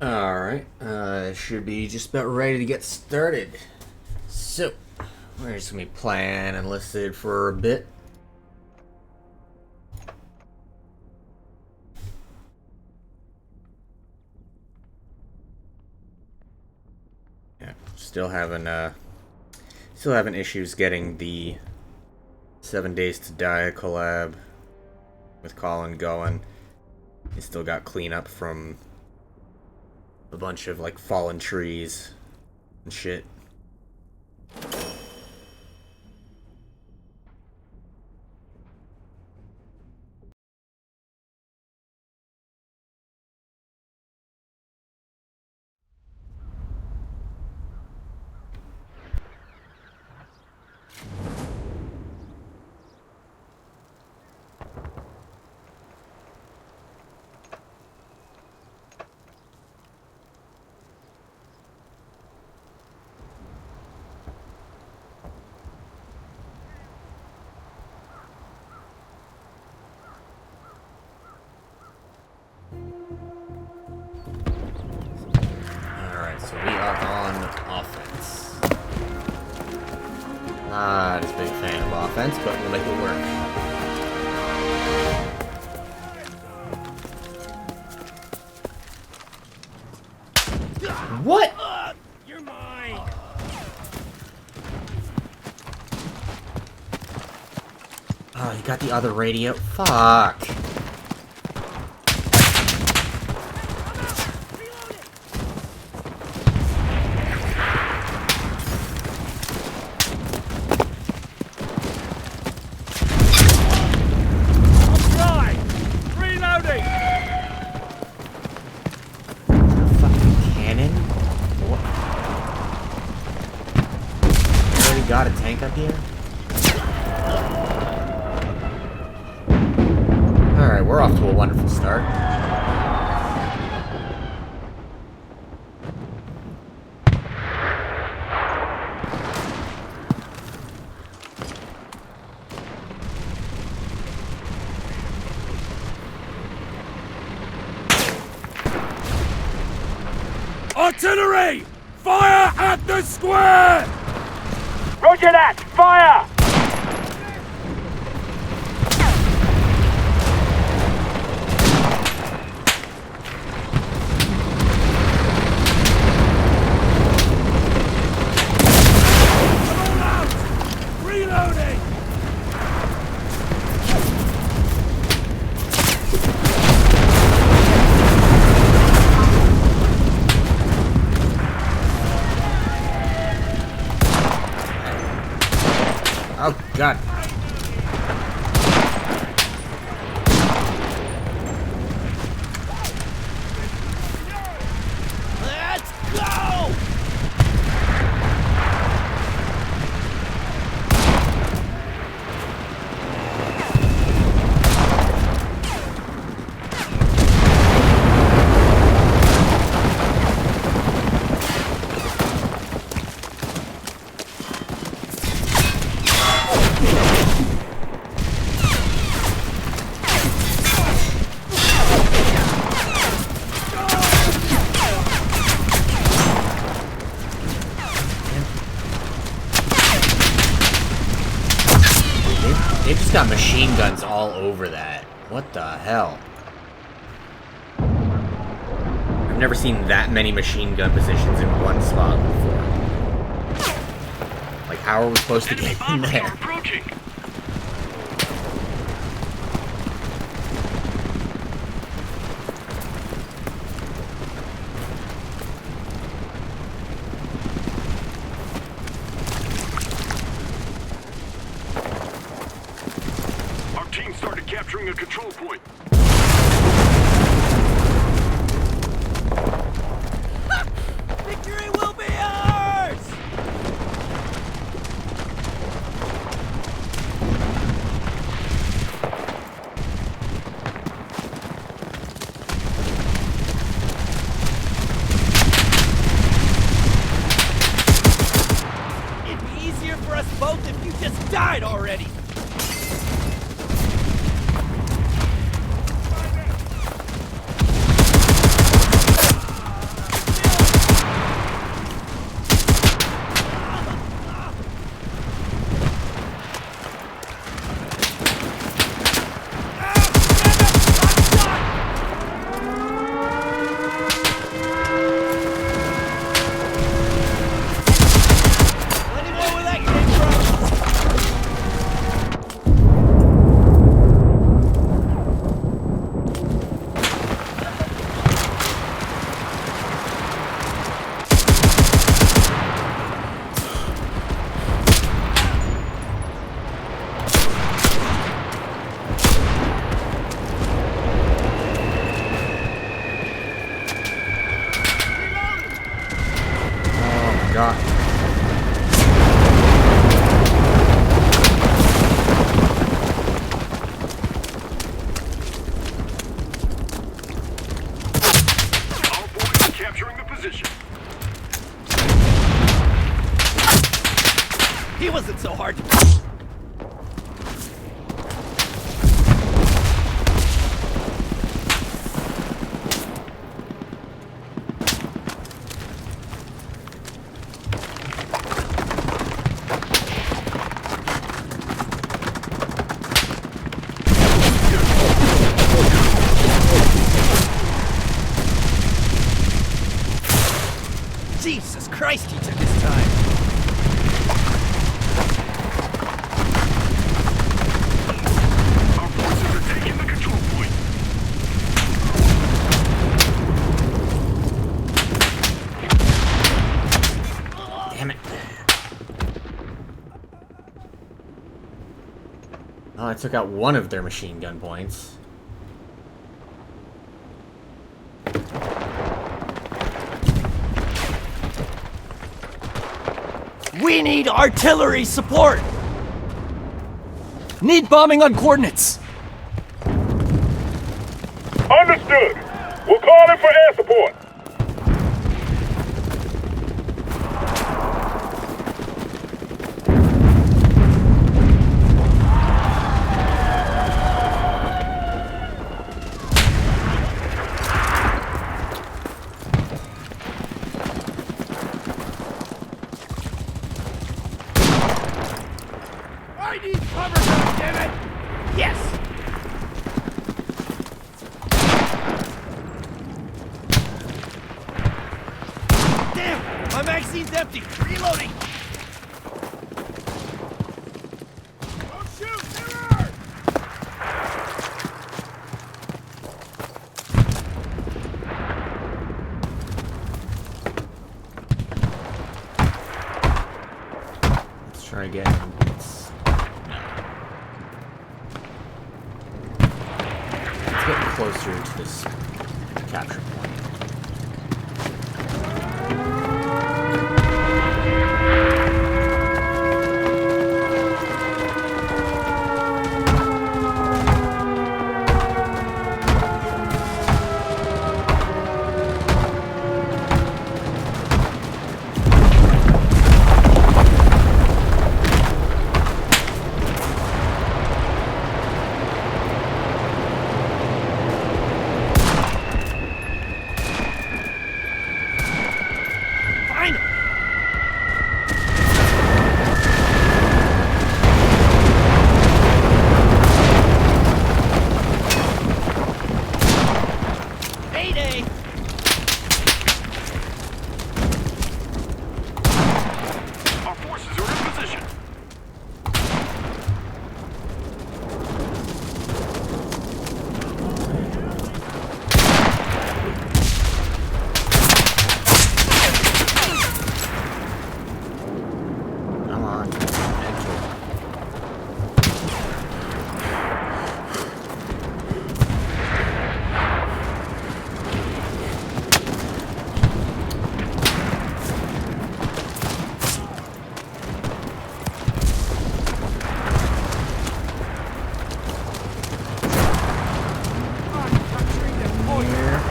Alright, should be just about ready to get started. So, we're just gonna be playing Enlisted for a bit. Yeah, still having issues getting the 7 Days to Die collab with Colin going. He still got cleanup from a bunch of like fallen trees and shit. Alright, so we are on offense. Not as big a fan of offense, but we'll make it work. What? You're mine. Oh, you got the other radio? Fuck. Got a tank up here? Alright, we're off to a wonderful start. Artillery! Fire at the square! Roger that! Fire! Come on out! Reloading! Oh, God. Let's go! They just got machine guns all over that. What the hell? I've never seen that many machine gun positions in one spot before. Like, how are we supposed to get in there? Approaching. Our team started capturing a control point. Victory will be ours! It'd be easier for us both if you just died already! God. Our boys are capturing the position. He wasn't so hard to... Jesus Christ, he took his time. Our forces are taking the control point. Damn it. Oh, I took out one of their machine gun points. We need artillery support! Need bombing on coordinates! Understood. We'll call in for air support. I need cover, goddammit! Yes! Damn! My magazine's empty! Reloading! Don't shoot! Never! Let's try again. Let's get closer to this capture point. Our forces are in position. Come on. Enter. Here.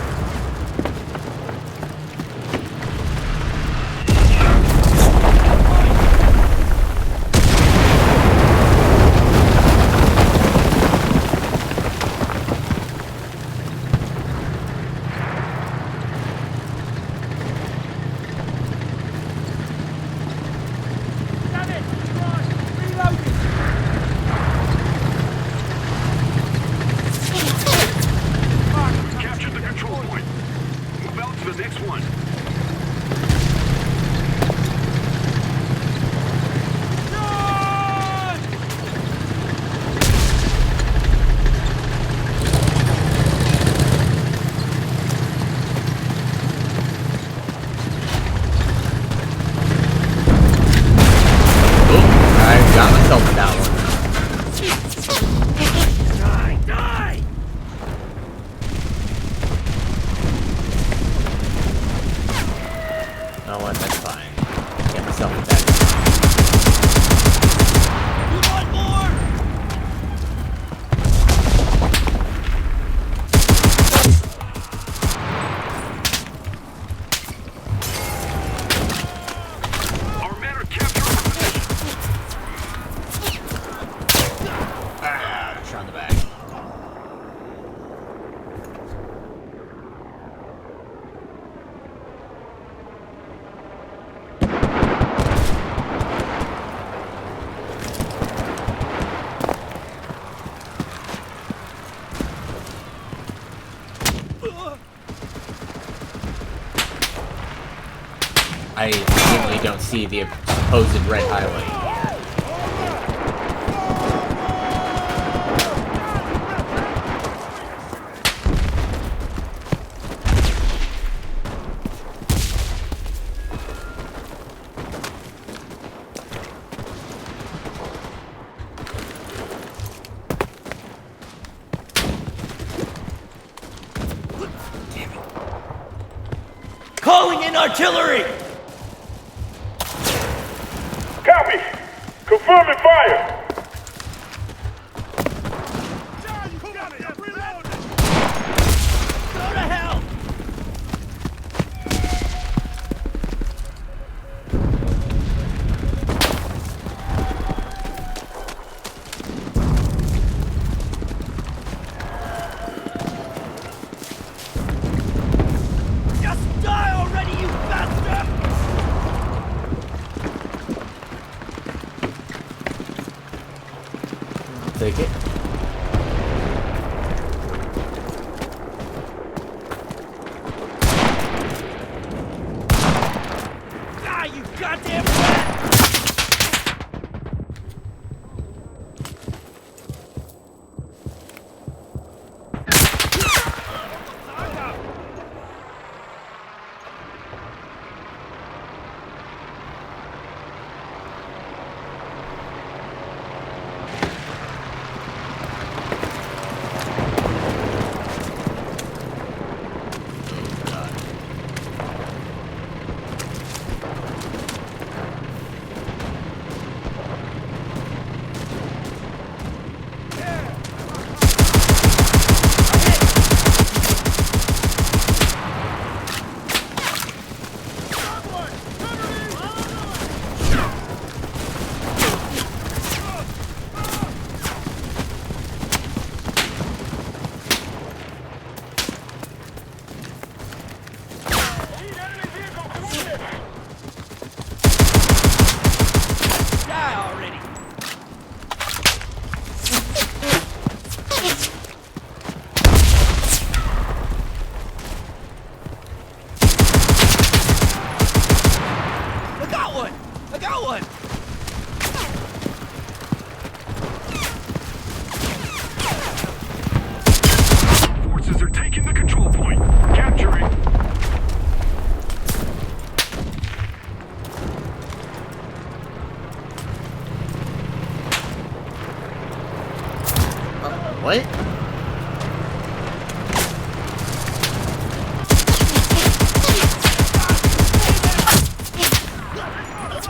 We've captured the control point. Move out to the next one. I got myself with that one. Die! Die! Oh, what? That's fine. I immediately don't see the supposed red highlight. Calling in artillery! Copy. Confirming fire. Go to hell! Just die already, you bastard! Take it. Ah, you goddamn rat! Die already! I got one! I got one! Forces are taking the control point. Capturing. What?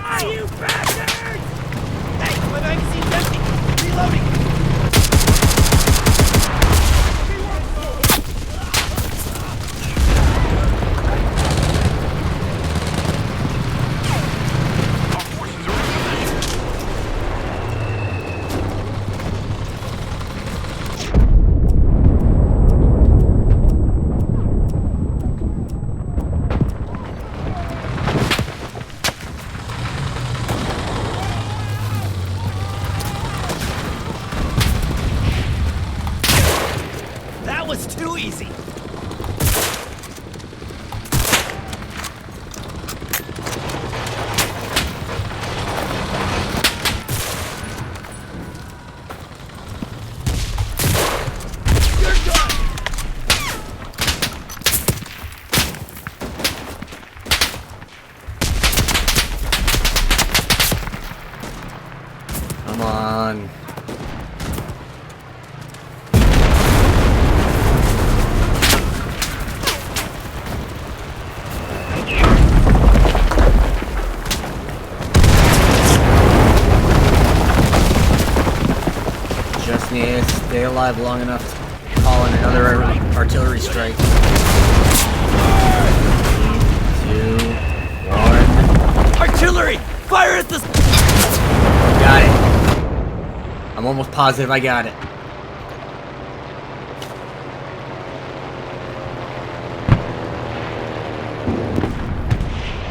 Ah, you bastard! Hey, my magazine's empty! Reloading! Our forces are in position. That was too easy! You're done! Come on. Just need to stay alive long enough to call in another artillery strike. 3, 2, 1. Artillery! Fire at the... Got it. I'm almost positive I got it.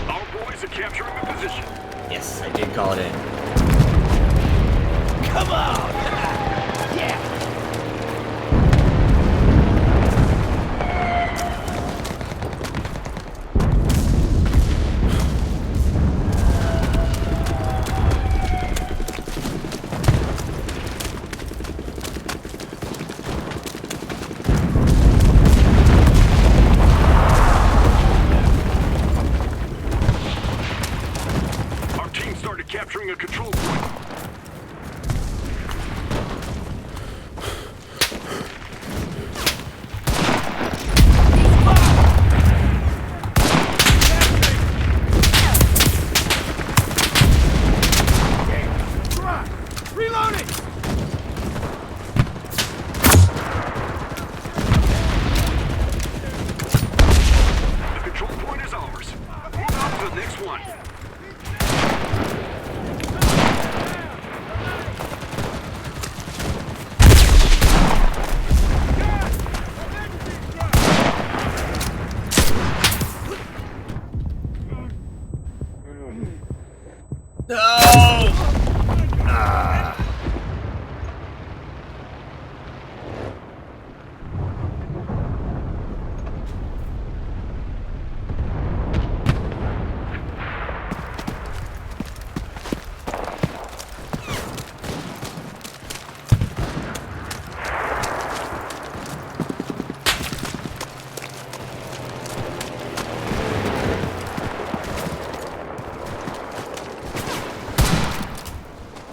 Our boys are capturing the position. Yes, I did call it in. Come on! Yeah! Capturing a control point. Reloading! The control point is ours. Move out to the next one. No! Ah.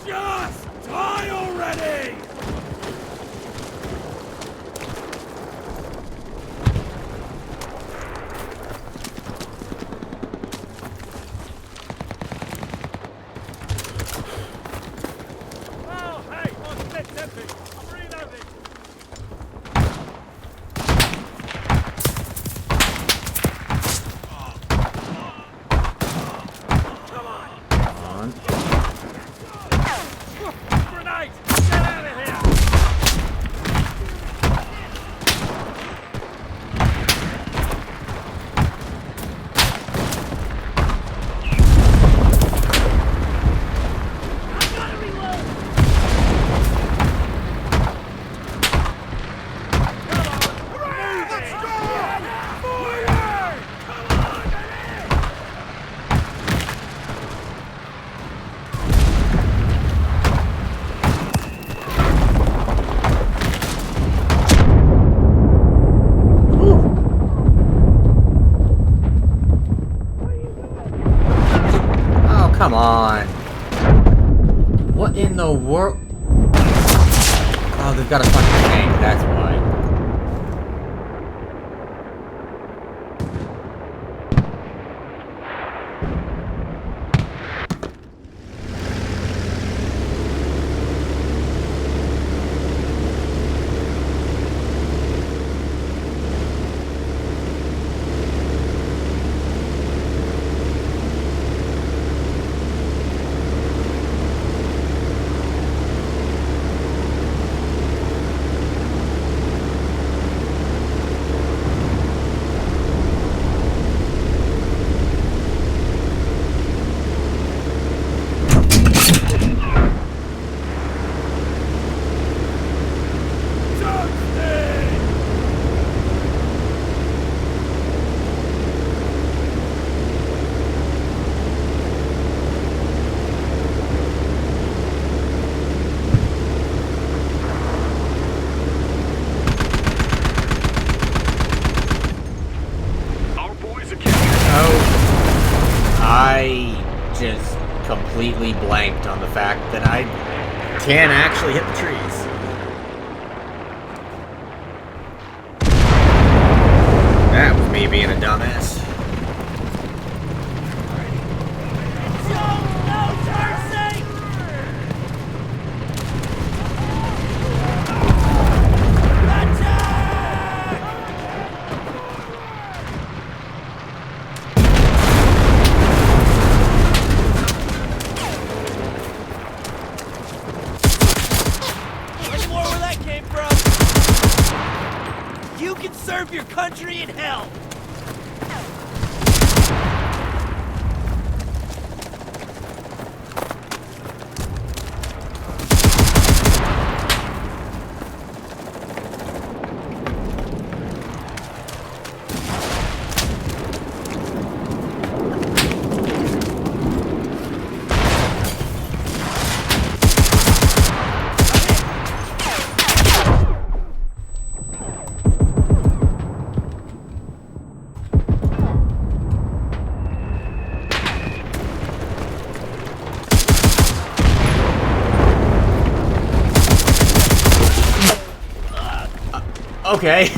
Just die already! Oh, hey, what's this empty? I'm reloading. Come on. On. Grenade! Get out of here! I gotta reload! Come on! Hooray! Let's go! Forward! Come on, baby! Oh, come on. What in the world? Oh, they've got a fucking tank, that's why. Our boys are captured. Oh, I just completely blanked on the fact that I can actually hit the trees. That was me being a dumbass. You can serve your country in hell! Okay.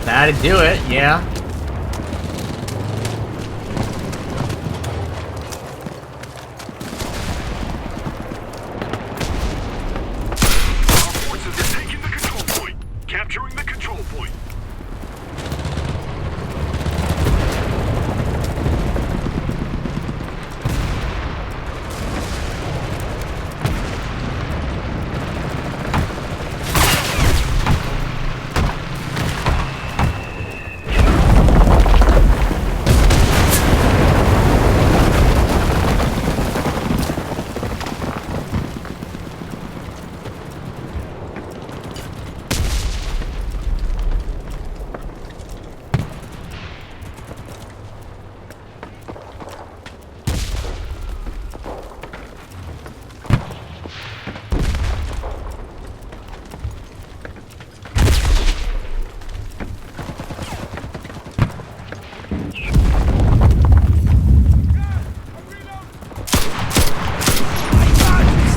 That'd do it, yeah. Our forces are taking the control point. Capturing the control point.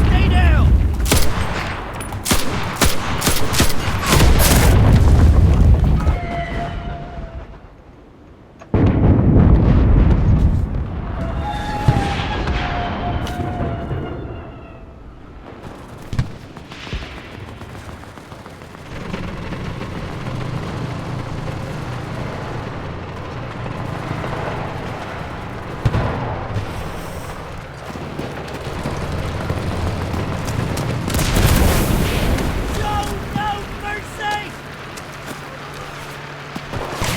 Stay down!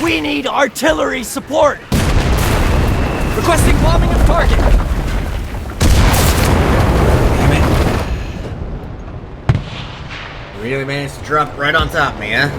We need artillery support! Requesting bombing of target! Damn it. Really managed to drop right on top of me, huh?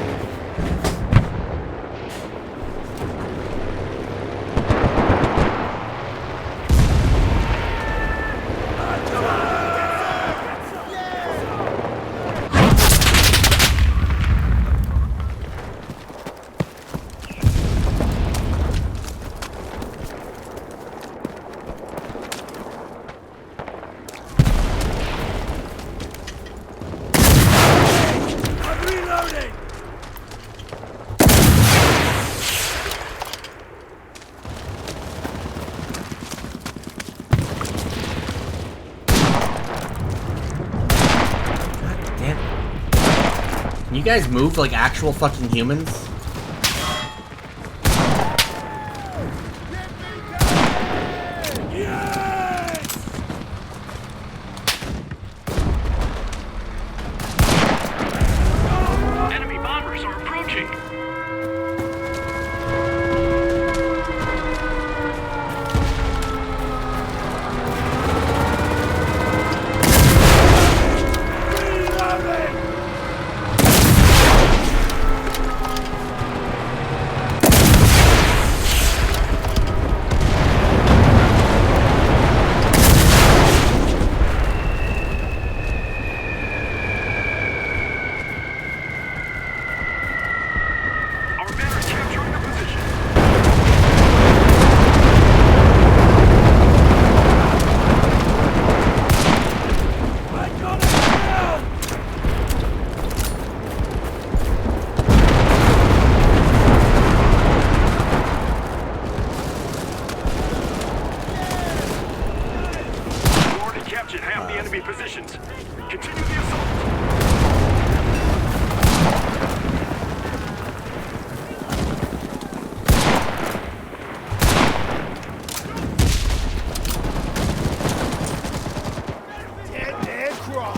I'm reloading! Damn. Can you guys move like actual fucking humans? Enemy bombers are approaching. Our men are capturing the position. I got it down! We already captured half the enemy positions. Continue the assault. Dead man crawl!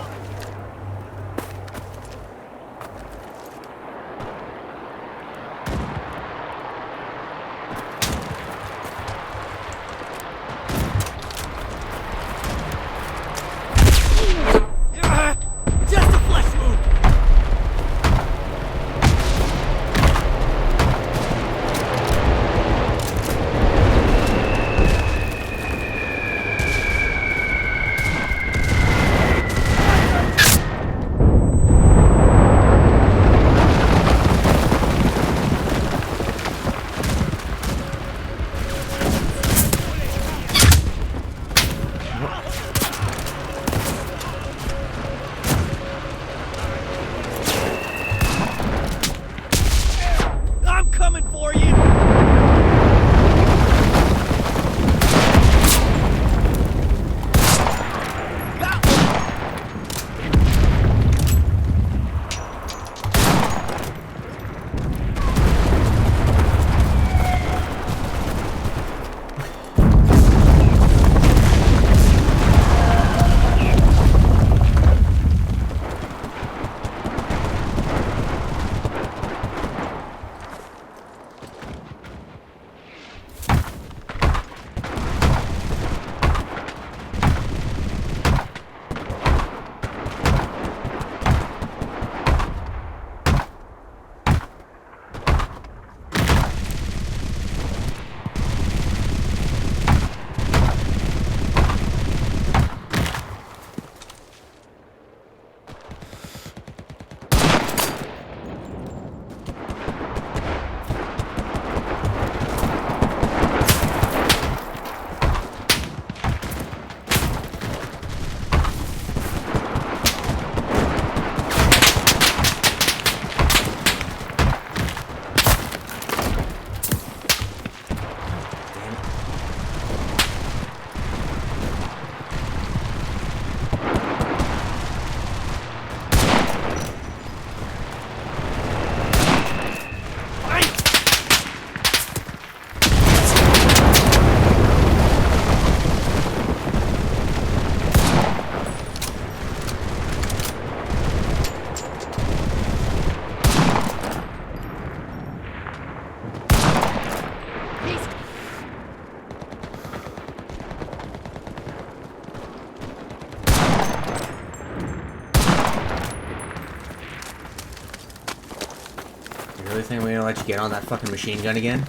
really think I'm gonna let you get on that fucking machine gun again?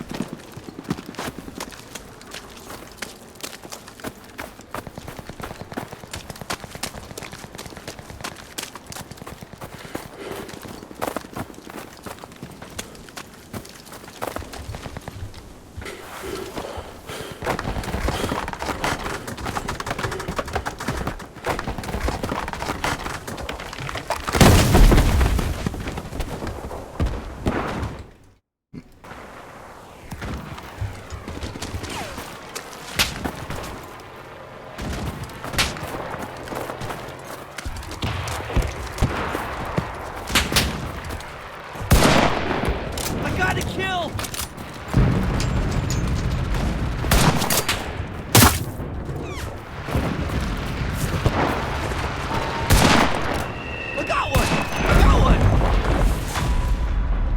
I got a kill! I got one! I got one!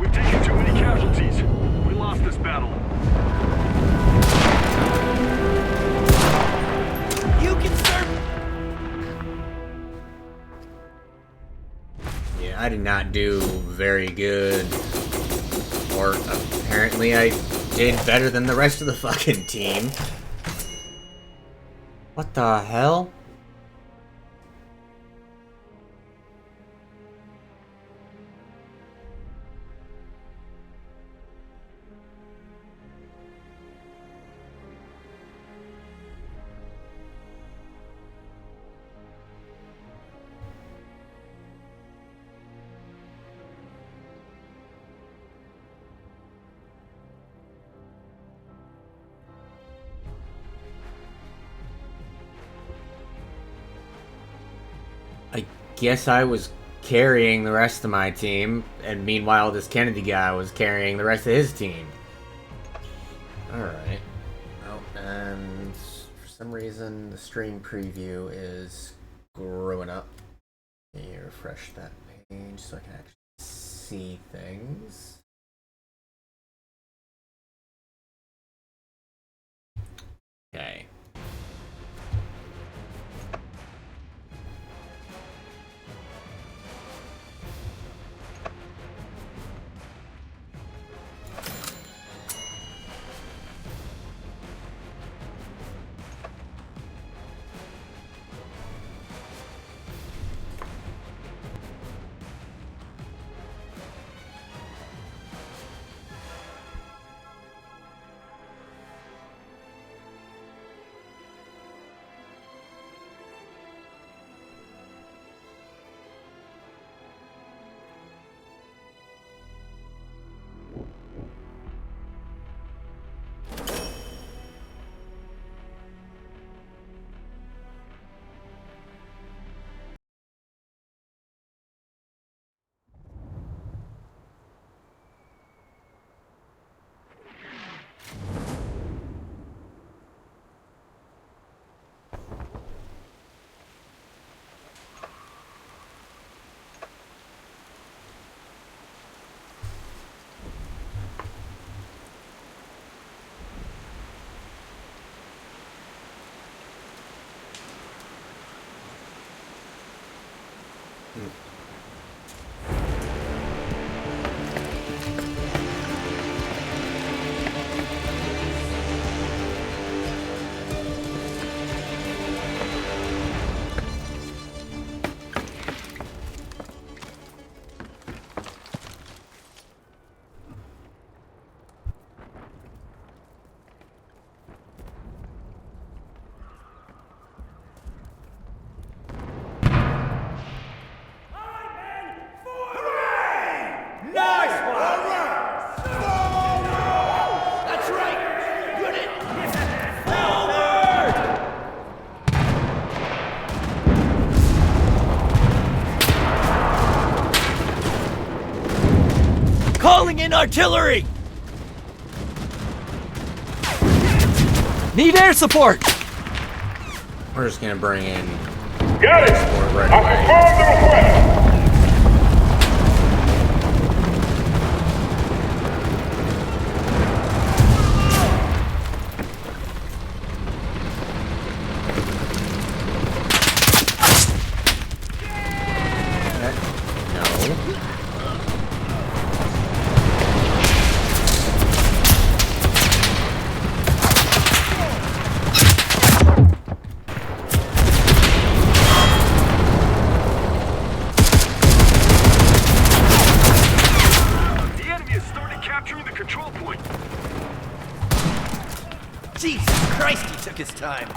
We've taken too many casualties. We lost this battle. You can serve. Yeah, I did not do very good. Or apparently I did better than the rest of the fucking team. What the hell? I guess I was carrying the rest of my team, and meanwhile this Kennedy guy was carrying the rest of his team. Alright. Oh, and for some reason the stream preview is screwing up. Let me refresh that page so I can actually see things. Okay. Calling in artillery! Need air support! We're just gonna bring in Got it! support right I away. confirm the request! No. took his time.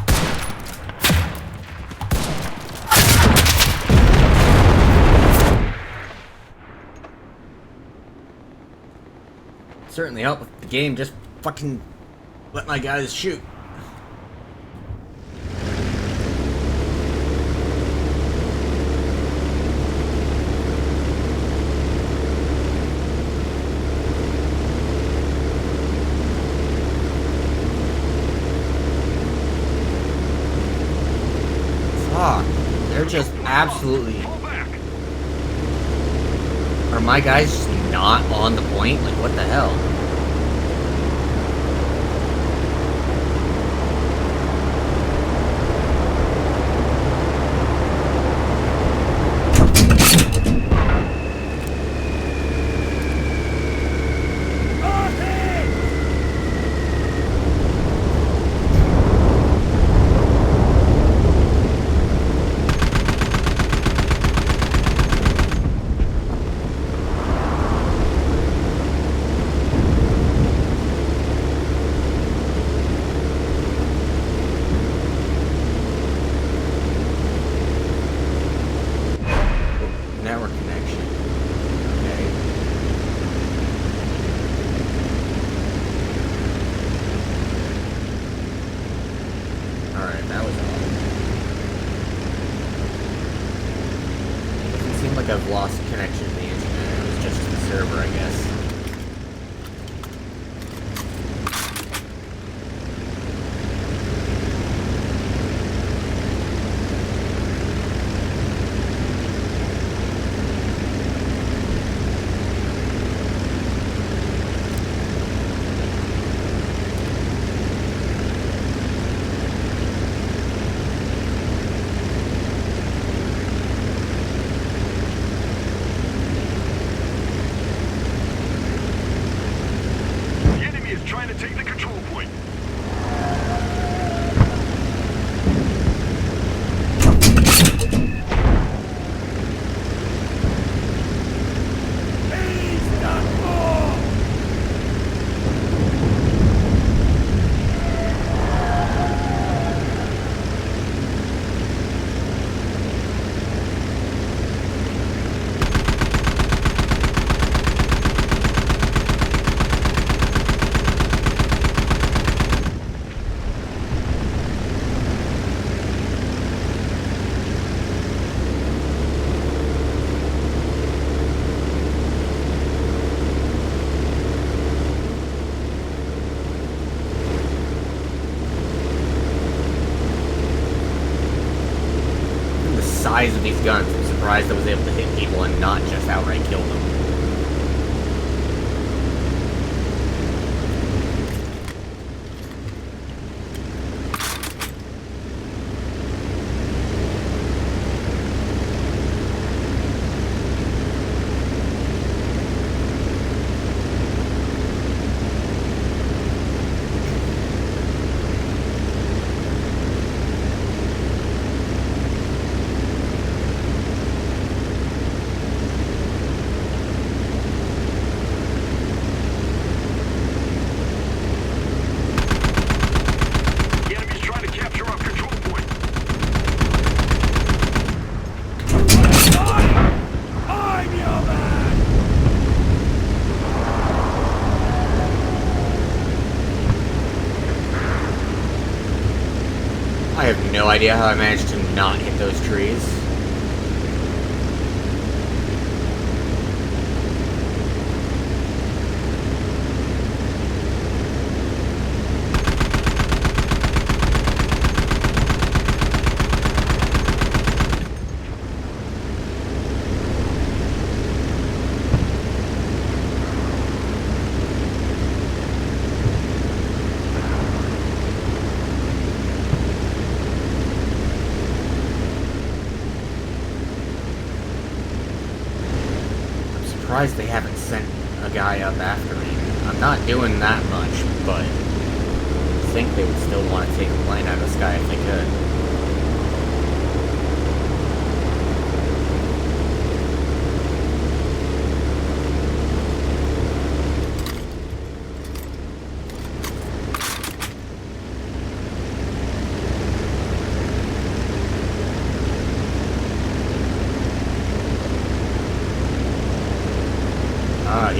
Certainly help with the game, just fucking let my guys shoot. Fuck. They're just absolutely... Fall back. Are my guys just not on the point? Like, what the hell? Network connection. Okay. Alright, that was odd. Doesn't seem like I've lost connection to the internet. It was just to the server, I guess. The enemy is trying to take the control point. The size of these guns, I'm surprised I was able to hit people and not just outright kill them. The enemy's trying to capture our control point. I'm your man! I have no idea how I managed to not hit those trees. Surprised they haven't sent a guy up after me. I'm not doing that much, but I think they would still want to take a plane out of the sky if they could.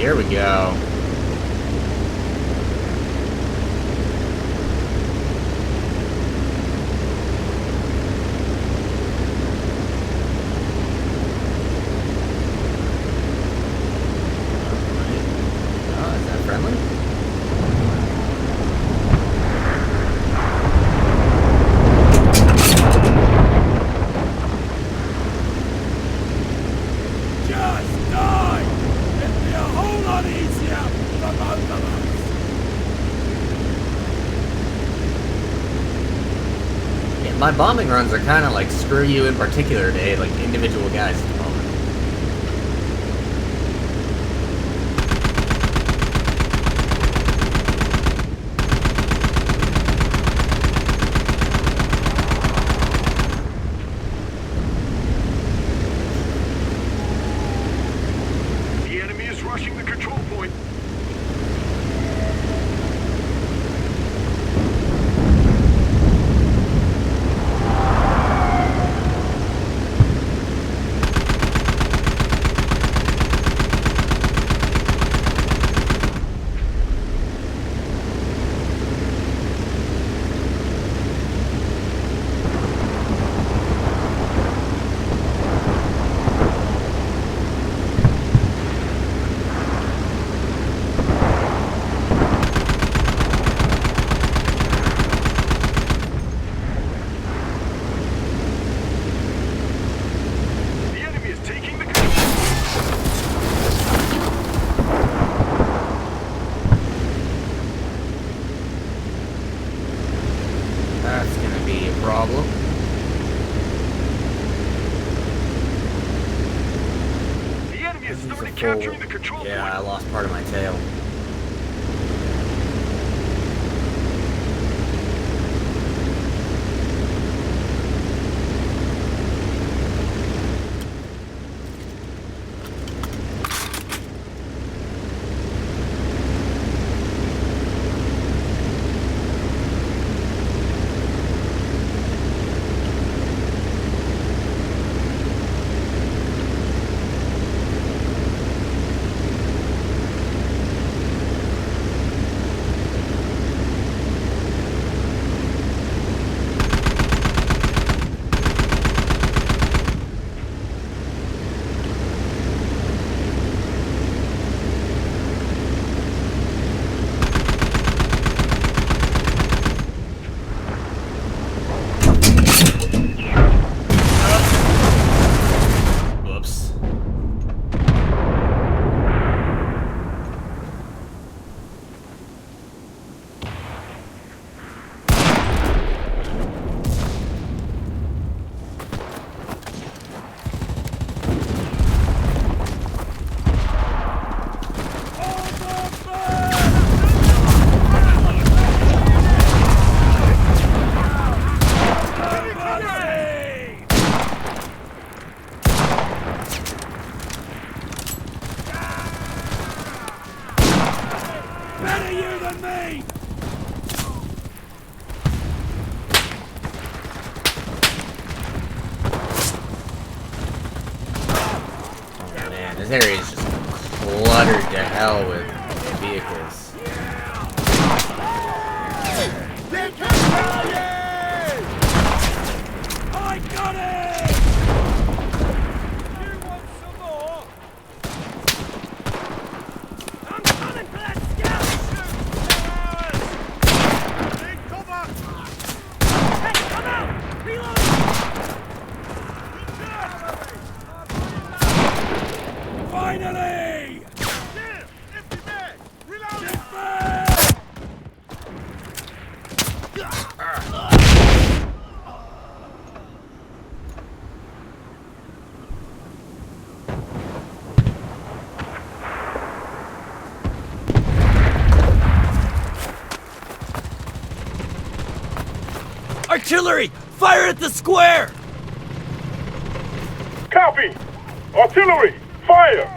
Here we go. Oh, is that friendly? Just die! It'd be a whole lot easier for both of us! Yeah, my bombing runs are kind of like screw you in particular day, like individual guys at the moment. The enemy is rushing the control point. The enemy is taking the control point. That's gonna be a problem. The enemy has Use a started full- capturing the control Yeah, I point. lost part of my tail. Whoops. Better you than me! Oh man, this area is just cluttered to hell with vehicles. I got it! You want some more? I'm coming for that scout! Take cover! Hey, come out! Reload! Finally! Empty mag! Reload! Get back! Artillery! Fire at the square! Copy! Artillery! Fire!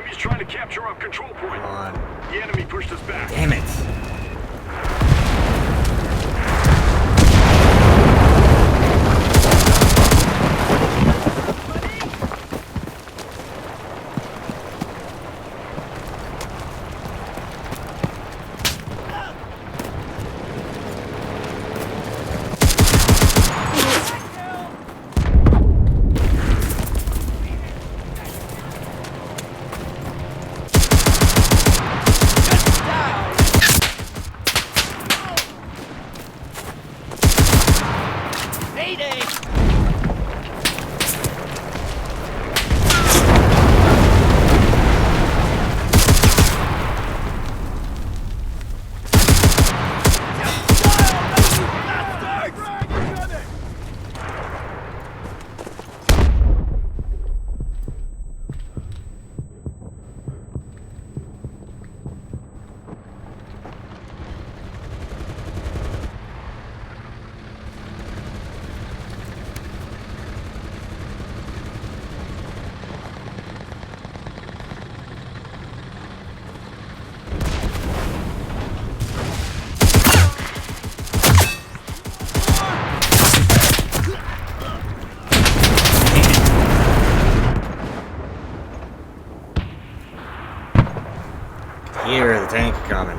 enemy's trying to capture our control point. Come on. The enemy pushed us back. Damn it. Mayday! Here, the tank coming.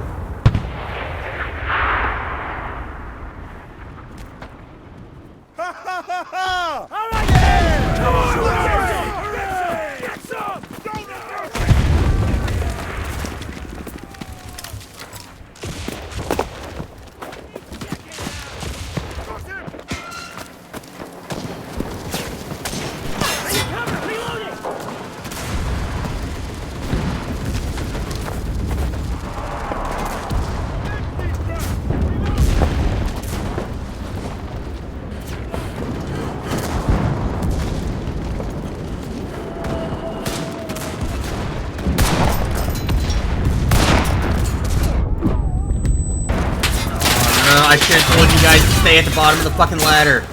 I should have told you guys to stay at the bottom of the fucking ladder.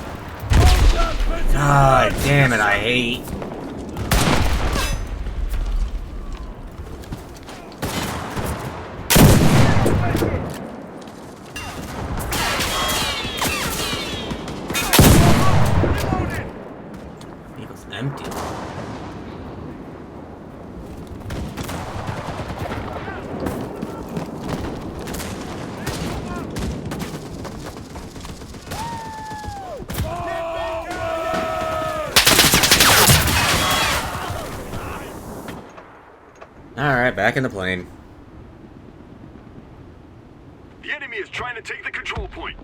God damn it, I hate. Vehicle's empty. Alright, back in the plane. The enemy is trying to take the control point.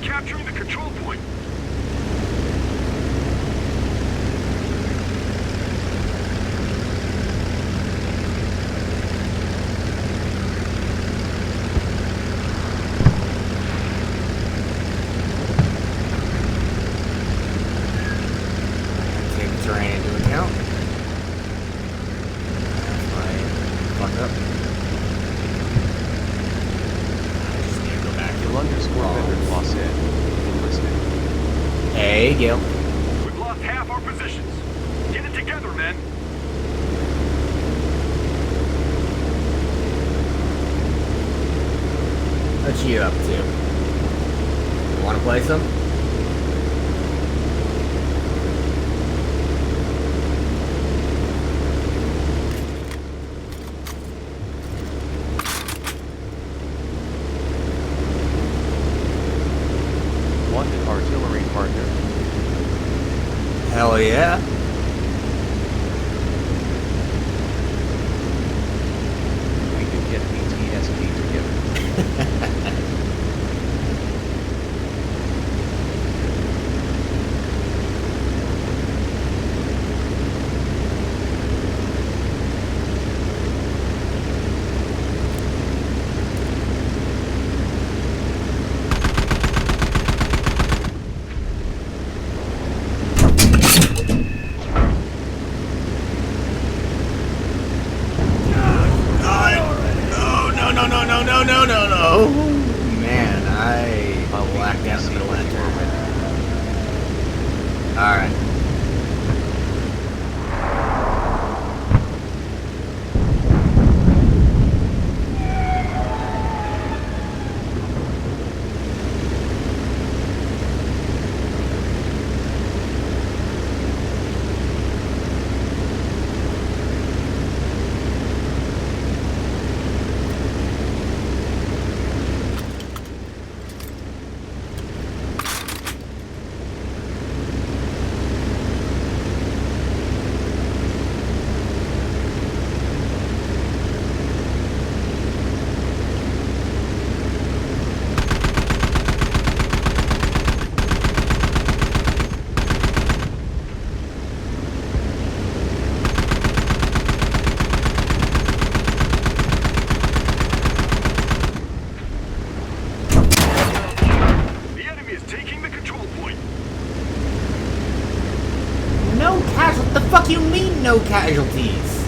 Capturing the control point. Take the terrain into account. Fuck up. I just need to go back to Enlisted. Hey, Gil. We've lost half our positions. Get it together, men. What you up to? You wanna play some? Wanted artillery partner. Hell yeah. no, no, no, no. Man, I blacked out in the middle of that turn. Alright. The enemy is taking the control point. No casualties? The fuck you mean no casualties?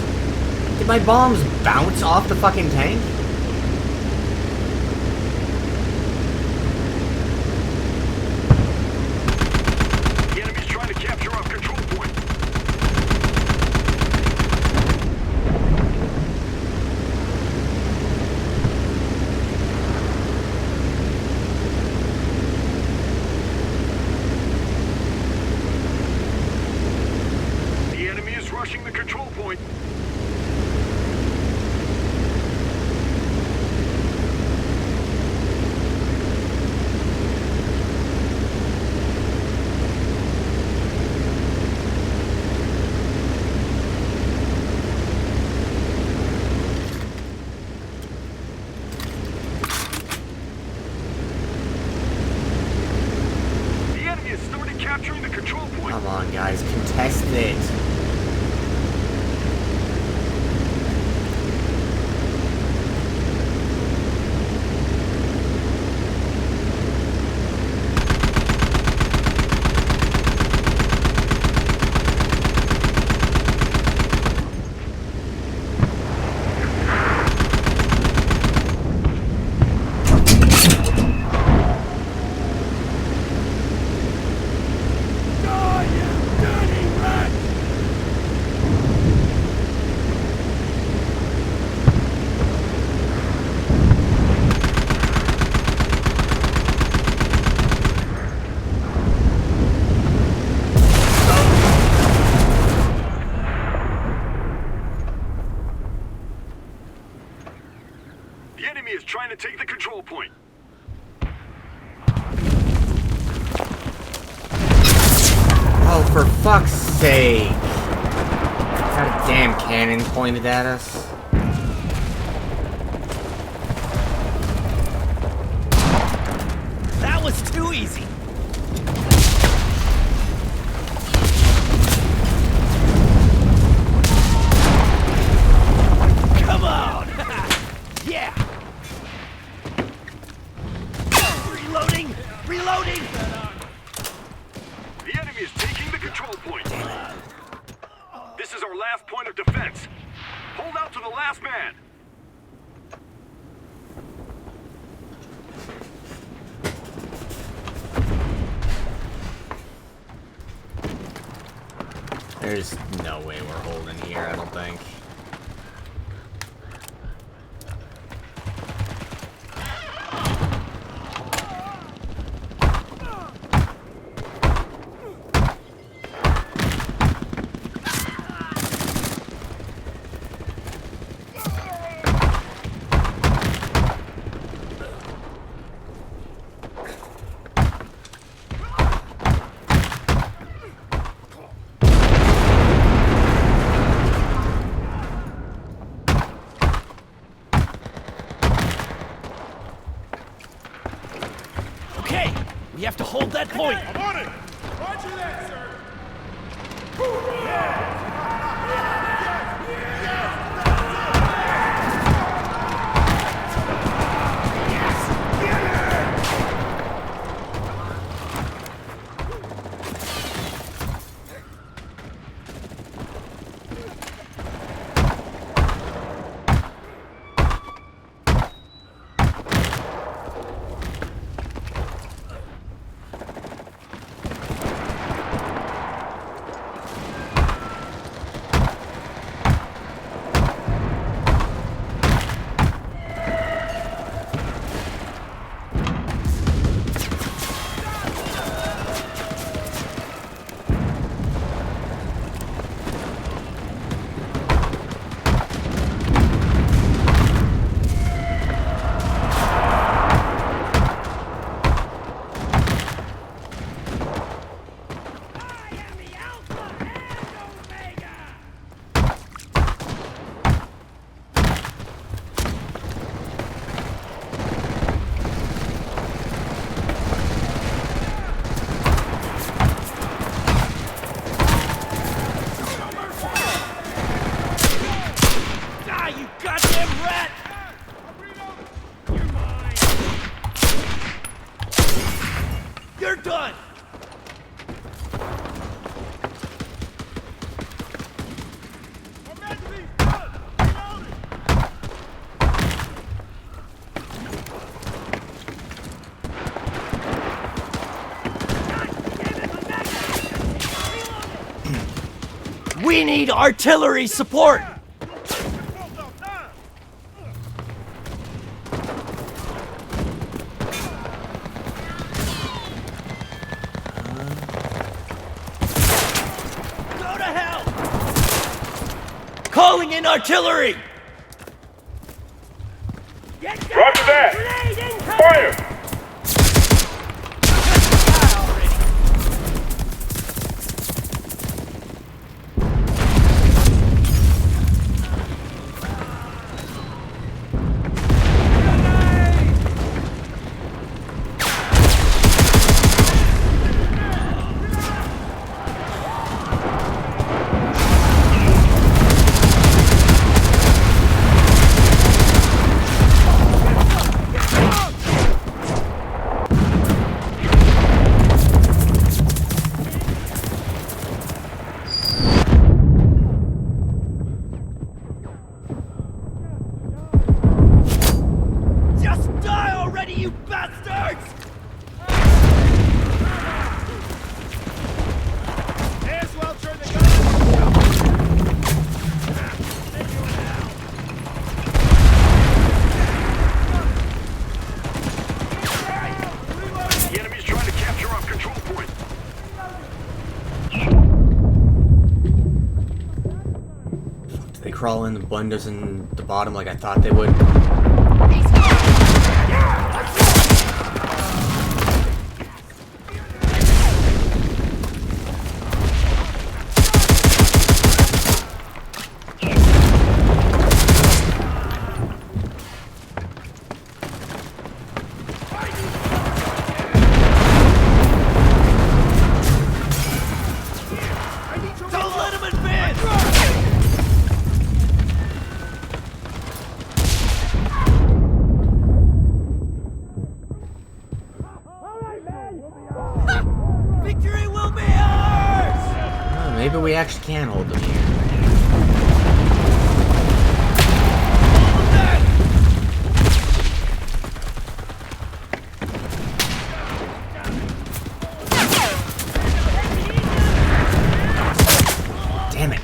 Did my bombs bounce off the fucking tank? The enemy's trying to capture our control point. The enemy is rushing the control point. The enemy has started capturing the control point. Come on, guys, contest it. The enemy is trying to take the control point. Oh, for fuck's sake. Got a damn cannon pointed at us. That was too easy. Come on! Yeah! Reloading! Reloading! The enemy is taking the control point. This is our last point of defense. Hold out to the last man. There's no way we're holding here, I don't think. Okay, we have to hold that point. I'm on it! Roger that, sir! need artillery support! Go to hell! Calling in artillery! Roger that! Fire! Just die already, you bastards! May as well turn the gun. The enemy's trying to capture our control point. Did they crawl in the windows in the bottom like I thought they would? Don't let him advance! Victory will be ours! Oh, maybe we actually can hold them here. Damn it.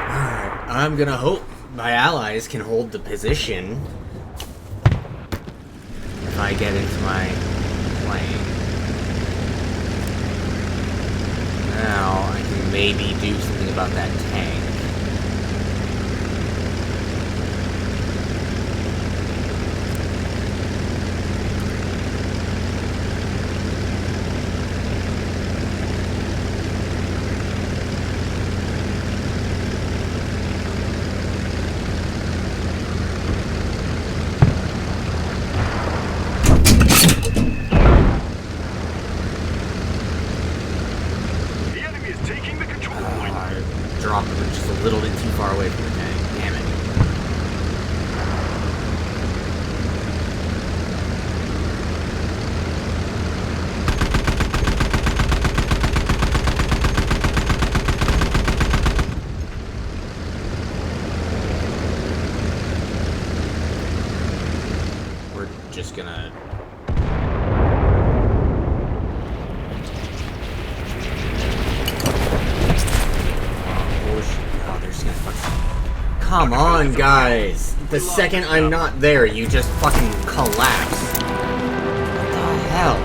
Alright, I'm gonna hope my allies can hold the position if I get into my plane. Now, I can maybe do something about that tank. The enemy is taking the control point. I dropped it just a little bit too far away from the tank. Damn it. We're just gonna... Oh, they're just gonna fucking... Come on, guys! The second I'm not there, you just fucking collapse. What the hell?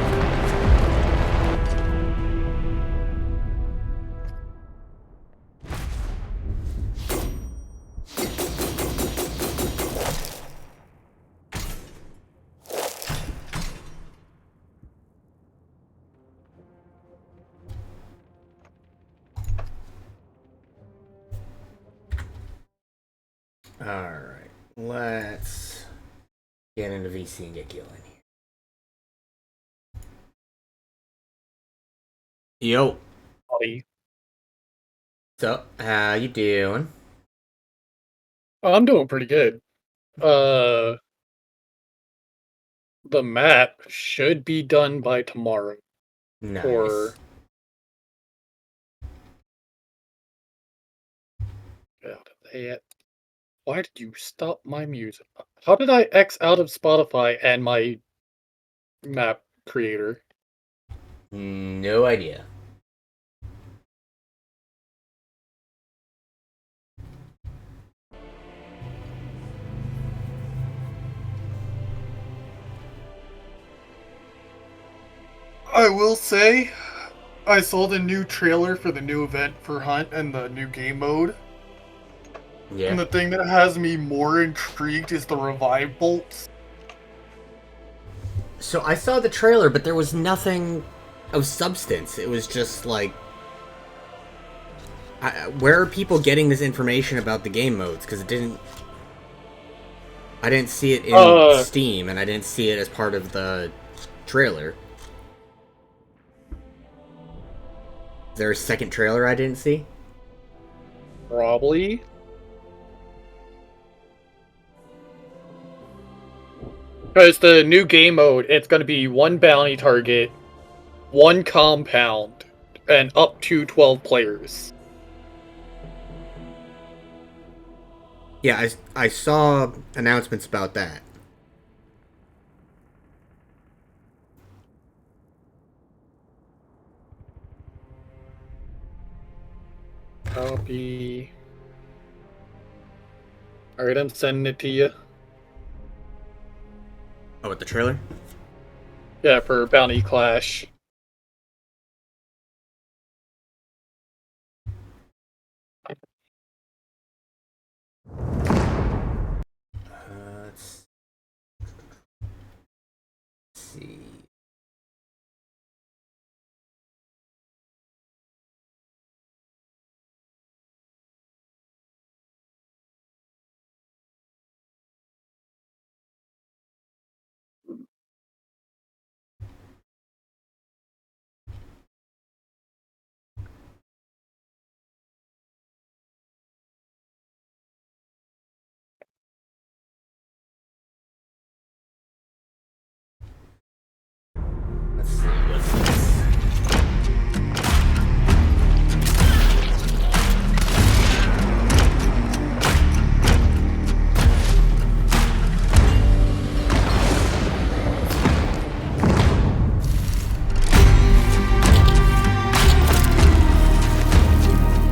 Alright, let's get into VC and get Gil in here. Yo, Buddy. so, how you doing? Oh, I'm doing pretty good. The map should be done by tomorrow. Nice. Or why did you stop my music? How did I X out of Spotify and my map creator? No idea. I will say, I saw the new trailer for the new event for Hunt and the new game mode. Yeah. And the thing that has me more intrigued is the revive bolts. So I saw the trailer, but there was nothing of substance. It was just like, where are people getting this information about the game modes? Because it didn't. I didn't see it in Steam, and I didn't see it as part of the trailer. Is there a second trailer I didn't see? Probably. Because the new game mode, it's going to be one bounty target, one compound, and up to 12 players. Yeah, I saw announcements about that. Copy. Alright, I'm sending it to you. Oh, with the trailer? Yeah, for Bounty Clash. Let's see. Let's see. What's this?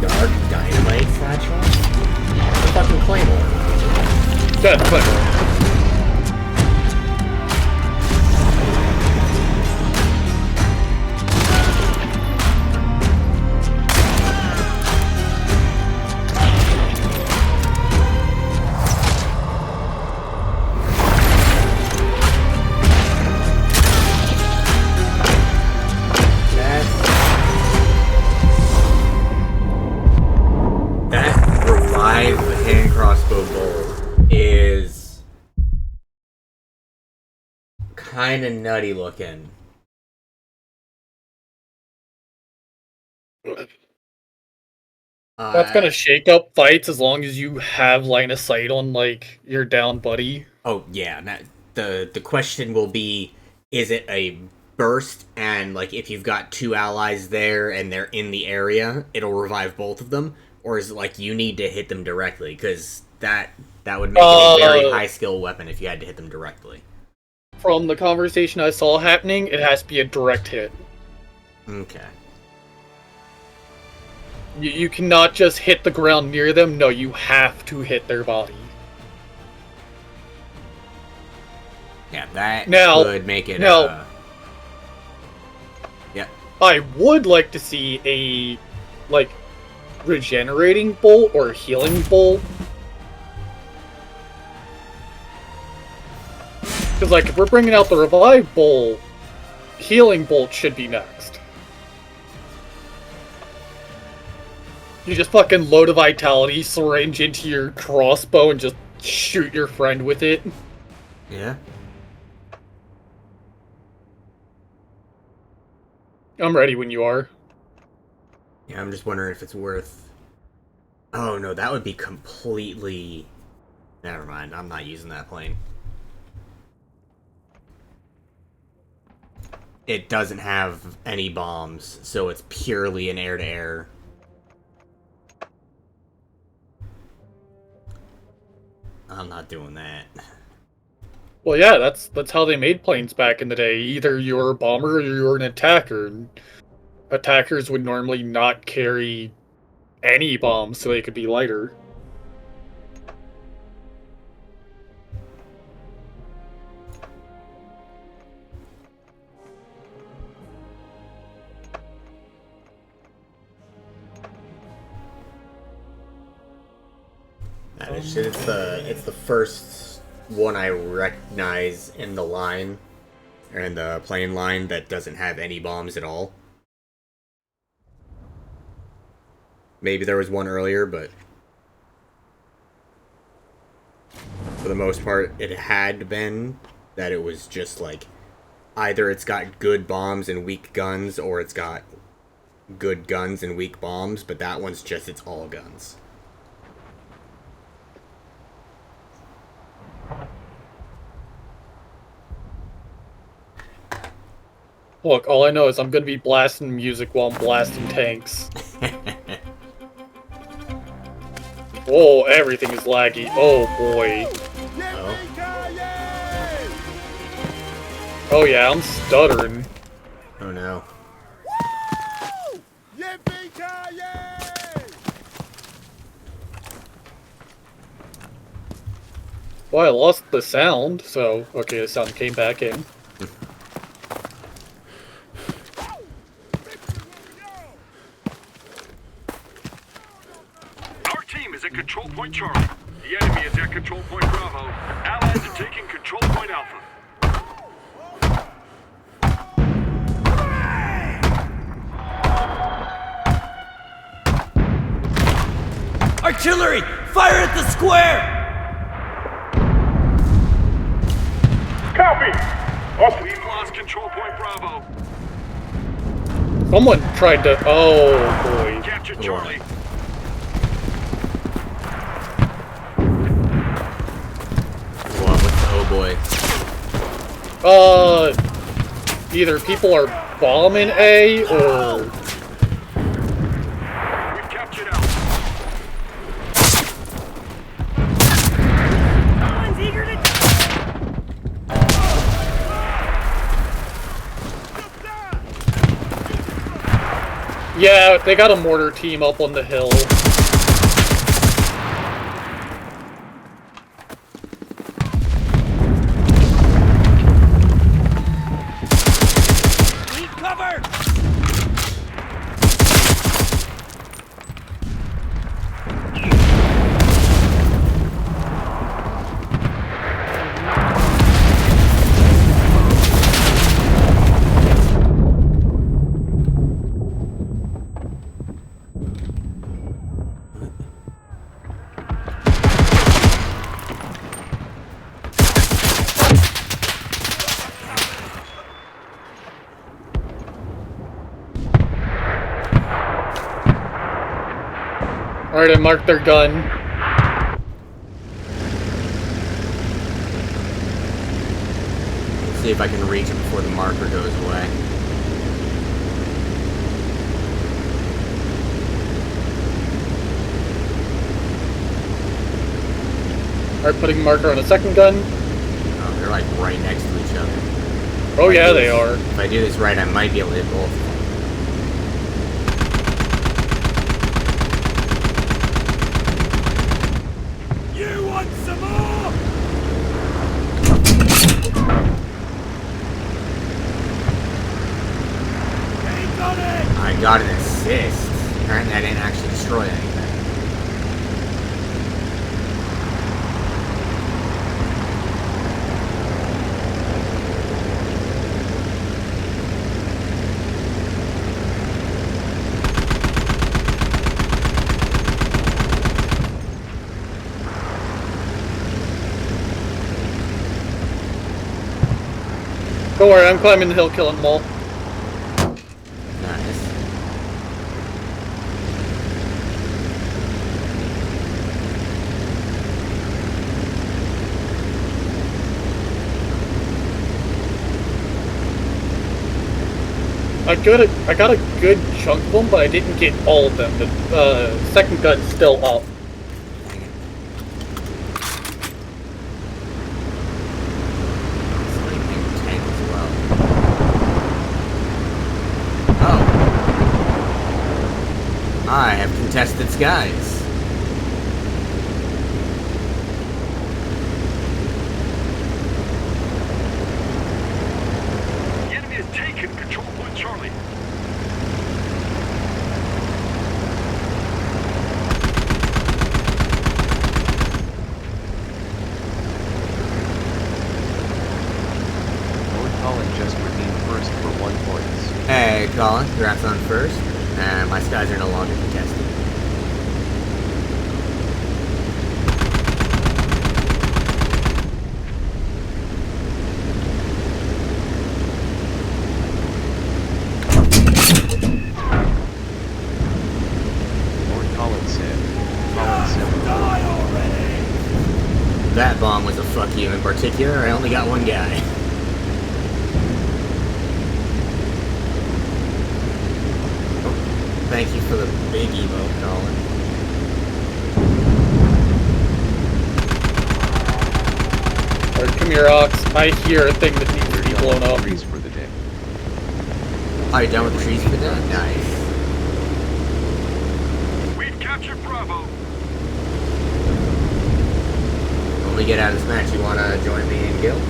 Dark Dynamite Satchel? The fucking Claymore. Yeah, Claymore. That revive hand crossbow bolt is kind of nutty looking. That's gonna shake up fights as long as you have line of sight on, like, your down buddy. Oh yeah, the question will be: is it a burst, and like if you've got two allies there and they're in the area, it'll revive both of them, or is it like you need to hit them directly? Because that would make it a very high skill weapon if you had to hit them directly. From the conversation I saw happening, it has to be a direct hit. Okay. You cannot just hit the ground near them. No, you have to hit their body. Yeah, that would make it. Now, yeah. I would like to see a, like, regenerating bolt or healing bolt. Because, like, if we're bringing out the revive bolt, healing bolt should be next. You just fucking load a vitality syringe into your crossbow and just shoot your friend with it. Yeah. I'm ready when you are. Yeah, I'm just wondering if it's worth... Oh, no, that would be completely... Never mind, I'm not using that plane. It doesn't have any bombs, so it's purely an air-to-air. I'm not doing that. Well, yeah, that's how they made planes back in the day. Either you're a bomber or you're an attacker. And attackers would normally not carry any bombs, so they could be lighter. It's the first one I recognize in the line, or in the plane line, that doesn't have any bombs at all. Maybe there was one earlier, but for the most part, it had been that it was just like either it's got good bombs and weak guns, or it's got good guns and weak bombs, but that one's just, it's all guns. Look, all I know is I'm gonna be blasting music while I'm blasting tanks. Whoa, everything is laggy. Oh boy. Oh yeah, I'm stuttering. Oh no. Well, I lost the sound, so okay, the sound came back in. At control point Charlie. The enemy is at control point Bravo. Allies are taking control point Alpha. Artillery! Fire at the square! Copy! We've lost control point Bravo. Someone tried to. Oh boy. Capture Charlie. Oh boy. Either people are bombing A or. We've captured Alpha. Someone's eager to Yeah, they got a mortar team up on the hill. Alright, I marked their gun. See if I can reach it before the marker goes away. Alright, putting marker on a second gun. Oh, they're like right next to each other. Oh yeah, they are. If I do this right, I might be able to hit both. You want some more? He got it! I got an assist. Apparently I didn't actually destroy anything. Don't worry, I'm climbing the hill killing them all. Nice. I got a good chunk of them, but I didn't get all of them. The second gun's still up. Dang it. contested skies. The enemy has taken control point Charlie. Lord Colin just redeemed first for 1 point. Hey, Colin, congrats on first. And my skies are no longer contested. Lord Colin said. Colin said. That bomb was a fuck you in particular. I only got one guy. Thank you for the big emote, Colin. Alright, come here, Ox. I hear a thing that needs to be blown up. Trees for the day. Are you done with the trees for the day? Nice. We've captured Bravo. When we get out of this match, you want to join me in guild?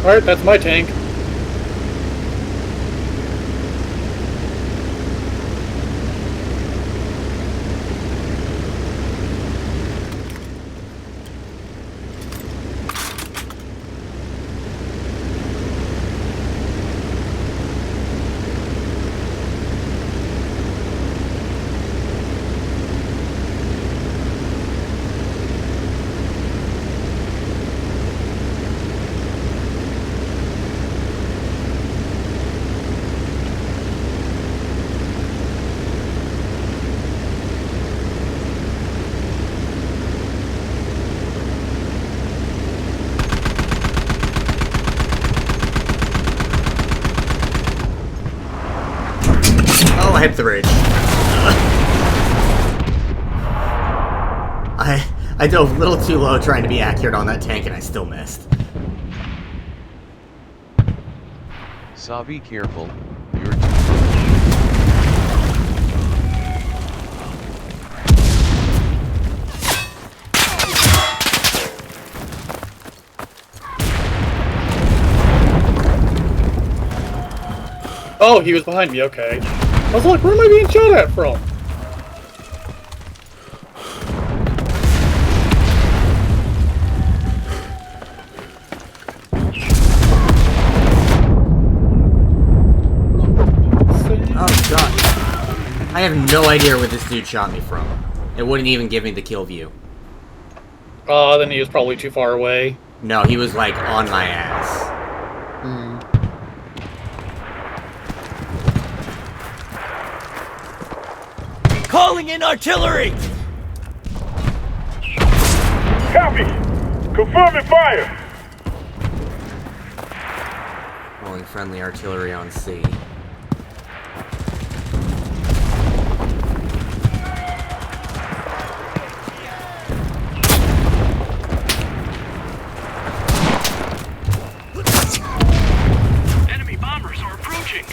Alright, that's my tank. Oh, I hit the ridge. I dove a little too low trying to be accurate on that tank, and I still missed. Saw, be careful. You're Oh, he was behind me, okay. I was like, where am I being shot at from? Oh god. I have no idea where this dude shot me from. It wouldn't even give me the kill view. Then he was probably too far away. No, he was like on my ass. Hmm. Calling in artillery! Copy. Confirming fire. Rolling friendly artillery on C. Enemy bombers are approaching.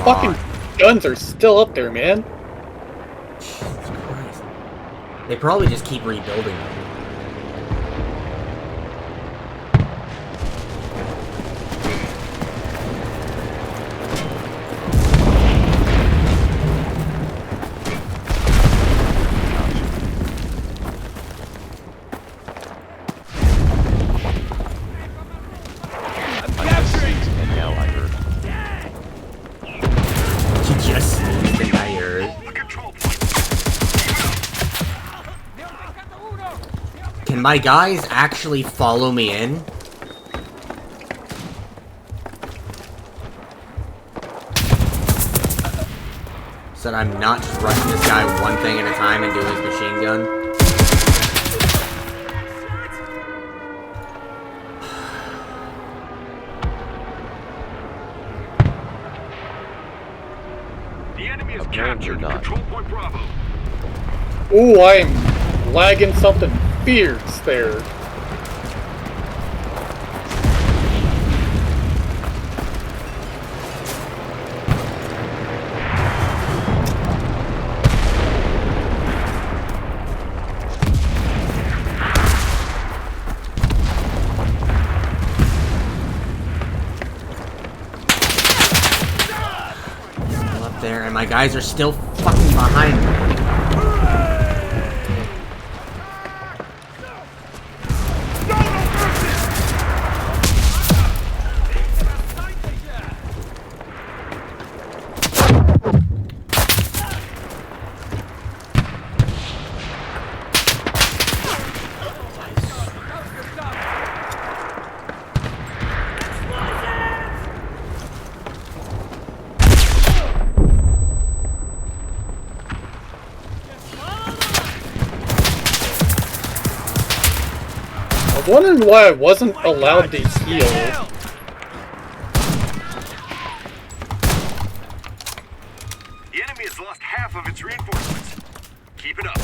Fucking guns are still up there, man. Jesus Christ. They probably just keep rebuilding them. I just sneezed and now I heard. You just sneezed and I heard. The control point. Can my guys actually follow me in? So that I'm not just rushing this guy one thing at a time and doing his machine gun? Enemy is Apparently captured. not. Control point Bravo. Ooh, I'm lagging something fierce there. Still up there, and my guys are still fucking behind me. I was wondering why I wasn't allowed to heal. The enemy has lost half of its reinforcements. Keep it up.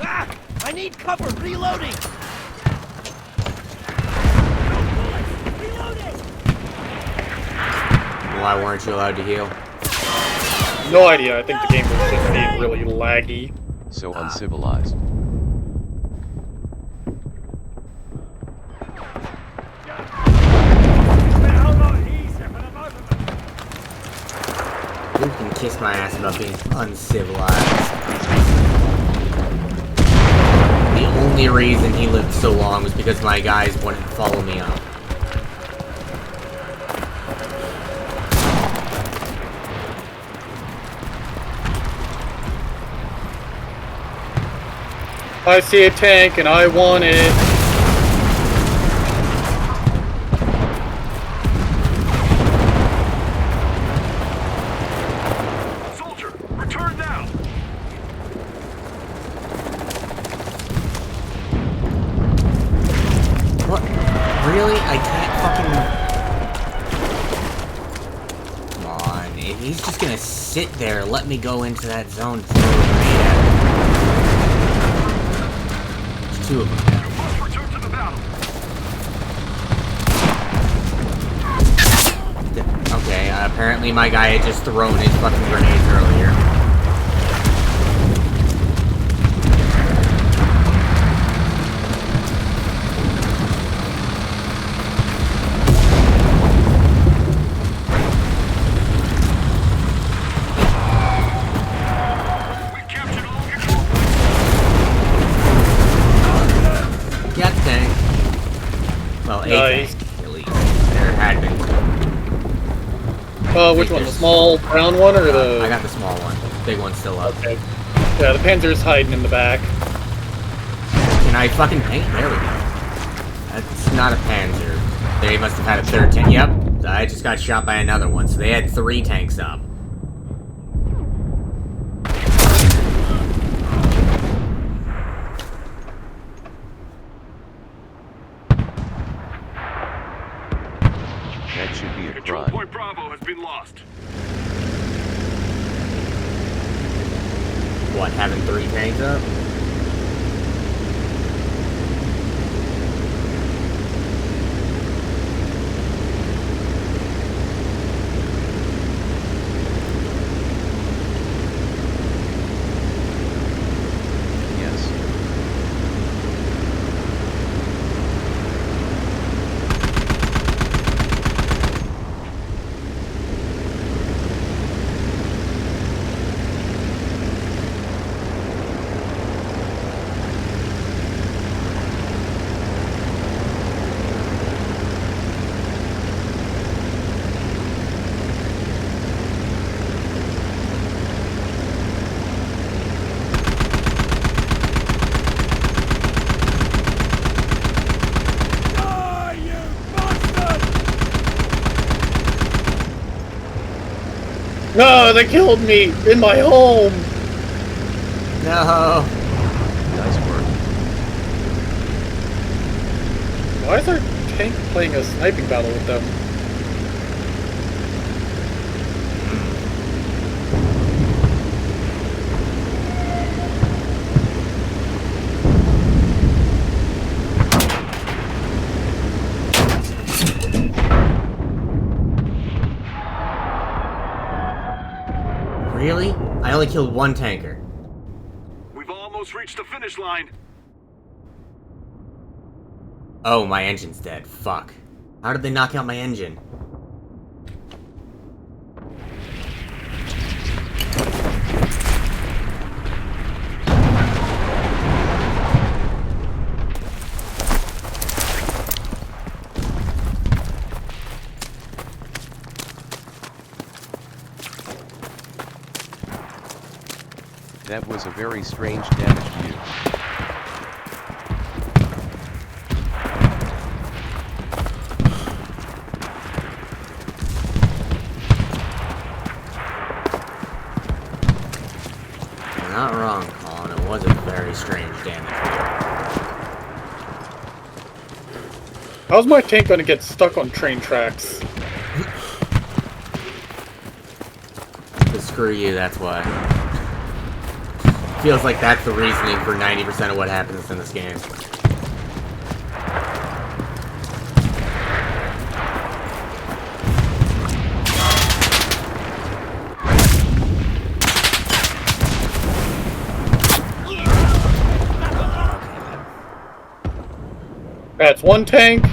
Ah! I need cover! Reloading! Reloading! Why weren't you allowed to heal? No idea, I think the game was just being really laggy. So uncivilized. You can kiss my ass about being uncivilized. The only reason he lived so long was because my guys wouldn't follow me up. I see a tank and I want it. Soldier, return now. What? Really? I can't fucking... Come on. If he's just gonna sit there, let me go into that zone and throw a grenade at him. There's two of them now. Must return to the battle. Okay, apparently my guy had just thrown his fucking grenades earlier. We captured all control points. Got the tank. Well, a Nice. tank, at least. There had been. Which one? The small brown one or the... I got the small one. Big one's still up. Okay. Yeah, the Panzer's hiding in the back. Can I fucking paint? There we go. That's not a Panzer. They must have had a third tank. Yep, I just got shot by another one, so they had 3 tanks up. That should be a Control crime. point Bravo has been lost. What, having 3 tanks up? Yes. Die, you bastard! No, they killed me in my home. No. Nice work. Why is our tank playing a sniping battle with them? Really? I only killed one tanker. We've almost reached the finish line. Oh, my engine's dead. Fuck. How did they knock out my engine? That was a very strange damage view. You're not wrong, Colin. It was a very strange damage. How's my tank gonna get stuck on train tracks? But screw you, that's why. Feels like that's the reasoning for 90% of what happens in this game. That's one tank.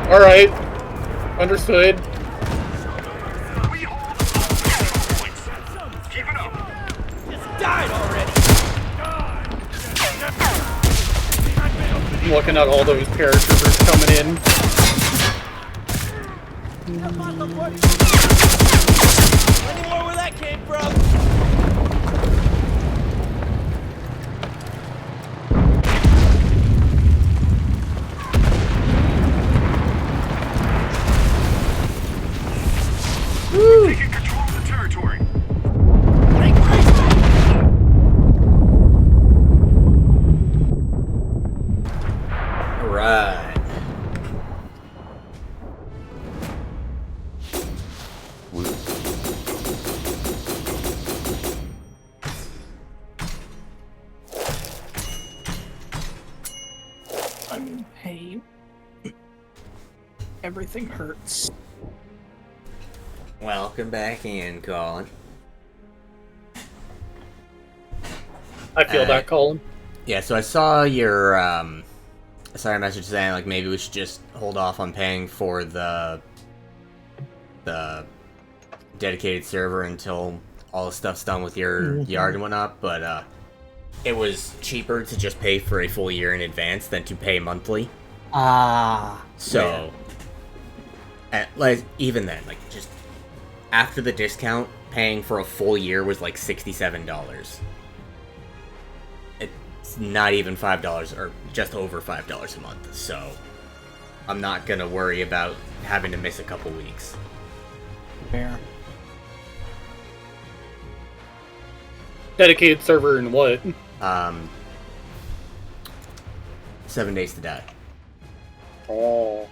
Alright. Understood. We hold all points. Keep it up. Just died already. I'm looking at all those paratroopers coming in. Any more where that came from? Taking control of the territory. Break free! Right. Woo. I'm in pain. Everything hurts. Welcome back in, Colin. I feel that, Colin. Yeah, so I saw your message saying like maybe we should just hold off on paying for the dedicated server until all the stuff's done with your yard and whatnot, but it was cheaper to just pay for a full year in advance than to pay monthly. Ah. So, like even then, like just after the discount, paying for a full year was like $67. It's not even $5 or just over $5 a month. So I'm not gonna worry about having to miss a couple weeks. Fair. Dedicated server and what? 7 Days to Die. Oh.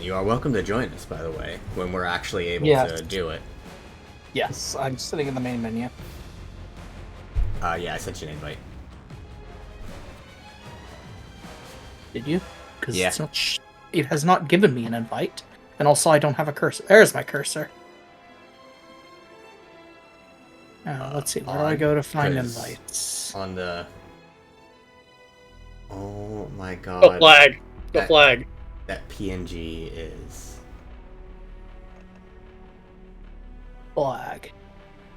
You are welcome to join us, by the way, when we're actually able Yes. to do it. Yes, I'm sitting in the main menu. Yeah, I sent you an invite. Did you? Because Yeah. it's not it has not given me an invite. And also I don't have a cursor. There's my cursor. Let's see, where do I go to find 'cause invites? On the... Oh my god. The flag. The That- flag. That PNG is... Flag.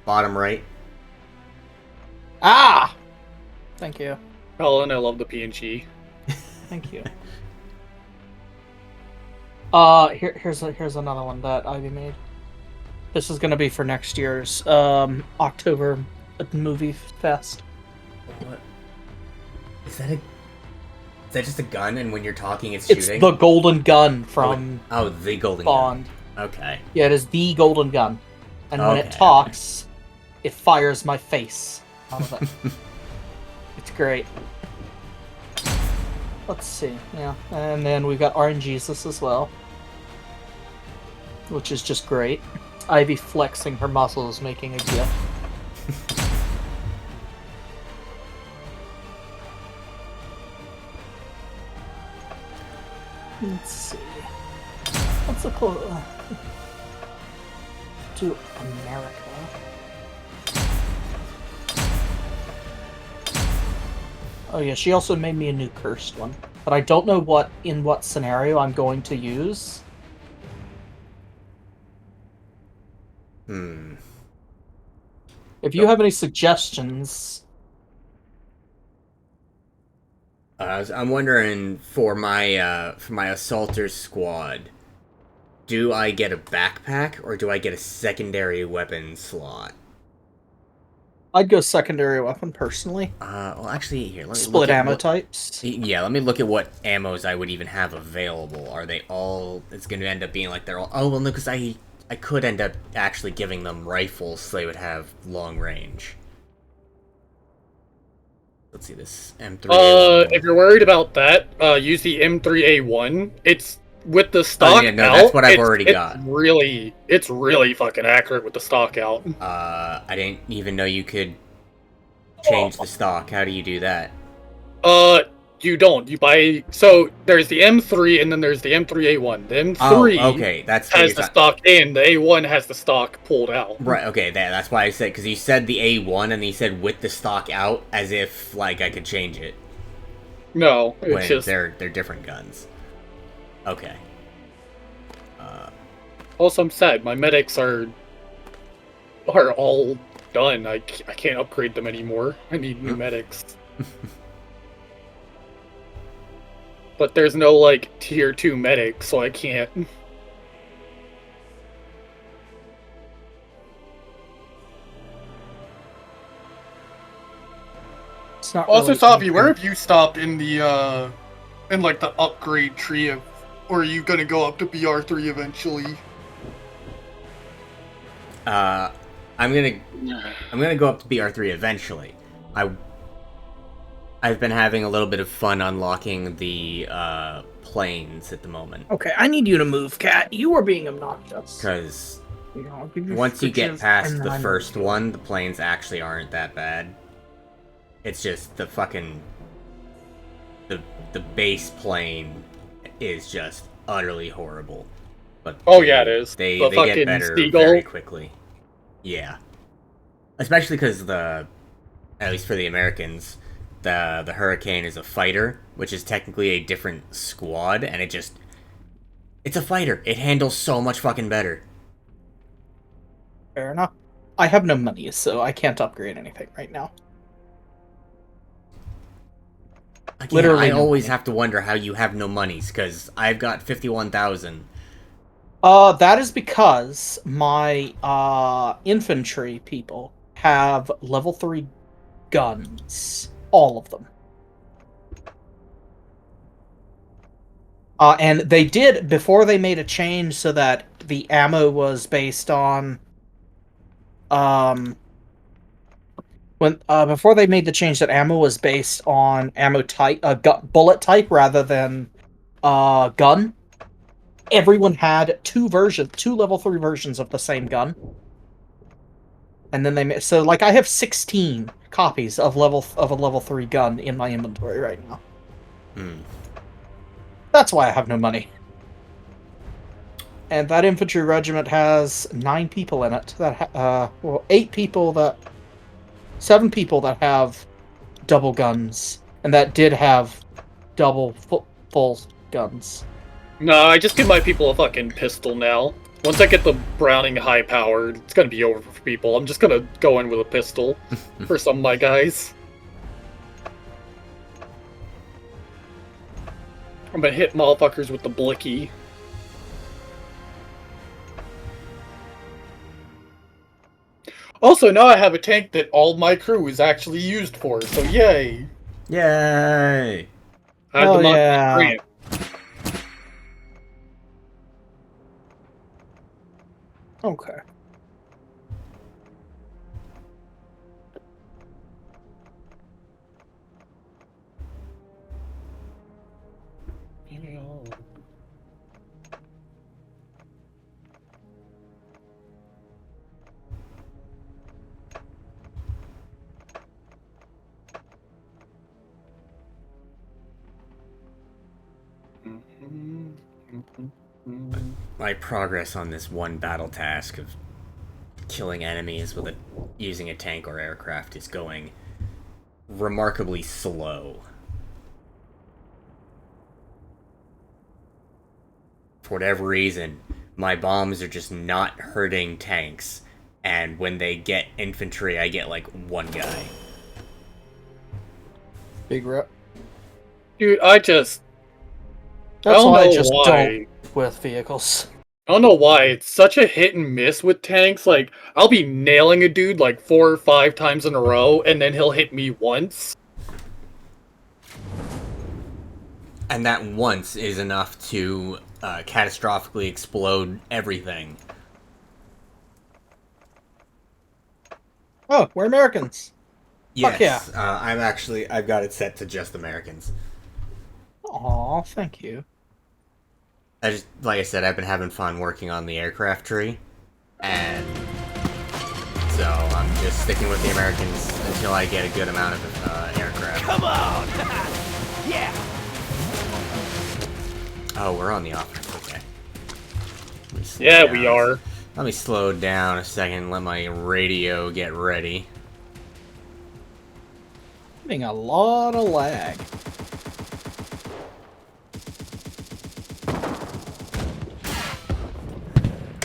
Bottom right. Ah! Thank you. Colin, I love the PNG. Thank you. Here's another one that Ivy made. This is gonna be for next year's October movie fest. What? Is that just a gun, and when you're talking, it's It's shooting? the golden gun from Oh, the golden Bond. gun. Okay. Yeah, it is the golden gun. And when Okay, it talks, it fires my face. out of it. It's great. Let's see, yeah. And then we've got RNGesus as well. Which is just great. Ivy flexing her muscles, making a gif. Let's see. Let's look to America. Oh yeah, she also made me a new cursed one. But I don't know in what scenario I'm going to use. If you have any suggestions... I'm wondering for my assaulter squad, do I get a backpack or do I get a secondary weapon slot? I'd go secondary weapon, personally. Well, actually, here, let me Split look at ammo types. Yeah, let me look at what ammos I would even have available. Are they all... It's going to end up being like they're all... Oh, well, no, because I could end up actually giving them rifles so they would have long range. Let's see, this M3A1. If you're worried about that, use the M3A1. It's with the stock yeah, no, out. that's what I've already got. It's really fucking accurate with the stock out. I didn't even know you could change the stock. How do you do that? You don't. You buy... So, there's the M3, and then there's the M3A1. The M3 okay, that's has the stock in, the A1 has the stock pulled out. Right, okay, that's why I said, because you said the A1, and you said with the stock out, as if, like, I could change it. No, it's when just... they're different guns. Okay. Also, I'm sad. My medics are all done. I can't upgrade them anymore. I need new medics. But there's no, like, tier 2 medic, so I can't. It's not Also, really Savi, where have you stopped in the upgrade tree of... Or are you gonna go up to BR3 eventually? I'm gonna go up to BR3 eventually. I've been having a little bit of fun unlocking the planes at the moment. Okay, I need you to move, Cat. You are being obnoxious. Because I'll give you once you get fridges, past and the then first one, the planes actually aren't that bad. It's just the fucking... The base plane is just utterly horrible. But Yeah, it is. They The get fucking better seagull. very quickly. Yeah. Especially because at least for the Americans, the Hurricane is a fighter, which is technically a different squad, and it's a fighter. It handles so much fucking better. Fair enough. I have no money, so I can't upgrade anything right now. Again, Literally I no always money. have to wonder how you have no monies, because I've got 51,000. That is because my infantry people have level 3 guns. All of them. And they did, before they made a change so that the ammo was based on... before they made the change that ammo was based on ammo type, bullet type rather than gun, everyone had two level 3 versions of the same gun. And then so like I have 16 copies of a level 3 gun in my inventory right now. That's why I have no money. And that infantry regiment has 9 people in it that 7 people that have double guns, and that did have double full guns. No, I just give my people a fucking pistol now. Once I get the Browning high powered, it's gonna be over for people. I'm just gonna go in with a pistol for some of my guys. I'm gonna hit motherfuckers with the blicky. Also, now I have a tank that all my crew is actually used for, so yay! Yay! I had Oh, the Monty yeah. Grant. Okay. My progress on this one battle task of killing enemies with using a tank or aircraft is going remarkably slow. For whatever reason, my bombs are just not hurting tanks, and when they get infantry, I get like one guy. Big rep. Dude, I That's don't why I know just why. don't with vehicles. I don't know why. It's such a hit and miss with tanks. Like, I'll be nailing a dude like 4 or 5 times in a row, and then he'll hit me once. And that once is enough to catastrophically explode everything. Oh, we're Americans. Yes, Fuck yeah. I've got it set to just Americans. Aw, thank you. Like I said, I've been having fun working on the aircraft tree, and so I'm just sticking with the Americans until I get a good amount of aircraft. Come on! Yeah! Oh, we're on the offense, okay. Yeah, we are. Let me slow down a second, let my radio get ready. Getting a lot of lag.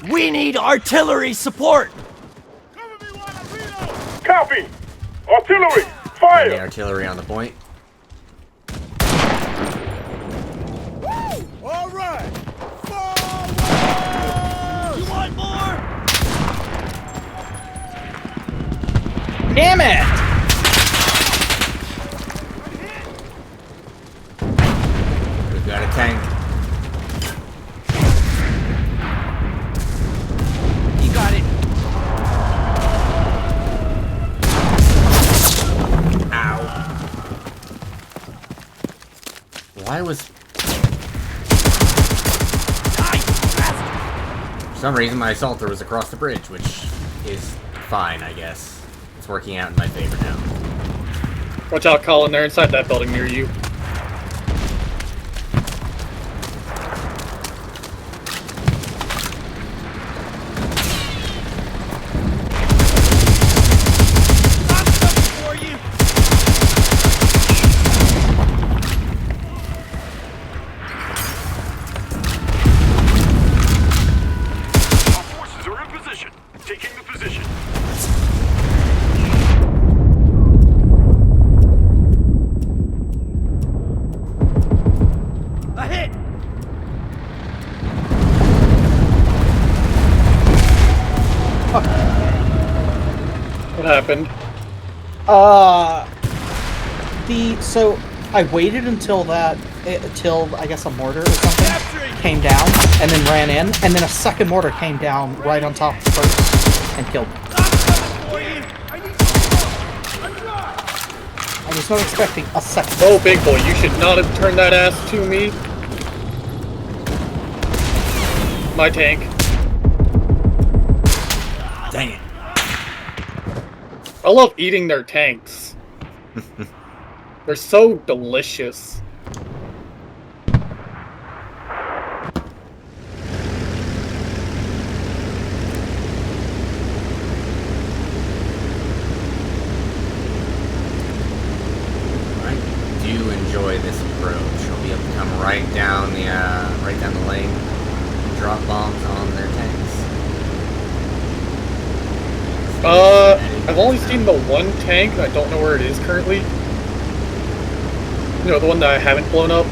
We need artillery support! Cover me while I reload! Copy! Artillery! And the Fire! artillery on the point. All right! Forward! You want more? Damn it! We've got a tank. You got it. Ow. Why was... For some reason, my assaulter was across the bridge, which is fine, I guess. It's working out in my favor now. Watch out, Colin. They're inside that building near you. I'm coming for you! Our forces are in position. Taking the position. A hit! What happened? So I waited until until I guess a mortar or something Capturing! came down, and then ran in, and then a second mortar came down right on top of the first and killed me. I'm coming for you! I was not expecting a second. Oh, big boy, you should not have turned that ass to me. My tank. Dang it. I love eating their tanks. They're so delicious. I do enjoy this approach. I'll be able to come right down the lane and drop bombs on their tanks. I've only seen the one tank. I don't know where it is currently. You know, the one that I haven't blown up.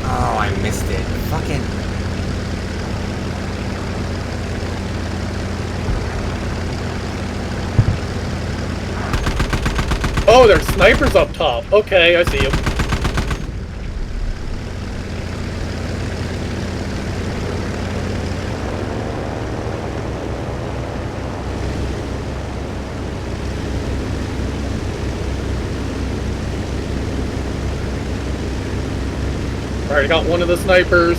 Oh, I missed it. Fucking... Oh, there's snipers up top. Okay, I see them. Alright, got one of the snipers.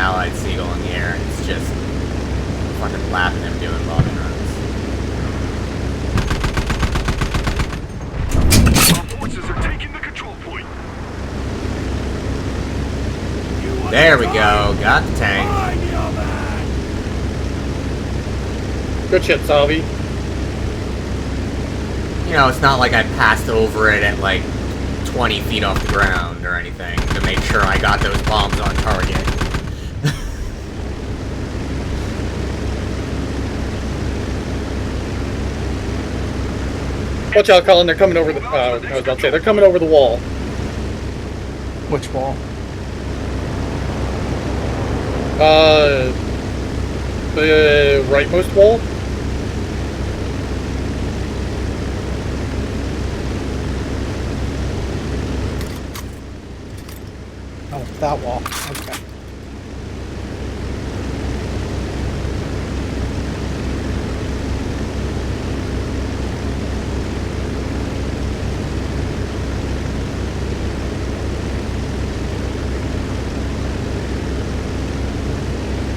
Allied Seagull in the air, and it's just fucking laughing at him doing bombing runs. Our forces are taking the control point. There we go, got the tank. Good shit, Salvi. You know, it's not like I passed over it at like 20 feet off the ground or anything to make sure I got those bombs on target. Watch out, Colin, they're coming over the, I was about to say, they're coming over the wall. Which wall? The rightmost wall? Oh, that wall. Okay.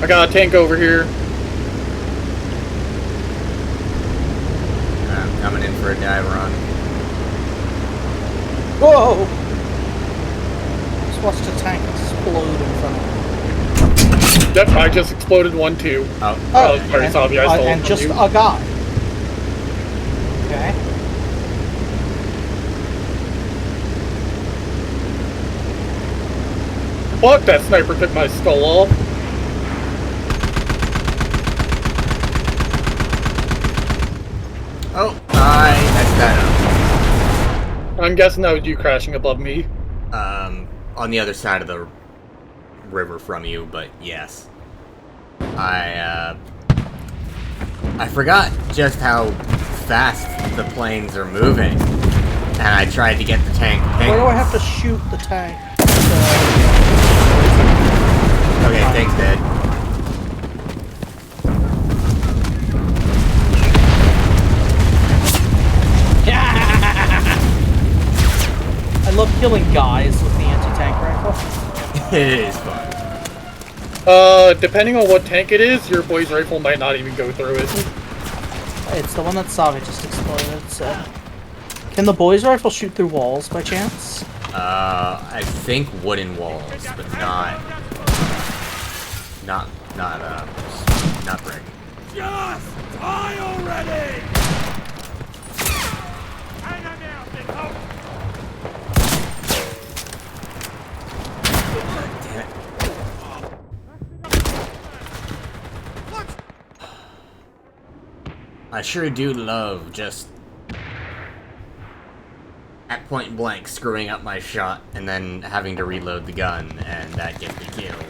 I got a tank over here. I'm coming in for a dive run. Whoa! Just watched a tank explode in front of me. Yep, I just exploded one too. Oh, Sorry, Salvi, I stole it and from just you. a guy. Okay. Fuck, that sniper took my skull off. oh, I messed that I'm guessing that was you crashing above me. up. On the other side of the river from you, but yes. I forgot just how fast the planes are moving. And I tried to get the tank Why ping. do I have to shoot the tank? Okay, tank's dead. I love killing guys with the anti-tank rifle. It is fun. Depending on what tank it is, your boy's rifle might not even go through it. It's the one that Savi just exploded, so... Can the boys' rifle shoot through walls, by chance? I think wooden walls, but not brick. Just die already! Hang on now, big hope. Damn it. I sure do love just at point blank screwing up my shot and then having to reload the gun, and that gets me killed.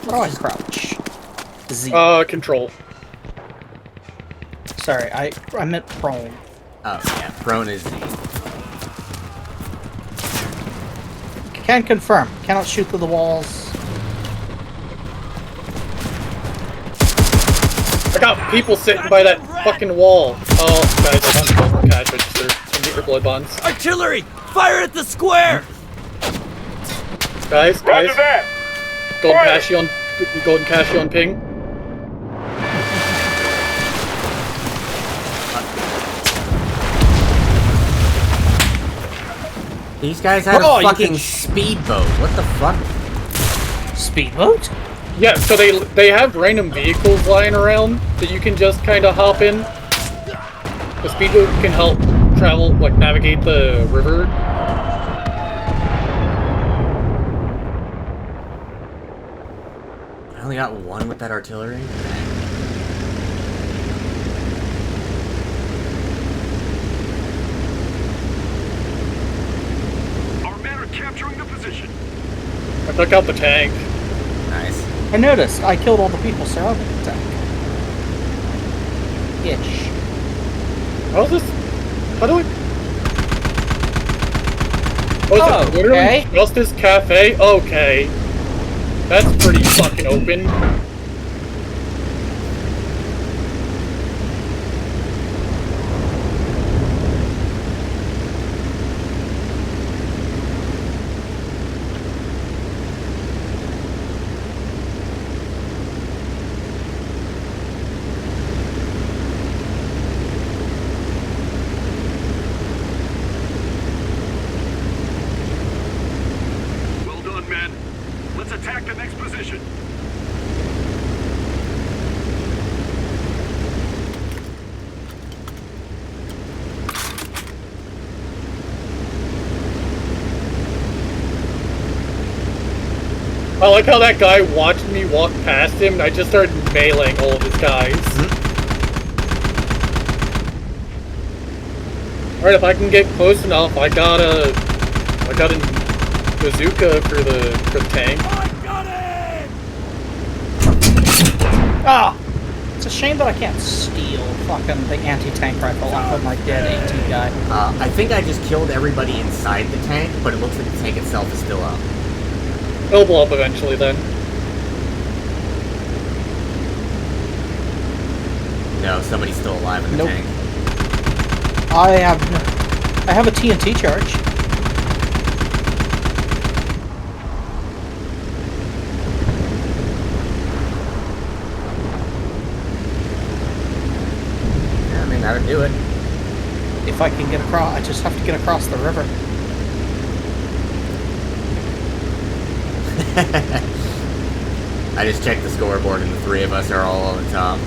How do I crouch? Z. Control. Sorry, I meant prone. Oh yeah, prone is Z. Can confirm. Cannot shoot through the walls. I got people sitting by that fucking wall. Oh, guys, I'm on cash register. Come get your blood bonds. Artillery! Fire at the square! Guys, Roger guys. that. Golden Cashy on ping. These guys had Oh, a you fucking can speedboat. What the fuck? Speedboat? Yeah, so they have random vehicles lying around that you can just kind of hop in. The speedboat can help travel, like navigate the river. I only got one with that artillery. Our men are capturing the position. I took out the tank. Nice. I noticed I killed all the people surrounding the tank. Ish. How's this? How do I? Oh, is Oh, it literally okay. just this cafe? Okay. That's pretty fucking open. I like how that guy watched me walk past him, and I just started meleeing all of his guys. Alright, if I can get close enough, I got a bazooka for the tank. I got it! Ah! It's a shame that I can't steal fucking the anti-tank rifle off of my dead AT guy. I think I just killed everybody inside the tank, but it looks like the tank itself is still up. It'll blow up eventually then. No, somebody's still alive in the Nope. tank. I have a TNT charge. Yeah, I mean, that would do it. If I can get across, I just have to get across the river. I just checked the scoreboard and the three of us are all on the top.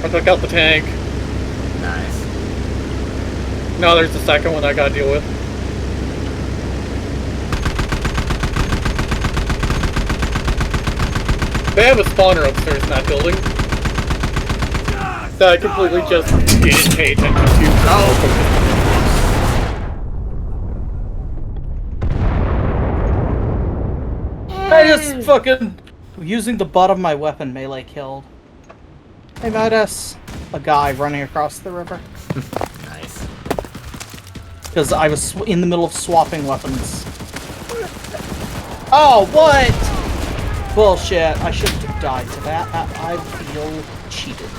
I took out the tank. Nice. Now there's the second one I gotta deal with. They have a spawner upstairs in that building that I completely just didn't pay attention to. I just fucking using the butt of my weapon melee killed. Hey Midas, a guy running across the river. Nice. Because I was in the middle of swapping weapons. Oh, what? Bullshit. I shouldn't have died to that. I feel cheated.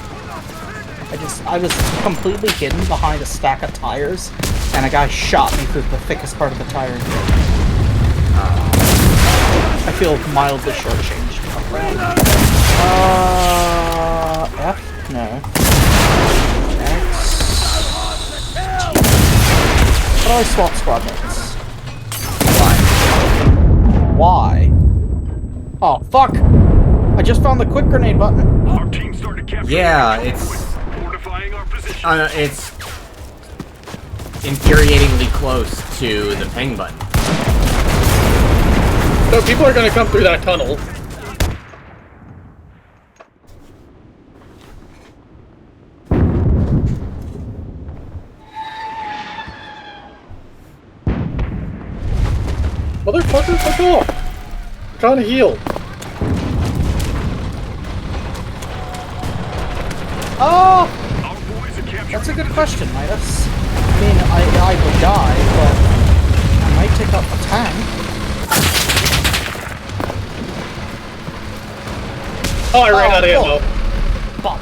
I was completely hidden behind a stack of tires, and a guy shot me through the thickest part of the tire. I feel mildly shortchanged. F? No. X. How do I swap squad mates? Why? Oh, fuck! I just found the quick grenade button. Our team started capturing Yeah, the it's fortifying our position. it's infuriatingly close to the ping button. So people are gonna come through that tunnel. Motherfucker, fuck off! I'm trying to heal. Oh! Our boys are capturing That's a good question, Midas. I mean, I would die, but I might take out the tank. Oh, I ran out of cool. ammo. Fuck.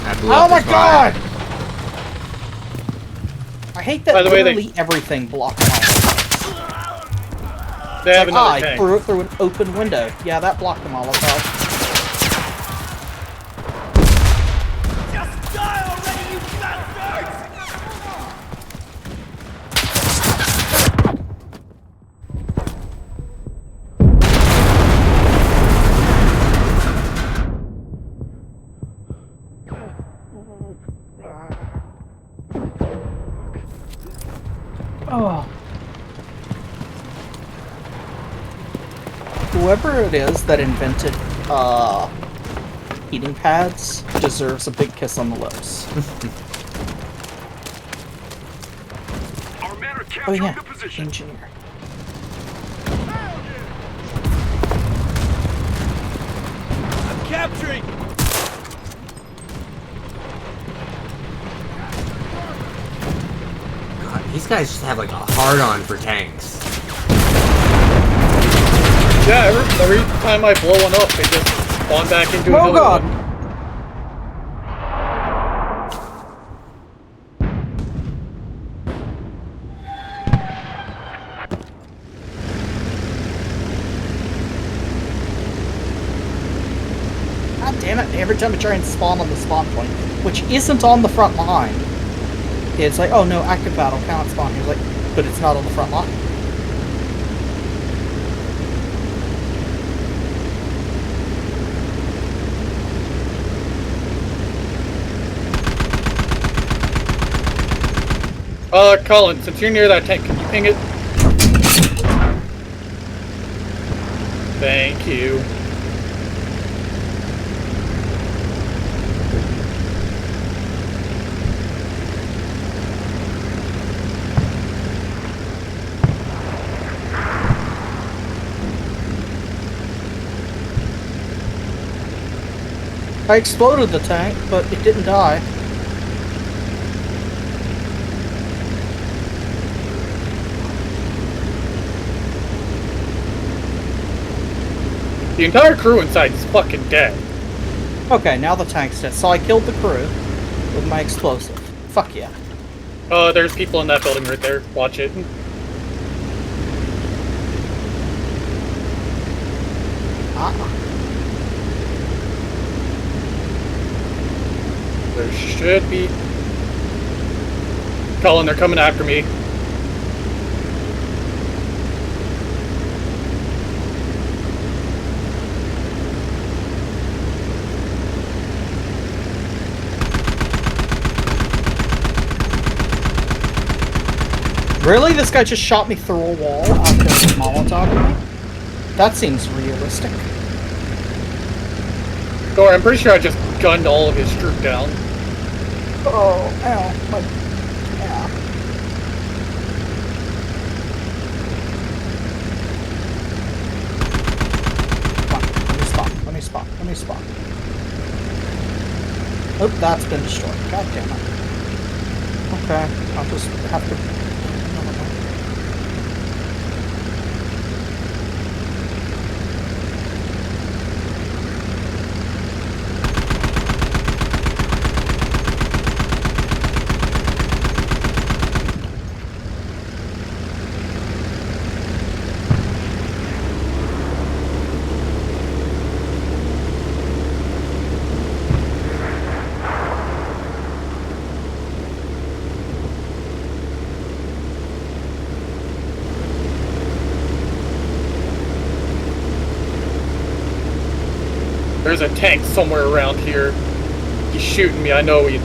I blew Oh up my his fire. god! I hate that By the way, literally everything blocked my They have another I tank. threw it through an open window. Yeah, that blocked them all up. Just die already, you bastards! Oh. Whoever it is that invented heating pads deserves a big kiss on the lips. Our men are Oh capturing yeah, the position. engineer. I'm capturing! God, these guys just have like a hard-on for tanks. Yeah, every time I blow one up, they just spawn back into Oh another god! one. every time I try and spawn on the spawn point, which isn't on the front line, it's like, oh no, active battle, cannot spawn here. Like, but it's not on the front line. Colin, since you're near that tank, can you ping it? Thank you. I exploded the tank, but it didn't die. The entire crew inside is fucking dead. Okay, now the tank's dead. So I killed the crew with my explosive. Fuck yeah. There's people in that building right there. Watch it. There should be... Colin, they're coming after me. Really? This guy just shot me through a wall after Molotoving me? That seems realistic. Or I'm pretty sure I just gunned all of his troop down. Oh, ow, my... Yeah. Come on, let me spawn. Oh, that's been destroyed. God damn it. Okay, I'll just have to... There's a tank somewhere around here. He's shooting me, I know he...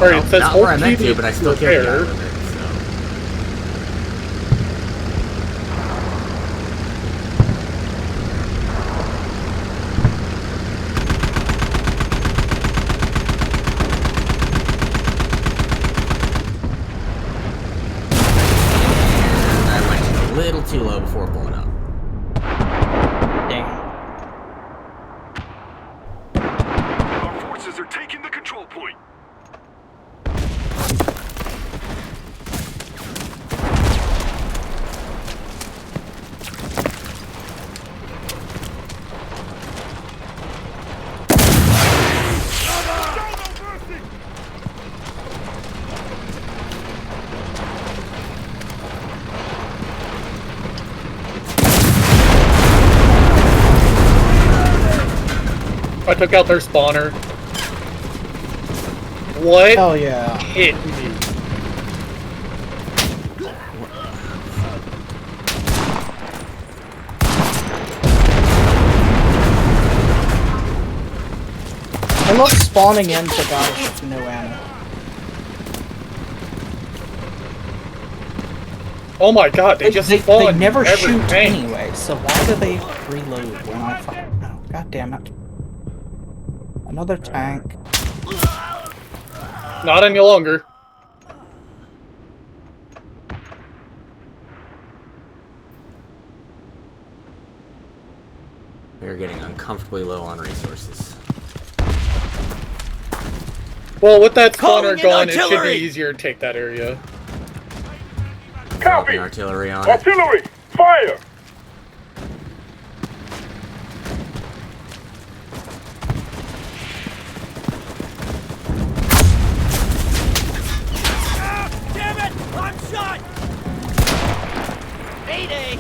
Alright, it says Not hold where I meant T to, but I still can't get out repair. of it, so... I went a little too low before blowing up. Dang. Our forces are taking the control point. I took out their spawner. What Hell yeah. hit me? I love spawning into guys with no ammo. Oh my god, they just They spawned never every shoot tank. anyway, so why do they reload when I fucking... Oh, god damn it. Another tank. Not any longer. We're getting uncomfortably low on resources. Well, with that Calling spawner in gone, it should be artillery! easier to take that area. Copy! Artillery on it. Artillery! Fire! Ah, damn it! I'm shot! Mayday!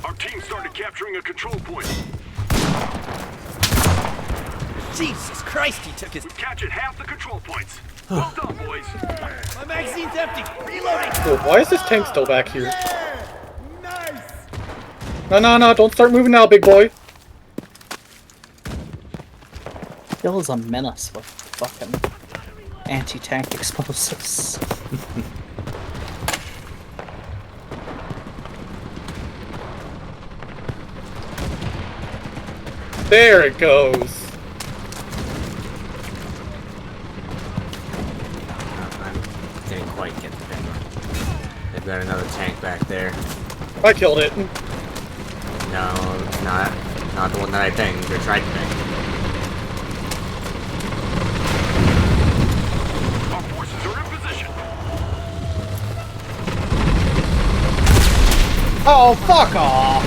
Our team started capturing a control point. Jesus Christ, he took his... We've captured half the control points. Well done, boys. My magazine's empty! Reloading! Yo, why is this tank still back here? Nice! No, don't start moving now, big boy. Bill is a menace with fucking anti-tank explosives. There it goes. I didn't quite get the thing. They've got another tank back there. I killed it. No, it's not. Not the one that I banged or tried to bang. Our forces are in position. Oh, fuck off!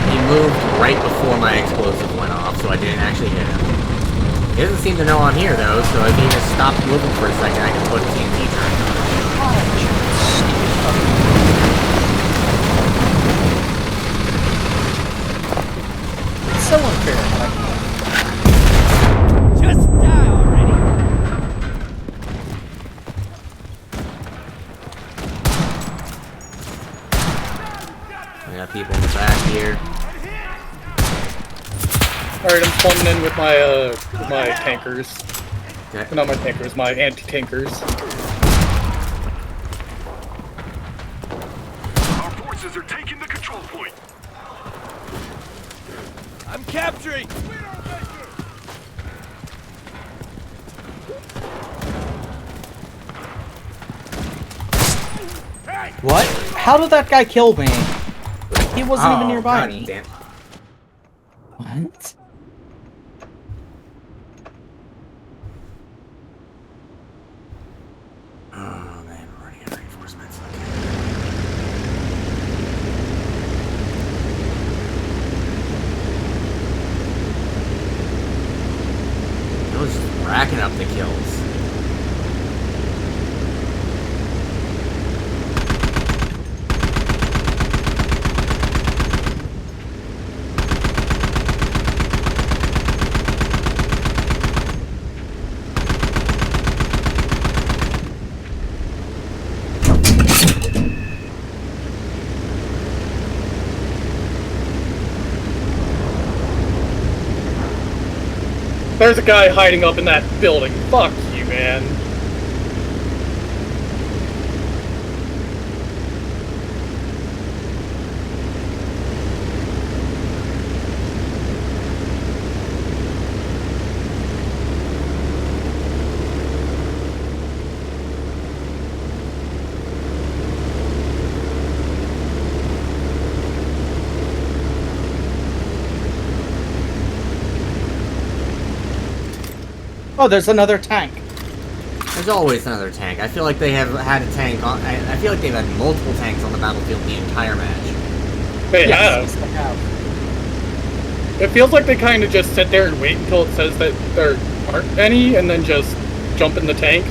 He moved right before my explosive went off, so I didn't actually hit him. He doesn't seem to know I'm here, though, so if he just stopped moving for a second, I can put a TNT turret on him. It's so unfair. Just die already! We got people in the back here. Alright, I'm plumbing in with my tankers. Okay. Not my tankers, my anti-tankers. Our forces are taking the control point. I'm capturing! What? How did that guy kill me? He wasn't even nearby God me. damn. What? Oh man, we're running out of reinforcements. Okay. I was just racking up the kills. There's a guy hiding up in that building. Fuck you, man. Oh, there's another tank. There's always another tank. I feel like they have had a tank on. I feel like they've had multiple tanks on the battlefield the entire match. They Yes, have. they have. It feels like they kind of just sit there and wait until it says that there aren't any, and then just jump in the tank.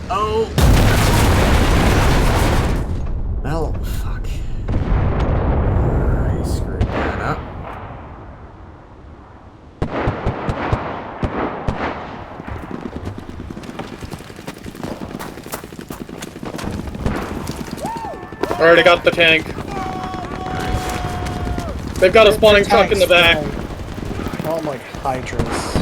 Oh. Well, fuck. I screwed that up. Already got the tank. They've got a spawning truck in the back. I don't like hydras.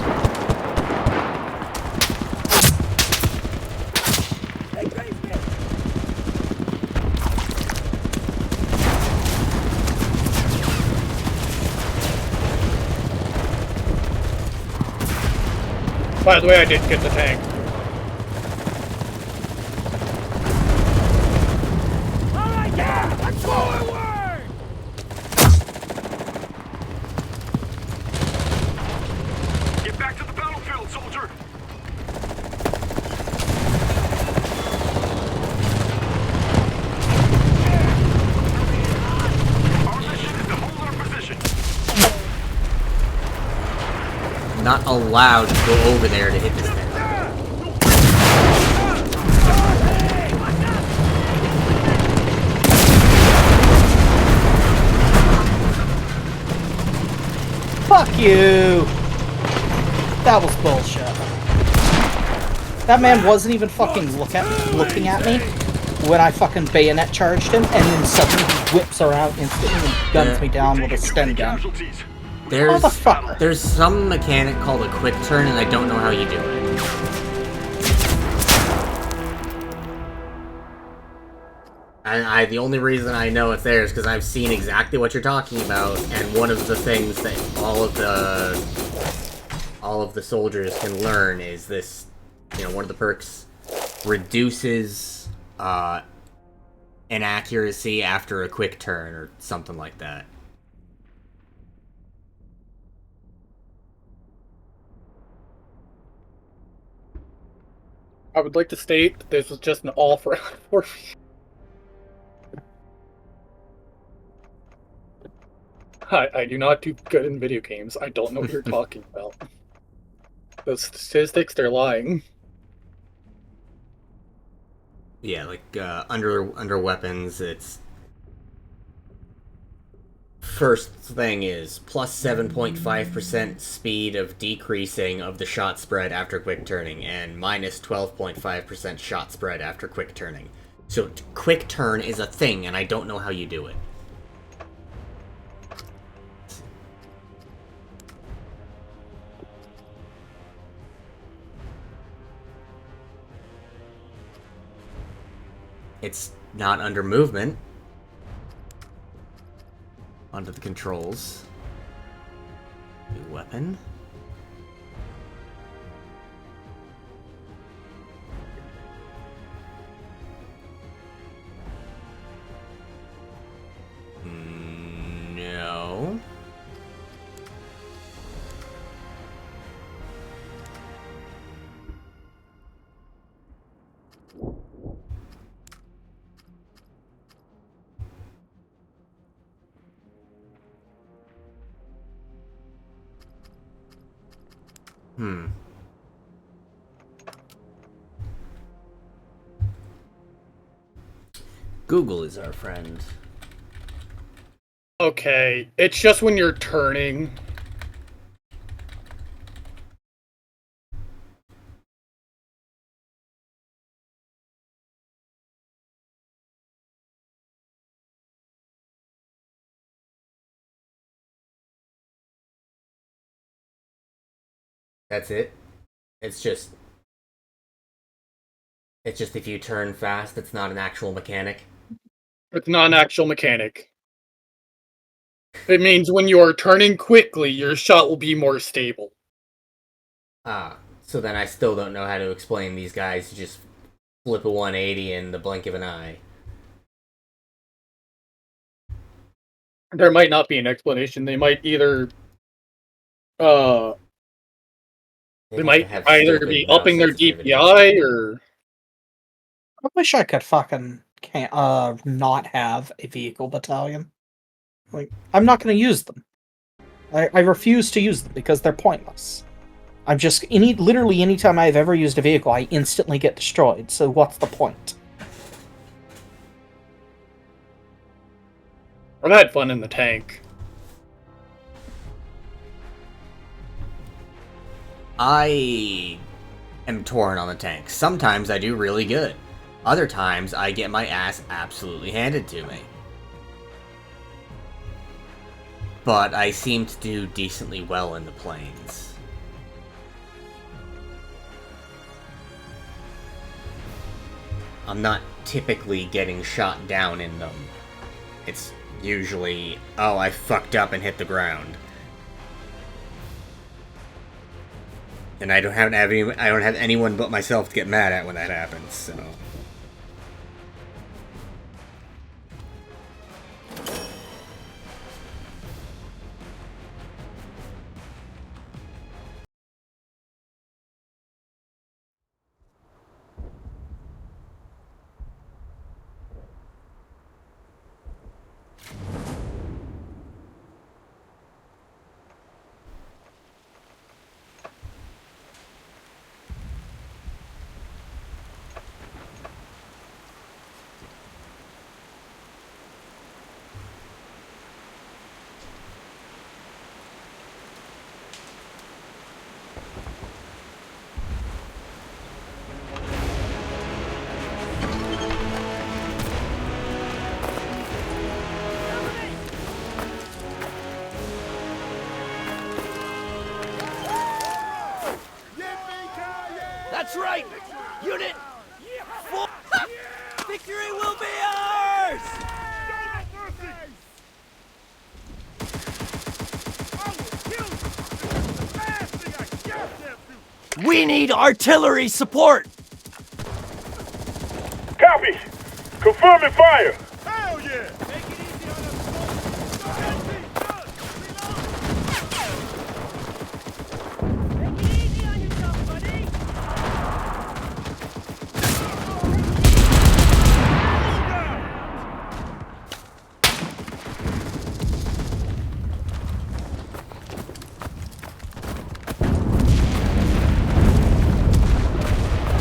By the way, I didn't get the tank. Alright, yeah! Let's forward! Get back to the battlefield, soldier! Our mission is to hold our position. Not allowed to go over there to hit this thing. Fuck you! That was bullshit. That man wasn't even fucking looking at me when I fucking bayonet charged him, and then suddenly he whips around instantly and guns me down with a Sten gun. There's some mechanic called a quick turn, and I don't know how you do it. The only reason I know it's there is because I've seen exactly what you're talking about, and one of the things that all of the soldiers can learn is this, one of the perks reduces inaccuracy after a quick turn or something like that. I would like to state that this was just an all for I do not do good in video games. I don't know what you're talking about. The statistics, they're lying. Yeah, like under weapons, it's first thing is plus 7.5% speed of decreasing of the shot spread after quick turning, and minus 12.5% shot spread after quick turning. So quick turn is a thing, and I don't know how you do it. It's not under movement. Onto the controls. New weapon. No. Google is our friend. Okay, it's just when you're turning. That's it. It's just if you turn fast, it's not an actual mechanic. It's not an actual mechanic. It means when you are turning quickly, your shot will be more stable. Ah, so then I still don't know how to explain these guys who just flip a 180 in the blink of an eye. There might not be an explanation. They might either they might either be upping their DPI or I wish I could fucking not have a vehicle battalion. Like, I'm not going to use them. I refuse to use them because they're pointless. I'm just literally anytime I've ever used a vehicle, I instantly get destroyed. So what's the point? I've had fun in the tank. I am torn on the tank. Sometimes I do really good. Other times, I get my ass absolutely handed to me. But I seem to do decently well in the plains. I'm not typically getting shot down in them. It's usually, oh, I fucked up and hit the ground. And I don't have anyone but myself to get mad at when that happens, so. That's right! Unit 4! Victory will be ours! We need artillery support! Copy! Confirming fire! Hell yeah! Take it easy on them. Go ahead, Pete. Take it easy on yourself, buddy.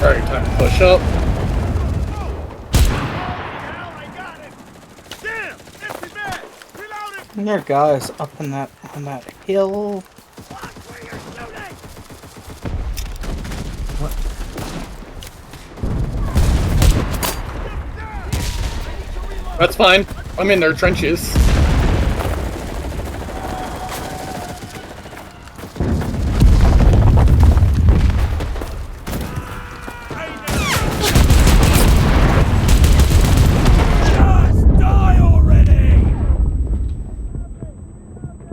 Alright, time to push up. And there are guys up on that hill. That's fine. I'm in their trenches. Just die already!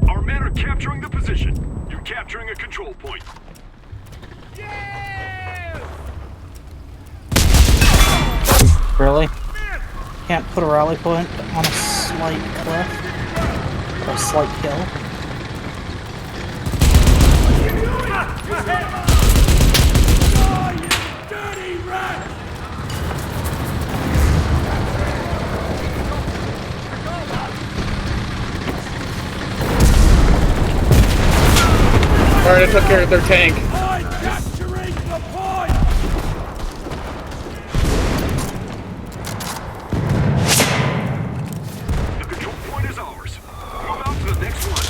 Our men are capturing the position. You're capturing a control point. Really? Can't put a rally point on a slight cliff or a slight hill. Die, you dirty rat! Alright, I took care of their tank. I'm capturing the point! The control point is ours. Move out to the next one.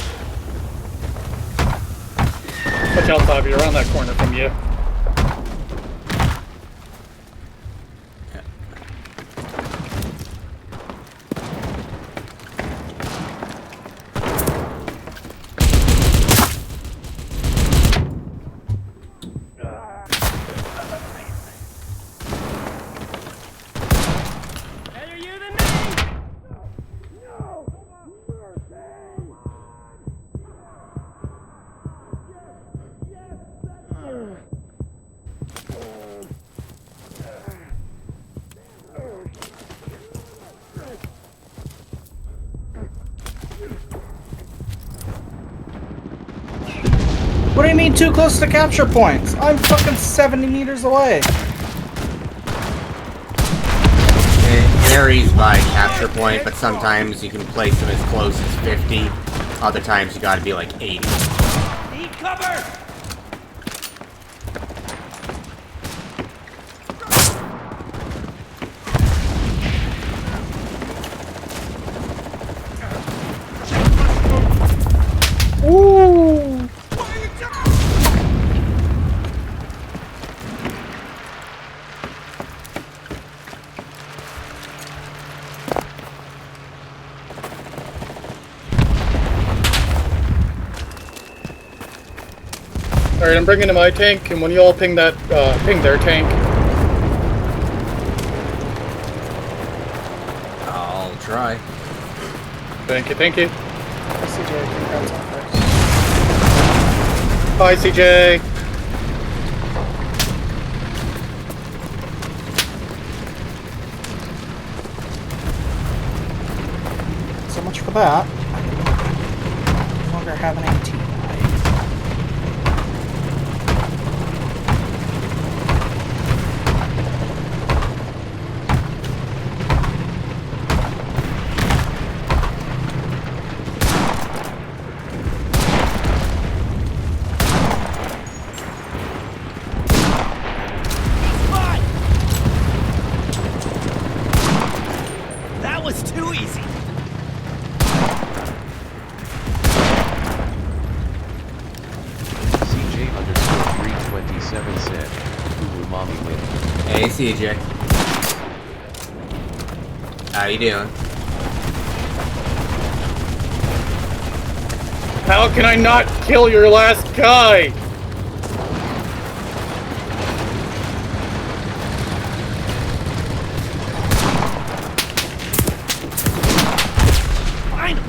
Watch out, Bobby, around that corner from you. Better you than me! What do you mean too close to capture points? I'm fucking 70 meters away. It varies by capture point, but sometimes you can place them as close as 50. Other times you gotta be like 80. Need cover! Ooh! Alright, I'm bringing in my tank, and when you all ping that, ping their tank. I'll try. Thank you, thank you. CJ, congrats on first. Bye, CJ. So much for that. No longer have an AT. Spot! That was too easy. CJ_327 said, "Ooh, mommy win." Hey, CJ. How you doing? How can I not kill your last guy? Finally!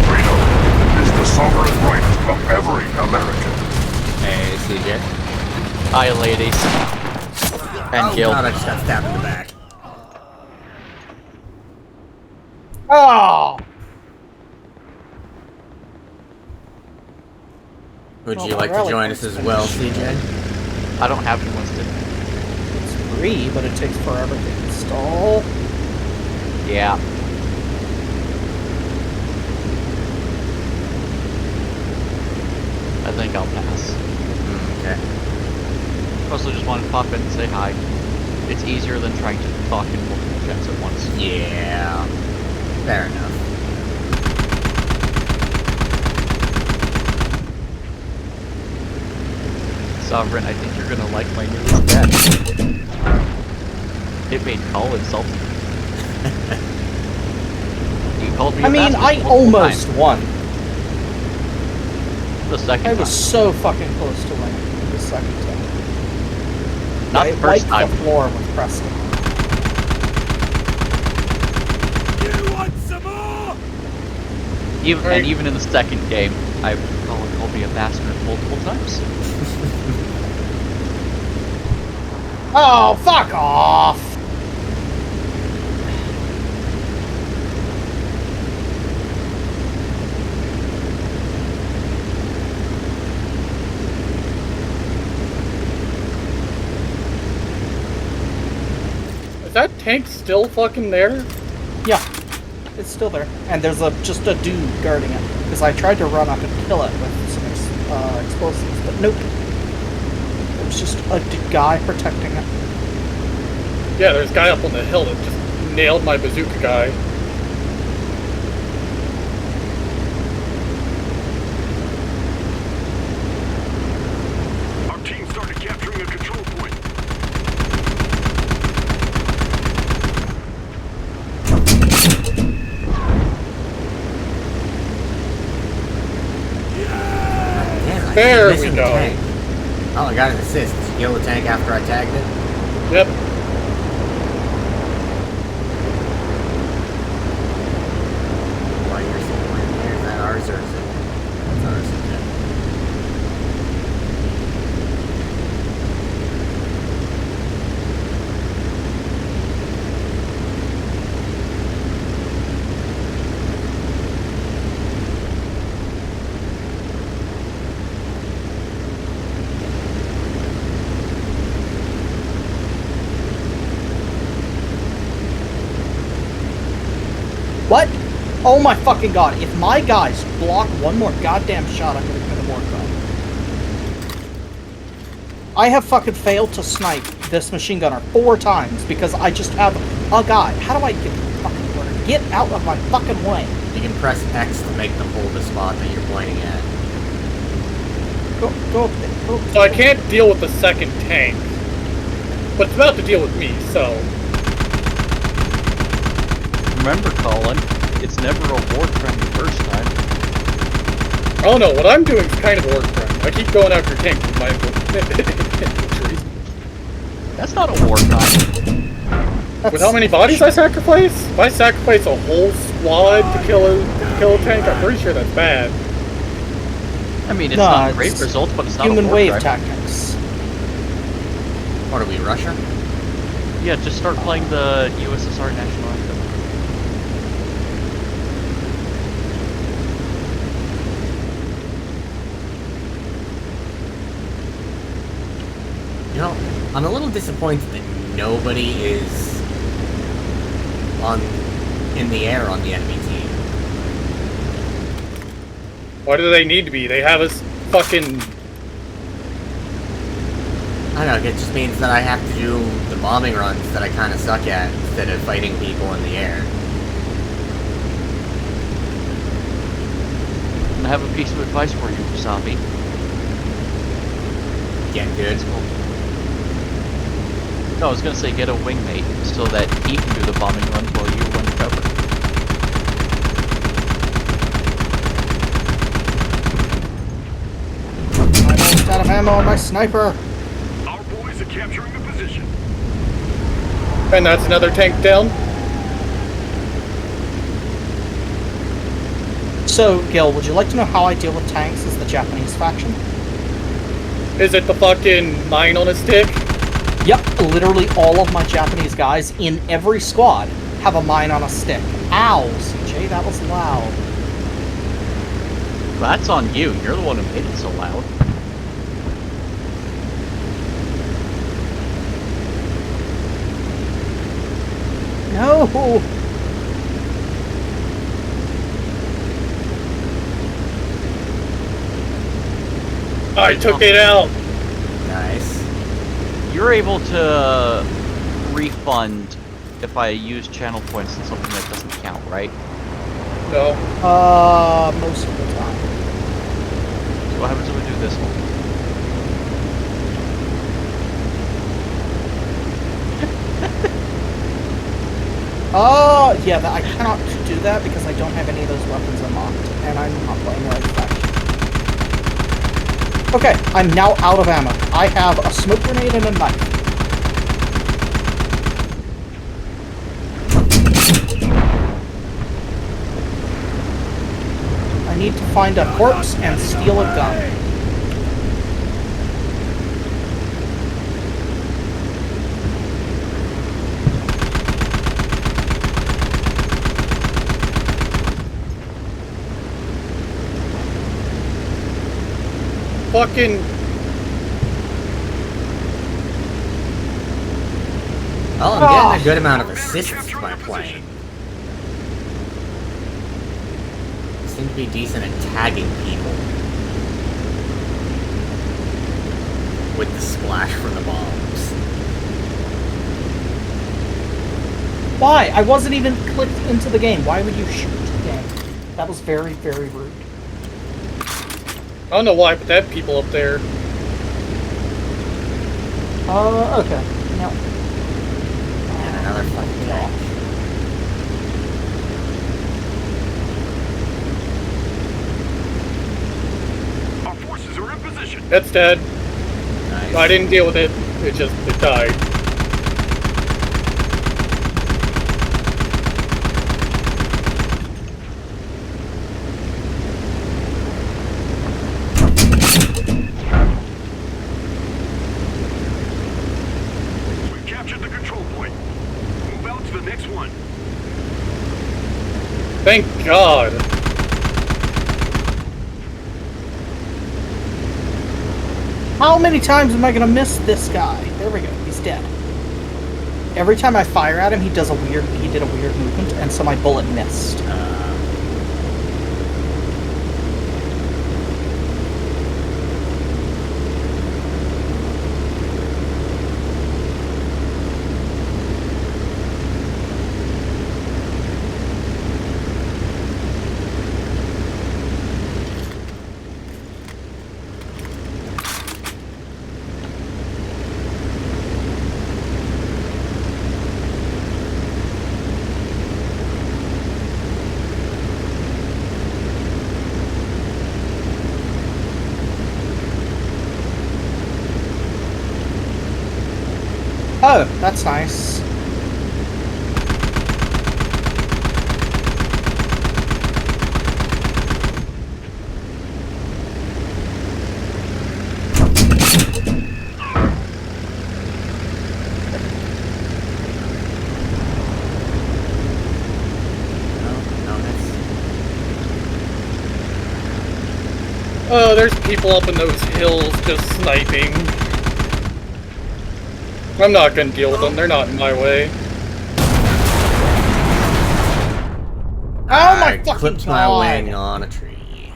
Freedom is the sovereign right of every American. Hey, CJ. Hi, ladies. And Oh killed. god, I just got stabbed in the back. Oh! Would Well, you like to relic join was us as well, finished. CJ? I don't have Enlisted. It's free, but it takes forever to install. Yeah. I think I'll pass. Okay. Mostly just wanted to pop in and say hi. It's easier than trying to talk in multiple chats at once. Yeah. Fair enough. Sovereign, I think you're gonna like my newest bet. It made Colin salty. You called me I a mean, bastard I multiple almost times. won. The second I time. was so fucking close to winning the second time. Not I the first wiped time. the floor with Preston. You want some more? And even in the second game, Colin called me a bastard multiple times. Oh, fuck off! Is that tank still fucking there? Yeah, it's still there. And there's just a dude guarding it. Because I tried to run up and kill it with some explosives, but nope. It was just a guy protecting it. Yeah, there's a guy up on the hill that just nailed my bazooka guy. Our team started capturing a control point. Damn, I There keep we missing go. the tank. Oh, I got an assist. Did you kill the tank after I tagged it? Yep. Why you're still playing there? Is that ours or is it? That's ours. Okay. What? Oh my fucking god, if my guys block one more goddamn shot, I'm gonna commit a war crime. I have fucking failed to snipe this machine gunner 4 times because I just have a guy. How do I get the fucking order? Get out of my fucking way. You can press X to make them hold the spot that you're pointing at. Go. So I can't deal with the second tank. But it's about to deal with me, so... Remember, Colin, it's never a war crime the first time. Oh no, what I'm doing is kind of a work crime. I keep going after tanks with my infantry. That's not a war crime. With how many bodies I sacrifice? If I sacrifice a whole squad to kill a tank, I'm pretty sure that's bad. I mean, it's No, not a great it's result, but it's not a human war wave crime. tactics. What are we, Russia? Yeah, just start playing the USSR national anthem. You know, I'm a little disappointed that nobody is in the air on the enemy team. Why do they need to be? They have us fucking... I don't know, it just means that I have to do the bombing runs that I kind of suck at instead of fighting people in the air. I have a piece of advice for you, Wasabi. Get good. No, I was gonna say get a wingmate so that he can do the bombing runs while you run cover. I'm almost out of ammo on my sniper. Our boys are capturing the position. And that's another tank down. So, Gil, would you like to know how I deal with tanks as the Japanese faction? Is it the fucking mine on a stick? Yep, literally all of my Japanese guys in every squad have a mine on a stick. Ow, CJ, that was loud. That's on you. You're the one who made it so loud. No! I took it out. Nice. You're able to refund if I use channel points in something that doesn't count, right? No. Most of the time. So what happens if we do this one? Yeah, I cannot do that because I don't have any of those weapons unlocked, and I'm not playing the right faction. Okay, I'm now out of ammo. I have a smoke grenade and a knife. I need to find a corpse and steal a gun. Fucking... Well, I'm getting a good amount of assists by playing. Seem to be decent at tagging people. With the splash from the bombs. Why? I wasn't even clicked into the game. Why would you shoot the game? That was very, very rude. I don't know why, but they have people up there. Okay. No. And another fucking tank. Our forces are in position. That's dead. Nice. I didn't deal with it. It died. We've captured the control point. Move out to the next one. Thank God. How many times am I gonna miss this guy? There we go. He's dead. Every time I fire at him, he did a weird movement, and so my bullet missed. That's nice. Oh, there's people up in those hills just sniping. I'm not gonna deal with them, they're not in my way. Oh my I fucking clipped god! my wing on a tree.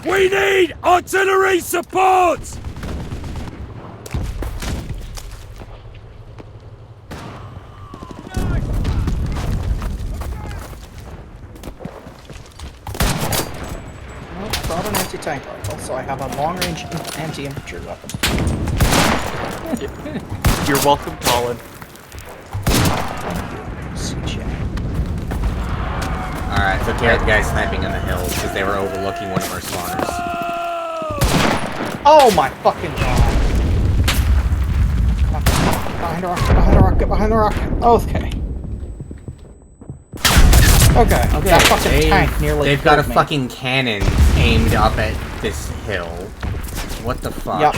We need artillery support! Well, brought an anti-tank rifle, so I have a long-range anti-infantry weapon. You're welcome, Colin. Alright, took care of the guys sniping in the hills because they were overlooking one of our spawners. Oh my fucking god! Behind the rock, behind the rock, get behind the rock. Okay. Okay, that fucking tank nearly They've got a killed me. fucking cannon aimed up at this hill. What the fuck? Yep.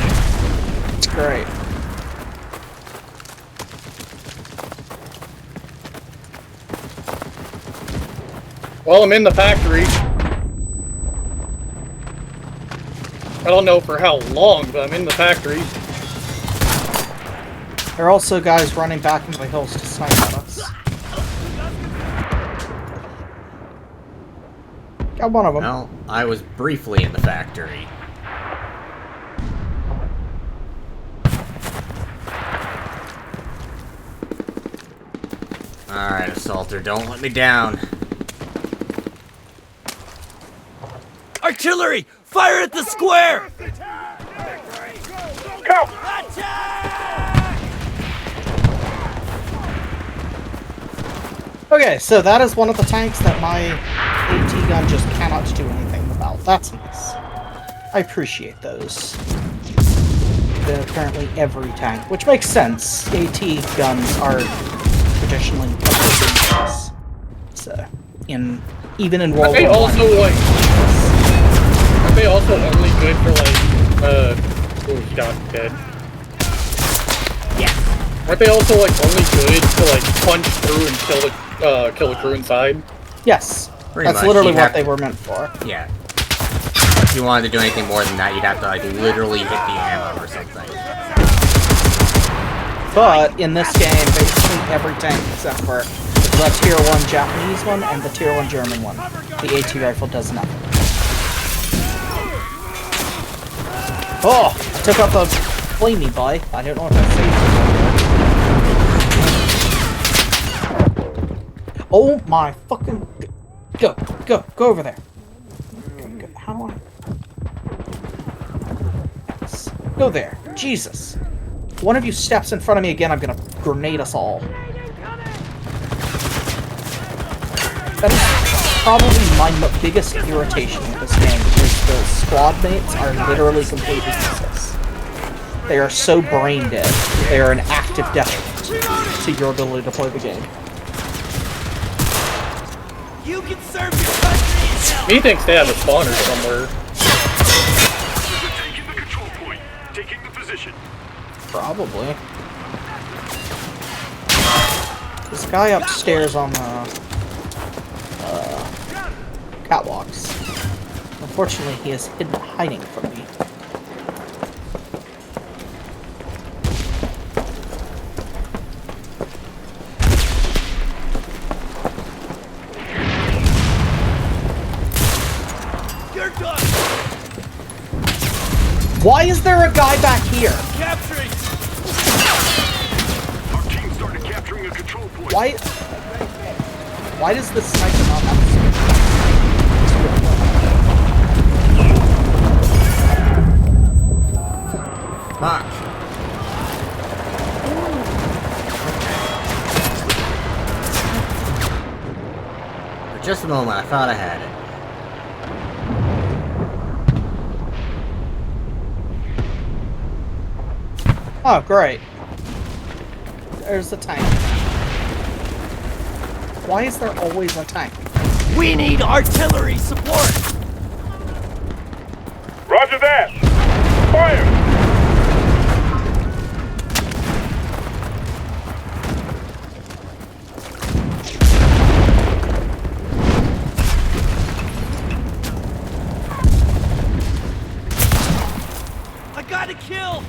It's great. Well, I'm in the factory. I don't know for how long, but I'm in the factory. There are also guys running back into the hills to snipe at us. Got one of them. Well, I was briefly in the factory. Alright, Assaulter, don't let me down. Artillery! Fire at the square! Go! Okay, so that is one of the tanks that my AT gun just cannot do anything about. That's nice. I appreciate those. They're currently every tank, which makes sense. AT guns are traditionally dangerous. So, even in World Are they War also I. like? Are they also only good for like? Oh, he got dead. Yes! Aren't they also like only good to like punch through and kill the crew inside? Yes, Pretty that's much, literally you'd what have they to- were meant for. Yeah. If you wanted to do anything more than that, you'd have to like literally hit the ammo or something. But in this game, basically every tank except for the Tier 1 Japanese one and the Tier 1 German one, the AT rifle does nothing. Oh! I took out the flamey boy. I don't know if that's safe. Oh my fucking... Go over there. Go. How do I... Yes. Go there. Jesus. One of you steps in front of me again, I'm gonna grenade us all. That is probably my biggest irritation with this game, is the squad mates are literally completely useless. They are so brain dead. They are an active detriment to your ability to play the game. You can serve your country in hell! He thinks they have a spawner somewhere. Taking the control point. Taking the position. Probably. This guy upstairs on the catwalks. Unfortunately, he is hiding from me. You're done! Why is there a guy back here? Capturing! Our team started capturing a control point. Why does the sniper not have a sword? Fuck. just a moment. I thought I had it. Oh, great. There's the tank. Why is there always a tank? We need artillery support! Roger that! Fire! I got a kill!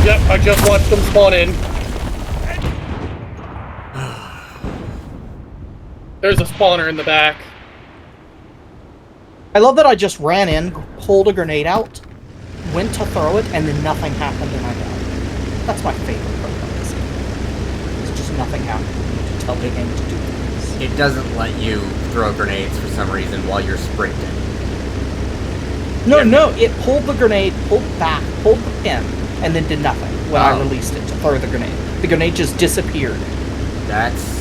Yep, I just watched them spawn in. There's a spawner in the back. I love that I just ran in, pulled a grenade out, went to throw it, and then nothing happened and I died. That's my favorite part of this game. It's just nothing happened. You tell the game to do things. It doesn't let you throw grenades for some reason while you're sprinting. No, it pulled the grenade, pulled back, pulled the pin, and then did nothing when I released it to throw the grenade. The grenade just disappeared. That's...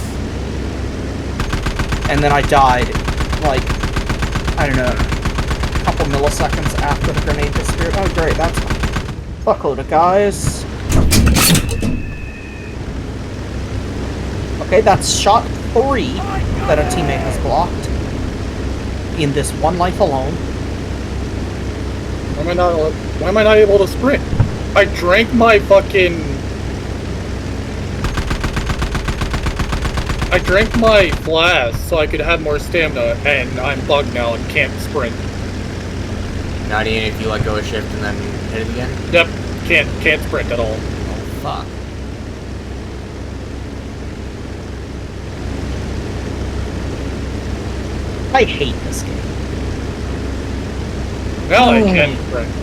And then I died, like, I don't know, a couple milliseconds after the grenade disappeared. Oh great, that's fine. Fuckload of guys. Okay, that's shot 3 that a teammate has blocked. In this one life alone. Why am I not able to sprint? I drank my fucking... I drank my flask so I could have more stamina, and I'm bugged now and can't sprint. Not even if you let go of shift and then hit it again? Yep, can't sprint at all. Oh, fuck. I hate this game. Now I can sprint.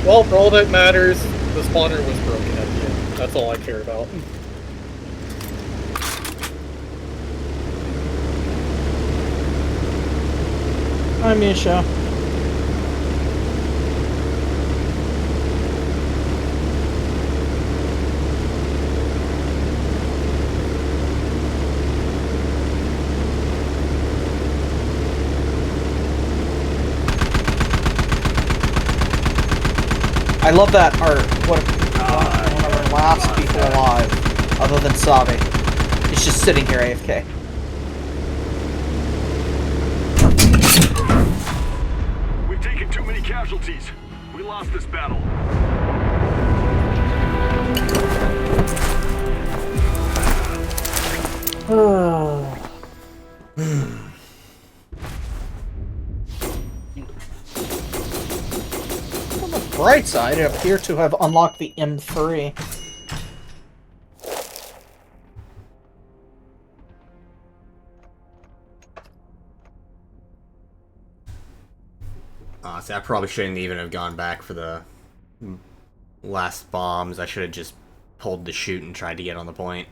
Well, for all that matters, the spawner was broken at the end. That's all I care about. Hi, Misha. I love that one of our last people alive, other than Sabe, is just sitting here AFK. We've taken too many casualties. We lost this battle. On the bright side, it appeared to have unlocked the M3. Honestly, I probably shouldn't even have gone back for the last bombs. I should have just pulled the shoot and tried to get on the point.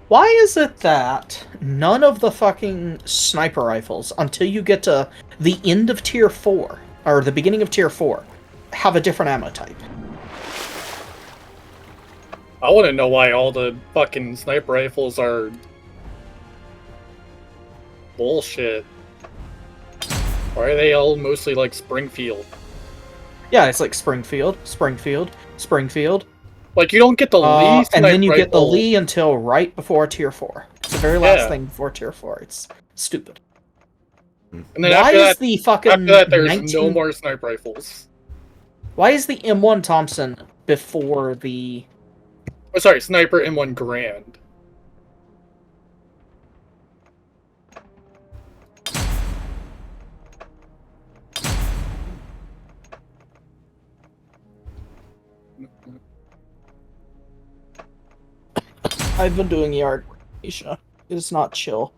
Why is it that none of the fucking sniper rifles, until you get to the end of Tier 4, or the beginning of Tier 4, have a different ammo type? I want to know why all the fucking sniper rifles are bullshit. Why are they all mostly like Springfield? Yeah, it's like Springfield, Springfield, Springfield. Like, you don't get the Lee And then sniper you get the rifle. Lee until right before Tier 4. It's the very last Yeah. thing before Tier 4. It's stupid. And then Why after is that, the fucking after that, there's 19... no more sniper rifles. Why is the M1 Thompson before the... Oh, sorry, sniper M1 Grand. I've been doing yard work, Isha. It's not chill.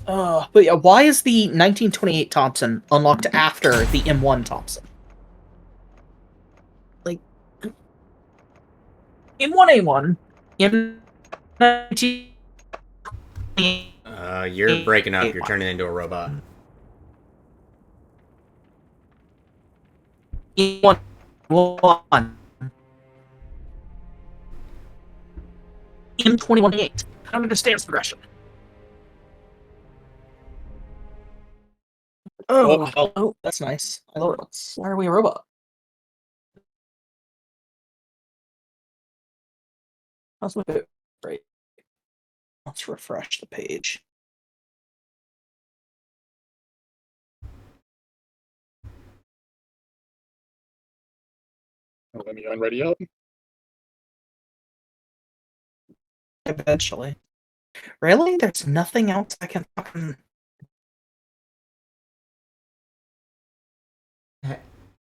But yeah, why is the 1928 Thompson unlocked after the M1 Thompson? Like, M1A1, M19... You're breaking up. You're turning into a robot. M1 M21A8. I don't understand this progression. Oh, that's nice. I love robots. Why are we a robot? Let's look at it. Great. Let's refresh the page. Let me unready up. Eventually. Really? There's nothing else I can fucking...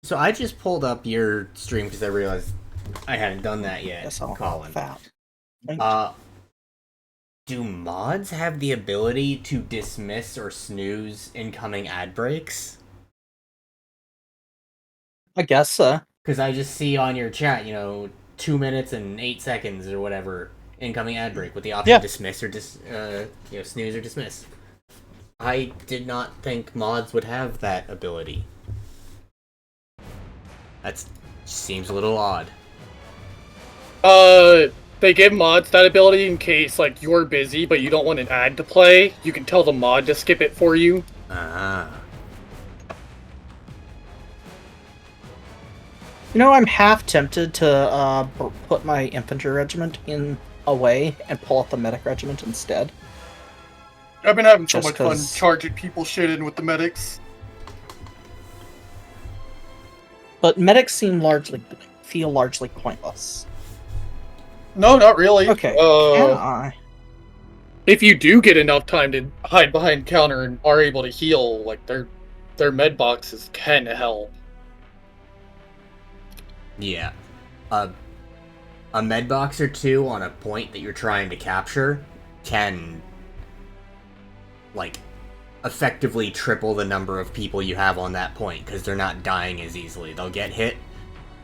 So I just pulled up your stream because I realized I hadn't done that yet, Guess I'll Colin. that. Do mods have the ability to dismiss or snooze incoming ad breaks? I guess so. Because I just see on your chat, 2 minutes and 8 seconds or whatever incoming ad break with the option dismiss or snooze or dismiss. I did not think mods would have that ability. That seems a little odd. They give mods that ability in case, like, you're busy but you don't want an ad to play. You can tell the mod to skip it for you. Ah. I'm half tempted to put my infantry regiment in away and pull out the medic regiment instead. I've been having so Just much fun 'cause- charging people shit in with the medics. But medics feel largely pointless. No, not really. Okay, can I? If you do get enough time to hide behind counter and are able to heal, like, their med boxes can help. Yeah. A med box or two on a point that you're trying to capture can, like, effectively triple the number of people you have on that point because they're not dying as easily. They'll get hit,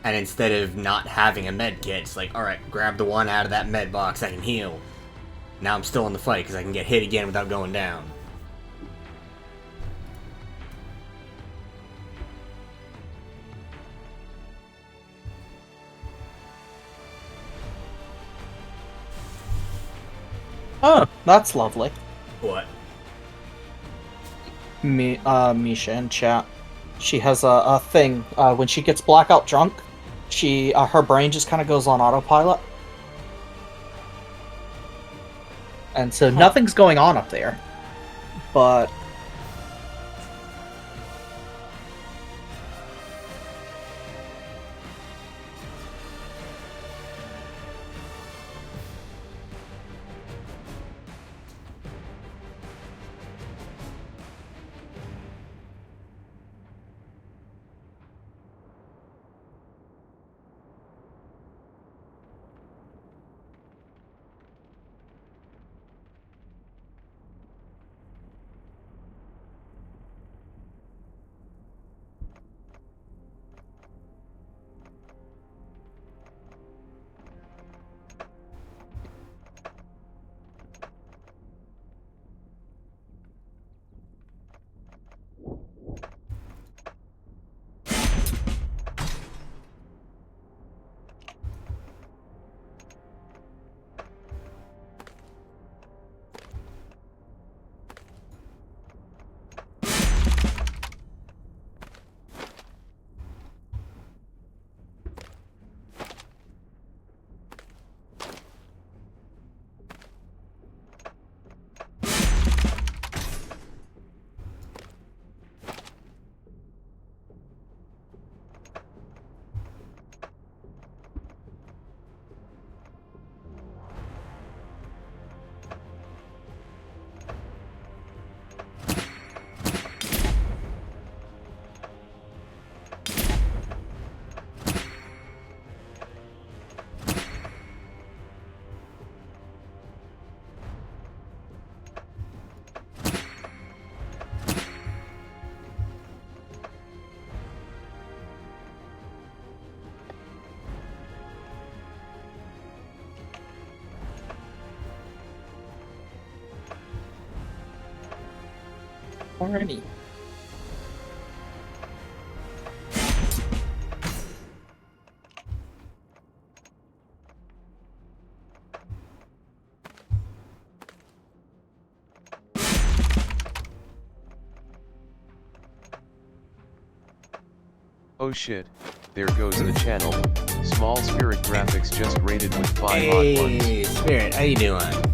and instead of not having a med kit, it's like, alright, grab the one out of that med box, I can heal. Now I'm still in the fight because I can get hit again without going down. Oh, that's lovely. What? Misha in chat. She has a thing. When she gets blackout drunk, her brain just kind of goes on autopilot. And so nothing's going on up there. But... Alrighty. Oh shit, there goes the channel. Small Spirit Graphics just rated with 5 odd ones. Hey, Spirit, how you doing?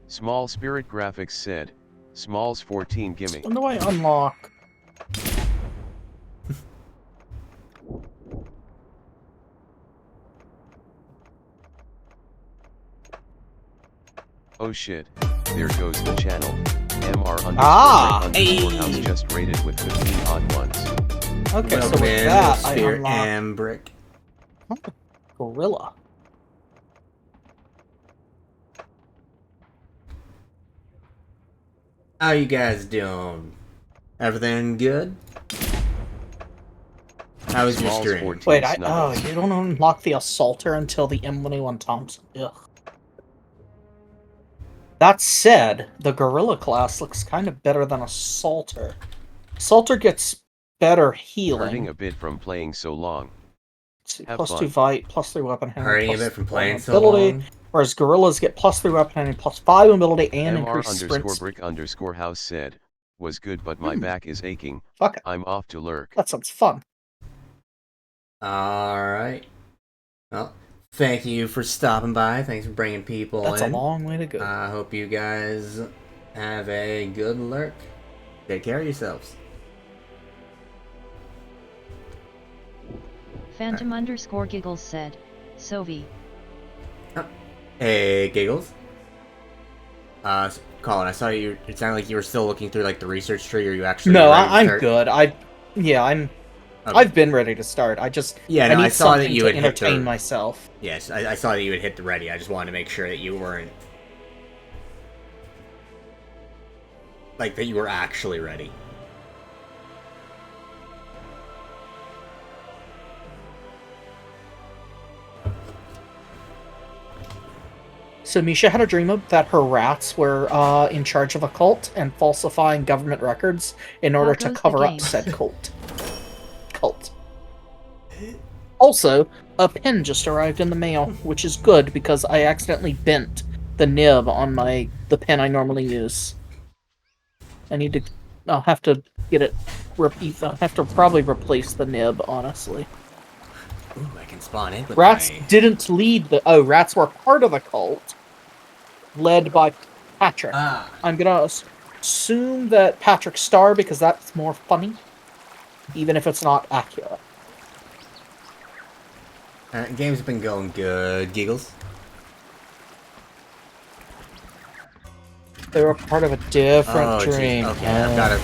Small Spirit Graphics said, Smalls 14 gimme. When do I unlock? Oh shit, there goes the channel. MR Ah, house just rated with 15 odd ones. Okay, so Welcome with in, that, I Spirit unlock and Brick. Gorilla. How you guys doing? Everything good? How was your Smalls stream? 14 Wait, snuggles. you don't unlock the Assaulter until the M21 Thompson. Ugh. That said, the Gorilla class looks kind of better than Assaulter. Assaulter gets better Hurting healing. a bit from playing so long. Have Plus fun. 2 fight, plus 3 weapon handling, Hurting a plus bit from 1 playing so ability, long. whereas Gorillas get plus 3 weapon handling, plus 5 ability, and increased sprint speed. MR_brick_house said, was good but my back is aching. Fuck it. I'm off to lurk. That sounds fun. Alright. Well, thank you for stopping by. Thanks for bringing people That's in. a long way to go. I hope you guys have a good lurk. Take care of yourselves. Phantom_Giggles said, Sovi. Hey, Giggles. Colin, I saw you. It sounded like you were still looking through like the research tree. Or you actually? No, ready to I'm start? good. Okay. I've been ready to start. I No, I need saw that something you to had hit entertain the- myself. Yes, I saw that you had hit the ready. I just wanted to make sure that you weren't like that you were actually ready. So Misha had a dream that her rats were in charge of a cult and falsifying government records in order to goes the cover up game? said cult. Also, a pen just arrived in the mail, which is good because I accidentally bent the nib on the pen I normally use. I'll have to get it. I'll have to probably replace the nib, honestly. Ooh, I can spawn in with Rats my... didn't lead the. Oh, rats were part of the cult, led by Patrick. Ah. I'm gonna assume that Patrick Star because that's more funny, even if it's not accurate. Game's been going good, Giggles. They were part of a different Oh, jeez. dream. Okay, I've got to...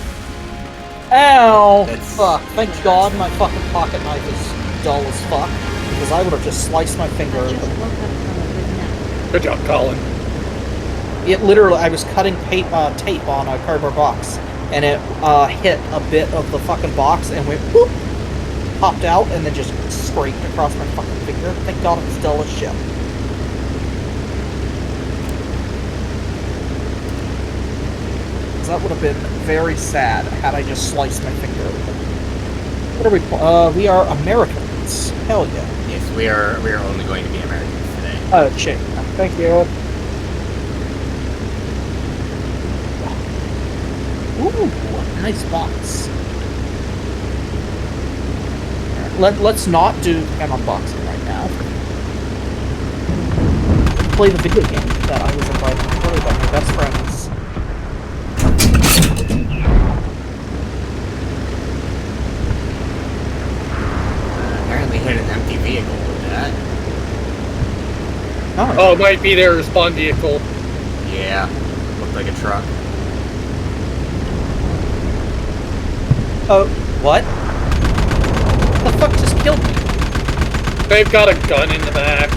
Ow! That's- Fuck. Thank God my fucking pocket knife is dull as fuck, because I would have just sliced my finger I just open. woke up from a good nap. Good job, Colin. It literally, I was cutting tape on a cardboard box, and it hit a bit of the fucking box and went whoop, popped out, and then just scraped across my fucking finger. Thank God it's dull as shit. Because that would have been very sad had I just sliced my finger open. What are we? We are Americans. Hell yeah. Yes, we are only going to be Americans today. Oh shit. Thank you. Ooh, nice box. Let's not do an unboxing right now. Play the video game that I was invited to play by my best friends. Apparently hit an empty vehicle with that. Oh, it might be their spawn vehicle. Yeah, looked like a truck. Oh, what? The fuck just killed me? They've got a gun in the back.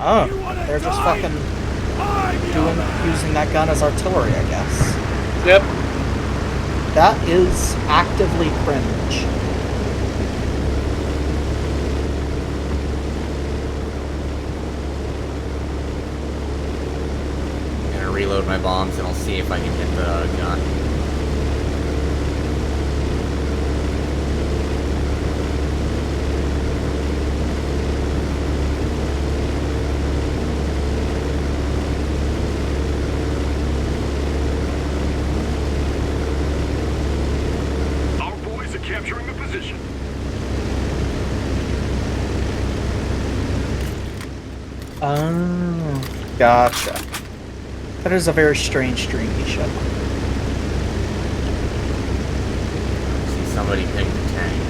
Oh, they're just fucking using that gun as artillery, I guess. Yep. That is actively cringe. I'm gonna reload my bombs and I'll see if I can hit the gun. Our boys are capturing the position. Oh, gotcha. That is a very strange dream, Misha. See somebody ping the tank.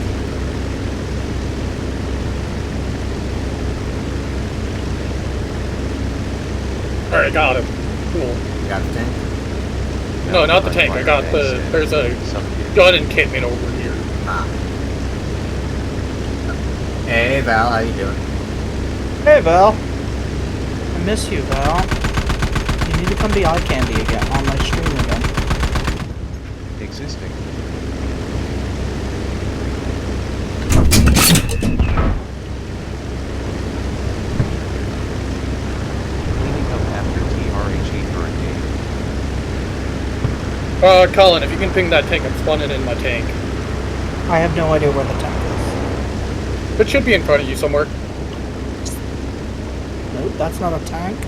Alright, got him. Cool. You got the tank? No, not the but tank. I got fire the. exit. There's a Some gun encampment over here. Ah. Hey Val, how you doing? Hey, Val. I miss you, Val. You need to come be eye candy again on my stream again. existing. Cleaning up after TRHE hurricane. Colin, if you can ping that tank, I'm spawning in my tank. I have no idea where the tank It should be in front of you somewhere. is. Nope, that's not a tank.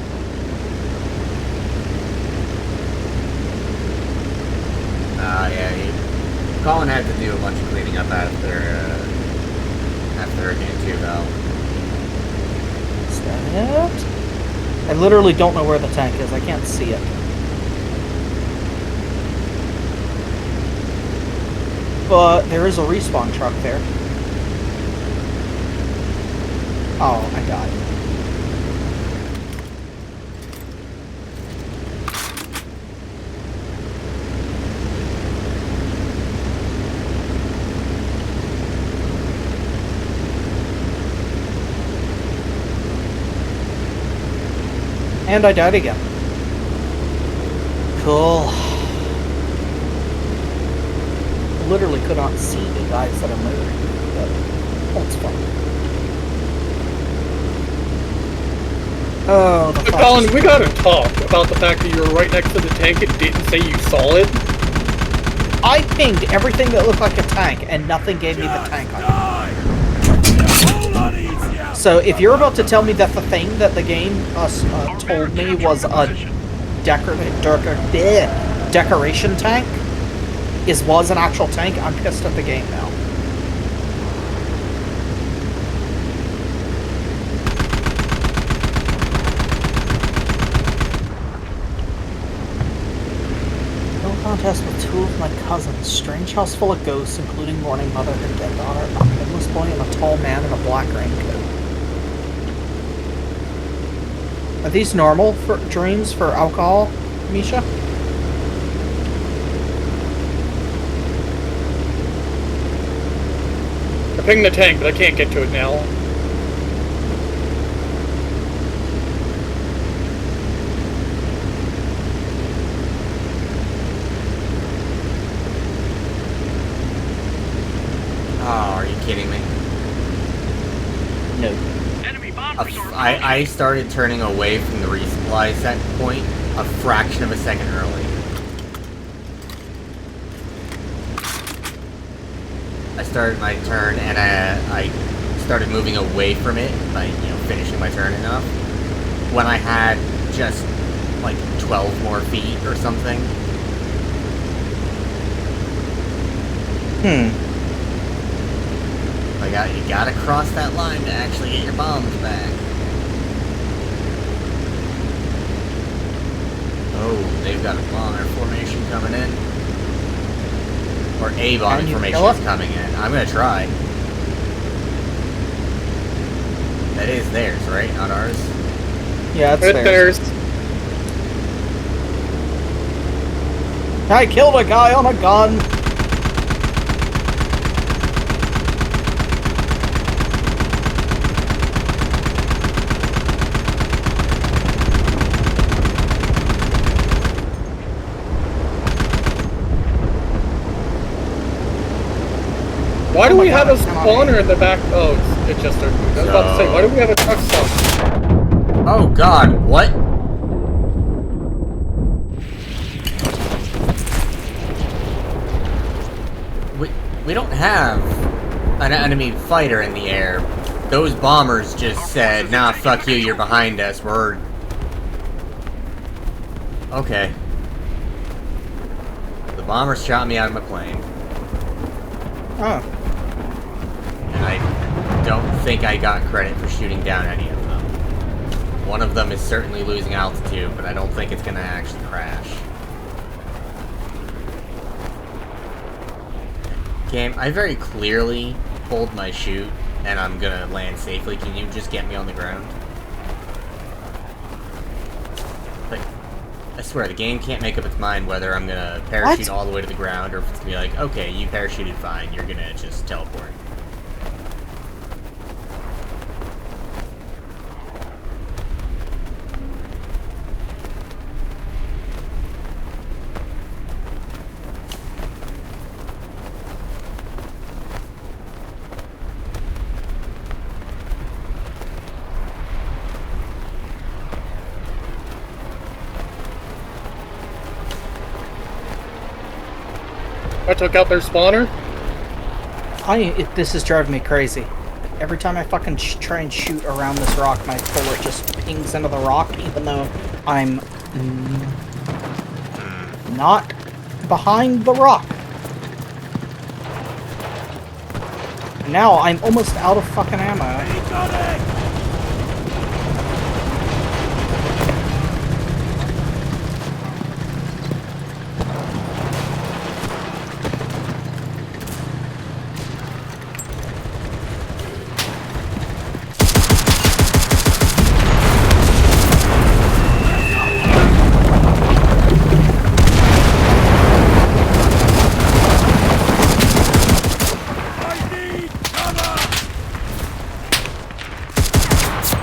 Yeah, Colin had to do a bunch of cleaning up after Hurricane 2, Val. Is that it? I literally don't know where the tank is. I can't see it. But there is a respawn truck there. Oh, I got it. And I died again. Cool. Literally could not see the guys that are murdering me, but that's fun. Oh, the Colin, flashes. we gotta talk about the fact that you were right next to the tank and didn't say you saw it. I pinged everything that looked like a tank, and nothing gave me the tank icon. So if you're about to tell me that the thing that the game told me was a decoration tank was an actual tank, I'm pissed at the game now. No contest with two of my cousins. Strange house full of ghosts, including mourning mother and dead daughter, a homeless boy, and a tall man in a black raincoat. Are these normal for dreams for alcohol, Misha? I pinged the tank, but I can't get to it now. Oh, are you kidding me? No. Enemy bomb A resort. I started turning away from the resupply set point a fraction of a second early. I started my turn and I started moving away from it by, finishing my turn enough. When I had just like 12 more feet or something. You gotta cross that line to actually get your bombs back. Oh, they've got a bomber formation coming in. Or a bombing Can you formation kill is it? coming in. I'm gonna try. That is theirs, right? Not ours? Yeah, it's It's theirs. theirs. I killed a guy on a gun! have a spawner in the back? Oh, it's just a... I was about to say, why do we have a truck stop? Oh god, what? We don't have an enemy fighter in the air. Those bombers just said, nah, fuck you, you're behind us, we're... Okay. The bombers shot me out of my plane. Oh. And I don't think I got credit for shooting down any of them. One of them is certainly losing altitude, but I don't think it's gonna actually crash. Game, I very clearly pulled my chute, and I'm gonna land safely. Can you just get me on the ground? Like, I swear, the game can't make up its mind whether I'm gonna parachute all the way to the ground, or if it's gonna be like, okay, you parachuted fine, you're gonna just teleport. I took out their spawner. This is driving me crazy. Every time I fucking try and shoot around this rock, my bullet just pings into the rock, even though I'm not behind the rock. Now I'm almost out of fucking ammo.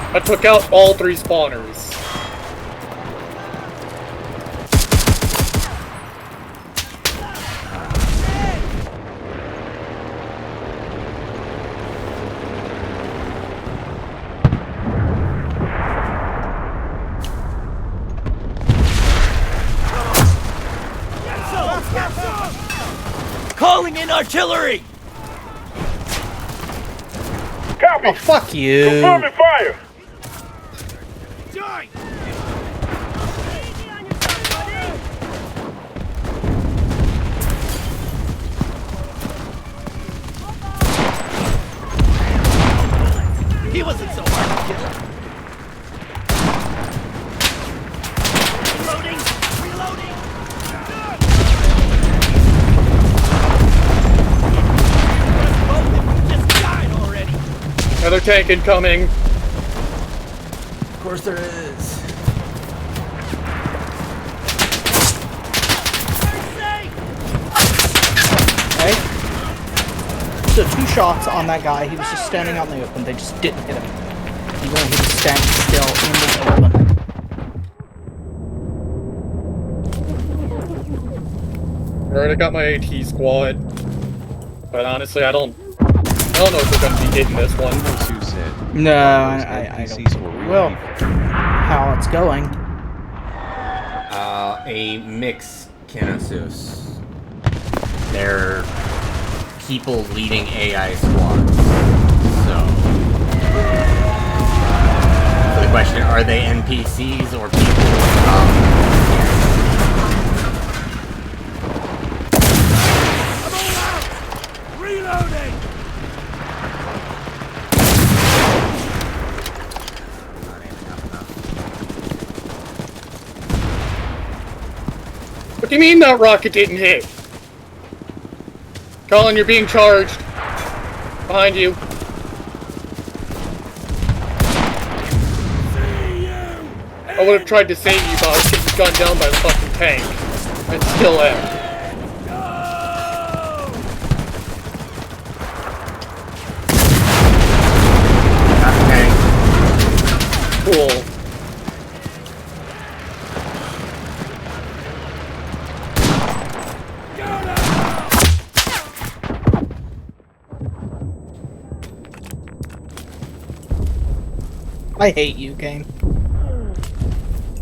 I took out all 3 spawners. Calling in artillery! Copy. Oh, fuck you. Confirming fire. Die! He wasn't so hard to kill. Reloading! Reloading! Just died already! Another tank incoming. Of course there is. Okay. So 2 shots on that guy. He was just standing out in the open. They just didn't hit him. Even though he was standing still in the open. Alright, I got my AT squad. But honestly, I don't know if we're gonna be hitting this one. Sue said, No, I NPCs don't. will Well, relieve. how it's going. A mix Kenosis. They're people leading AI squads. So the question, are they NPCs or people? I'm all out! Reloading! What do you mean that rocket didn't hit? Colin, you're being charged. Behind you. I would have tried to save you, but I was getting gunned down by the fucking tank. And still am. Cool. I hate you, game.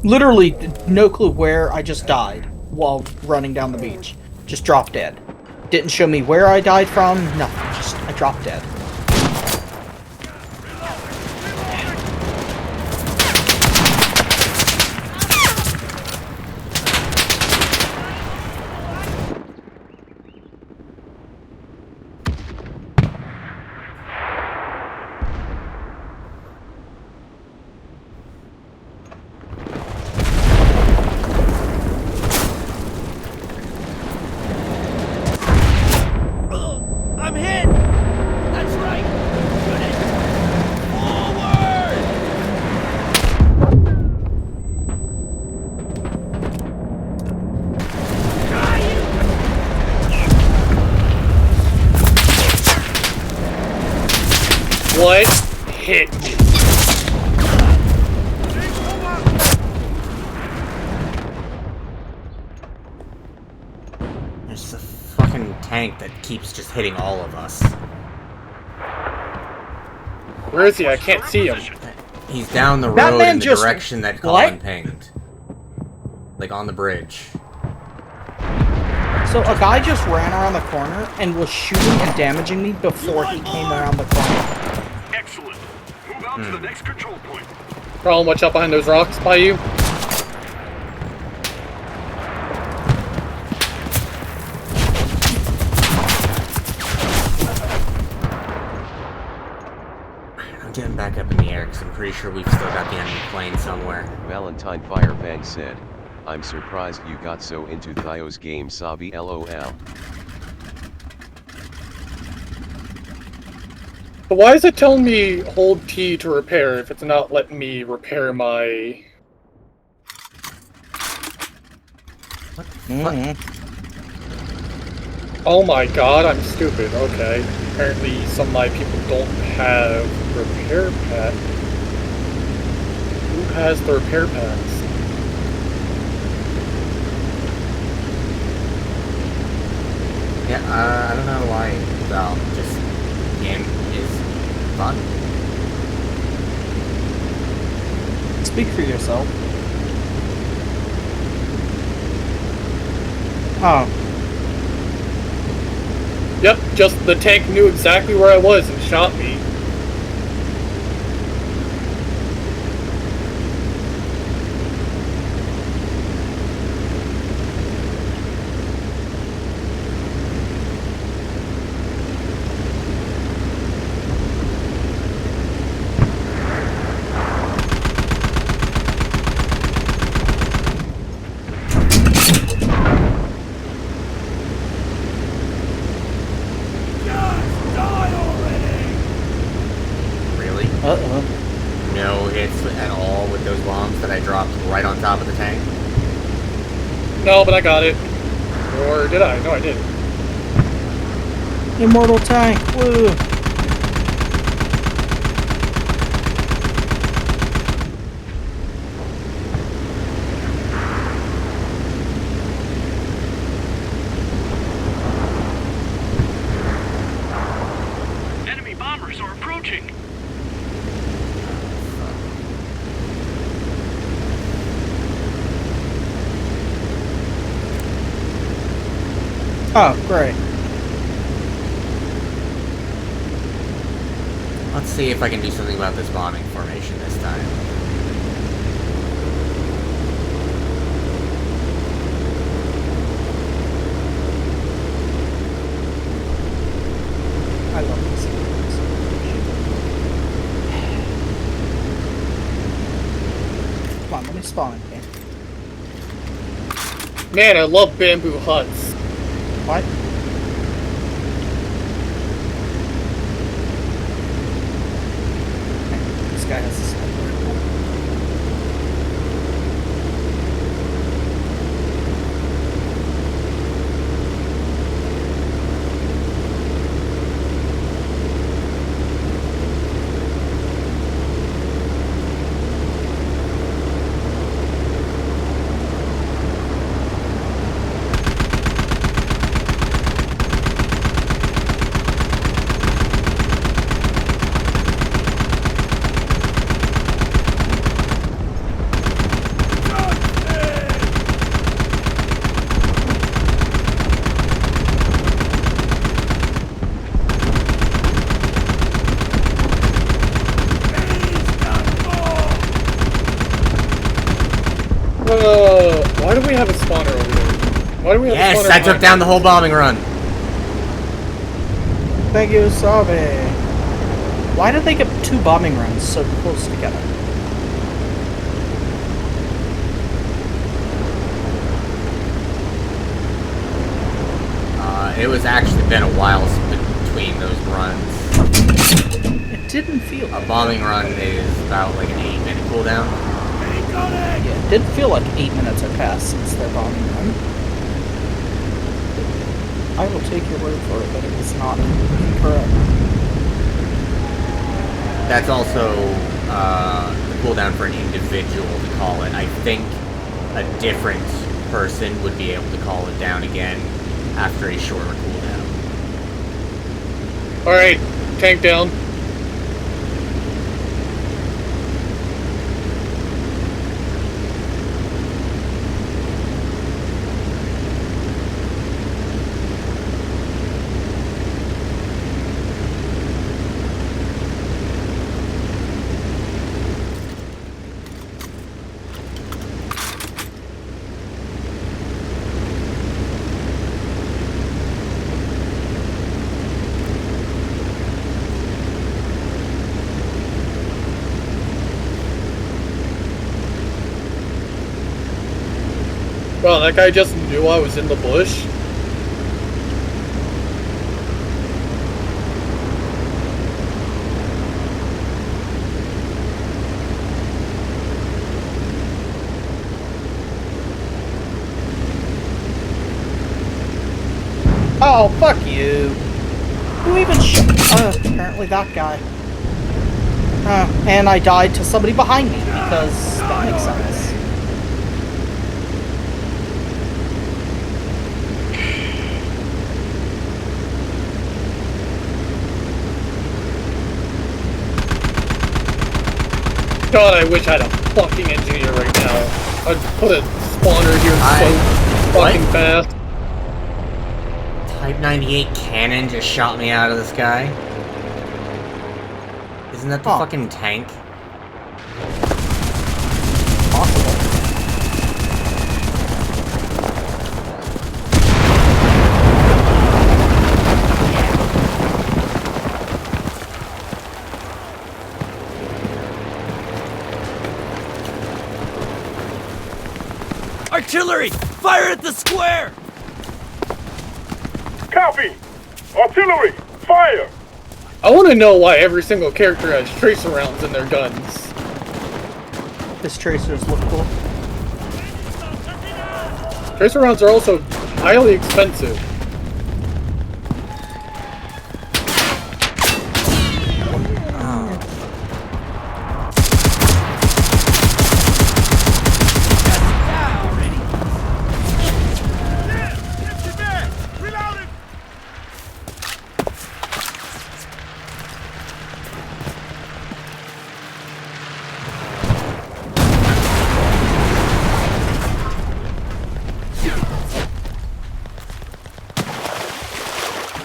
Literally, no clue where I just died while running down the beach. Just dropped dead. Didn't show me where I died from, nothing. Just, I dropped dead. I'm hit! That's right! Unit! Forward! Try What hit me? There's a fucking tank that keeps just hitting all of us. Where is he? I can't see him. He's down the That road man in the just- direction that What? Colin pinged. Like on the bridge. So a guy just ran around the corner and was shooting and damaging me before he came around the corner. Excellent. Move out to the next control point. Colin, watch out behind those rocks by you. I'm getting back up in the air because I'm pretty sure we've still got the enemy plane somewhere. Valentine Firebang said, I'm surprised you got so into Thio's game Savi LOL. But why is it telling me hold T to repair if it's not letting me repair my... Oh my god, I'm stupid. Okay. Apparently some of my people don't have repair pack. Who has the repair packs? Yeah, I don't know why. Well, just game is fun. Speak for yourself. Oh. Yep, just the tank knew exactly where I was and shot me. Really? Uh-oh. No hits at all with those bombs that I dropped right on top of the tank? No, but I got it. Or did I? No, I didn't. Immortal tank, woo! Enemy bombers are approaching. Oh, great. Let's see if I can do something about this bombing formation this time. I love this. Come on, let me spawn in here. Man, I love bamboo huts. What? This guy has a sniper. Why do we have a spawner over there? Why do we have a Yes, spawner I took behind down us? the whole bombing run. Thank you, Sabe. Why did they get 2 bombing runs so close together? It was actually been a while between those runs. It didn't feel A bombing run is about like an 8-minute cooldown. Yeah, it did feel like 8 minutes had passed since their bombing run. I will take your word for it, but it was not correct. That's also the cooldown for an individual to call it. I think a different person would be able to call it down again after a shorter cooldown. Alright, tank down. Well, that guy just knew I was in the bush. Oh, fuck you. Who even apparently that guy. And I died to somebody behind me, because that makes sense. God, I wish I had a fucking engineer right now. I'd put a spawner here so fucking What? fast. Type 98 cannon just shot me out of the sky. Isn't that the Oh. fucking tank? Possible. Artillery! Fire at the square! Copy! Artillery! Fire! I want to know why every single character has tracer rounds in their guns. This tracers look cool. Tracer rounds are also highly expensive.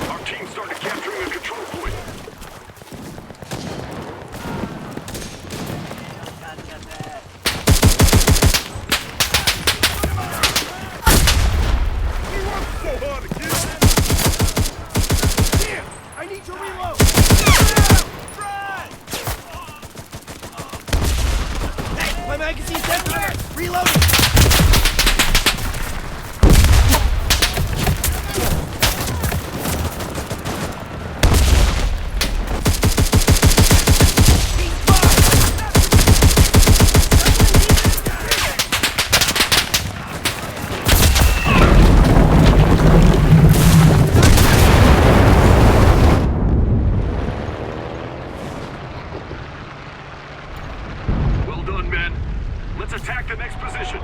Our team started capturing a control point. I need to reload! Hey, my magazine's empty! Reloading! Well done, men. Let's attack the next position.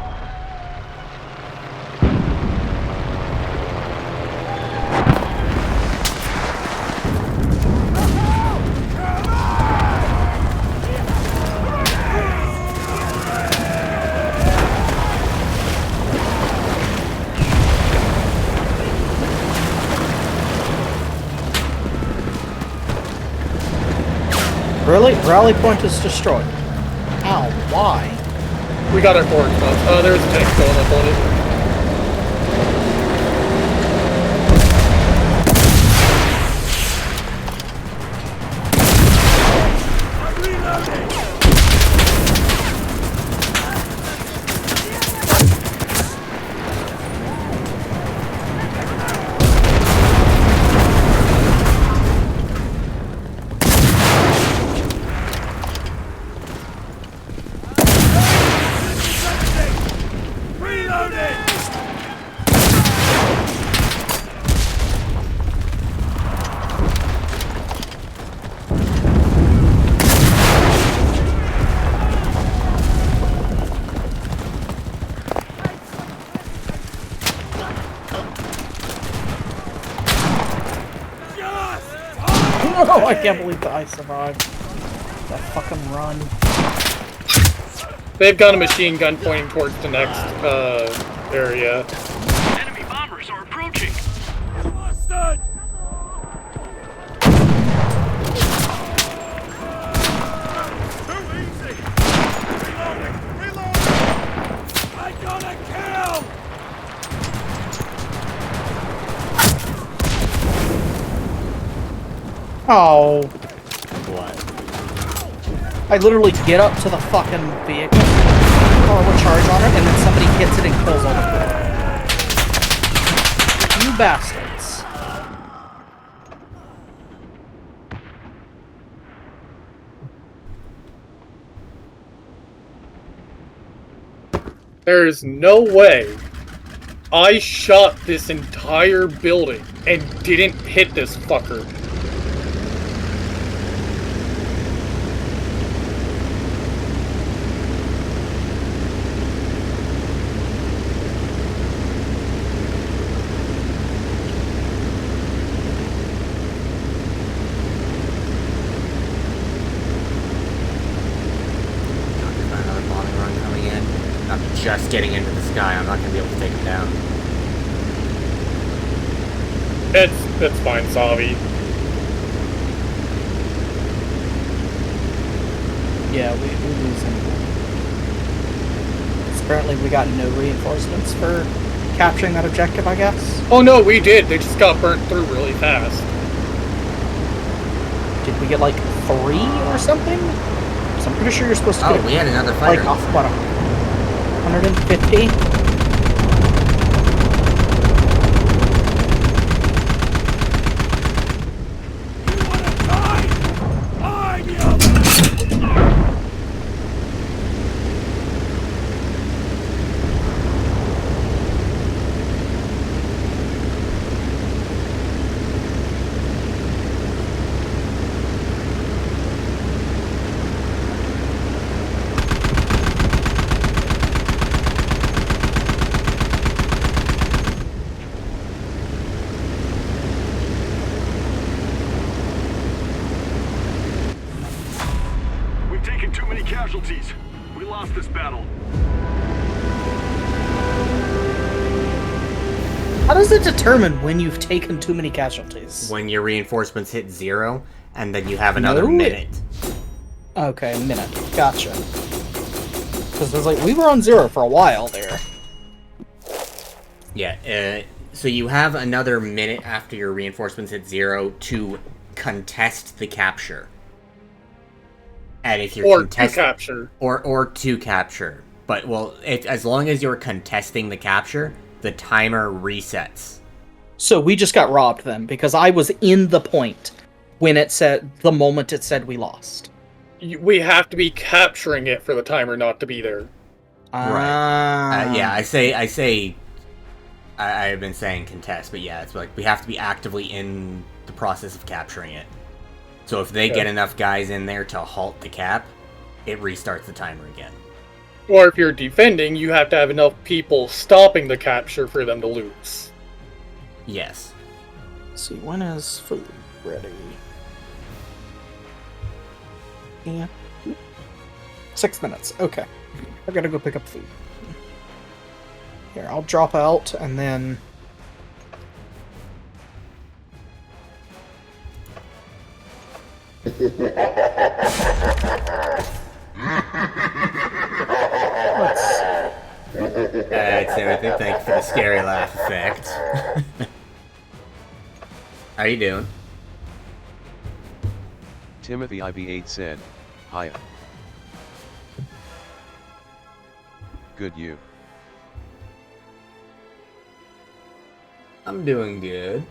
Really? Rally point is destroyed. Ow, why? We got our forward stuff. Oh, there's a tank going up on it. Oh, I can't believe that I survived. That fucking run. They've got a machine gun pointing towards the next area. Enemy bombers are approaching. Enlisted! Too easy! Reloading! Reloading! I got a kill! Oh. What? I literally get up to the fucking vehicle, forward charge on it, and then somebody hits it and kills all the crew. You bastards. There's no way I shot this entire building and didn't hit this fucker. Another bombing run coming in. I'm just getting into the sky. I'm not going to be able to take him down. It's fine, Savi. Yeah, we lose him. Apparently we got no reinforcements for capturing that objective, I guess. Oh no, we did. They just got burnt through really fast. Did we get like 3 or something? So I'm pretty sure you're supposed to Oh, get we had another like fighter. off what, 150? We've taken too many casualties. We lost this battle. How does it determine when you've taken too many casualties? When your reinforcements hit 0, and then you have another No. minute. Okay, a minute. Gotcha. Because it was like, we were on 0 for a while there. Yeah, so you have another minute after your reinforcements hit 0 to contest the capture. And if you're Or to capture. or to capture. But, well, as long as you're contesting the capture, the timer resets. So we just got robbed then, because I was in the point when it said, the moment it said we lost. We have to be capturing it for the timer not to be there. Right. Yeah, I've been saying contest, but yeah, it's like we have to be actively in the process of capturing it. So if they get enough guys in there to halt the cap, it restarts the timer again. Or if you're defending, you have to have enough people stopping the capture for them to lose. Yes. Let's see, when is food ready? Yeah. 6 minutes. Okay. I gotta go pick up food. Here, I'll drop out and then... Let's Thank you for the scary laugh effect. How you doing? Timothy IV8 said, "Hiya. Good you." I'm doing good.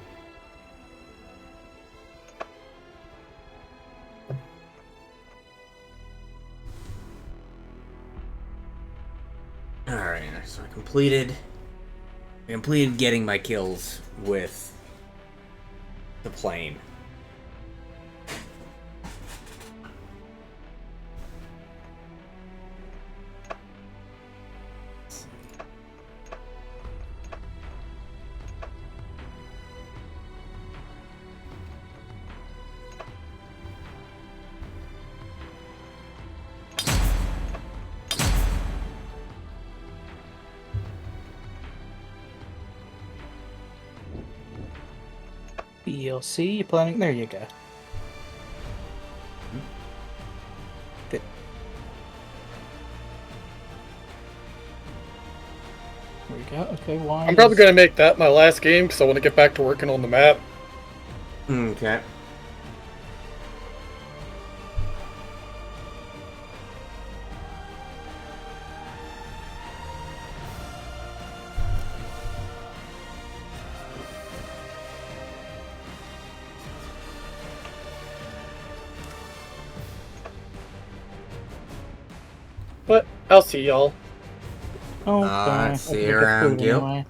Alright, so I completed getting my kills with the plane. DLC, you planning? There you go. Good. There we go. Okay, why? I'm probably gonna make that my last game because I want to get back to working on the map. Okay. But I'll see y'all. Okay. See I you gotta get around, food Gil. anyway.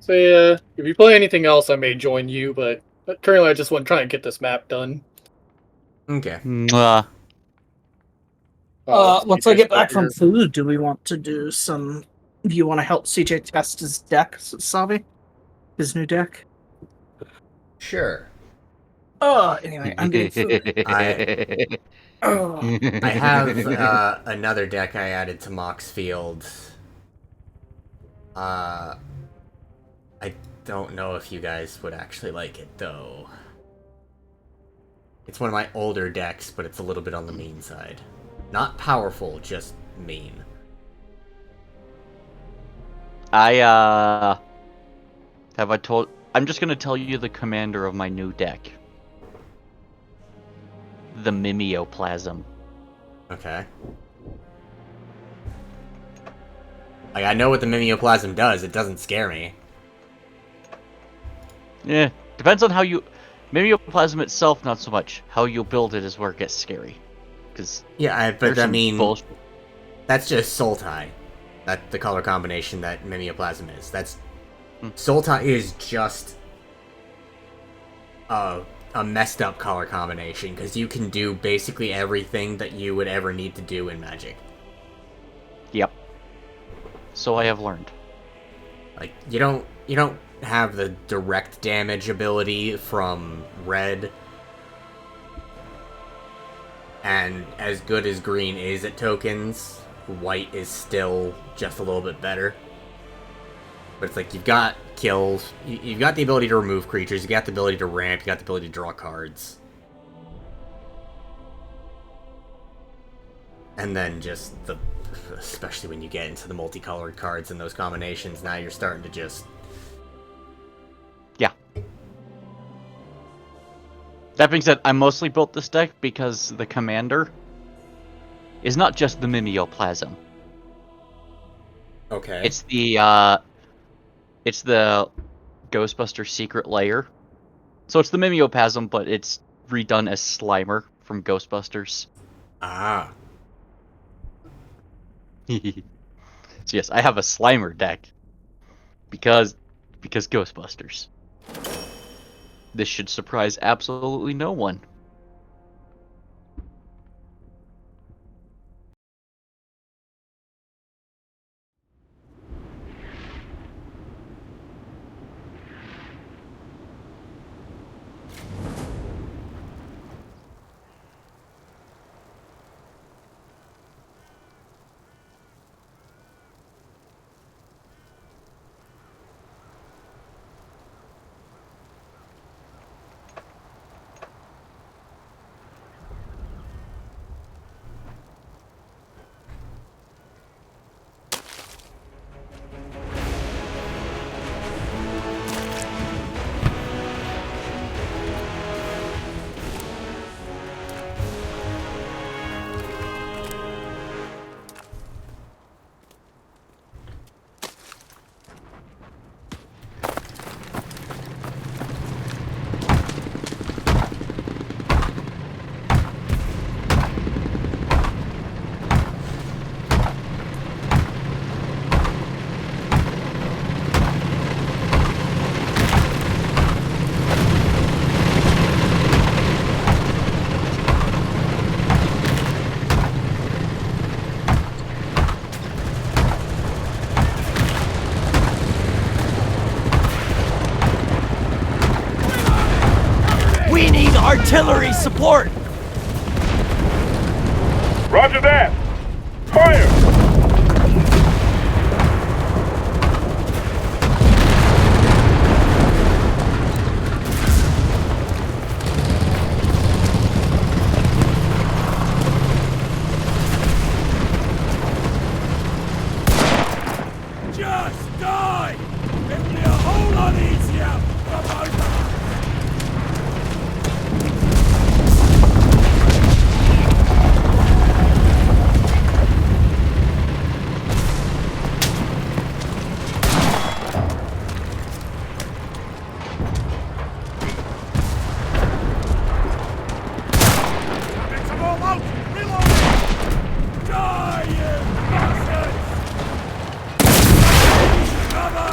So yeah, if you play anything else, I may join you. But currently, I just want to try and get this map done. Okay. Mwah. Once I CJ's get still back from here. food, do we want to do some? Do you want to help CJ test his deck, Savi? His new deck? Sure. Anyway, I'm getting food. I have another deck I added to Mox Field. I don't know if you guys would actually like it, though. It's one of my older decks, but it's a little bit on the mean side. Not powerful, just mean. Have I told? I'm just gonna tell you the commander of my new deck. The Mimeoplasm. Okay. Like, I know what the Mimeoplasm does, it doesn't scare me. Yeah, depends on how you. Mimeoplasm itself, not so much. How you build it is where it gets scary. Because Yeah, but I mean, bullshit. that's just Sultai. That's the color combination that Mimeoplasm is. That's... Hmm. Sultai is just a messed up color combination, because you can do basically everything that you would ever need to do in Magic. Yep. So I have learned. Like, you don't have the direct damage ability from red. And as good as green is at tokens, white is still just a little bit better. But it's like, you've got kills, you've got the ability to remove creatures, you got the ability to ramp, you got the ability to draw cards. And then just the... especially when you get into the multicolored cards and those combinations, now you're starting to just... Yeah. That being said, I mostly built this deck because the commander is not just the Mimeoplasm. Okay. It's the Ghostbuster Secret Lair. So it's the Mimeoplasm, but it's redone as Slimer from Ghostbusters. Ah. So yes, I have a Slimer deck. Because Ghostbusters. This should surprise absolutely no one. support! Roger that! Fire! Just die! It'll be a whole lot easier for both of us! Having some more loot! Reloading! Die, you bastards! Cover!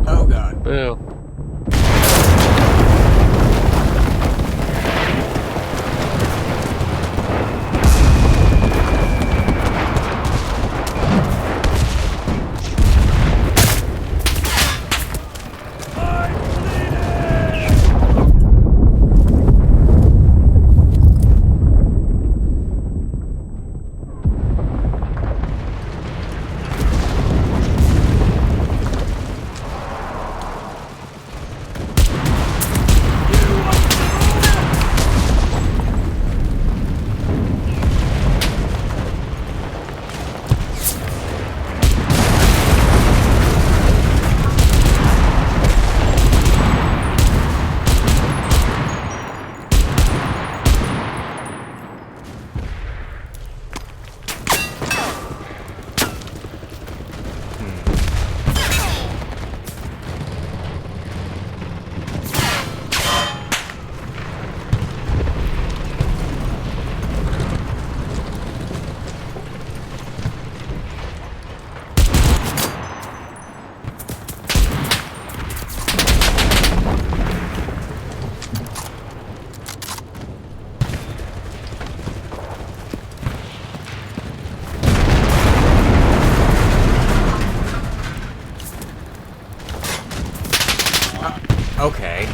Oh god. Boo. I'm bleeding! Okay.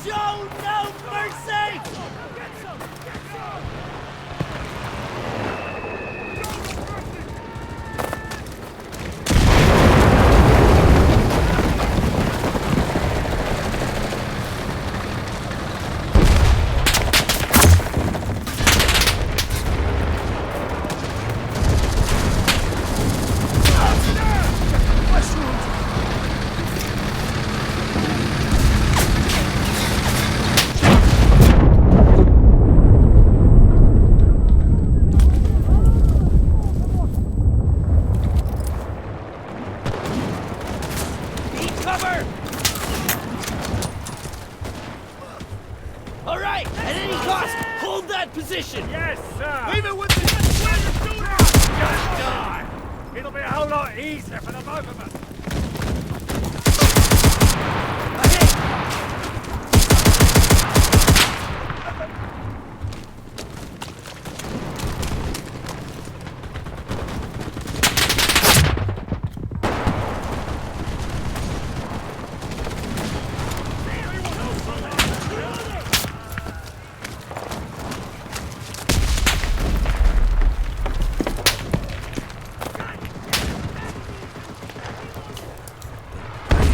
Show no mercy! Get some! Get some! Need cover! All right, at any cost, hold that position! Yes, sir! Leave it with the... Just die! It'll be a whole lot easier for the both of us!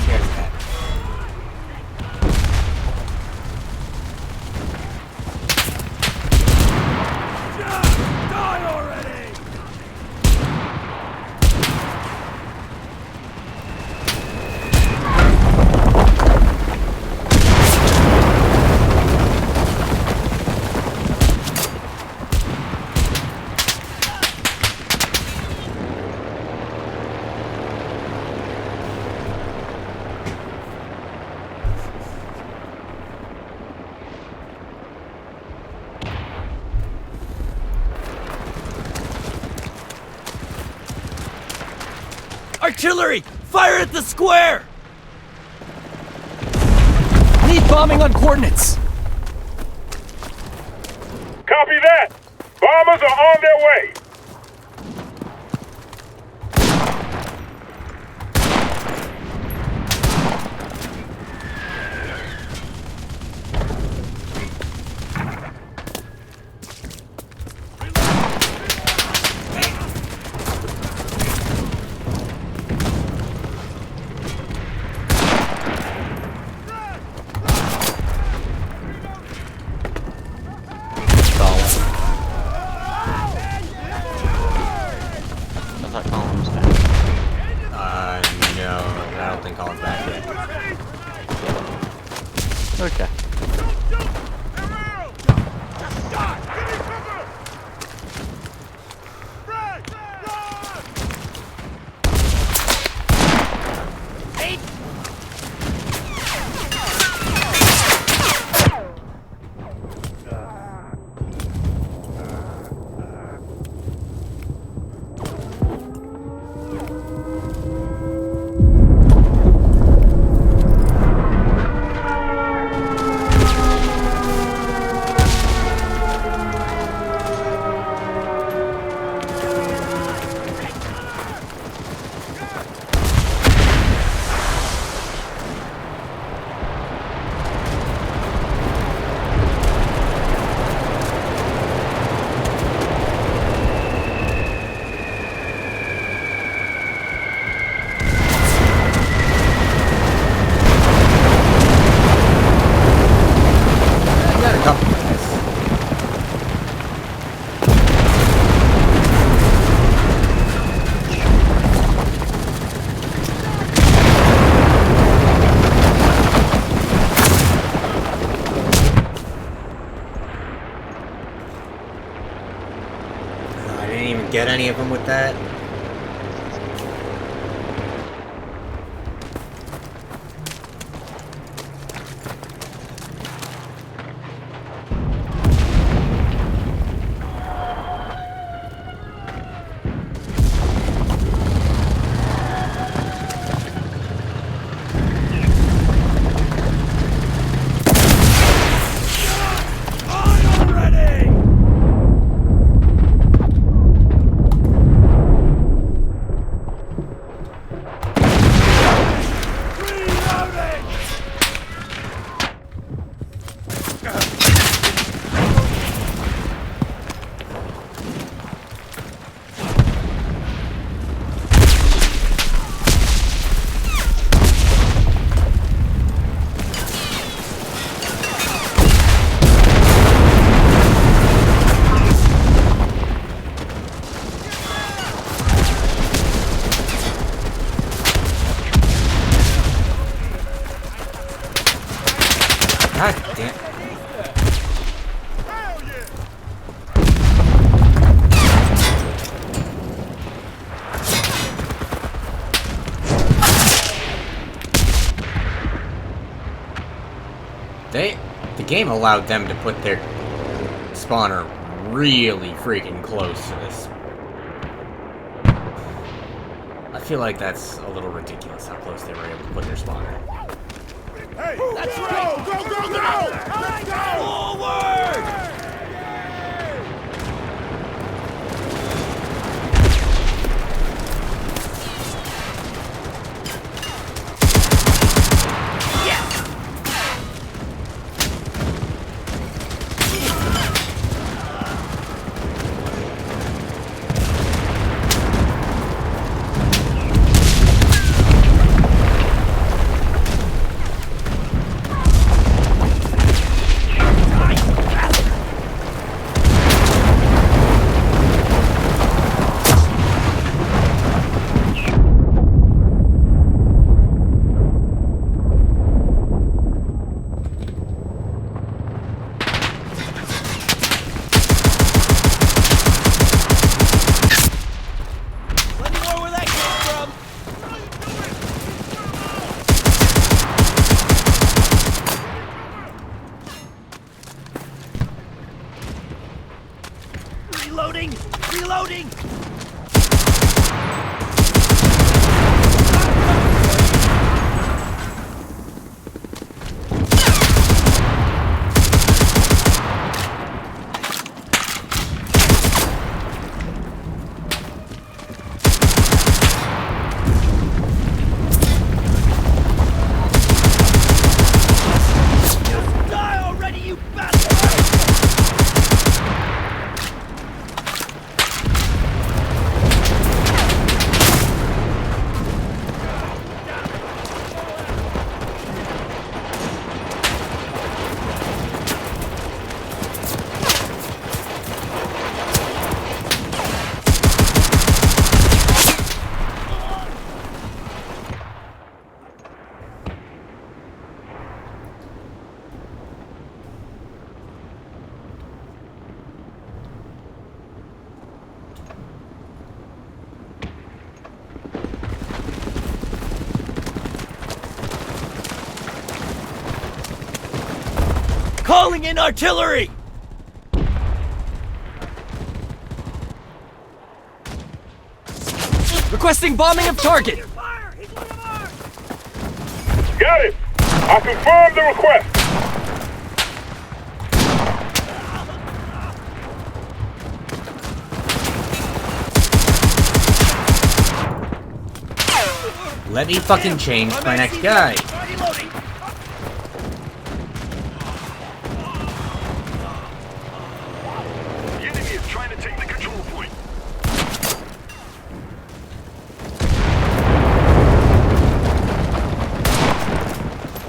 There's that. Die already! Artillery! Fire at the square! Need bombing on coordinates. Copy that! Bombers are on their way! I thought Colin was back. No, I don't think Colin's back yet. Okay. I got a couple guys. I didn't even get any of them with that. God damn. The game allowed them to put their spawner really freaking close to this. I feel like that's a little ridiculous how close they were able to put their spawner. That's right! Go, go, go, go! Let's go! Forward! Reloading! Reloading! Calling in artillery! Requesting bombing of target! Got it! I confirm the request! Let me fucking change my next guy. The enemy is trying to take the control point.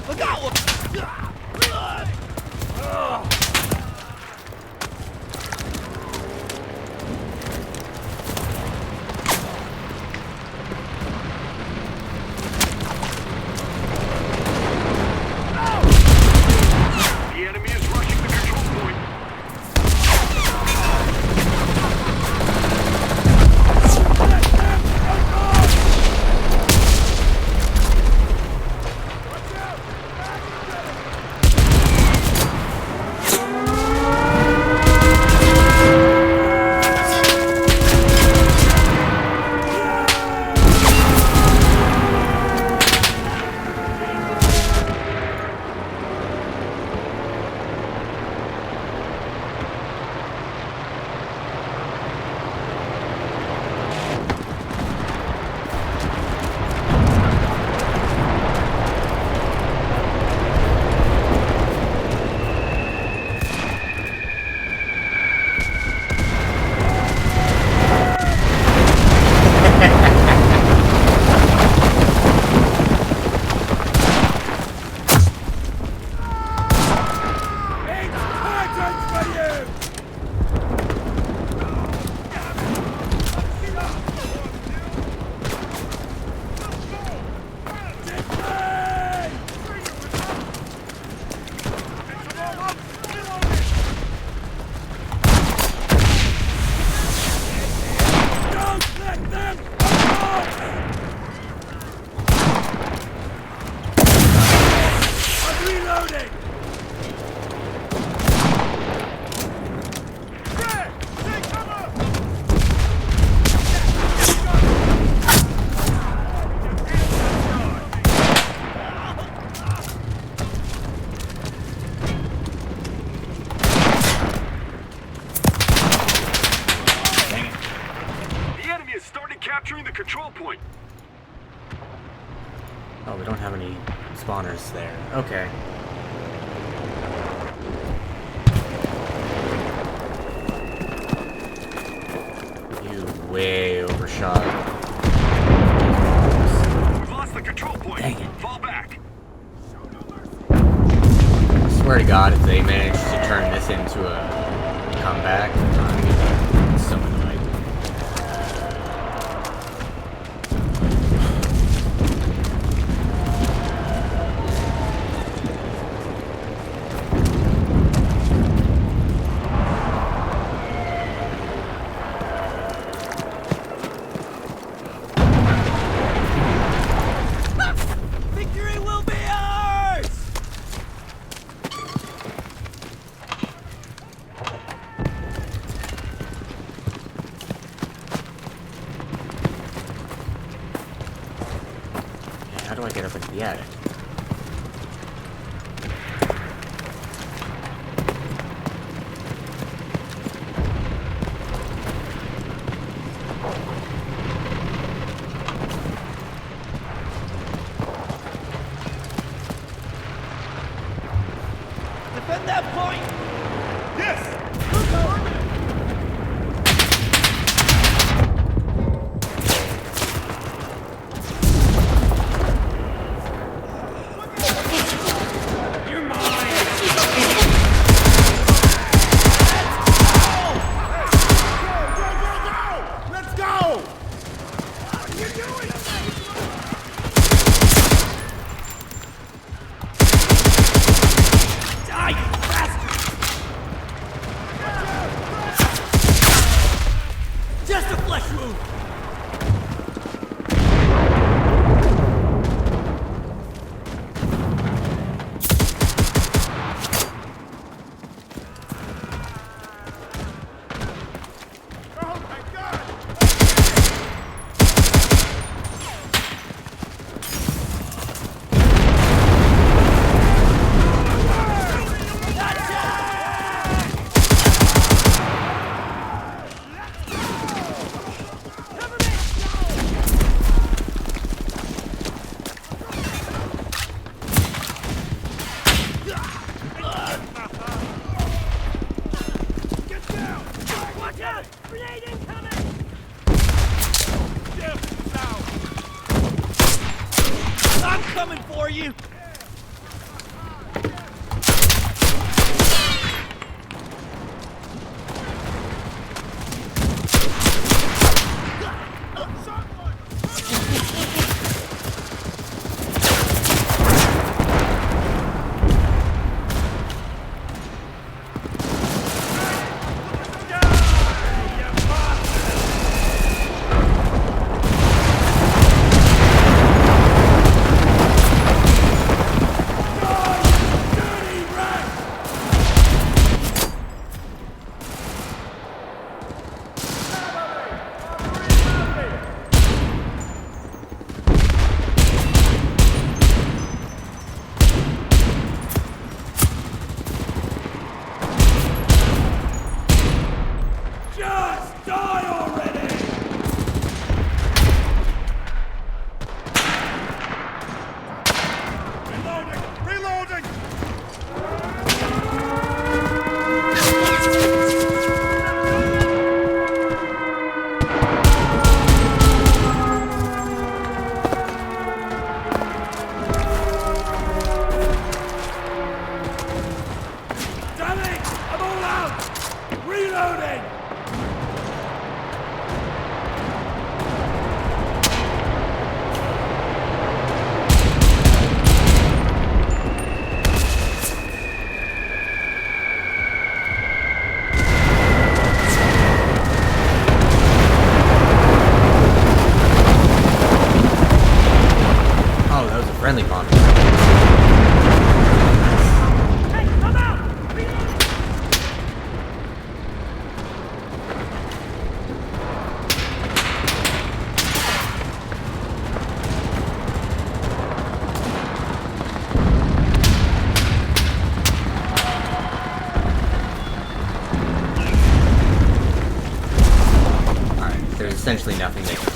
Look out! The enemy is rushing the control point. Capturing the control point. Oh, we don't have any spawners there. Okay. You way overshot. We've lost the control point. Dang it. Fall back. I swear to God, if they manage to turn this into a comeback, I'm gonna be so annoyed. Victory will be ours! Yeah, how do I get up into the attic? Defend that point! Yes! You're mine! Let's go! Die, you bastard! essentially nothing they can do.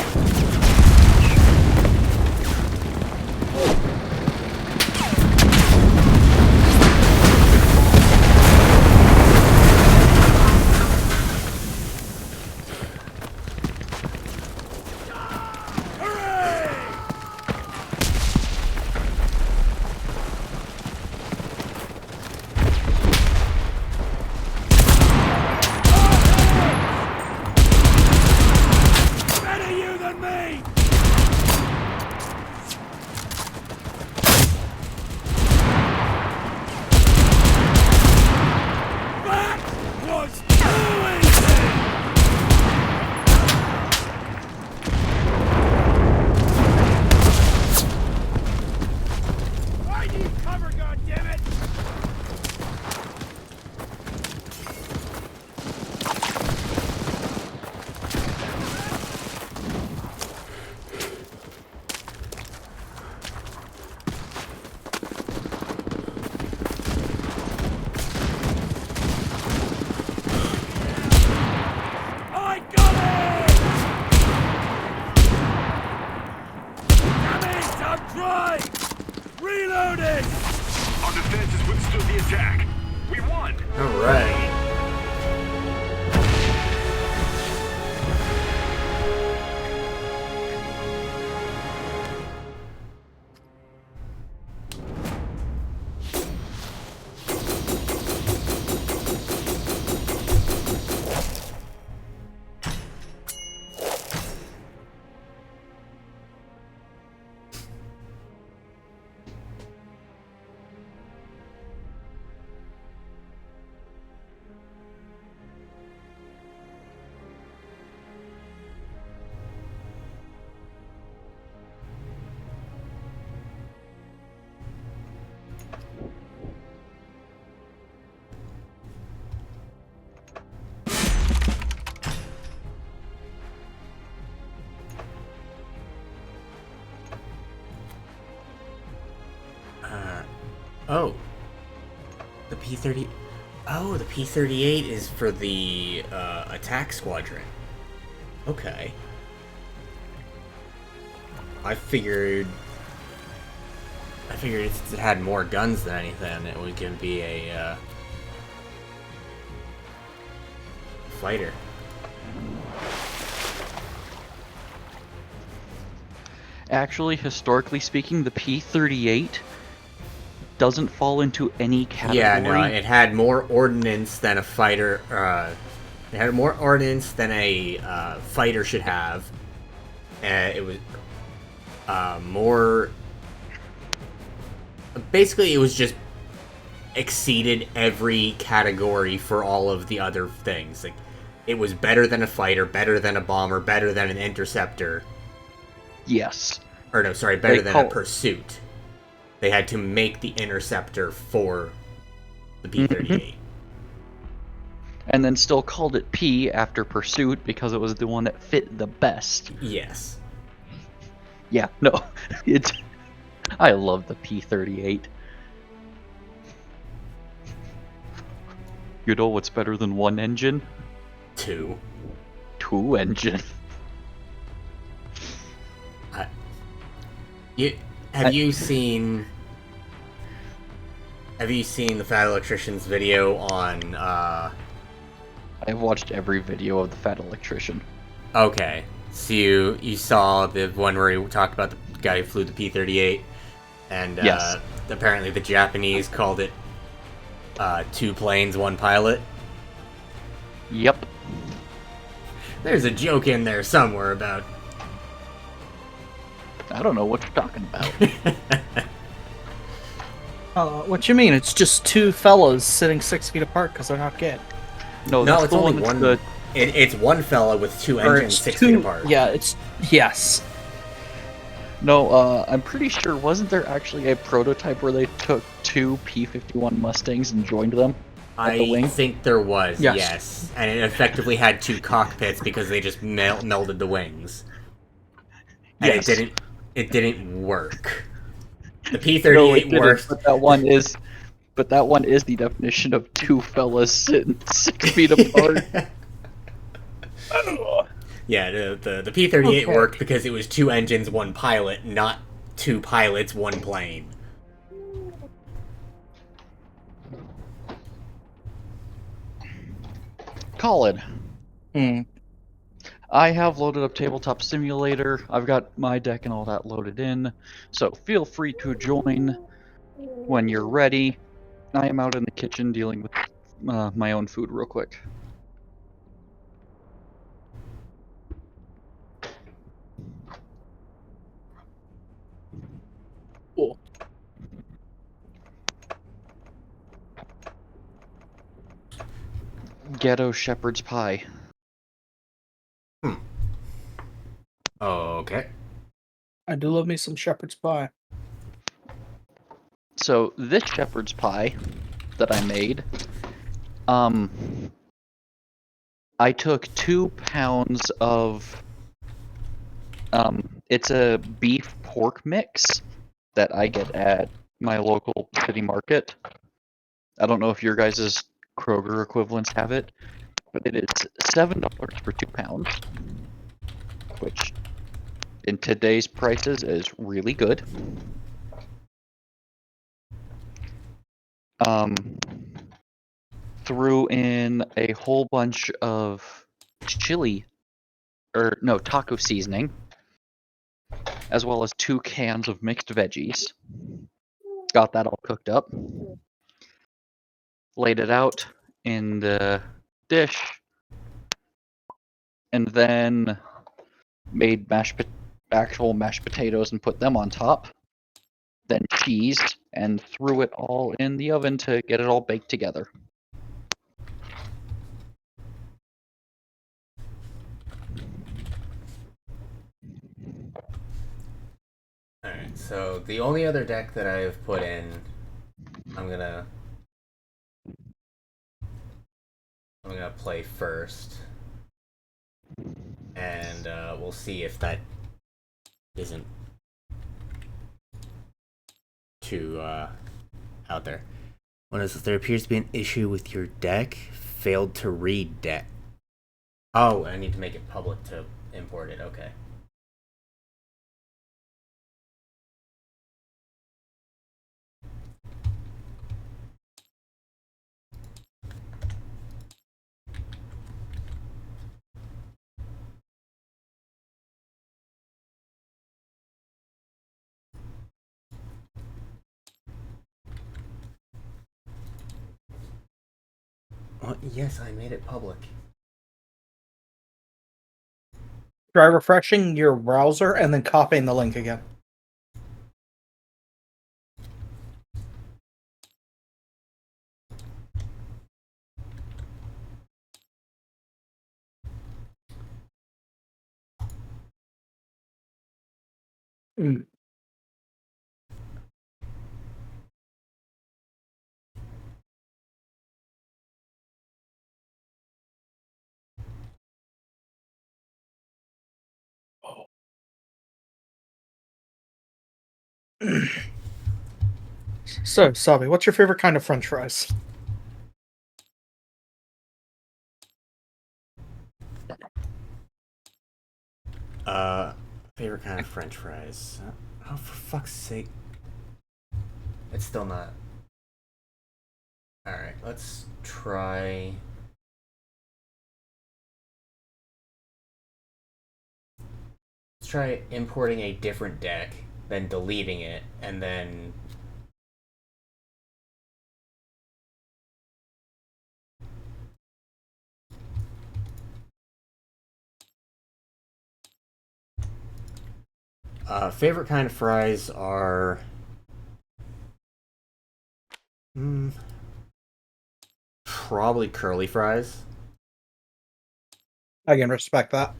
Better you than me! That was too easy! I need cover, goddammit! I got it! Damn it, I'm dry! Reloading! Our defenses withstood the attack. We won. Alright. Oh. The P-30... Oh, the P-38 is for the, attack squadron. Okay. I figured if it had more guns than anything, it was gonna be a, fighter. Actually, historically speaking, the P-38 doesn't fall into any category. Yeah, no, it had more ordnance than a fighter, it had more ordnance than a, fighter should have. It was, more... Basically, it was just exceeded every category for all of the other things. Like, it was better than a fighter, better than a bomber, better than an interceptor. Yes. Or no, sorry, better than a pursuit. They had to make the interceptor for the P-38. And then still called it P after pursuit because it was the one that fit the best. Yes. Yeah, no. It's... I love the P-38. You know what's better than one engine? Two. Two engine. Have you seen the Fat Electrician's video on, I've watched every video of the Fat Electrician. Okay, so you saw the one where he talked about the guy who flew the P-38, and Yes. Apparently the Japanese called it two planes, one pilot. Yep. There's a joke in there somewhere about... I don't know what you're talking about. What you mean? It's just two fellows sitting 6 feet apart because they're not gay. No, No, that's it's the only one one. that's It's one fella with two Or engines it's 6 two, feet apart. Yeah, it's... Yes. No, I'm pretty sure, wasn't there actually a prototype where they took two P-51 Mustangs and joined them at the I wing? think there was, Yes. yes. And it effectively had two cockpits because they just melded the wings. And Yes. it didn't work. The No, P-38 it didn't, worked. but that one is the definition of two fellas sitting 6 feet apart. Yeah, the P-38 Okay. worked because it was 2 engines, 1 pilot, not 2 pilots, 1 plane. Colin, Hmm. I have loaded up Tabletop Simulator. I've got my deck and all that loaded in, so feel free to join when you're ready. I am out in the kitchen dealing with my own food real quick. Cool. Ghetto shepherd's pie. Okay. I do love me some shepherd's pie. So this shepherd's pie that I made, I took 2 pounds of, it's a beef pork mix that I get at my local city market. I don't know if your guys' Kroger equivalents have it, but it is $7 for 2 pounds, which in today's prices is really good. Threw in a whole bunch of taco seasoning, as well as 2 cans of mixed veggies. Got that all cooked up. Laid it out in the dish, and then made actual mashed potatoes and put them on top. Then cheese, and threw it all in the oven to get it all baked together. Alright, so the only other deck that I've put in, I'm gonna play first. And we'll see if that isn't too out there. What is this? There appears to be an issue with your deck. Failed to read deck. Oh, I need to make it public to import it. Okay. Yes, I made it public. Try refreshing your browser and then copying the link again. Mm. So, Sabi, what's your favorite kind of French fries? Favorite kind of French fries. Oh, for fuck's sake. It's still not. Alright, let's try. Let's try importing a different deck, then deleting it, and then. Favorite kind of fries are. Probably curly fries. I can respect that.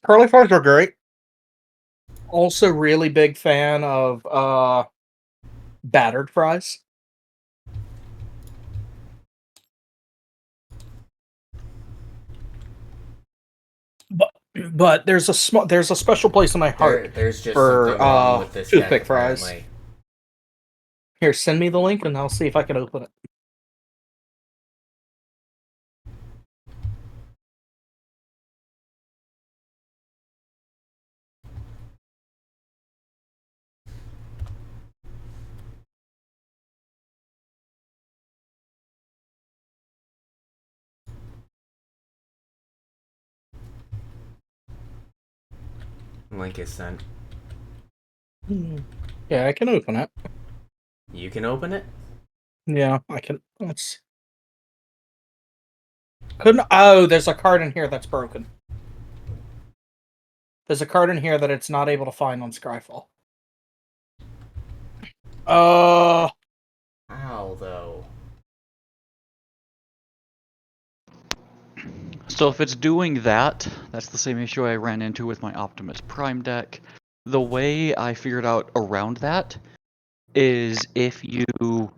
Curly fries are great. Also, really big fan of battered fries. But there's a special place in my heart There's just for something wrong with this deck, toothpick fries. apparently. Here, send me the link and I'll see if I can open it. Link is sent. Yeah, I can open it. You can open it? Yeah, I can. Let's. Couldn't. Oh, there's a card in here that's broken. There's a card in here that it's not able to find on Scryfall. How, though? So if it's doing that, that's the same issue I ran into with my Optimus Prime deck. The way I figured out around that is if you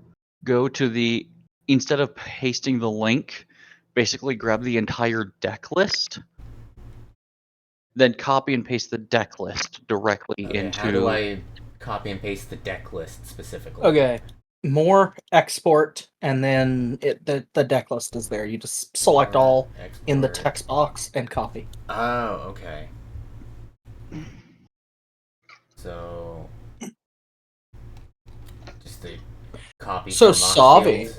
go to the, instead of pasting the link, basically grab the entire deck list, then copy and paste the deck list directly Okay, into... how do I copy and paste the deck list specifically? Okay. More export, and then the deck list is there. You just select More all in the export. text box and copy. Oh, okay. So, just the copy So, from Savi. field?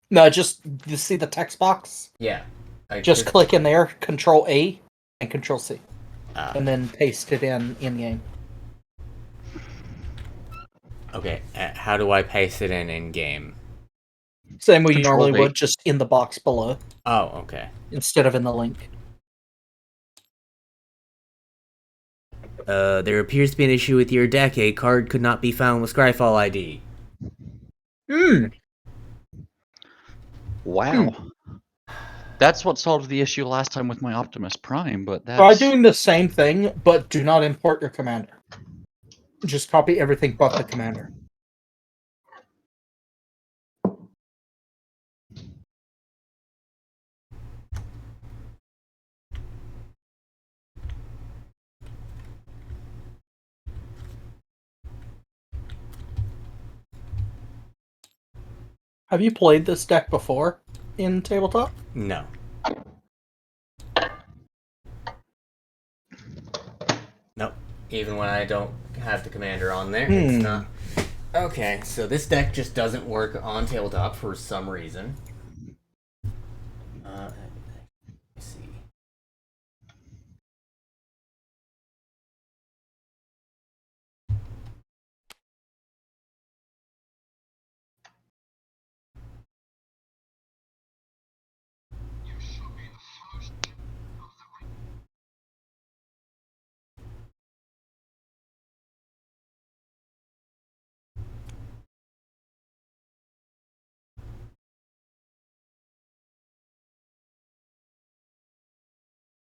No, just you see the text box. Yeah. Just click in there, Control A and Control C, and then. then paste it in game. Okay, how do I paste it in game? Same way you Control normally V. would, just in the box below Oh, okay. instead of in the link. There appears to be an issue with your deck. A card could not be found with Scryfall ID. Wow. That's what solved the issue last time with my Optimus Prime, but that's... Try doing the same thing, but do not import your commander. Just copy everything but the commander. Have you played this deck before in tabletop? No. Nope. Even when I don't have the commander on there, it's not. Okay, so this deck just doesn't work on tabletop for some reason. Let's see.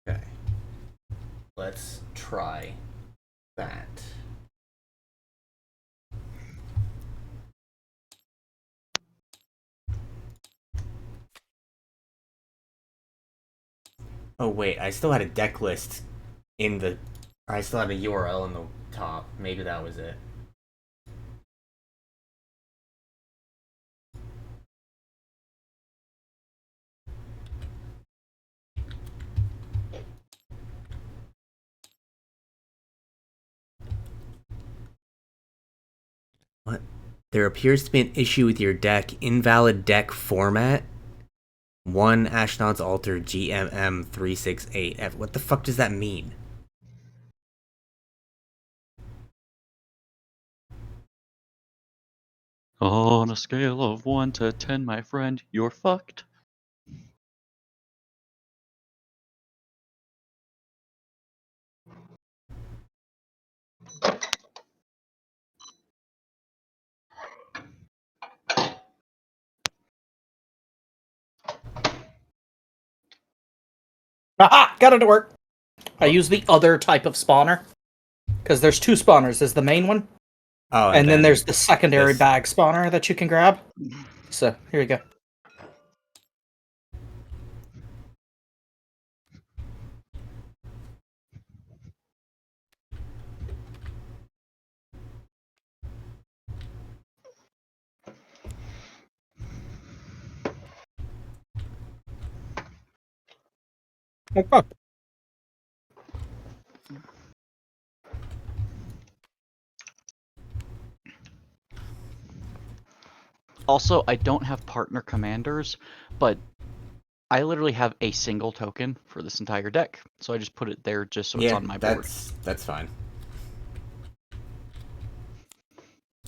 Okay. Let's try that. Oh wait, I still had a deck list in the... I still had a URL in the top. Maybe that was it. What? There appears to be an issue with your deck. Invalid deck format. 1 Ashnod's Altar GMM 368F. What the fuck does that mean? On a scale of 1 to 10, my friend, you're fucked. Aha! Got it to work! I use the other type of spawner. Because there's two spawners. There's the main one, Oh, and then there's the secondary this. bag spawner that you can grab. So, here you go. Okay. Also, I don't have partner commanders, but I literally have a single token for this entire deck, so I just put it there just so it's on my board. That's fine.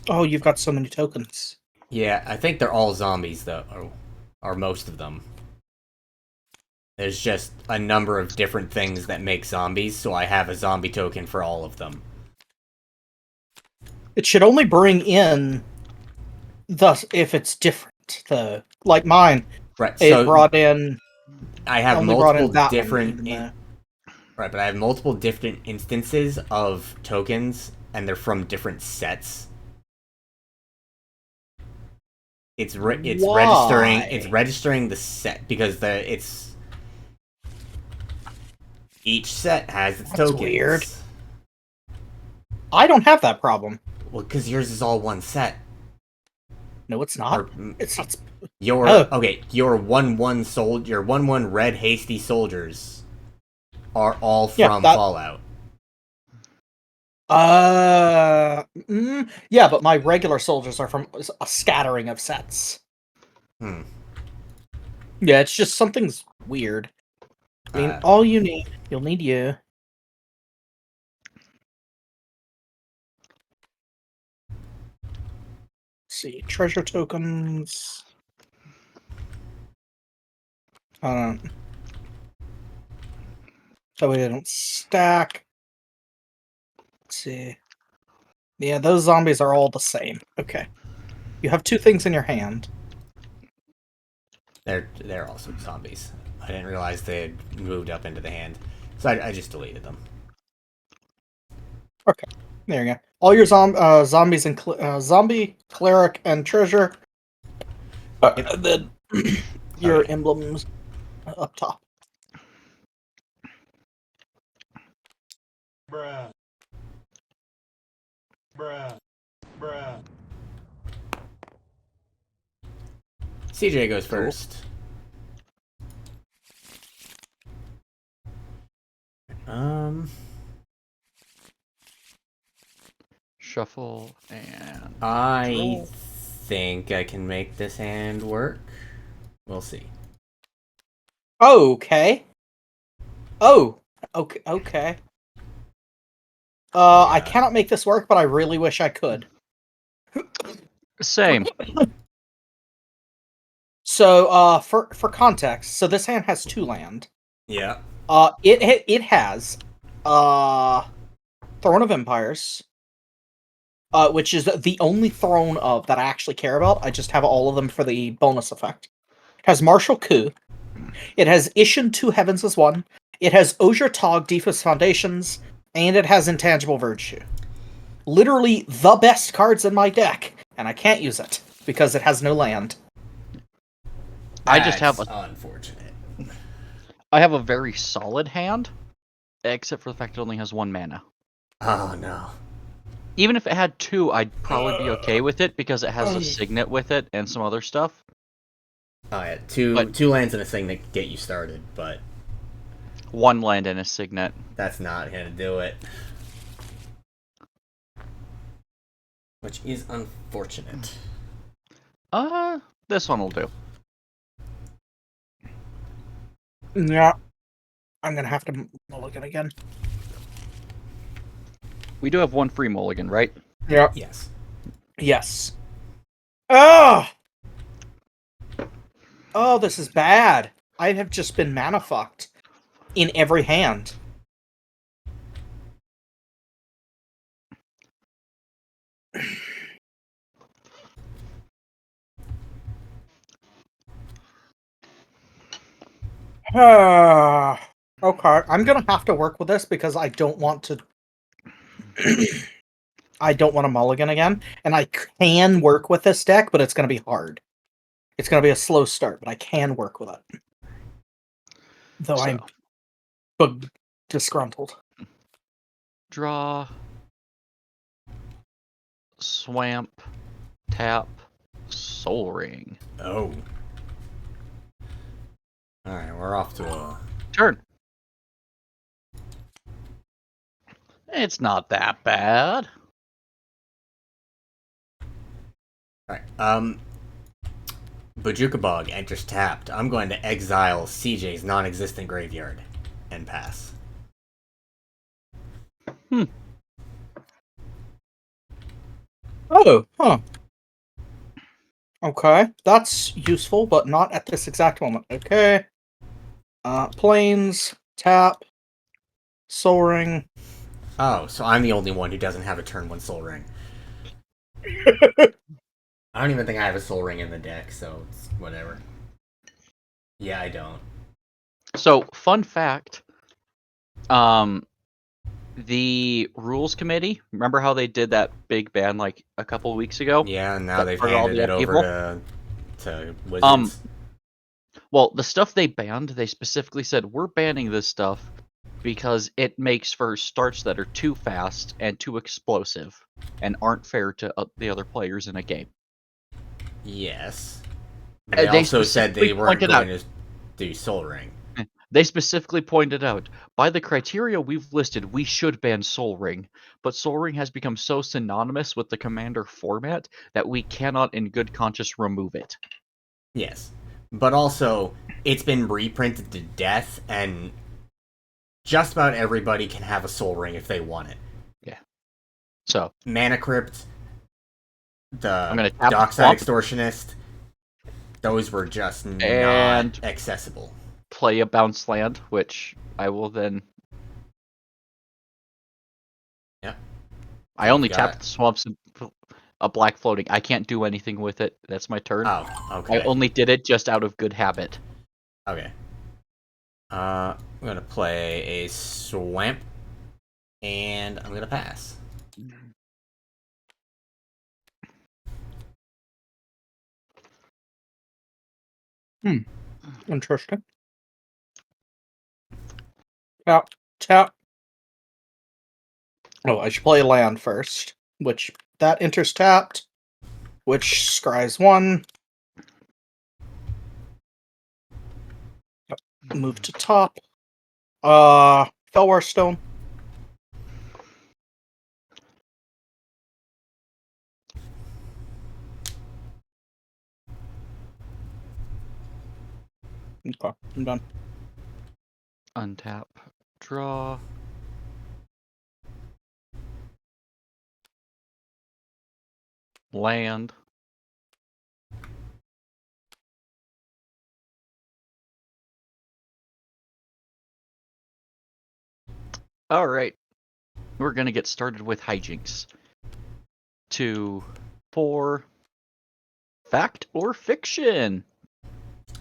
Oh, you've got so many tokens. Yeah, I think they're all zombies though, or most of them. There's just a number of different things that make zombies, so I have a zombie token for all of them. It should only bring in if it's different, though. Like mine, Right. it So brought in. I have only brought in multiple that one, different. even though- Right, but I have multiple different instances of tokens, and they're from different sets. It's Why? registering the set because it's each set has its That's tokens. weird. I don't have that problem. Well, because yours is all one set. No, it's not. Or, It's your Oh. okay, your 1/1 red hasty soldiers are all from Fallout. Yeah, but my regular soldiers are from a scattering of sets. Hmm. Yeah, it's just something's weird. I mean, all you'll need you. Let's see, treasure tokens. So we don't stack. Let's see. Yeah, those zombies are all the same. Okay. You have two things in your hand. They're also zombies. I didn't realize they had moved up into the hand, so I just deleted them. Okay, there you go. All your zombies and zombie, cleric, and treasure. And then your emblems up top. Bruh. Bruh. Bruh. CJ goes first. Shuffle and I think I can make this hand work. We'll see. Okay. Oh, okay. Okay. I cannot make this work, but I really wish I could. Same. So, for context, so this hand has 2 land. Yeah. It has, Throne of Empires, which is the only throne of that I actually care about. I just have all of them for the bonus effect. It has Martial Coup. It has Ishin 2 Heavens as 1. It has Osier Tog Defus Foundations, and it has Intangible Virtue. Literally the best cards in my deck, and I can't use it because it has no land. I just have unfortunate. I have a very solid hand, except for the fact it only has 1 mana. Oh no. Even if it had 2, I'd probably be okay with it because it has a signet with it and some other stuff. Oh yeah, two lands and a thing that get you started, but 1 land and a signet. that's not gonna do it. Which is unfortunate. This one will do. Yeah. I'm gonna have to mulligan again. We do have 1 free mulligan, right? Yeah. Yes. Yes. Oh! Oh, this is bad. I have just been mana fucked in every hand. Okay, I'm gonna have to work with this because I don't want to. I don't want to mulligan again, and I can work with this deck, but it's gonna be hard. It's gonna be a slow start, but I can work with it. Though I'm disgruntled. Draw. Swamp. Tap. Soul Ring. Oh. Alright, we're off to a Turn. It's not that bad. Alright, Bajuka Bog enters tapped. I'm going to exile CJ's non-existent graveyard and pass. Oh, huh. Okay, that's useful, but not at this exact moment. Okay. Planes, tap, Soul Ring. Oh, so I'm the only one who doesn't have a turn 1 Soul Ring. I don't even think I have a Soul Ring in the deck, so it's whatever. Yeah, I don't. So, fun fact. The rules committee, remember how they did that big ban like a couple of weeks ago? Yeah, and now That they've for all handed the it upheaval? over to Wizards. Well, the stuff they banned, they specifically said, we're banning this stuff because it makes for starts that are too fast and too explosive and aren't fair to the other players in a game. Yes. But they They also said they specifically weren't pointed going out. to do Soul Ring. They specifically pointed out, by the criteria we've listed, we should ban Soul Ring, but Soul Ring has become so synonymous with the Commander format that we cannot in good conscience remove it. Yes. But also, it's been reprinted to death, and just about everybody can have a Soul Ring if they want it. Yeah. So, Mana Crypt, I'm going the to tap Dockside Swamp Extortionist, those were just and not accessible. play a bounce land, which I will then... Yep. I only Got tapped it. the swamps and a black floating. I can't do anything with it. That's my turn. Oh, okay. I only did it just out of good habit. Okay. I'm gonna play a Swamp, and I'm gonna pass. Interesting. Tap, tap. Oh, I should play land first, which that enters tapped, which scries 1. Move to top. Felwar Stone. Okay, I'm done. Untap, draw. Land. Alright. We're gonna get started with hijinks. 2, 4. Fact or fiction?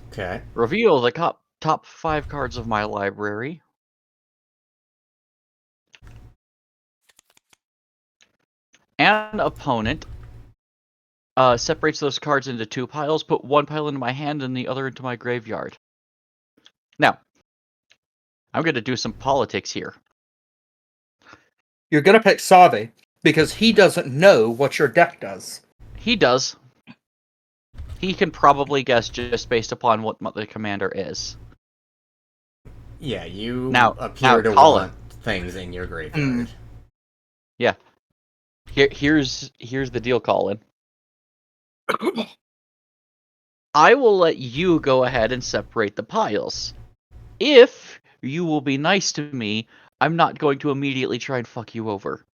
Okay. Reveal the top 5 cards of my library. An opponent separates those cards into 2 piles, put 1 pile into my hand and the other into my graveyard. Now, I'm going to do some politics here. You're gonna pick Savi because he doesn't know what your deck does. He does. He can probably guess just based upon what the commander is. Yeah, you Now, appear to Colin. want things in your graveyard. Yeah. Here's the deal, Colin. I will let you go ahead and separate the piles. If you will be nice to me, I'm not going to immediately try and fuck you over.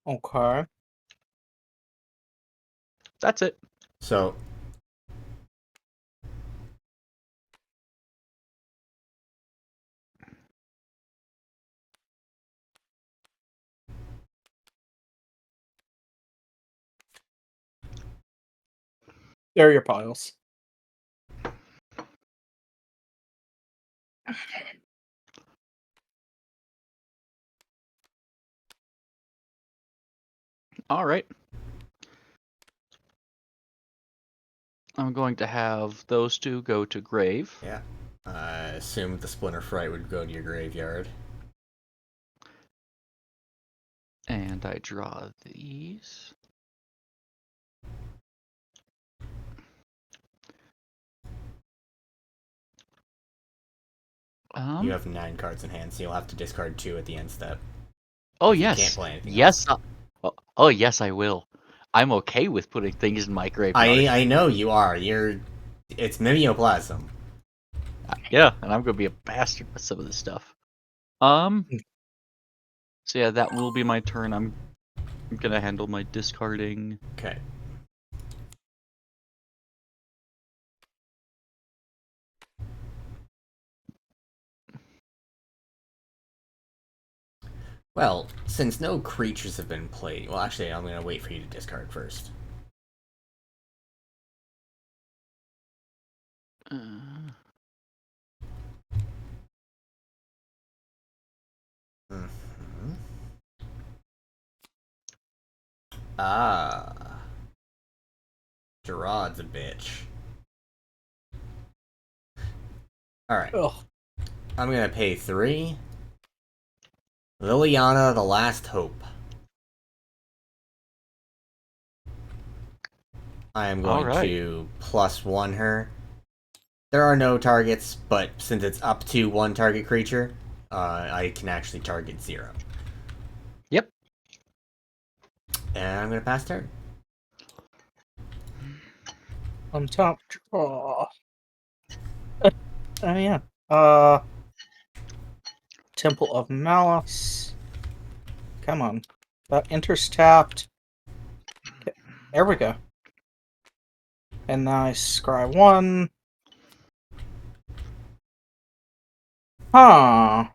Okay. That's it. So, There are your piles. All right. I'm going to have those 2 go to grave. yeah. I assume the Splinter Fright would go to your graveyard. And I draw these. You have 9 cards in hand, so you'll have to discard 2 at the end step. Oh You yes. can't play anything Yes. else. Oh yes, I will. I'm okay with putting things in my graveyard. I know you are. It's mimeoplasm. Yeah, and I'm gonna be a bastard with some of this stuff. So yeah, that will be my turn. I'm gonna handle my discarding. Okay. Well, since no creatures have been played, well, actually, I'm gonna wait for you to discard first. Mhm. Ah. Gerard's a bitch. Alright. Ugh. I'm gonna pay 3. Liliana, the Last Hope. I am going Alright. to +1 her. There are no targets, but since it's up to 1 target creature, I can actually target 0. Yep. And I'm gonna pass turn. On top draw. Oh yeah. Temple of Malice. Come on. That enters tapped. Okay, there we go. And now I scry 1. Huh.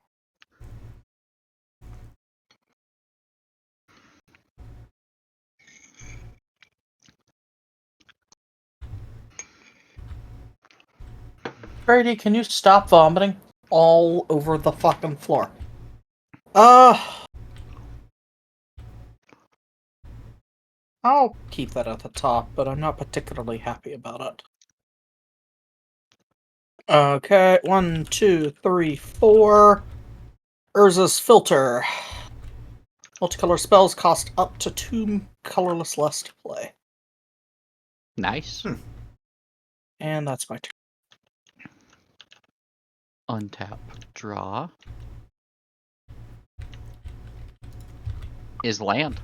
Brady, can you stop vomiting all over the fucking floor? I'll keep that at the top, but I'm not particularly happy about it. Okay, 1, 2, 3, 4. Urza's Filter. Multicolor spells cost up to 2 colorless less to play. Nice. And that's my turn. Untap, draw. Is land.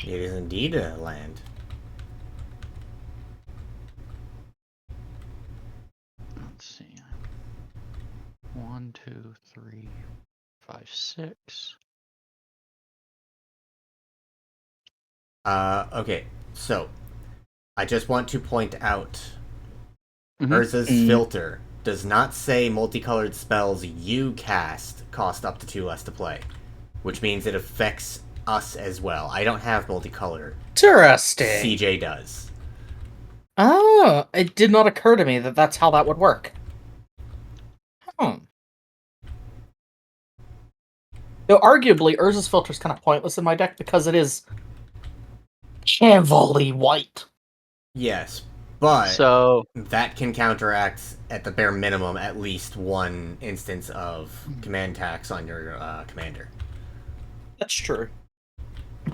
It is indeed a land. Let's see. 1, 2, 3, 5, 6. Okay, so I just want to point out Mhm. Urza's Filter does not say multicolored spells you cast cost up to 2 less to play, which means it affects us as well. I don't have multicolor. Interesting. CJ does. Oh, it did not occur to me that that's how that would work. Though arguably, Urza's Filter is kind of pointless in my deck because it is heavily white. Yes, but So that can counteract, at the bare minimum, at least 1 instance of command tax on your commander. That's true.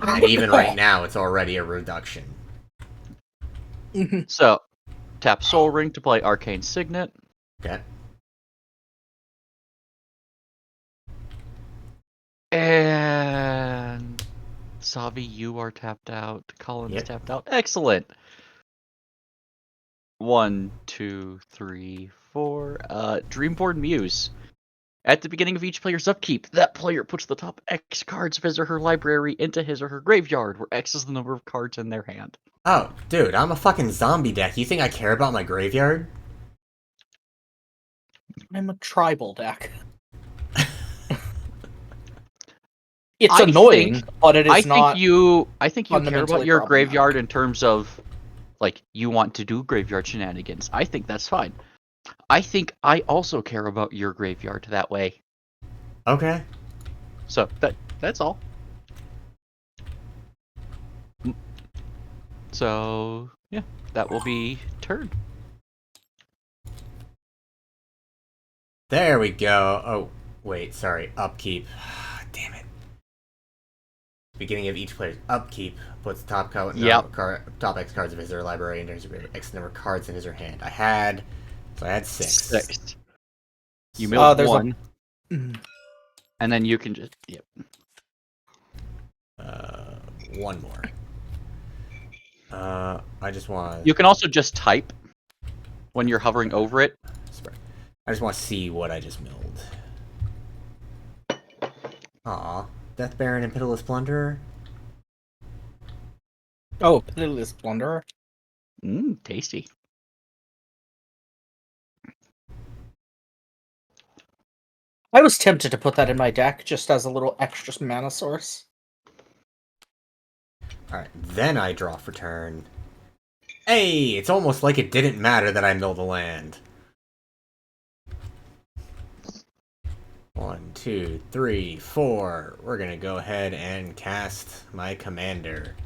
And even right now, it's already a reduction. So, tap Soul Ring to play Arcane Signet. Okay. And Savi, you are tapped out. Colin's Yep. tapped out. Excellent. 1, 2, 3, 4. Dreamborn Muse. At the beginning of each player's upkeep, that player puts the top X cards of his or her library into his or her graveyard, where X is the number of cards in their hand. Oh, dude, I'm a fucking zombie deck. You think I care about my graveyard? I'm a tribal deck. It's annoying, but it is not. I think you care fundamentally about your problematic. graveyard in terms of, like, you want to do graveyard shenanigans. I think that's fine. I think I also care about your graveyard that way. Okay. So that's all. So yeah, that will be turn. There we go. Oh, wait, sorry. Upkeep. Damn it. Beginning of each player's upkeep puts top Yep. top X cards of his or her library and there's X number of cards in his or her hand. I had 6. 6. You So- milled there's 1, and then you can just one more. I just want. You can also just type when you're hovering over it. I just want to see what I just milled. Aw, Death Baron and Pitiless Plunderer. Oh, Pitiless Plunderer. Tasty. I was tempted to put that in my deck just as a little extra mana source. Alright, then I draw for turn. Hey, it's almost like it didn't matter that I milled a land. 1, 2, 3, 4. We're gonna go ahead and cast my commander.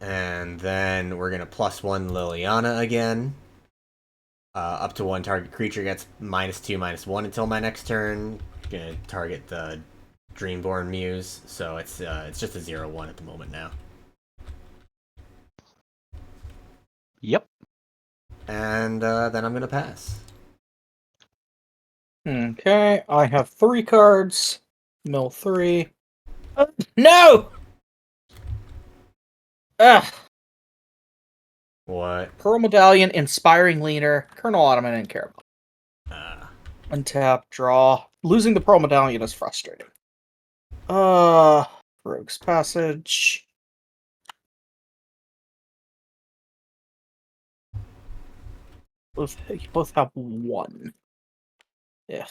And then we're gonna +1 Liliana again. Up to 1 target creature gets -2/-1 until my next turn. Gonna target the Dreamborn Muse, so it's just a 0/1 at the moment now. Yep. And then I'm gonna pass. Okay, I have 3 cards. Mill 3. No! Ugh. What? Pearl Medallion, Inspiring Leader, Colonel Ottoman, and Carabao. Untap, draw. Losing the Pearl Medallion is frustrating. Rogue's Passage. You both have 1. Yeah.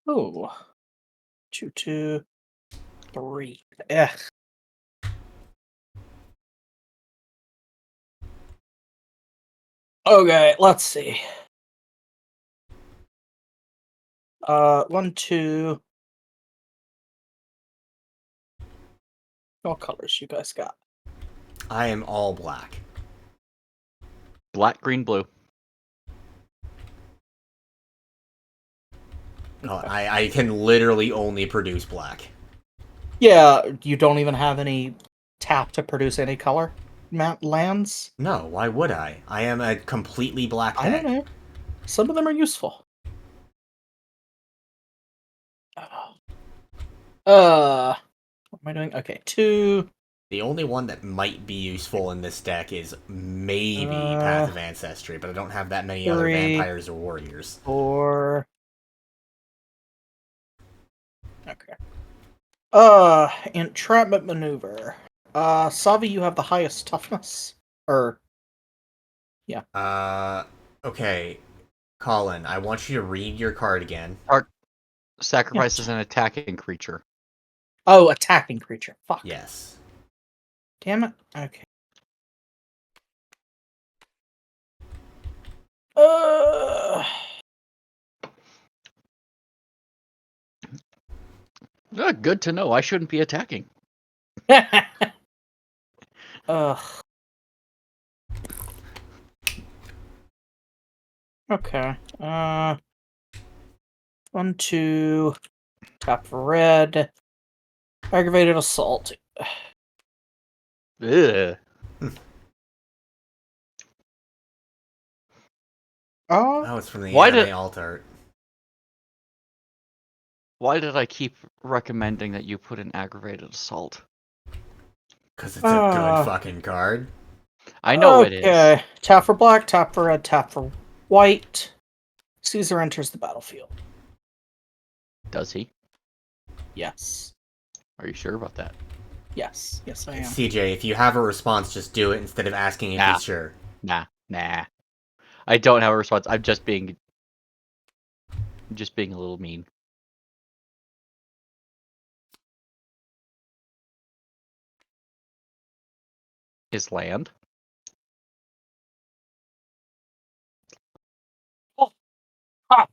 Oh. 2, 2, 3. Yeah. Okay, let's see. 1, 2. What colors you guys got? I am all black. Black, green, blue. Oh, I can literally only produce black. Yeah, you don't even have any tap to produce any color lands? No, why would I? I am a completely black deck. I don't know. Some of them are useful. What am I doing? Okay, 2. The only one that might be useful in this deck is maybe Path of Ancestry, but I don't have that many other 3, vampires or warriors. 4. Okay. Entrapment Maneuver. Savi, you have the highest toughness? Yeah. Okay. Colin, I want you to read your card again. Sacrifices an attacking creature. Oh, attacking creature. Fuck. Yes. Damn it. Okay. Good to know. I shouldn't be attacking. Ugh. Okay. 1, 2. Tap for red. Aggravated assault. Ugh. Oh, it's from the Why anime did- alt art. Why did I keep recommending that you put an aggravated assault? Because it's a good fucking card. I know it is. Okay. Tap for black, tap for red, tap for white. Caesar enters the battlefield. Does he? Yes. Are you sure about that? Yes. Yes, I am. CJ, if you have a response, just do it instead of asking if Nah. he's sure. Nah. I don't have a response. I'm just being a little mean. Is land? Oh. Ah.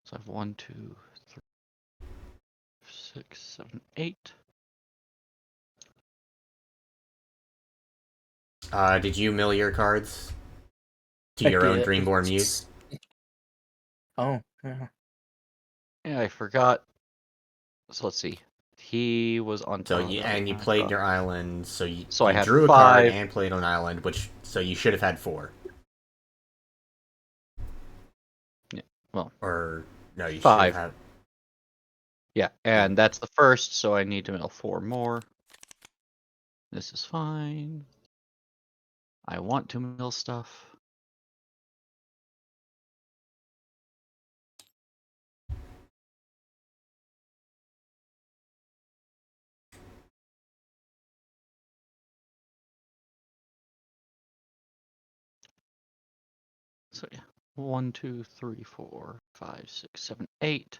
So I have 1, 2, 3, 6, 7, 8. Did you mill your cards to I your own did. Dreamborn Muse? Oh, yeah. Yeah, I forgot. So let's see. He was on So top. you played your island, so So I you had drew a card 5. and played on island, so you should have had 4. Yeah, well, Or no, you should 5. have. Yeah, and that's the first, so I need to mill 4 more. This is fine. I want to mill stuff. So yeah, 1, 2, 3, 4, 5, 6, 7, 8.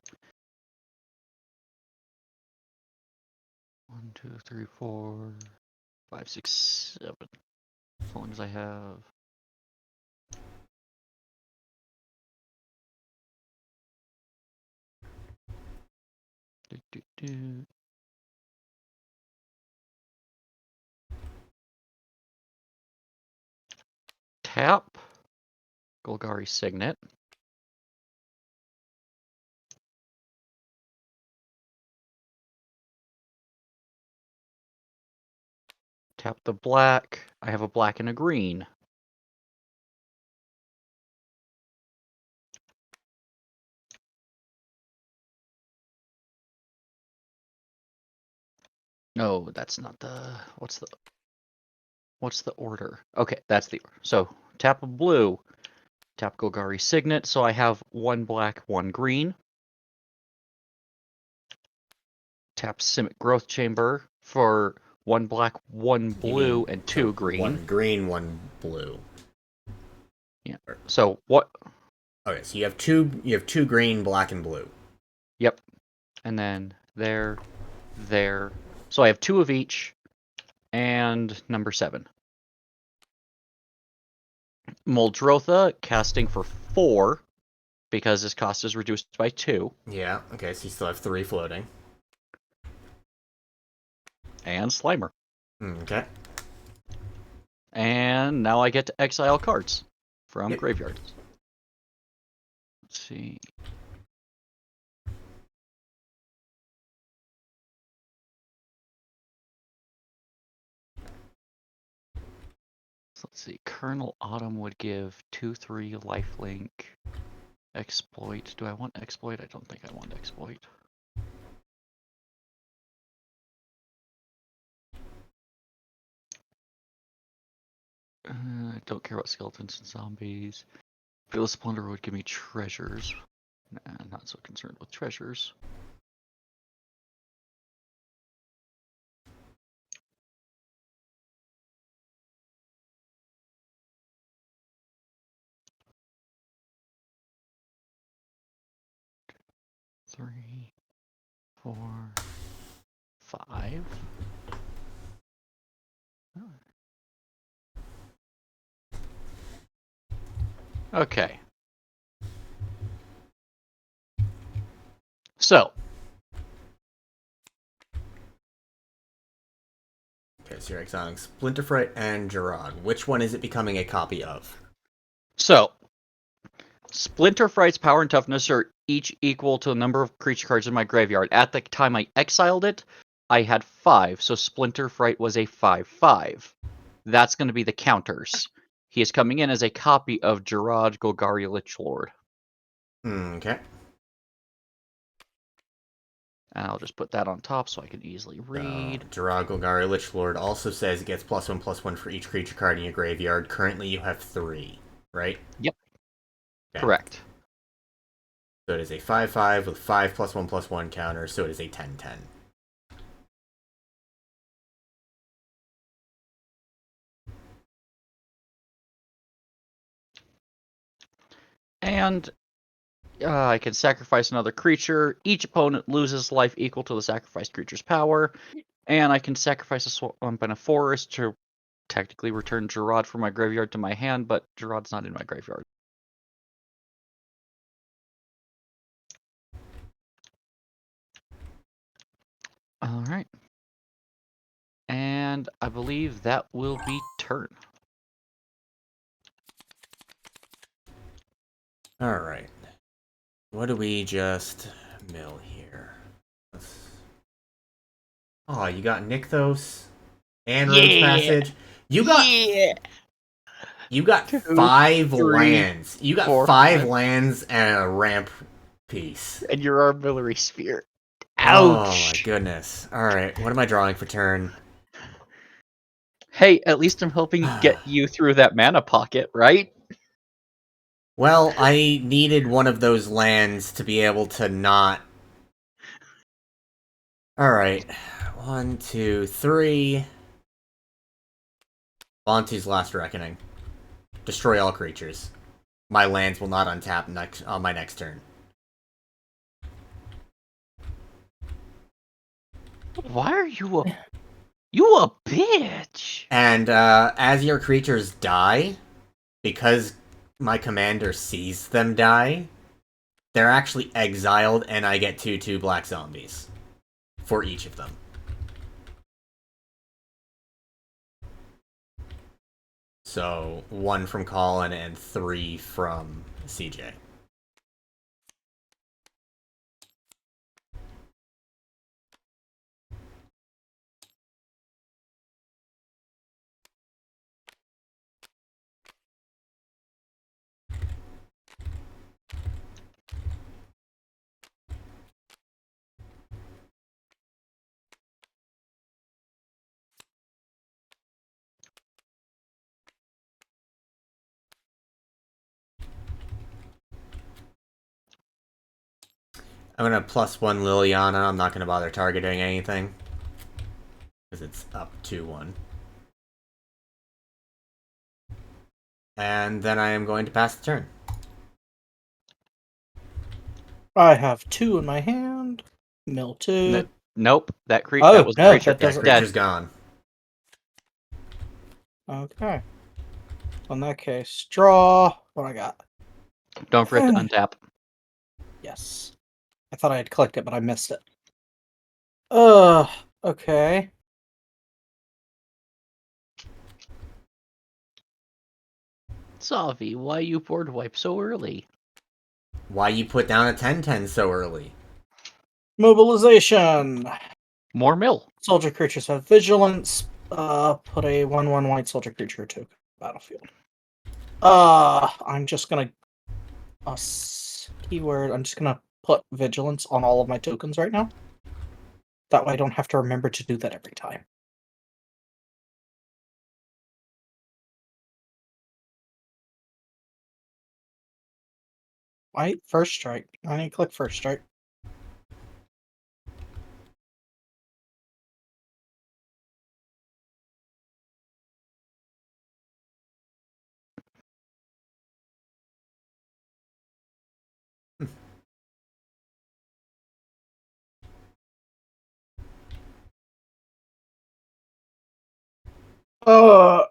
1, 2, 3, 4, 5, 6, 7. As long as I have. Do, do, do. Tap. Golgari Signet. Tap the black. I have a black and a green. No, that's not the. What's the order? Okay, that's the order. So tap a blue. Tap Golgari Signet. So I have 1 black, 1 green. Tap Simic Growth Chamber for 1 black, 1 blue, and 2 green. 1 green, 1 blue. Yeah. So what? Okay, so you have two green, black, and blue. Yep. And then there. So I have 2 of each, and number 7. Muldrotha casting for 4, because his cost is reduced by 2. Yeah. Okay, so you still have 3 floating. And Slimer. Okay. And now I get to exile cards from Yep. graveyards. Let's see. So let's see. Colonel Autumn would give 2/3 lifelink. Exploit. Do I want exploit? I don't think I want exploit. I don't care about skeletons and zombies. Feel Splendor would give me treasures. Nah, not so concerned with treasures. Three, 4, 5. Okay. So. Okay, so you're exiling Splinterfright and Gerard. Which one is it becoming a copy of? So. Splinterfright's power and toughness are each equal to the number of creature cards in my graveyard. At the time I exiled it, I had 5, so Splinterfright was a 5/5. That's going to be the counters. He is coming in as a copy of Gerard Golgari Lichlord. Okay. And I'll just put that on top so I can easily read. Gerard Golgari Lichlord also says it gets +1/+1 for each creature card in your graveyard. Currently you have 3, right? Yep. Okay. Correct. So it is a 5/5 with 5 +1/+1 counter, so it is a 10/10. And I can sacrifice another creature. Each opponent loses life equal to the sacrificed creature's power. And I can sacrifice a swamp and a forest to technically return Gerard from my graveyard to my hand, but Gerard's not in my graveyard. Alright. And I believe that will be turn. Alright. What do we just mill here. Oh, you got Nykthos and Rhodes Passage. You got you got 2, 5 3, lands. You got 4, 5 5. lands and a ramp piece. And your artillery sphere. Oh my Ouch! goodness. Alright, what am I drawing for turn? Hey, at least I'm helping get you through that mana pocket, right? Well, I needed one of those lands to be able to not... Alright. 1, 2, 3... Bontu's Last Reckoning. Destroy all creatures. My lands will not untap on my next turn. Why are you a bitch? And as your creatures die, because my commander sees them die, they're actually exiled, and I get 2/2 black zombies for each of them. So 1 from Colin and 3 from CJ. I'm gonna +1 Liliana. I'm not gonna bother targeting anything. Because it's up 2-1. And then I am going to pass the turn. I have 2 in my hand. Mill 2. Nope, that Oh, was no, creature. that doesn't- Creature's gone. Okay. In that case, draw. What I got? Don't forget to untap. Yes. I thought I had clicked it, but I missed it. Okay. Savi, why you board wipe so early? Why you put down a 10/10 so early? Mobilization. More mill. Soldier creatures have vigilance. Put a 1/1 white soldier creature to battlefield. I'm just gonna keyword. I'm just gonna put vigilance on all of my tokens right now. That way I don't have to remember to do that every time. White, first strike. I need to click first strike. Uh,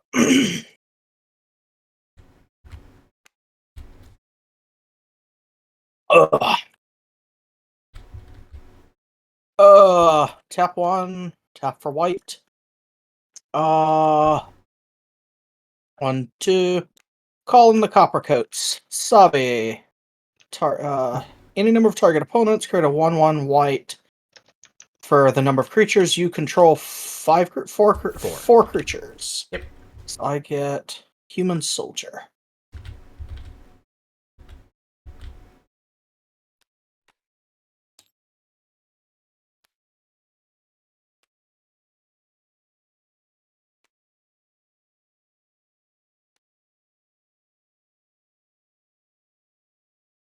Ugh. Tap 1, tap for white. 1, 2. Call in the copper coats. Sabi. Any number of target opponents, create a 1/1 white. For the number of creatures you control, 4 creatures. Yep. So I get human soldier.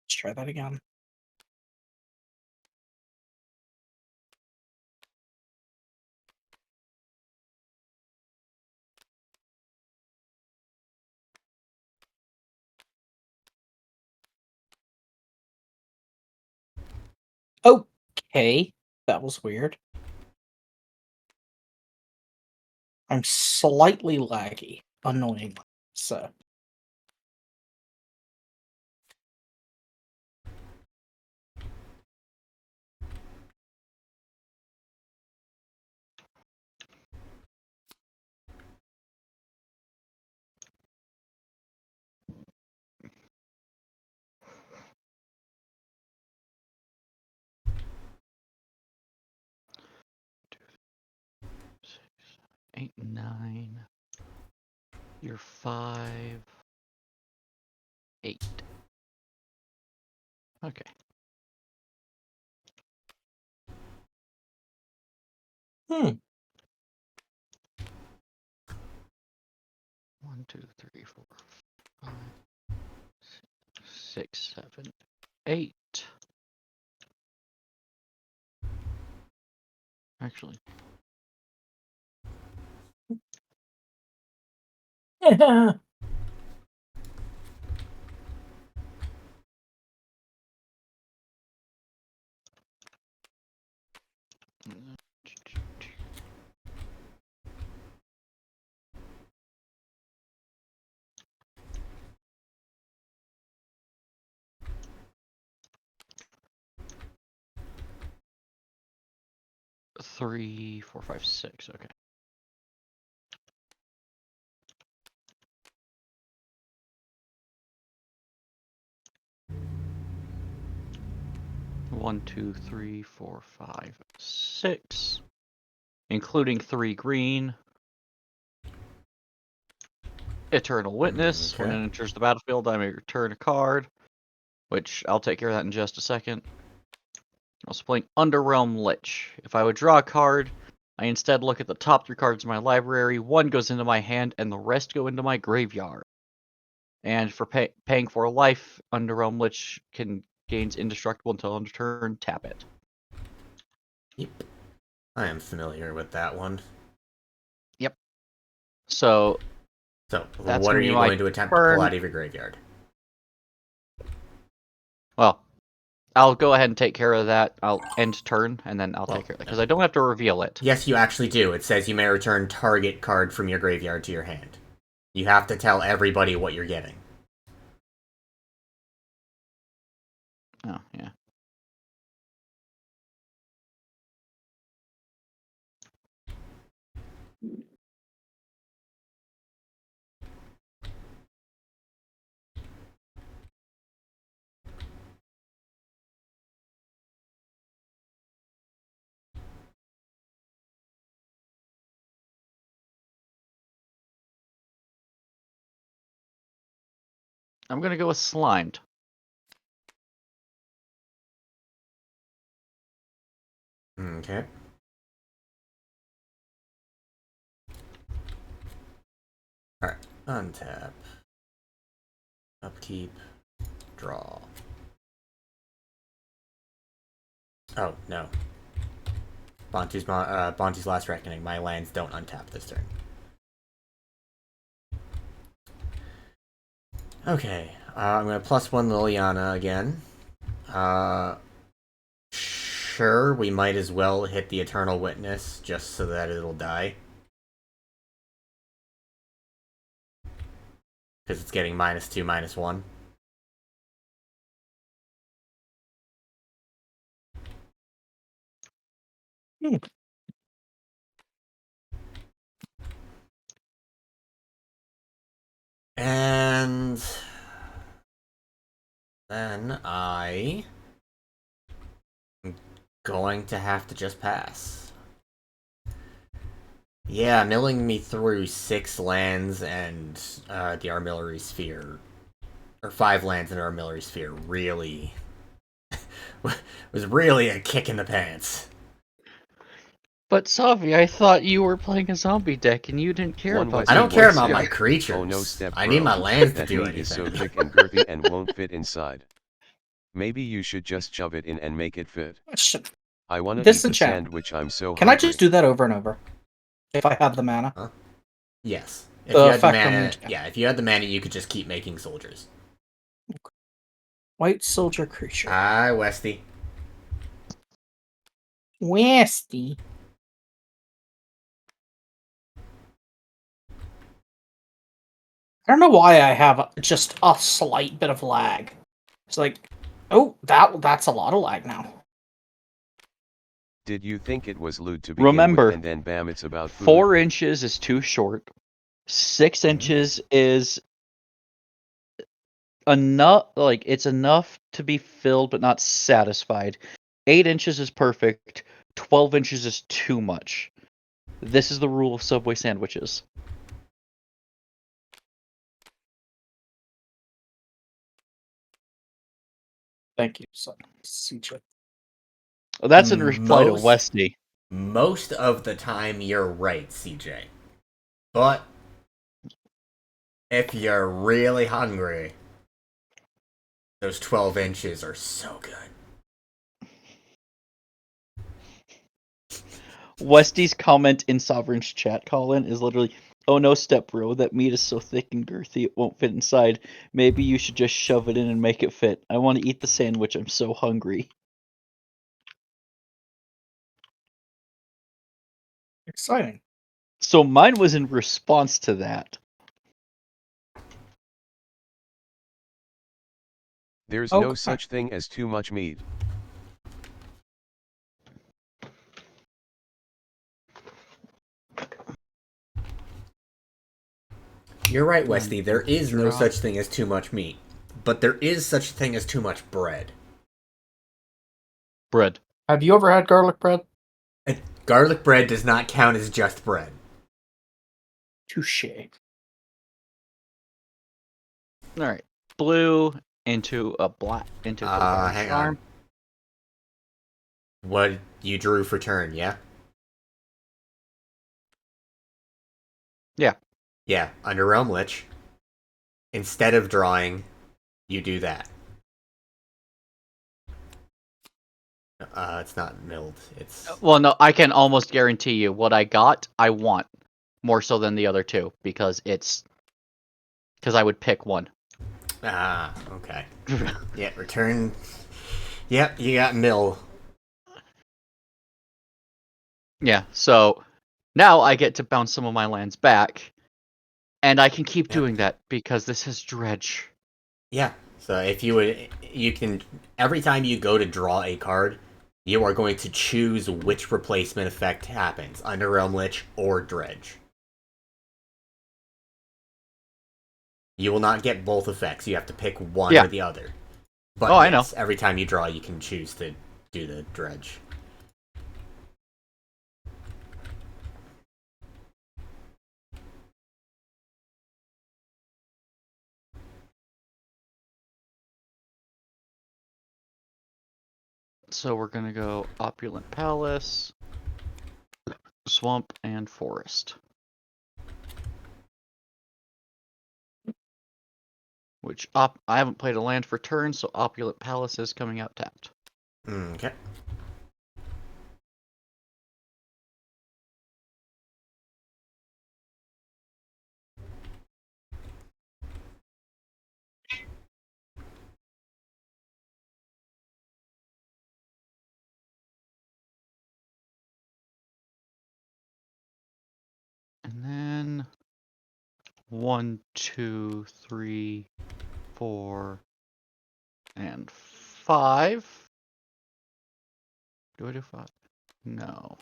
Let's try that again. Okay, that was weird. I'm slightly laggy, annoyingly. So 8, 9. You're 5. 8. Okay. Hmm. 1, 2, 3, 4, 5, 6, 7, 8. Actually, three, 4, 5, 6. Okay. One, 2, 3, 4, 5, 6, including 3 green. Eternal Witness. When Okay. it enters the battlefield, I may return a card, which I'll take care of that in just a second. Also playing Underrealm Lich. If I would draw a card, I instead look at the top 3 cards in my library. 1 goes into my hand, and the rest go into my graveyard. And for paying for life, Underrealm Lich gains indestructible until end of turn. Tap it. Yep. I am familiar with that one. Yep. So So, that's what are gonna be you my going to attempt to pull turn. out of your graveyard? Well, I'll go ahead and take care of that. I'll end turn, and then I'll Well, take care of it, because I don't have to reveal it. Yes, you actually do. It says you may return target card from your graveyard to your hand. You have to tell everybody what you're getting. Oh, yeah. I'm going to go with Slimed. Okay. Alright. Untap. Upkeep. Draw. Oh, no. Bontu's Last Reckoning. My lands don't untap this turn. Okay. I'm going to +1 Liliana again. Sure, we might as well hit the Eternal Witness just so that it'll die. Because it's getting -2, -1. Hmm. And then I am going to have to just pass. Yeah, milling me through 6 lands and the Armillary Sphere, or 5 lands in the Armillary Sphere, really was really a kick in the pants. But Savi, I thought you were playing a zombie deck and you didn't care One about Westy I don't zombie care once about said, my decks. creatures. "Oh no, step I bro. need my lands to That do meat is so anything. thick and girthy and won't fit inside. Maybe you should just shove it in and make it fit. I wanna eat the Disenchant. sandwich, I'm so Can I hungry." just do that over and over? If I have the mana? Yes. If The you had the effect on mana, the- yeah, if you had the mana, you could just keep making soldiers. White soldier creature. Hi, Westy. Westy. I don't know why I have just a slight bit of lag. It's like, oh, that's a lot of lag now. Did you think it was lewd to begin Remember, with and then bam it's about food? 4 inches is too short. 6 inches is enough, like, it's enough to be filled but not satisfied. 8 inches is perfect. 12 inches is too much. This is the rule of Subway sandwiches. Thank you, CJ. Well, that's in reply to Most- Westy. Most of the time, you're right, CJ. But if you're really hungry, those 12 inches are so good. Westy's comment in Sovereign's chat, Colin, is literally, "Oh no, step bro, that meat is so thick and girthy it won't fit inside. Maybe you should just shove it in and make it fit. I want to eat the sandwich, I'm so hungry." Exciting. So mine was in response to that. There's no Okay. such thing as too much meat. You're right, Westy. There is no such thing as too much meat. But there is such a thing as too much bread. Bread. Have you ever had garlic bread? Garlic bread does not count as just bread. Touche. Alright. Blue into a black into the Hang charm. on. What you drew for turn, yeah? Yeah. Yeah, under Realm Lich. Instead of drawing, you do that. It's not milled. It's Well, no, I can almost guarantee you what I got, I want. More so than the other two, because I would pick one. okay. Yeah, return. Yep, you got mill. Yeah, so now I get to bounce some of my lands back, and I can keep doing that because this is dredge. Yeah. So if you can every time you go to draw a card, you are going to choose which replacement effect happens, under Realm Lich or Dredge. You will not get both effects. You have to pick one or the other. But I know. Every time you draw, you can choose to do the Dredge. So we're gonna go Opulent Palace, Swamp, and Forest. Which I haven't played a land for turn, so Opulent Palace is coming out tapped. Okay. And then 1, 2, 3, 4, and 5. Do I do 5? No.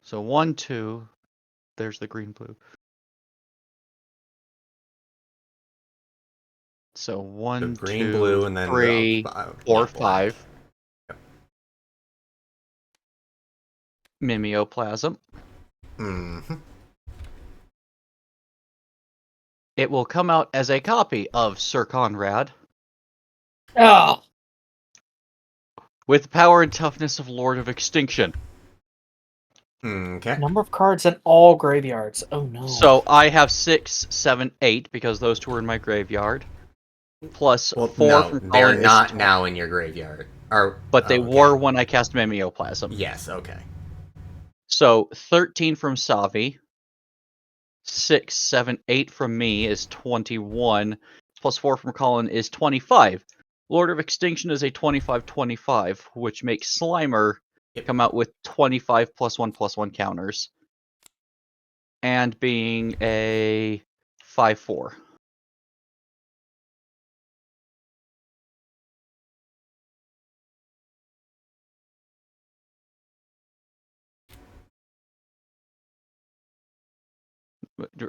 So 1, 2. There's the green blue. So 1, So green, 2, blue, and then 3, 4, 5. Mimeoplasm. Mm-hmm. It will come out as a copy of Sir Conrad. Oh. With power and toughness of Lord of Extinction. Okay. Number of cards in all graveyards. Oh no. So I have 6, 7, 8 because those two are in my graveyard. Plus 4 from they're Colin not now in your graveyard. But they were when I cast Mimeoplasm. Yes, okay. So 13 from Savi. 6, 7, 8 from me is 21. Plus 4 from Colin is 25. Lord of Extinction is a 25-25, which makes Slimer come out with 25 +1/+1 counters. And being a 5/4.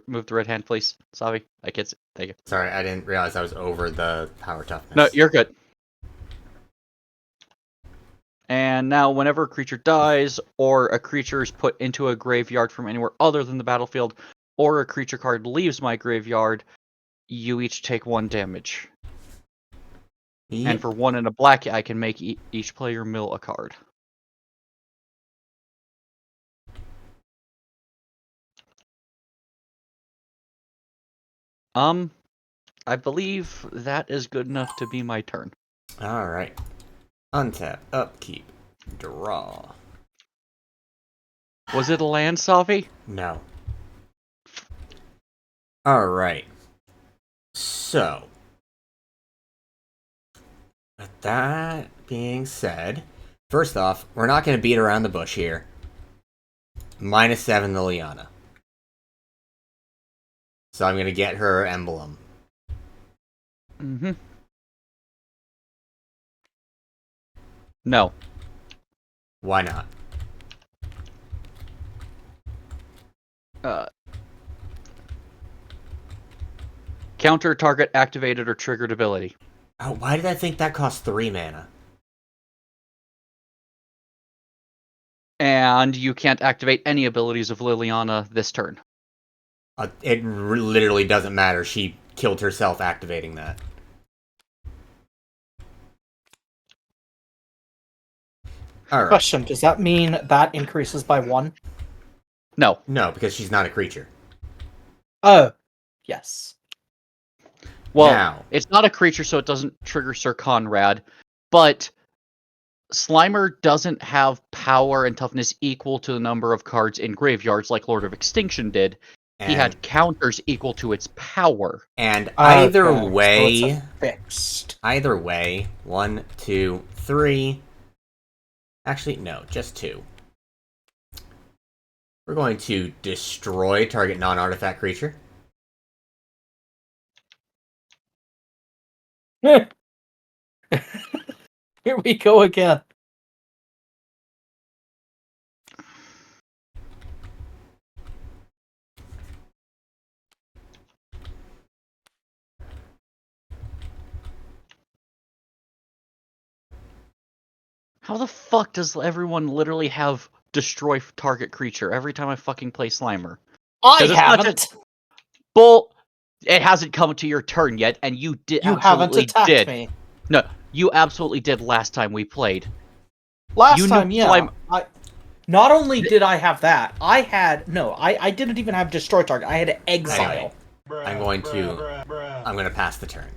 Move the red hand, please. Savi, I can't see. Thank you. Sorry, I didn't realize I was over the power toughness. No, you're good. And now whenever a creature dies, or a creature is put into a graveyard from anywhere other than the battlefield, or a creature card leaves my graveyard, you each take 1 damage. Yep. And for 1 and a black, I can make each player mill a card. I believe that is good enough to be my turn. Alright. Untap, upkeep, draw. Was it a land, Savi? No. Alright. So. With that being said, first off, we're not going to beat around the bush here. -7 to Liana. So I'm going to get her emblem. Mm-hmm. No. Why not? Counter target activated or triggered ability. Oh, why did I think that cost 3 mana? And you can't activate any abilities of Liliana this turn. It literally doesn't matter. She killed herself activating that. Alright. Question: does that mean that increases by 1? No. No, because she's not a creature. Oh, yes. Well, now, it's not a creature, so it doesn't trigger Sir Conrad, but Slimer doesn't have power and toughness equal to the number of cards in graveyards like Lord of Extinction did. He had counters equal to its power. And either Okay, way, so it's fixed. Either way, 1, 2, 3. Actually, no, just 2. We're going to destroy target non-artifact creature. Here we go again. How the fuck does everyone literally have destroy target creature every time I fucking play Slimer? I haven't. Bull. It hasn't come to your turn yet, and you did. You haven't absolutely attacked did. me. No, you absolutely did last time we played. Last time, yeah. Not only did I have that, I didn't even have destroy target. I had exile. Anyway, I'm going to pass the turn.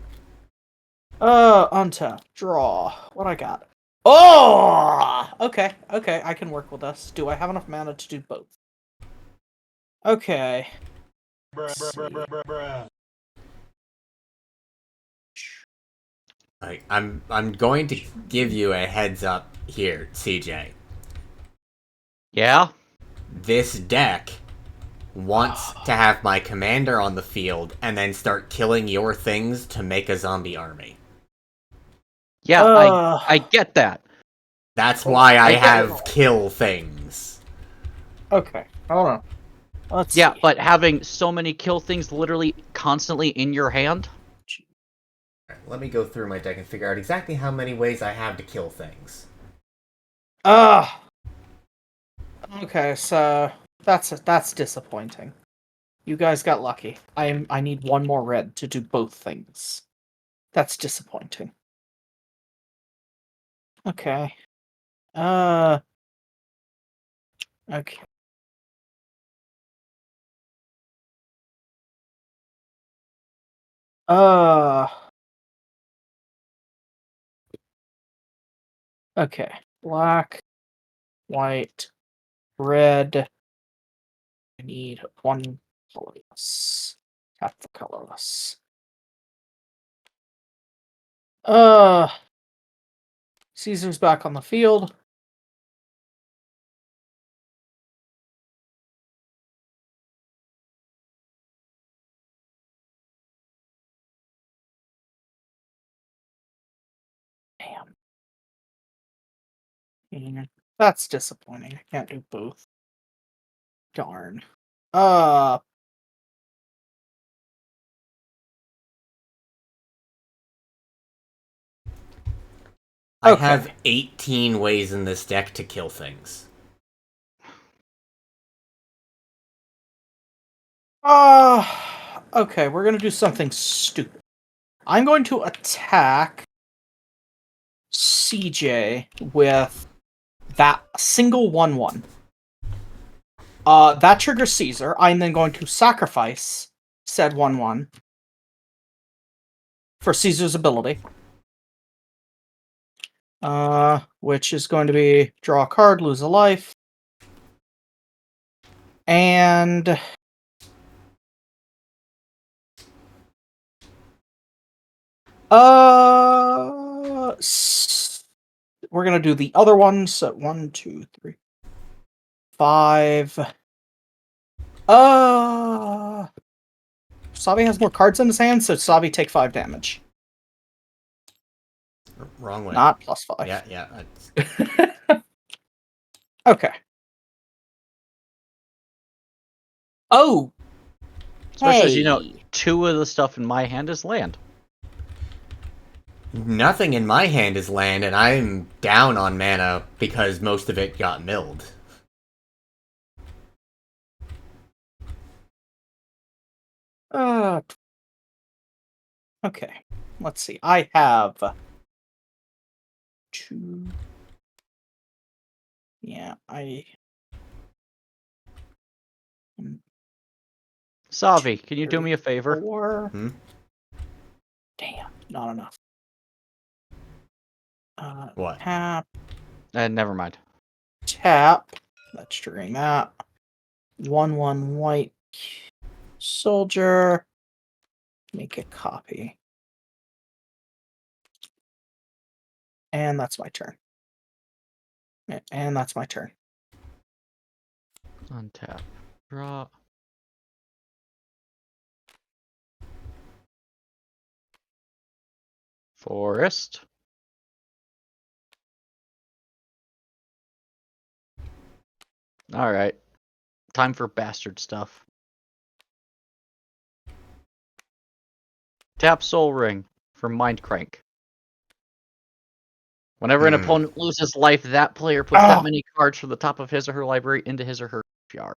Untap, draw. What I got? Oh! Okay, I can work with this. Do I have enough mana to do both? Okay. I'm going to give you a heads up here, CJ. Yeah? This deck wants to have my commander on the field and then start killing your things to make a zombie army. Yeah, I get that. That's why I have kill things. Okay, hold on. Let's yeah, see. But having so many kill things literally constantly in your hand? Let me go through my deck and figure out exactly how many ways I have to kill things. Okay, so that's disappointing. You guys got lucky. I need 1 more red to do both things. That's disappointing. Okay. Okay. Okay. Black, white, red. I need 1 colorless. Tap the colorless. Caesar's back on the field. Damn. That's disappointing. I can't do both. Darn. I Okay. have 18 ways in this deck to kill things. Okay, we're gonna do something stupid. I'm going to attack CJ with that single 1/1. That triggers Caesar. I'm then going to sacrifice said 1/1 for Caesar's ability. Which is going to be draw a card, lose a life. And we're gonna do the other ones. So 1, 2, 3, 5. Sabi has more cards in his hand, so Sabi take 5 damage. Wrong way. Not +5. Yeah. Okay. Oh. Especially as you know, Hey. 2 of the stuff in my hand is land. Nothing in my hand is land, and I'm down on mana because most of it got milled. Okay. Let's see. I have 2. Yeah, Savi, can you do me a favor? 4. Hmm? Damn, not enough. What? Tap. Never mind. Tap. That's triggering that. 1/1 white soldier. Make a copy. And that's my turn. And that's my turn. Untap. Draw. Forest. Alright. Time for bastard stuff. Tap Soul Ring for Mind Crank. Whenever an opponent loses life, that player puts that many cards from the top of his or her library into his or her graveyard.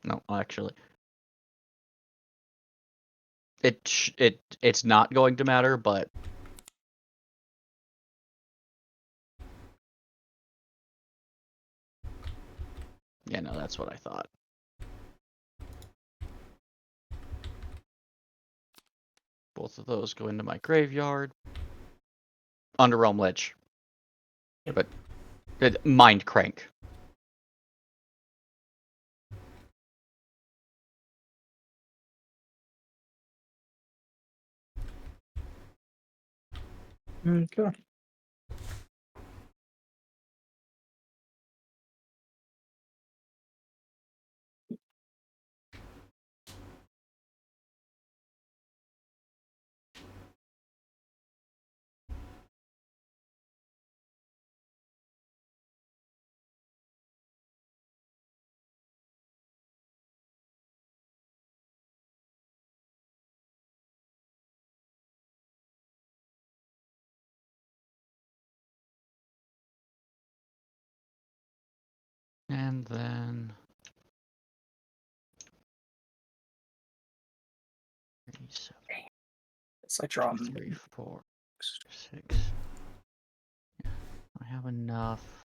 No, actually. It's not going to matter, but yeah, no, that's what I thought. Both of those go into my graveyard. Underrealm Lich. Yep. But Mind Crank. Okay. And then 7, So I draw 3, 4, 6. I have enough.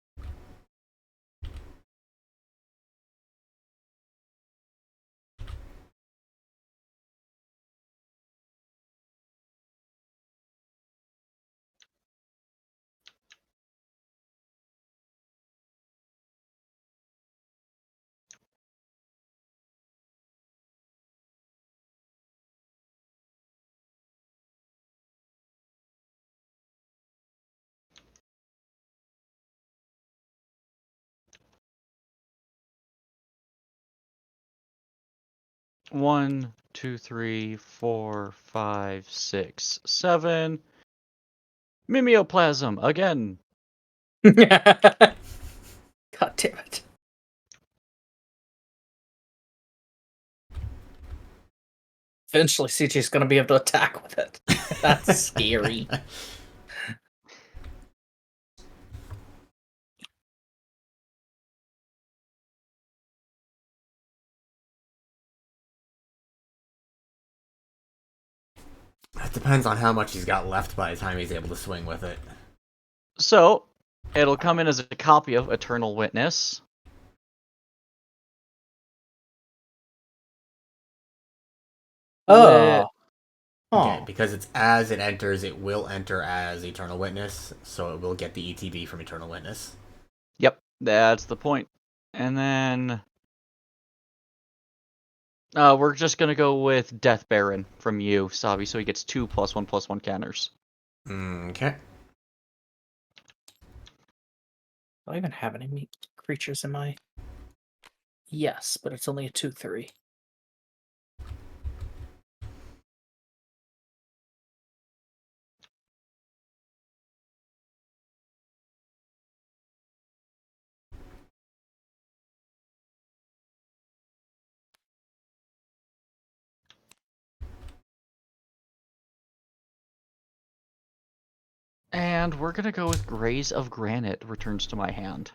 One, 2, 3, 4, 5, 6, 7. Mimeoplasm again. God damn it. Eventually, CJ's gonna be able to attack with it. That's scary. It depends on how much he's got left by the time he's able to swing with it. So, it'll come in as a copy of Eternal Witness. Oh. Okay, Oh. because it's as it enters, it will enter as Eternal Witness, so it will get the ETB from Eternal Witness. Yep, that's the point. And then we're just gonna go with Death Baron from you, Sabi, so he gets 2 +1/+1 counters. Okay. Do I even have any meat creatures in my... Yes, but it's only a 2/3. And we're gonna go with Graze of Granite returns to my hand.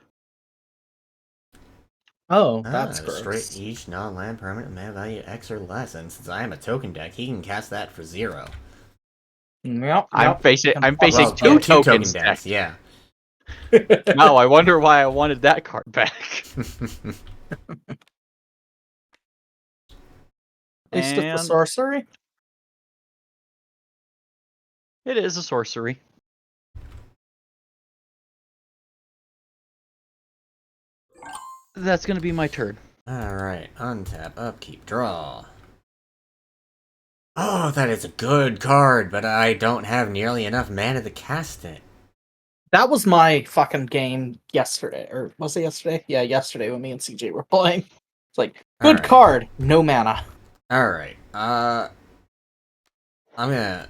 Oh, that's destroy gross. each non-land permanent mana value X or less, and since I am a token deck, he can cast that for 0. Yep. I'm facing Well, two yeah, tokens decks, deck. yeah. Now I wonder why I wanted that card back. At least it's a And sorcery. it is a sorcery. That's gonna be my turn. Alright, untap, upkeep, draw. Oh, that is a good card, but I don't have nearly enough mana to cast it. That was my fucking game yesterday. Or was it yesterday? Yeah, yesterday when me and CJ were playing. It's like, good Alright. card, no mana. Alright, I'm gonna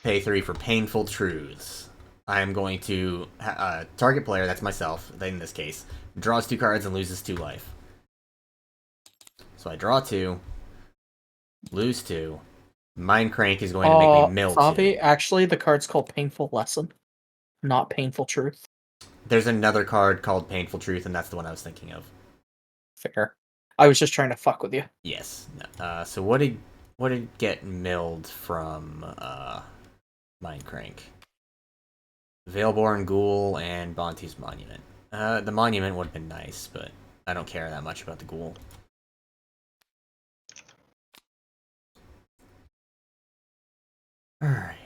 pay 3 for Painful Truths. I am going to target player, that's myself, in this case, draws 2 cards and loses 2 life. So I draw 2, lose 2. Mind Crank is going to make me mill 2. Actually, the card's called Painful Lesson, not Painful Truth. There's another card called Painful Truth, and that's the one I was thinking of. Fair. I was just trying to fuck with you. Yes. So what did get milled from Mind Crank? Veilborn Ghoul and Bonte's Monument. The Monument would have been nice, but I don't care that much about the Ghoul. Alright,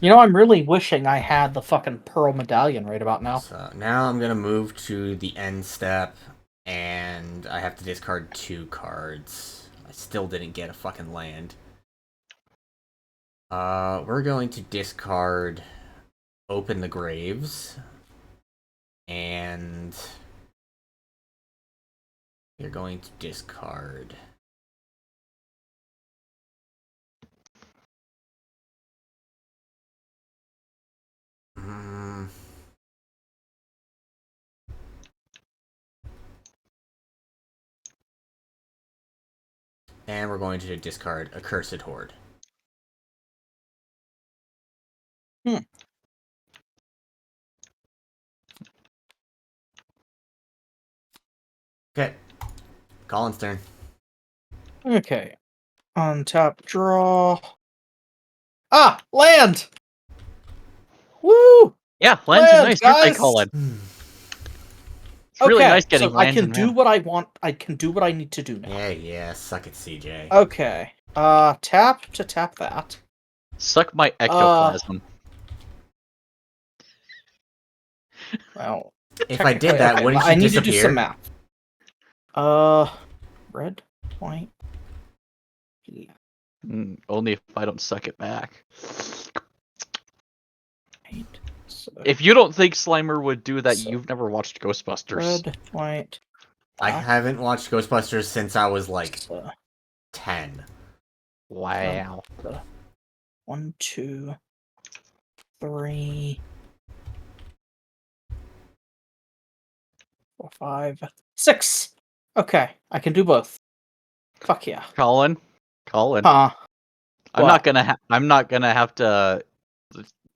You know, I'm really wishing I had the fucking Pearl Medallion right about now. So now I'm gonna move to the end step, and I have to discard 2 cards. I still didn't get a fucking land. We're going to discard Open the Graves, and we're going to discard and we're going to discard Accursed Horde. Okay. Colin's turn. Okay. Untap, draw. Ah! Land! Woo! Yeah, lands are nice, aren't they, guys! Colin? It's really nice getting so I lands can in do mana. what I want. I can do what I need to do now. Yeah, suck it, CJ. Okay. Tap to tap that. Suck my ectoplasm. Well, If I did that, wouldn't I you need to do some disappear? math. Red, white. Only if I don't suck it back. 8, so If you don't think Slimer would do that, you've never watched Ghostbusters. red, white. I haven't watched Ghostbusters since I was like So 10. Wow. 1, 2, 3, 4, 5, 6. Okay, I can do both. Fuck yeah. Colin, Huh. I'm What? not gonna have to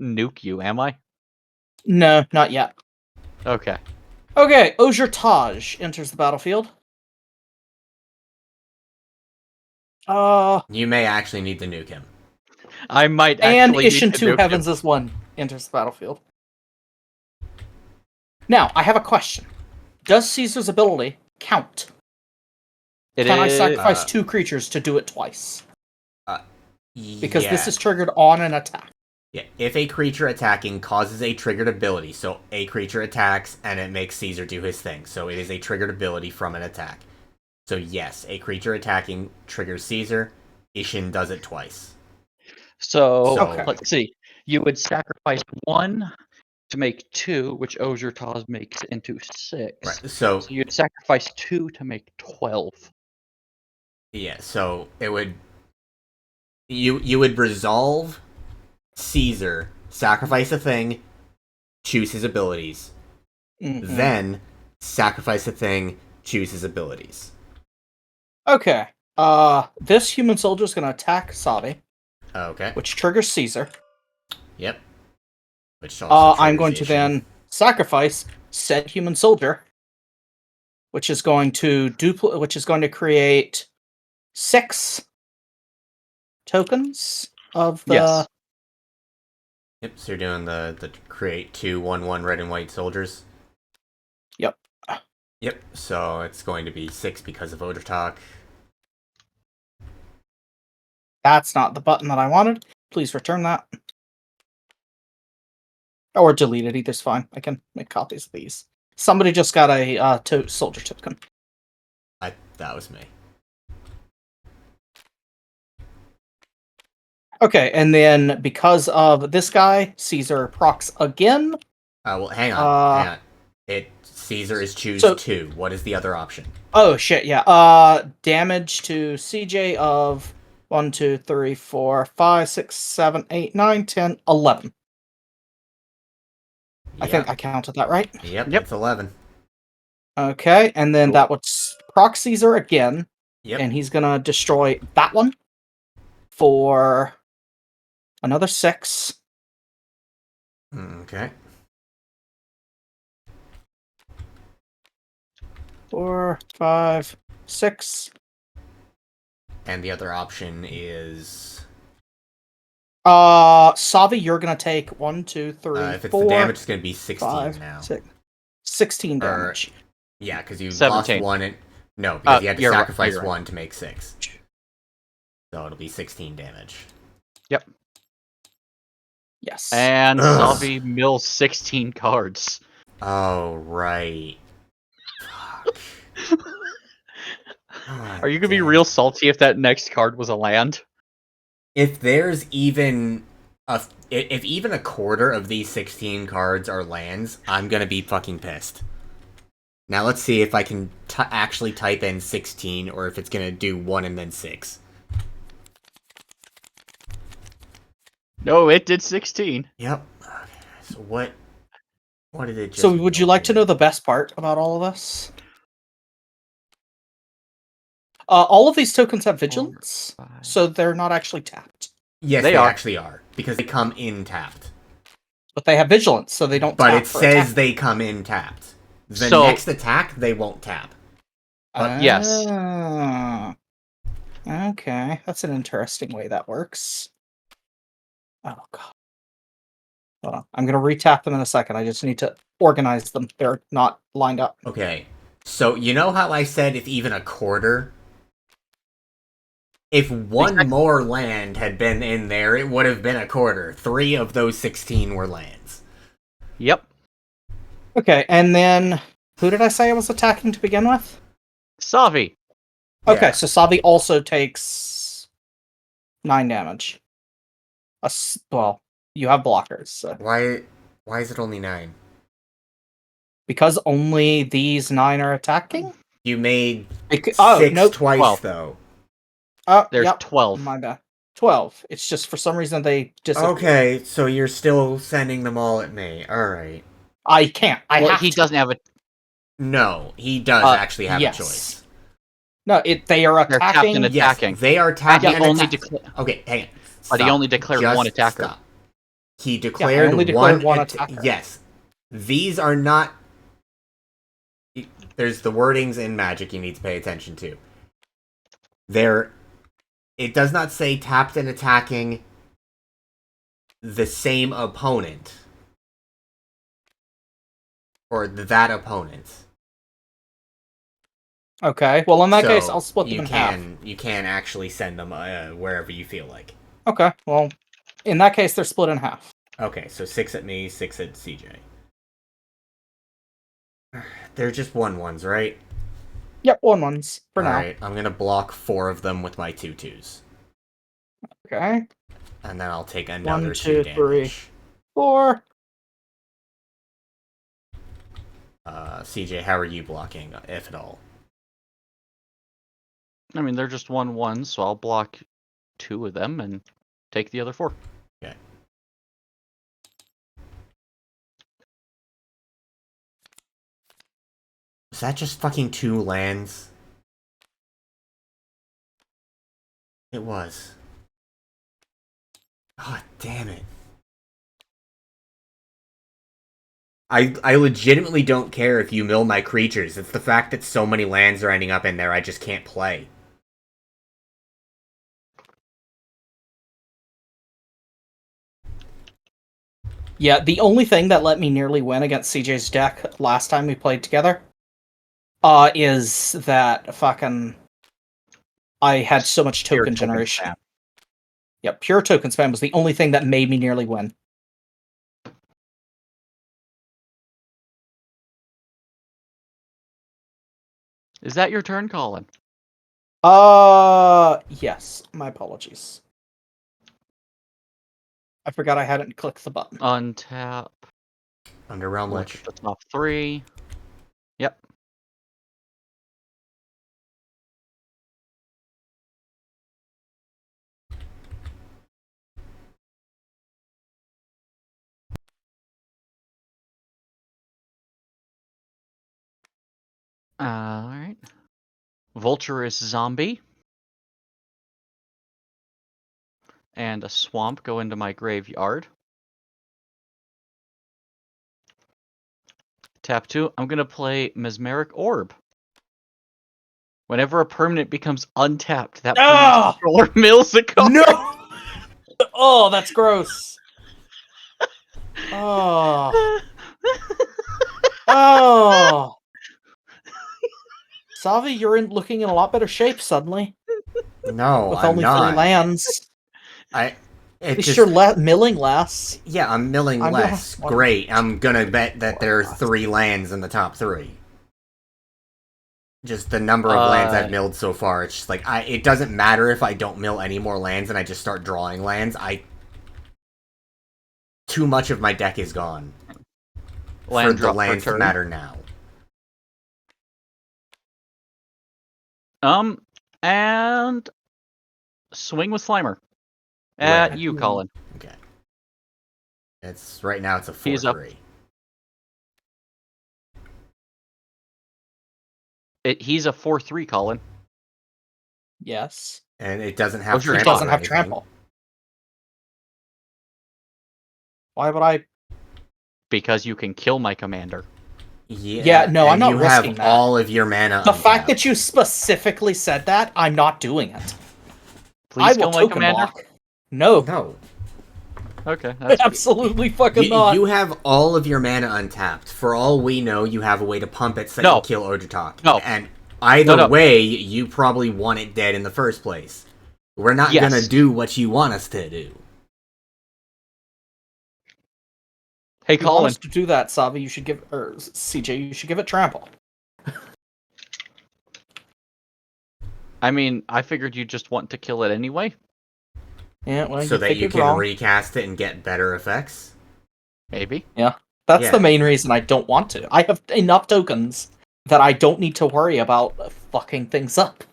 nuke you, am I? No, not yet. Okay. Okay, Osier Taj enters the battlefield. You may actually need to nuke him. I might And actually Ishin need to 2 nuke Heavens him. is 1 enters the battlefield. Now, I have a question. Does Caesar's ability count? Can I sacrifice 2 creatures to do it twice? Because this is triggered on an attack. Yeah, if a creature attacking causes a triggered ability, so a creature attacks and it makes Caesar do his thing, so it is a triggered ability from an attack. So yes, a creature attacking triggers Caesar, Ishin does it twice. So Okay. let's see. You would sacrifice 1 to make 2, which Osier Taz makes into 6. Right, so you'd sacrifice 2 to make 12. Yeah, so it would... You would resolve Caesar, sacrifice a thing, choose his abilities. Mm-hmm. Then, sacrifice a thing, choose his abilities. Okay. This human soldier is going to attack Savi. Okay. Which triggers Caesar. Yep. Which also I'm going triggers to Ishin. then sacrifice said human soldier, which is going to create 6 tokens of the. Yes. Yep. So you're doing the create 2 1/1 red and white soldiers. Yep. Yep. So it's going to be 6 because of Odor Talk. That's not the button that I wanted. Please return that. Or delete it, either's fine. I can make copies of these. Somebody just got a soldier token. That was me. Okay, and then because of this guy, Caesar procs again. Well, hang on. Caesar is choose 2. What is the other option? Oh shit, yeah. Damage to CJ of 1, 2, 3, 4, 5, 6, 7, 8, 9, 10, 11. I think I counted that right. Yep. It's 11. Okay, and then that would proc Caesar again. Yep. And he's gonna destroy that one for another 6. Okay. 4, 5, 6. And the other option is... Savi, you're gonna take 1, 2, 3, if it's 4, the damage, it's gonna be 16 5, now. 16 damage. Yeah, because you 17. lost 1 and... No, because you had to you're sacrifice right. 1 to make 6. So it'll be 16 damage. Yep. Yes. And Savi mills 16 cards. Oh, right. Fuck. Are you gonna be real salty if that next card was a land? If there's even if even a quarter of these 16 cards are lands, I'm gonna be fucking pissed. Now let's see if I can actually type in 16, or if it's gonna do 1 and then 6. No, it did 16. Yep. Okay, so what did it just... So would you like to know the best part about all of this? All of these tokens have vigilance, so they're not actually tapped. Yes, they actually are, because they come in tapped. But they have vigilance, so they don't But tap it for says attack. they come in tapped. The So- next attack, they won't tap. Yes. Okay, that's an interesting way that works. Oh god. Hold on. I'm gonna retap them in a second. I just need to organize them. They're not lined up. Okay, so you know how I said if even a quarter? If one more land had been in there, it would have been a quarter. 3 of those 16 were lands. Yep. Okay, and then who did I say I was attacking to begin with? Savi. Okay, Yeah. so Savi also takes 9 damage. Well, you have blockers, so. Why is it only 9? Because only these 9 are attacking? You made 6 nope. twice, 12. though. There's Yep, 12. my bad. 12. It's just for some reason they disappear. Okay, so you're still sending them all at me. Alright. I can't. I Well, have he to. doesn't have a. No, he does actually have yes. a choice. No, they are They're tapped and attacking. Yes, attacking. they are tapping He and only attacking. Okay, hang on. But he Stop. only declared Just one attacker. Stop. He I declared only declared one attacker. Yes. These are not... There's the wordings in Magic you need to pay attention to. It does not say tapped and attacking the same opponent. Or that opponent. Okay, well in that So case, I'll split them in half. You can actually send them wherever you feel like. Okay, well, in that case, they're split in half. Okay, so 6 at me, 6 at CJ. They're just 1/1s, right? Yep, 1/1s for now. Alright, I'm gonna block 4 of them with my 2/2s. Okay. And then I'll take another 1, 2 2, 3, damage. 4. CJ, how are you blocking, if at all? I mean, they're just 1/1, so I'll block 2 of them and take the other 4. Okay. Is that just fucking 2 lands? It was. God damn it. I legitimately don't care if you mill my creatures. It's the fact that so many lands are ending up in there I just can't play. Yeah, the only thing that let me nearly win against CJ's deck last time we played together is that fucking I had so much token generation. Spam. Yep, pure token spam was the only thing that made me nearly win. Is that your turn, Colin? Yes. My apologies. I forgot I hadn't clicked the button. Untap. Under Realm Look Lich. at the top 3. Yep. Alright. Vulturous Zombie. And a Swamp go into my graveyard. Tap 2. I'm going to play Mesmeric Orb. Whenever a permanent becomes untapped, that permanent controller mills a card. No! Oh, that's gross. Oh. Oh. Savi, you're looking in a lot better shape suddenly. No, With I'm only not. 3 lands. At least you're milling less. Yeah, I'm milling less. Great. I'm gonna bet that there are 3 lands in the top 3. Just the number of lands I've milled so far. It's just like it doesn't matter if I don't mill any more lands and I just start drawing lands. Too much of my deck is gone for the lands to matter now. And swing with Slimer. At you, Colin. Okay. Right now it's a 4/3. He's a 4/3, Colin. Yes. And it doesn't have trample. It doesn't have trample. Why would I? Because you can kill my commander. Yeah, no, I'm not you risking have that. all of your mana The untapped. fact that you specifically said that, I'm not doing it. Please I will kill my token commander. block. No. No. Okay. That's Absolutely fucking not. You have all of your mana untapped. For all we know, you have a way to pump it so you kill Odratok. No. And either way, you probably want it dead in the first place. We're not gonna do what you want us to do. Hey, If you Colin. want us to do that, Savi, you should give, or CJ, you should give it trample. I mean, I figured you just want to kill it anyway. Yeah, well, So that you can recast it and get better effects? Maybe. Yeah. That's the main reason I don't want to. I have enough tokens that I don't need to worry about fucking things up.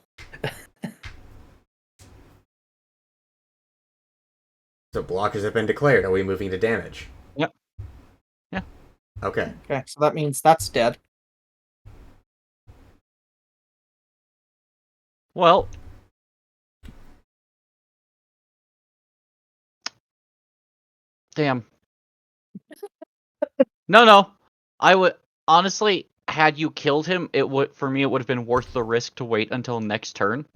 So blockers have been declared. Are we moving to damage? Yep. Yeah. Okay. Okay, so that means that's dead. Well, damn. No. I would honestly, had you killed him, it would for me it would have been worth the risk to wait until next turn.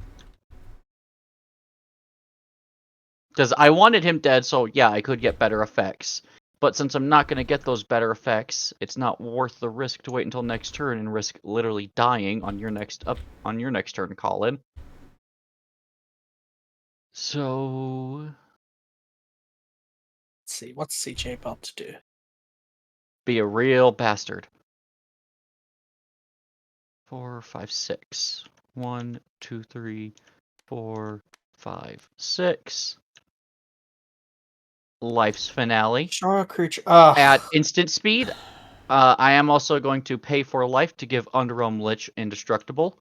Because I wanted him dead, so yeah, I could get better effects. But since I'm not going to get those better effects, it's not worth the risk to wait until next turn and risk literally dying on your next turn, Colin. So Let's see, what's CJ about to do? be a real bastard. 4, 5, 6. 1, 2, 3, 4, 5, 6. Life's finale. Draw a creature. At instant speed, I am also going to pay for life to give Underrealm Lich indestructible.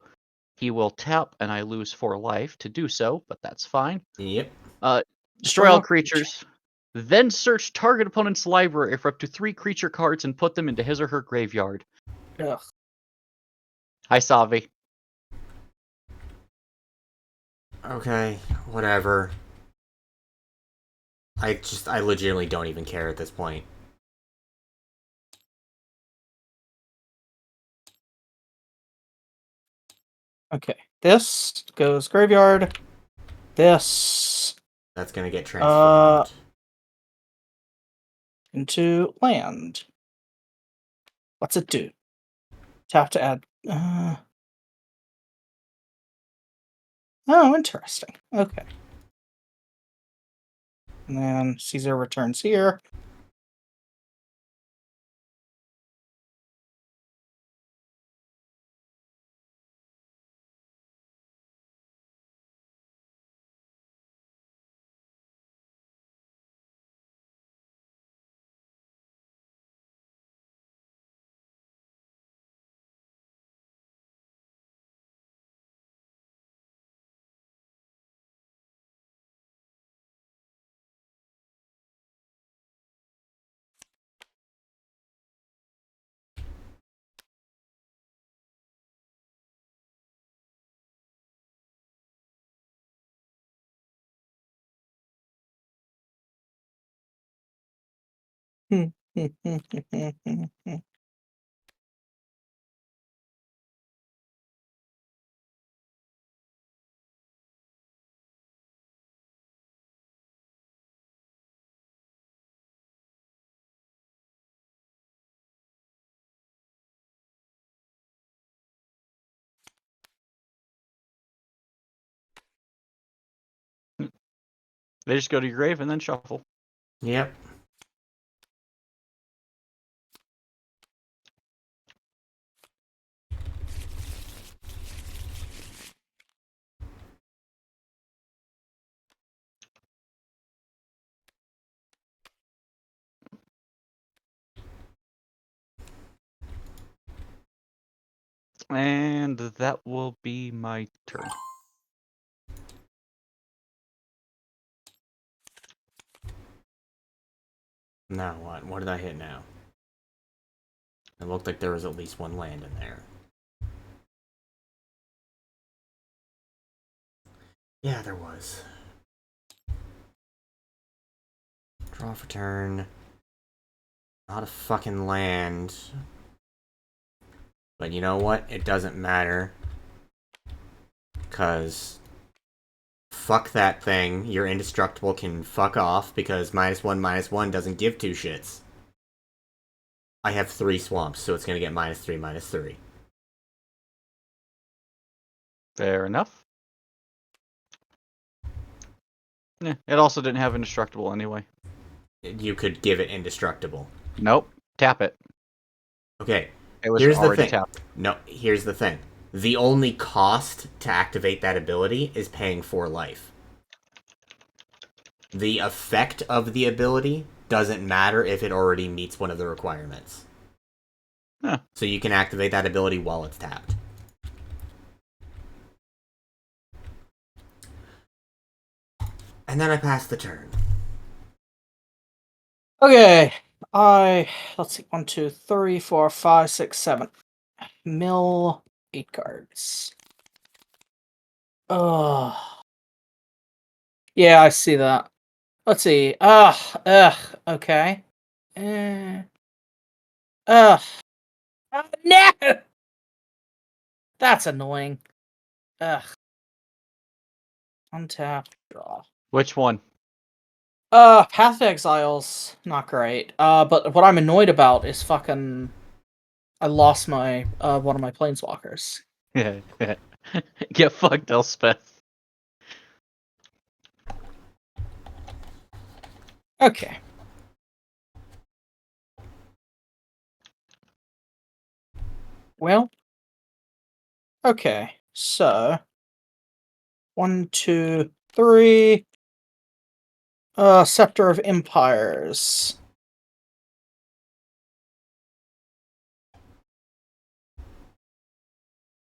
He will tap, and I lose 4 life to do so, but that's fine. Yep. Destroy all creatures. Then search target opponent's library for up to 3 creature cards and put them into his or her graveyard. Ugh. Hi, Savi. Okay, whatever. I legitimately don't even care at this point. Okay, this goes graveyard. This That's gonna get transformed. into land. What's it do? Tap to add. Oh, interesting. Okay. And then Caesar returns here. They just go to your grave and then shuffle. Yep. And that will be my turn. Now what? What did I hit now? It looked like there was at least one land in there. Yeah, there was. Draw for turn. Not a fucking land. But you know what? It doesn't matter. Because fuck that thing. Your indestructible can fuck off because -1/-1 doesn't give 2 shits. I have 3 swamps, so it's gonna get -3/-3. Fair enough. It also didn't have indestructible anyway. You could give it indestructible. Nope. Tap it. Okay. It was Here's the already thing. tapped. No, here's the thing. The only cost to activate that ability is paying 4 life. The effect of the ability doesn't matter if it already meets one of the requirements. Huh. So you can activate that ability while it's tapped. And then I pass the turn. Okay. Let's see. 1, 2, 3, 4, 5, 6, 7. Mill 8 cards. Oh. Yeah, I see that. Let's see. Okay. Uh, ugh. No! That's annoying. Ugh. Untap, draw. Which one? Path to Exile's not great. But what I'm annoyed about is fucking... I lost my, one of my planeswalkers. Yeah. Get fucked, Elspeth. Okay. Well. Okay, so... 1, 2, 3... Scepter of Empires.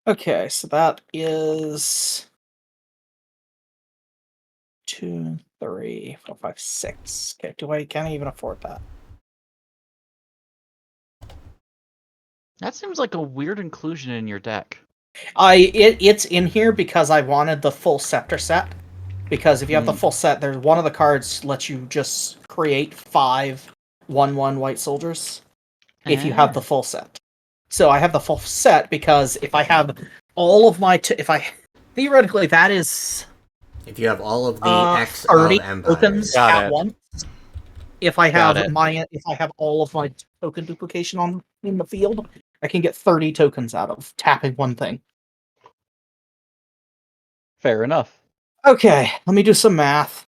Okay, so that is 2, 3, 4, 5, 6. Okay, can't even afford that. That seems like a weird inclusion in your deck. It's in here because I wanted the full scepter set. Because if you have the full set, there's one of the cards lets you just create 5 1/1 white soldiers if you have the full set. So I have the full set because if I have all of my theoretically that is If you have all of the X 30 of Empires. tokens Got at it. once. If I Got have all of my token duplication in the field, I can get 30 tokens out of tapping one thing. Fair enough. Okay, let me do some math.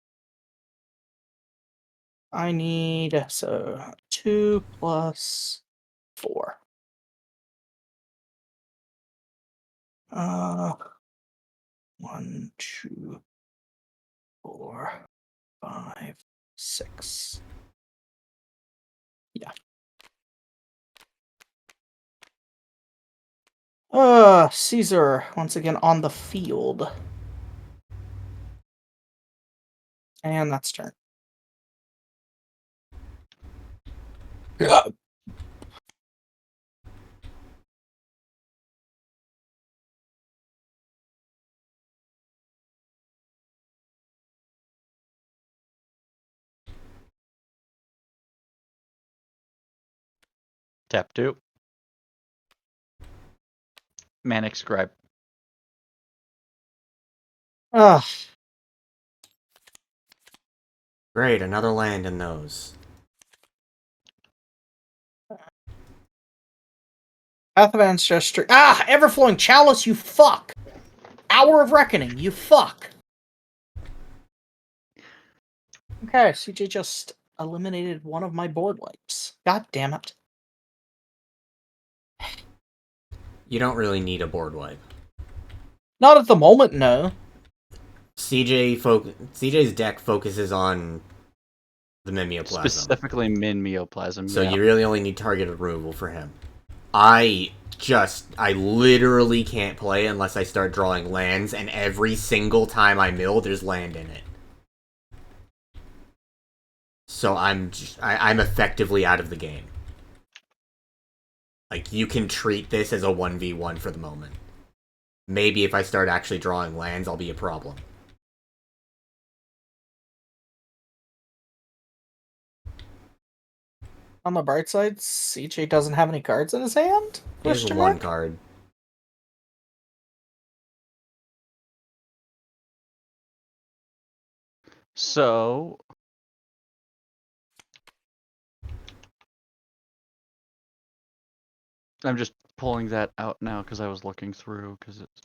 I need 2 plus 4. 1, 2, 4, 5, 6. Yeah. Caesar once again on the field. And that's turn. Tap 2. Manic Scribe. Ugh. Great, another land in those. Path of Ancestry. Everflowing Chalice, you fuck! Hour of Reckoning, you fuck! Okay, CJ just eliminated one of my board wipes. God damn it. You don't really need a board wipe. Not at the moment, no. CJ's deck focuses on the Mimeoplasm. Specifically Mimeoplasm, So yeah. you really only need targeted removal for him. I literally can't play unless I start drawing lands, and every single time I mill, there's land in it. So I'm effectively out of the game. Like, you can treat this as a 1v1 for the moment. Maybe if I start actually drawing lands, I'll be a problem. On the bright side, CJ doesn't have any cards in his hand? He has one card. So... I'm just pulling that out now because I was looking through, because it's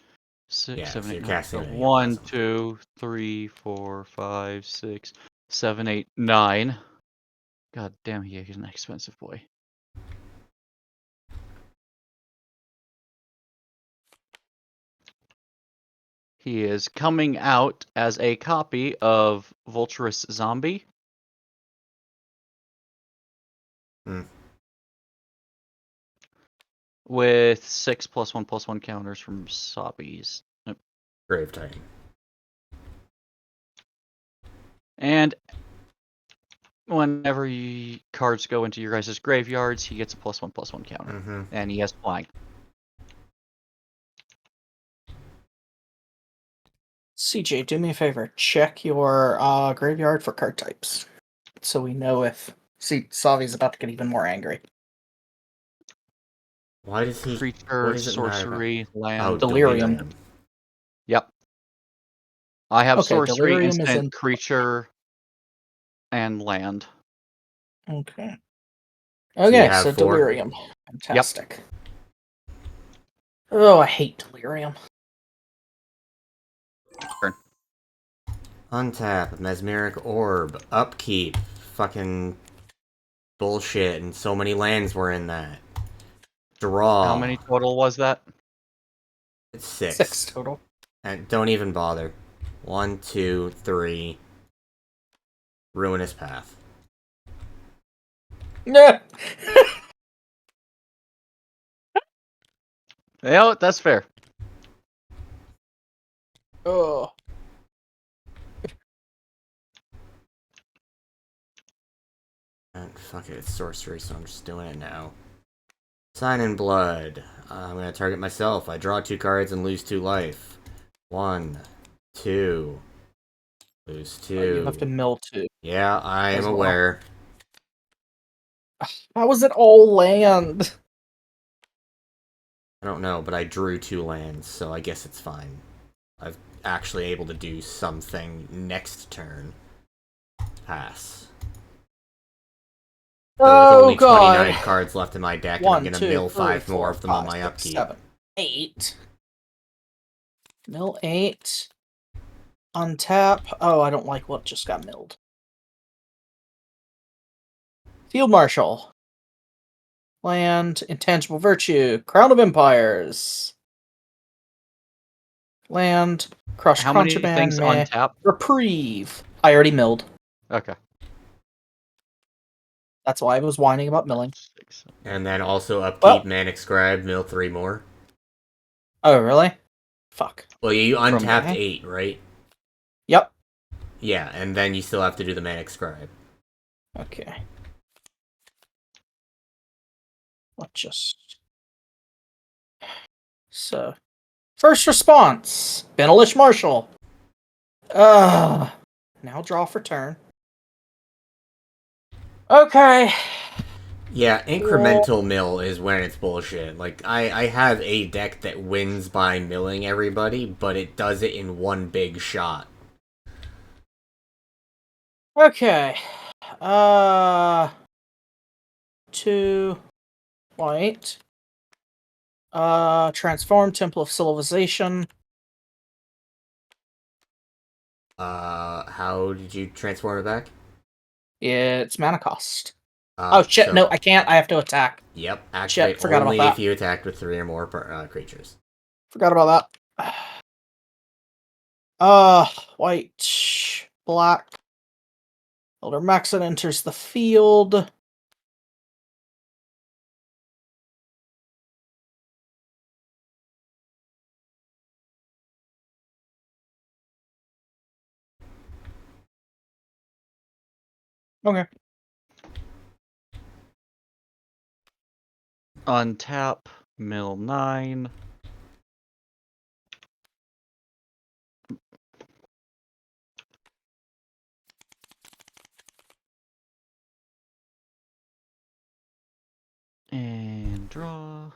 6, 7, 8, 9. So 1, 2, 3, 4, 5, 6, 7, 8, 9. God damn, he's an expensive boy. He is coming out as a copy of Vulturous Zombie. With 6+1/+1 counters from Sobbies. Grave Titan. And whenever cards go into your guys' graveyards, he gets a +1/+1 counter. And he has flying. CJ, do me a favor. Check your graveyard for card types, so we know if Savi's about to get even more angry. Why does he? Creature, What does it matter about? sorcery, Oh, land. Delirium. Yep. I have Okay, sorcery, Delirium is instant, in. creature, and land. Okay. you Okay, have so 4? Delirium. Fantastic. Oh, I hate Delirium. Untap, Mesmeric Orb, Upkeep, fucking bullshit, and so many lands were in that. Draw. How many total was that? It's 6. 6 total. And don't even bother. 1, 2, 3. Ruinous Path. Yeah. Yeah, that's fair. Oh. And fuck it, it's sorcery, so I'm just doing it now. Sign in Blood. I'm gonna target myself. I draw 2 cards and lose 2 life. 1, 2. Lose 2. You have to mill 2. Yeah, I am as well. aware. How was it all land? I don't know, but I drew 2 lands, so I guess it's fine. I'm actually able to do something next turn. Pass. So with only 29 cards left in my deck, and I'm gonna mill 5 more of them on my upkeep. 7, 8. Mill 8. Untap. Oh, I don't like what just got milled. Field Marshal. Land. Intangible Virtue. Crown of Empires. Land. Crush How many Contraband. things on tap? Reprieve. I already milled. Okay. That's why I was whining about milling. And then also upkeep Manic Scribe, mill 3 more. Oh, really? Fuck. Well, you untapped From 8, right? Yep. Yeah, and then you still have to do the Manic Scribe. Okay. Let's just... So... First response! Benelish Marshal. Now draw for turn. Okay. Yeah, incremental mill is when it's bullshit. Like, I have a deck that wins by milling everybody, but it does it in one big shot. Okay. 2 white. Transform Temple of Civilization. How did you transform it back? It's mana cost. Oh shit, so, no, I can't. I have to attack. Yep, activate forgot about only that. if you attacked with 3 or more creatures. Forgot about that. White, black. Elder Maxon enters the field. Okay. Untap, mill 9. And draw.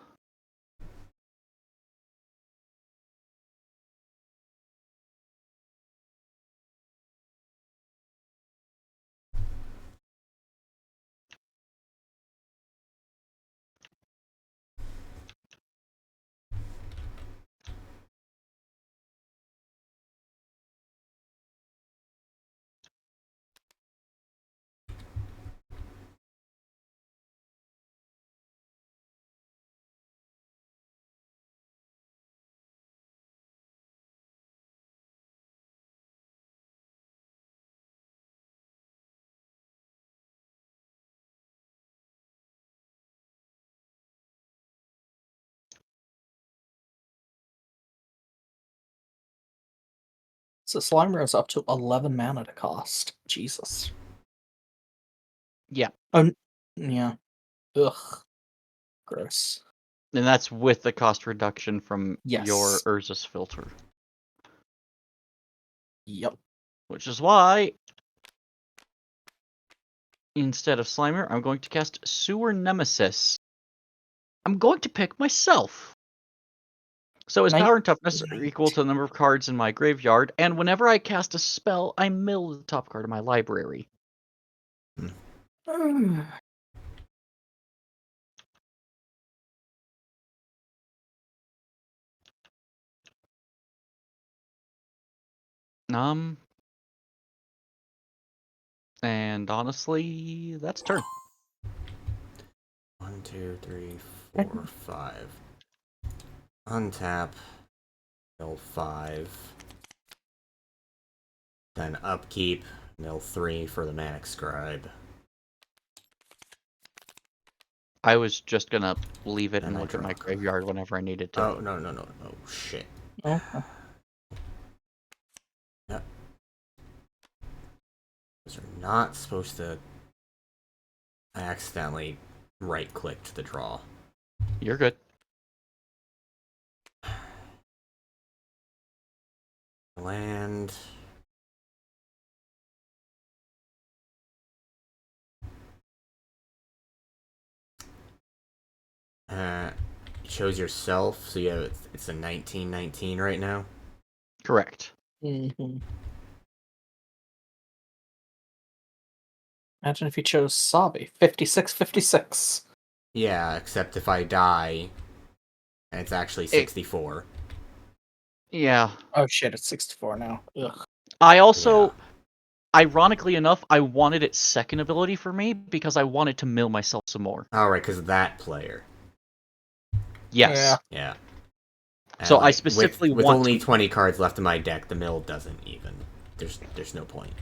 So Slimer is up to 11 mana to cost. Jesus. Yeah. Oh, yeah. Ugh. Gross. And that's with the cost reduction from Yes. your Urzus filter. Yep. Which is why, instead of Slimer, I'm going to cast Sewer Nemesis. I'm going to pick myself. So his Night- power and toughness are equal to the number of cards in my graveyard, and whenever I cast a spell, I mill the top card of my library. And honestly, that's turn. 1, 2, 3, 4, 5. Untap. Mill 5. Then upkeep. Mill 3 for the Manic Scribe. I was just gonna leave it And and I look at draw my a card. graveyard whenever I needed to. Oh, no. Oh, shit. Oh. Yep. Those are not supposed to... I accidentally right-clicked the draw. You're good. Land... Chose yourself, so you have it's a 1919 right now. Correct. Mm-hmm. Imagine if you chose Sabi. 56-56. Yeah, except if I die, and it's actually 64. Yeah. Oh shit, it's 64 now. Ugh. I also, ironically enough, I wanted its second ability for me because I wanted to mill myself some more. Alright, because of that player. Yes. Yeah. And So I specifically with want only to... 20 cards left in my deck, the mill doesn't even. There's no point.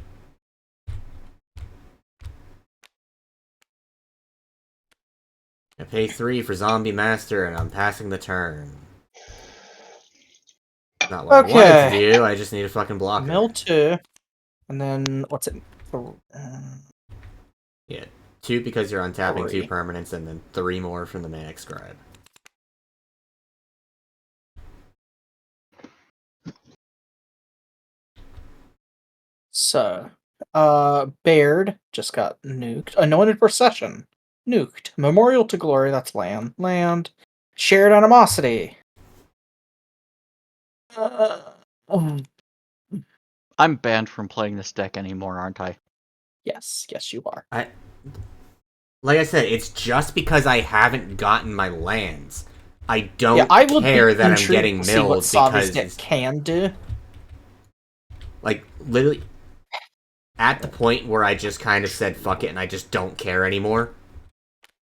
I pay 3 for Zombie Master, and I'm passing the turn. Not what I wanted to do, I just need a fucking blocker. Mill 2. And then, what's it? Yeah, 2 because you're untapping 2 3. permanents, and then 3 more from the Manic Scribe. So, Baird just got nuked. Anointed Procession. Nuked. Memorial to Glory, that's land. Land. Shared Animosity. I'm banned from playing this deck anymore, aren't I? Yes, you are. Like I said, it's just because I haven't gotten my lands. I don't care that I'm getting see what milled Savi's because deck can do. like literally at the point where I just kind of said fuck it and I just don't care anymore.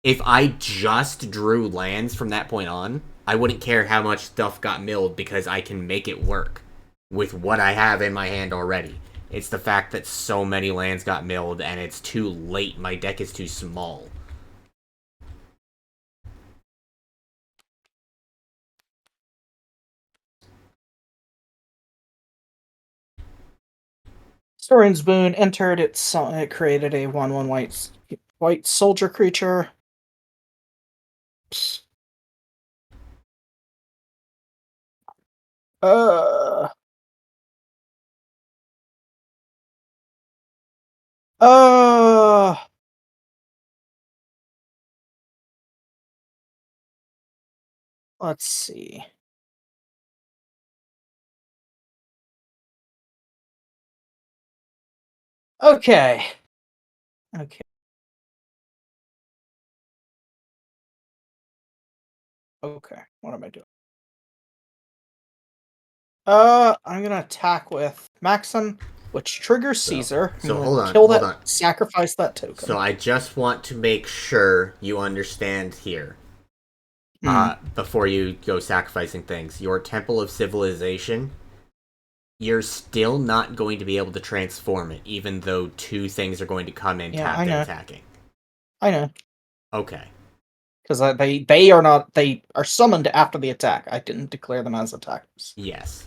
If I just drew lands from that point on, I wouldn't care how much stuff got milled because I can make it work with what I have in my hand already. It's the fact that so many lands got milled and it's too late. My deck is too small. Storin's Boon entered. It created a 1/1 white soldier creature. Psst. Uh. Let's see. Okay. Okay. Okay. What am I doing? I'm gonna attack with Maxim, which triggers Caesar. So I'm hold gonna on, kill hold that, on. sacrifice that token. So I just want to make sure you understand here. Before you go sacrificing things, your Temple of Civilization, you're still not going to be able to transform it, even though 2 things are going to come in tapped and attacking. I know. Okay. Because they are summoned after the attack. I didn't declare them as attackers. Yes.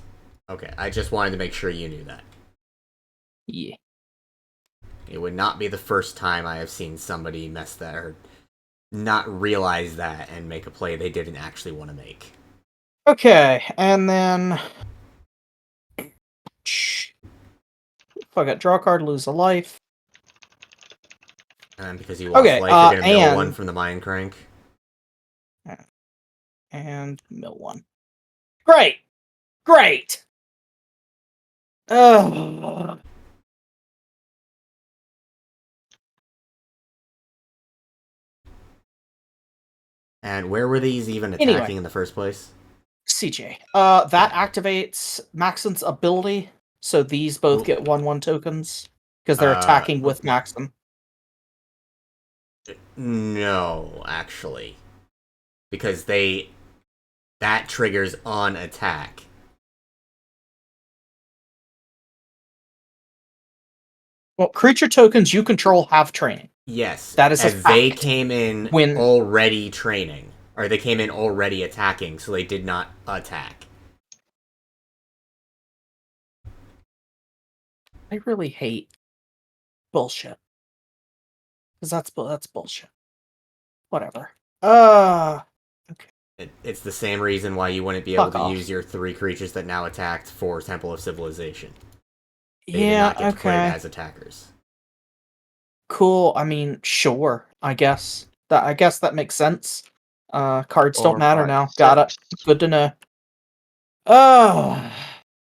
Okay, I just wanted to make sure you knew that. Yeah. It would not be the first time I have seen somebody mess that or not realize that and make a play they didn't actually want to make. Okay, and then If I got draw a card, lose a life. And because you lost Okay, life, you're gonna mill one and- from the Mind Crank. And mill one. Great! Great! Ugh. And where were these even attacking Anyway. in the first place? CJ. That activates Maxon's ability, so these both get 1/1 tokens because they're attacking with Maxon. No, actually, because that triggers on attack. Well, creature tokens you control have training. Yes, That is a and they fact. came in When- already training, or they came in already attacking, so they did not attack. I really hate bullshit. Because that's bullshit. Whatever. Okay. It's the same reason why you wouldn't be able Fuck to off. use your 3 creatures that now attacked for Temple of Civilization. They did Yeah, not get declared okay. as attackers. Cool. I mean, sure. I guess that makes sense. Cards don't 4, matter 5, now. Got it. 6. Good to know. Oh.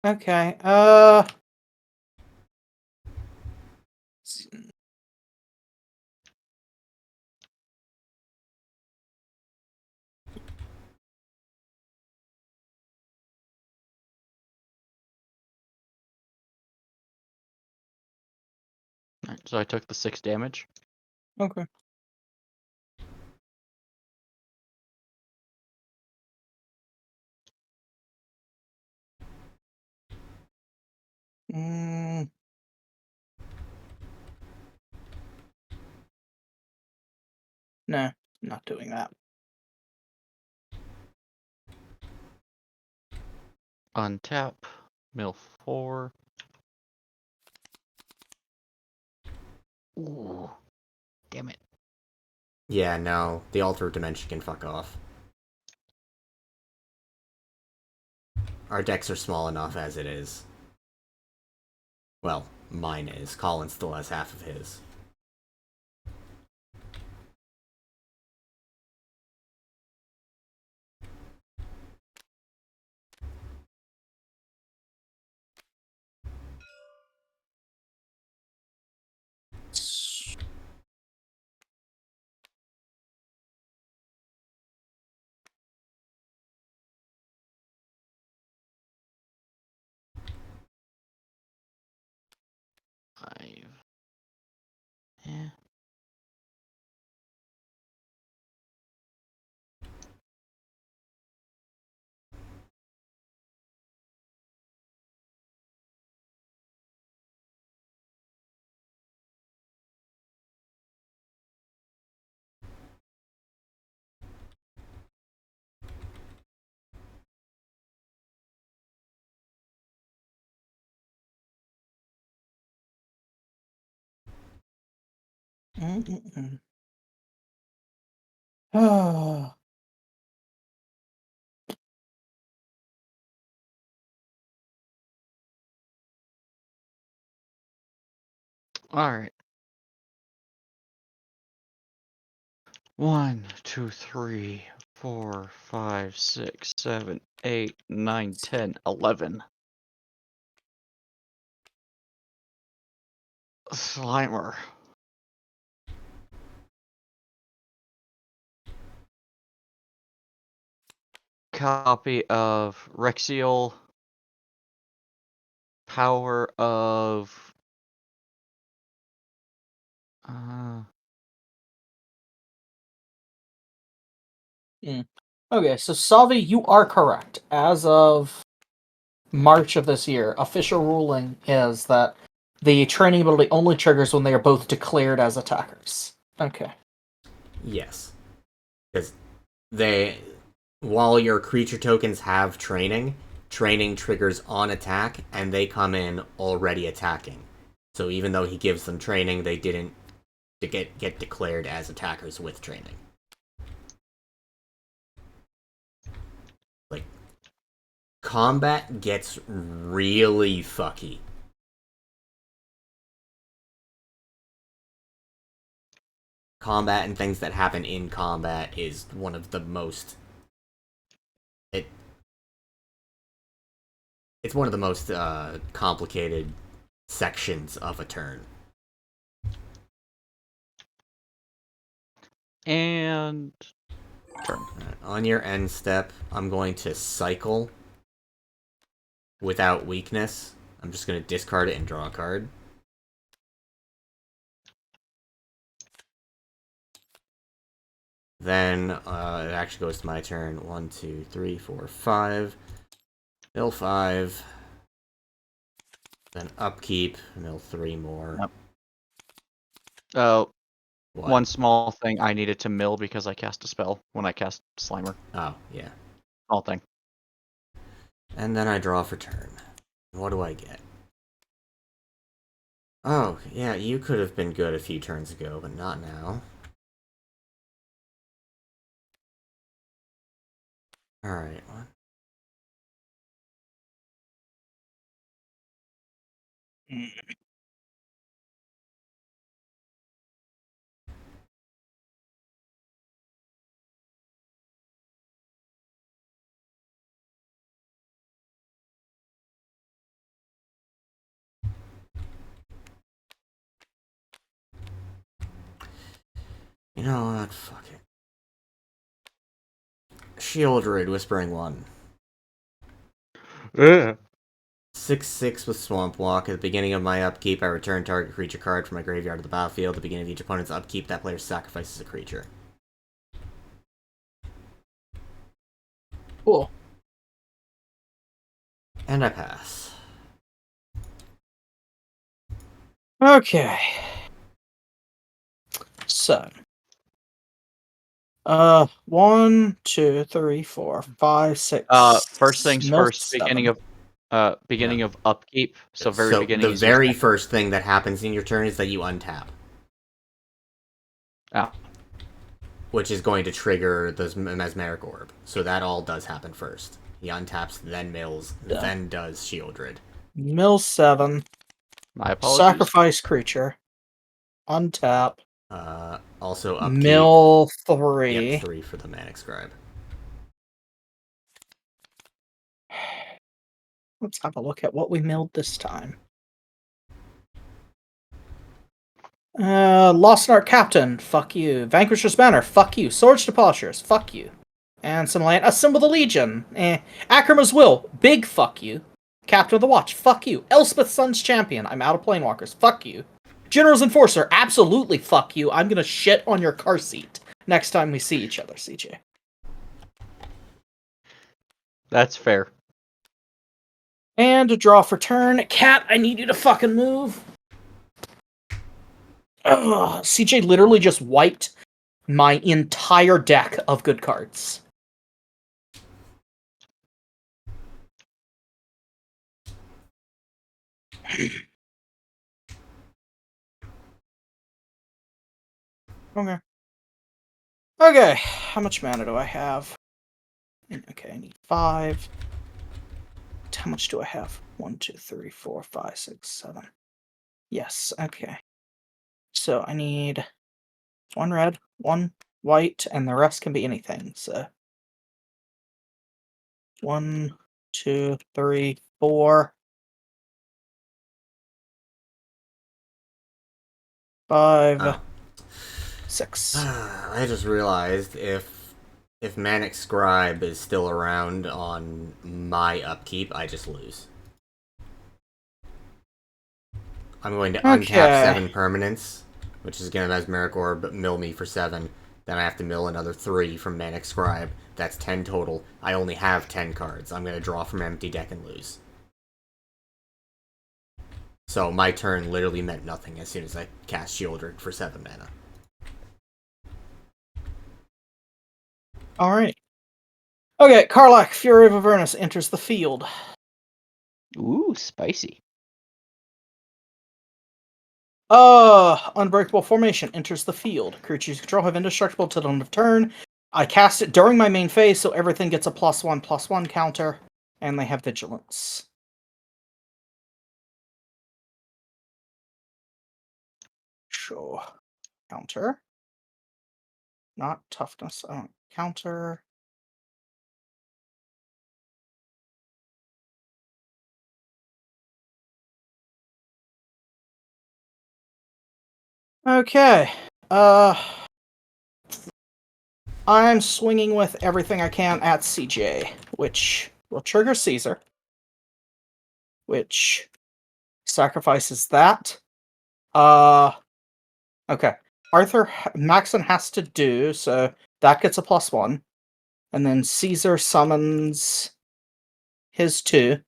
Okay. Alright, so I took the 6 damage. Okay. Mm. No, not doing that. Untap. Mill 4. Ooh. Damn it. Yeah, no, the Alter Dimension can fuck off. Our decks are small enough as it is. Well, mine is. Colin still has half of his. Five. Yeah. Oh. Alright. 1, 2, 3, 4, 5, 6, 7, 8, 9, 10, 11. Slimer. Copy of Rexial. Power of... Okay, so Salvi, you are correct. As of March of this year, official ruling is that the training ability only triggers when they are both declared as attackers. Okay. Yes. Because while your creature tokens have training, training triggers on attack, and they come in already attacking. So even though he gives them training, they didn't get declared as attackers with training. Like, combat gets really fucky. combat and things that happen in combat is one of the most... It's one of the most complicated sections of a turn. And turn. On your end step, I'm going to cycle without weakness. I'm just going to discard it and draw a card. Then it actually goes to my turn. 1, 2, 3, 4, 5. Mill 5. Then upkeep. Mill 3 more. Yep. Oh, What? one small thing. I needed to mill because I cast a spell when I cast Slimer. Oh, yeah. Small thing. And then I draw for turn. What do I get? Oh, yeah, you could have been good a few turns ago, but not now. Alright. You know what? Fuck it. Shieldred, Whispering One. 6/6 with Swamp Walk. At the beginning of my upkeep, I return target creature card from my graveyard to the battlefield. At the beginning of each opponent's upkeep, that player sacrifices a creature. Cool. And I pass. Okay. So. 1, 2, 3, 4, 5, 6. First things Mill first. 7. Beginning of upkeep. So very So beginning. the is your very second. first thing that happens in your turn is that you untap. Ah. Which is going to trigger the Mesmeric Orb. So that all does happen first. He untaps, then mills, then does Shieldred. Mill 7. My apologies. Sacrifice creature. Untap. Also upkeep. Mill 3. Yep, 3 for the Manic Scribe. Let's have a look at what we milled this time. Lost Art Captain, fuck you. Vanquisher's Banner, fuck you. Swords to Polishers, fuck you. And some land. Assemble the Legion, Akrama's Will, big fuck you. Captain of the Watch, fuck you. Elspeth's Son's Champion, I'm out of Planewalkers, fuck you. General's Enforcer, absolutely fuck you. I'm gonna shit on your car seat next time we see each other, CJ. That's fair. And a draw for turn. Cat, I need you to fucking move. Ugh, CJ literally just wiped my entire deck of good cards. Okay. Okay, how much mana do I have? Okay, I need 5. How much do I have? 1, 2, 3, 4, 5, 6, 7. Yes, okay. So I need 1 red, 1 white, and the rest can be anything, so 1, 2, 3, 4, 5, Oh. 6. I just realized if Manic Scribe is still around on my upkeep, I just lose. I'm going to untap 7 permanents, which is going to Mesmeric Orb, mill me for 7. Then I have to mill another 3 from Manic Scribe. That's 10 total. I only have 10 cards. I'm going to draw from empty deck and lose. So my turn literally meant nothing as soon as I cast Shieldred for 7 mana. Alright. Okay, Karlach, Fury of Avernus enters the field. Ooh, spicy. Unbreakable Formation enters the field. Creatures you control have indestructible till the end of turn. I cast it during my main phase, so everything gets a +1/+1 counter, and they have Vigilance. Sure. Counter. not toughness. Counter. Okay. I'm swinging with everything I can at CJ, which will trigger Caesar, which sacrifices that. Okay. Maxon has to do, so that gets a +1. And then Caesar summons his 2.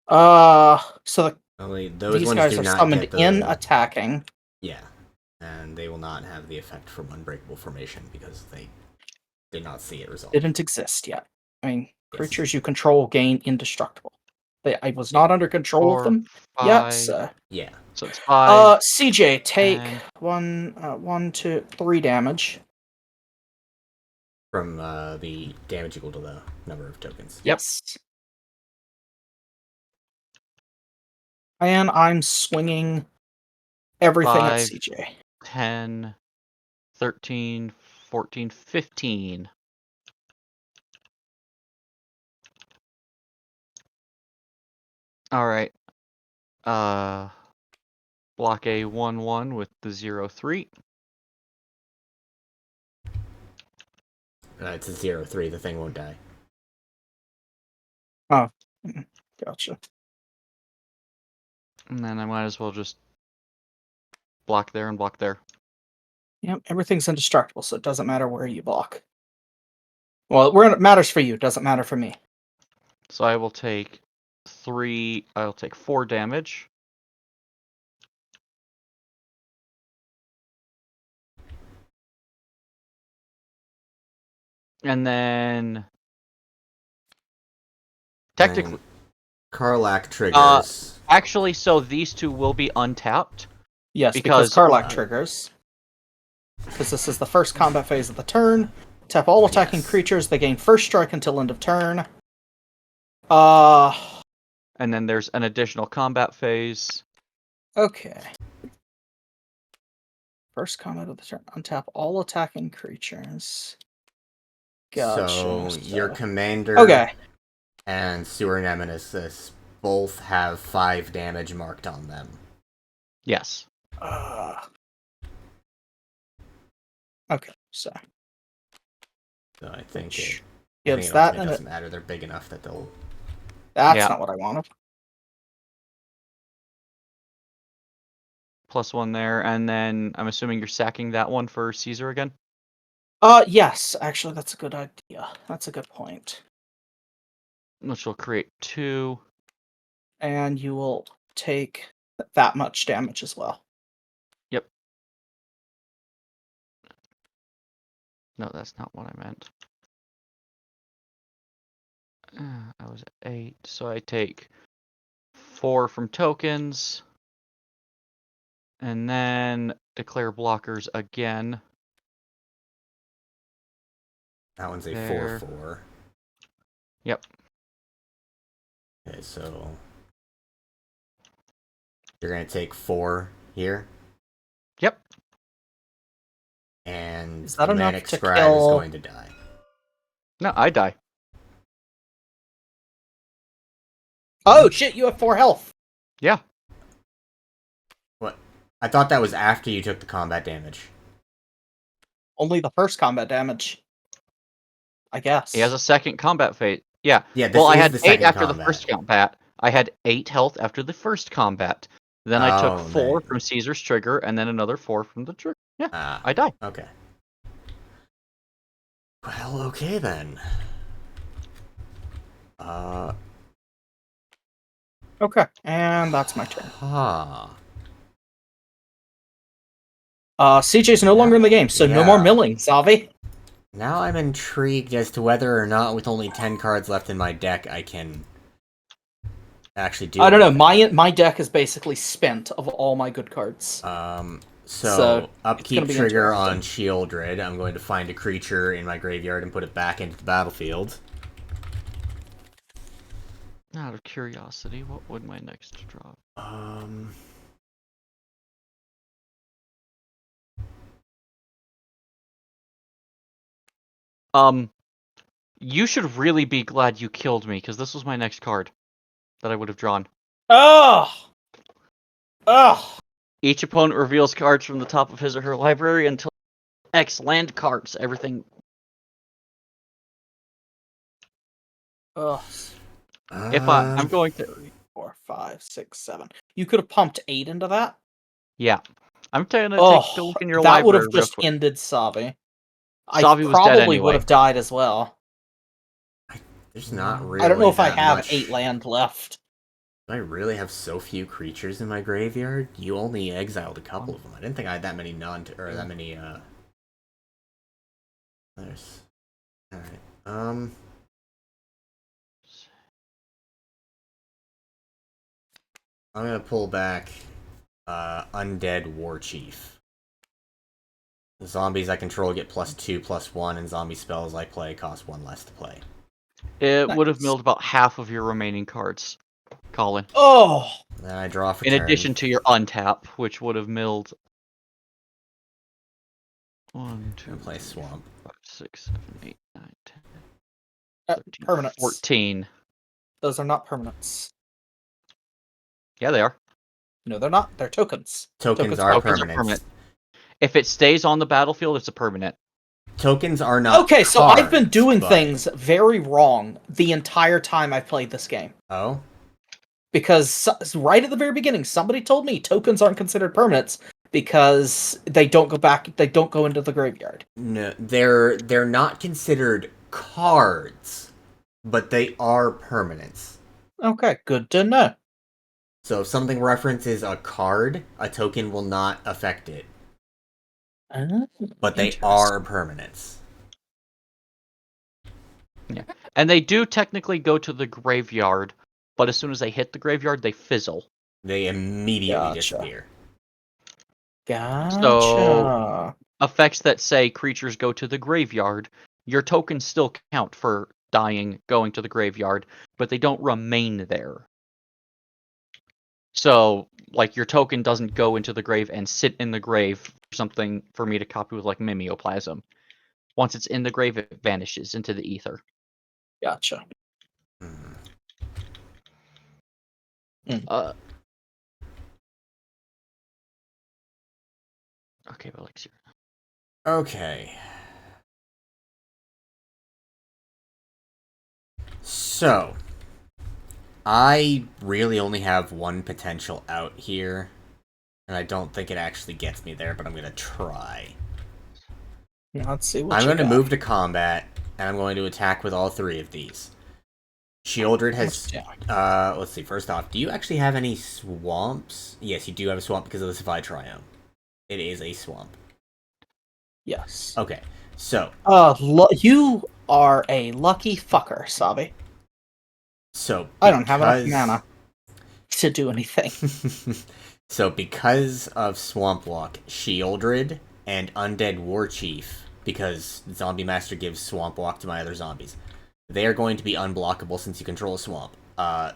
So Only those these ones guys do are not summoned get the... in attacking. Yeah, and they will not have the effect from Unbreakable Formation because they did not see it resolved. Didn't exist yet. I mean, creatures you control gain indestructible. I was not under control of 4, them 5. yet, so... Yeah. So it's 5. CJ, take 10. 1, 2, 3 damage. From the damage equal to the number of tokens. Yes. And I'm swinging everything at 5, CJ. 10, 13, 14, 15. Alright. Block a 1-1 with the 0-3. It's a 0-3, the thing won't die. Oh, gotcha. And then I might as well just block there and block there. Yep, everything's indestructible, so it doesn't matter where you block. Well, where it matters for you, it doesn't matter for me. So I will take 4 damage. And then technically Karlak triggers. actually, so these 2 will be untapped. Yes, because Karlak triggers. Because this is the first combat phase of the turn. Tap all attacking creatures, they gain first strike until end of turn. And then there's an additional combat phase. Okay. First combat of the turn. Untap all attacking creatures. Gotcha. So your commander and Sewer Nemesis both have 5 damage marked on them. Yes. Okay, so I think it gives that, and it doesn't matter. They're big enough that they'll... That's not what I wanted. +1 there, and then I'm assuming you're sacking that one for Caesar again? Yes, actually, that's a good idea. That's a good point. Which will create 2. And you will take that much damage as well. Yep. No, that's not what I meant. I was at 8, so I take 4 from tokens. And then declare blockers again. That one's a There. 4/4. Yep. Okay, so you're gonna take 4 here. Yep. And Is that the enough Manic to Scribe kill... is going to die. No, I die. Oh shit, you have 4 health! Yeah. What? I thought that was after you took the combat damage. Only the first combat damage. I guess. He has a second combat phase. Yeah. Yeah, this well, I is had the 8 second after combat. the first combat. I had 8 health after the first combat. Then I took 4 from Caesar's trigger, and then another 4 from the trigger. Yeah, I die. Okay. Well, okay then. Okay, and that's my turn. CJ's no longer in the game, so no more milling, Salvi. Now I'm intrigued as to whether or not, with only 10 cards left in my deck, I can actually do I don't know, anything. my deck is basically spent of all my good cards. So upkeep trigger interesting. on Shieldred. I'm going to find a creature in my graveyard and put it back into the battlefield. Out of curiosity, what would my next drop? You should really be glad you killed me, because this was my next card that I would have drawn. Oh! Oh! Each opponent reveals cards from the top of his or her library until X land cards. Everything. Ugh. If I'm going to. 3, 4, 5, 6, 7. You could have pumped 8 into that. Yeah. I'm gonna Oh, take a look in your that would library have real just quick. ended Savi. I Savi was dead probably would anyway. have died as well. There's not really I don't know if I that have much... 8 land left. I really have so few creatures in my graveyard. You only exiled a couple of them. I didn't think I had that many that many others. All right. I'm gonna pull back Undead War Chief. The zombies I control get +2/+1, and zombie spells I play cost 1 less to play. It would have Nice. milled about half of your remaining cards, Colin. Oh! Then I draw for In turn. addition to your untap, which would have milled 1, 2, And play Swamp. 5, 6, 7, 8, 9, 10, 13, Permanents. 14. Those are not permanents. Yeah, they are. No, they're not. They're tokens. Tokens are Tokens are permanents. permanent. If it stays on the battlefield, it's a permanent. Tokens are not Okay, so I've been cards, doing but- things very wrong the entire time I've played this game. Oh? Because right at the very beginning, somebody told me tokens aren't considered permanents because they don't go back, they don't go into the graveyard. No, they're not considered cards, but they are permanents. Okay, good to know. So if something references a card, a token will not affect it. But they are permanents. Yeah. And they do technically go to the graveyard, but as soon as they hit the graveyard, they fizzle. They immediately disappear. Gotcha. So, effects that say creatures go to the graveyard, your tokens still count for dying, going to the graveyard, but they don't remain there. So, like, your token doesn't go into the grave and sit in the grave for something for me to copy with, like, Mimeoplasm. Once it's in the grave, it vanishes into the ether. Gotcha. Okay, Elixir. Okay. So, I really only have one potential out here, and I don't think it actually gets me there, but I'm gonna try. Let's see what I'm you going to got. move to combat, and I'm going to attack with all 3 of these. Shieldred has... let's see, first off, do you actually have any swamps? Yes, you do have a swamp because of the Savai Triome. It is a swamp. Yes. Okay, so... you are a lucky fucker, Savi. So, I don't have enough mana to do anything. So, because of Swamp Walk, Shieldred and Undead War Chief, because Zombie Master gives Swamp Walk to my other zombies, they are going to be unblockable since you control a swamp.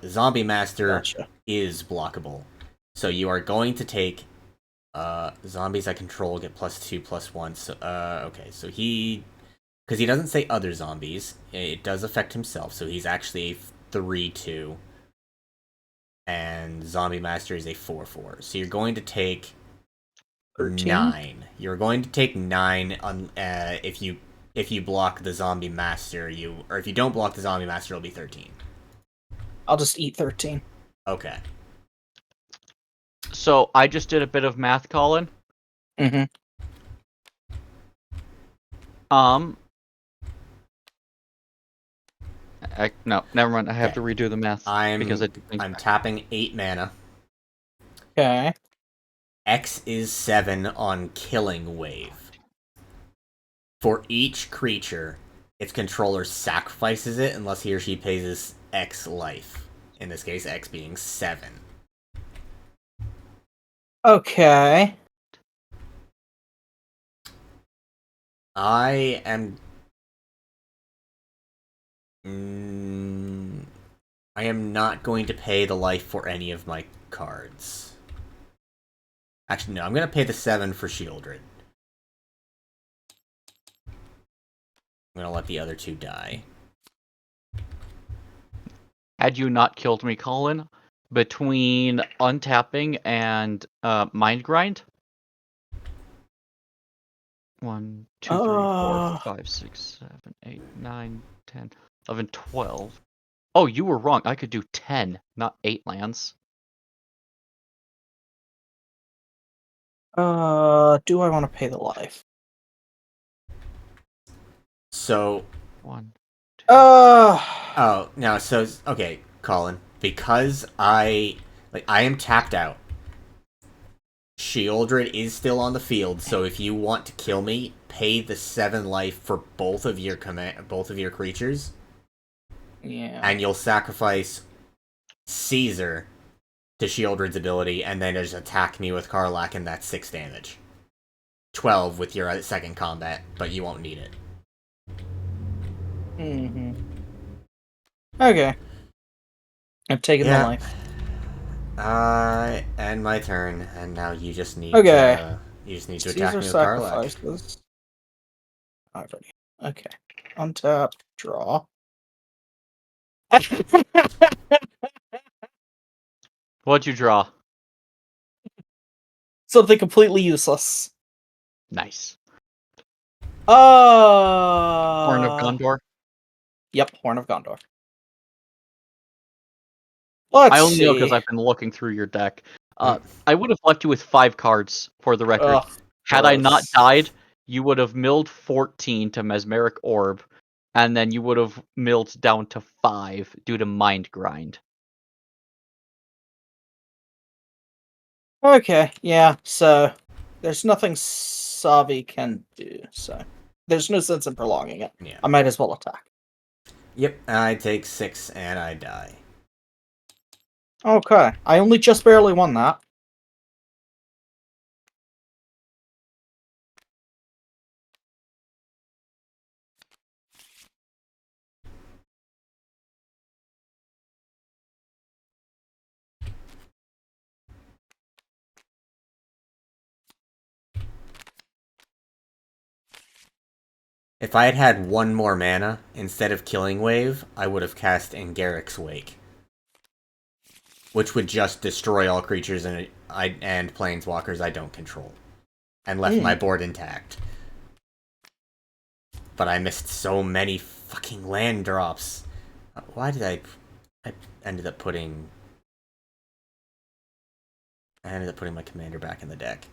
Zombie Master is blockable. So you are going to take zombies I control get +2/+1. So, okay, so because he doesn't say other zombies, it does affect himself, so he's actually a 3/2. And Zombie Master is a 4/4. So you're going to take 13? 9. You're going to take 9 on if you block the Zombie Master, or if you don't block the Zombie Master, it'll be 13. I'll just eat 13. Okay. So, I just did a bit of math, Colin. Mm-hmm. No, never mind. I have to redo the math. I'm tapping 8 mana. Okay. X is 7 on Killing Wave. For each creature, its controller sacrifices it unless he or she pays this X life. In this case, X being 7. Okay. I am... I am not going to pay the life for any of my cards. Actually, no, I'm going to pay the 7 for Shieldred. I'm going to let the other 2 die. Had you not killed me, Colin, between untapping and mind grind. 1, 2, 3, 4, 5, 6, 7, 8, 9, 10, 11, 12. Oh, you were wrong. I could do 10, not 8 lands. Do I want to pay the life? So... 1. Oh, no, so... Okay, Colin. Because I am tapped out. Shieldred is still on the field, so if you want to kill me, pay the 7 life for both of your creatures. Yeah. And you'll sacrifice Caesar to Shieldred's ability, and then just attack me with Karlach, and that's 6 damage. 12 with your second combat, but you won't need it. Mm-hmm. Okay. I've taken the life. And my turn, and now you just need Okay. you just need to Caesar attack me with Karlach. sacrifices. Already. Okay. Untap. Draw. What'd you draw? Something completely useless. Nice. Horn of Gondor? Yep, Horn of Gondor. Let's I only know because see. I've been looking through your deck. I would have left you with 5 cards, for the record. Ugh, Had I not gross. died, you would have milled 14 to Mesmeric Orb, and then you would have milled down to 5 due to Mind Grind. Okay, yeah, so there's nothing Savi can do, so there's no sense in prolonging it. Yeah. I might as well attack. Yep, I take 6 and I die. Okay, I only just barely won that. If I had had 1 more mana, instead of Killing Wave, I would have cast Angaric's Wake. Which would just destroy all creatures and planeswalkers I don't control. And left my board intact. But I missed so many fucking land drops. Why did I ended up putting my commander back in the deck.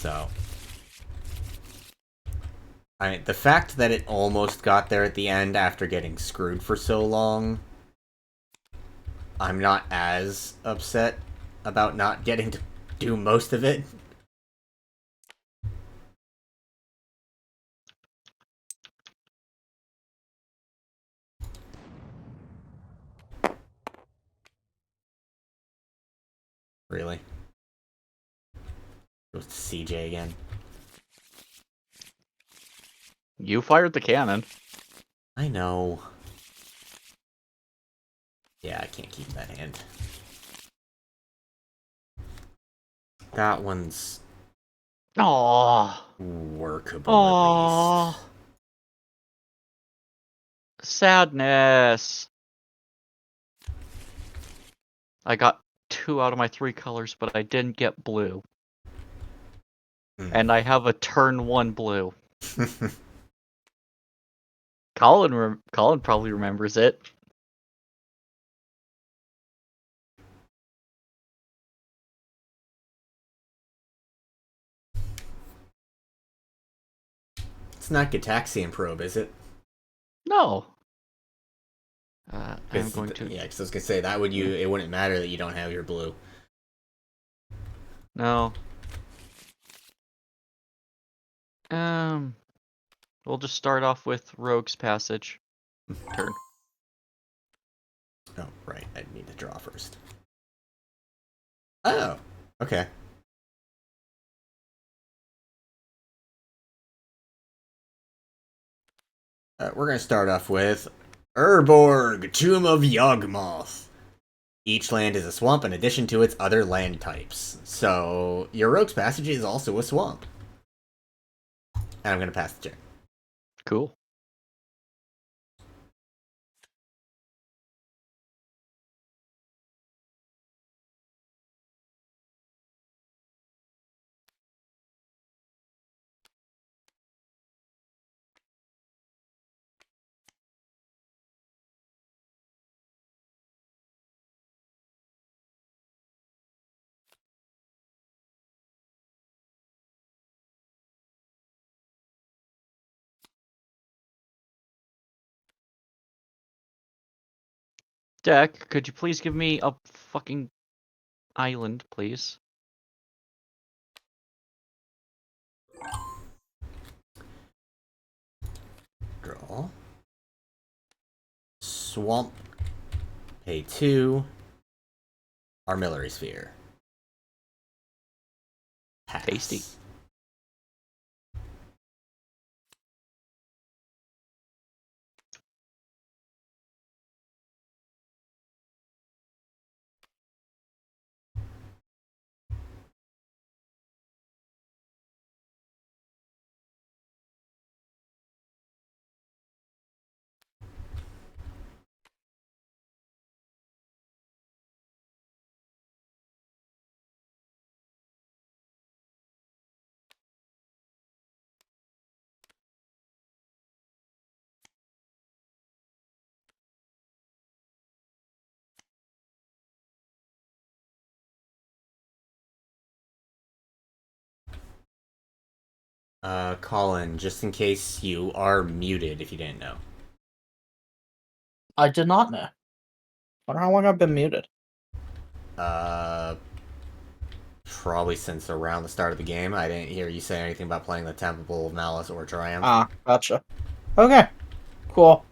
So, I mean, the fact that it almost got there at the end after getting screwed for so long, I'm not as upset about not getting to do most of it. Really? Goes to CJ again. You fired the cannon. I know. Yeah, I can't keep that hand. That one's Aww. workable Aww. at least. Sadness. I got 2 out of my 3 colors, but I didn't get blue. And I have a turn 1 blue. Colin probably remembers it. It's not Gitaxian Probe, is it? No. I'm going to. Yeah, because I was gonna say that it wouldn't matter that you don't have your blue. No. We'll just start off with Rogue's Passage. Turn. Oh, right. I need to draw first. Oh, okay. We're going to start off with Urborg, Tomb of Yawgmoth. Each land is a swamp in addition to its other land types. So, your Rogue's Passage is also a swamp. And I'm going to pass the check. Cool. Deck, could you please give me a fucking island, please? Draw. Swamp. Pay 2. Armillary Sphere. Pass. Tasty. Colin, just in case you are muted if you didn't know. I did not know. Wonder how long I've been muted. Probably since around the start of the game. I didn't hear you say anything about playing the Temple of Malice or Triumph. Ah, gotcha. Okay, cool.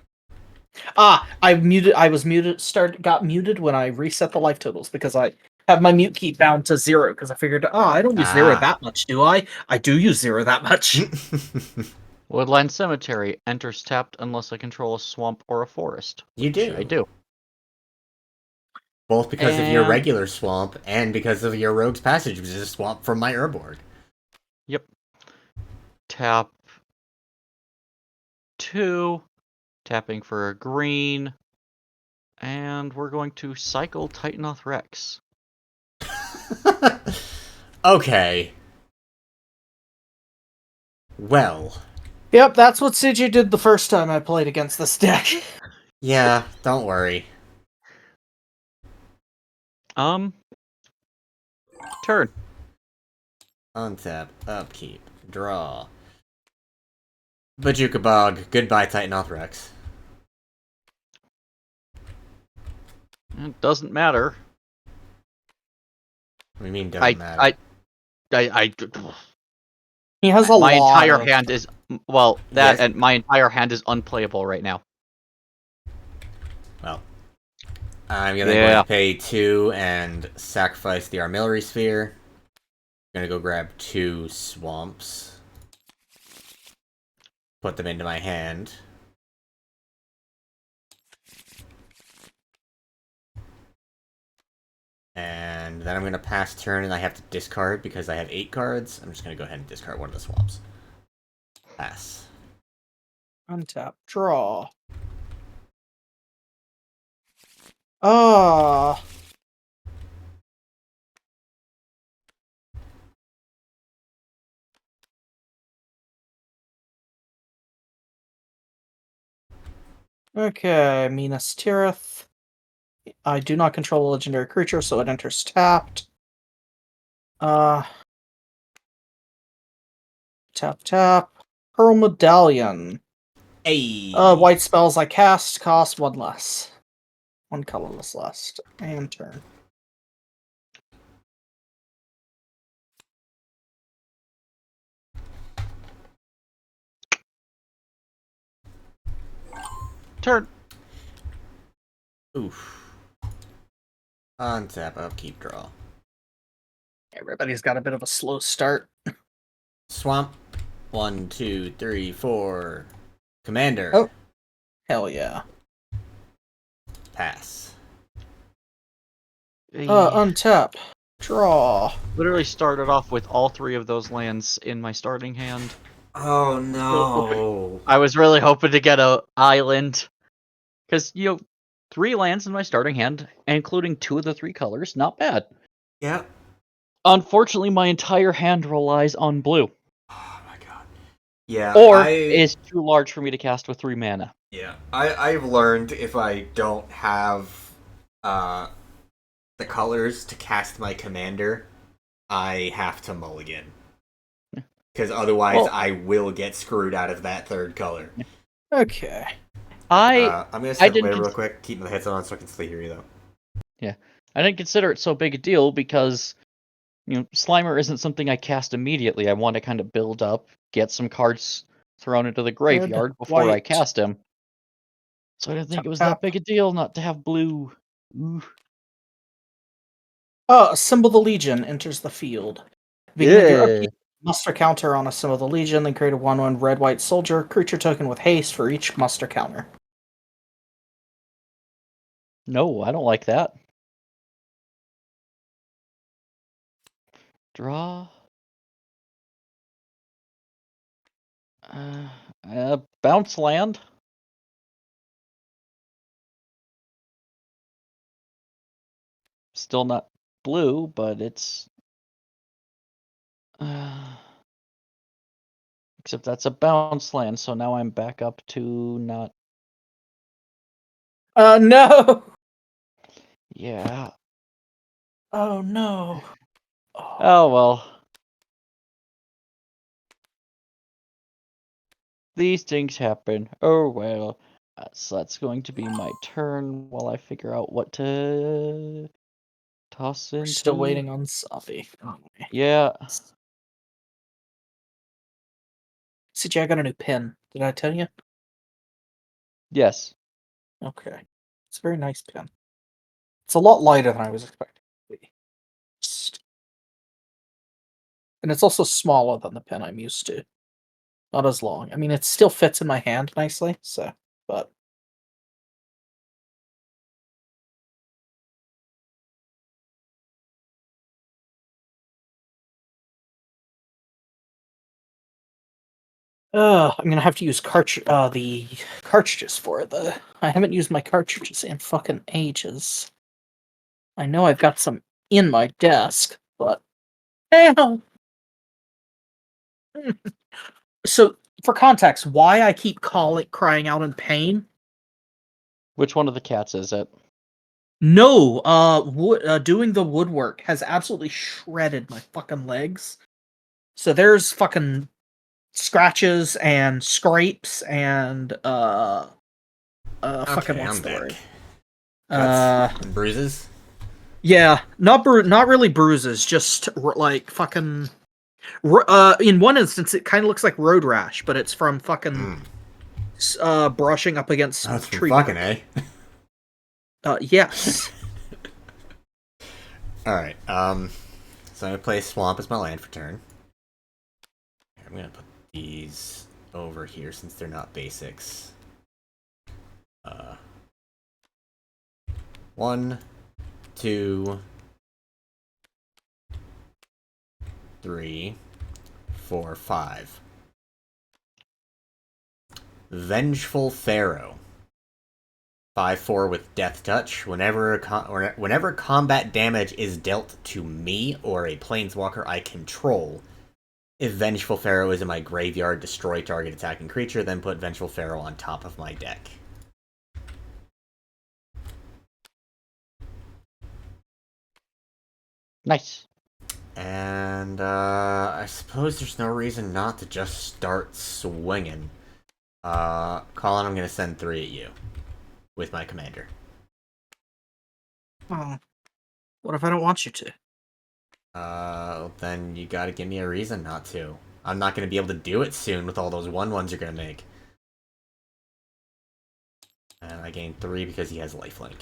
I was muted. Got muted when I reset the life totals because I have my mute key bound to 0 because I figured, I don't use 0 that much, do I? I do use 0 that much. Woodland Cemetery enters tapped unless I control a swamp or a forest. You do. I do. Both because of your regular swamp and because of your Rogue's Passage, which is a swamp from my Urborg. Yep. Tap 2. Tapping for a green. And we're going to cycle Titanoth Rex. Okay. Well. Yep, that's what CJ did the first time I played against this deck. Yeah, don't worry. Turn. Untap, upkeep, draw. Bajuka Bog, goodbye Titanoth Rex. It doesn't matter. What do you mean doesn't matter? He has a my lot entire of... hand is well that Yes. and my entire hand is unplayable right now. Well, I'm gonna go pay 2 and sacrifice the Armillary Sphere. Gonna go grab 2 swamps. Put them into my hand. And then I'm gonna pass turn and I have to discard because I have 8 cards. I'm just gonna go ahead and discard one of the swamps. Pass. Untap, draw. Ah. Okay, Minas Tirith. I do not control a legendary creature, so it enters tapped. Tap, tap. Pearl Medallion. Hey. White spells I cast cost 1 less. 1 colorless less. And turn. Turn. Oof. Untap, upkeep, draw. Everybody's got a bit of a slow start. Swamp. 1, 2, 3, 4. Commander. Oh. Hell yeah. Pass. Untap. Draw. Literally started off with all 3 of those lands in my starting hand. Oh no. I was really hoping to get a island. Because, 3 lands in my starting hand, including 2 of the 3 colors, not bad. Yeah. Unfortunately, my entire hand relies on blue. Oh my god. Yeah. Or is too large for me to cast with 3 mana. Yeah. I've learned if I don't have the colors to cast my commander, I have to mulligan. Because otherwise I will get screwed out of that 3rd color. Okay. I'm gonna step away real quick, keep my headset on so I can still hear you though. Yeah. I didn't consider it so big a deal because Slimer isn't something I cast immediately. I want to kind of build up, get some cards thrown into the graveyard before I cast him. So I didn't think it was that big a deal not to have blue. Ooh. A Symbol of the Legion enters the field. Beginning of your upkeep, muster counter on a Symbol of the Legion, then create a 1/1 red-white soldier, creature token with haste for each muster counter. No, I don't like that. Draw. Bounce land. Still not blue, but it's... except that's a bounce land, so now I'm back up to not... No! Yeah. Oh, no. Oh, well. These things happen. Oh, well. So that's going to be my turn while I figure out what to toss into. We're still waiting on Safi. Yeah. CJ, I got a new pen. Did I tell you? Yes. Okay. It's a very nice pen. It's a lot lighter than I was expecting it to be. And it's also smaller than the pen I'm used to. Not as long. I mean, it still fits in my hand nicely, so, but... I'm gonna have to use the cartridges for it. I haven't used my cartridges in fucking ages. I know I've got some in my desk, but... Ow! So, for context, why I keep crying out in pain? Which one of the cats is it? No, doing the woodwork has absolutely shredded my fucking legs. So there's fucking scratches and scrapes and fucking what's the word? Cuts and bruises. Yeah, not really bruises, just like fucking. In one instance, it kind of looks like road rash, but it's from fucking brushing up against that's tree. Fucking A. Yes. All right. So I'm gonna play Swamp as my land for turn. I'm gonna put these over here since they're not basics. 1, 2, 3, 4, 5. Vengeful Pharaoh. 5/4 with Death Touch. Whenever combat damage is dealt to me or a planeswalker I control, if Vengeful Pharaoh is in my graveyard, destroy target attacking creature, then put Vengeful Pharaoh on top of my deck. Nice. And I suppose there's no reason not to just start swinging. Colin, I'm gonna send 3 at you with my commander. Oh, what if I don't want you to? Then you gotta give me a reason not to. I'm not gonna be able to do it soon with all those 1/1s you're gonna make. And I gain 3 because he has lifelink.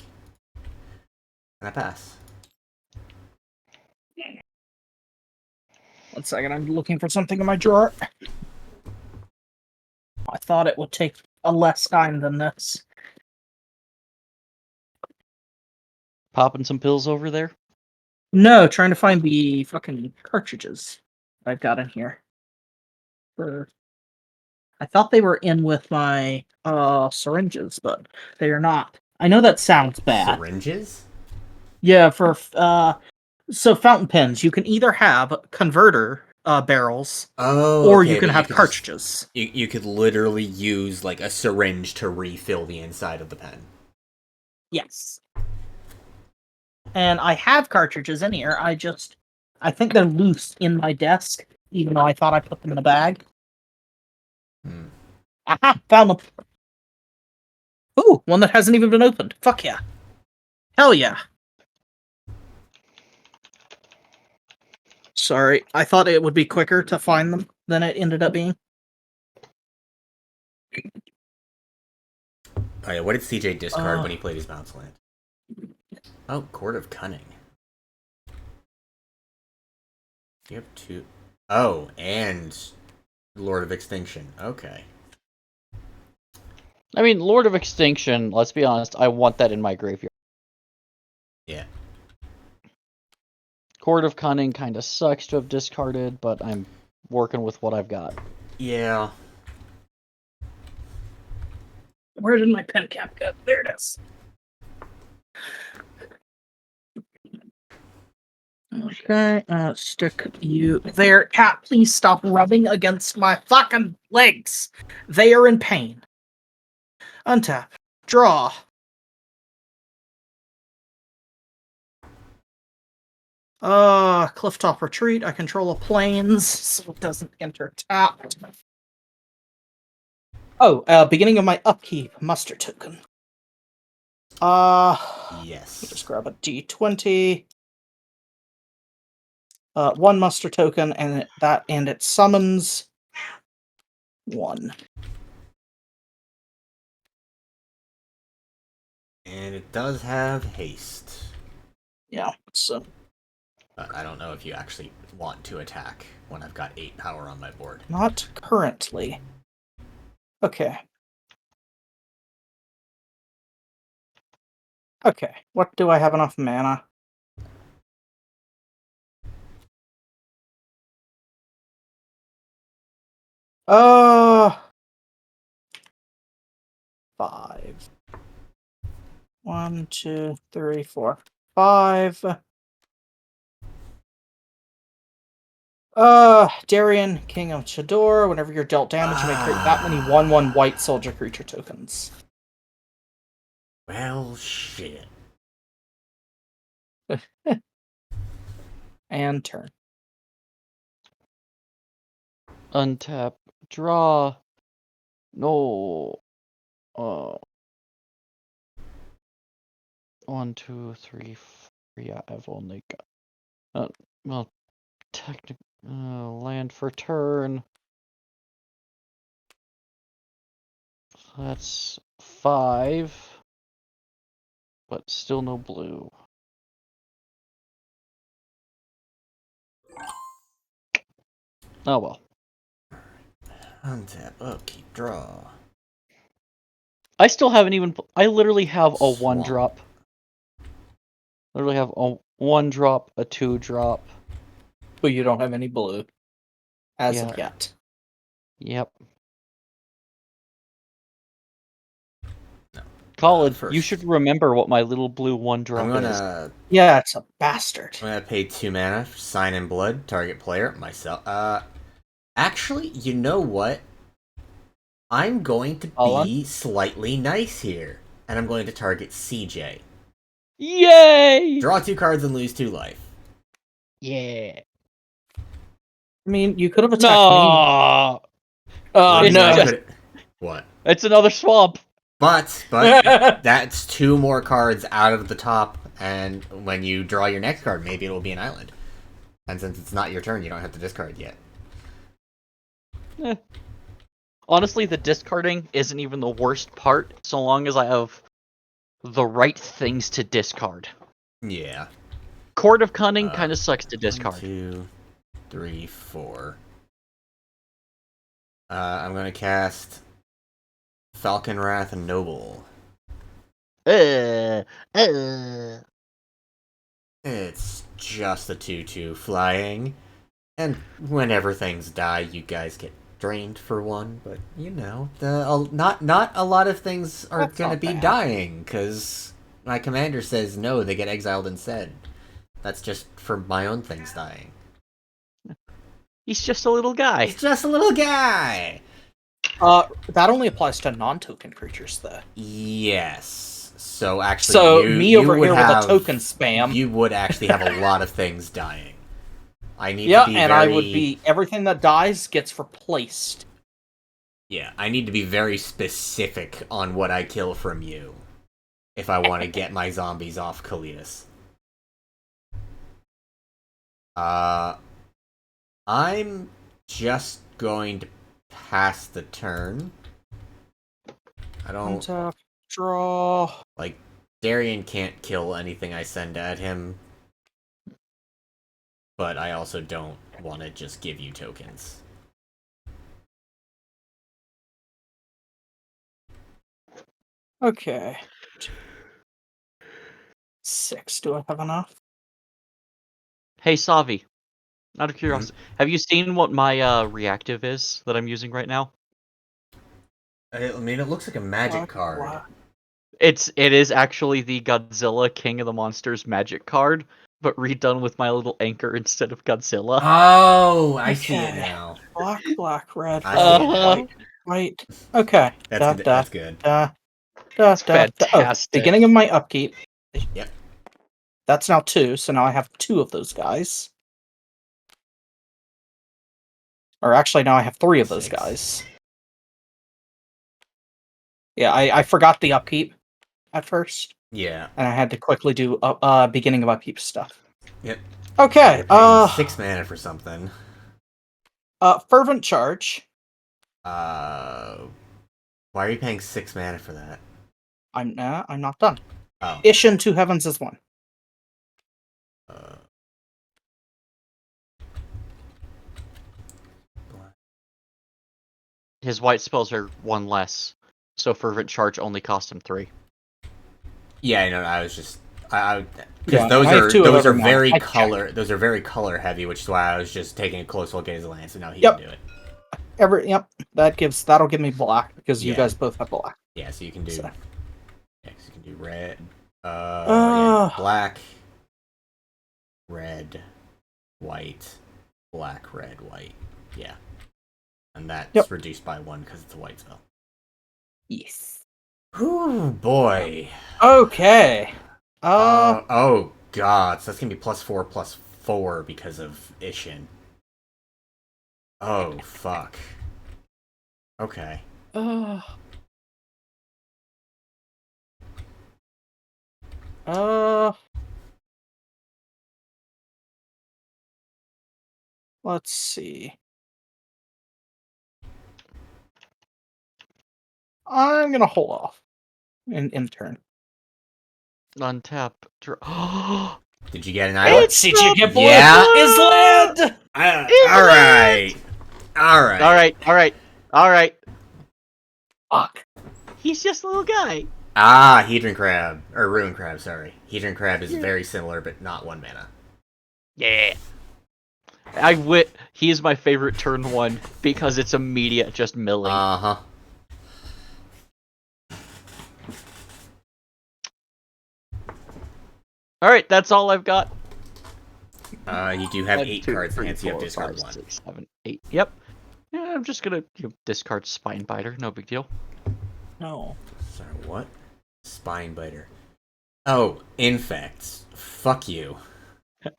And I pass. 1 second, I'm looking for something in my drawer. I thought it would take a less time than this. Popping some pills over there? No, trying to find the fucking cartridges I've got in here. I thought they were in with my syringes, but they are not. I know that sounds bad. Syringes? Yeah, for so fountain pens, you can either have converter barrels, or okay, you can but have could cartridges. you could literally use like a syringe to refill the inside of the pen. Yes. And I have cartridges in here. I think they're loose in my desk, even though I thought I put them in a bag. Aha! Found them. Ooh, one that hasn't even been opened. Fuck yeah. Hell yeah. Sorry, I thought it would be quicker to find them than it ended up being. Oh yeah, what did CJ discard when he played his bounce land? Oh, Court of Cunning. You have 2. Oh, and Lord of Extinction. Okay. I mean, Lord of Extinction, let's be honest, I want that in my graveyard. Yeah. Court of Cunning kind of sucks to have discarded, but I'm working with what I've got. Yeah. Where did my pen cap go? There it is. Okay, stick you there. Cat, please stop rubbing against my fucking legs. They are in pain. Untap. Draw. Clifftop Retreat. I control a plains, so it doesn't enter tapped. Oh, beginning of my upkeep. Muster token. Yes. Just grab a D20. 1 muster token, and it summons 1. And it does have haste. Yeah, so. But I don't know if you actually want to attack when I've got 8 power on my board. Not currently. Okay. Okay, what do I have enough mana? Uh, 5. 1, 2, 3, 4, 5. Darien, King of Chador. Whenever you're dealt damage, you may create that many 1/1 white soldier creature tokens. Well, shit. And turn. Untap. Draw. No. 1, 2, 3, 4. Yeah, I've only got. Well, technically, land for turn. That's 5. But still no blue. Oh well. Untap, upkeep, draw. I still haven't even. I literally have a 1 Swamp. drop. Literally have a 1 drop, a 2 drop. But you don't have any blue. As of Yeah. yet. Yep. Colin, you first. should remember what my little blue 1 drop I'm is. gonna. Yeah, it's a bastard. I'm gonna pay 2 mana, sign in blood, target player, myself. Actually, you know what? I'm going to be slightly nice here. And I'm going to target CJ. Yay! Draw 2 cards and lose 2 life. Yeah. I mean, you could have attacked No. What? No. What? It's another swamp. But that's 2 more cards out of the top, and when you draw your next card, maybe it'll be an island. And since it's not your turn, you don't have to discard yet. Honestly, the discarding isn't even the worst part, so long as I have the right things to discard. Yeah. Court of Cunning kind of sucks to 1, discard. 2, 3, 4. I'm gonna cast Falcon Wrath and Noble. Uh. It's just a 2/2 flying, and whenever things die, you guys get drained for one. But you know, not a lot of things are That's gonna not be bad. dying because my commander says no, they get exiled instead. That's just for my own things dying. He's just a little guy. He's just a little guy. That only applies to non-token creatures, though. Yes. So actually, So you, me you over would here have, with a token spam. You would actually have a lot of things dying. I need Yeah, to be and very... I would be everything that dies gets replaced. Yeah, I need to be very specific on what I kill from you if I want to get my zombies off Kalias. I'm just going to pass the turn. I don't... Untap, draw. Like, Darian can't kill anything I send at him, but I also don't want to just give you tokens. Okay. 6. Do I have enough? Hey, Savi. Out of curiosity, have you seen what my reactive is that I'm using right now? I mean, it looks like a magic card. It is actually the Godzilla King of the Monsters magic card, but redone with my little anchor instead of Godzilla. Oh, I see it now. Black, red, I see it now. white. Okay. That's good. That's Oh, fantastic. beginning of my upkeep. Yep. That's now 2, so now I have 2 of those guys. Or actually, now I have 3 of those 6. guys. Yeah, I forgot the upkeep at first. Yeah. And I had to quickly do beginning of upkeep stuff. Yep. Okay, You're paying 6 mana for something. Fervent Charge. Why are you paying 6 mana for that? I'm not done. Oh. Ishin Two Heavens is 1. His white spells are 1 less, so Fervent Charge only cost him 3. Yeah, I know. I was just because Yeah, those I have 2 of are every very one. those are very color heavy, which is why I was just taking a close look at his land. So now he can do it. Yep. That'll give me black because you Yeah. guys both have black. Yeah, so you can do. So. Yeah, so you can do red. Yeah, black, red, white, black, red, white. Yeah, and that's reduced by 1 because it's a white spell. Yes. Ooh, boy. Okay. Oh god, so that's gonna be +4/+4 because of Ishin. Oh fuck. Okay. Let's see. I'm gonna hold off in turn. Untap. Did you get an island? Did you get Yeah. Is land? All right. Fuck. He's just a little guy. Hedron Crab. Or Ruin Crab, sorry. Hedron Crab is very similar, but not 1 mana. Yeah. He is my favorite turn 1 because it's immediate, just milling. Uh-huh. Alright, that's all I've got. You do have 8 cards, 3, and so you have 4, discard 5, 1. 6, 7, 8. Yep. Yeah, I'm just gonna discard Spinebiter, no big deal. No. Sorry, what? Spinebiter. Oh, Infects. Fuck you.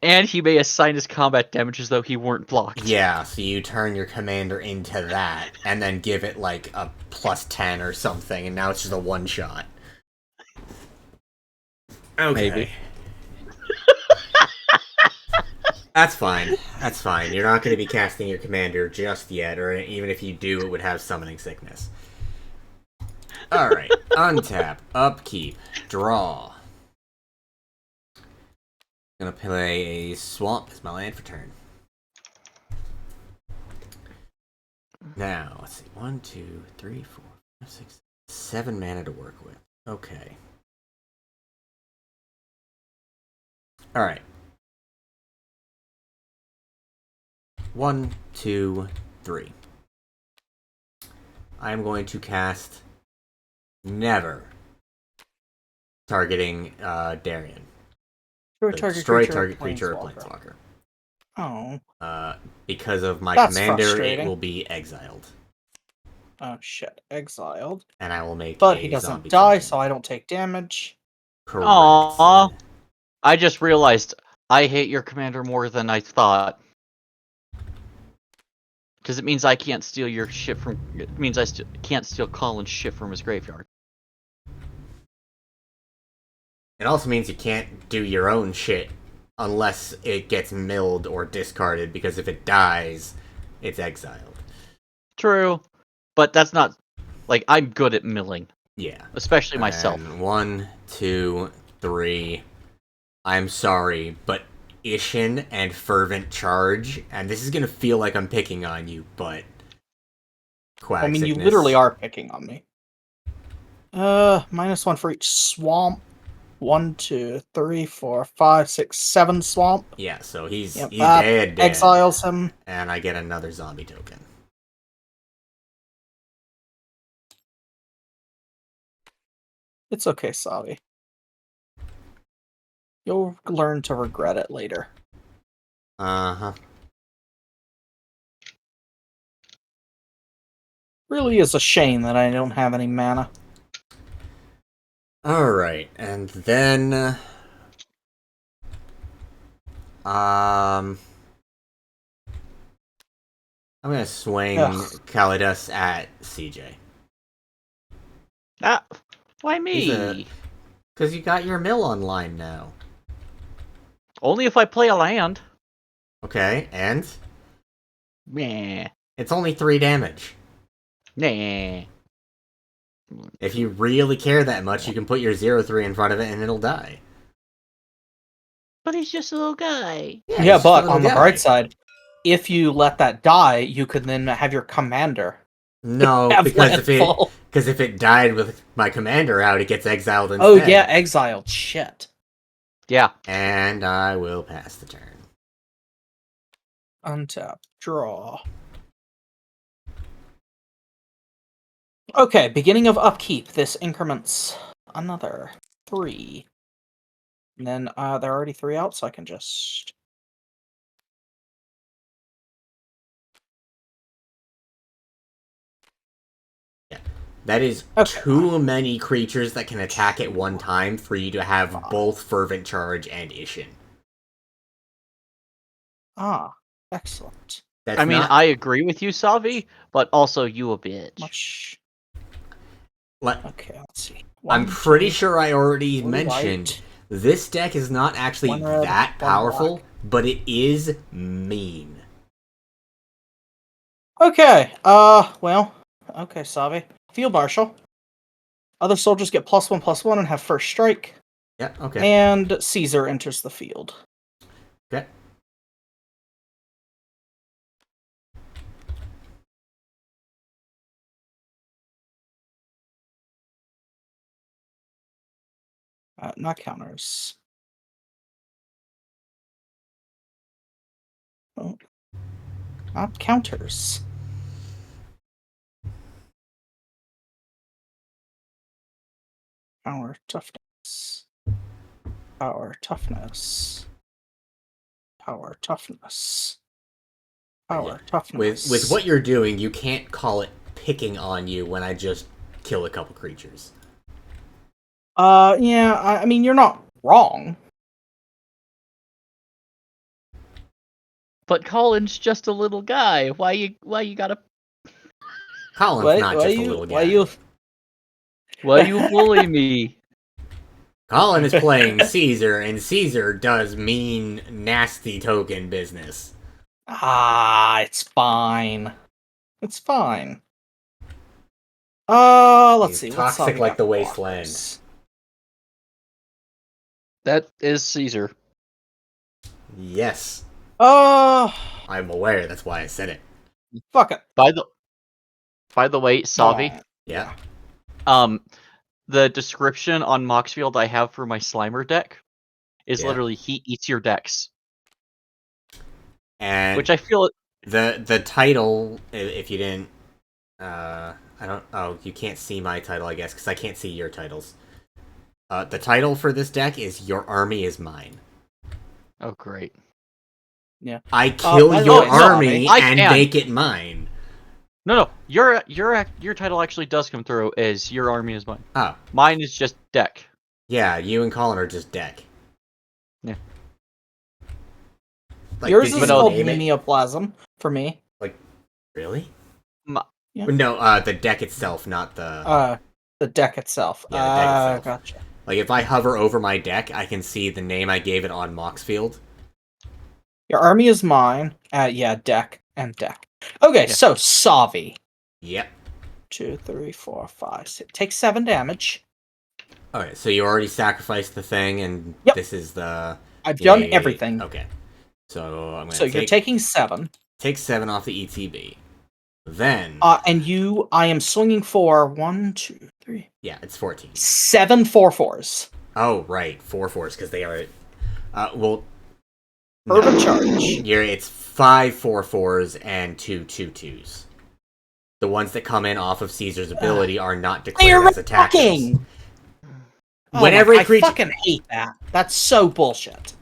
And he may assign his combat damage as though he weren't blocked. Yeah, so you turn your commander into that, and then give it like a +10 or something, and now it's just a 1-shot. Okay. Maybe. That's fine. That's fine. You're not going to be casting your commander just yet, or even if you do, it would have summoning sickness. Alright. Untap. Upkeep. Draw. Gonna play a swamp as my land for turn. Now, let's see. 1, 2, 3, 4, 5, 6, 7 mana to work with. Okay. Alright. 1, 2, 3. I'm going to cast Never, targeting Darien. Destroy target creature or planeswalker. Oh. Because of my That's commander, it frustrating. will be exiled. Oh shit, exiled. And I will make But a he doesn't zombie die, token. so I don't take damage. Correct. Aww. I just realized I hate your commander more than I thought. Because it means I can't steal your shit from. It means I can't steal Colin's shit from his graveyard. It also means you can't do your own shit unless it gets milled or discarded, because if it dies, it's exiled. True. But that's not. Like, I'm good at milling. Yeah. Especially myself. And 1, 2, 3. I'm sorry, but Ishin and Fervent Charge, and this is gonna feel like I'm picking on you, but Quack I mean, Sickness. you literally are picking on me. -1 for each swamp. 1, 2, 3, 4, 5, 6, 7 swamp. Yeah, so he's Yep, dead. Exiles him. And I get another zombie token. It's okay, Savi. You'll learn to regret it later. Uh-huh. Really is a shame that I don't have any mana. Alright, and then... I'm gonna swing Kalidas at CJ. Ah, why me? Because you got your mill online now. Only if I play a land. Okay, and? Meh. It's only 3 damage. Nah. If you really care that much, you can put your 0/3 in front of it and it'll die. But he's just a little guy. Yeah, but on the bright side, if you let that die, you could then have your commander. No, because if it died with my commander out, it gets exiled instead. Oh yeah, exiled. Shit. Yeah. And I will pass the turn. Untap. Draw. Okay, beginning of upkeep. This increments another 3. And then there are already 3 out, so I can just... Yeah. That is too many creatures that can attack at one time for you to have both Fervent Charge and Ishin. Ah, excellent. I agree with you, Savi, but also you a bitch. Okay, let's see. I'm pretty sure I already mentioned this deck is not actually that powerful, but it is mean. Okay, well, okay, Savi. Field Marshal. Other soldiers get +1/+1 and have first strike. Yeah, okay. And Caesar enters the field. Okay. Not counters. Oh. Not counters. Power toughness. Power toughness. Power toughness. Power toughness. With what you're doing, you can't call it picking on you when I just kill a couple creatures. Yeah, I mean, you're not wrong. But Colin's just a little guy. Why you gotta... Colin's not just a little guy. Why you bully me? Colin is playing Caesar, and Caesar does mean, nasty token business. It's fine. It's fine. Let's He's see. toxic like the wasteland. That is Caesar. Yes. I'm aware, that's why I said it. Fuck it. By the way, Savi. Yeah. The description on Moxfield I have for my Slimer deck is literally he eats your decks. And which I feel the title, if you didn't, you can't see my title, I guess, because I can't see your titles. The title for this deck is Your Army is Mine. Oh, great. Yeah. I kill your army and can. make it mine. No, your title actually does come through as Your Army is Mine. Oh. Mine is just deck. Yeah, you and Colin are just deck. Yeah. Like, yours is called name it? Neoplasm for me. Like, really? Yeah. No, the deck itself, not the... The deck itself. Yeah, the deck itself. Gotcha. Like, if I hover over my deck, I can see the name I gave it on Moxfield. Your army is mine. Yeah, deck and deck. Okay, so Savi. Yep. 2, 3, 4, 5, 6. Take 7 damage. Alright, so you already sacrificed the thing, and this is the... I've done everything. Okay. So, I'm gonna you're taking 7. Take 7 off the ETB. Then... and I am swinging for 1, 2, 3... Yeah, it's 14. 7 4/4s. Oh, right. 4/4s, because they are... Urban charge. It's 5 4/4s and 2 2/2s. The ones that come in off of Caesar's ability are not declared as attackers. I fucking hate that. That's so bullshit.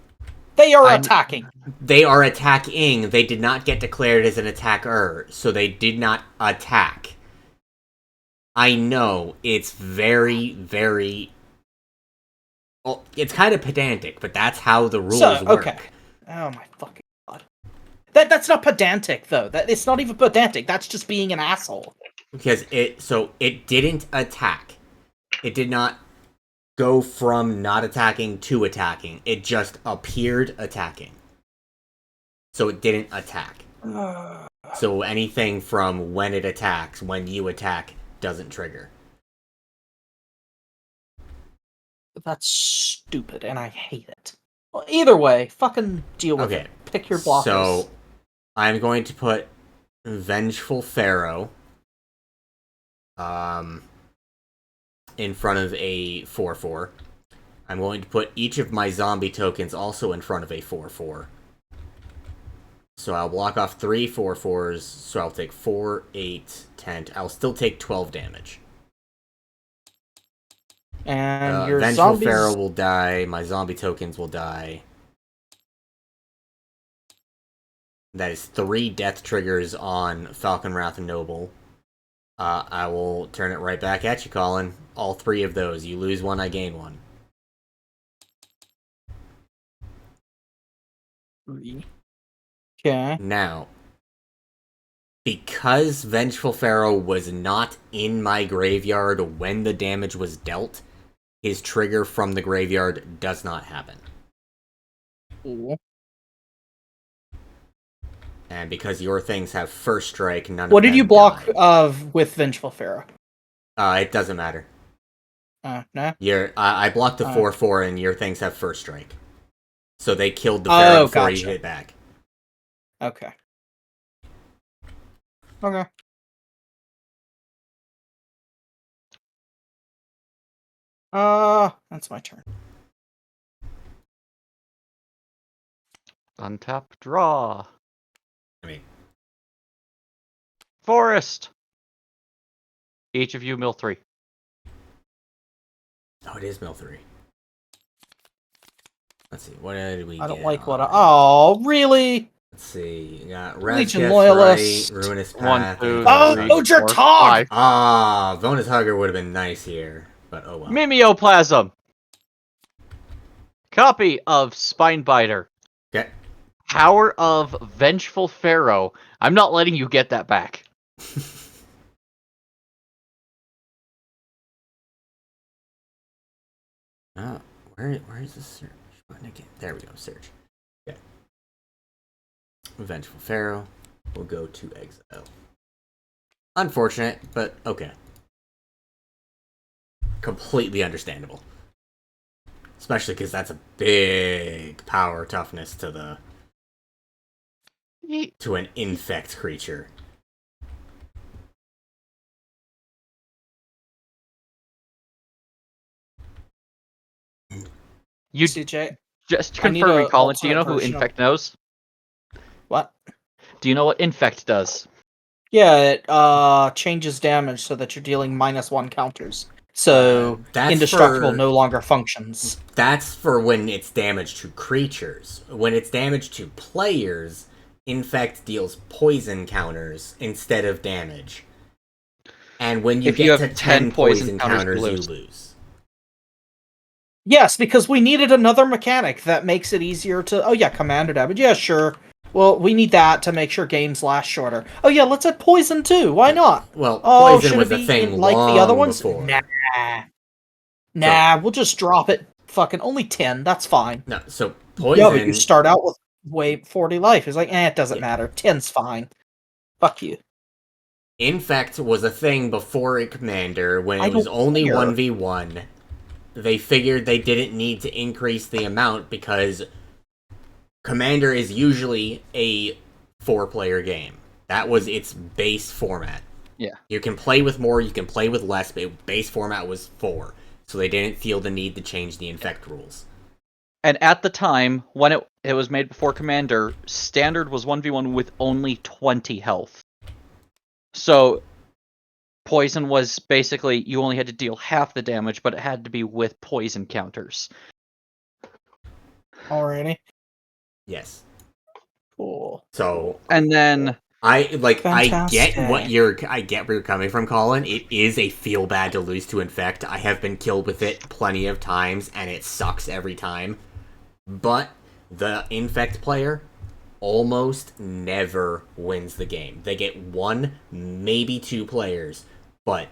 They are attacking. They are attacking. They did not get declared as an attacker, so they did not attack. I know, it's very, very... Well, it's kind of pedantic, but that's how the rules work. Oh my fucking god. That's not pedantic, though. It's not even pedantic. That's just being an asshole. Because it didn't attack. It did not go from not attacking to attacking. It just appeared attacking. So it didn't attack. So anything from when it attacks, when you attack, doesn't trigger. That's stupid, and I hate it. Well, either way, fucking deal with it. Pick your blockers. So, I'm going to put Vengeful Pharaoh in front of a 4/4. I'm going to put each of my zombie tokens also in front of a 4/4. So I'll block off 3 4/4s, so I'll take 4, 8, 10. I'll still take 12 damage. And your Vengeful zombies... Pharaoh will die, my zombie tokens will die. That is 3 death triggers on Falcon Wrath and Noble. I will turn it right back at you, Colin. All 3 of those. You lose 1, I gain 1. 3. Okay. Now, because Vengeful Pharaoh was not in my graveyard when the damage was dealt, his trigger from the graveyard does not happen. Ooh. And because your things have first strike, none of them What did you block die. with Vengeful Pharaoh? It doesn't matter. No? I blocked the 4/4 and your things have first strike. So they killed the Pharaoh before you hit back. Okay. Okay. That's my turn. Untap, draw. I mean, Forest. Each of you mill 3. Oh, it is mill 3. Let's see, what did we get? I don't like what Oh, really? Let's see, you got Legion Razketh, Loyalist. Right, Ruinous 1, Path. 2, Oh, 3, Oger 4, Tog! 5. Vonus Hugger would have been nice here, but oh well. Mimeoplasm. Copy of Spinebiter. Okay. Power of Vengeful Pharaoh. I'm not letting you get that back. Oh. Where is the search button again? There we go, search. Yeah. Vengeful Pharaoh. We'll go to exile. Unfortunate, but okay. Completely understandable. Especially because that's a big power toughness to an infect creature. You CJ, just I need confirming, a Colin. Do you know alternate who version of- Infect knows? What? Do you know what Infect does? Yeah, it changes damage so that you're dealing -1 counters. So That's indestructible for- no longer functions. That's for when it's damage to creatures. When it's damage to players, Infect deals poison counters instead of damage. And when you If you get have to 10 10 poison counters, counters, you you lose. lose. Yes, because we needed another mechanic that makes it easier to... Oh yeah, commander damage. Yeah, sure. Well, we need that to make sure games last shorter. Oh yeah, let's add poison too. Why not? Well, Oh, poison should was it a be thing like long the other ones? before. Nah, we'll just drop it. Fucking only 10. That's fine. No, so Yeah, poison... but you start out with 40 life. It's like, it doesn't matter. 10's fine. Fuck you. Infect was a thing before in Commander when I it was don't only care. 1v1. They figured they didn't need to increase the amount because Commander is usually a 4-player game. That was its base format. Yeah. You can play with more, you can play with less, but base format was 4. So they didn't feel the need to change the Infect rules. And at the time, when it was made before Commander, Standard was 1v1 with only 20 health. So, Poison was basically, you only had to deal half the damage, but it had to be with poison counters. Alrighty. Yes. Cool. So... And then... I Fantastic. get where you're coming from, Colin. It is a feel bad to lose to Infect. I have been killed with it plenty of times, and it sucks every time. But the Infect player almost never wins the game. They get 1, maybe 2 players, but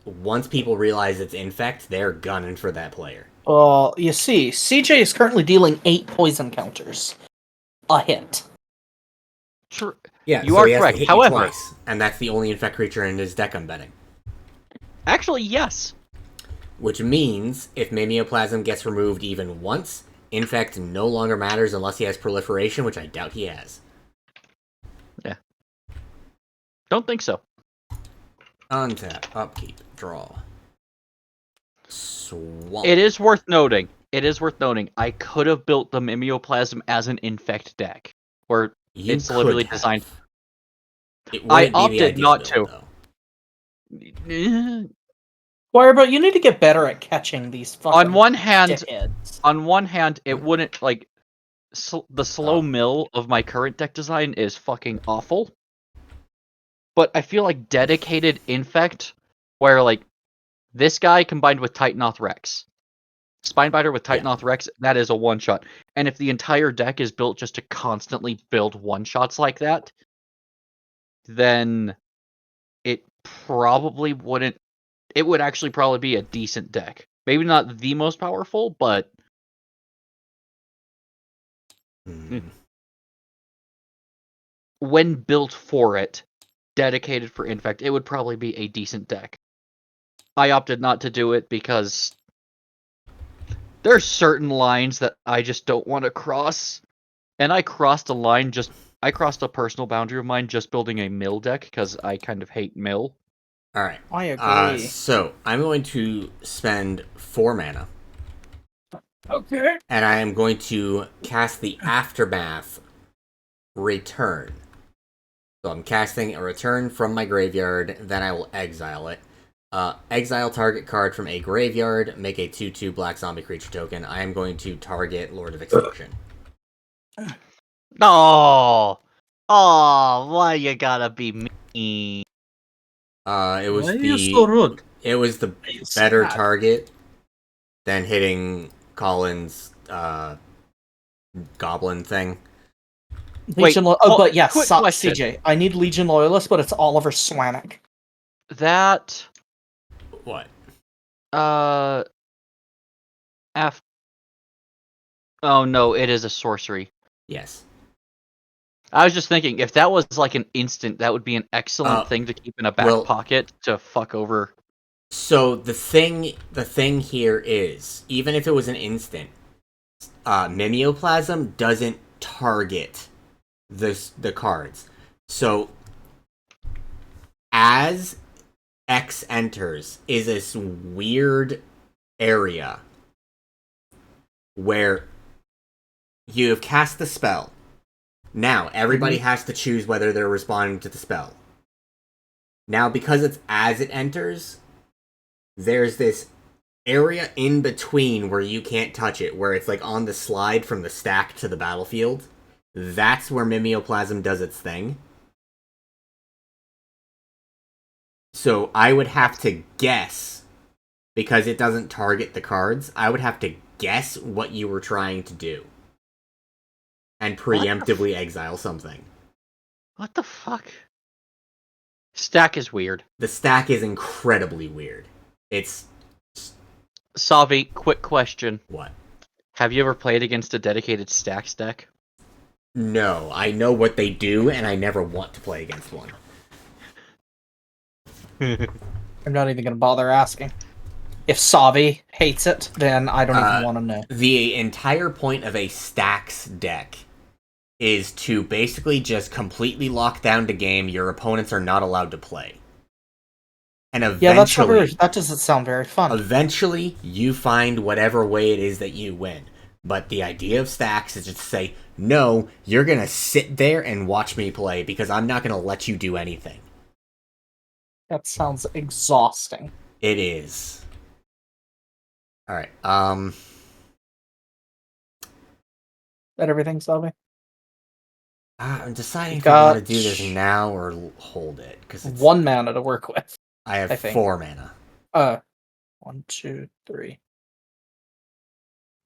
once people realize it's Infect, they're gunning for that player. Well, you see, CJ is currently dealing 8 poison counters. A hit. Sure. Yeah, You so are he has correct. to hit However, you twice, and that's the only Infect creature in his deck I'm betting. Actually, yes. Which means, if Mimeoplasm gets removed even once, Infect no longer matters unless he has Proliferation, which I doubt he has. Yeah. Don't think so. Untap, upkeep, draw. Swamp. It is worth noting. I could have built the Mimeoplasm as an Infect deck, where You it's literally could have. designed. It I wouldn't be the opted ideal not build, to. though. Wire, but you need to get better at catching these fucking On one hand, dickheads. it wouldn't like the slow mill of my current deck design is fucking awful. But I feel like dedicated Infect, where like this guy combined with Titanoth Rex, Spinebiter with Titanoth Rex, that is a one-shot. And if the entire deck is built just to constantly build one-shots like that, then it probably wouldn't. It would actually probably be a decent deck. Maybe not the most powerful, but when built for it, dedicated for Infect, it would probably be a decent deck. I opted not to do it because there's certain lines that I just don't want to cross. And I crossed a personal boundary of mine just building a mill deck because I kind of hate mill. Alright. I agree. So, I'm going to spend 4 mana. Okay. And I am going to cast the Aftermath Return. So I'm casting a return from my graveyard, then I will exile it. Exile target card from a graveyard, make a 2/2 black zombie creature token. I am going to target Lord of Extinction. Oh, why you gotta be mean? It was Why are you so rude? It was the better target than hitting Colin's goblin thing. Legion but yes, quick question. CJ. I need Legion Loyalist, but it's Oliver Swanwick. That What? Oh no, it is a sorcery. Yes. I was just thinking, if that was like an instant, that would be an excellent thing to keep in a back pocket to fuck over. So the thing here is, even if it was an instant, Mimeoplasm doesn't target the cards. So as X enters is this weird area where you have cast the spell. Now, everybody has to choose whether they're responding to the spell. Now, because it's as it enters, there's this area in between where you can't touch it, where it's like on the slide from the stack to the battlefield. That's where Mimeoplasm does its thing. So I would have to guess, because it doesn't target the cards, I would have to guess what you were trying to do. And preemptively exile something. What the fuck? Stack is weird. The stack is incredibly weird. It's... Savi, quick question. What? Have you ever played against a dedicated stacks deck? No, I know what they do, and I never want to play against one. I'm not even going to bother asking. If Savi hates it, then I don't even want to know. The entire point of a stacks deck is to basically just completely lock down the game. Your opponents are not allowed to play. And eventually... Yeah, that doesn't sound very fun. Eventually, you find whatever way it is that you win. But the idea of stacks is just to say, no, you're going to sit there and watch me play, because I'm not going to let you do anything. That sounds exhausting. It is. Alright, That everything, Savi? I'm deciding if I want to do this now or hold it. Cause it's... 1 mana to work with. I have 4 mana. 1, 2, 3.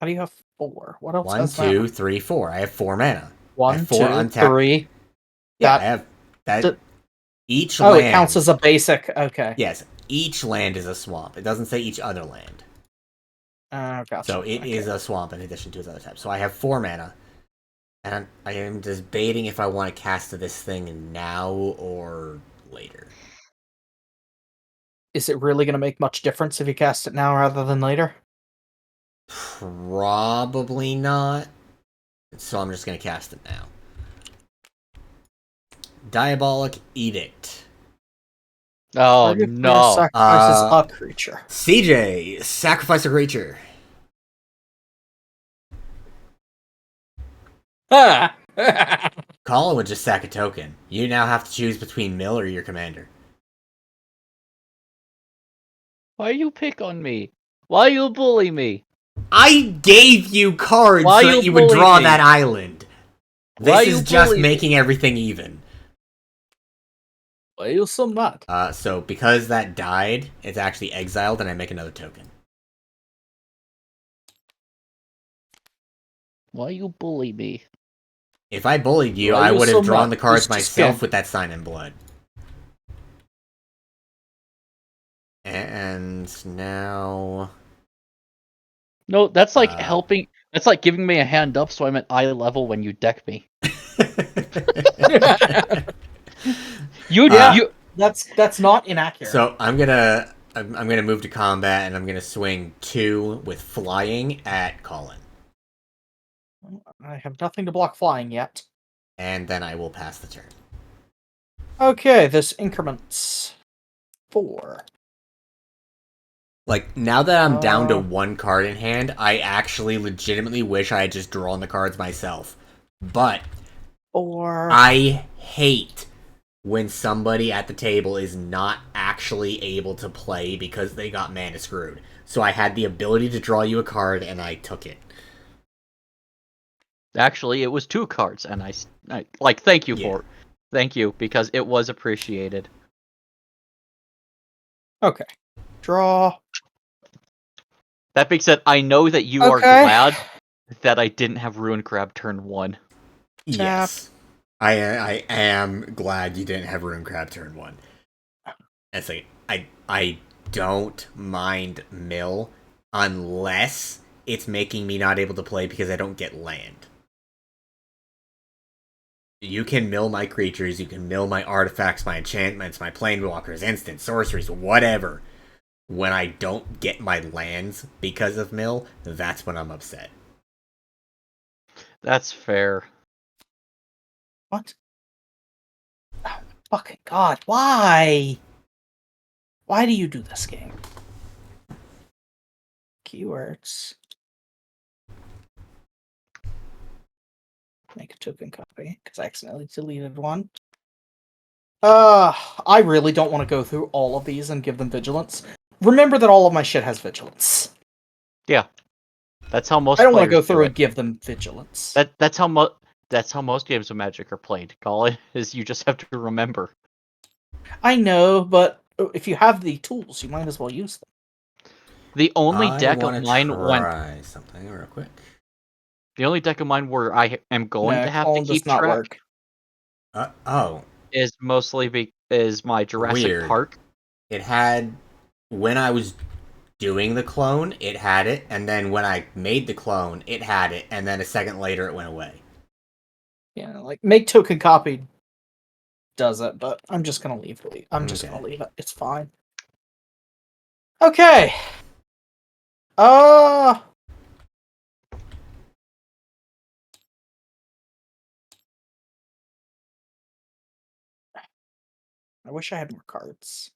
How do you have 4? What else 1, has 2, mana? 3, 4. I have 4 mana. 1, 2, untapped. 3. Yeah, I have that. Each land... it counts as a basic. Okay. Yes, each land is a swamp. It doesn't say each other land. Gotcha. So it is a swamp in addition to its other types. So I have 4 mana. And I am debating if I want to cast this thing now or later. Is it really going to make much difference if you cast it now rather than later? Probably not. So I'm just going to cast it now. Diabolic Edict. Oh, no. Sacrifices a creature. CJ, sacrifice a creature. Colin would just sack a token. You now have to choose between Mill or your commander. Why you pick on me? Why you bully me? I gave you cards so that you would draw that island. This is just making everything even. Why you so mad? So because that died, it's actually exiled, and I make another token. Why you bully me? If I bullied you, I would have drawn the cards myself with that Sign in Blood. And now... No, that's like helping... That's like giving me a hand up so I'm at eye level when you deck me. That's not inaccurate. So I'm gonna move to combat, and I'm gonna swing 2 with flying at Colin. I have nothing to block flying yet. And then I will pass the turn. Okay, this increments 4. Like, now that I'm down to 1 card in hand, I actually legitimately wish I had just drawn the cards myself. But I hate when somebody at the table is not actually able to play because they got mana screwed. So I had the ability to draw you a card, and I took it. Actually, it was 2 cards, and I thank you for it. Thank you, because it was appreciated. Okay. Draw. That being said, I know that you are glad that I didn't have Ruin Crab turn 1. Yes. I am glad you didn't have Ruin Crab turn 1. I don't mind Mill unless it's making me not able to play because I don't get land. You can mill my creatures, you can mill my artifacts, my enchantments, my planewalkers, instant sorceries, whatever. When I don't get my lands because of mill, that's when I'm upset. That's fair. What? Oh, fucking God, why? Why do you do this game? Keywords. Make a token copy, because I accidentally deleted one. I really don't want to go through all of these and give them vigilance. Remember that all of my shit has vigilance. Yeah. That's how most I don't want to players go through do and it. give them vigilance. That's how most games of Magic are played. Colin, is you just have to remember. I know, but if you have the tools, you might as well use them. The only I deck want of to mine try something real quick. The only deck of mine where I am going to have to Colin keep does not track work. is mostly is my Jurassic Weird. Park. It had, when I was doing the clone, it had it, and then when I made the clone, it had it, and then a second later it went away. Yeah, like make token copy does it, but I'm just gonna leave it. I'm just gonna leave it. It's fine. Okay. I wish I had more cards.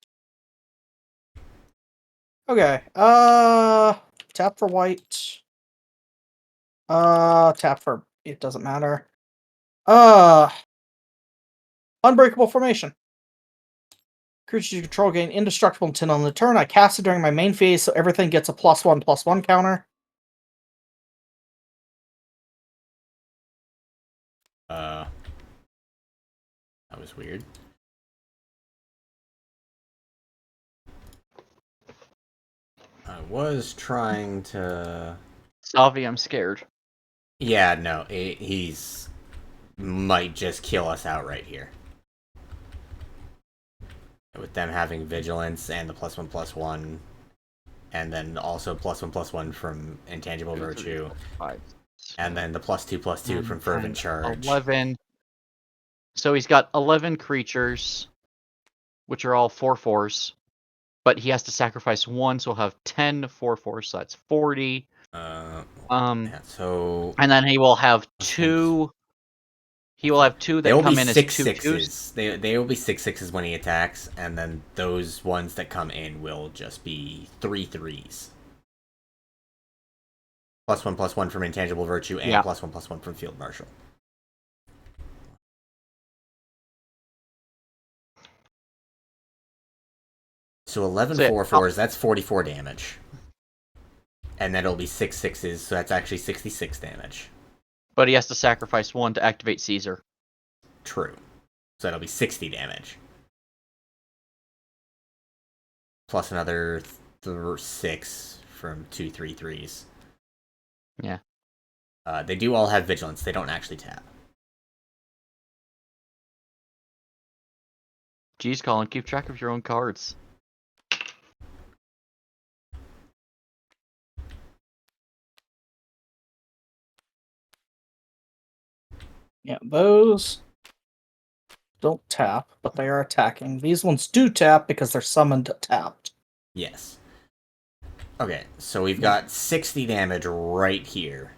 Okay. Tap for white. Tap for it doesn't matter. Unbreakable formation. Creatures you control gain indestructible intent on the turn. I cast it during my main phase, so everything gets a +1/+1 counter. That was weird. I was trying to... Savi, I'm scared. Yeah, no, he's... might just kill us outright here. With them having vigilance and the +1/+1, and then also +1/+1 from intangible virtue, and then the +2/+2 from fervent charge. 11. So he's got 11 creatures, which are all 4/4s, but he has to sacrifice one, so he'll have 10 4/4s, so that's 40. Yeah, so... and then he will have two. He will have two that come in as 6/6s. They will be 6/6s when he attacks, and then those ones that come in will just be 3/3s. +1/+1 from intangible virtue, and +1/+1 from field marshal. So 11 4/4s, that's 44 damage. And then it'll be 6/6s, so that's actually 66 damage. But he has to sacrifice one to activate Caesar. True. So that'll be 60 damage. Plus another 6 from 2 3/3s. Yeah. They do all have vigilance. They don't actually tap. Jeez, Colin, keep track of your own cards. Yeah, those don't tap, but they are attacking. These ones do tap because they're summoned tapped. Yes. Okay, so we've got 60 damage right here.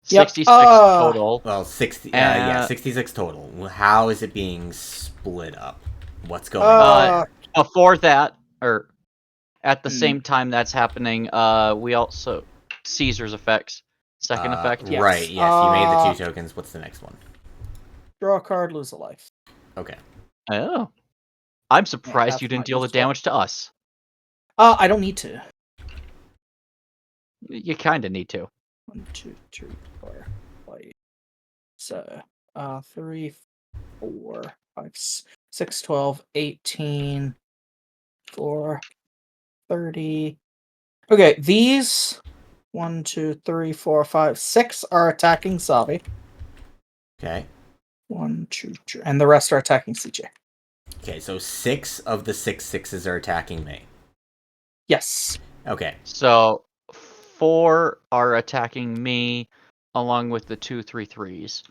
66 total. Well, 60. Yeah, 66 total. How is it being split up? What's going on? Before that, or at the same time that's happening, we also Caesar's effects. Second effect. Yes. Right. Yes, you made the 2 tokens. What's the next one? Draw a card, lose a life. Okay. Oh, I'm surprised you didn't deal the damage to us. I don't need to. You kind of need to. 1, 2, 3, 4, 5. So, 3, 4, 5, 6, 12, 18, 4, 30. Okay, these 1, 2, 3, 4, 5, 6 are attacking Savi. Okay. 1, 2, 3, and the rest are attacking CJ. Okay, so 6 of the 6/6s are attacking me. Yes. Okay. So 4 are attacking me, along with the 2 3-3s.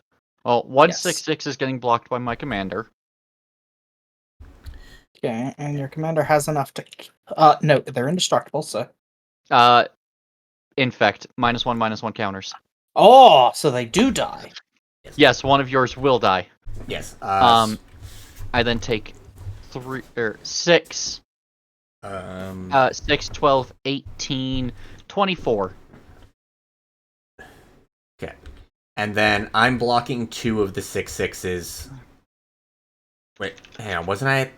Well, 1-6-6 is getting blocked by my commander. Okay, and your commander has enough to... no, they're indestructible, so... Infect, -1/-1 counters. Oh, so they do die. Yes, one of yours will die. Yes. I then take 6. 6, 12, 18, 24. Okay. And then I'm blocking 2 of the 6/6s. Wait, hang on, wasn't I...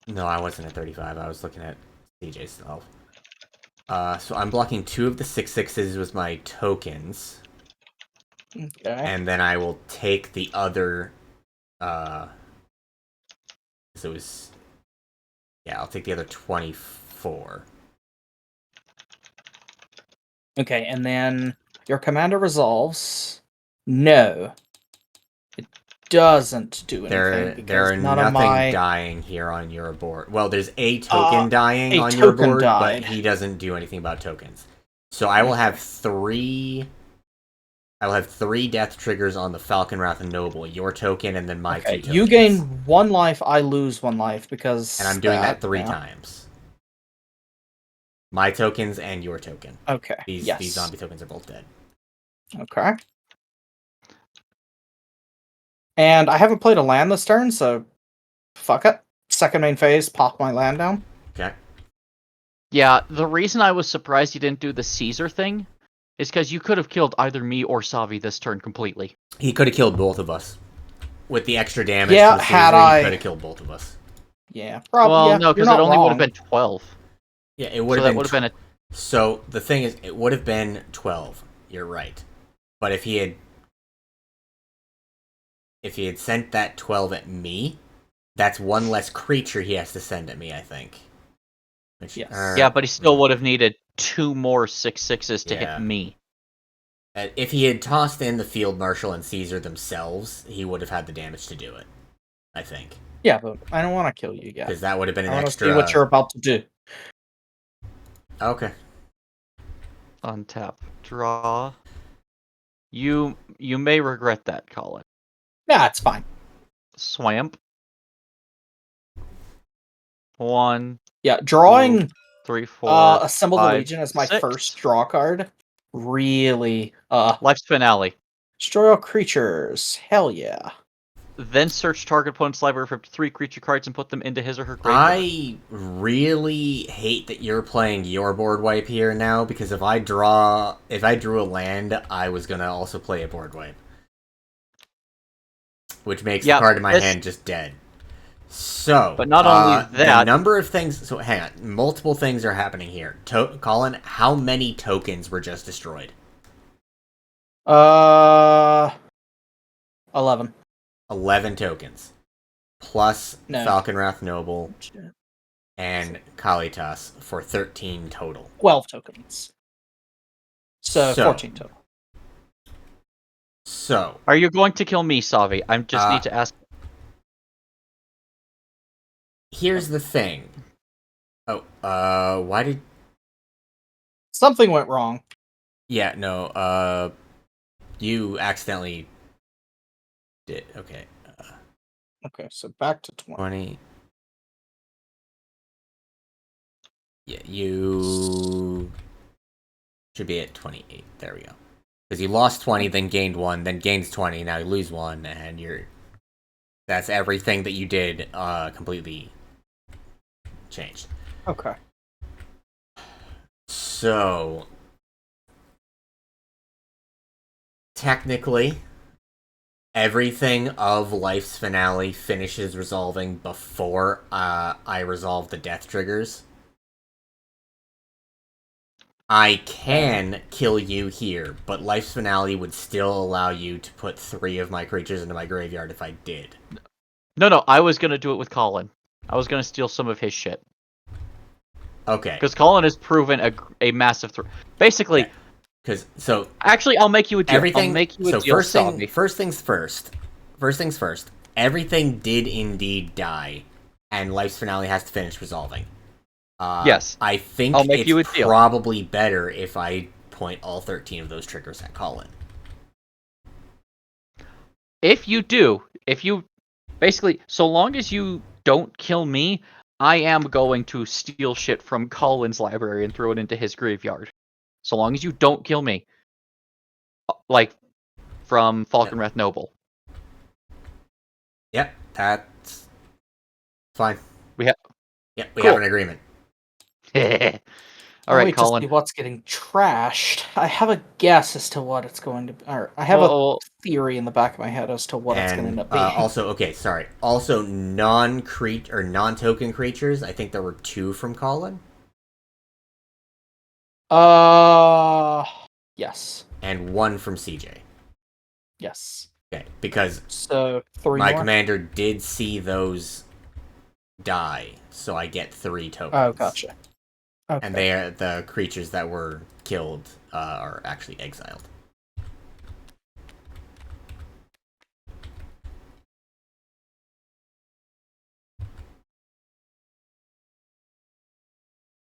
No, I wasn't at 35. I was looking at CJ's stuff. So I'm blocking 2 of the 6/6s with my tokens. Okay. And then I will take the other... So it was... Yeah, I'll take the other 24. Okay, and then your commander resolves. No. It doesn't do anything. There are none nothing of my... dying here on your board. Well, there's a token dying a on your token board, died. but he doesn't do anything about tokens. So I will have 3... I will have 3 death triggers on the Falcon Wrath and Noble, your token, and then my 2 tokens. You gain 1 life, I lose 1 life, because... And I'm doing that 3 times. My tokens and your token. Okay, These zombie tokens are both dead. Okay. And I haven't played a land this turn, so... Fuck it. Second main phase, pop my land down. Okay. Yeah, the reason I was surprised you didn't do the Caesar thing is because you could have killed either me or Savi this turn completely. He could have killed both of us. With the extra damage Yeah, to the had Caesar, I... he could have killed both of us. Yeah, probably. Well, yeah, no, because you're it not only would have wrong. been 12. Yeah, it would So have that would have been a... So, the thing is, it would have been 12. You're right. But if he had sent that 12 at me, that's 1 less creature he has to send at me, I think. Which, Yes. Yeah, but he still would have needed 2 more 6/6s to Yeah. hit me. If he had tossed in the Field Marshal and Caesar themselves, he would have had the damage to do it. I think. Yeah, but I don't want to kill you yet. Because that would have been an I want to extra... see what you're about to do. Okay. Untap. Draw. You may regret that, Colin. Yeah, it's fine. Swamp. 1, Yeah, drawing 2, 3, 4, Assemble the 5, Legion as my 6. first draw card. Really, Life's finale. destroy all creatures. Hell yeah. Then search target opponent's library for 3 creature cards and put them into his or her graveyard. I really hate that you're playing your board wipe here now, because if I drew a land, I was gonna also play a board wipe. Which makes the card in my hand just dead. So, but not only that, the number of things. So, hang on, multiple things are happening here. Colin, how many tokens were just destroyed? 11. 11 tokens, plus No. Falcon Wrath Noble and Kalitas for 13 total. 12 tokens. So 14 total. So, are you going to kill me, Savi? I just need to ask. Here's the thing. Oh, why did... Something went wrong. Yeah, no, you accidentally did. Okay. Okay, so back to 20. 20. Yeah, you should be at 28. There we go. Because you lost 20, then gained 1, then gains 20, now you lose 1, and you're... That's everything that you did, completely changed. Okay. So... Technically, everything of Life's Finale finishes resolving before I resolve the death triggers. I can kill you here, but Life's Finale would still allow you to put 3 of my creatures into my graveyard if I did. No, I was gonna do it with Colin. I was gonna steal some of his shit. Okay. Because Colin has proven a massive threat. Basically... Okay. Because so actually, I'll make you a deal. Everything. I'll make you a so deal, first things first. First things first. Everything did indeed die, and Life's Finale has to finish resolving. Yes. I think I'll make it's you a deal. probably better if I point all 13 of those triggers at Colin. If you basically, so long as you don't kill me, I am going to steal shit from Colin's library and throw it into his graveyard. So long as you don't kill me. Like, from Falconwrath Noble. Yep, that's fine. We have... Yep, we Cool. have an agreement. Alright, wait Colin. to see what's getting trashed. I have a guess as to what it's going to be. Or I have a theory in the back of my head as to what it's going to end up being. Also, okay, sorry. Also, non-token creatures. I think there were 2 from Colin. Yes. And 1 from CJ. Yes. Okay, because so 3 my more? commander did see those die, so I get 3 tokens. Oh, gotcha. Okay. And they are the creatures that were killed are actually exiled.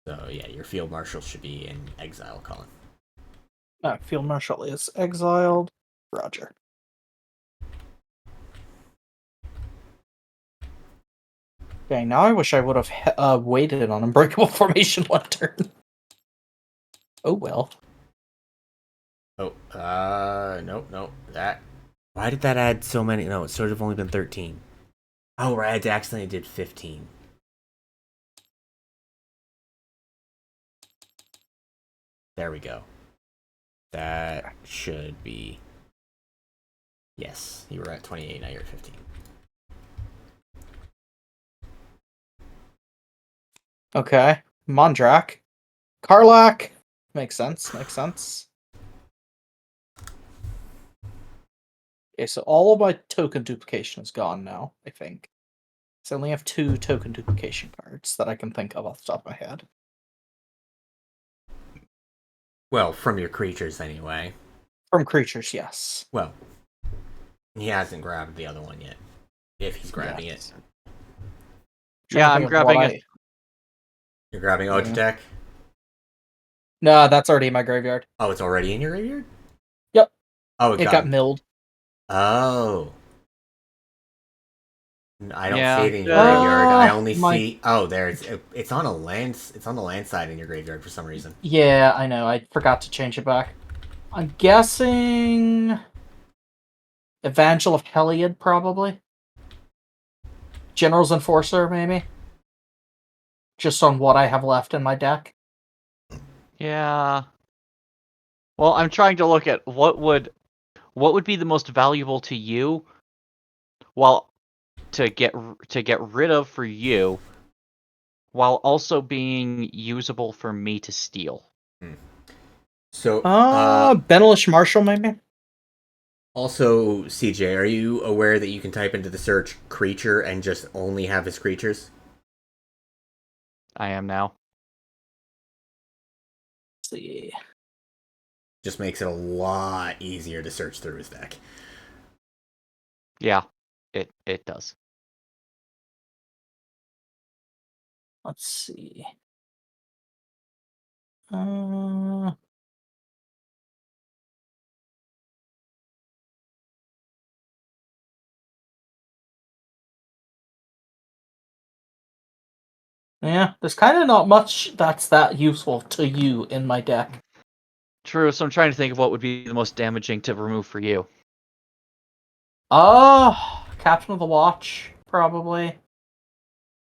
So yeah, your field marshal should be in exile, Colin. Field marshal is exiled. Roger. Okay, now I wish I would have waited on Unbreakable Formation one turn. Oh well. Oh, nope. That. Why did that add so many? No, it should have only been 13. Oh, right, I accidentally did 15. There we go. That should be... Yes, you were at 28, now you're at 15. Okay. Mondrak. Karlak. Makes sense. Okay, so all of my token duplication is gone now, I think. So I only have 2 token duplication cards that I can think of off the top of my head. Well, from your creatures, anyway. From creatures, yes. Well, he hasn't grabbed the other one yet. If he's grabbing it. Yeah, I'm grabbing it. You're grabbing Otatek? No, that's already in my graveyard. Oh, it's already in your graveyard? Yep. Oh, it got milled. Oh. I don't see it in your graveyard. I only see... Oh, there. It's on a land... It's on the land side in your graveyard for some reason. Yeah, I know. I forgot to change it back. I'm guessing... Evangel of Heliod, probably. General's Enforcer, maybe. Just on what I have left in my deck. Yeah. Well, I'm trying to look at what would be the most valuable to you, while to get rid of for you, while also being usable for me to steal. So, Benelish Marshal, maybe? Also, CJ, are you aware that you can type into the search creature and just only have his creatures? I am now. Let's see. Just makes it a lot easier to search through his deck. Yeah, it does. Let's see. Yeah, there's kind of not much that's that useful to you in my deck. True, so I'm trying to think of what would be the most damaging to remove for you. Captain of the Watch, probably.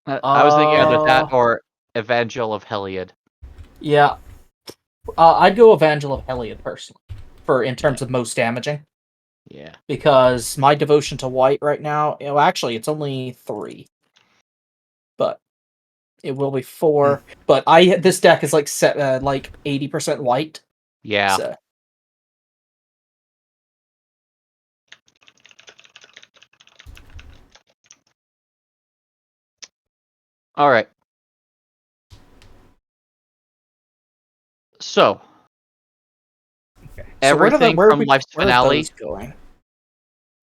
I was thinking either that or Evangel of Heliod. Yeah. I'd go Evangel of Heliod, personally, in terms of most damaging. Yeah. Because my devotion to white right now, actually, it's only 3. But it will be 4. But this deck is like 80% white. Yeah. So. All right. So, everything from Life's Finale,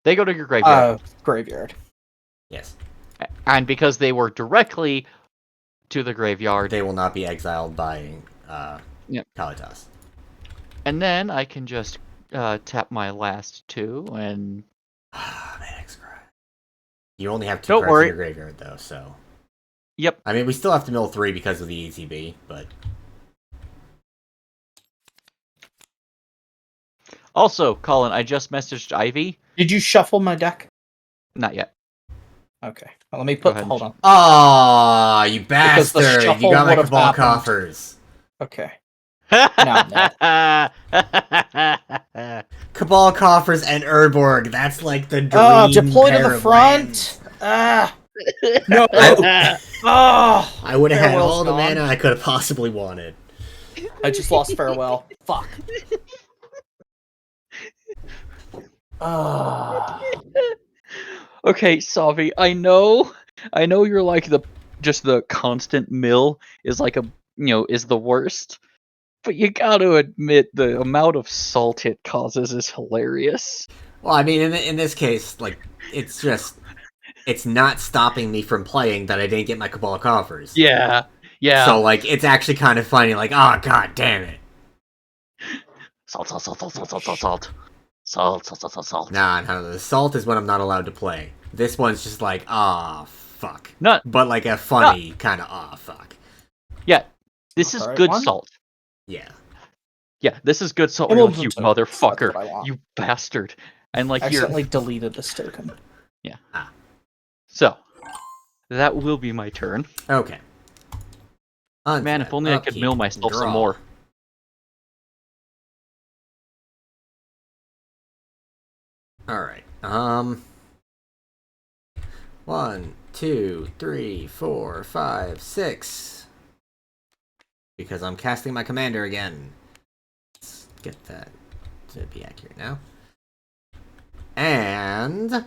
they go to your graveyard. Graveyard. Yes. And because they were directly to the graveyard. They will not be exiled by Yep. Kalitas. And then I can just tap my last 2 and... Manic Scribe. You only have 2 Don't cards worry. in your graveyard, though, so... Yep. I mean, we still have to mill 3 because of the ETB, but... Also, Colin, I just messaged Ivy. Did you shuffle my deck? Not yet. Okay. Well, let me Go put. ahead. Hold on. Aw, you Because the bastard! You shuffle got my would have Cabal happened. Coffers. Okay. Cabal Coffers and Urborg, that's like the dream Deploy to pair the of front. No. I would have had Farewell's all the gone. mana I could have possibly wanted. I just lost farewell. Fuck. Okay, Savi, I know you're like the constant mill is like is the worst. But you gotta admit the amount of salt it causes is hilarious. Well, I mean, in this case, like, it's not stopping me from playing that I didn't get my Cabal Coffers. Yeah. So, like, it's actually kind of funny, like, oh, god damn it. Salt. Nah, the salt is when I'm not allowed to play. This one's just like, ah, fuck. But like a funny kind of, ah, fuck. Yeah, this is good salt. Yeah. Yeah, this is good salt. Well, Like, you motherfucker. what I want. You bastard. And like Accidentally deleted this token. Yeah. So, that will be my turn. Okay. Man, if only I could mill myself some more. Alright, 1, 2, 3, 4, 5, 6. Because I'm casting my commander again. Let's get that to be accurate now. And...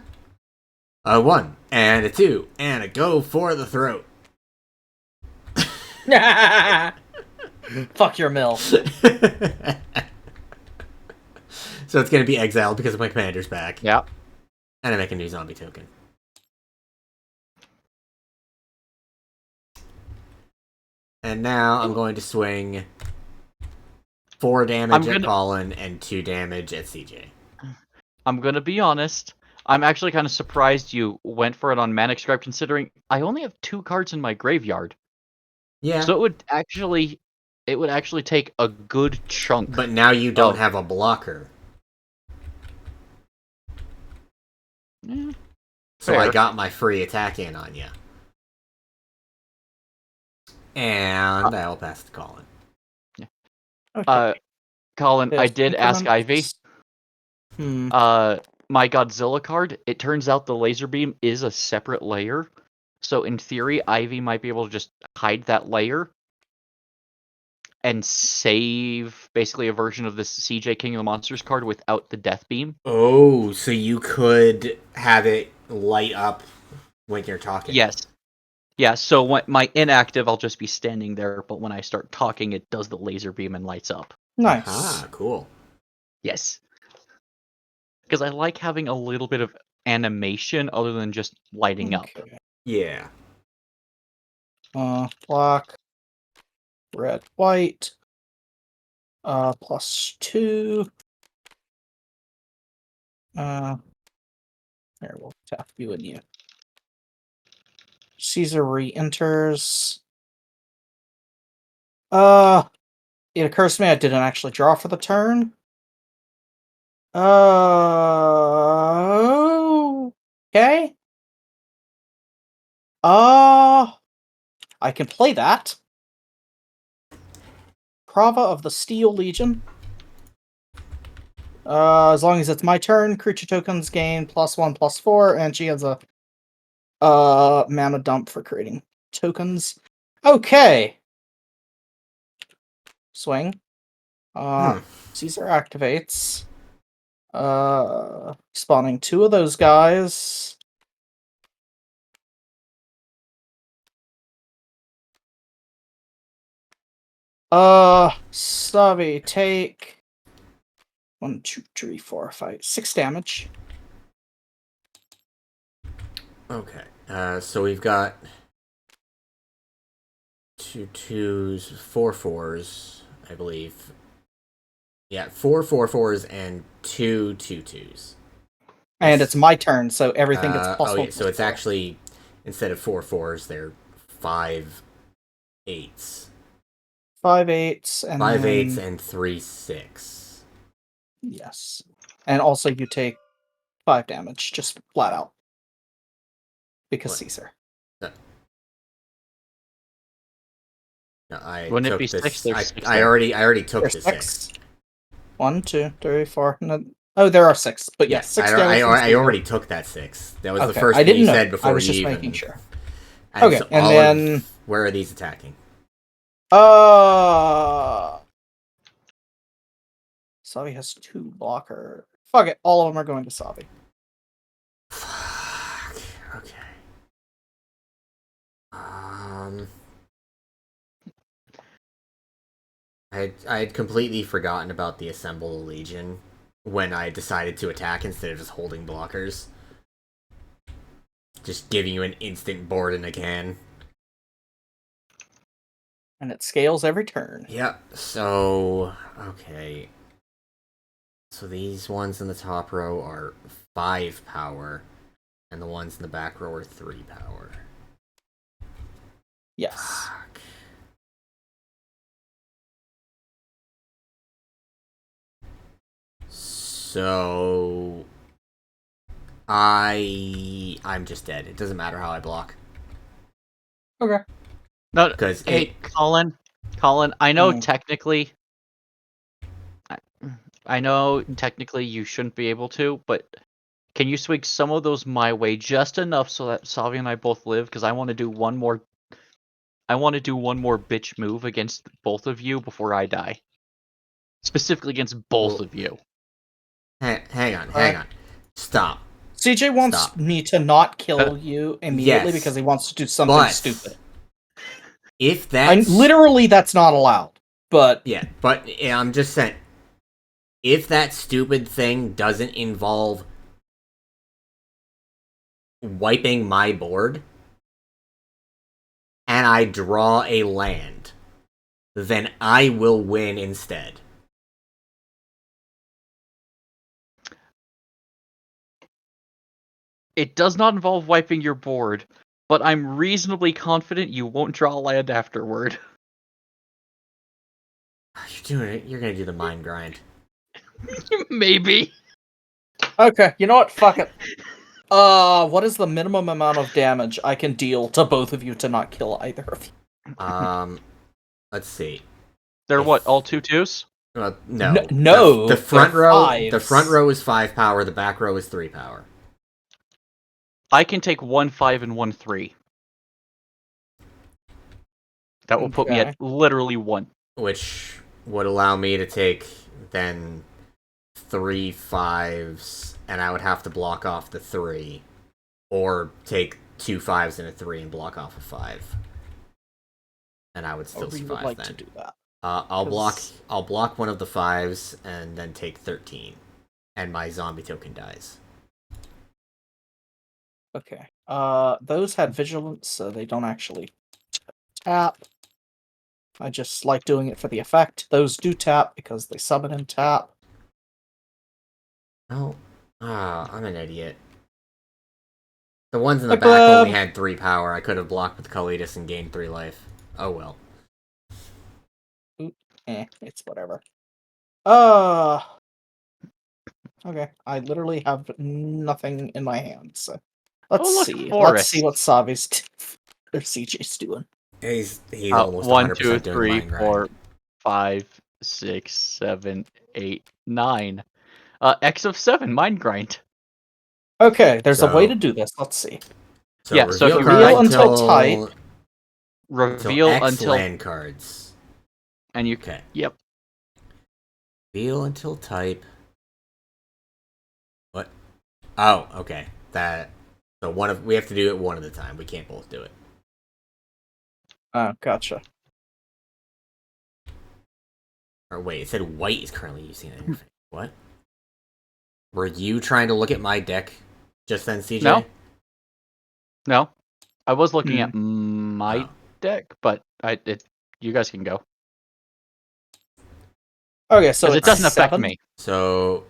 a 1, and a 2, and a go for the throat. Fuck your mill. So it's going to be exiled because my commander's back. Yeah. And I make a new zombie token. And now I'm going to swing 4 damage at Colin and 2 damage at CJ. I'm gonna be honest. I'm actually kind of surprised you went for it on Manic Scribe, considering I only have 2 cards in my graveyard. Yeah. So it would actually take a good chunk. But now you don't have a blocker. So Fair. I got my free attack in on you. And I'll pass it to Colin. Yeah. Okay. Colin, I did ask Ivy. Hmm. My Godzilla card, it turns out the laser beam is a separate layer. So in theory, Ivy might be able to just hide that layer and save basically a version of this CJ King of the Monsters card without the death beam. Oh, so you could have it light up when you're talking. Yes. Yeah, so when my inactive, I'll just be standing there, but when I start talking, it does the laser beam and lights up. Nice. Ah, cool. Yes. Because I like having a little bit of animation other than just lighting up. Yeah. Black, red, white. +2. There, we'll tap you and you. Caesar re-enters. It occurs to me I didn't actually draw for the turn. Okay. I can play that. Prava of the Steel Legion. As long as it's my turn, creature tokens gain +1/+4, and she has a mana dump for creating tokens. Okay. Swing. Caesar activates. Spawning 2 of those guys. Savi, take 1, 2, 3, 4, 5, 6 damage. Okay. So we've got 2 2s, 4 4s, I believe. Yeah, 4 4 4s and 2 2 2s. And it's my turn, so everything gets plus oh one. yeah, so it's actually instead of 4 4s, they're 5 8s. 5 8s and 5 then... 8s and 3 6. Yes. And also you take 5 damage, just flat out. Because What? Caesar. No, I Wouldn't it took be this. 6? There's 6 I there. already took There's the 6. 6. 1, 2, 3, 4. No, oh, there are 6. But yes, 6 damage. I already took that 6. That was the Okay, first I thing didn't you know. said before I was you just even. making sure. And Okay, so and all then... of, where are these attacking? Savi has 2 blocker. Fuck it, all of them are going to Savi. Fuck. Okay. I had completely forgotten about the Assemble the Legion when I decided to attack instead of just holding blockers. Just giving you an instant board in a can. And it scales every turn. Yep, so... Okay. So these ones in the top row are 5 power, and the ones in the back row are 3 power. Yes. Fuck. So... I'm just dead. It doesn't matter how I block. Okay. No, Because hey, Colin, I know technically, I know technically you shouldn't be able to, but can you swing some of those my way just enough so that Savi and I both live? Because I want to do one more. I want to do one more bitch move against both of you before I die. Specifically against both of you. Hang on. Stop. CJ wants me to not kill you immediately because he wants to do something stupid. If that's... literally, that's not allowed. But... Yeah, but I'm just saying... If that stupid thing doesn't involve wiping my board, and I draw a land, then I will win instead. It does not involve wiping your board, but I'm reasonably confident you won't draw land afterward. You're gonna do the mind grind. Maybe. Okay, you know what? Fuck it. What is the minimum amount of damage I can deal to both of you to not kill either of you? Let's see. They're what, all 2/2s? No. No. The front row. Fives. The front row is 5 power. The back row is 3 power. I can take 1 5 and 1 3. That will put me at literally 1. Which would allow me to take then 3 5s, and I would have to block off the 3, or take 2 5s and a 3 and block off a 5, and I would still survive. Like then to do that. I'll block one of the 5s and then take 13, and my zombie token dies. Okay. Those had vigilance, so they don't actually tap. I just like doing it for the effect. Those do tap because they summon and tap. Oh, I'm an idiot. The ones in the back only had 3 power. I could have blocked with Kalidas and gained 3 life. Oh well. It's whatever. Okay, I literally have nothing in my hands. So let's see. Let's see what Savi's or CJ's doing. He's almost 100% 1 2 doing 3 mind grind. 4 5 6 7 8 9. X of 7 mind grind. Okay, there's a way to do this. Let's see. So yeah, so if you reveal until type, reveal until land cards, and you okay. Yep. Reveal until type. What? Oh, okay. So we have to do it one at a time. We can't both do it. Oh, gotcha. Or wait, it said white is currently using an interface. What? Were you trying to look at my deck just then, CJ? No. I was looking at my deck, but You guys can go. Okay, so Because it it's doesn't affect 7? me. So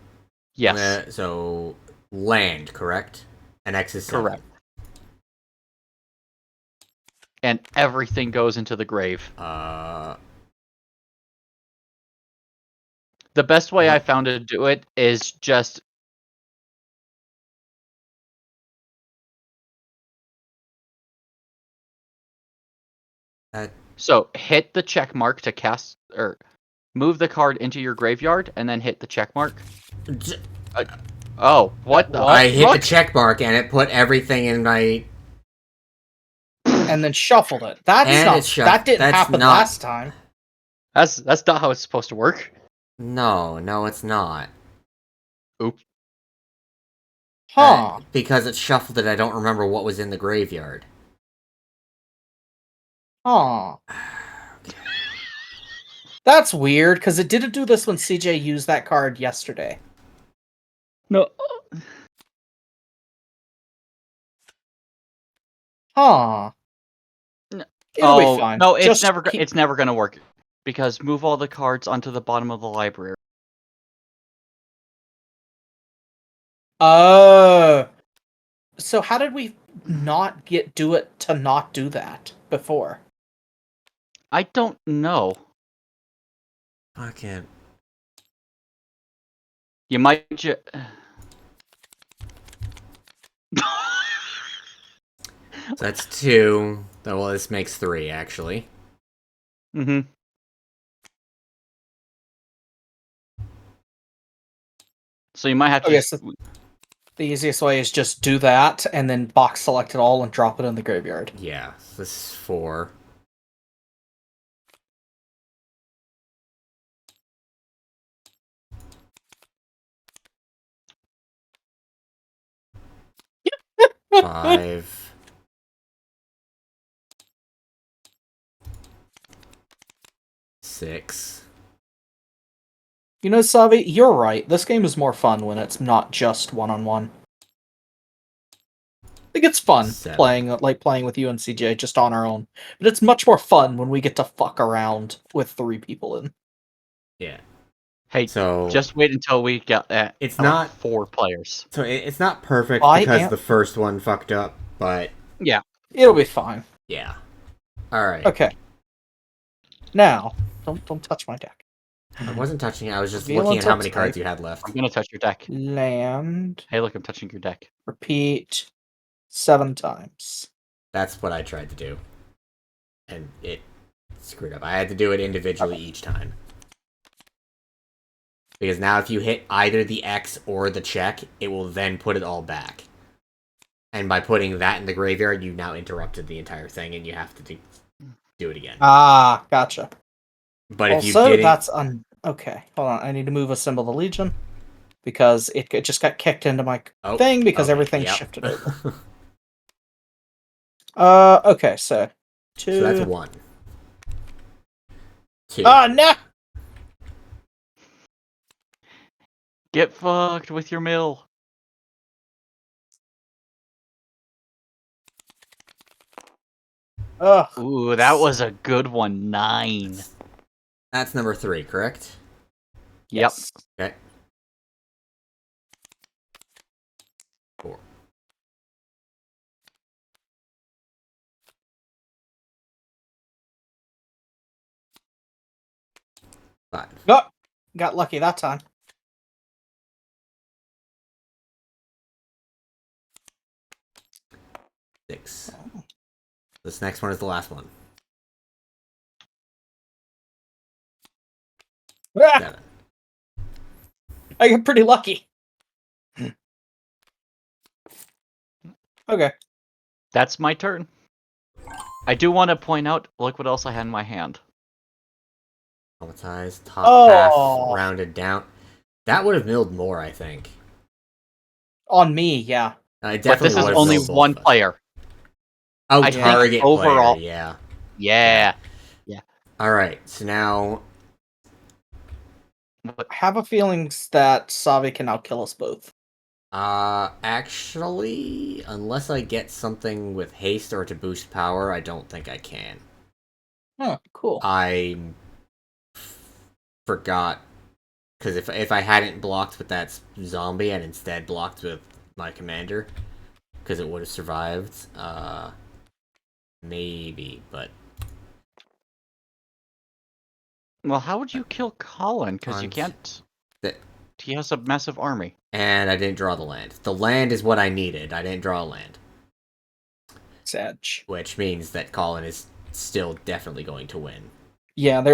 Yes. so land, correct? And X is 7. Correct. And everything goes into the grave. The best way I found to do it is just so hit the check mark to cast or move the card into your graveyard and then hit the check mark. Oh, what the? I hit the check mark and it put everything in my. And then shuffled it. That didn't happen last time. That's not how it's supposed to work. No, it's not. Oop. Huh. Because it shuffled it, I don't remember what was in the graveyard. Huh. That's weird, because it didn't do this when CJ used that card yesterday. No. Huh. It'll be fine. No, it's never gonna work. Because move all the cards onto the bottom of the library. So how did we not do it to not do that before? I don't know. I can't. You might just. So that's 2. Well, this makes 3, actually. Mm-hmm. So you might have to. Okay, so the easiest way is just do that, and then box select it all and drop it in the graveyard. Yeah, this is 4. Five. 6. You know, Savi, you're right. This game is more fun when it's not just one-on-one. I think it's fun 7. playing with you and CJ just on our own. But it's much more fun when we get to fuck around with 3 people in. Yeah. Hey, so just wait until we get it's not 4 players. So it's not perfect because the first one fucked up, but yeah, it'll be fine. Yeah. All right. Okay. Now, don't touch my deck. I wasn't touching it. I was just looking at how many cards you had left. I'm gonna touch your deck. Land. Hey, look, I'm touching your deck. Repeat 7 times. That's what I tried to do, and it screwed up. I had to do it individually each time. Because now if you hit either the X or the check, it will then put it all back. And by putting that in the graveyard, you now interrupted the entire thing, and you have to do it again. Ah, gotcha. But also, if you didn't... that's okay. Hold on, I need to move a symbol of the Legion because it just got kicked into my thing because everything shifted over. Okay, so 2. So that's 1. 2. Oh no! Get fucked with your mill. Ugh. Ooh, that was a good one. 9. That's number 3, correct? Yes. Okay. 4. Five. Oh, got lucky that time. 6. This next one is the last one. 7. I got pretty lucky. Okay. That's my turn. I do want to point out, look what else I had in my hand. Traumatized, top half, rounded down. That would have milled more, I think. On me, yeah. But this is only one player. Oh, target overall, player, yeah. Alright, so now... I have a feeling that Savi can outkill us both. Actually, unless I get something with haste or to boost power, I don't think I can. Oh, cool. I forgot, because if I hadn't blocked with that zombie and instead blocked with my commander, because it would have survived, maybe, but... Well, how would you kill Colin? Because you can't... He has a massive army. And I didn't draw the land. The land is what I needed. I didn't draw land. Sedge. Which means that Colin is still definitely going to win. Yeah,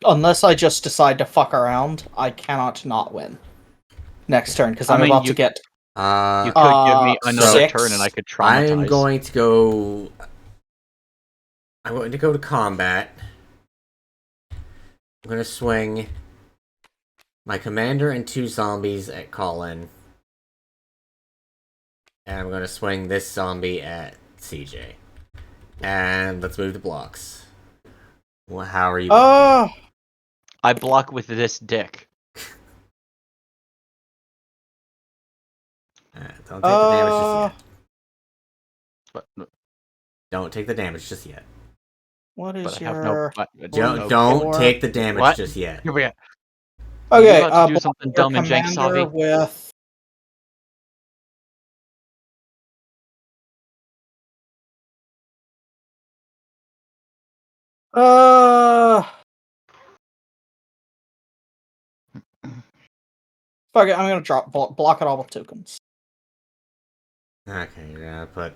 unless I just decide to fuck around, I cannot not win next turn, because I'm about to get... you could give me another 6. turn and I could traumatize. I'm going to go... I'm going to go to combat. I'm going to swing my commander and 2 zombies at Colin. And I'm going to swing this zombie at CJ. And let's move the blocks. Well, how are you? I block with this dick. Don't take the damage just yet. But, don't take the damage just yet. What is but your... Don't take the damage just yet. Here we go. Okay, you about to do something dumb and jank, Savi? With... Fuck it, I'm gonna block it all with tokens. Okay, you're gonna put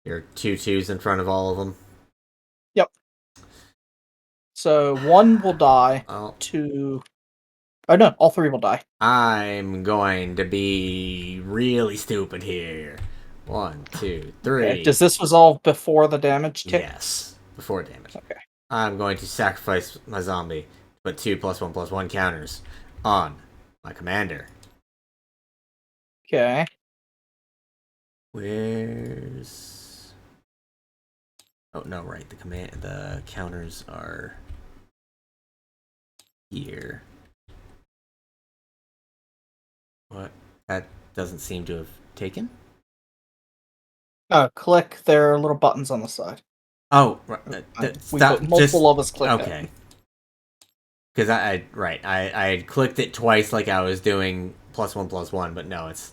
your 2/2s in front of all of them. Yep. So 1 will die. Oh. 2... Oh no, all 3 will die. I'm going to be really stupid here. 1, 2, 3. Okay. Does this resolve before the damage tick? Yes, before damage. Okay. I'm going to sacrifice my zombie, put 2 +1/+1 counters on my commander. Okay. Where's... Oh no, right. The counters are here. What? That doesn't seem to have taken? Click their little buttons on the side. Oh, right. We put multiple of us click okay. Because I had clicked it twice like I was doing +1/+1, but no, it's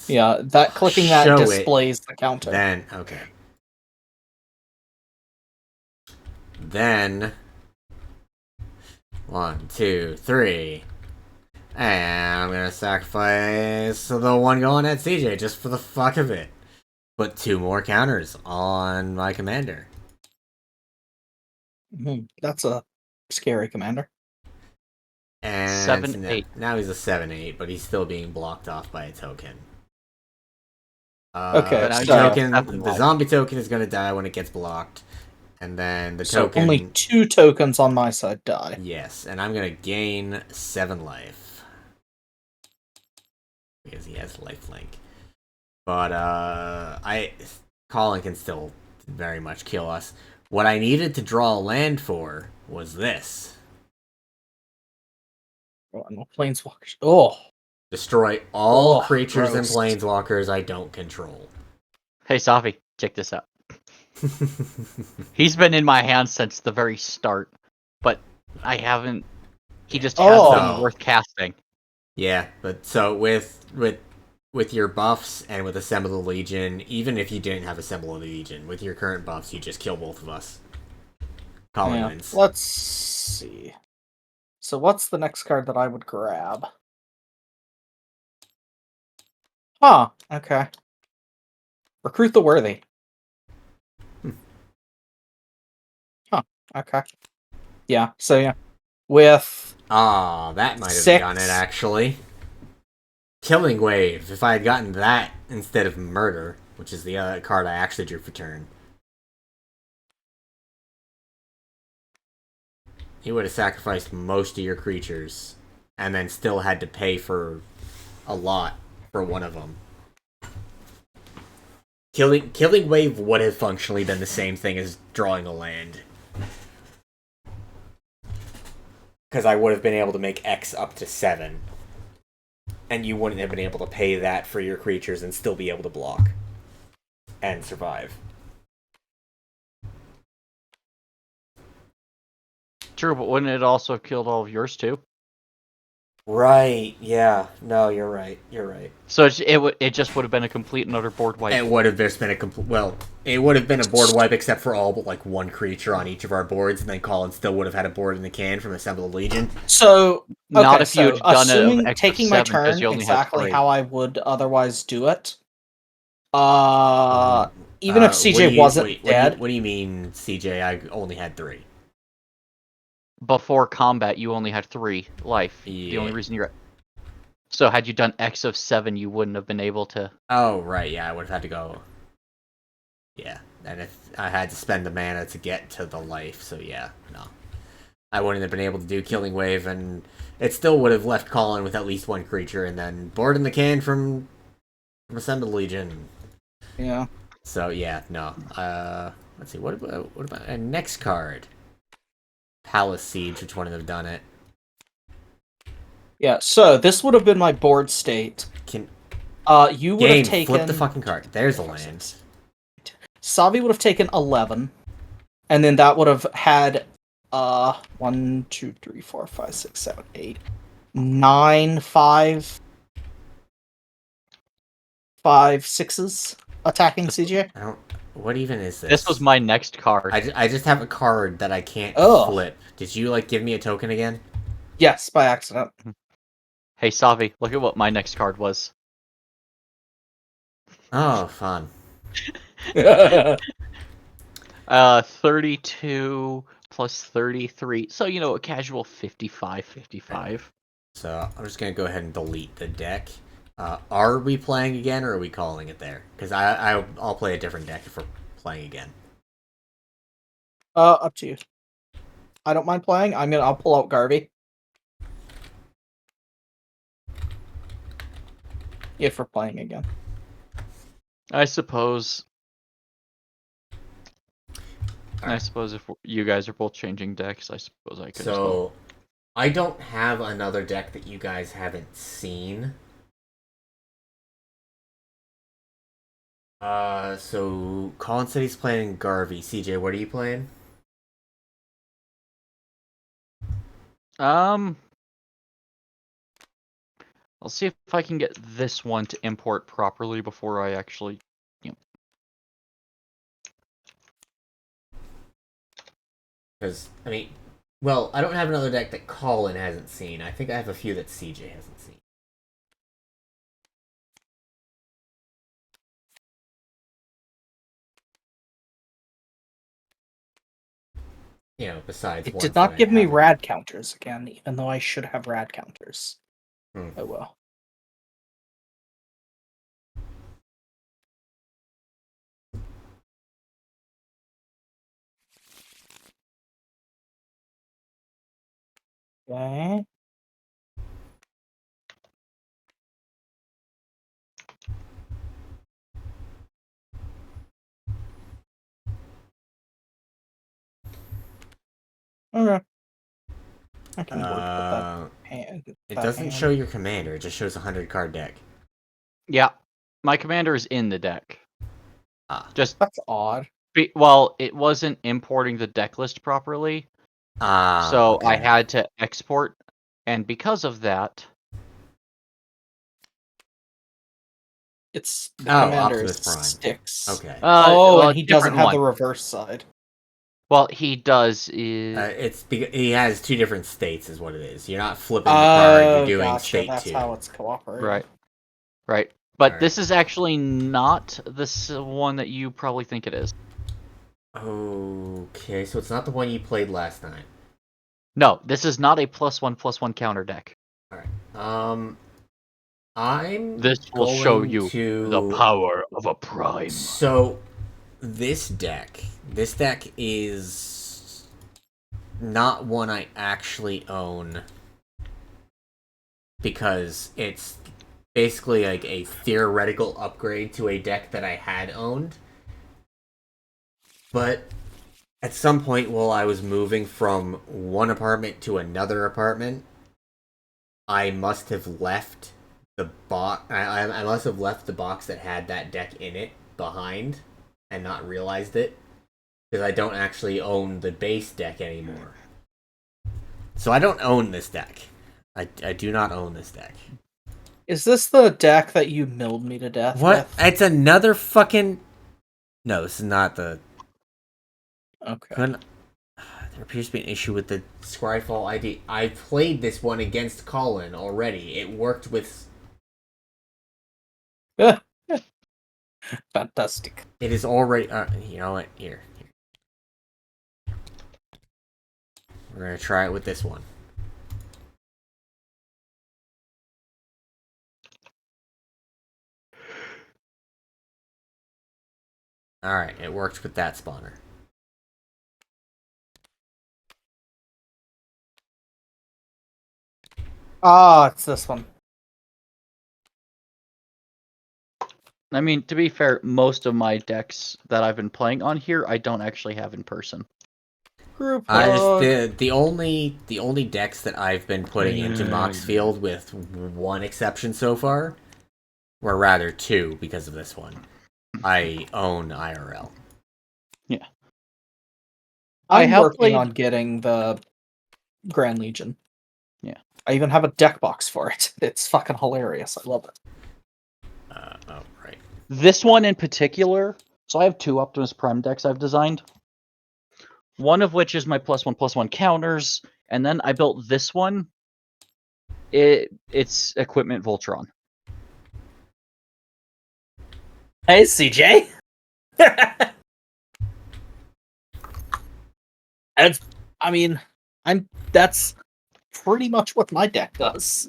yeah, that clicking that displays the counter. Then okay. Then 1, 2, 3. And I'm gonna sacrifice the one going at CJ just for the fuck of it. Put 2 more counters on my commander. That's a scary commander. And 7/8. Now he's a 7/8, but he's still being blocked off by a token. Okay, the zombie token is gonna die when it gets blocked. And then the token... only 2 tokens on my side die. Yes, and I'm gonna gain 7 life. Because he has lifelink. But, Colin can still very much kill us. What I needed to draw a land for was this. Oh, no planeswalkers. Oh! Destroy all creatures gross. and planeswalkers I don't control. Hey, Safi, check this out. He's been in my hand since the very start, but I haven't... He just hasn't been worth casting. Yeah, but so with your buffs and with Assemble the Legion, even if you didn't have Assemble the Legion, with your current buffs, you just kill both of us. Colin wins. Let's see. So what's the next card that I would grab? Huh, okay. Recruit the Worthy. Huh, okay. Yeah, so yeah. With... that might have done it, actually. Killing Wave. If I had gotten that instead of Murder, which is the other card I actually drew for turn, he would have sacrificed most of your creatures, and then still had to pay for a lot for one of them. Killing Wave would have functionally been the same thing as drawing a land. Because I would have been able to make X up to 7. And you wouldn't have been able to pay that for your creatures and still be able to block. And survive. True, but wouldn't it also have killed all of yours too? Right, yeah. No, you're right. You're right. So it just would have been a complete and utter board wipe. It would have just been a complete... Well, it would have been a board wipe except for all but, like, one creature on each of our boards, and then Colin still would have had a board in the can from Assembled Legion. So, Not okay, if you'd so done it of assuming extra taking my 7, 'cause turn you only had exactly 3. how I would otherwise do it, Mm. even if CJ wasn't dead... What do you mean, CJ? I only had 3. Before combat, you only had 3 life. Yeah. The only reason you're... So had you done X of 7, you wouldn't have been able to... Oh, right, yeah, I would have had to go... Yeah, and if I had to spend the mana to get to the life, so yeah, no. I wouldn't have been able to do Killing Wave, and it still would have left Colin with at least one creature, and then board in the can from Assembled Legion. Yeah. So, yeah, no. Let's see, what about a next card? Palace Siege, which one of them done it? Yeah, so this would have been my board state. You would have taken... flip the fucking card. There's a land. Savi would have taken 11, and then that would have had 1, 2, 3, 4, 5, 6, 7, 8, 9, 5, 6s attacking CJ. I don't... What even is this? This was my next card. I just have a card that I can't flip. Did you, like, give me a token again? Yes, by accident. Hey, Savi, look at what my next card was. Oh, fun. 32 plus 33. So, you know, a casual 55. So, I'm just gonna go ahead and delete the deck. Are we playing again, or are we calling it there? Because I'll play a different deck if we're playing again. Up to you. I don't mind playing. I'll pull out Garvey. If we're playing again. I suppose. Right. I suppose if you guys are both changing decks, I suppose I could. So, I don't have another deck that you guys haven't seen. So Colin said he's playing Garvey. CJ, what are you playing? I'll see if I can get this one to import properly before I actually, Because, I mean, well, I don't have another deck that Colin hasn't seen. I think I have a few that CJ hasn't seen. You know, besides it ones did that not I give me haven't. rad counters again, even though I should have rad counters. Oh well. Okay. Okay. I can work with that hand. It doesn't show your commander, it just shows a 100-card deck. Yeah, my commander is in the deck. Just that's odd. Well, it wasn't importing the deck list properly. So okay. I had to export, and because of that, it's the commander Optimus Prime. sticks. Okay. well, and he doesn't have the reverse side. Well, he does. Is he has two different states, is what it is. You're not flipping the card; you're doing gotcha. state That's 2. how it's cooperating. Right. But this is actually not the one that you probably think it is. Okay, so it's not the one you played last time. No, this is not a +1/+1 counter deck. Alright. This will show you the power of a prime. So, this deck is not one I actually own because it's basically like a theoretical upgrade to a deck that I had owned. But at some point while I was moving from one apartment to another apartment, I must have left the box. I must have left the box that had that deck in it behind and not realized it, because I don't actually own the base deck anymore. So I don't own this deck. I do not own this deck. Is this the deck that you milled me to death What? with? It's another fucking... No, this is not the... Okay. There appears to be an issue with the Scryfall ID. I played this one against Colin already. It worked with... Fantastic. It is already... you know what? Here. We're gonna try it with this one. Alright, it worked with that spawner. Ah, it's this one. I mean, to be fair, most of my decks that I've been playing on here, I don't actually have in person. Group the only decks that I've been putting into Moxfield, with one exception so far, or rather two because of this one, I own IRL. Yeah. I'm working on getting the Grand Legion. Yeah. I even have a deck box for it. It's fucking hilarious. I love it. Oh, right. This one in particular, so I have 2 Optimus Prime decks I've designed. One of which is my +1/+1 counters, and then I built this one. It's Equipment Voltron. Hey, CJ! That's pretty much what my deck does.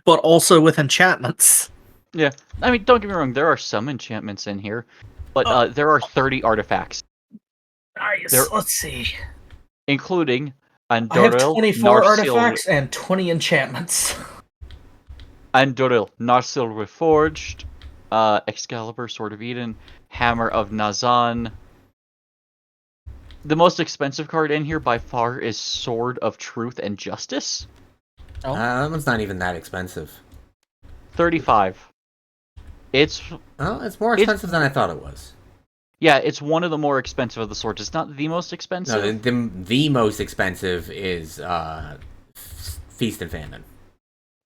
But also with enchantments. Yeah, I mean, don't get me wrong, there are some enchantments in here, but there are 30 artifacts. Nice, let's see. Including Andoril, I have 24 Narsil, artifacts and 20 enchantments. Andoril, Narsil Reforged, Excalibur, Sword of Eden, Hammer of Nazan. The most expensive card in here by far is Sword of Truth and Justice. That one's not even that expensive. 35. It's more expensive than I thought it was. Yeah, it's one of the more expensive of the swords. It's not the most expensive. No, the most expensive is Feast and Famine.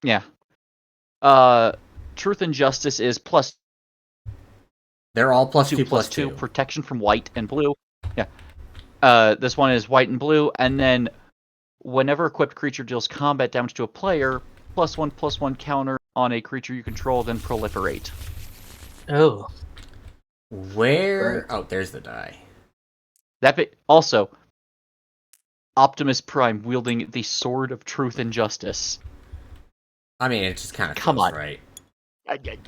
Yeah. Truth and Justice is plus. They're all +2/+2. Protection from white and blue. Yeah. This one is white and blue, and then whenever equipped creature deals combat damage to a player, +1/+1 counter on a creature you control, then proliferate. Oh. Where? Oh, there's the die. That bit also. Optimus Prime wielding the Sword of Truth and Justice. I mean, it just kind of Come on, right?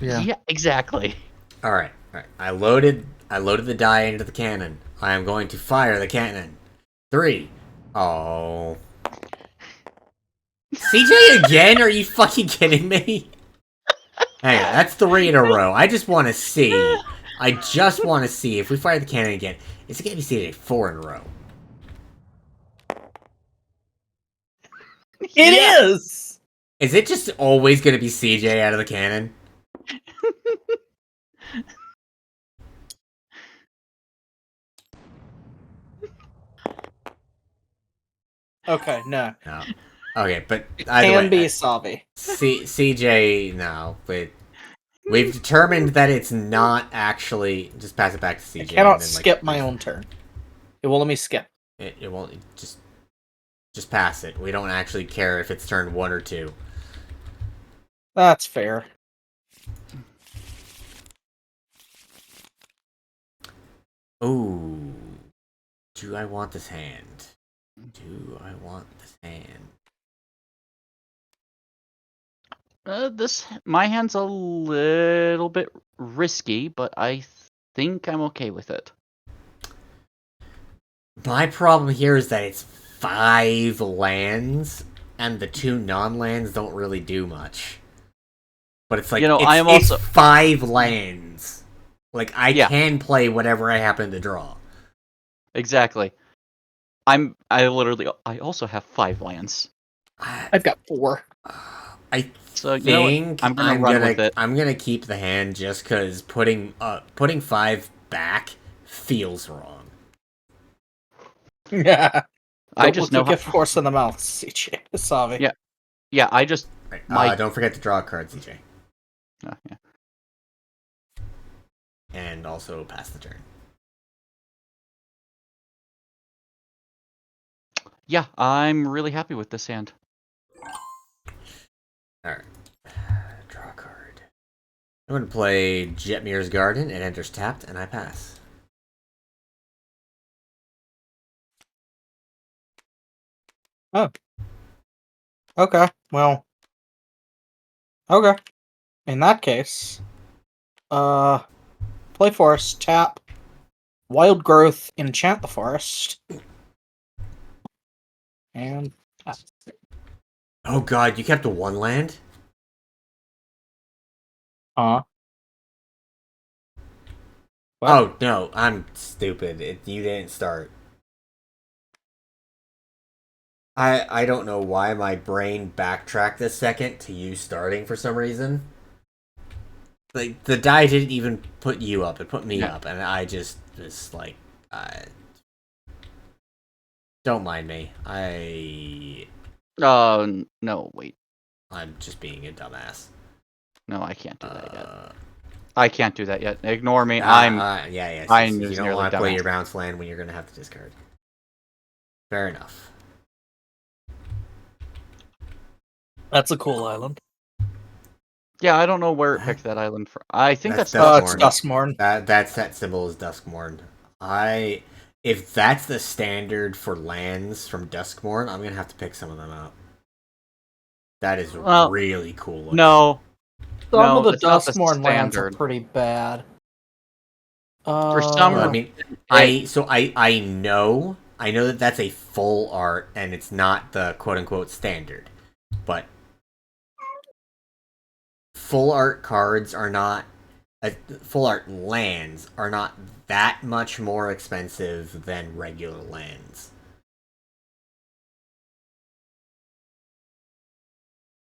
Yeah, exactly. All right. I loaded the die into the cannon. I am going to fire the cannon. 3. Oh. CJ again? Are you fucking kidding me? Hey, that's 3 in a row. I just want to see. If we fire the cannon again, is it going to be CJ 4 in a row? It is! Is it just always going to be CJ out of the cannon? Okay, no. No. Okay, but Can be Savi. CJ, no, but we've determined that it's not actually. Just pass it back to CJ. I cannot skip my own turn. It will let me skip. It won't. Just pass it. We don't actually care if it's turn 1 or 2. That's fair. Ooh. Do I want this hand? My hand's a little bit risky, but I think I'm okay with it. My problem here is that it's 5 lands, and the 2 non-lands don't really do much. But it's like, it's 5 lands. Like, I can play whatever I happen to draw. Exactly. I also have 5 lands. I've got 4. I think I'm gonna run with it. I'm gonna keep the hand just because putting 5 back feels wrong. Yeah. I Don't just look know like a horse in the mouth, CJ. Sorry. Yeah. Yeah, I just Right. Don't forget to draw a card, CJ. yeah. And also pass the turn. Yeah, I'm really happy with this hand. Alright. Draw a card. I'm going to play Jetmir's Garden. It enters tapped, and I pass. Oh. Okay. Well. Okay. In that case, play forest, tap, wild growth, enchant the forest, and Oh god, you kept a 1 land? What? Oh no, I'm stupid. You didn't start. I don't know why my brain backtracked a second to you starting for some reason. Like, the die didn't even put you up, it put me up, and I just was like, don't mind me. No, wait. I'm just being a dumbass. No, I can't do that yet. I can't do that yet. Ignore me. Yeah. I'm You don't want to play your bounce land when you're going to have to discard. Fair enough. That's a cool island. Yeah, I don't know where it picked that island from. I think that's Duskmorn. It's Duskmorn. That symbol is Duskmorn. If that's the standard for lands from Duskmorn, I'm gonna have to pick some of them up. That is really cool looking. No. Some of the Duskmorn lands are pretty bad. For some, I mean, I know that that's a full art and it's not the quote unquote standard, but full art cards are not. Full art lands are not that much more expensive than regular lands.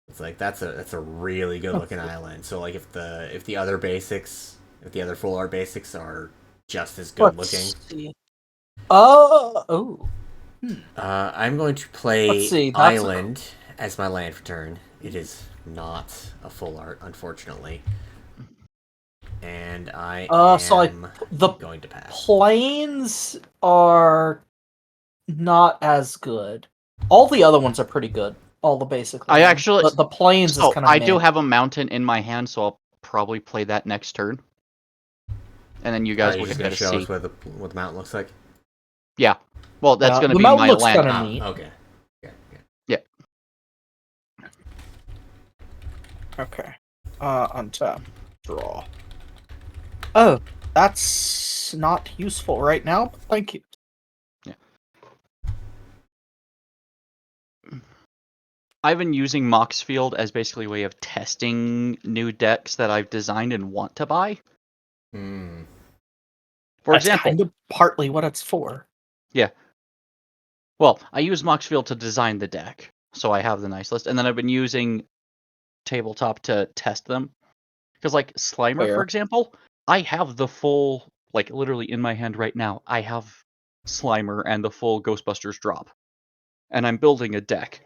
It's like that's a really good looking island. So like if the other full art basics are just as good looking. I'm going to play Island as my land for turn. It is not a full art, unfortunately. And I am going to pass. Planes are not as good. All the other ones are pretty good. All the basic ones. But the planes is kind of I do have a mountain in my hand, so I'll probably play that next turn. And then you guys will get to show see us what the mountain looks like. Yeah. Well, that's going to be my land. Neat. Okay. Yeah. Okay. Untap. Draw. Oh, that's not useful right now, but thank you. Yeah. I've been using Moxfield as basically a way of testing new decks that I've designed and want to buy. For example, kind of partly what it's for. Yeah. Well, I use Moxfield to design the deck, so I have the nice list, and then I've been using Tabletop to test them. Because, like, Slimer, for example, I have the full, like, literally in my hand right now, I have Slimer and the full Ghostbusters drop. And I'm building a deck.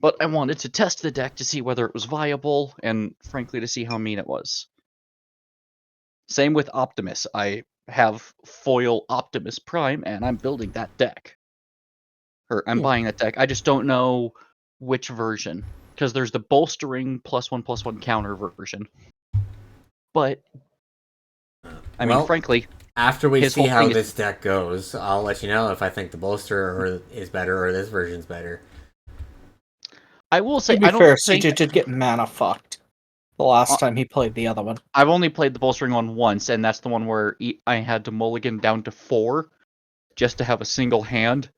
But I wanted to test the deck to see whether it was viable, and frankly, to see how mean it was. Same with Optimus. I have foil Optimus Prime, and I'm building that deck. Or I'm buying that deck. I just don't know which version. Because there's the bolstering +1/+1 counter version. But, I mean, frankly, after we see how this deck goes, I'll let you know if I think the bolster is better or this version's better. I will say, to be fair, CJ did get mana fucked the last time he played the other one. I've only played the bolstering one once, and that's the one where I had to mulligan down to 4 just to have a single hand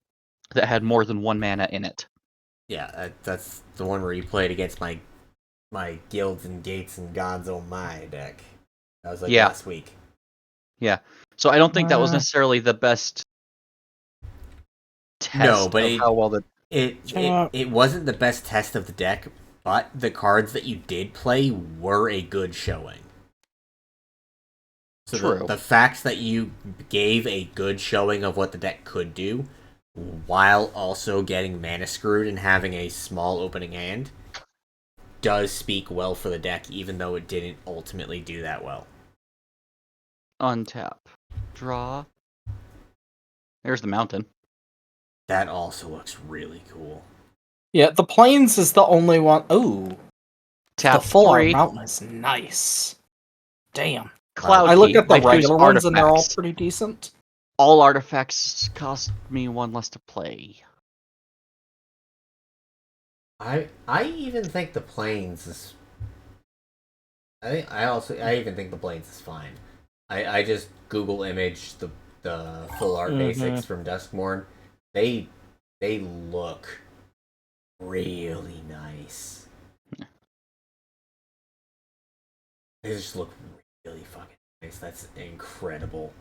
that had more than 1 mana in it. Yeah, that's the one where you played against my Guilds and Gates and Gods Oh My deck. That was like last week. Yeah. So I don't think that was necessarily the best test of how well the... It wasn't the best test of the deck, but the cards that you did play were a good showing. So the fact that you gave a good showing of what the deck could do while also getting mana screwed and having a small opening hand, does speak well for the deck, even though it didn't ultimately do that well. Untap. Draw. There's the mountain. That also looks really cool. Yeah, the plains is the only one. Ooh, Tap the full art 3. mountain is nice. Damn. Cloud I look Key. at the I choose regular ones and they're all artifacts. pretty decent. All artifacts cost me 1 less to play. I even think the plains is. I even think the plains is fine. I just Google image the full art basics from Duskmourn. They look really nice. They just look really fucking nice. That's incredible.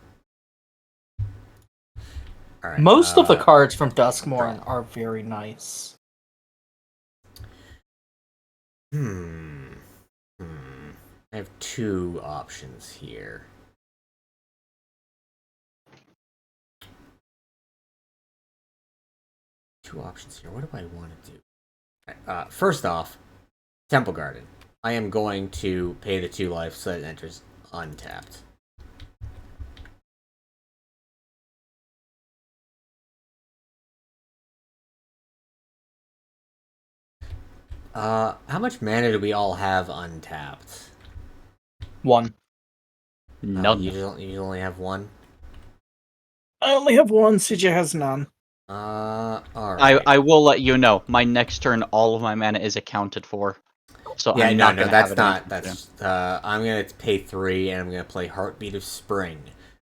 All right, Most of the cards from Duskmourn are very nice. I have 2 options here. What do I want to do? First off, Temple Garden. I am going to pay the 2 life so that it enters untapped. How much mana do we all have untapped? 1. None. You only have 1? I only have 1. CJ has none. Alright. I will let you know. My next turn, all of my mana is accounted for. So Yeah, I'm no, not gonna have that's it not. anytime soon. That's. I'm gonna pay 3, and I'm gonna play Heartbeat of Spring.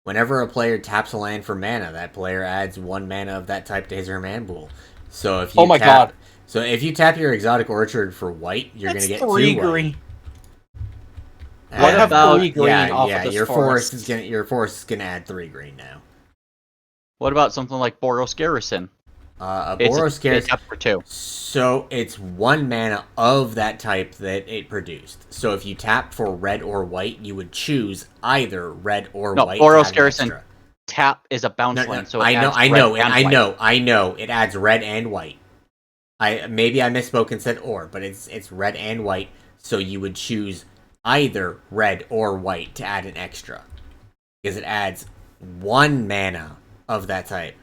Whenever a player taps a land for mana, that player adds 1 mana of that type to his or her mana pool. So if you God. So if you tap your Exotic Orchard for white, you're That's gonna get 3 2 green. white. What about 3 green off of this your forest. your forest is gonna add 3 green now. What about something like Boros Garrison? A It's Boros Garrison. It's up for 2. So it's 1 mana of that type that it produced. So if you tap for red or white, you would choose either red or No, white. Boros to add Garrison. extra. Tap is a bounce land, so it I know, adds I red know, and I white. know, I know. It adds red and white. Maybe I misspoke and said or, but it's red and white. So you would choose either red or white to add an extra, because it adds 1 mana of that type.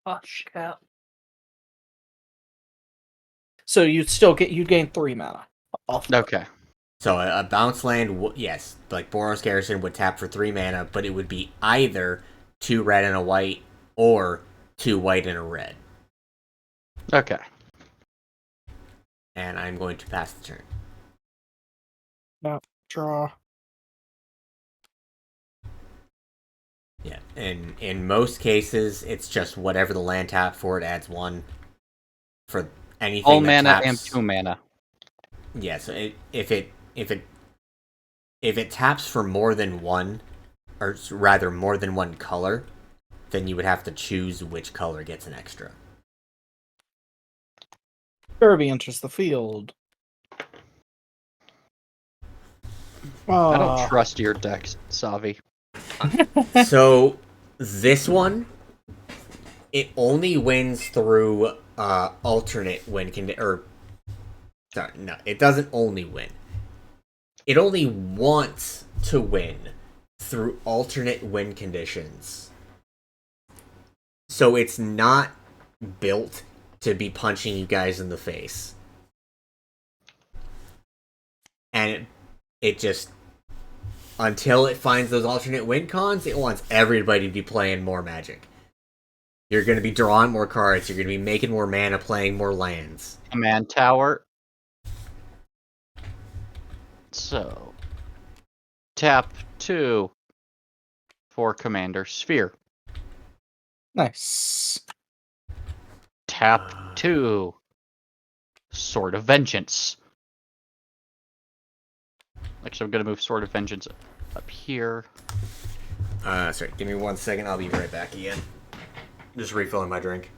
Hush, cat. So you'd gain 3 mana. Okay. So a bounce land, yes, like Boros Garrison would tap for 3 mana, but it would be either 2 red and a white or 2 white and a red. Okay. And I'm going to pass the turn. No, draw. Yeah, and in most cases, it's just whatever the land tap for, it adds 1 for anything. All that mana taps. and 2 mana. Yeah, so if it taps for more than 1, or rather more than 1 color, then you would have to choose which color gets an extra. Kirby enters the field. I don't trust your deck, Savi. So this one, it only wins through alternate win sorry, no, it doesn't only win. It only wants to win through alternate win conditions. So it's not built to be punching you guys in the face. And it just, until it finds those alternate win cons, it wants everybody to be playing more Magic. You're going to be drawing more cards. You're going to be making more mana, playing more lands. Command Tower. So, tap 2 for Commander Sphere. Nice. Tap 2. Sword of Vengeance. Actually, I'm going to move Sword of Vengeance up here. Sorry, give me 1 second. I'll be right back again. Just refilling my drink.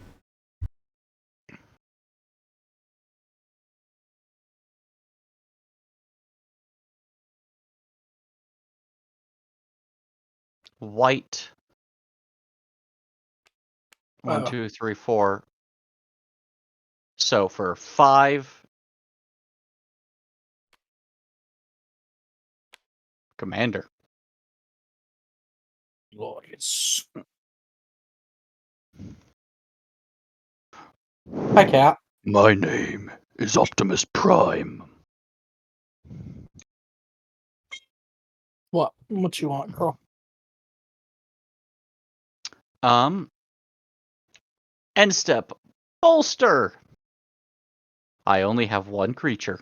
white. 1, 2, 3, 4. So for 5, Commander. Glorious. Hi, Cat. My name is Optimus Prime. What? What you want, girl? End step. Bolster. I only have one creature.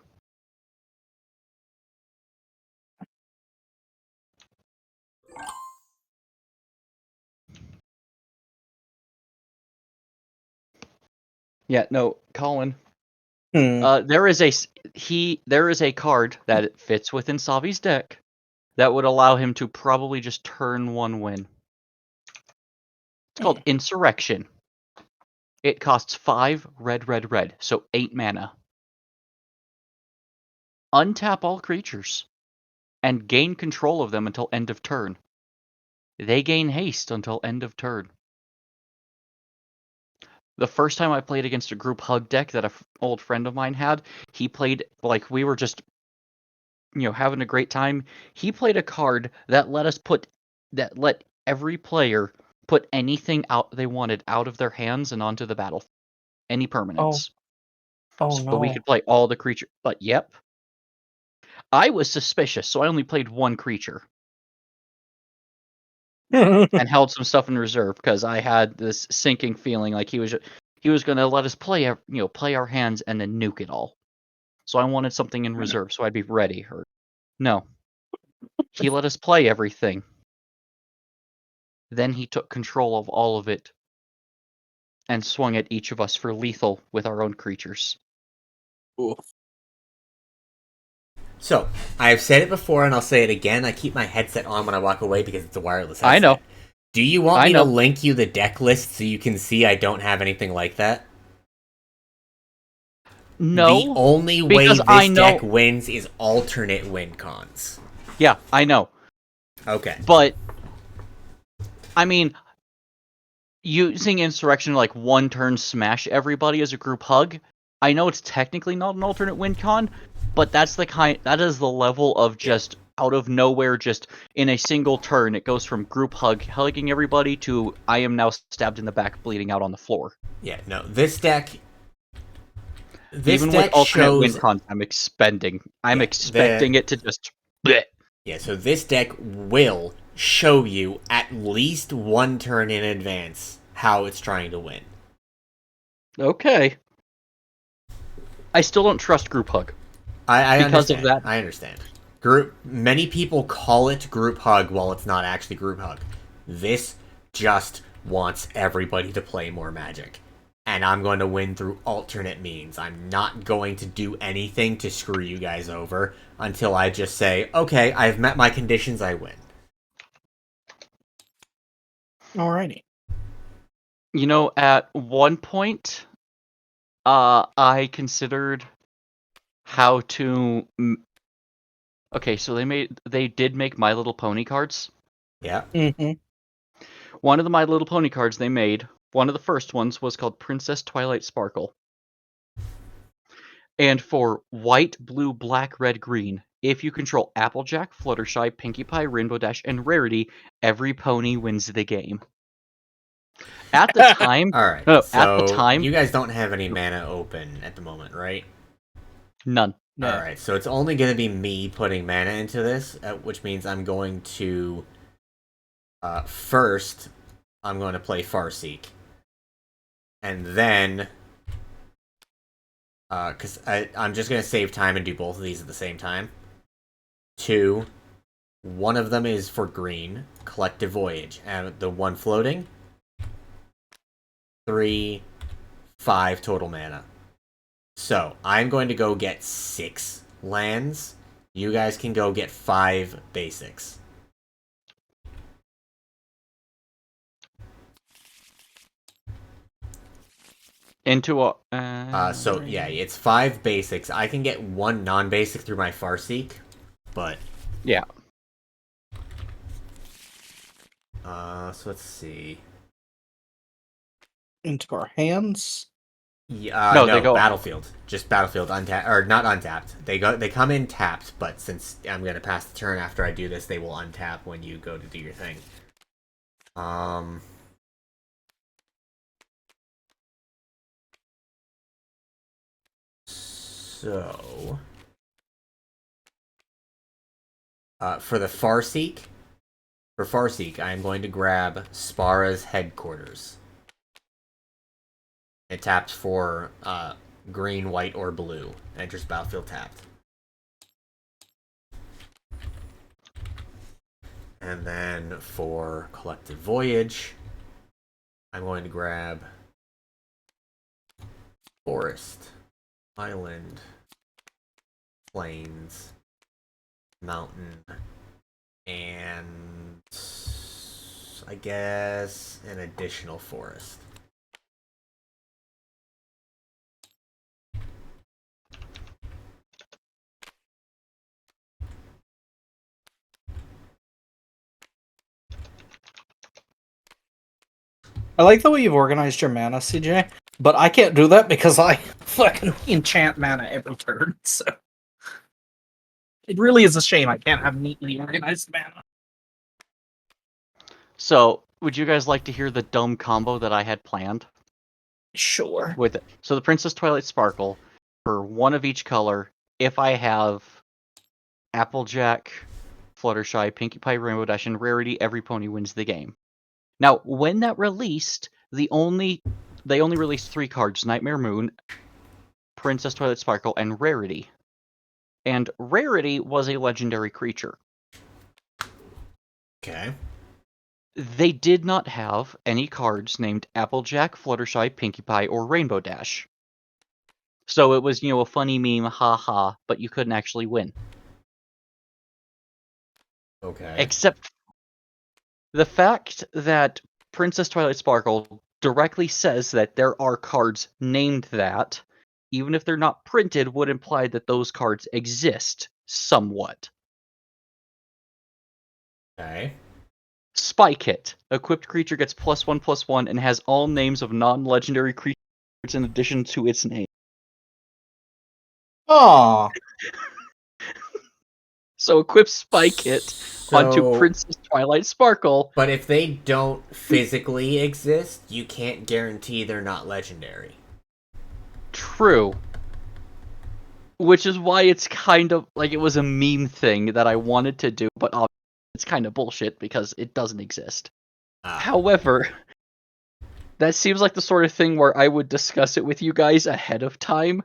Yeah, no, Colin. There is a card that fits within Savi's deck that would allow him to probably just turn 1 win. It's called Insurrection. It costs 5 red, so 8 mana. Untap all creatures and gain control of them until end of turn. They gain haste until end of turn. The first time I played against a group hug deck that an old friend of mine had, he played, like, we were just, having a great time. He played a card that let every player put anything out they wanted out of their hands and onto the battle. Any permanents. Oh So we no. could play all the creatures. But yep. I was suspicious, so I only played 1 creature. And held some stuff in reserve because I had this sinking feeling like he was going to let us play our hands and then nuke it all. So I wanted something in reserve so I'd be ready. Or no, he let us play everything. Then he took control of all of it and swung at each of us for lethal with our own creatures. Oof. So, I've said it before and I'll say it again. I keep my headset on when I walk away because it's a wireless headset. I know. Do you want me to link you the deck list so you can see I don't have anything like that? No. The only way this deck wins is alternate win cons. Yeah, I know. Okay. But, I mean, using Insurrection to, like, 1 turn smash everybody as a group hug, I know it's technically not an alternate win con, but that is the level of just out of nowhere, just in a single turn, it goes from group hugging everybody to I am now stabbed in the back, bleeding out on the floor. Yeah, no, this deck. Even with alternate win cons, I'm expecting it to just. Bleh. Yeah, so this deck will show you at least 1 turn in advance how it's trying to win. Okay. I still don't trust group hug. I because understand. of that. I understand. Many people call it group hug while it's not actually group hug. This just wants everybody to play more Magic. And I'm going to win through alternate means. I'm not going to do anything to screw you guys over until I just say, okay, I've met my conditions, I win. Alrighty. At one point, I considered how to. Okay, so they did make My Little Pony cards. Yeah. Mm-hmm. One of the My Little Pony cards they made, one of the first ones was called Princess Twilight Sparkle. And for white, blue, black, red, green, if you control Applejack, Fluttershy, Pinkie Pie, Rainbow Dash, and Rarity, every pony wins the game. At the time, Alright, so at the time, you guys don't have any mana open at the moment, right? None. No. Alright, so it's only going to be me putting mana into this, which means I'm going to... first, I'm going to play Farseek. And then... because I'm just going to save time and do both of these at the same time. 2, one of them is for green, Collective Voyage, and the one floating. 3, 5 total mana. So, I'm going to go get 6 lands. You guys can go get 5 basics. Into a... So, yeah, it's 5 basics. I can get 1 non-basic through my Farseek, but... Yeah. So let's see. Into our hands. Yeah, No, no, they go- Battlefield. Just Battlefield untapped, or not untapped. They come in tapped, but since I'm gonna pass the turn after I do this, they will untap when you go to do your thing. So, for Farseek, I am going to grab Spara's headquarters. It taps for green, white, or blue. Enters battlefield tapped. And then for Collective Voyage, I'm going to grab Forest, Island, Plains, Mountain, and I guess an additional forest. I like the way you've organized your mana, CJ, but I can't do that because I fucking enchant mana every turn, so... It really is a shame I can't have neatly organized mana. So, would you guys like to hear the dumb combo that I had planned? Sure. With it. So the Princess Twilight Sparkle, for one of each color, if I have Applejack, Fluttershy, Pinkie Pie, Rainbow Dash, and Rarity, every pony wins the game. Now, when that released, they only released 3 cards: Nightmare Moon, Princess Twilight Sparkle, and Rarity. And Rarity was a legendary creature. Okay. They did not have any cards named Applejack, Fluttershy, Pinkie Pie, or Rainbow Dash. So it was, a funny meme, haha, but you couldn't actually win. Okay. Except the fact that Princess Twilight Sparkle directly says that there are cards named that, even if they're not printed, would imply that those cards exist somewhat. Okay. Spike Hit. Equipped creature gets +1/+1 and has all names of non-legendary creatures in addition to its name. Aww. So equip Spike Hit onto Princess Twilight Sparkle. But if they don't physically exist, you can't guarantee they're not legendary. True. Which is why it's kind of like it was a meme thing that I wanted to do, but it's kind of bullshit because it doesn't exist. However, that seems like the sort of thing where I would discuss it with you guys ahead of time,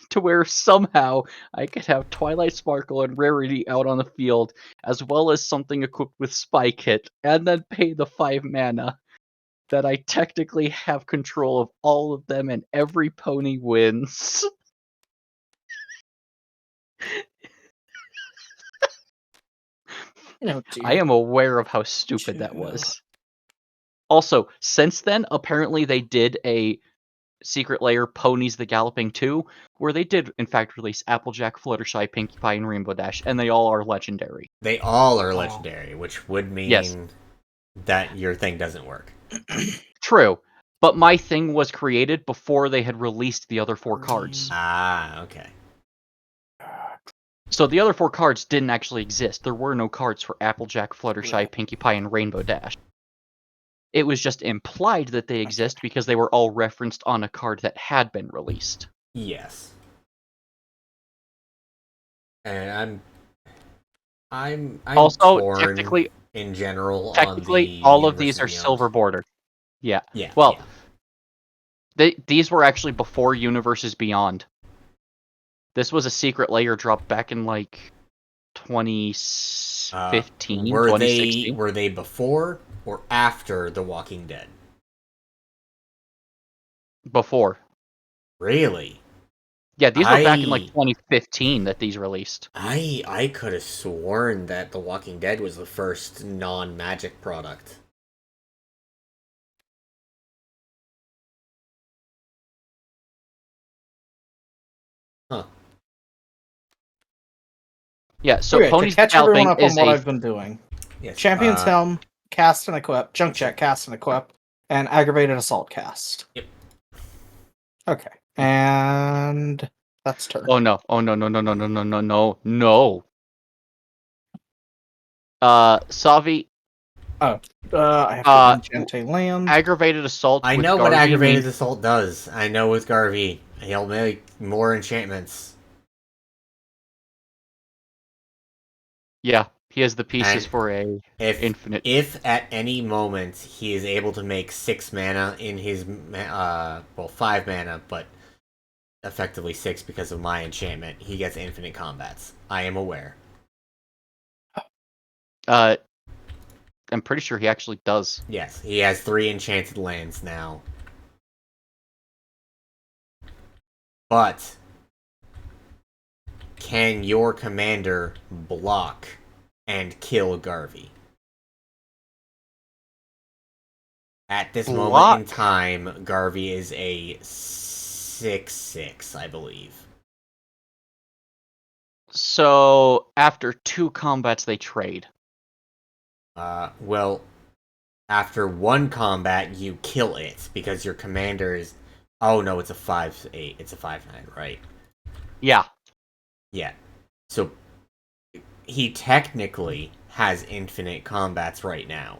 to where somehow I could have Twilight Sparkle and Rarity out on the field, as well as something equipped with Spike Hit, and then pay the 5 mana that I technically have control of all of them and every pony wins. I am aware of how stupid that was. Also, since then, apparently they did a Secret Lair Ponies the Galloping 2, where they did, in fact, release Applejack, Fluttershy, Pinkie Pie, and Rainbow Dash, and they all are legendary. They all are legendary, which would mean that your thing doesn't work. True, but my thing was created before they had released the other 4 cards. Ah, okay. So the other 4 cards didn't actually exist. There were no cards for Applejack, Fluttershy, Pinkie Pie, and Rainbow Dash. It was just implied that they exist because they were all referenced on a card that had been released. Yes. And I'm also torn technically in general. Technically, on the all of these are silver border. Yeah. Yeah. Well, these were actually before Universes Beyond. This was a Secret Lair drop back in like 2015, 2016. Were they before or after The Walking Dead? Before. Really? Yeah, these were back in like 2015 that these released. I could have sworn that The Walking Dead was the first non-magic product. Huh. Yeah, so Okay, Ponies to catch Galloping everyone up on is what I've been doing. Yes, Champion's Helm, cast and equip, junk check, cast and equip, and aggravated assault cast. Yep. Okay, and that's turn. Oh no! Oh no! No! No! No! No! No! No! No! No! Savi, I have to enchant a land. aggravated assault. I with know what Garvey aggravated means- assault does. I know with Garvey, he'll make more enchantments. Yeah, he has the pieces And for a infinite. If at any moment he is able to make 6 mana in his 5 mana, but effectively 6 because of my enchantment, he gets infinite combats. I am aware. I'm pretty sure he actually does. Yes, he has 3 enchanted lands now. But can your commander block and kill Garvey? At this moment in time, Garvey is a 6/6, I believe. So after 2 combats, they trade. Well, after 1 combat, you kill it because your commander is. Oh no, it's a 5/8. It's a 5/9, right? Yeah. Yeah. So he technically has infinite combats right now.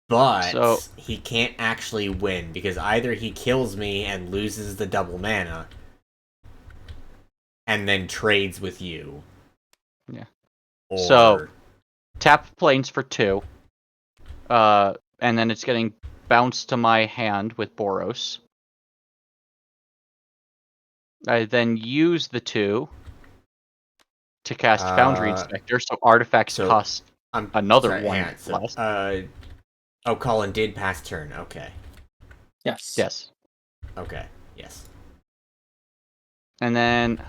But he can't actually win because either he kills me and loses the double mana and then trades with you. Yeah. Or... So tap planes for 2. And then it's getting bounced to my hand with Boros. I then use the 2 to cast Foundry Inspector, so artifacts cost another 1 less. Colin did pass turn, okay. Yes. Yes. Okay, yes. And then...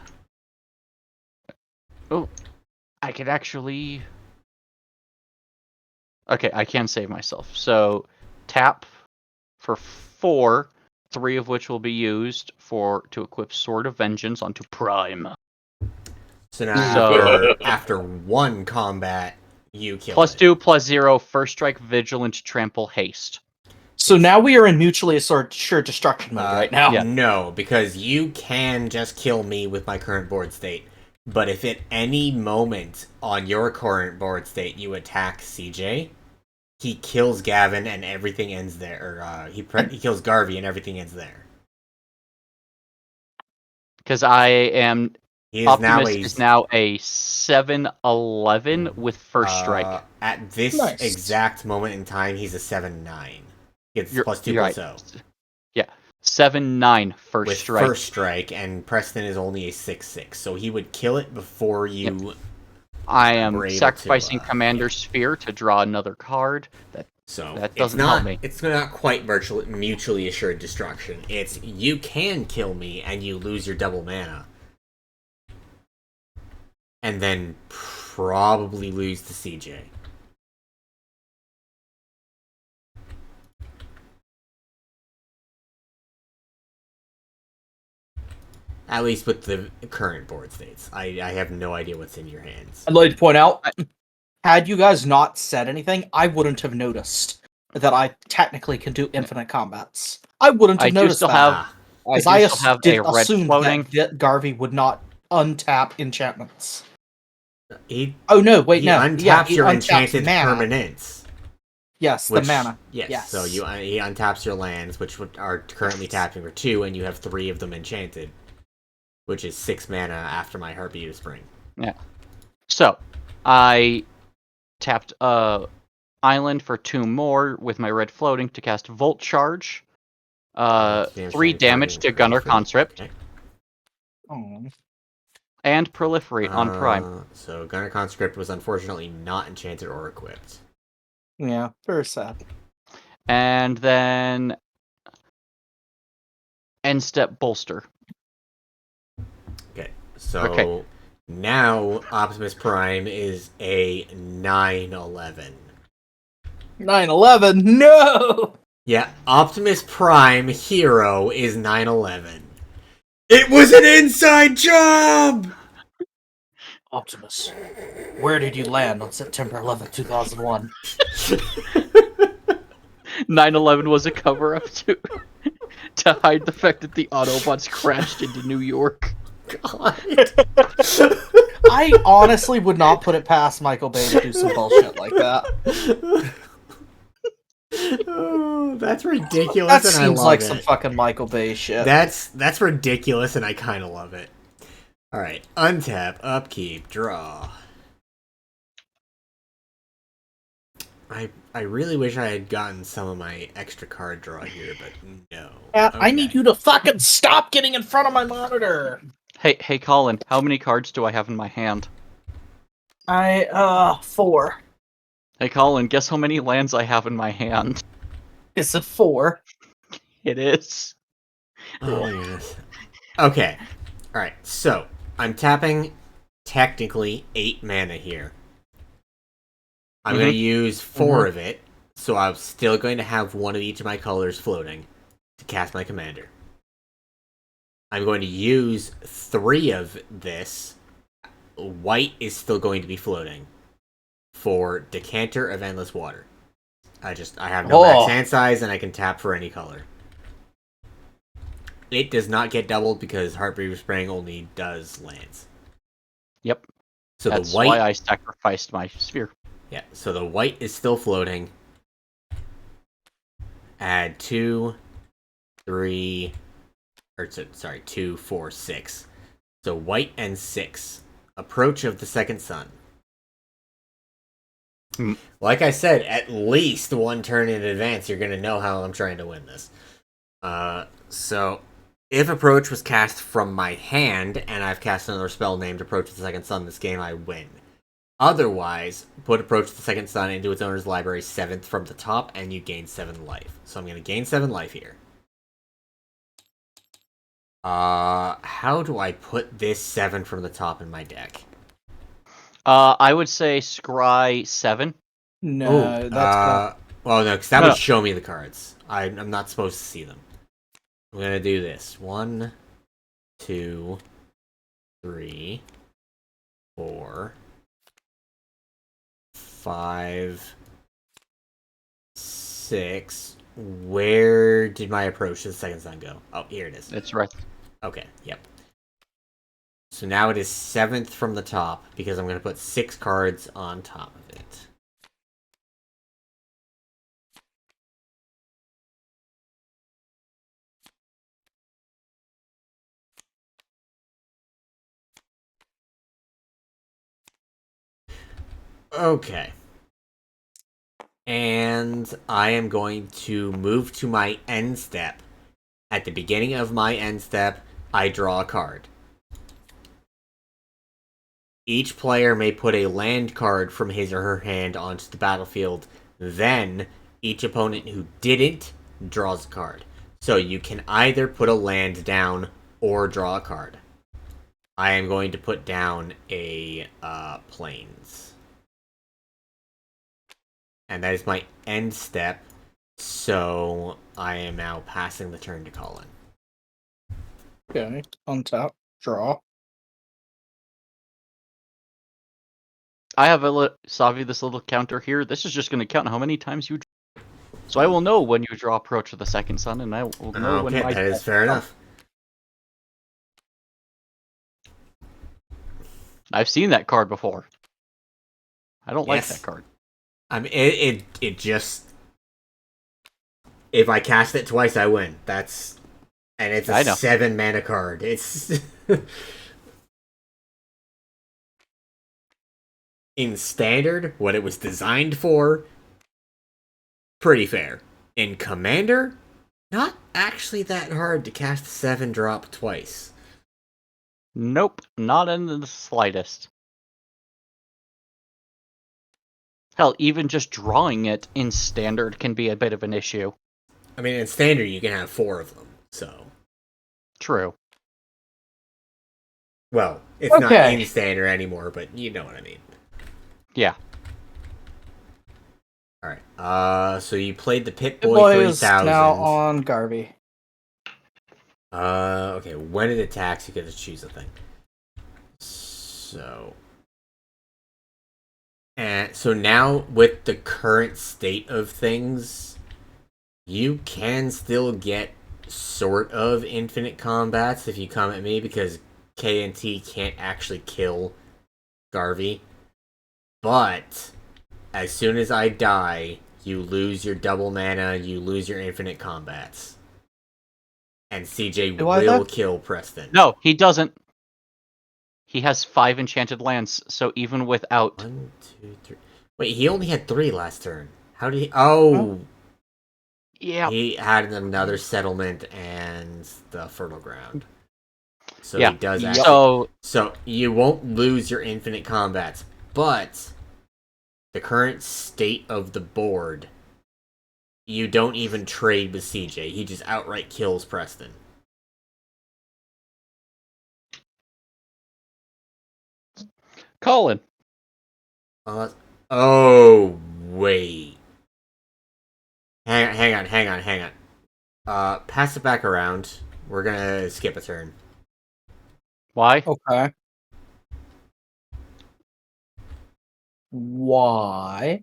Oh, I could actually... Okay, I can save myself. So, tap for 4, 3 of which will be used to equip Sword of Vengeance onto Prime. So now after 1 combat, you kill it. +2, +0, First Strike, Vigilant, Trample, Haste. So now we are in mutually assured destruction mode right now. No, because you can just kill me with my current board state. But if at any moment on your current board state you attack CJ, he kills Gavin and everything ends there. Or he kills Garvey and everything ends there. Because I am... Optimus is now a 7/11 with First Strike. At this exact moment in time, he's a 7/9. It's +2/+0. Yeah, 7/9 First with Strike. First Strike, and Preston is only a 6/6, so he would kill it before you. Yep. I am sacrificing Commander Sphere to draw another card. That doesn't help me. It's not quite mutually assured destruction. It's you can kill me and you lose your double mana. And then probably lose to CJ. At least with the current board states. I have no idea what's in your hands. I'd like to point out, had you guys not said anything, I wouldn't have noticed that I technically can do infinite combats. I wouldn't have noticed that. Because I assumed that Garvey would not untap enchantments. He untaps your enchanted permanents. Yes, the mana. Yes. So he untaps your lands, which are currently tapping for 2, and you have 3 of them enchanted, which is 6 mana after my Heartbeat of Spring. Yeah. So I tapped Island for 2 more with my red floating to cast Volt Charge. 3 damage to Gunner Conscript. Okay. Oh. And Proliferate on Prime. So Gunner Conscript was unfortunately not enchanted or equipped. Yeah, very sad. And then End Step Bolster. Okay, so now Optimus Prime is a 9/11. 9/11? No! Yeah, Optimus Prime hero is 9/11. It was an inside job! Optimus, where did you land on September 11th, 2001? 9/11 was a cover-up to hide the fact that the Autobots crashed into New York. God. I honestly would not put it past Michael Bay to do some bullshit like that. Oh, that's ridiculous. That and I seems love like it. some fucking Michael Bay shit. That's ridiculous, and I kind of love it. All right, untap, upkeep, draw. I really wish I had gotten some of my extra card draw here, but no. I need you to fucking stop getting in front of my monitor. Hey, Colin, how many cards do I have in my hand? 4. Hey, Colin, guess how many lands I have in my hand? It's a 4. It is. Oh my goodness. Okay. Alright, so I'm tapping technically 8 mana here. I'm going to use 4 of it, so I'm still going to have one of each of my colors floating to cast my commander. I'm going to use 3 of this. White is still going to be floating for Decanter of Endless Water. I have no max hand size, and I can tap for any color. It does not get doubled because Heartbreaker Spring only does lands. Yep. So that's the white, why I sacrificed my sphere. Yeah, so the white is still floating. Add 2, 3, 2, 4, 6. So white and 6. Approach of the second sun. Like I said, at least one turn in advance, you're going to know how I'm trying to win this. So, if Approach was cast from my hand, and I've cast another spell named Approach of the Second Sun this game, I win. Otherwise, put Approach of the Second Sun into its owner's library 7th from the top, and you gain 7 life. So I'm going to gain 7 life here. How do I put this 7 from the top in my deck? I would say scry 7. No, that's well, no, because that would show me the cards. I'm not supposed to see them. I'm gonna do this. 1, 2, 3, 4, 5, 6. Where did my approach to the second sun go? Oh, here it is. It's right. Okay, yep. So now it is 7th from the top, because I'm going to put 6 cards on top of it. Okay. And I am going to move to my end step. At the beginning of my end step, I draw a card. Each player may put a land card from his or her hand onto the battlefield. Then, each opponent who didn't draws a card. So you can either put a land down or draw a card. I am going to put down a plains. And that is my end step. So I am now passing the turn to Colin. Okay, untap, draw. I have Savi, this little counter here. This is just going to count how many times you draw. So I will know when you draw Approach of the Second Sun, and I will know when that is fair enough. I've seen that card before. I don't like that card. I mean, it just... If I cast it twice, I win. And it's a 7 mana card. It's... In Standard, what it was designed for, pretty fair. In Commander, not actually that hard to cast a 7-drop twice. Nope, not in the slightest. Hell, even just drawing it in Standard can be a bit of an issue. I mean, in Standard, you can have 4 of them, so... True. Well, it's not in Standard anymore, but you know what I mean. Yeah. Alright, so you played the Pip-Boy 3000. Now on Garvey. Okay, when it attacks, you get to choose a thing. So, And so now, with the current state of things, you can still get sort of infinite combats if you come at me, because K&T can't actually kill Garvey. But as soon as I die, you lose your double mana, you lose your infinite combats. And CJ will kill Preston. No, he doesn't. He has 5 enchanted lands, so even without... 1, 2, 3... Wait, he only had 3 last turn. How did he... Oh! Yeah. He had another settlement and the Fertile Ground. So yeah. he does actually... So... So you won't lose your infinite combats, but the current state of the board, you don't even trade with CJ. He just outright kills Preston. Colin. Oh, wait. Hang on. Pass it back around. We're gonna skip a turn. Why? Okay. Why?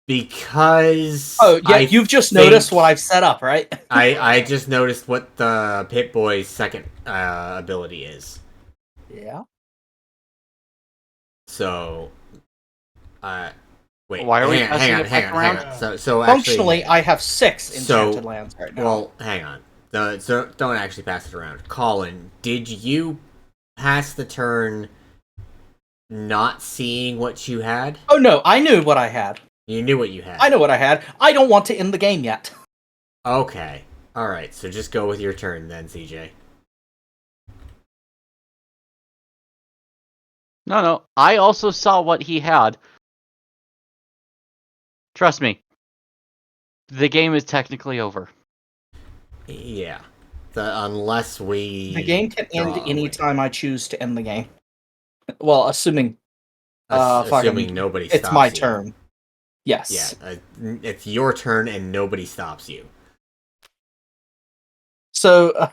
Because... Oh, yeah, you've just noticed what I've set up, right? I just noticed what the Pip-Boy's second ability is. Yeah. So... wait, why are we hang on. So functionally, actually, I have 6 enchanted lands right now. Well, hang on. So don't actually pass it around. Colin, did you pass the turn not seeing what you had? Oh no, I knew what I had. You knew what you had. I know what I had. I don't want to end the game yet. Okay. Alright, so just go with your turn then, CJ. No. I also saw what he had. Trust me. The game is technically over. Yeah. Unless we... The game can end anytime I choose to end the game. Well, assuming... assuming nobody stops you. It's my turn. Yes. Yeah, it's your turn and nobody stops you. So,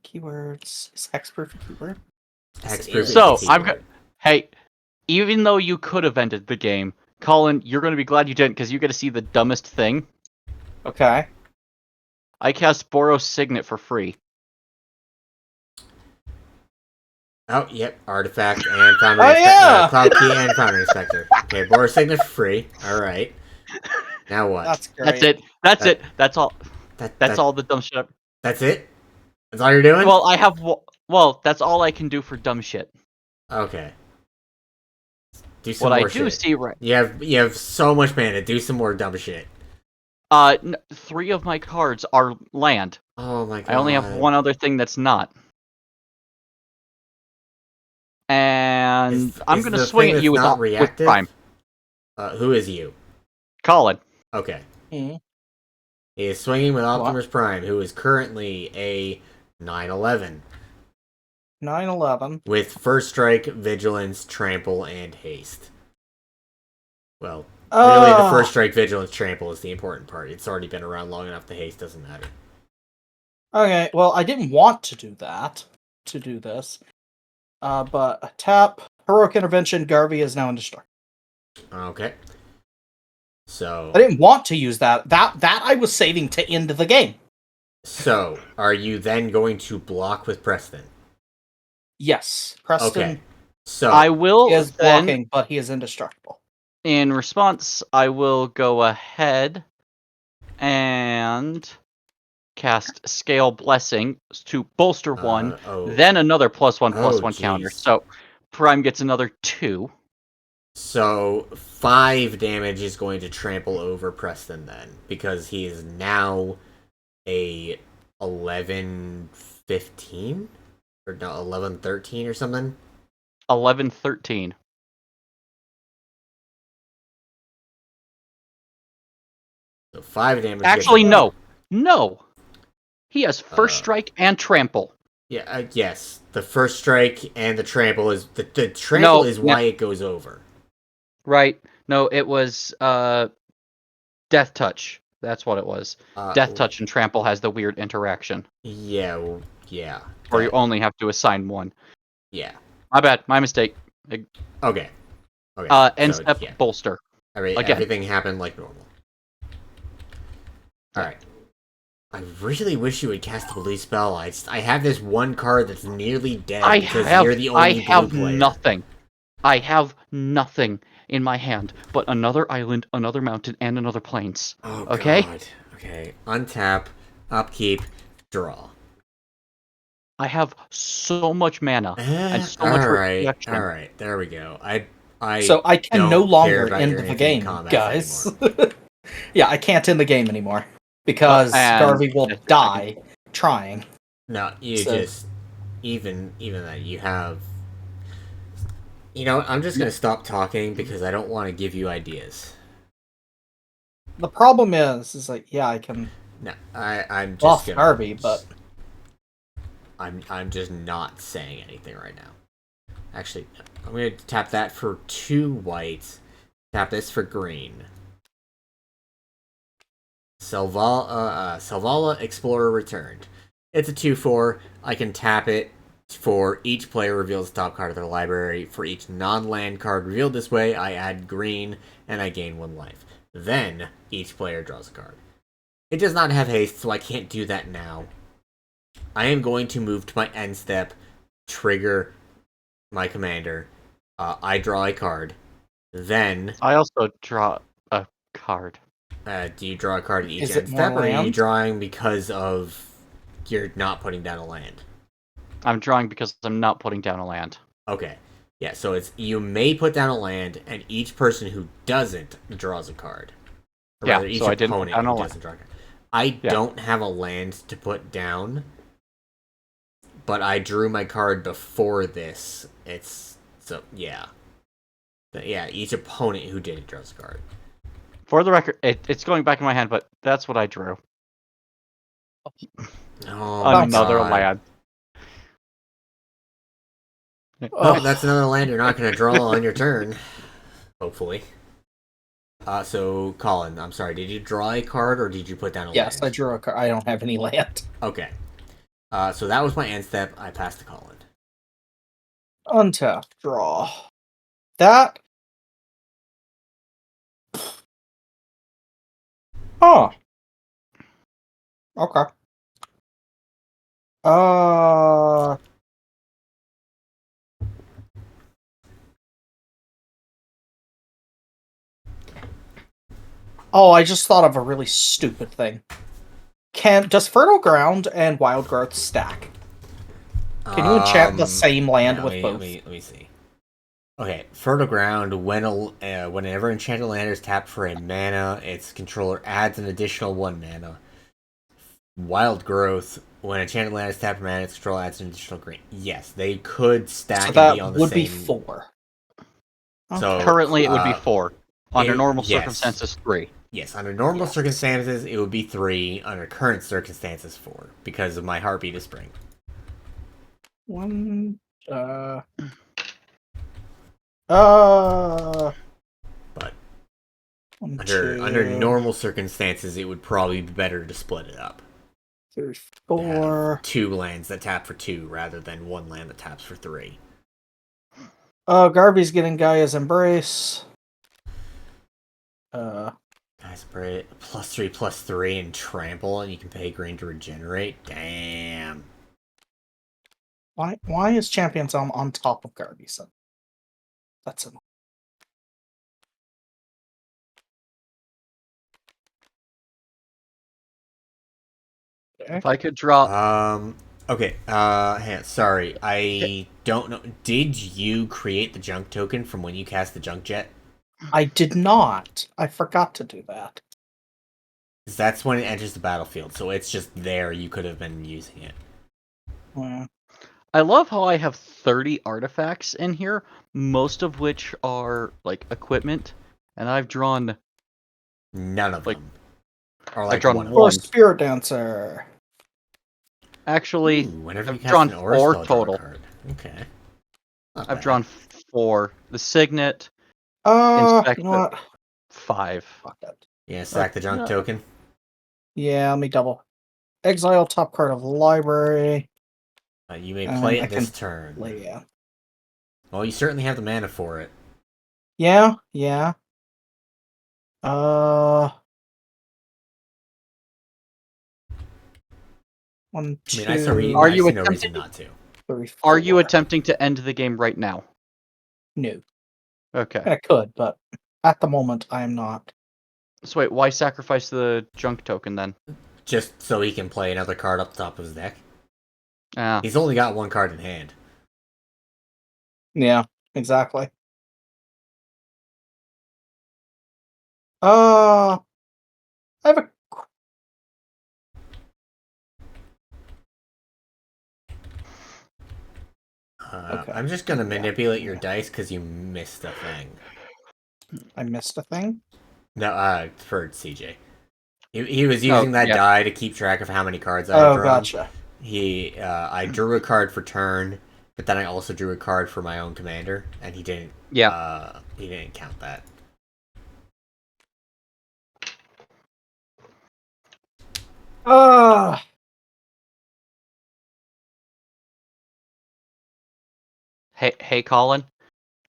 keywords... Is hexproof a keyword? Hexproof So, is a keyword. Hey, even though you could have ended the game, Colin, you're going to be glad you didn't, because you get to see the dumbest thing. Okay. I cast Boros Signet for free. Oh, yep. Artifact and Foundry yeah! Cloud Key and Foundry Inspector. Okay, Boros Signet for free. Alright. Now what? That's great. That's it. That's it. That's all. That's all the dumb shit. That's it? That's all you're doing? Well, I have... Well, that's all I can do for dumb shit. Okay. Do some what more I do shit. see right... You have so much mana. Do some more dumb shit. 3 of my cards are land. Oh my god. I only have one other thing that's not. And I'm going to swing at you with Prime. Who is you? Colin. Okay. Mm-hmm. He is swinging with Optimus Prime, who is currently a 9/11. 9/11. With First Strike, Vigilance, Trample, and Haste. Well, really the First Strike, Vigilance, Trample is the important part. It's already been around long enough, the Haste doesn't matter. Okay, well, I didn't want to do that, to do this. But tap, Heroic Intervention, Garvey is now indestructible. Okay. So... I didn't want to use that. That I was saving to end the game. So, are you then going to block with Preston? Yes. Preston okay. So I will is blocking, but he is indestructible. In response, I will go ahead and cast Scale Blessing to bolster 1, then another +1/+1 counter. So Prime gets another 2. So 5 damage is going to trample over Preston then, because he is now a 11-15? Or no, 11-13 or something? 11-13. So 5 damage. Actually, no. No! He has First Strike and Trample. Yeah, yes. The First Strike and the Trample is... The Trample is why it goes over. Right. No, it was Death Touch. That's what it was. Death Touch and Trample has the weird interaction. Yeah, well, yeah. Or you only have to assign 1. Yeah. My bad. My mistake. Okay. Okay. End so, step yeah. bolster. Again. Everything happened like normal. Alright. I really wish you would cast the blue spell. I have this one card that's nearly dead because you're the only blue player. Nothing. I have nothing in my hand but another island, another mountain, and another plains. Oh, okay? God. Okay. Untap, upkeep, draw. I have so much mana and so much protection. Alright, there we go. So I can no longer about end your the infinite game, combats guys. anymore. Yeah, I can't end the game anymore because and- Garvey will die trying. No, you So- just even that you have. You know, I'm just gonna stop talking because I don't want to give you ideas. The problem is like, yeah, I can No, I'm just buff gonna, Garvey, but I'm just not saying anything right now. Actually, I'm gonna tap that for 2 whites. Tap this for green. Selvala Explorer returned. It's a 2/4. I can tap it for each player reveals the top card of their library. For each non-land card revealed this way, I add green and I gain 1 life. Then each player draws a card. It does not have haste, so I can't do that now. I am going to move to my end step, trigger my commander. I draw a card. Then I also draw a card. do you draw a card at each Is end it more step, or are you land? drawing because of you're not putting down a land? I'm drawing because I'm not putting down a land. Okay. Yeah, so it's you may put down a land, and each person who doesn't draws a card. Or Yeah, rather, each so I didn't put opponent down a who land. doesn't draw a card. I don't have a land to put down, but I drew my card before this. It's so yeah. But yeah, each opponent who did it draws a card. For the record, it's going back in my hand, but that's what I drew. Oh, Another God. land. Well, that's another land you're not going to draw on your turn. Hopefully. So, Colin, I'm sorry, did you draw a card or did you put down a land? yes, I drew a card. I don't have any land. Okay. So that was my end step. I passed to Colin. Untap, draw. That. Oh. Okay. Oh, I just thought of a really stupid thing. Does Fertile Ground and Wild Growth stack? Can you enchant the same land with both? Let me see. Okay, Fertile Ground, whenever enchanted land is tapped for a mana, its controller adds an additional 1 mana. Wild Growth, when enchanted land is tapped for mana, its controller adds an additional green. Yes, they could stack So and be on that the would same... be 4. So, Currently, it would be 4. Under normal yes. circumstances, 3. Yes, under normal circumstances, it would be 3. Under current circumstances, 4. Because of my Heartbeat of Spring. But under normal circumstances, it would probably be better to split it up. 3, 4. 2 lands that tap for 2 rather than 1 land that taps for 3. Garby's getting Gaia's Embrace. Gaia's Embrace, +3/+3 and trample, and you can pay green to regenerate. Damn. Why is Champion's Elm on top of Garby's? That's annoying. If I could draw... Okay, sorry, I don't know. Did you create the junk token from when you cast the junk jet? I did not. I forgot to do that. 'Cause that's when it enters the battlefield, so it's just there. You could have been using it. Yeah. I love how I have 30 artifacts in here, most of which are, like, equipment, and I've drawn... None of them. Or I've like drawn one of Or them. Spirit Dancer. Actually, Whenever you I've cast drawn an aura 4 spell, draw a total. card. Okay. Not I've bad. drawn 4. The Signet, You Inspector, know what? 5. Fuck it. Yeah, sack the junk no. token. Yeah, let me double. Exile top card of library. You may And play I it this can turn. Yeah. Well, you certainly have the mana for it. Yeah, yeah. Uh, 1, I mean, 2. I Are you see no reason attempting? not to. 3, Are you 4. attempting to end the game right now? No. Okay. I could, but at the moment I am not. So wait, why sacrifice the junk token then? Just so he can play another card up top of his deck. Ah, He's only got one card in hand. Yeah, exactly. I have a. Okay. I'm just gonna Yeah. manipulate your dice because you missed a thing. I missed a thing. No, for CJ. He was using that yeah. die to keep track of how many cards I had Oh, drawn. gotcha. I drew a card for turn, but then I also drew a card for my own commander, and he didn't. Yeah. He didn't count that. Hey, Colin.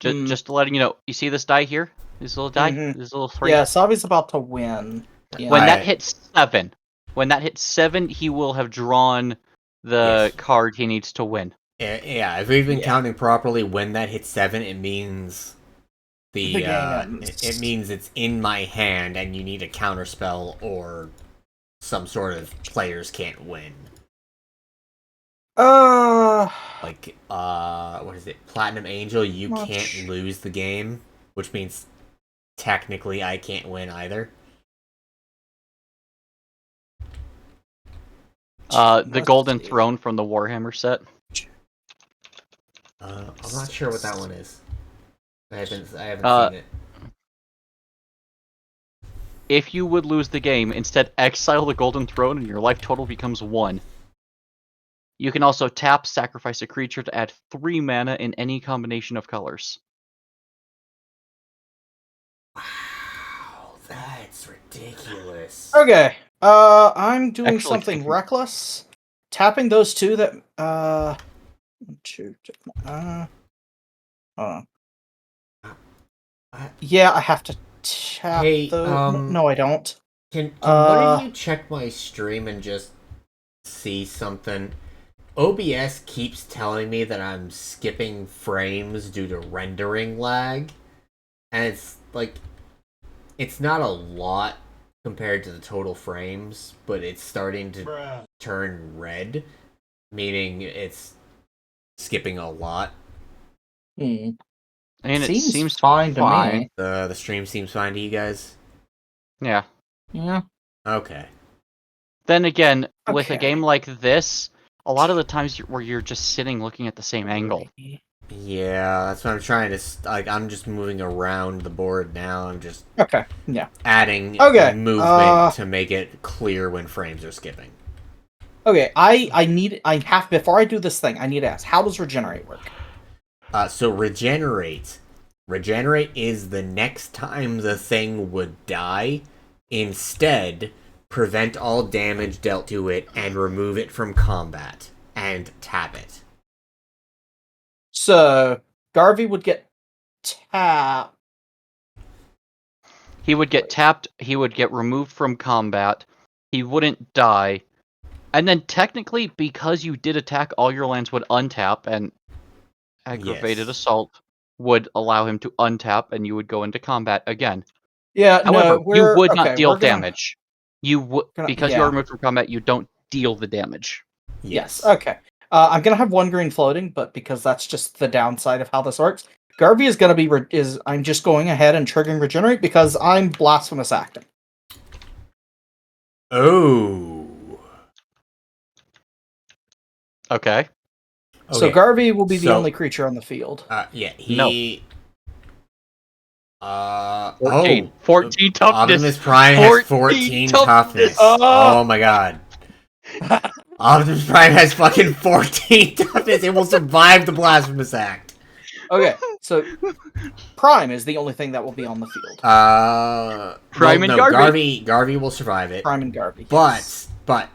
Mm. Just letting you know, you see this die here? This little die? Mhm. This little 3? Yeah, Savi's about to win. Yeah. When that hits 7, he will have drawn the card he needs to win. Yeah, if we've been counting properly, when that hits 7, it means The game ends. it means it's in my hand, and you need a counterspell or some sort of players can't win. Like, what is it? Platinum Angel, you can't lose the game, which means technically I can't win either. The Golden Throne from the Warhammer set. I'm not sure what that one is. I haven't seen it. If you would lose the game, instead exile the Golden Throne and your life total becomes 1. You can also tap, sacrifice a creature to add 3 mana in any combination of colors. Wow, that's ridiculous. Okay. I'm doing Actually, something reckless. Tapping those two that yeah, I have to tap those. No, I don't. Can one of you check my stream and just see something? OBS keeps telling me that I'm skipping frames due to rendering lag. And it's like, it's not a lot compared to the total frames, but it's starting to turn red, meaning it's skipping a lot. Hmm. I mean, it seems fine to me. The stream seems fine to you guys? Yeah. Yeah. Okay. Then again, with a Okay. game like this, a lot of the times where you're just sitting looking at the same angle. Yeah, that's what I'm trying to... Like, I'm just moving around the board now. I'm just... Okay, yeah. Adding movement to make it clear when frames are skipping. Okay, before I do this thing, I need to ask, how does regenerate work? So regenerate. Regenerate is the next time the thing would die. Instead, prevent all damage dealt to it and remove it from combat. And tap it. So, Garvey would get tapped. He would get tapped, he would get removed from combat, he wouldn't die, and then technically, because you did attack, all your lands would untap, and aggravated assault would allow him to untap, and you would go into combat again. Yeah, however, no, you would not deal damage. You would, because you are yeah. removed from combat, you don't deal the damage. Yes, okay. I'm gonna have one green floating, but because that's just the downside of how this works, Garvey is gonna be I'm just going ahead and triggering regenerate because I'm blasphemous acting. Oh. Okay. So Garvey will be the only creature on the field. Yeah, he... 14 toughness. Optimus Prime has 14 toughness. Oh my god. Optimus Prime has fucking 14 toughness. It will survive the Blasphemous Act. Okay, so Prime is the only thing that will be on the field. Prime and Garvey. Garvey will survive it. Prime and Garvey. But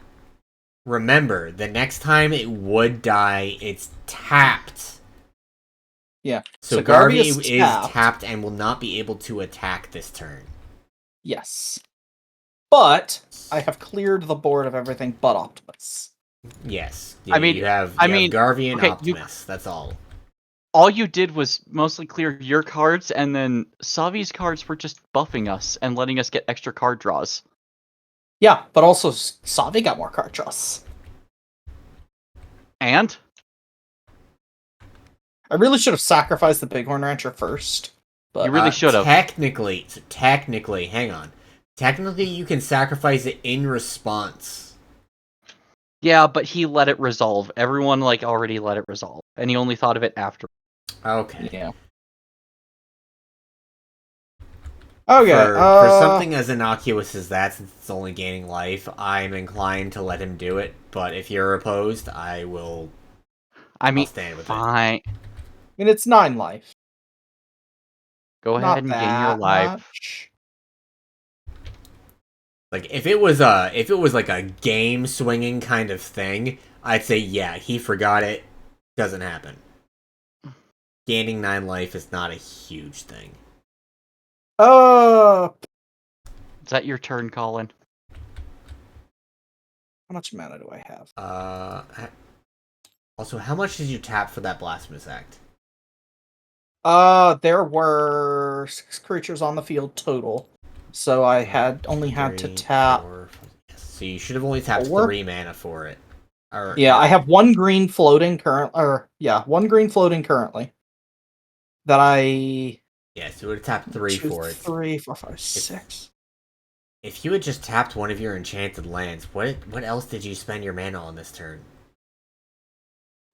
remember, the next time it would die, it's tapped. Yeah. So Garvey Garvey is tapped. tapped and will not be able to attack this turn. Yes. But I have cleared the board of everything but Optimus. Yes. I mean, you have Garvey and okay, Optimus. That's all. All you did was mostly clear your cards, and then Savi's cards were just buffing us and letting us get extra card draws. Yeah, but also Savi got more card draws. And? I really should have sacrificed the Bighorn Rancher first. But You really should have. Technically, hang on. Technically, you can sacrifice it in response. Yeah, but he let it resolve. Everyone already let it resolve, and he only thought of it after. Okay. Yeah. Okay. For something as innocuous as that, since it's only gaining life, I'm inclined to let him do it. But if you're opposed, I'll stand with it. Fine. I mean, it's 9 life. Go Not ahead and gain your life. much. Like if it was like a game swinging kind of thing, I'd say yeah, he forgot it. Doesn't happen. Gaining 9 life is not a huge thing. Is that your turn, Colin? How much mana do I have? Also, how much did you tap for that Blasphemous Act? There were 6 creatures on the field total. So I only had to tap 4, 5, yes. So you should have only tapped 4? 3 mana for it. Yeah, I have 1 green floating currently. 1 green floating currently. That I... Yeah, so you would have tapped 3 for it. 3, 4, 5, 6. If you had just tapped one of your enchanted lands, what else did you spend your mana on this turn?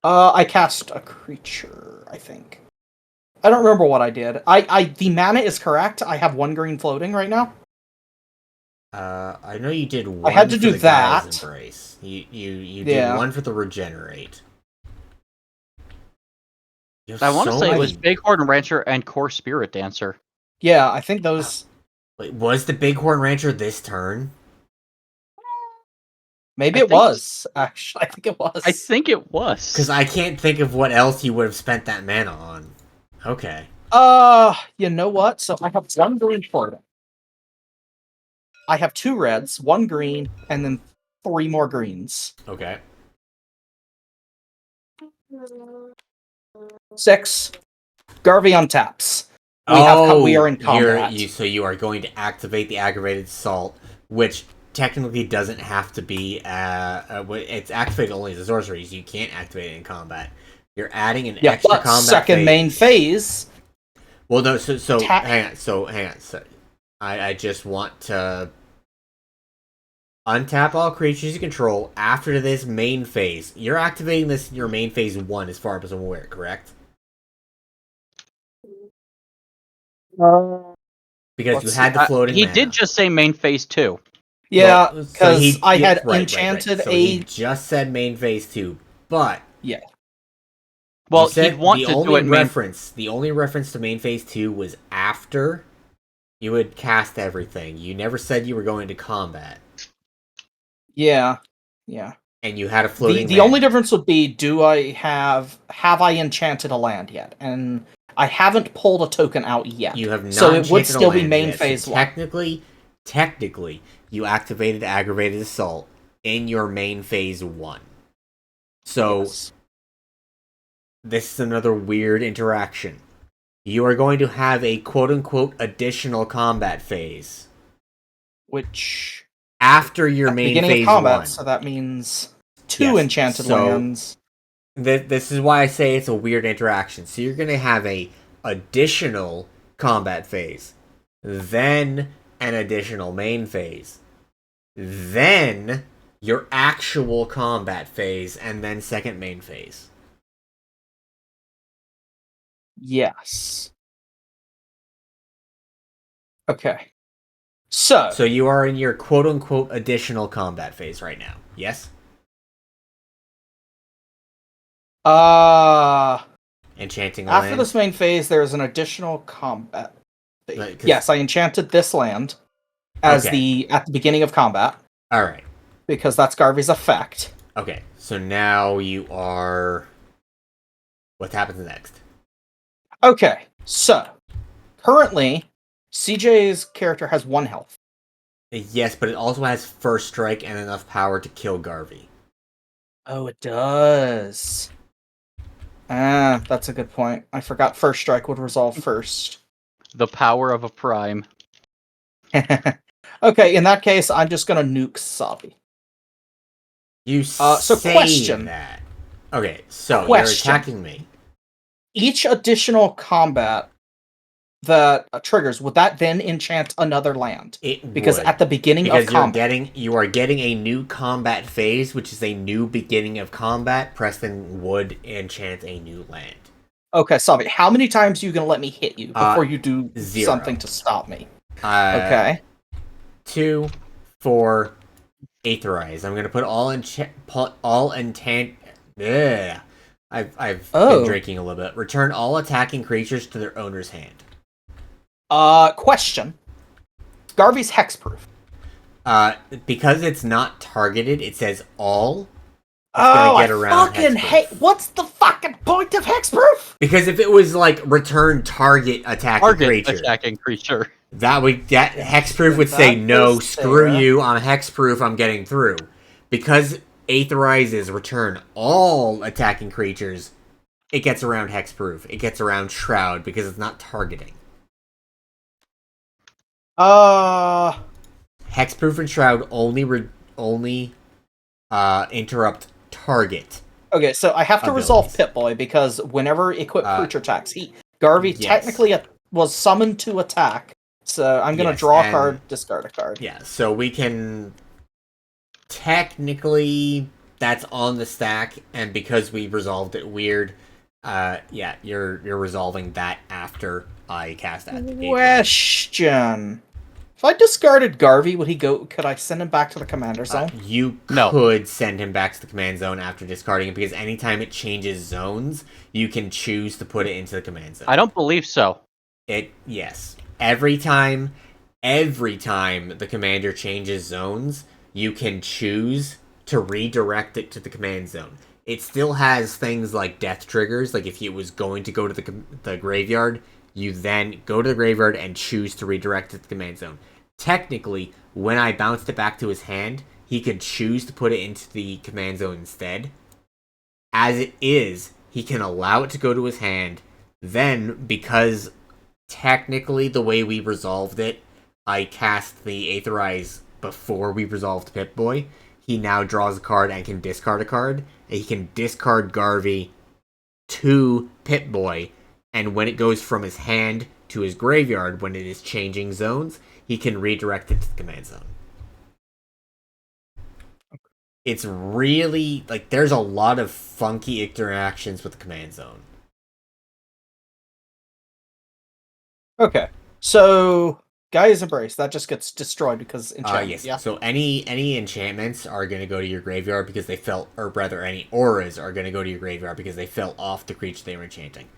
I cast a creature, I think. I don't remember what I did. The mana is correct. I have 1 green floating right now. I know you did one. I had to for do the that. Gael's Embrace. You did one for the Regenerate. I want to say it was Bighorn Rancher and Core Spirit Dancer. Yeah, I think those... Wait, was the Bighorn Rancher this turn? Maybe it was, actually. I think it was. I think it was. Because I can't think of what else you would have spent that mana on. Okay. You know what? So I have 1 green floating. I have 2 reds, 1 green, and then 3 more greens. Okay. 6. Garvey untaps. We are in combat. So you are going to activate the Aggravated Assault, which technically doesn't have to be... it's activated only as a sorcery, so you can't activate it in combat. You're adding an extra but combat second main phase... Well, no, hang on. So, I just want to untap all creatures you control after this main phase. You're activating this in your main phase 1, as far as I'm aware, correct? Because you had the floating He mana. did just say main phase 2. Yeah, because I had enchanted So he just said main phase 2, but... Yeah. Well, he'd want to do it The only reference to main phase 2 was after you had cast everything. You never said you were going to combat. Yeah. And you had a floating The only difference would be, have I enchanted a land yet? And I haven't pulled a token out yet. You have not. So it would still be main yet. phase so 1. Technically, you activated Aggravated Assault in your main phase 1. So... Yes. This is another weird interaction. You are going to have a quote-unquote additional combat phase. Which... After your main beginning phase of combat, 1. So that means 2 enchanted lands. This is why I say it's a weird interaction. So you're going to have a additional combat phase. Then an additional main phase. Then your actual combat phase. And then second main phase. Yes. Okay. So you are in your quote-unquote additional combat phase right now, yes? Enchanting a after land? this main phase, there is an additional combat phase. Yes, I enchanted this land at the beginning of combat. Alright. Because that's Garvey's effect. Okay, so now you are... What happens next? Okay, so currently, CJ's character has 1 health. Yes, but it also has first strike and enough power to kill Garvey. Oh, it does. Ah, that's a good point. I forgot first strike would resolve first. The power of a prime. Okay, in that case, I'm just gonna nuke Sabi. You So say question. that. Okay, so Question. you're attacking me. Each additional combat that triggers, would that then enchant another land? Because would. at the beginning because of combat, you are getting a new combat phase, which is a new beginning of combat. Preston would enchant a new land. Okay, Sabi, how many times are you gonna let me hit you before you do 0. something to stop me? Okay. Okay. 2, 4, Aetherize. I'm gonna put all intent. Ugh. I've been drinking a little bit. Return all attacking creatures to their owner's hand. Question. Garvey's hexproof. Because it's not targeted, it says all. It's Oh, gonna get around fucking hate. What's the fucking point of hexproof? Because if it was like return target attacking creature, that hexproof would say no, screw you, I'm hexproof, I'm getting through. Because Aetherize is return all attacking creatures, it gets around hexproof. It gets around shroud because it's not targeting. Hexproof and shroud only interrupt target. Okay, so I have to resolve Pip-Boy because whenever equipped creature attacks, Garvey technically was summoned to attack. So I'm gonna draw a card, discard a card. Yeah, so we can technically that's on the stack, and because we resolved it weird, yeah, you're resolving that after I cast that. Question. If I discarded Garvey, would he go? Could I send him back to the commander zone? You could send him back to the command zone after discarding it, because anytime it changes zones, you can choose to put it into the command zone. I don't believe so. Yes. Every time the commander changes zones, you can choose to redirect it to the command zone. It still has things like death triggers, like if it was going to go to the graveyard, you then go to the graveyard and choose to redirect it to the command zone. Technically, when I bounced it back to his hand, he could choose to put it into the command zone instead. As it is, he can allow it to go to his hand. Then, because technically the way we resolved it, I cast the Aetherize before we resolved Pip-Boy, he now draws a card and can discard a card. And he can discard Garvey to Pip-Boy, and when it goes from his hand to his graveyard, when it is changing zones, he can redirect it to the command zone. It's really, like, there's a lot of funky interactions with the command zone. Okay, so Gaia's Embrace, that just gets destroyed because enchantment. Yes. Yeah. So any enchantments are going to go to your graveyard because they fell, or rather, any auras are going to go to your graveyard because they fell off the creature they were enchanting,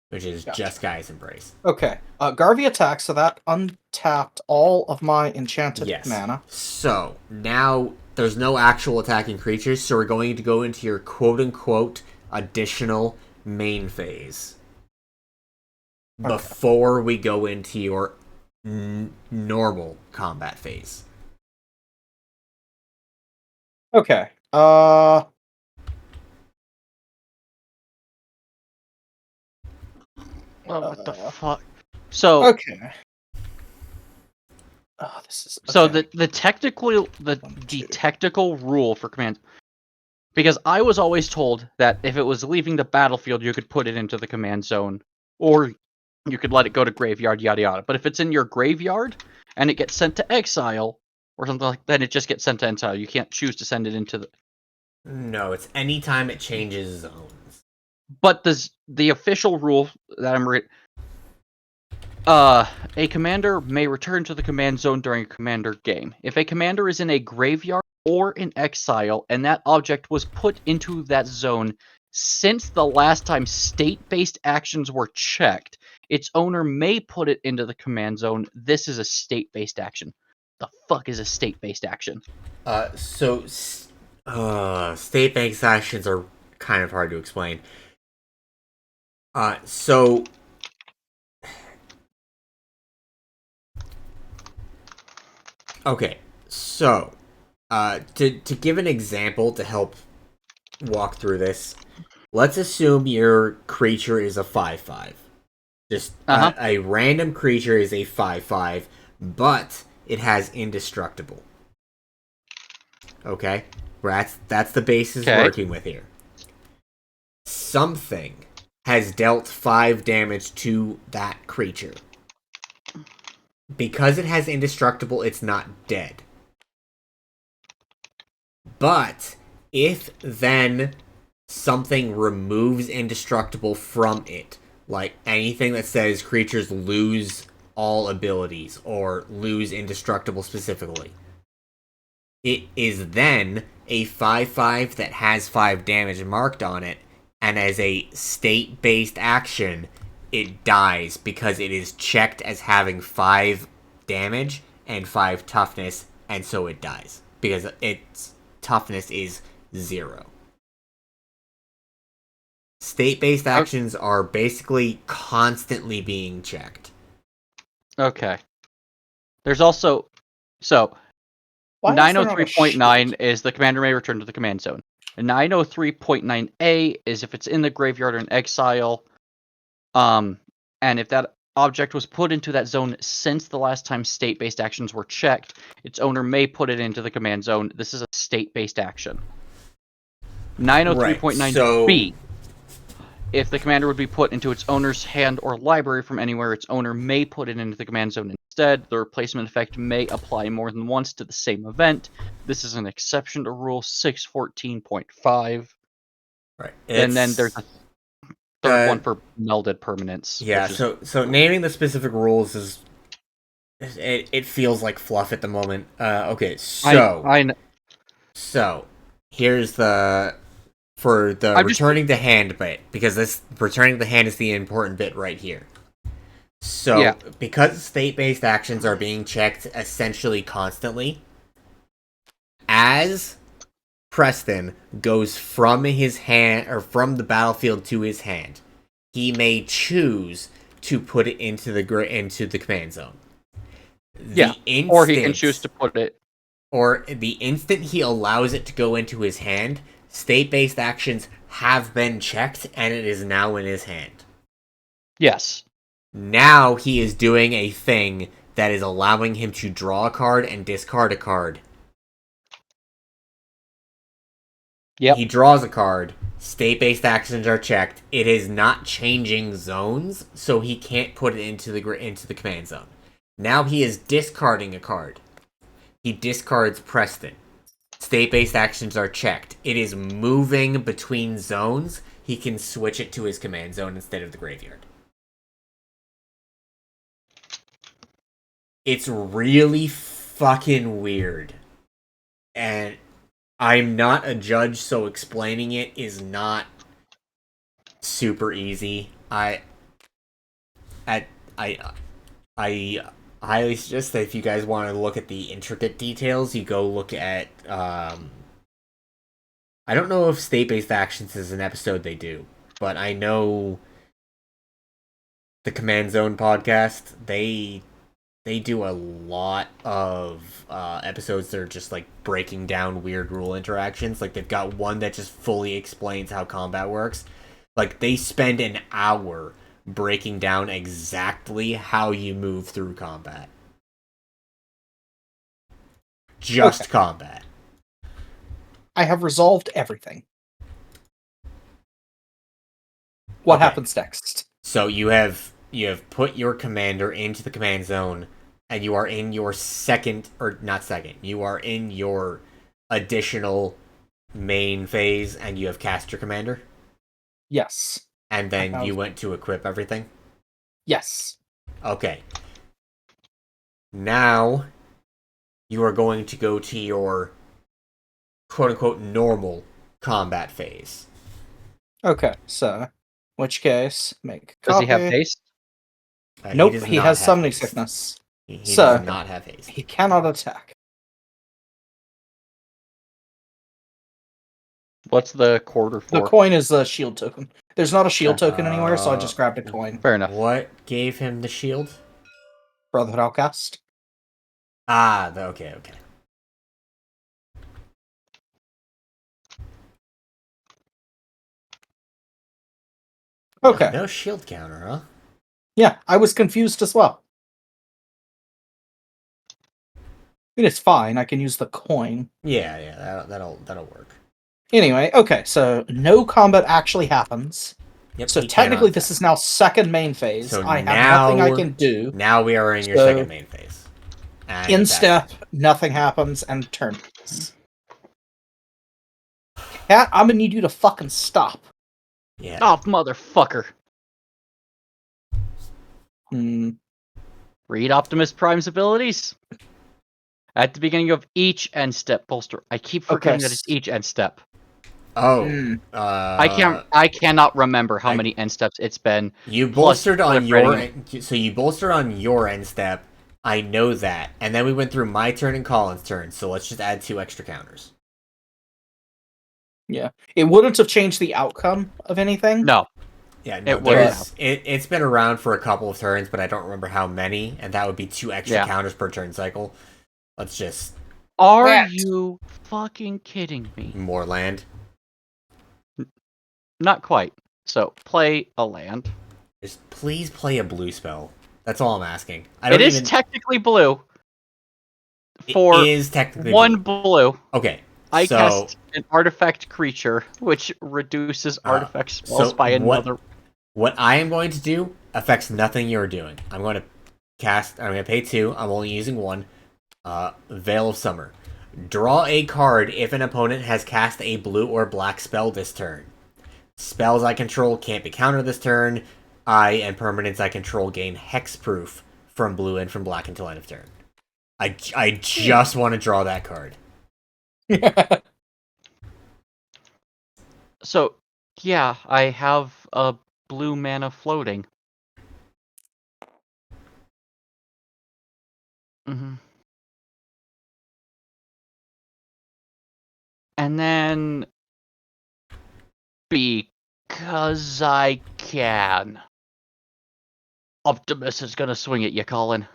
which is just Gaia's Embrace. Okay, Garvey attacks, so that untapped all of my enchanted mana. So now there's no actual attacking creatures, so we're going to go into your quote-unquote additional main phase. Before we go into your normal combat phase. Okay. What the fuck? So okay. Oh, this is okay. So the technical rule for command, because I was always told that if it was leaving the battlefield, you could put it into the command zone, or you could let it go to graveyard, yada yada. But if it's in your graveyard and it gets sent to exile or something like that, it just gets sent to exile. You can't choose to send it into the. No, it's anytime it changes zones. But the official rule that I'm reading. A commander may return to the command zone during a commander game. If a commander is in a graveyard or in exile, and that object was put into that zone since the last time state-based actions were checked, its owner may put it into the command zone. This is a state-based action. The fuck is a state-based action? State-based actions are kind of hard to explain. So Okay, so to give an example to help walk through this, let's assume your creature is a 5/5. Just a random creature is a 5/5, but it has indestructible. Okay, that's the basis working with here. Something has dealt 5 damage to that creature. Because it has indestructible, it's not dead. But if then something removes indestructible from it, like anything that says creatures lose all abilities or lose indestructible specifically, it is then a 5/5 that has 5 damage marked on it, and as a state-based action, it dies because it is checked as having 5 damage and 5 toughness, and so it dies. Because its toughness is 0. State-based actions are basically constantly being checked. Okay. There's also... So, 903.9 is the commander may return to the command zone. 903.9a is if it's in the graveyard or in exile. And if that object was put into that zone since the last time state-based actions were checked, its owner may put it into the command zone. This is a state-based action. 903.9b. If the commander would be put into its owner's hand or library from anywhere, its owner may put it into the command zone instead. The replacement effect may apply more than once to the same event. This is an exception to Rule 614.5. Right. And then there's a third one for melded permanents. Yeah, so naming the specific rules is... It feels like fluff at the moment. Okay, so... I know. So, here's the... For the returning to hand bit, because this returning to hand is the important bit right here. So, because state-based actions are being checked essentially constantly, as Preston goes from his hand, or from the battlefield to his hand, he may choose to put it into the command zone. Or he can choose to put it... Or the instant he allows it to go into his hand, state-based actions have been checked, and it is now in his hand. Yes. Now he is doing a thing that is allowing him to draw a card and discard a card. Yep. He draws a card, state-based actions are checked, it is not changing zones, so he can't put it into the command zone. Now he is discarding a card. He discards Preston. State-based actions are checked. It is moving between zones. He can switch it to his command zone instead of the graveyard. It's really fucking weird. And I'm not a judge, so explaining it is not super easy. I highly suggest that if you guys want to look at the intricate details, you go look at, I don't know if State-Based Actions is an episode they do, but I know the Command Zone podcast, they do a lot of episodes that are just like breaking down weird rule interactions. Like they've got one that just fully explains how combat works. Like they spend an hour breaking down exactly how you move through combat. Just combat. I have resolved everything. What happens next? So you have put your commander into the command zone, and you are in your you are in your additional main phase, and you have cast your commander? Yes. And then you went to equip everything? Yes. Okay. Now, you are going to go to your quote-unquote normal combat phase. Okay, so, which case, make a Does copy. he have haste? Nope, he has summoning sickness. He does not have haste. He cannot attack. What's the quarter for? The coin is a shield token. There's not a shield token anywhere, so I just grabbed a coin. Fair enough. What gave him the shield? Brotherhood Outcast. Okay. Okay. No shield counter, huh? Yeah, I was confused as well. I mean, it's fine. I can use the coin. Yeah, that'll work. Anyway, okay, so no combat actually happens. Yep. So he can't technically, untap. this is now second main phase. So I have nothing I now- can do. Now we are in your So- second main phase. And In it's step, nothing happens, and turn phase. Cat, I'm gonna need you to fucking stop. Yeah. Oh, motherfucker. Hmm. Read Optimus Prime's abilities. At the beginning of each end step bolster. I keep forgetting that it's each end step. Oh. I cannot remember how many end steps it's been. You plus bolstered on proliferating- so you bolstered on your end step. I know that. And then we went through my turn and Colin's turn, so let's just add 2 extra counters. Yeah. It wouldn't have changed the outcome of anything. No. Yeah, no, It wouldn't. it's been around for a couple of turns, but I don't remember how many, and that would be 2 extra counters per turn cycle. Let's just... Are you fucking kidding me? More land? Not quite. So, play a land. Just please play a blue spell. That's all I'm asking. It is technically blue. It For is technically one blue. Okay. I so, cast an artifact creature, which reduces artifact spells by another. What I am going to do affects nothing you're doing. I'm going to pay 2. I'm only using 1. Veil of Summer. Draw a card if an opponent has cast a blue or black spell this turn. Spells I control can't be countered this turn. And permanents I control gain hexproof from blue and from black until end of turn. I just want to draw that card. So, yeah, I have a blue mana floating. And then... because I can. Optimus is gonna swing at you, Colin.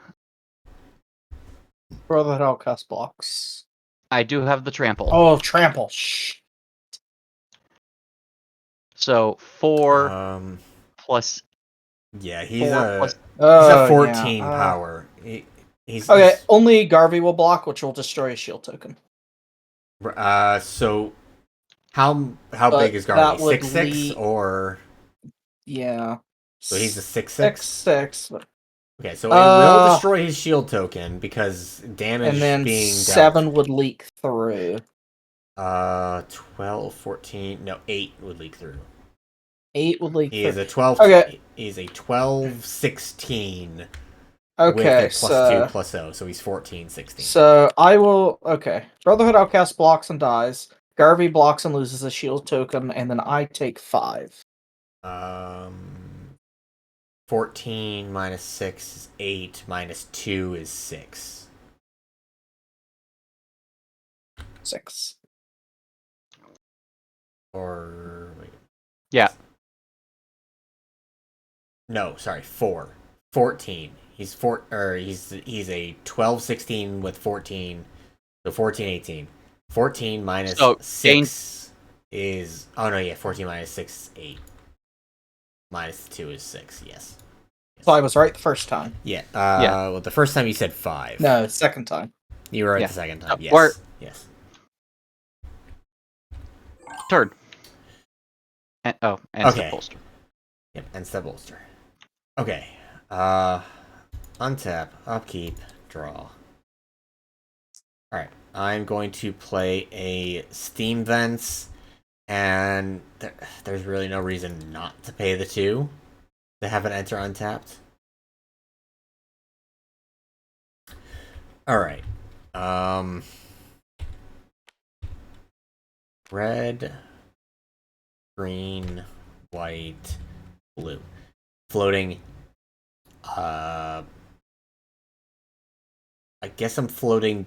Brotherhood Outcast blocks. I do have the trample. Oh, trample. Shh. So 4 plus. Yeah, he's 4 a plus, 14 power. He's only Garvey will block, which will destroy a shield token. So how big is Garvey? 6'6" or? Yeah. So he's a 6'6". 6'6". Okay, so it will destroy his shield token because damage and then being 7 would leak through. 12, 14, no, 8 would leak through. 8 would leak He through. is a 12. Okay. He's a 12, 16. Okay, with a +2 +0, so he's 14, 16. So I will. Okay, Brotherhood Outcast blocks and dies. Garvey blocks and loses a shield token, and then I take 5. 14 minus 6 is 8, minus 2 is 6. 6. Or wait. Yeah. No, sorry, 4. 14. He's a 12, 16 with 14. So 14, 18. 14 minus 6 is... Oh, no, yeah, 14 minus 6 is 8. Minus 2 is 6, yes. So I was right the first time. Yeah. Well, the first time you said 5. No, second time. You were right the second time, yes. Yes. Turn. And okay. bolster. Yep, and step bolster. Okay. Untap, upkeep, draw. Alright, I'm going to play a Steam Vents, and there's really no reason not to pay the 2 to have it enter untapped. Alright. Red, green, white, blue. Floating. I guess I'm floating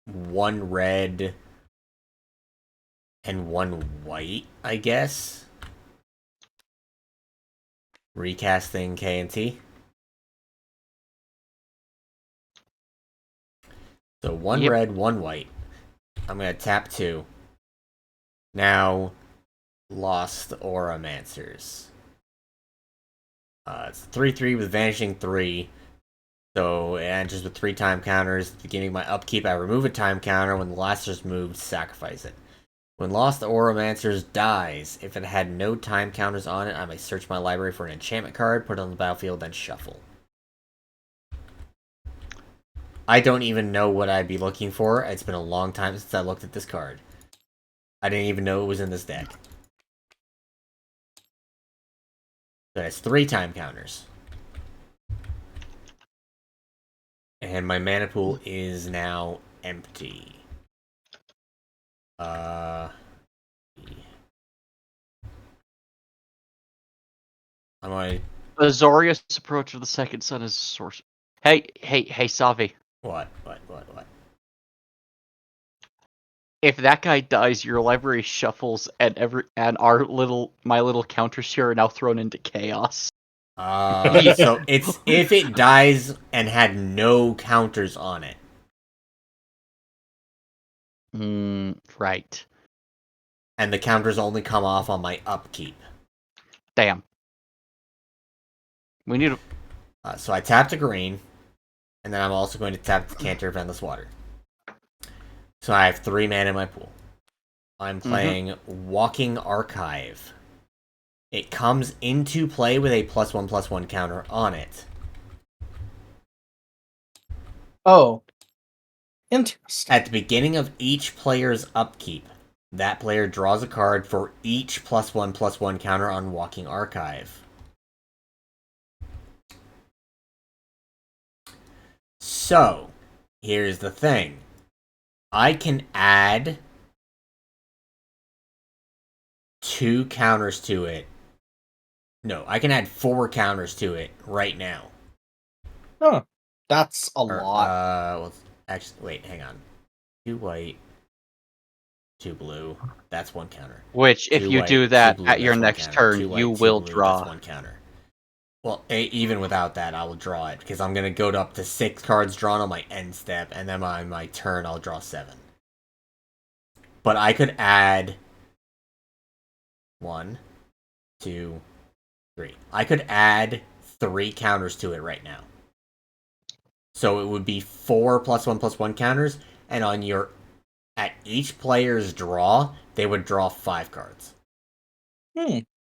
1 red and 1 white, I guess. Recasting K and T. So one Yep. red, one white. I'm gonna tap 2. Now, Lost Auramancers. It's 3/3 with Vanishing 3. So it enters with 3 time counters. At the beginning of my upkeep, I remove a time counter. When the last is moved, sacrifice it. When Lost Auramancers dies, if it had no time counters on it, I may search my library for an enchantment card, put it on the battlefield, then shuffle. I don't even know what I'd be looking for. It's been a long time since I looked at this card. I didn't even know it was in this deck. So it's 3 time counters. And my mana pool is now empty. I'm going. Azorius' approach of the second son is source. Hey, Savi. What? If that guy dies, your library shuffles, and my little counters here are now thrown into chaos. So it's if it dies and had no counters on it. Right. And the counters only come off on my upkeep. Damn. We need a... so I tapped a green, and then I'm also going to tap the Canter of Endless Water. So I have 3 mana in my pool. I'm playing Walking Archive. It comes into play with a +1/+1 counter on it. Oh. Interesting. At the beginning of each player's upkeep, that player draws a card for each +1/+1 counter on Walking Archive. So, here's the thing. I can add 2 counters to it. No, I can add 4 counters to it right now. Huh. That's a lot. Well, actually, wait, hang on. 2 white, 2 blue. That's 1 counter. Which, if you do that at your next turn, you will draw. That's 1 counter. Well, even without that, I will draw it, because I'm going to go up to 6 cards drawn on my end step, and then on my turn, I'll draw 7. But I could add 1, 2, 3. I could add 3 counters to it right now. So it would be 4 +1/+1 counters, and at each player's draw, they would draw 5 cards.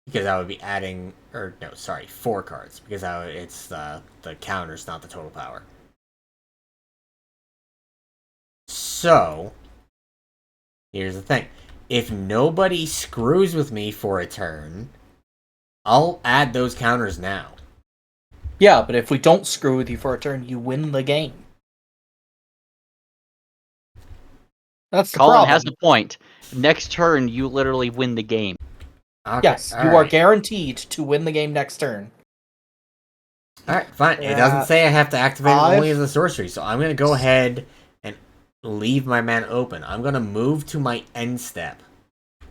Because I would be adding, 4 cards, because it's the counters, not the total power. So, here's the thing. If nobody screws with me for a turn, I'll add those counters now. Yeah, but if we don't screw with you for a turn, you win the game. That's the Colin problem. has a point. Next turn, you literally win the game. Okay, yes, you are guaranteed to win the game next turn. Alright, fine. It doesn't say I have to activate it only as a sorcery, so I'm going to go ahead and leave my mana open. I'm going to move to my end step,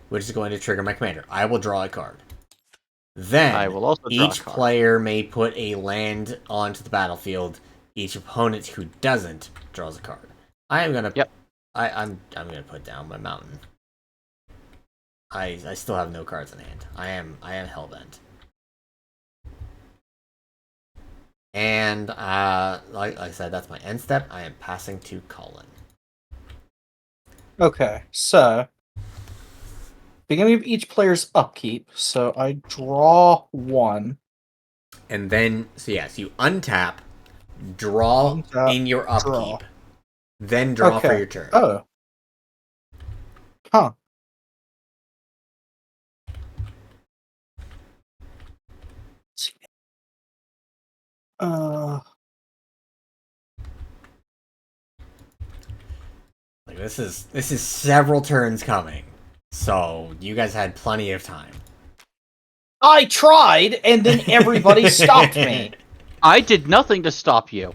which is going to trigger my commander. I will draw a card. Then, I will also draw each player may put a land onto the battlefield. Each opponent who doesn't draws a card. I am gonna. Yep. I'm gonna put down my mountain. I still have no cards in hand. I am hellbent. And like I said, that's my end step. I am passing to Colin. Okay, so beginning of each player's upkeep, so I draw 1. And then, so you untap, draw in your upkeep, then draw for your turn. Oh. Huh. Like this is several turns coming, so you guys had plenty of time. I tried, and then everybody stopped me. I did nothing to stop you.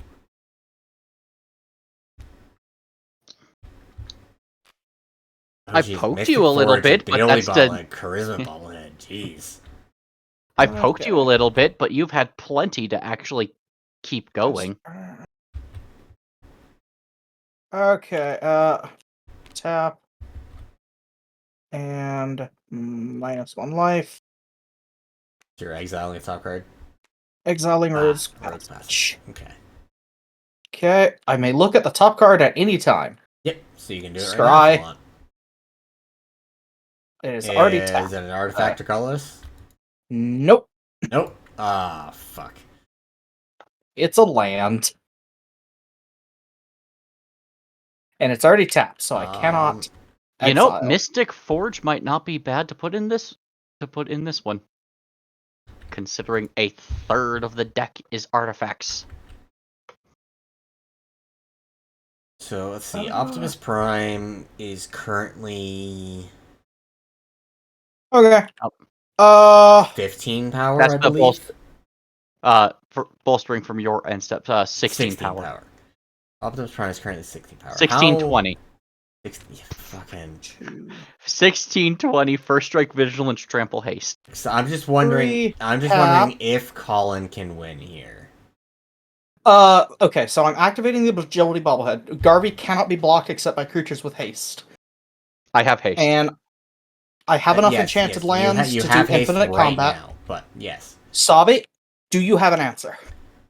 I poked you a little bit, but that's the charisma bobblehead. Jeez. I poked you a little bit, but you've had plenty to actually keep going. Okay, tap. And -1 life. So you're exiling the top card? Exiling Rhodes Rhodes Passage. Okay. Okay, I may look at the top card at any time. Yep, so you can do it right Scry. now if you want. It is already Is tapped. it an artifact or colorless? Nope. Nope. Ah, fuck. It's a land. And it's already tapped, so I cannot You know, exile. Mystic Forge might not be bad to put in this one. Considering a third of the deck is artifacts. So let's see. Optimus Prime is currently Okay. 15 power, That's I the believe. for bolstering from your end steps. 16 power. Optimus Prime is currently 16 power. 1620. 1620 first strike, vigilance, trample, haste. So I'm just wondering. Wondering if Colin can win here. Okay, so I'm activating the agility bobblehead. Garvey cannot be blocked except by creatures with haste. I have haste. And I have enough enchanted lands you to have do haste infinite right combat. now, but yes. Sabi, do you have an answer?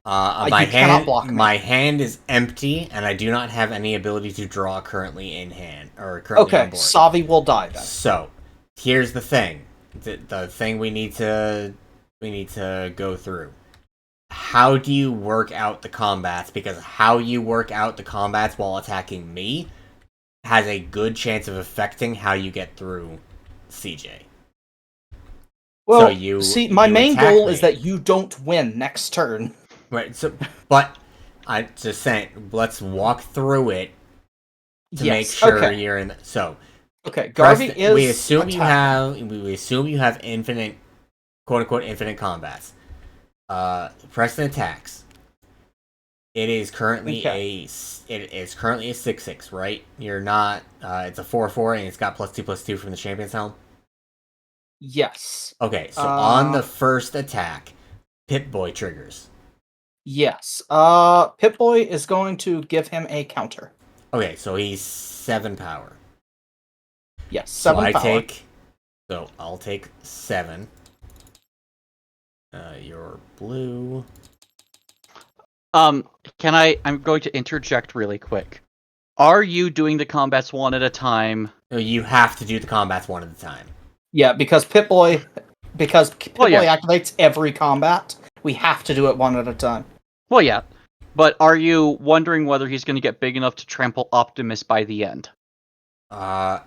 My cannot block me. My hand is empty, and I do not have any ability to draw currently in hand or currently on Okay, board. Savi will die then. So, here's the thing. The thing we need to go through. How do you work out the combats? Because how you work out the combats while attacking me has a good chance of affecting how you get through CJ. Well, So see, my you main attack goal me. is that you don't win next turn. Right, so, but I just saying, let's walk through it to make sure you're in. So, okay, Garvey is. We assume attacking. we assume you have infinite, quote unquote, infinite combats. Preston attacks. It is currently it is currently a 6/6, right? You're not. It's a 4/4, and it's got +2/+2 from the Champion's Helm. Yes. Okay, so on the first attack, Pip-Boy triggers. Yes. Pip-Boy is going to give him a counter. Okay, so he's 7 power. Yes, 7 power. So I'll take 7. You're blue. I'm going to interject really quick. Are you doing the combats one at a time? No, you have to do the combats one at a time. Yeah, because Pip-Boy activates every combat. We have to do it one at a time. Well, yeah. But are you wondering whether he's going to get big enough to trample Optimus by the end? I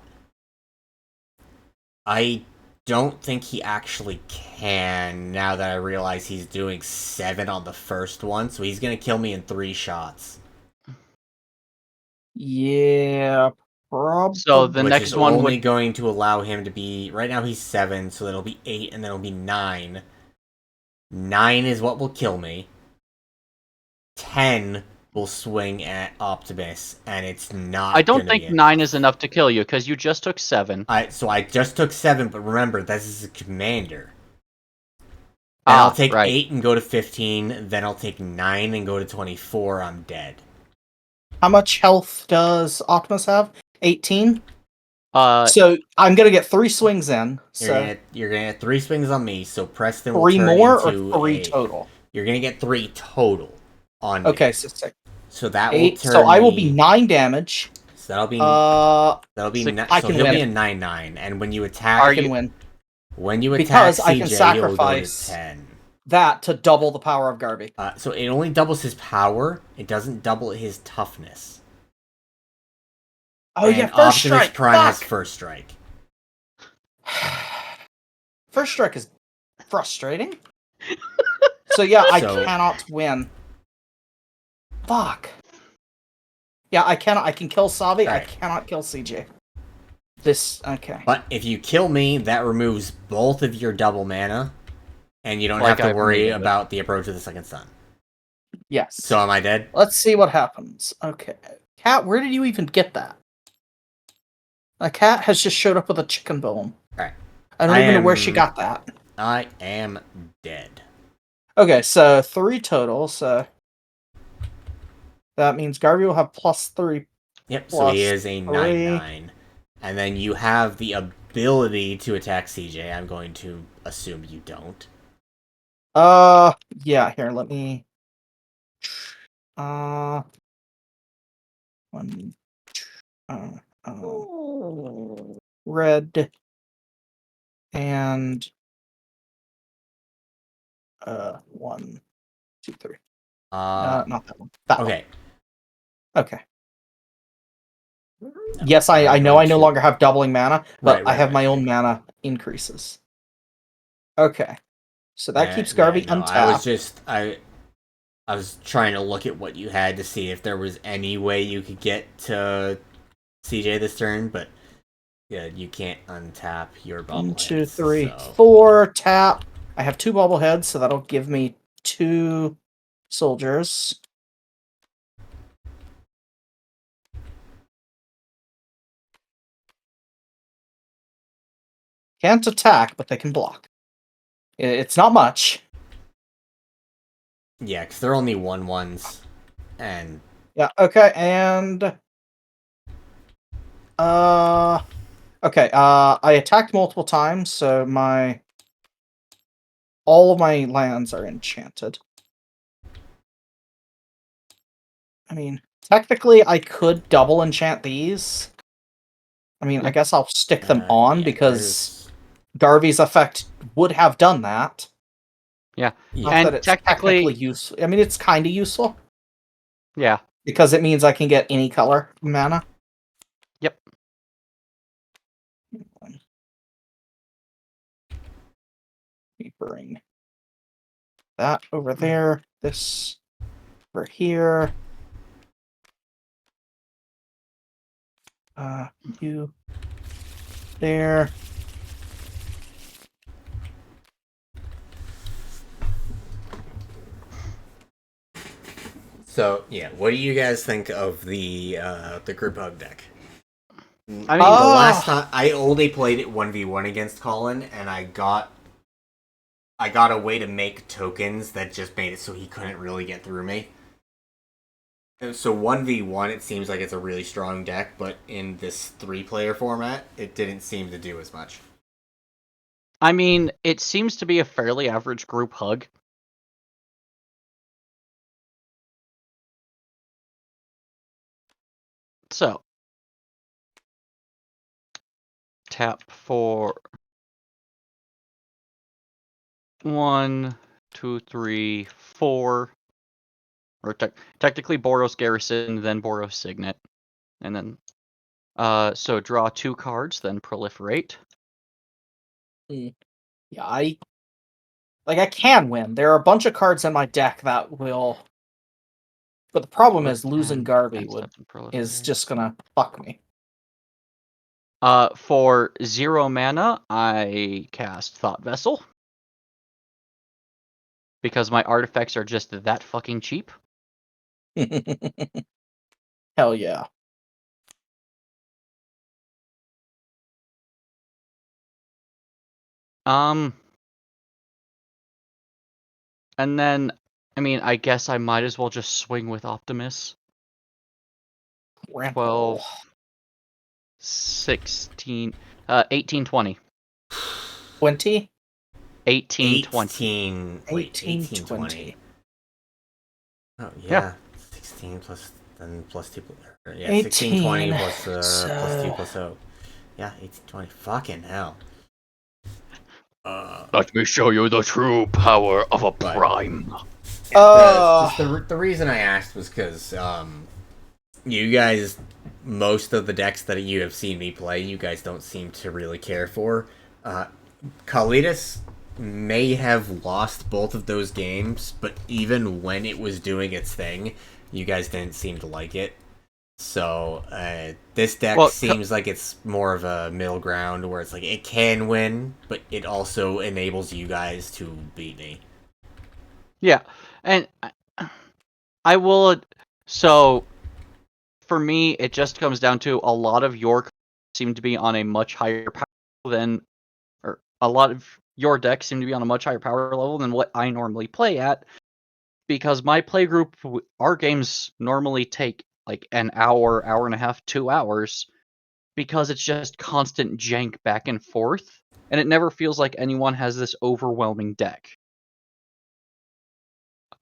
don't think he actually can, now that I realize he's doing 7 on the first one, so he's gonna kill me in 3 shots. Yeah, probably. So the next one only going to allow him to be... Right now he's 7, so that'll be 8, and then it'll be 9. 9 is what will kill me. 10 will swing at Optimus, and it's not. I don't think 9 is enough to kill you, because you just took 7. So I just took 7, but remember, this is a commander. Then I'll take 8 and go to 15, then I'll take 9 and go to 24, I'm dead. How much health does Optimus have? 18? So I'm gonna get 3 swings in. So You're gonna get 3 swings on me, so Preston 3 will turn more into or 3 total? You're gonna get 3 total on me. Okay, so 6. So that 8, will turn so I will be 9 damage. So that'll be I so can he'll win be it. a 9/9, and when you attack, I can win. When you attack Because CJ, I can sacrifice you'll go to 10. That to double the power of Garvey. So it only doubles his power. It doesn't double his toughness. Oh, and yeah, first Optimus strike. Prime has first strike. First strike is frustrating. So yeah, I cannot win. Fuck. Yeah, I cannot. I can kill Savi. Right. I cannot kill CJ. Okay. But if you kill me, that removes both of your double mana, and you don't have to worry about the approach of the second sun. Yes. So am I dead? Let's see what happens. Okay. Cat, where did you even get that? A cat has just showed up with a chicken bone. Alright. I don't even know where she got that. I am dead. Okay, so 3 total, so... That means Garvey will have +3 Yep, so he Plus is a 3. 9/9. And then you have the ability to attack CJ. I'm going to assume you don't. Yeah, here, let me... One... Red... And... 1, 2, 3. Not that one. That okay. one. Okay. No, Yes, I know I no longer have doubling mana, but Right, I have right. my own mana increases. Okay. So that keeps Garvey no, untapped. I was trying to look at what you had to see if there was any way you could get to CJ this turn, but yeah, you can't untap your bobbleheads. 1, 2, 3, so. 4, tap. I have 2 bobbleheads, so that'll give me 2 soldiers. Can't attack, but they can block. It's not much. Yeah, because they're only 1/1s, and Yeah. Okay, and okay. I attacked multiple times, so all of my lands are enchanted. I mean, technically, I could double enchant these. I mean, I guess I'll stick them on because Garvey's effect would have done that. Yeah. Not And that it's technically useful. I mean, it's kind of useful. Yeah. Because it means I can get any color mana. Yep. Let me bring that over there. This over here. You there. So yeah, what do you guys think of the group hug deck? I mean, the last time I only played it 1v1 against Colin, and I got a way to make tokens that just made it so he couldn't really get through me. And so 1v1, it seems like it's a really strong deck, but in this 3-player format, it didn't seem to do as much. I mean, it seems to be a fairly average group hug. So, tap for 1, 2, 3, 4. Or technically Boros Garrison, then Boros Signet. And then, so draw 2 cards, then proliferate. Yeah, I can win. There are a bunch of cards in my deck that will... But the problem is losing Garvey is just gonna fuck me. For 0 mana, I cast Thought Vessel. Because my artifacts are just that fucking cheap. Hell yeah. And then, I mean, I guess I might as well just swing with Optimus. 12, 16, 18, 20. 20? 18, 20. 18, 20. Oh, yeah. Yeah. 16 plus 2. Yeah, 16, 20 plus 2 plus 0. Yeah, 18, 20. Fucking hell. Let me show you the true power of a prime. The reason I asked was because you guys, most of the decks that you have seen me play, you guys don't seem to really care for. Kalidas may have lost both of those games, but even when it was doing its thing, you guys didn't seem to like it. So this deck seems like it's more of a middle ground where it's like it can win, but it also enables you guys to beat me. Yeah, and I will. So for me, it just comes down to a lot of your cards seem to be on a much higher power than, or a lot of your decks seem to be on a much higher power level than what I normally play at. Because my playgroup, our games normally take like an hour, hour and a half, 2 hours, because it's just constant jank back and forth, and it never feels like anyone has this overwhelming deck.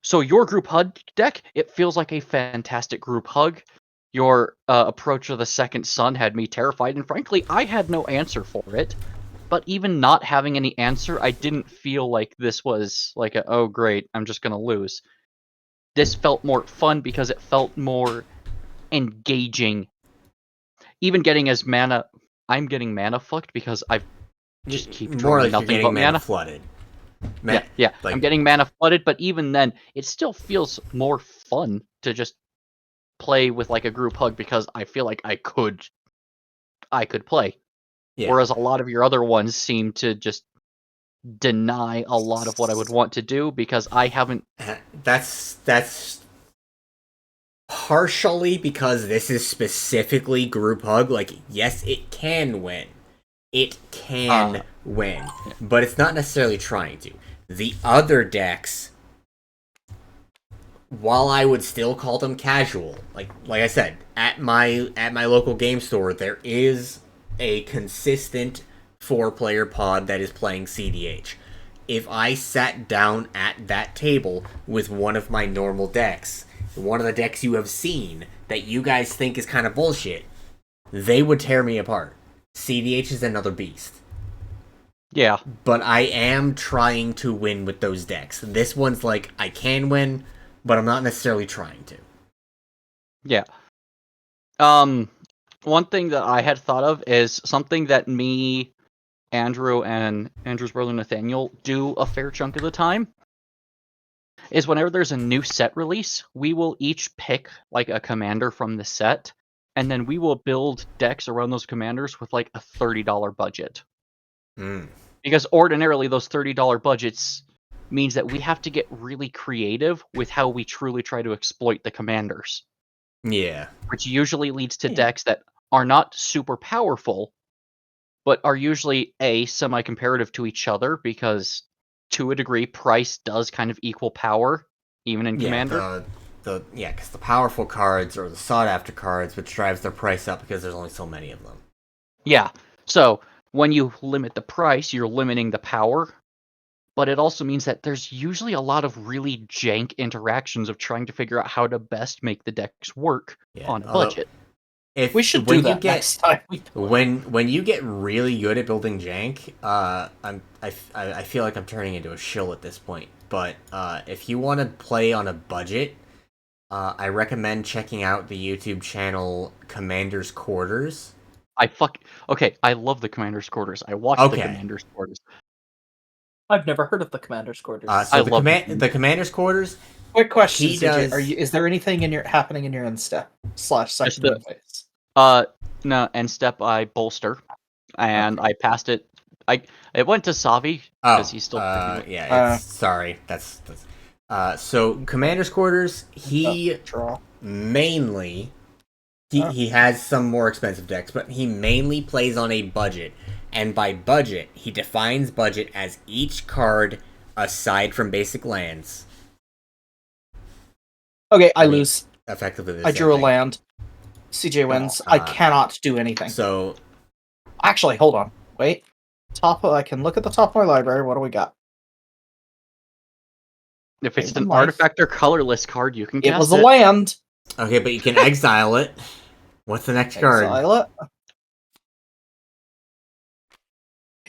So your group hug deck, it feels like a fantastic group hug. Your approach of the Second Sun had me terrified, and frankly, I had no answer for it. But even not having any answer, I didn't feel like this was like a, oh great, I'm just gonna lose. This felt more fun because it felt more engaging. Even getting as mana, I'm getting mana fucked because I've just keep More drawing like you're nothing getting but mana flooded. Yeah, like, I'm getting mana flooded, but even then, it still feels more fun to just play with like a group hug because I feel like I could play. yeah. Whereas a lot of your other ones seem to just deny a lot of what I would want to do because I haven't. That's partially because this is specifically group hug. Like, yes, it can win. It can win, but it's not necessarily trying to. The other decks, while I would still call them casual, like I said, at my local game store, there is a consistent 4-player pod that is playing CDH. If I sat down at that table with one of my normal decks, one of the decks you have seen that you guys think is kind of bullshit, they would tear me apart. CDH is another beast. Yeah. But I am trying to win with those decks. This one's like, I can win, but I'm not necessarily trying to. Yeah. One thing that I had thought of is something that me, Andrew, and Andrew's brother Nathaniel do a fair chunk of the time. Is whenever there's a new set release, we will each pick like a commander from the set, and then we will build decks around those commanders with like a $30 budget. Because ordinarily those $30 budgets means that we have to get really creative with how we truly try to exploit the commanders. Yeah. Which usually leads to decks that are not super powerful, but are usually semi-comparative to each other because to a degree price does kind of equal power, even in Commander. Because the powerful cards are the sought-after cards, which drives their price up because there's only so many of them. Yeah, so when you limit the price, you're limiting the power, but it also means that there's usually a lot of really jank interactions of trying to figure out how to best make the decks work on a budget. We should do that next time. When you get really good at building jank, I feel like I'm turning into a shill at this point. But if you want to play on a budget, I recommend checking out the YouTube channel Commander's Quarters. I love the Commander's Quarters. I watched the Commander's Quarters. I've never heard of the Commander's Quarters. The Commander's Quarters. Quick question, CJ. Is there anything happening in your end step / second phase? No, end step I bolster, and I passed it. It went to Savi because he's still. Sorry, that's. So Commander's Quarters, he mainly he has some more expensive decks, but he mainly plays on a budget. And by budget, he defines budget as each card aside from basic lands. Okay, I lose. Effectively, I drew a land. CJ wins. I cannot do anything. So, actually, hold on. Wait. I can look at the top of my library. What do we got? If it's an artifact or colorless card, you can cast it. It was a land. Okay, but you can exile it. What's the next card? Exile it.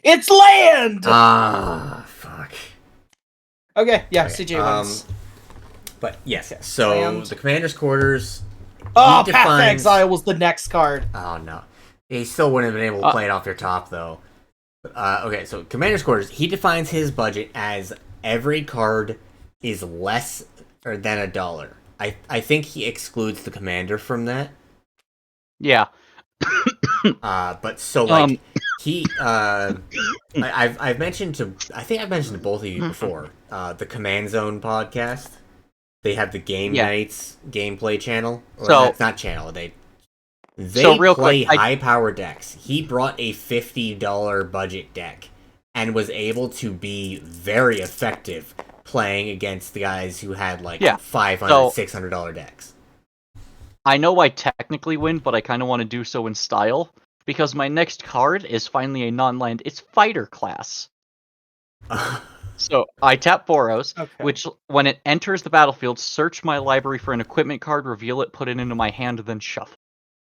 It's land! Fuck. Okay, yeah, CJ wins. But yes. So land. The Commander's Quarters. Path to Exile was the next card. Oh no, he still wouldn't have been able to play it off your top though. Okay, so Commander's Quarters. He defines his budget as every card is less than $1. I think he excludes the commander from that. Yeah. But so like he I've mentioned to both of you before the Command Zone podcast. They have the Game Nights gameplay channel. Or it's not channel. They play high power decks. He brought a $50 budget deck and was able to be very effective playing against the guys who had like $500, $600 decks. I know I technically win, but I kind of want to do so in style, because my next card is finally a non-land. It's Fighter class. So I tap Boros, which, when it enters the battlefield, search my library for an equipment card, reveal it, put it into my hand, then shuffle.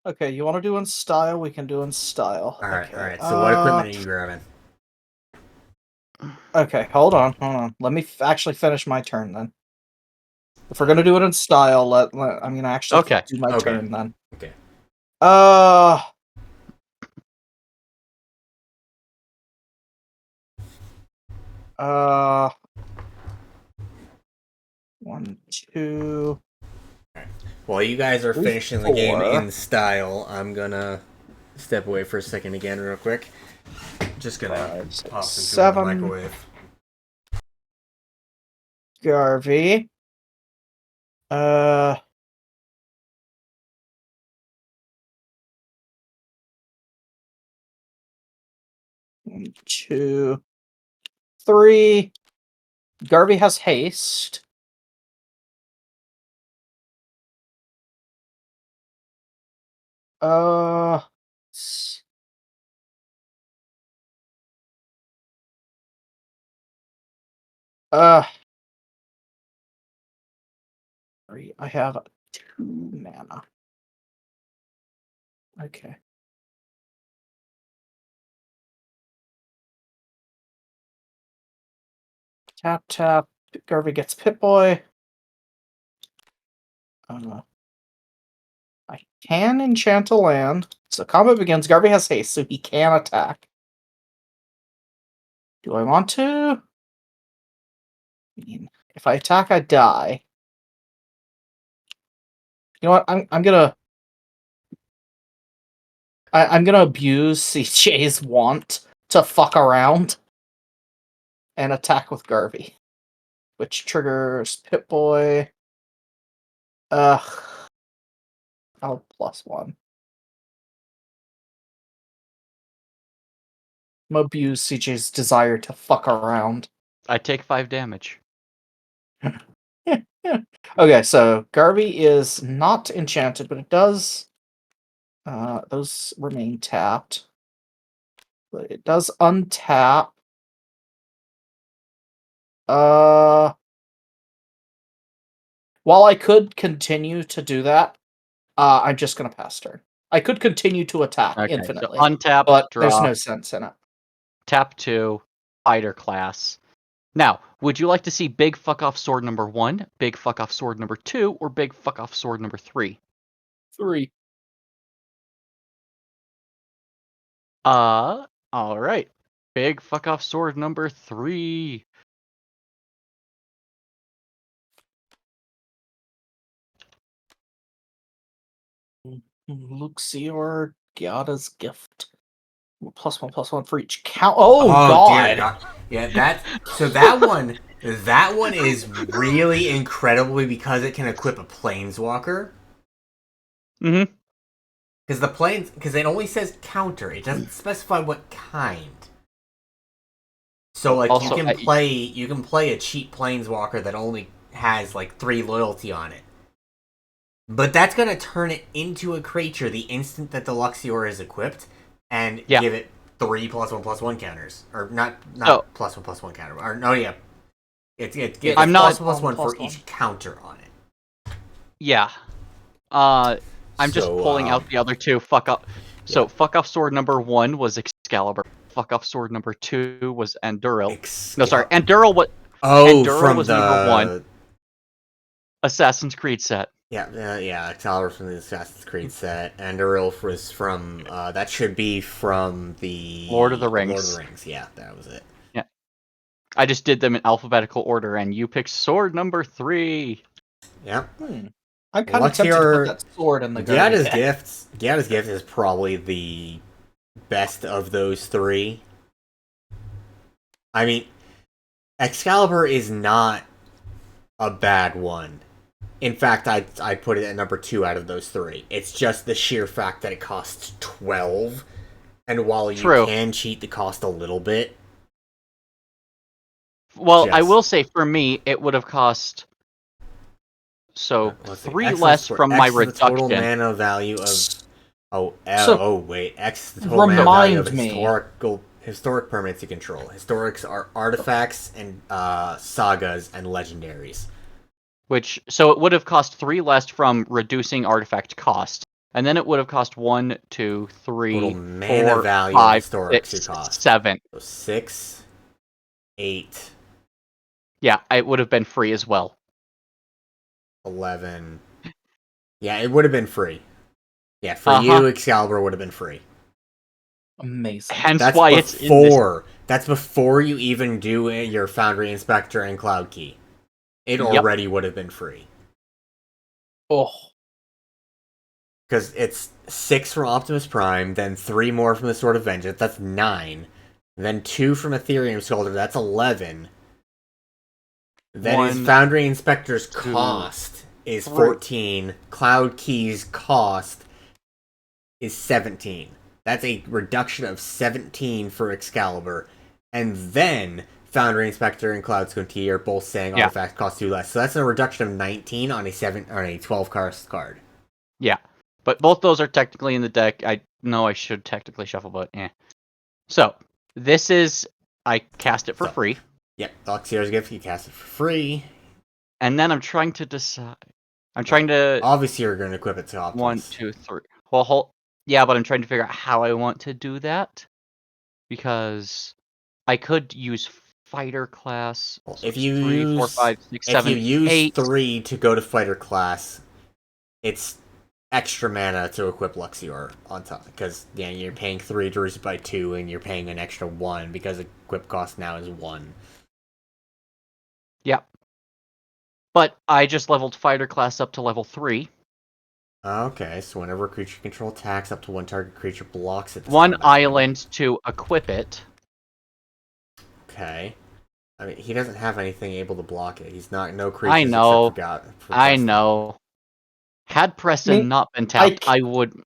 Okay, you want to do in style? We can do in style. Alright, alright. So what equipment are you grabbing? Okay, hold on. Let me actually finish my turn then. If we're gonna do it in style, I'm gonna actually do my turn then. Okay. One, two. While you guys are finishing the game in style, I'm gonna step away for a second again, real quick. Just gonna pop some food in the microwave. Garvey. One, two, three. Garvey has haste. I have 2 mana. Okay. Tap, tap. Garvey gets Pip-Boy. I can enchant a land. So combat begins. Garvey has haste, so he can attack. Do I want to? I mean, if I attack, I die. You know what? I'm gonna abuse CJ's want to fuck around and attack with Garvey, which triggers Pip-Boy. Ugh. Oh, +1. I'm gonna abuse CJ's desire to fuck around. I take 5 damage. Okay, so Garvey is not enchanted, but it does. Those remain tapped. But it does untap. While I could continue to do that, I'm just gonna pass turn. I could continue to attack infinitely, so untap, but draw. there's no sense in it. Tap 2, Fighter class. Now, would you like to see Big Fuck Off Sword number 1, Big Fuck Off Sword number 2, or Big Fuck Off Sword number 3? 3. Alright. Big Fuck Off Sword number 3. Luxior Gyada's gift. +1/+1 for each count. Oh God! Dear God! Yeah, that one is really incredibly because it can equip a planeswalker. Mm-hmm. Because it only says counter. It doesn't specify what kind. So like Also, you can play a cheap planeswalker that only has like 3 loyalty on it. But that's gonna turn it into a creature the instant that the Luxior is equipped, and give it 3 +1/+1 counters, or not +1/+1 counter. Or no, yeah, it's I'm not +1/+1 for each counter on it. Yeah. I'm just pulling out the other 2. Fuck up. So Fuck Off Sword number 1 was Excalibur. Fuck Off Sword number 2 was Anduril. No, sorry, Anduril was. Anduril was number 1. Assassin's Creed set. Yeah, Excalibur from the Assassin's Creed set. Anduril was from, that should be from the Lord of the Rings. Lord of the Rings, yeah, that was it. Yeah. I just did them in alphabetical order, and you picked sword number 3. Yep. I'm kind of tempted to put that sword in the Gyada's Gift is probably the best of those 3. I mean, Excalibur is not a bad one. In fact, I'd put it at number 2 out of those 3. It's just the sheer fact that it costs 12, and while you can cheat the cost a little bit... Well, I will say, for me, it would have cost So Let's see. 3 X less is from X my is the total reduction. mana value of. So, Wait. X is the total mana value of remind me. historic permanents you control. Historics are artifacts and sagas and legendaries. So it would have cost 3 less from reducing artifact cost. And then it would have cost 1, 2, 3, Total 4, mana value 5, of historics 6, you cost. 7. So 6, 8, Yeah, it would have been free as well. 11. Yeah, it would have been free. Yeah, for you, Excalibur would have been free. Amazing. Hence That's why it's in this. That's before you even do your Foundry Inspector and Cloud Key. It already would have been free. Oh. Because it's 6 from Optimus Prime, then 3 more from the Sword of Vengeance, that's 9. Then 2 from Ethereum Sculptor, that's 11. Then his Foundry Inspector's cost is 14. Cloud Key's cost is 17. That's a reduction of 17 for Excalibur. And then Foundry Inspector and Cloud Key are both saying artifacts cost 2 less. So that's a reduction of 19 on a 12 cost card. Yeah. But both those are technically in the deck. I know I should technically shuffle, but So, this is... I cast it for free. Yep, Luxier's gift, you cast it for free. And then I'm trying to decide... I'm trying to... Obviously you're going to equip it to Optimus. 1, 2, 3... Well, yeah, but I'm trying to figure out how I want to do that. Because I could use fighter class. If you 3, 4, 5, 6, 7, if you use 8. 3 to go to fighter class, it's extra mana to equip Luxior on top. Because you're paying 3 to reduce it by 2, and you're paying an extra 1 because equip cost now is 1. Yeah. But I just leveled fighter class up to level 3. Okay, so whenever a creature control attacks, up to 1 target creature blocks it. 1 island to equip it. Okay. I mean, he doesn't have anything able to block it. He's not no creatures. I know. Except for I know. Had Preston not been tapped, I would.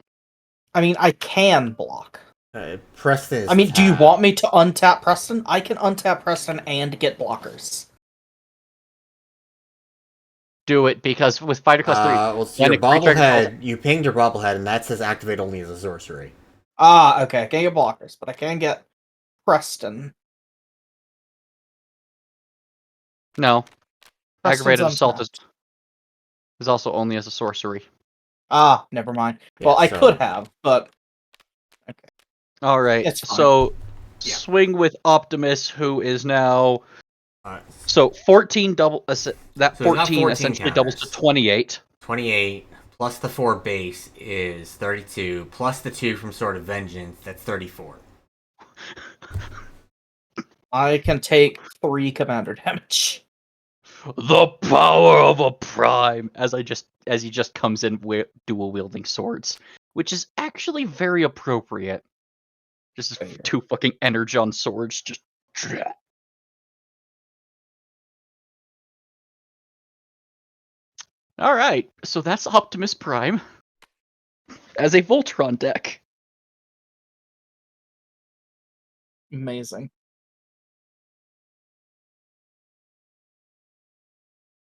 I mean, I can block. Preston is I mean, tapped. do you want me to untap Preston? I can untap Preston and get blockers. Do it, because with fighter class 3... Well, so your bobblehead, you pinged your bobblehead, and that says activate only as a sorcery. Okay, I can't get blockers, but I can get Preston. No. Preston's Aggravated Assault untapped. is also only as a sorcery. Never mind. Yeah, well, I could have, but... Okay. Alright, so... Swing with Optimus, who is now... So 14 double... that 14 essentially doubles to 28. 28, plus the 4 base is 32, plus the 2 from Sword of Vengeance, that's 34. I can take 3 commander damage. The power of a prime! As he just comes in dual wielding swords. Which is actually very appropriate. Just 2 fucking energon swords, just... Alright, so that's Optimus Prime. As a Voltron deck. Amazing.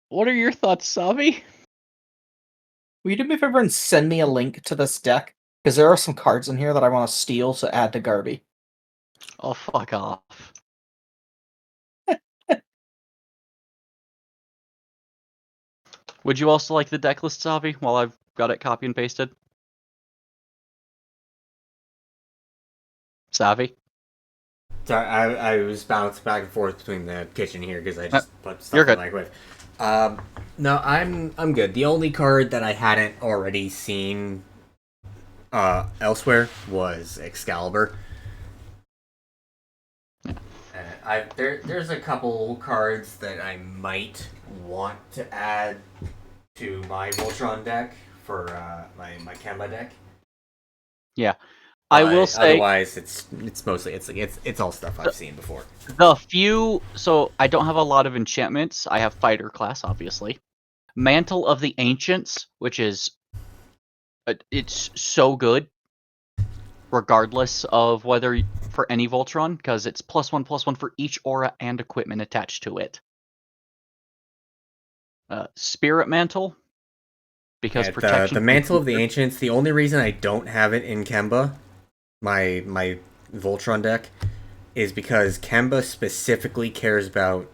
What are your thoughts, Savi? Will you do me a favor and send me a link to this deck? Because there are some cards in here that I want to steal to add to Garby. Oh, fuck off. Would you also like the deck list, Savi, while I've got it copy and pasted? Savi? Sorry, I was bouncing back and forth between the kitchen here because I just put stuff you're in the good. microwave. No, I'm good. The only card that I hadn't already seen elsewhere was Excalibur. There's a couple cards that I might want to add to my Voltron deck for my Kemba deck. Yeah, I will say. Otherwise, it's mostly it's all stuff I've seen before. So I don't have a lot of enchantments. I have fighter class, obviously. Mantle of the Ancients, which is it's so good, regardless of whether for any Voltron, because it's +1/+1 for each aura and equipment attached to it. Spirit Mantle, because Yeah, protection. the Mantle of the Ancients, the only reason I don't have it in Kemba, my Voltron deck, is because Kemba specifically cares about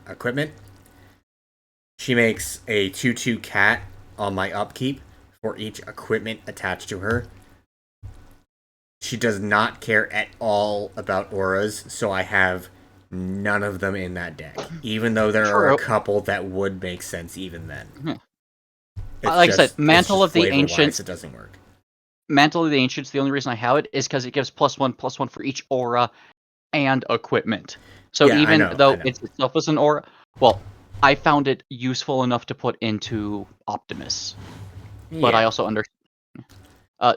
equipment. She makes a 2/2 cat on my upkeep for each equipment attached to her. She does not care at all about auras, so I have none of them in that deck. Even though there are a couple that would make sense even then. Like I said, Mantle of the Ancients, it doesn't work. Mantle of the Ancients, the only reason I have it is because it gives +1/+1 for each aura and equipment. So Yeah, even I know. though it itself is an aura, well, I found it useful enough to put into Optimus. But I also understand.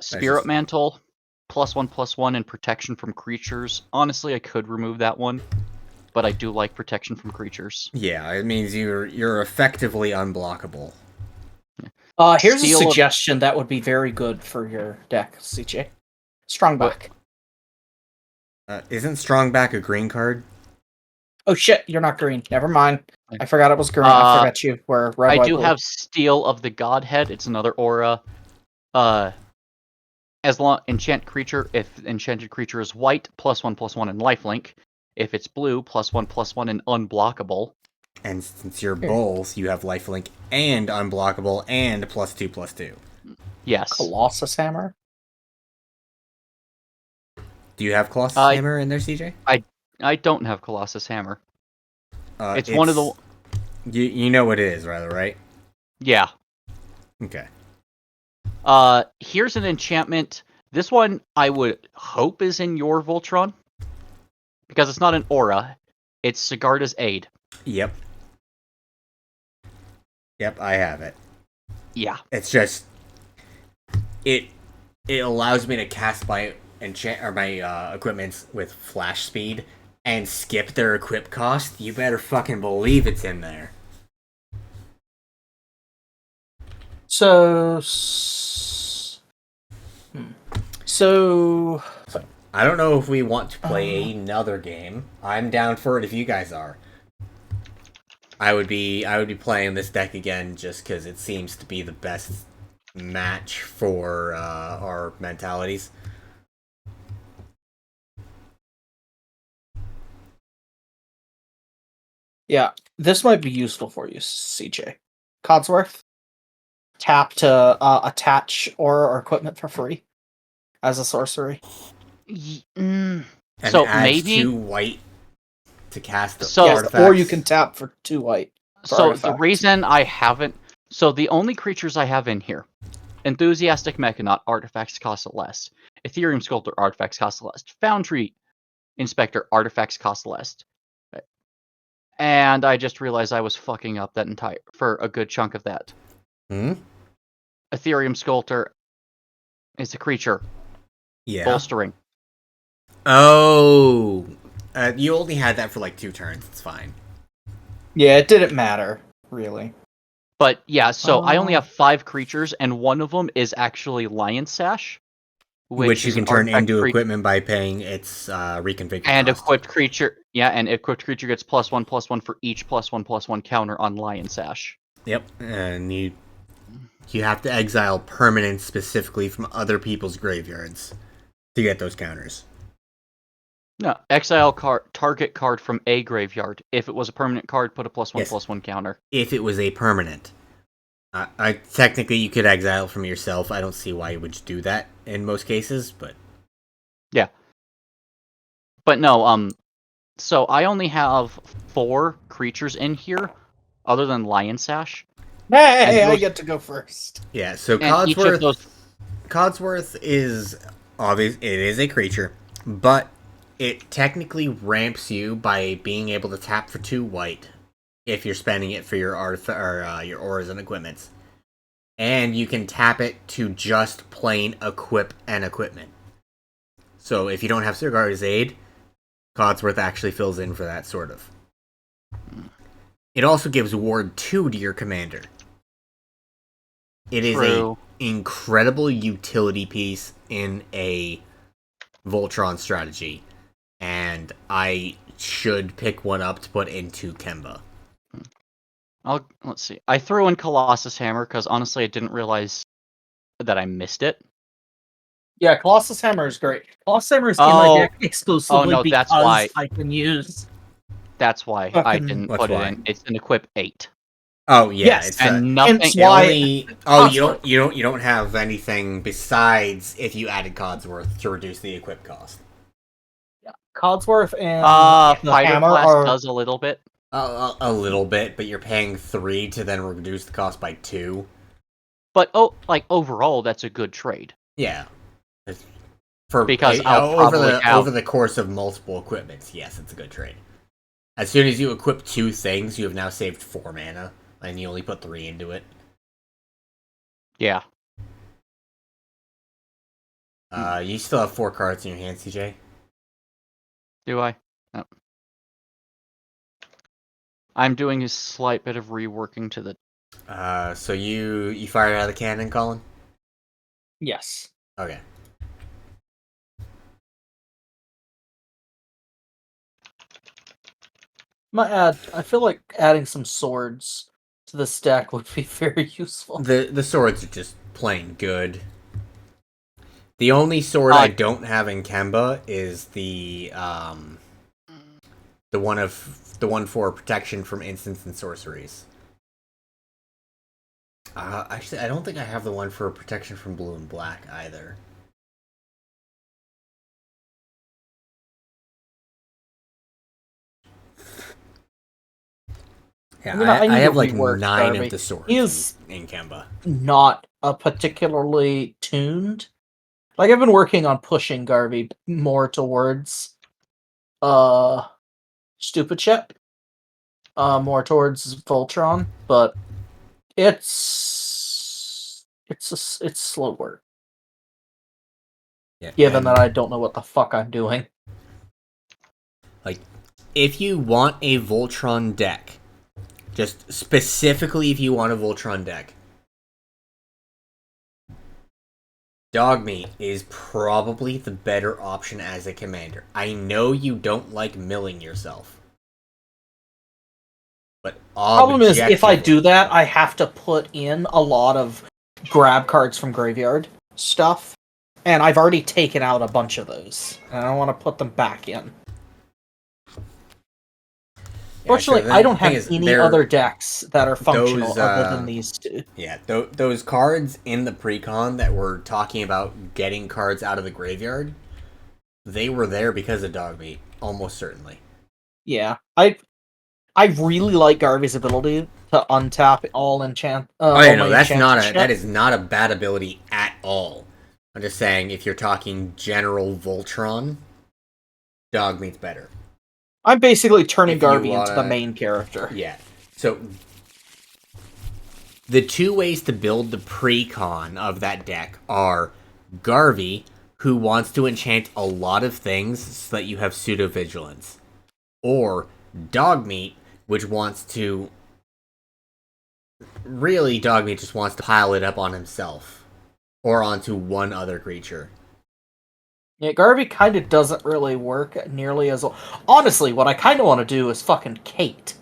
Spirit Mantle, +1/+1 and protection from creatures. Honestly, I could remove that one, but I do like protection from creatures. Yeah, it means you're effectively unblockable. Here's a suggestion that would be very good for your deck, CJ. Strongback. Isn't Strongback a green card? Oh shit, you're not green. Never mind. I forgot it was green. I forgot you were red, I white, do blue. have Steel of the Godhead. It's another aura. As long enchant creature, if enchanted creature is white, +1/+1 and lifelink. If it's blue, +1/+1 and unblockable. And since you're both, you have lifelink and unblockable and +2/+2. Yes. Colossus Hammer. Do you have Colossus Hammer in there, CJ? I don't have Colossus Hammer. It's one of the. You know what it is, rather, right? Yeah. Okay. Here's an enchantment. This one I would hope is in your Voltron, because it's not an aura. It's Sigarda's Aid. Yep. Yep, I have it. Yeah. It's just it allows me to cast my equipments with flash speed and skip their equip cost. You better fucking believe it's in there. So I don't know if we want to play another game. I'm down for it if you guys are. I would be playing this deck again just because it seems to be the best match for our mentalities. Yeah, this might be useful for you, CJ. Codsworth. Tap to attach aura or equipment for free as a sorcery. And so adds maybe 2 white to cast the artifacts. Or you can tap for 2 white. So artifacts. The reason I haven't... So the only creatures I have in here... Enthusiastic Mechanaut, artifacts cost less. Ethereum Sculptor, artifacts cost less. Foundry Inspector, artifacts cost less. And I just realized I was fucking up that for a good chunk of that. Ethereum Sculptor is a creature. Yeah. Bolstering. Oh. You only had that for like 2 turns. It's fine. Yeah, it didn't matter, really. But yeah, so I only have 5 creatures, and one of them is actually Lion Sash. Which you can turn into equipment by paying its reconfigure and cost. Equipped creature, and equipped creature gets +1/+1 for each +1/+1 counter on Lion Sash. Yep, and you have to exile permanents specifically from other people's graveyards to get those counters. No, exile target card from a graveyard. If it was a permanent card, put a +1/+1 counter. If it was a permanent. Technically, you could exile from yourself. I don't see why you would do that in most cases, but... Yeah. But no, so I only have 4 creatures in here, other than Lion Sash. Hey, I get to go first. Yeah, so Codsworth is obvious. It is a creature, but it technically ramps you by being able to tap for 2 white if you're spending it for your your auras and equipments, and you can tap it to just plain equip and equipment. So if you don't have Sigarda's Aid, Codsworth actually fills in for that, sort of. It also gives Ward 2 to your commander. It is an incredible utility piece in a Voltron strategy, and I should pick one up to put into Kemba. Let's see. I threw in Colossus Hammer because honestly, I didn't realize that I missed it. Yeah, Colossus Hammer is great. Colossus Hammer is in my Oh, deck exclusively no, because that's why. I can use. That's why I Fucking- didn't What's put it why? in. It's an equip 8. Oh yeah, Yes, it's And hence nothing. why. only. Oh, you don't have anything besides if you added Codsworth to reduce the equip cost. Codsworth and the Fighter Hammer class are. does a little bit. A little bit, but you're paying 3 to then reduce the cost by 2. But overall, that's a good trade. Yeah. For Because I'll probably have... over the course of multiple equipments, yes, it's a good trade. As soon as you equip 2 things, you have now saved 4 mana, and you only put 3 into it. Yeah. You still have 4 cards in your hand, CJ? Do I? No. I'm doing a slight bit of reworking to the... So you fired out of the cannon, Colin? Yes. Okay. I feel like adding some swords to this deck would be very useful. The swords are just plain good. The only sword I don't have in Kemba is the one for protection from instants and sorceries. Actually, I don't think I have the one for protection from blue and black either. Yeah, I have like 9 of the swords in Kemba. Not particularly tuned. Like, I've been working on pushing Garvey more towards stupid shit. More towards Voltron, but it's slow work. Yeah, given that I don't know what the fuck I'm doing. Like, if you want a Voltron deck, just specifically if you want a Voltron deck, Dogmeat is probably the better option as a commander. I know you don't like milling yourself. But Problem is, if I do that, I have to put in a lot of grab cards from graveyard stuff. And I've already taken out a bunch of those. And I don't want to put them back in. Fortunately, I don't have any other decks that are functional other than these two. Yeah, those cards in the pre-con that were talking about getting cards out of the graveyard, they were there because of Dogmeat, almost certainly. Yeah, I really like Garvey's ability to untap all enchant. That is not a bad ability at all. I'm just saying, if you're talking general Voltron, Dogmeat's better. I'm basically turning Garvey into the main character. Yeah. So, the 2 ways to build the pre-con of that deck are Garvey, who wants to enchant a lot of things so that you have pseudo-vigilance, or Dogmeat, which wants to... Really, Dogmeat just wants to pile it up on himself, or onto one other creature. Yeah, Garvey kind of doesn't really work nearly as well. Honestly, what I kind of want to do is fucking Kate.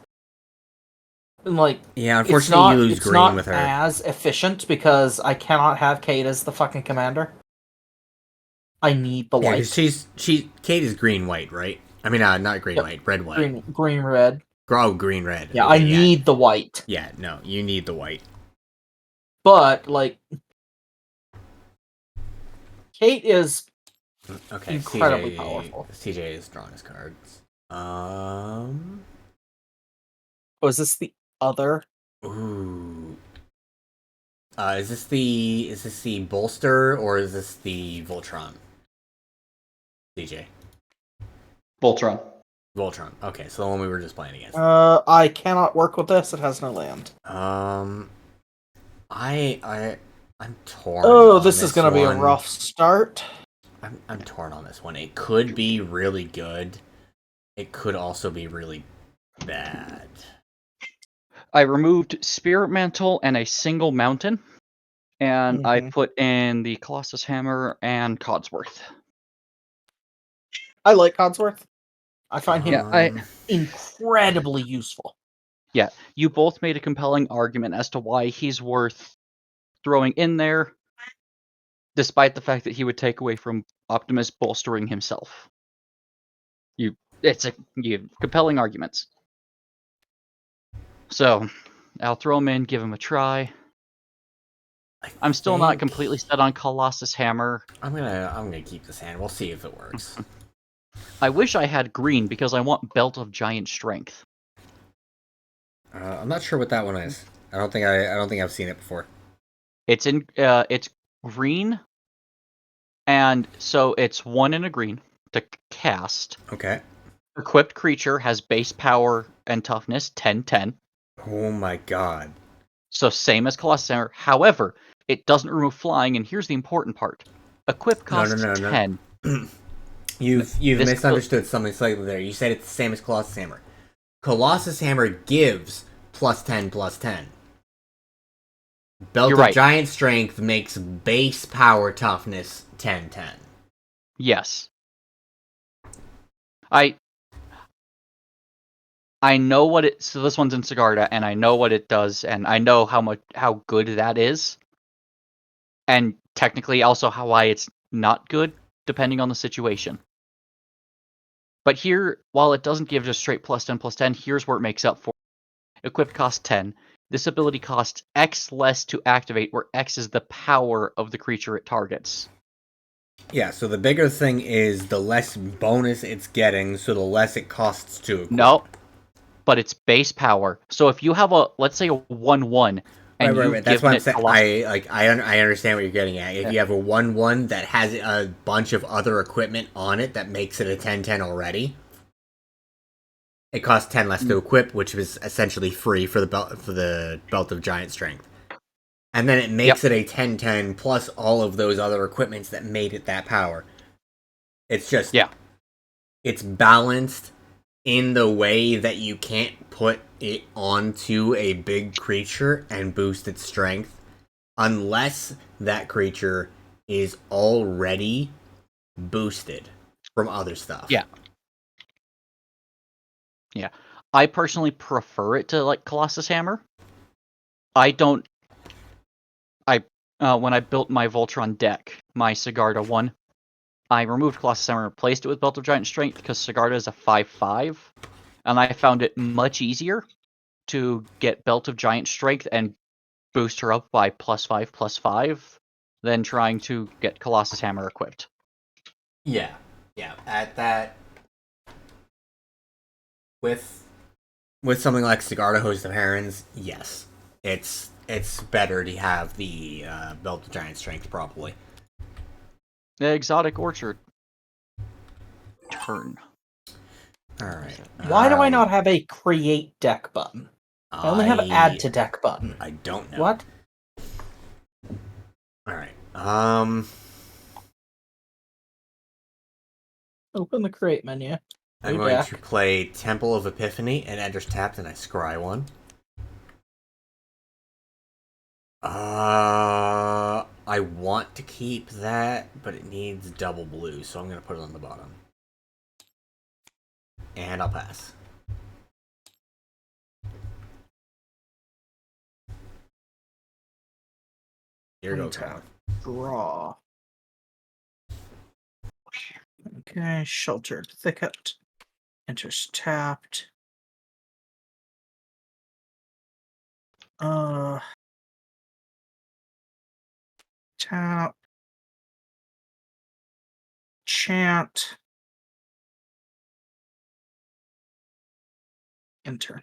And yeah, unfortunately, you lose green with her. It's not as efficient because I cannot have Kate as the fucking commander. I need the white. Kate is green-white, right? I mean, not green-white, red-white. Green-red. Oh, green-red. Yeah, okay, I need the white. Yeah, no, you need the white. But, Kate is... Okay, incredibly powerful. CJ is drawing his cards. Oh, is this the other? Ooh. Is this the bolster or is this the Voltron? CJ. Voltron. Voltron. Okay, so the one we were just playing against. I cannot work with this. It has no land. I'm torn. Oh, this is gonna be a rough start. I'm torn on this one. It could be really good. It could also be really bad. I removed Spirit Mantle and a single mountain, and I put in the Colossus Hammer and Codsworth. I like Codsworth. I find him incredibly useful. Yeah, you both made a compelling argument as to why he's worth throwing in there, despite the fact that he would take away from Optimus bolstering himself. You have compelling arguments. So, I'll throw him in, give him a try. I'm still not completely set on Colossus Hammer. I'm gonna keep this hand. We'll see if it works. I wish I had green because I want Belt of Giant Strength. I'm not sure what that one is. I don't think I've seen it before. It's green, and so it's 1 in a green to cast. Okay. Equipped creature has base power and toughness 10/10. Oh my god. So same as Colossus Hammer. However, it doesn't remove flying, and here's the important part. Equip costs 10. You've misunderstood something slightly there. You said it's the same as Colossus Hammer. Colossus Hammer gives +10/+10. Belt You're of right. Giant Strength makes base power toughness 10/10. Yes. I know what it. So this one's in Sigarda, and I know what it does, and I know how good that is, and technically also why it's not good, depending on the situation. But here, while it doesn't give just straight +10/+10, here's where it makes up for. Equip costs 10. This ability costs X less to activate, where X is the power of the creature it targets. Yeah, so the bigger thing is the less bonus it's getting, so the less it costs to equip. No, but it's base power. So if you have let's say a 1/1, and right. That's what I'm saying. I understand what you're getting at. If you have a 1/1 that has a bunch of other equipment on it that makes it a 10/10 already, it costs 10 less to equip, which is essentially free for the belt of Giant Strength. And then it makes it a 10/10 plus all of those other equipments that made it that power. It's just it's balanced in the way that you can't put it onto a big creature and boost its strength unless that creature is already boosted from other stuff. Yeah. I personally prefer it to like Colossus Hammer. When I built my Voltron deck, my Sigarda one, I removed Colossus Hammer and replaced it with Belt of Giant Strength because Sigarda is a 5/5, and I found it much easier to get Belt of Giant Strength and boost her up by +5/+5 than trying to get Colossus Hammer equipped. Yeah. At that, with something like Sigarda Host of Herons, yes, it's better to have the Belt of Giant Strength probably. The Exotic Orchard. Turn. Alright. Why do I not have a create deck button? I only have add to deck button. I don't know. What? Alright. Open the create menu. I'm going to play Temple of Epiphany and enters tapped and I scry one. I want to keep that, but it needs double blue, so I'm going to put it on the bottom. And I'll pass. Here goes one. Draw. Okay, Sheltered Thicket. Enters tapped. Tap. Chant. Enter.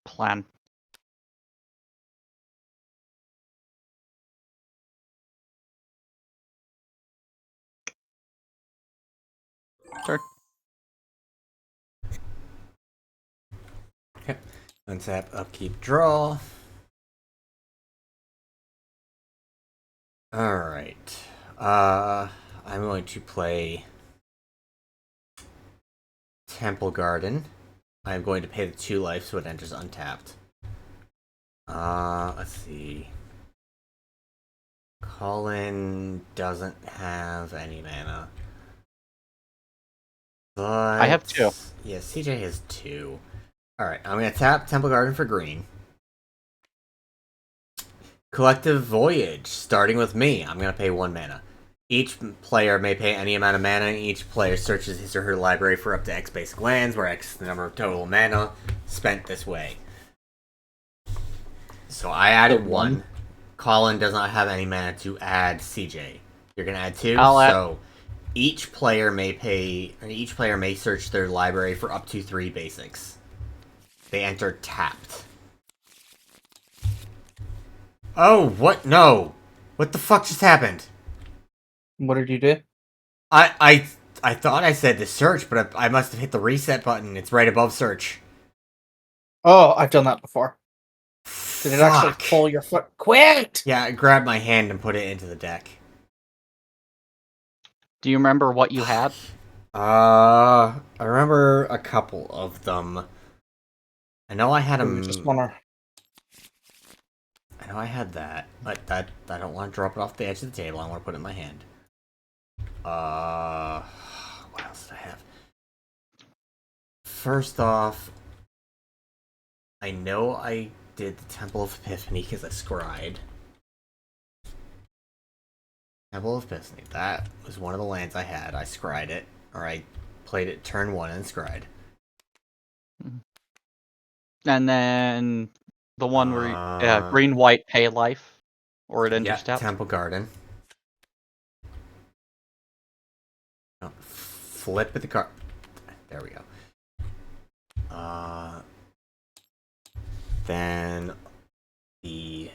Plan. Turn. Okay. Untap, upkeep, draw. Alright. I'm going to play Temple Garden. I'm going to pay the 2 life so it enters untapped. Let's see. Colin doesn't have any mana. But I have 2. Yeah, CJ has 2. Alright, I'm gonna tap Temple Garden for green. Collective Voyage, starting with me. I'm gonna pay 1 mana. Each player may pay any amount of mana, and each player searches his or her library for up to X basic lands, where X is the number of total mana spent this way. So I added 1. Colin does not have any mana to add CJ. You're gonna add 2, so each player may search their library for up to 3 basics. They enter tapped. Oh, what? No! What the fuck just happened? What did you do? I thought I said to search, but I must have hit the reset button. It's right above search. Oh, I've done that before. Did it actually pull your foot? Quit! Yeah, I grabbed my hand and put it into the deck. Do you remember what you had? I remember a couple of them. I know I had them. I know I had that, but I don't want to drop it off the edge of the table. I want to put it in my hand. What else did I have? First off, I know I did the Temple of Epiphany because I scryed. Temple of Epiphany. That was one of the lands I had. I scryed it, or I played it turn 1 and scryed. And then the one where green, white, pay life, or it enters tap. Temple Garden. No, flip at the card. There we go. Then the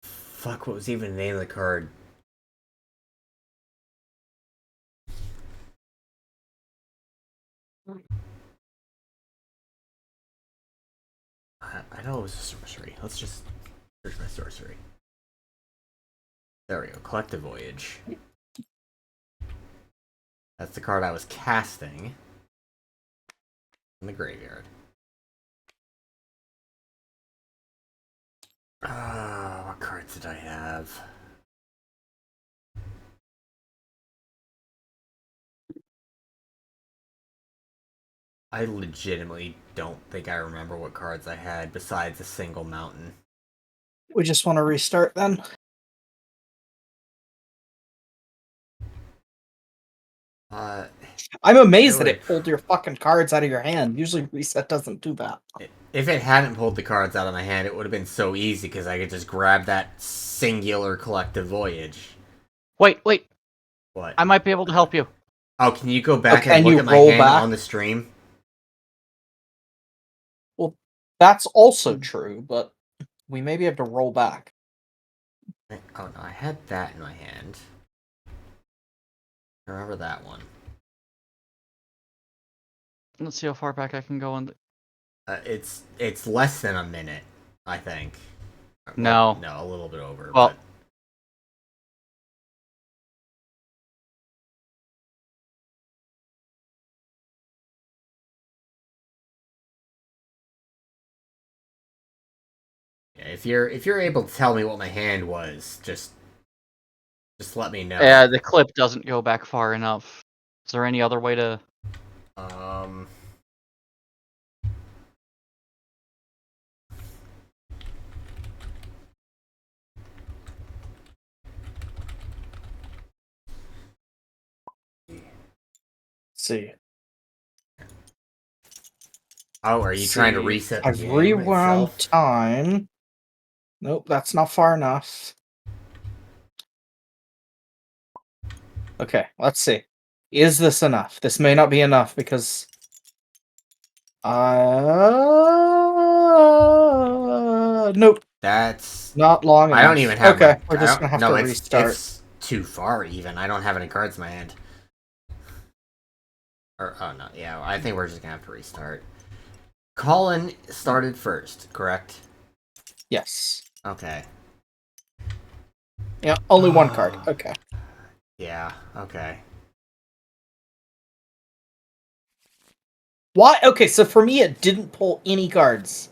fuck. What was even the name of the card? I know it was a sorcery. Let's just search my sorcery. There we go. Collective Voyage. That's the card I was casting in the graveyard. What cards did I have? I legitimately don't think I remember what cards I had besides a single mountain. We just want to restart then? I'm amazed that it pulled your fucking cards out of your hand. Usually reset doesn't do that. If it hadn't pulled the cards out of my hand, it would have been so easy because I could just grab that singular Collective Voyage. Wait. What? I might be able to help you. Oh, can you go back and look at my hand on the stream? Well, that's also true, but we maybe have to roll back. Oh no, I had that in my hand. I remember that one. Let's see how far back I can go on. It's less than a minute, I think. No. No, a little bit over. Well, but... yeah, if you're able to tell me what my hand was, just let me know. Yeah, the clip doesn't go back far enough. Is there any other way to? See. Oh, are you trying to reset the I've game rewound itself? time. Nope, that's not far enough. Okay, let's see. Is this enough? This may not be enough because... nope. That's... not long enough. I don't even have okay, my... we're just gonna have to restart. It's too far, even. I don't have any cards in my hand. Or, oh, no, yeah, I think we're just gonna have to restart. Colin started first, correct? Yes. Okay. Yeah, only one card. Okay. Yeah, okay. Why? Okay, so for me, it didn't pull any cards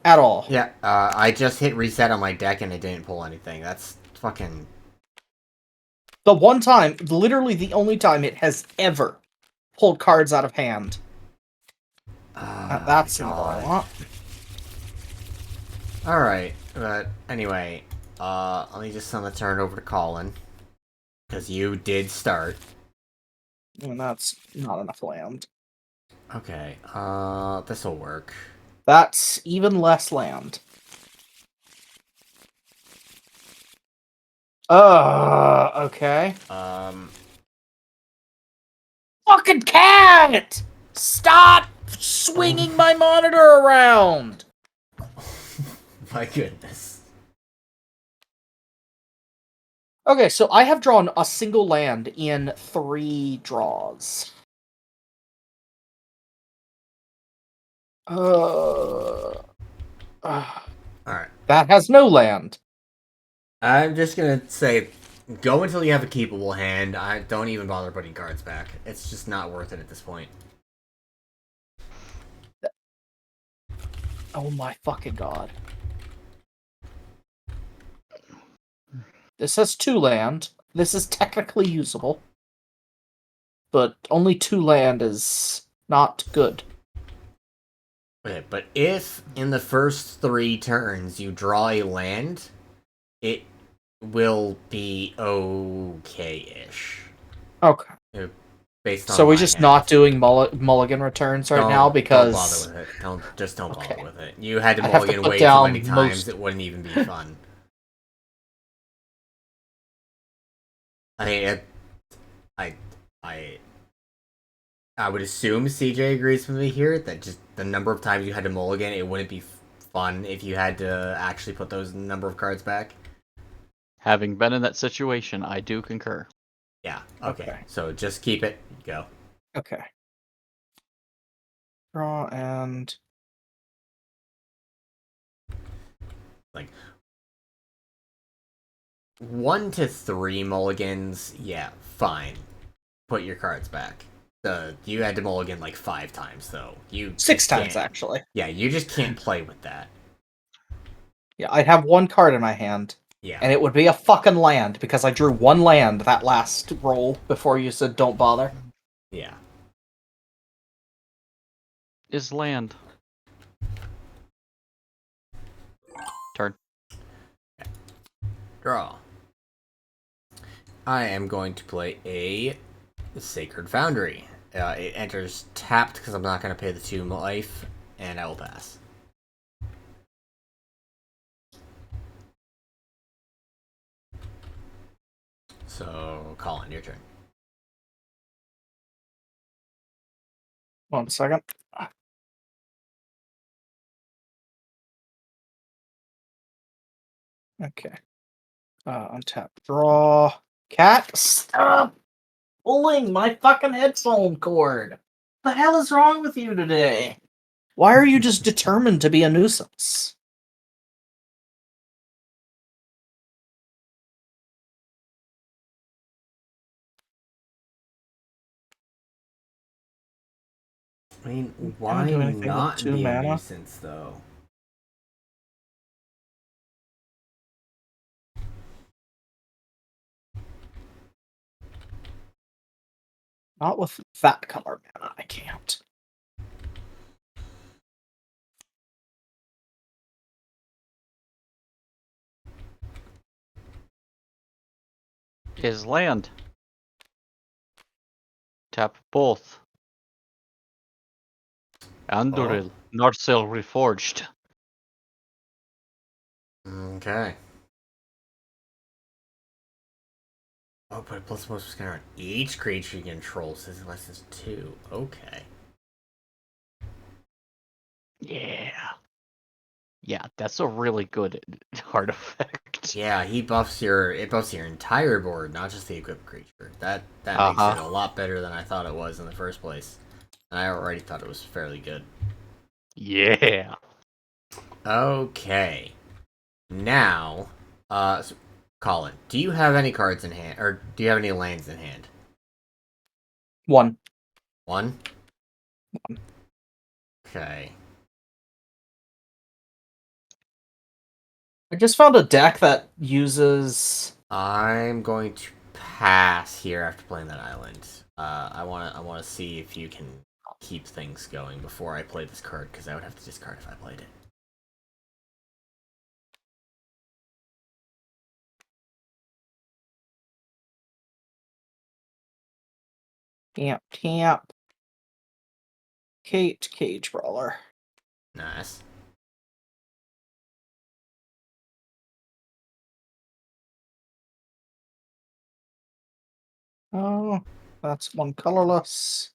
At all. Yeah, I just hit reset on my deck and it didn't pull anything. That's fucking... The one time, literally the only time it has ever pulled cards out of hand. That's not what I want. Alright, but anyway, let me just send the turn over to Colin. Because you did start. And that's not enough land. Okay, this'll work. That's even less land. Okay. Fucking cat! Stop swinging my monitor around! My goodness. Okay, so I have drawn a single land in 3 draws. Alright. That has no land. I'm just gonna say, go until you have a keepable hand. I don't even bother putting cards back. It's just not worth it at this point. Oh my fucking god. This has 2 land. This is technically usable. But only 2 land is not good. Okay, but if in the first 3 turns you draw a land, it will be okay-ish. Okay. Based on so we're my just hand. not doing mulligan returns right now because... Don't bother with it. Don't bother with it. You had to I have to mulligan put way too down many times, most- it wouldn't even be fun. I would assume CJ agrees with me here that just the number of times you had to mulligan, it wouldn't be fun if you had to actually put those number of cards back. Having been in that situation, I do concur. Yeah, okay. So just keep it. Go. Okay. Draw and... Like 1 to 3 mulligans, yeah, fine. Put your cards back. You had to mulligan like 5 times though. You 6 times actually. Yeah, you just can't play with that. Yeah, I'd have 1 card in my hand. Yeah. And it would be a fucking land because I drew 1 land that last roll before you said don't bother. Yeah. Is land. Turn. Draw. I am going to play a Sacred Foundry. It enters tapped because I'm not going to pay the 2 life, and I will pass. So, Colin, your turn. 1 second. Okay. Untap. Draw. Cat, stop pulling my fucking headphone cord. What the hell is wrong with you today? Why are you just determined to be a nuisance? I mean, Can I why do anything with not 2 be a mana? nuisance, though? Not with that color mana, I can't. Is land. Tap both. Anduril, Northsail Reforged. Okay. Oh, but plus most scanner on each creature you control says less than 2. Okay. Yeah. Yeah, that's a really good artifact. Yeah, it buffs your entire board, not just the equipped creature. That makes it a lot better than I thought it was in the first place. And I already thought it was fairly good. Yeah. Okay. Now, so, Colin, do you have any cards in hand, or do you have any lands in hand? 1. 1? Okay. I just found a deck that uses. I'm going to pass here after playing that island. I wanna see if you can keep things going before I play this card, because I would have to discard if I played it. Tap. Kate, Cage Brawler. Nice. Oh, that's one colorless.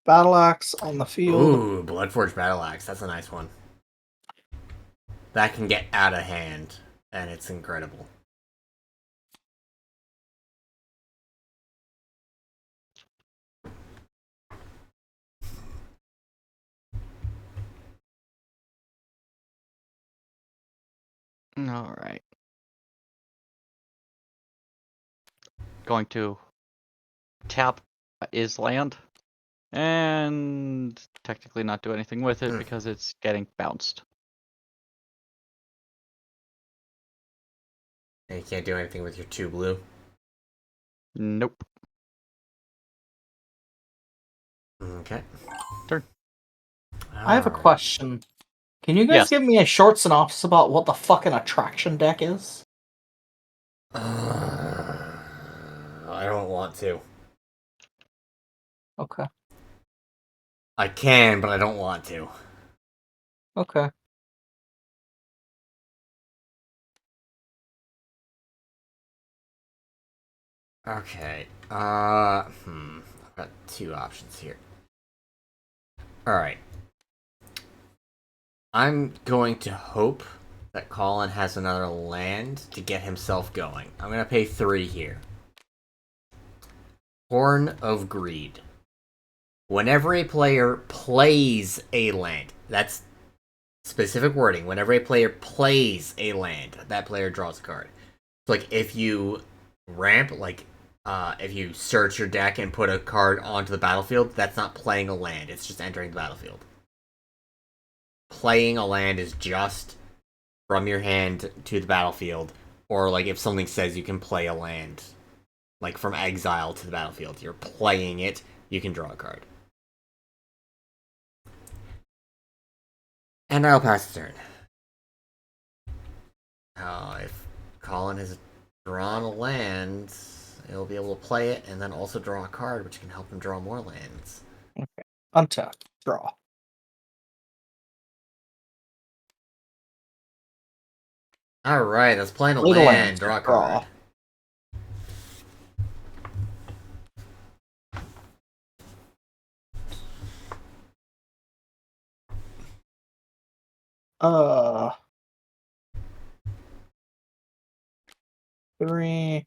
Battle Axe on the field. Ooh, Bloodforged Battle Axe. That's a nice one. That can get out of hand, and it's incredible. Alright. Going to tap is land. And technically not do anything with it because it's getting bounced. And you can't do anything with your 2 blue? Nope. Okay. Turn. I have a question. Can you guys give me a short synopsis about what the fucking attraction deck is? I don't want to. Okay. I can, but I don't want to. Okay. Okay. I've got 2 options here. Alright. I'm going to hope that Colin has another land to get himself going. I'm going to pay 3 here. Horn of Greed. Whenever a player plays a land, that's specific wording. Whenever a player plays a land, that player draws a card. So, like, if you ramp, like, if you search your deck and put a card onto the battlefield, that's not playing a land. It's just entering the battlefield. Playing a land is just from your hand to the battlefield, or like if something says you can play a land, like from exile to the battlefield, you're playing it, you can draw a card. And I'll pass the turn. If Colin has drawn a land, he'll be able to play it and then also draw a card, which can help him draw more lands. Okay. Untap. Draw. Alright, let's play a Little land. lands, Draw a draw. card. Three.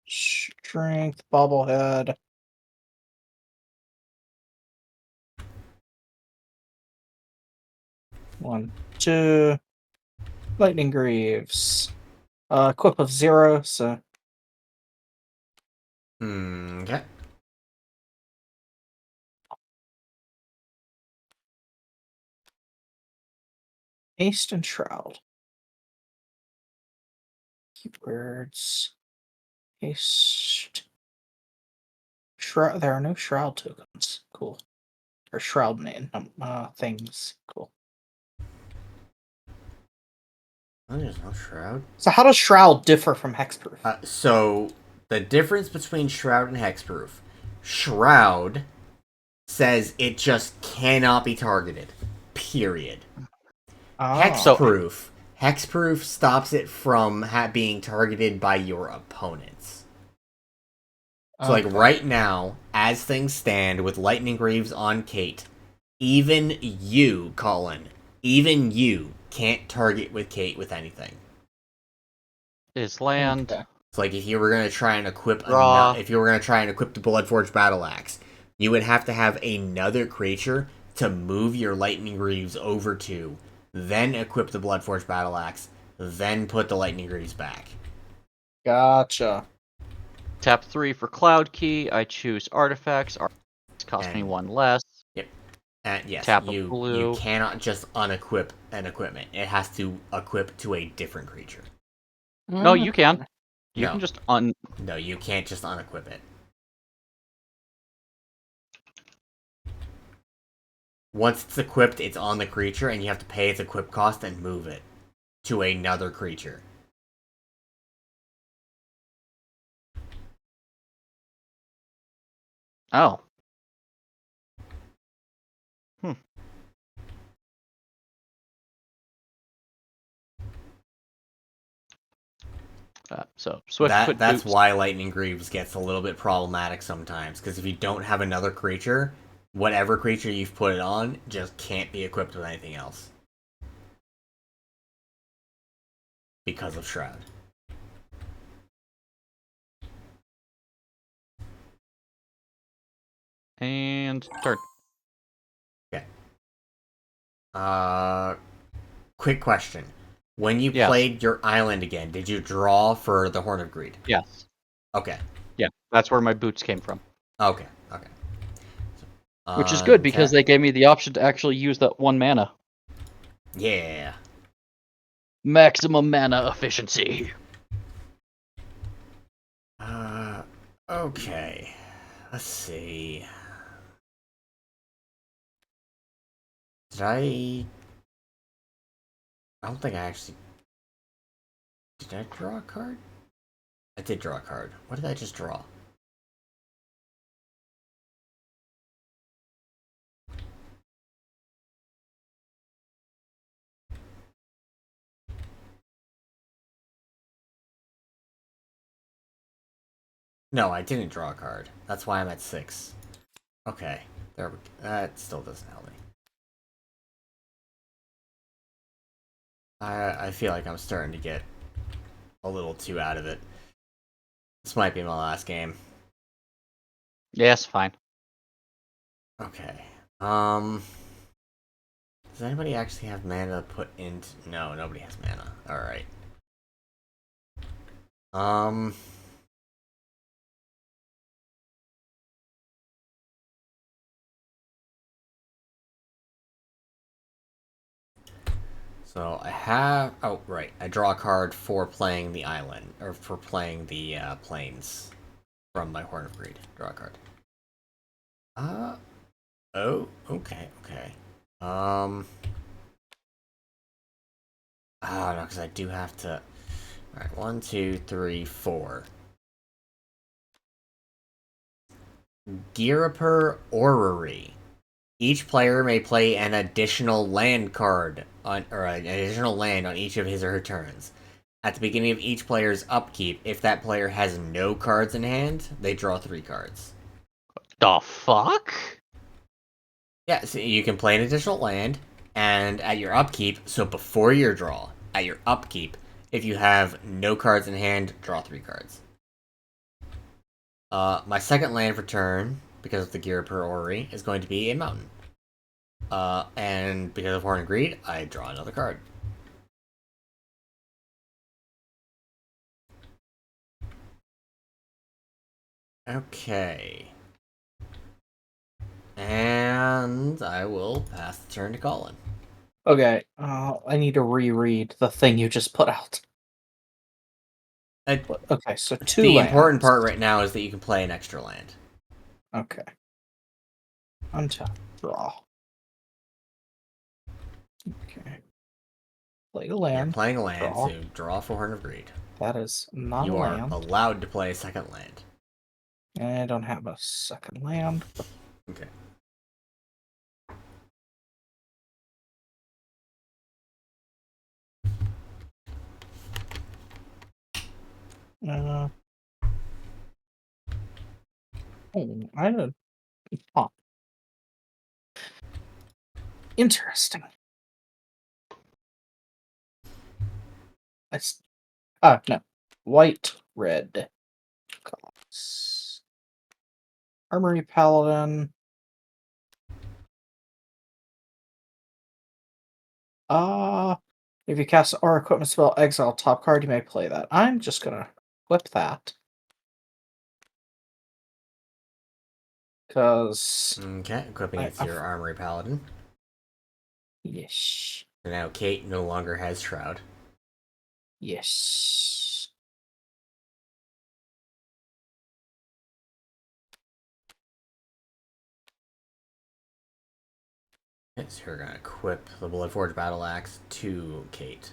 Strength, bobblehead. One, 2. Lightning Greaves. Equip of 0, so. Okay. Haste and Shroud. Keywords. Haste. Shroud. There are no Shroud tokens. Cool. Or Shroud name things. Cool. Oh, there's no Shroud. So how does Shroud differ from Hexproof? So the difference between Shroud and Hexproof. Shroud says it just cannot be targeted. Period. Hexproof. Hexproof stops it from being targeted by your opponents. So, like, right now, as things stand, with Lightning Greaves on Kate, even you, Colin, even you can't target with Kate with anything. Is land. It's like if you were gonna try and equip the Bloodforged Battle Axe, you would have to have another creature to move your Lightning Greaves over to, then equip the Bloodforged Battle Axe, then put the Lightning Greaves back. Gotcha. Tap 3 for Cloud Key. I choose artifacts. Artifacts cost me 1 less. Yep. And yes, Tap a you blue. cannot just unequip an equipment. It has to equip to a different creature. No, you can. You No. can just No, you can't just unequip it. Once it's equipped, it's on the creature, and you have to pay its equip cost and move it to another creature. Oh. So Swift foot That's boots. why Lightning Greaves gets a little bit problematic sometimes, because if you don't have another creature, whatever creature you've put it on just can't be equipped with anything else. Because of Shroud. And turn. Okay. Quick question. When you Yes. played your island again, did you draw for the Horn of Greed? Yes. Okay. Yeah, that's where my boots came from. Okay. Which is good because Untap. they gave me the option to actually use that 1 mana. Yeah. Maximum mana efficiency. Okay. Let's see. I don't think I actually... Did I draw a card? I did draw a card. What did I just draw? No, I didn't draw a card. That's why I'm at 6. Okay. There we go. That still doesn't help me. I feel like I'm starting to get a little too out of it. This might be my last game. Yes, fine. Okay. Does anybody actually have mana to put into... No, nobody has mana. Alright. So I have... Oh, right. I draw a card for playing the island, or for playing the plains from my Horn of Greed. Draw a card. Oh, okay. Oh, no, because I do have to... Alright, 1, 2, 3, 4. Girapur Orrery. Each player may play an additional land card on, or an additional land on each of his or her turns. At the beginning of each player's upkeep, if that player has no cards in hand, they draw 3 cards. The fuck? Yeah, so you can play an additional land, and at your upkeep, so before your draw, at your upkeep, if you have no cards in hand, draw 3 cards. My second land for turn, because of the Girapur Orrery, is going to be a mountain. And because of Horn and Greed, I draw another card. Okay. And I will pass the turn to Colin. Okay, I need to reread the thing you just put out. Okay, so 2 The lands. important part right now is that you can play an extra land. Okay. Untap. Draw. Okay. Play a land. You're playing a land, draw. so draw for Horn of Greed. That is not you a are land. allowed to play a second land. I don't have a second land. Okay. Oh, I don't. Huh. Interesting. No. White, red. Colors. Armory Paladin. If you cast or equipment spell, exile top card, you may play that. I'm just gonna flip that. because Okay, equipping it to your armory paladin. yes, So now Kate no longer has Shroud. yes. Okay, so you're gonna equip the Bloodforged Battle Axe to Kate,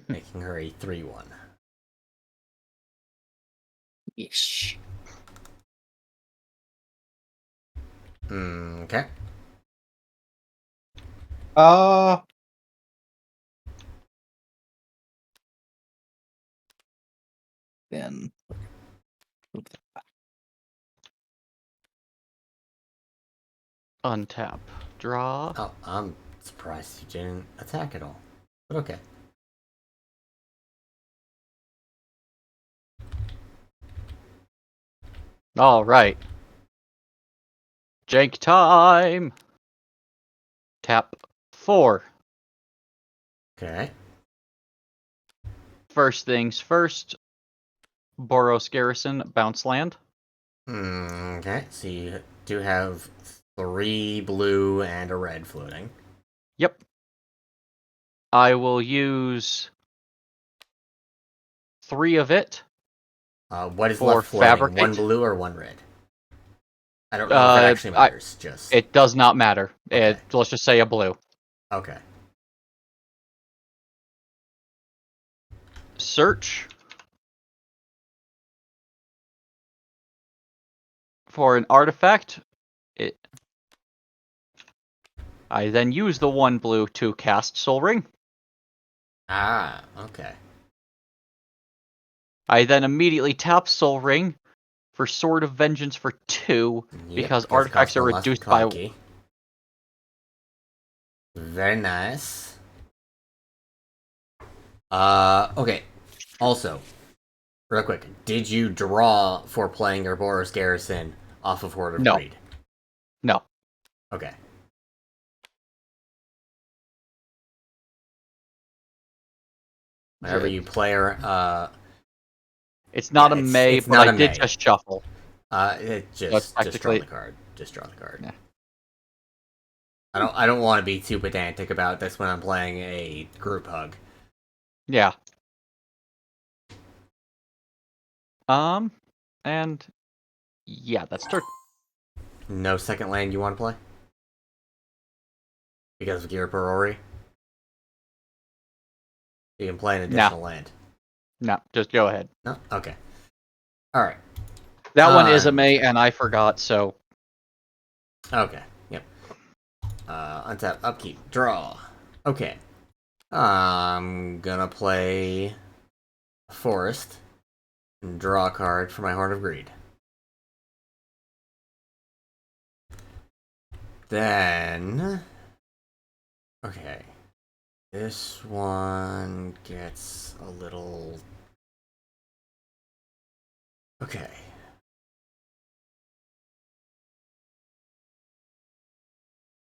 making her a 3/1. Yes. Okay. Then Untap. Draw. Oh, I'm surprised you didn't attack at all. But okay. Alright. Jank time! Tap 4. Okay. First things first. Boros Garrison, bounce land. Okay, so you do have 3 blue and a red floating. Yep. I will use 3 of it. What is for left floating? fabricate. 1 blue or 1 red? I don't know if that actually matters. Just It does not matter. Okay. Let's just say a blue. Okay. Search for an artifact. I then use the 1 blue to cast Soul Ring. Ah, okay. I then immediately tap Soul Ring for Sword of Vengeance for 2 because artifacts are reduced by. Key. Very nice. Okay. Also, real quick, did you draw for playing your Boros Garrison off of Horde of Greed? No. Okay. Whenever you play it's not a May, but I did just shuffle. Just draw the card. Just draw the card. Yeah. I don't want to be too pedantic about this when I'm playing a group hug. Yeah. And yeah, that's turn. No second land you want to play? Because of Gear Perori? You can play an additional land. No, just go ahead. No? Okay. Alright. That one is a May, and I forgot, so. Okay, yep. Untap, upkeep, draw. Okay. I'm gonna play Forest and draw a card for my Heart of Greed. Then... Okay. This one gets a little... Okay.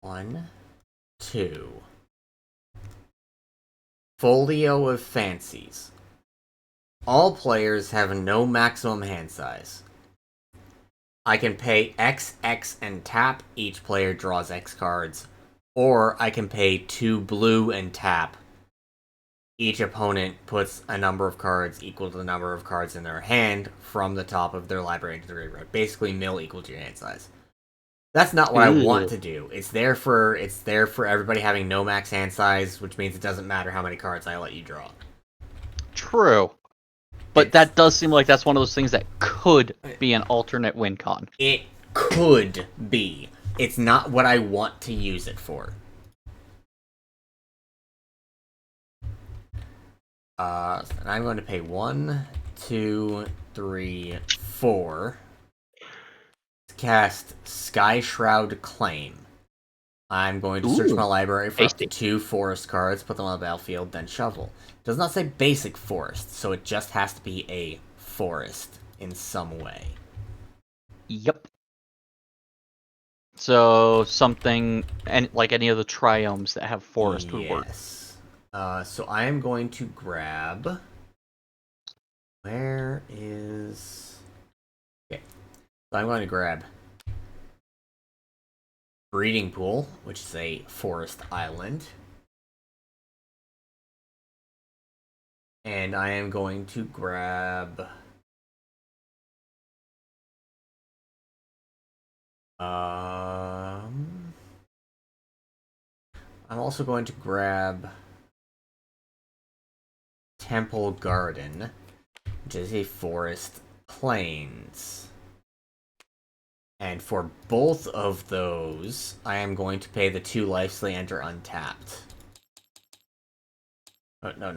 One, 2. Folio of Fancies. All players have no maximum hand size. I can pay X, and tap. Each player draws X cards. Or I can pay 2 blue and tap. Each opponent puts a number of cards equal to the number of cards in their hand from the top of their library to the graveyard. Basically, mill equal to your hand size. That's not what I want to do. It's there for everybody having no max hand size, which means it doesn't matter how many cards I let you draw. True. But that does seem like that's one of those things that could be an alternate win con. It could be. It's not what I want to use it for. And I'm going to pay 1, 2, 3, 4 to cast Sky Shroud Claim. I'm going to search my library for up to 2 forest cards, put them on the battlefield, then shuffle. It does not say basic forest, so it just has to be a forest in some way. Yep. So something like any of the triomes that have forest would work. Yes. So I am going to grab... Where is... Okay. So I'm going to grab Breeding Pool, which is a forest island. And I am going to grab... I'm also going to grab Temple Garden, which is a forest plains. And for both of those, I am going to pay the 2 life so they enter untapped. Oh, no.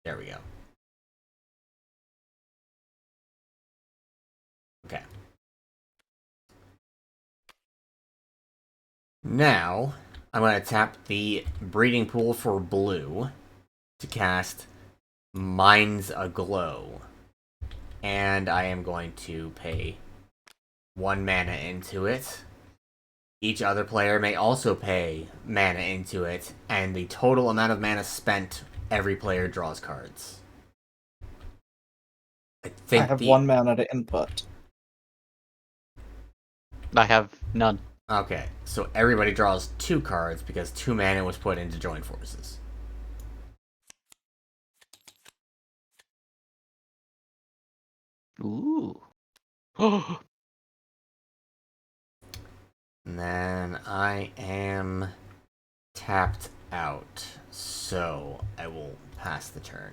There we go. Okay. Now, I'm going to tap the breeding pool for blue to cast Minds Aglow. And I am going to pay 1 mana into it. Each other player may also pay mana into it, and the total amount of mana spent, every player draws cards. I have 1 mana to input. I have none. Okay, so everybody draws 2 cards because 2 mana was put into Join Forces. Ooh. And then I am tapped out, so I will pass the turn.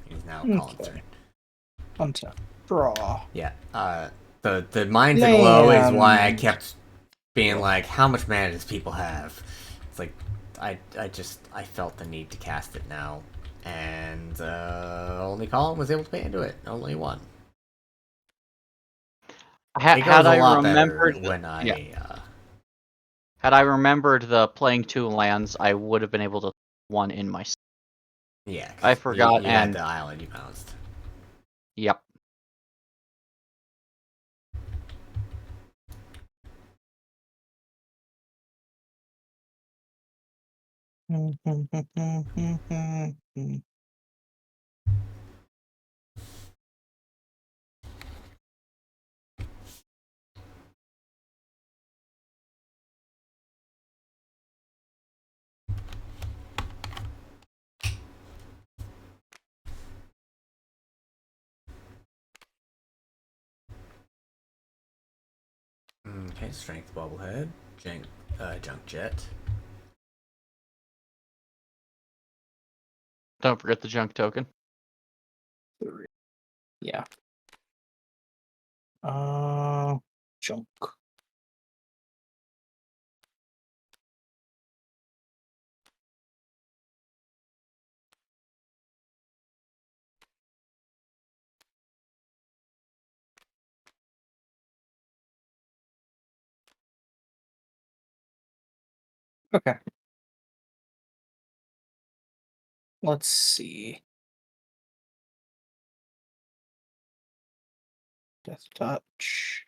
He's now calling turn. Untap. Draw. Yeah, the Minds Aglow is why I kept being like, how much mana does people have? It's like, I felt the need to cast it now. And, only Colin was able to pay into it. Only 1. Had I remembered had I remembered the playing 2 lands, I would have been able to 1 in my. Yeah, I forgot. You had the island you bounced. Yep. Okay, Strength Bobblehead, Junk Jet. Don't forget the junk token. Yeah. Junk. Okay. Let's see. Death Touch.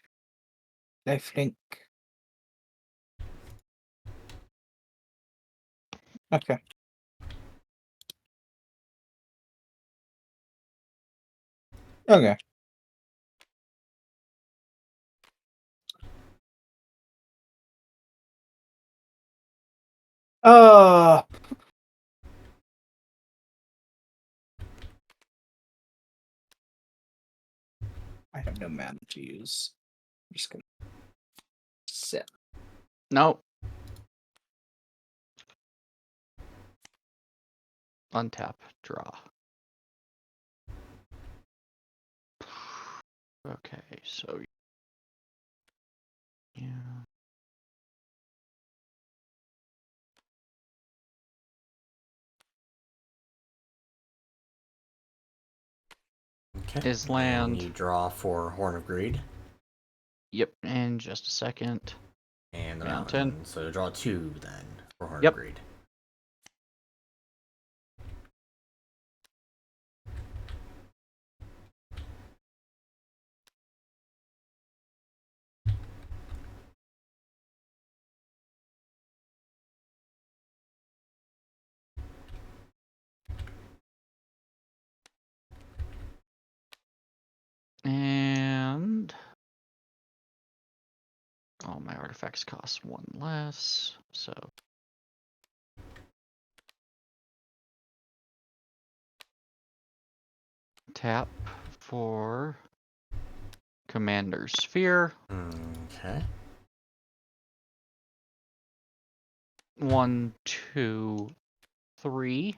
Lifelink. Okay. Okay. Uh I have no mana to use. I'm just gonna sit. Nope. Untap. Draw. Okay, so yeah. Okay. Is land. And you draw for Horn of Greed. Yep, in just a second. And the Mountain. mountain. So draw 2 then for Horn Yep. of Greed. All my artifacts cost 1 less, so... Tap for Commander Sphere. Okay. 1, 2, 3.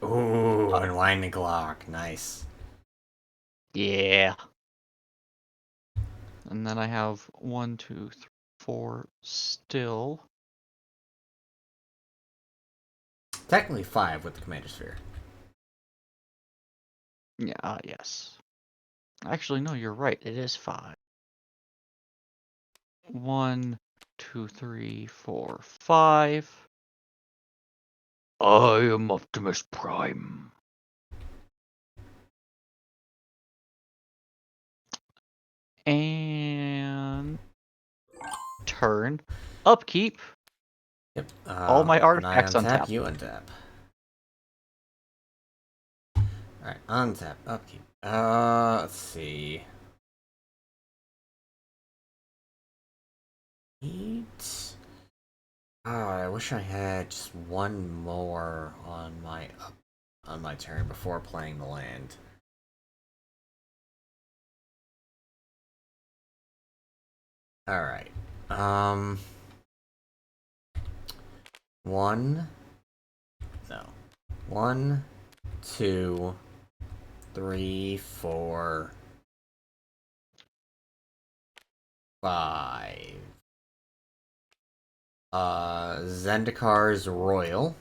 Ooh, unwinding clock. Nice. Yeah. And then I have 1, 2, 3, 4 still. Technically 5 with the Commander Sphere. Yeah, yes. Actually, no, you're right. It is 5. 1, 2, 3, 4, 5. I am Optimus Prime. And turn. Upkeep. Yep. All my When artifacts I untap, untap. you untap. Alright, untap, upkeep. Let's see. 8. Oh, I wish I had just one more on my turn before playing the land. Alright. 1. No. 1, 2, 3, 4, 5. Zendikar's Royal.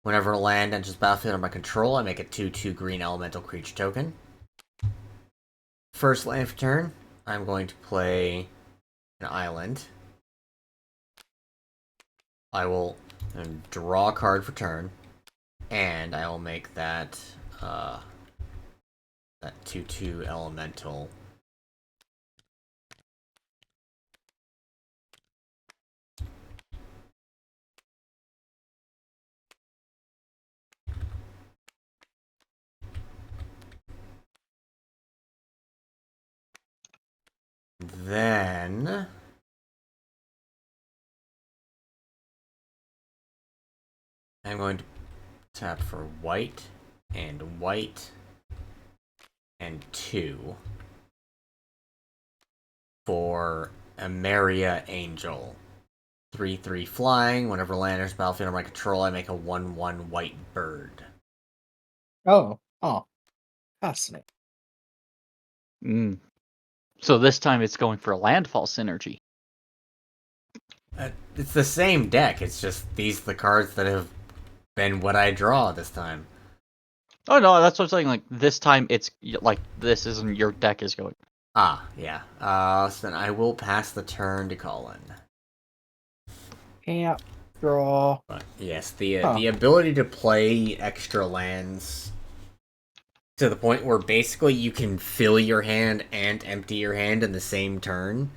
Whenever land enters battlefield under my control, I make a 2/2 green elemental creature token. First land for turn, I'm going to play an island. I will draw a card for turn, and I will make that that 2/2 elemental. Then I'm going to tap for white and 2 for Emeria Angel. 3/3 flying. Whenever land enters battlefield under my control, I make a 1/1 white bird. Oh, fascinating. So this time it's going for a landfall synergy. It's the same deck. It's just these are the cards that have been what I draw this time. Oh no, that's what I'm saying. Like this time, it's like this isn't your deck is going. Ah, yeah. So then I will pass the turn to Colin. Yeah, draw. But yes, the ability to play extra lands to the point where basically you can fill your hand and empty your hand in the same turn.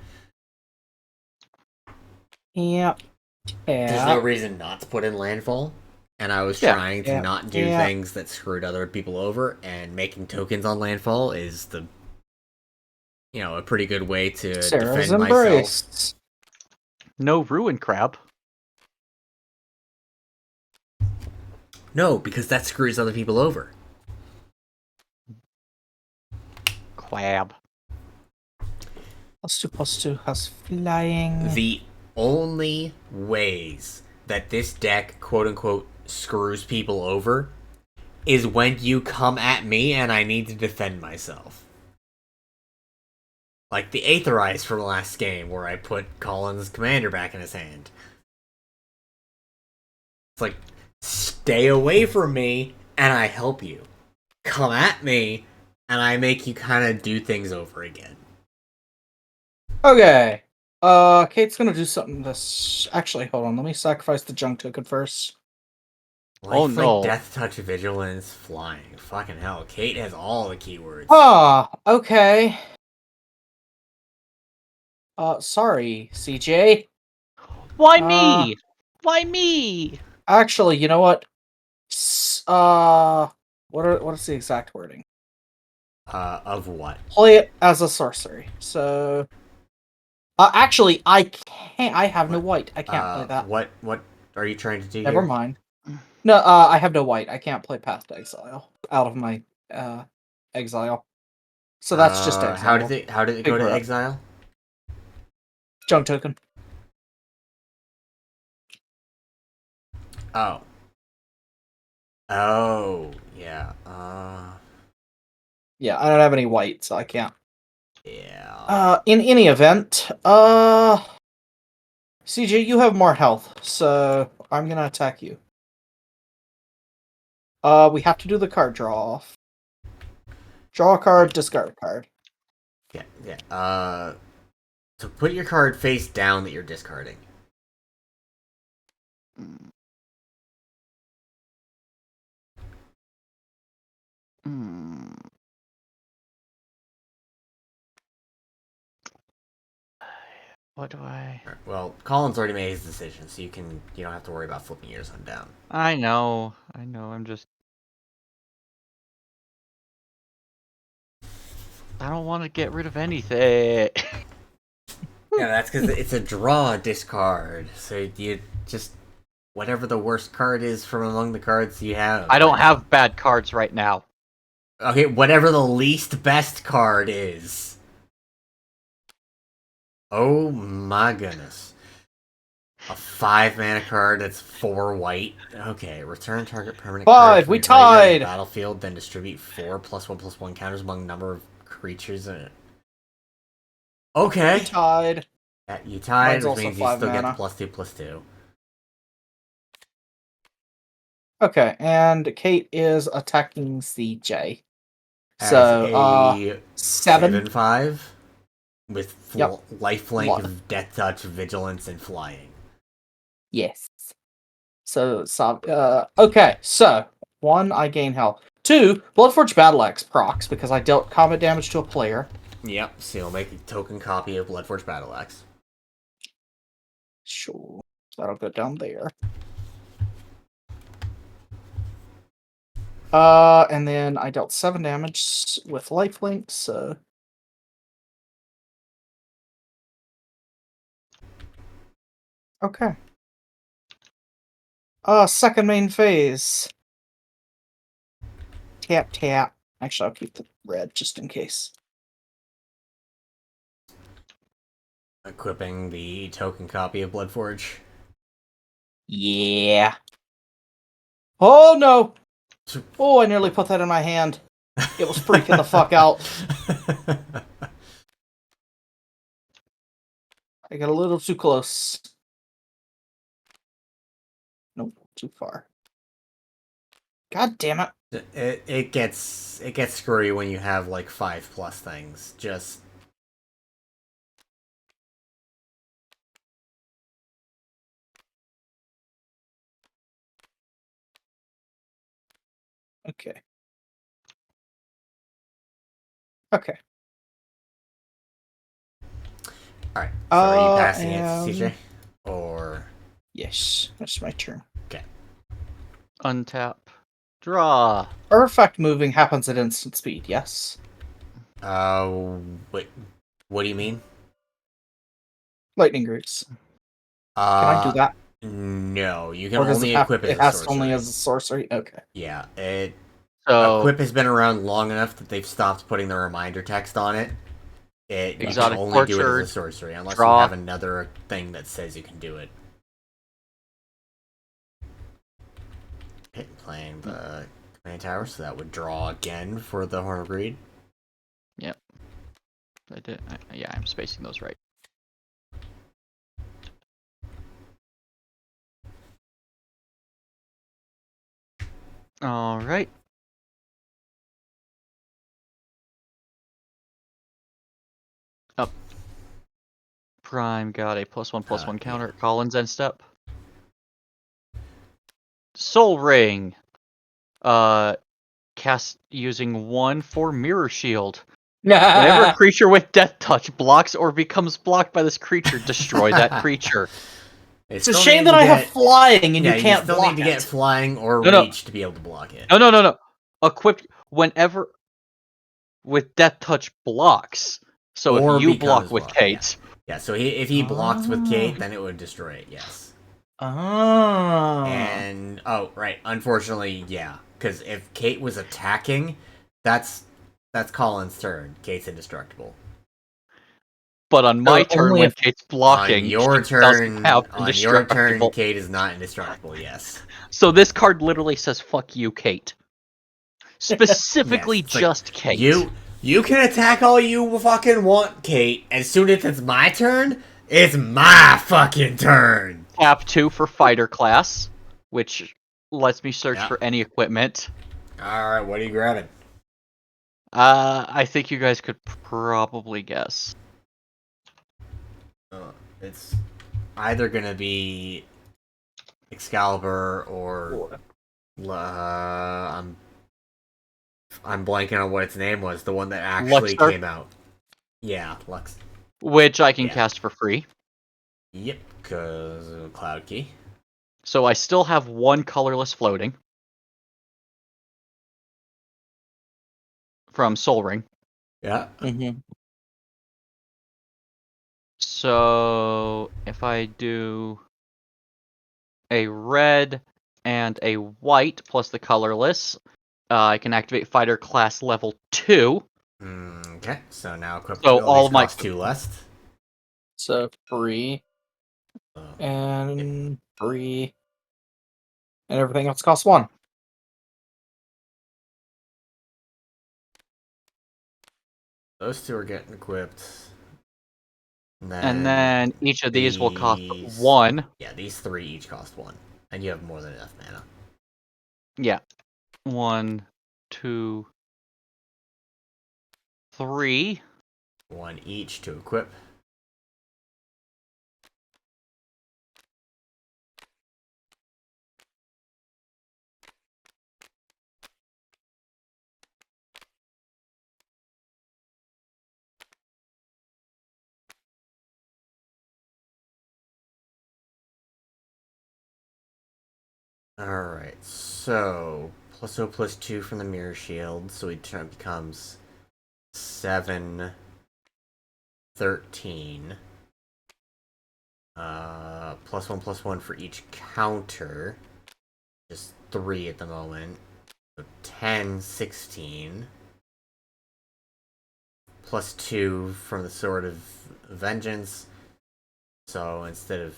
Yeah. There's no reason not to put in landfall. And I was trying to not do things that screwed other people over, and making tokens on landfall is a pretty good way to defend myself. No ruin crab. No, because that screws other people over. Crab. +2/+2 has flying. The only ways that this deck, quote unquote, screws people over is when you come at me and I need to defend myself. Like the Aetherize from the last game, where I put Colin's commander back in his hand. It's like, stay away from me, and I help you. Come at me, and I make you kind of do things over again. Okay. Kate's gonna do something this... Actually, hold on. Let me sacrifice the junk token first. No. Death Touch, Vigilance, Flying. Fucking hell. Kate has all the keywords. Okay. Sorry, CJ. Why me? Why me? Actually, you know what? What is the exact wording? Of what? Play it as a sorcery. So, actually, I can't. I have no white. I can't play that. What are you trying to do Never here? mind. No, I have no white. I can't play Path to Exile out of my exile. So that's just exile. How did it go to exile? Junk token. Oh. Oh, yeah. Yeah, I don't have any white, so I can't. Yeah. In any event, CJ, you have more health, so I'm gonna attack you. We have to do the card draw off. Draw a card, discard a card. Yeah. So put your card face down that you're discarding. What do I... Well, Colin's already made his decision, so you don't have to worry about flipping yours on down. I know, I'm just... I don't want to get rid of anything. Yeah, that's because it's a draw discard. So you just whatever the worst card is from among the cards you have. I don't have bad cards right now. Okay, whatever the least best card is. Oh my goodness. A 5 mana card that's 4 white. Okay, return target permanent card. 5, we tied! Battlefield, then distribute 4+1/+1 counters among number of creatures in it. Okay. We tied. Yeah, you tied, Mine's which means you 5 still mana. get +2/+2. Okay, and Kate is attacking CJ. As So, a 7. 7/5 with full lifelink, Lot. death touch, vigilance, and flying. Yes. So, okay, so 1, I gain health. 2, Bloodforged Battle Axe procs because I dealt combat damage to a player. Yep, so you'll make a token copy of Bloodforged Battle Axe. Sure. That'll go down there. And then I dealt 7 damage with lifelink, so... Okay. Second main phase. Tap, tap. Actually, I'll keep the red just in case. Equipping the token copy of Bloodforge. Yeah. Oh, no! Oh, I nearly put that in my hand. It was freaking the fuck out. I got a little too close. Nope, too far. God damn it. It gets screwy when you have like 5+ things. Just Okay. Okay. alright. So are you passing it to CJ? Or yes, that's my turn. okay. Untap. Draw. Artifact moving happens at instant speed, yes? Wait. What do you mean? Lightning Roots. Can I do that? No, you can Or does only it have, equip it it as a has sorcery. only as a sorcery? Okay. Yeah, So Equip has been around long enough that they've stopped putting the reminder text on it. You Exotic can only do it Orchard, as a sorcery, unless draw. you have another thing that says you can do it. Okay, playing the command tower, so that would draw again for the Horn of Greed. Yep. I did. Yeah, I'm spacing those right. All right. Up. Prime got a +1/+1 counter at Collins end step. Soul Ring. Cast using 1 for Mirror Shield. Whenever a creature with Death Touch blocks or becomes blocked by this creature, destroy that creature. It's a shame that I have flying and you can't you still block need to get flying or No. reach to be able to block it. No. Equipped whenever with Death Touch blocks. So Or if you becomes block with blocked, Kate, Yeah, so if he blocks with Kate, then it would destroy it, yes. Oh. And, oh, right, unfortunately, yeah. Because if Kate was attacking, that's Colin's turn. Kate's indestructible. but on my turn only when if- Kate's blocking, On your she doesn't turn, have on your turn, indestructible. Kate is not indestructible, yes. So this card literally says "fuck you, Kate." Specifically, Yes, it's like, just Kate. You can attack all you fucking want, Kate. As soon as it's my turn, it's my fucking turn. Tap 2 for fighter class, which lets me search Yeah. for any equipment. Alright, what are you grabbing? I think you guys could probably guess. It's either gonna be Excalibur or I'm blanking on what its name was. The one that actually Luxor? came out. Yeah, Lux. Which I can Yeah. cast for free. Yep, because of Cloud Key. So I still have one colorless floating. From Sol Ring. Yeah. Mm-hmm. So if I do a red and a white plus the colorless, I can activate fighter class level 2. Okay, so now equipped So abilities all of my cost 2 less. So free Oh. and free, and everything else costs 1. Those two are getting equipped. And then each of these will cost these- 1. Yeah, these 3 each cost 1. And you have more than enough mana. Yeah. 1, 2, 3. 1 each to equip. Alright, so plus 0 plus 2 from the mirror shield, so it becomes 7, 13. Plus 1 for each counter. Just 3 at the moment. So 10, 16. Plus 2 from the Sword of Vengeance. So instead of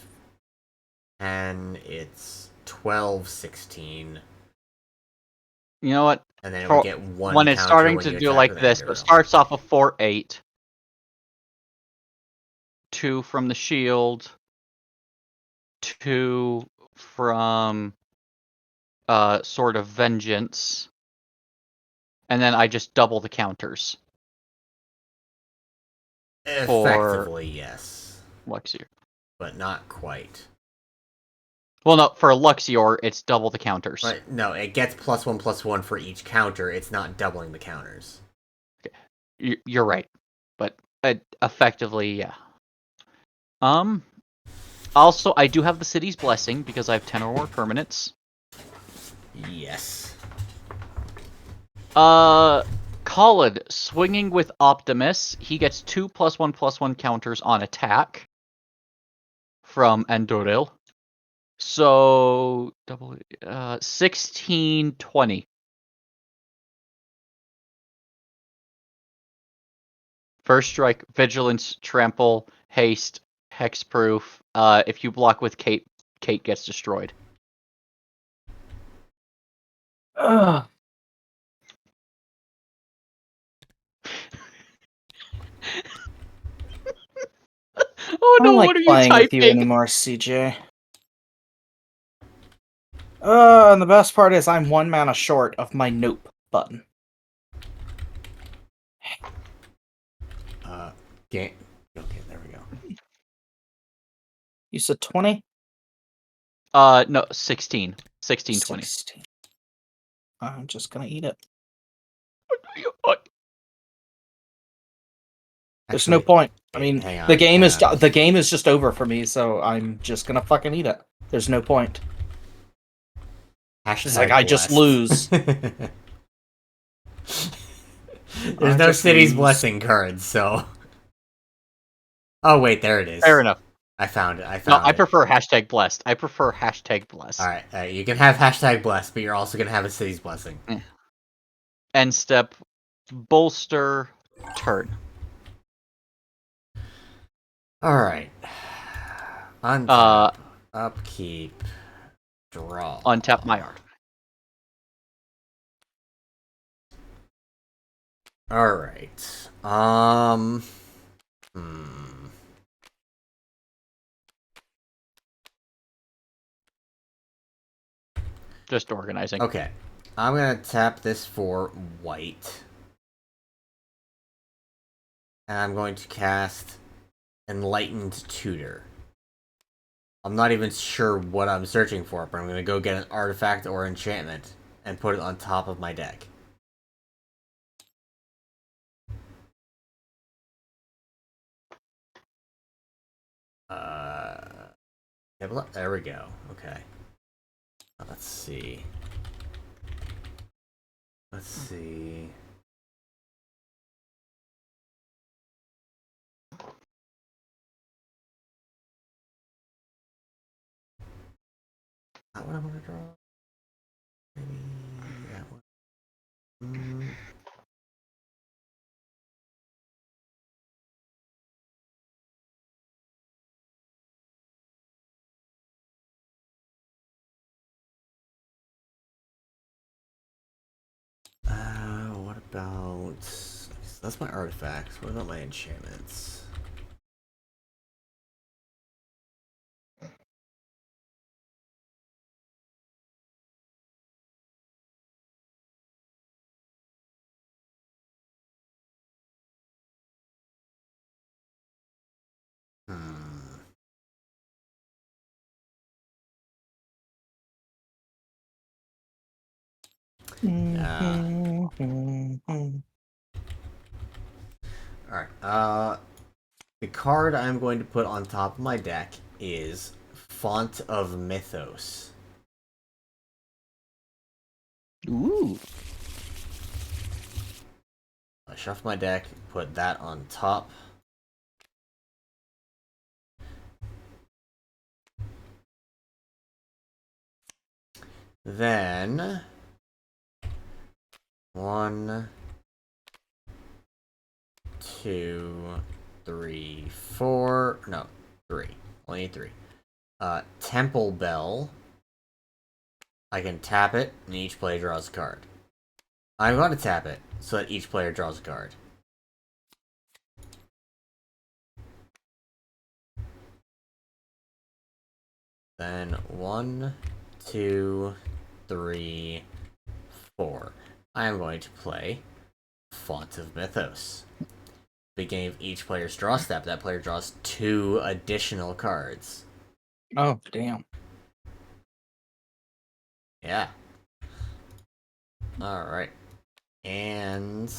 10, it's 12, 16. You know what? And then it would get 1 when it's counter starting when to you do attack like with this, anger but roll. starts off a 4-8. 2 from the shield. 2 from Sword of Vengeance. And then I just double the counters. Effectively, yes. Luxior. But not quite. Well, no, for Luxior, it's double the counters. But no, it gets plus 1 for each counter. It's not doubling the counters. Okay. You're right. But effectively, yeah. Also, I do have the City's Blessing because I have 10 or more permanents. Yes. Khalid, swinging with Optimus, he gets 2 +1/+1 counters on attack from Andoril. So, 16, 20. First strike, vigilance, trample, haste, hexproof. If you block with Kate, Kate gets destroyed. Ugh. Oh I no, don't like what are you playing with typing? you anymore, CJ. And the best part is I'm 1 mana short of my nope button. Game. Okay, there we go. You said 20? No, 16. 16, 20. 16. I'm just gonna eat it. There's no point. I mean, hang on, the game hang is on. the game is just over for me, so I'm just gonna fucking eat it. There's no point. Hashtag It's like I just blessed. lose. There's I no just city's lose. blessing cards, so. Oh wait, there it is. Fair enough. I found it. No, I prefer hashtag blessed. I prefer hashtag blessed. All right, you can have hashtag blessed, but you're also gonna have a city's blessing. End step, bolster, turn. All right. Untap, upkeep, draw. Untap my art. All right. Just organizing. Okay. I'm gonna tap this for white. And I'm going to cast Enlightened Tutor. I'm not even sure what I'm searching for, but I'm gonna go get an artifact or enchantment and put it on top of my deck. There we go. Okay. Let's see. Let's see. That one I want to draw. Maybe that one. What about... That's my artifacts. What about my enchantments? Alright, the card I'm going to put on top of my deck is Font of Mythos. Ooh. I shuffle my deck, put that on top. Then... 1, 2, 3, 4... No, 3. Only need 3. Temple Bell. I can tap it, and each player draws a card. I'm going to tap it, so that each player draws a card. Then 1, 2, 3, 4. I am going to play Font of Mythos. Beginning of each player's draw step, that player draws 2 additional cards. Oh, damn. Yeah. Alright. And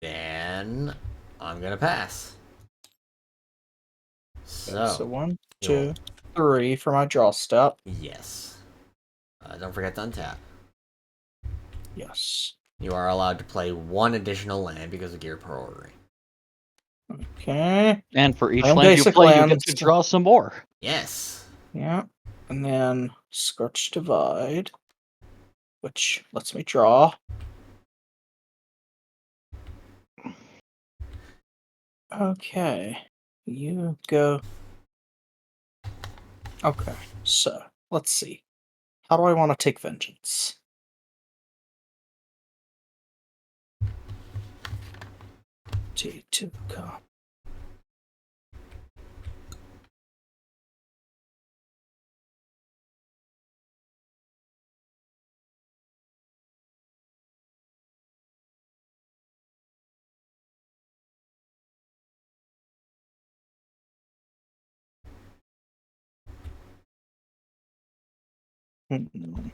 then I'm gonna pass. So 1, 2, 3 for my draw step. Yes. Don't forget to untap. Yes. You are allowed to play 1 additional land because of gear priority. Okay. And for each Own land you basic play, you get lands. to draw some more. Yes. Yeah. And then Scorch Divide, which lets me draw. Okay. You go. Okay. So, let's see. How do I want to take vengeance? T2 come. Hmm.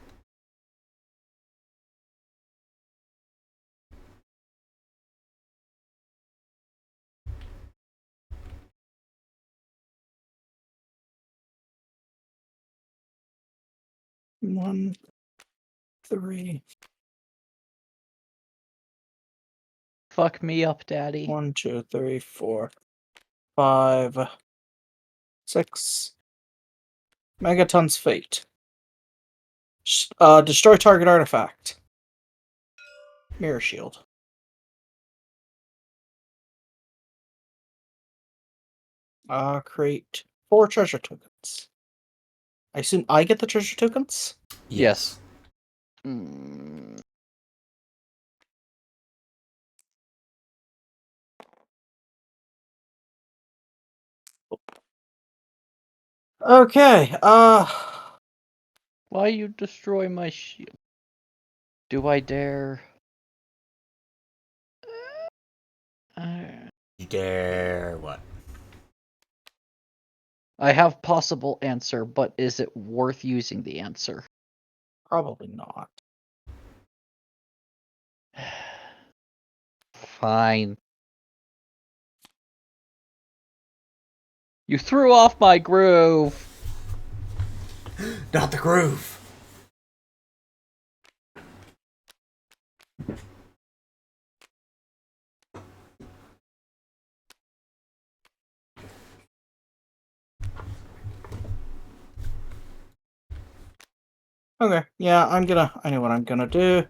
One, 3. Fuck me up, daddy. 1, 2, 3, 4, 5, 6. Megaton's Fate. Destroy target artifact. Mirror Shield. Create 4 treasure tokens. I assume I get the treasure tokens? Yes. Mm. Okay, Why you destroy my shield? Do I dare? You dare what? I have possible answer, but is it worth using the answer? probably not. Fine. You threw off my groove. Not the groove. Okay, yeah, I know what I'm gonna do.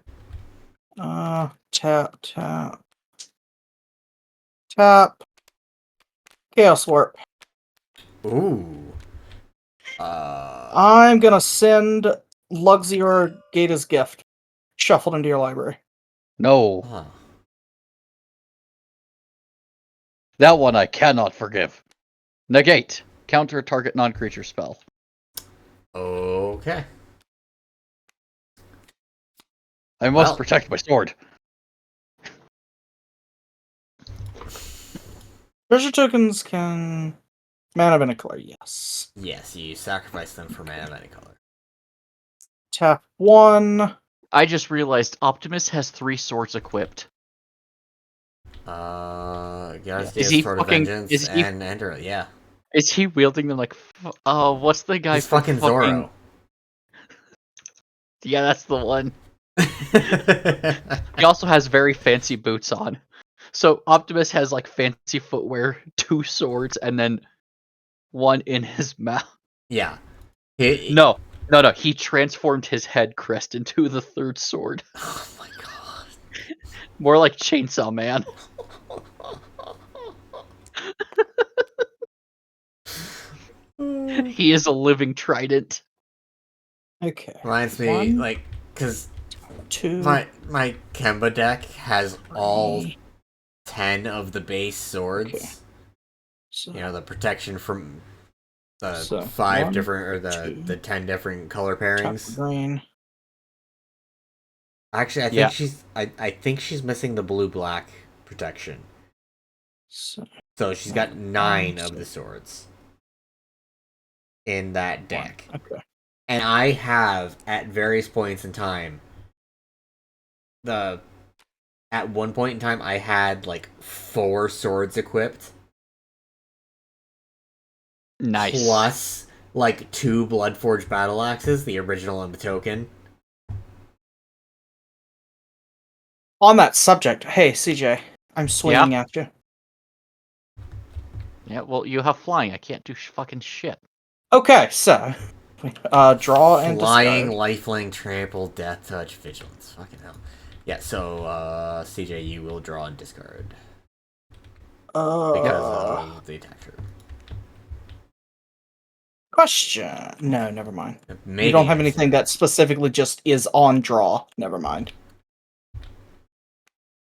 Tap, tap. Tap. Chaos Warp. Ooh. I'm gonna send Luxior Gata's gift. Shuffled into your library. No. Huh. That one I cannot forgive. Negate. Counter target non-creature spell. Okay. I must Well. protect my sword. Treasure tokens can... Mana of any color, yes. Yes, you sacrifice them for mana of any color. Tap 1. I just realized Optimus has 3 swords equipped. Guys, Is get he Sword fucking- of Vengeance is he- and Ender. Yeah. Is he wielding them like... what's the guy He's from fucking Zorro. Yeah, that's the one. He also has very fancy boots on. So Optimus has like fancy footwear, 2 swords, and then 1 in his mouth. Yeah. No. He transformed his head crest into the 3rd sword. Oh my god. More like Chainsaw Man. He is a living trident. Okay. Reminds me, 1, like, because 2, my Kemba deck has all 3. 10 of the base swords. Okay. So, You know, the protection from the So, 5 1, different, or 2. the 10 different color tap pairings. green. Actually, I think Yeah. I think she's missing the blue-black protection. So, So she's got 9 of the swords in that deck. okay. And I have, at various points in time, at one point in time, I had like 4 swords equipped. Nice. Plus, like 2 Bloodforged battle axes, the original and the token. On that subject, hey CJ, I'm swinging at you. Yeah, well, you have flying. I can't do fucking shit. Okay, so draw and Flying, discard. lifelink, trample, death touch, vigilance. Fucking hell. Yeah, so CJ, you will draw and discard. Because of the attacker. Question. No, never mind. Maybe you don't have anything that specifically just is on draw. Never mind.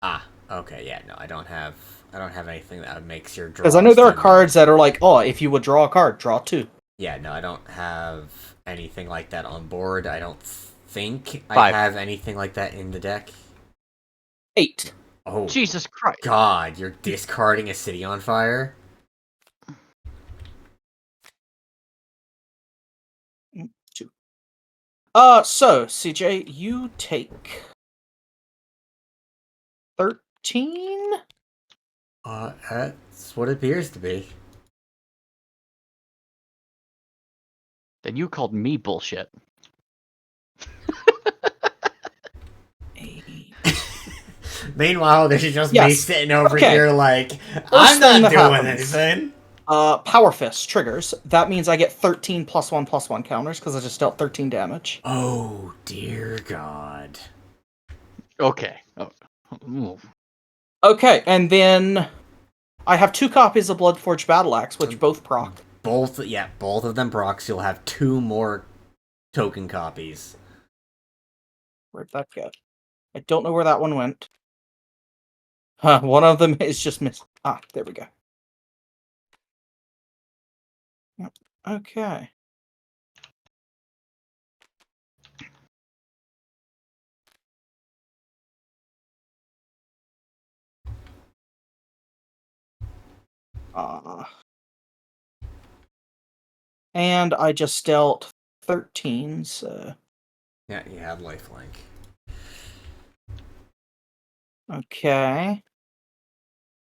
Ah, okay, yeah, no, I don't have anything that makes your draw. Because I know there are cards that are like, oh, if you would draw a card, draw 2. Yeah, no, I don't have anything like that on board. I don't think 5. I have anything like that in the deck. 8. Oh, Jesus Christ. God, you're discarding a city on fire? Two. So, CJ, you take 13? That's what it appears to be. Then you called me bullshit. 8. Meanwhile, there's just me Yes. sitting over Okay. here like, First I'm thing not that doing happens. anything. Power Fist triggers. That means I get 13 +1/+1 counters because I just dealt 13 damage. Oh, dear God. Okay. Ooh. Okay, and then I have 2 copies of Bloodforged Battle Axe, which both proc. Both of them procs. You'll have 2 more token copies. Where'd that go? I don't know where that one went. Huh, one of them is just missing. Ah, there we go. Yep. Okay. And I just dealt 13, so... Yeah, you have lifelink. Okay.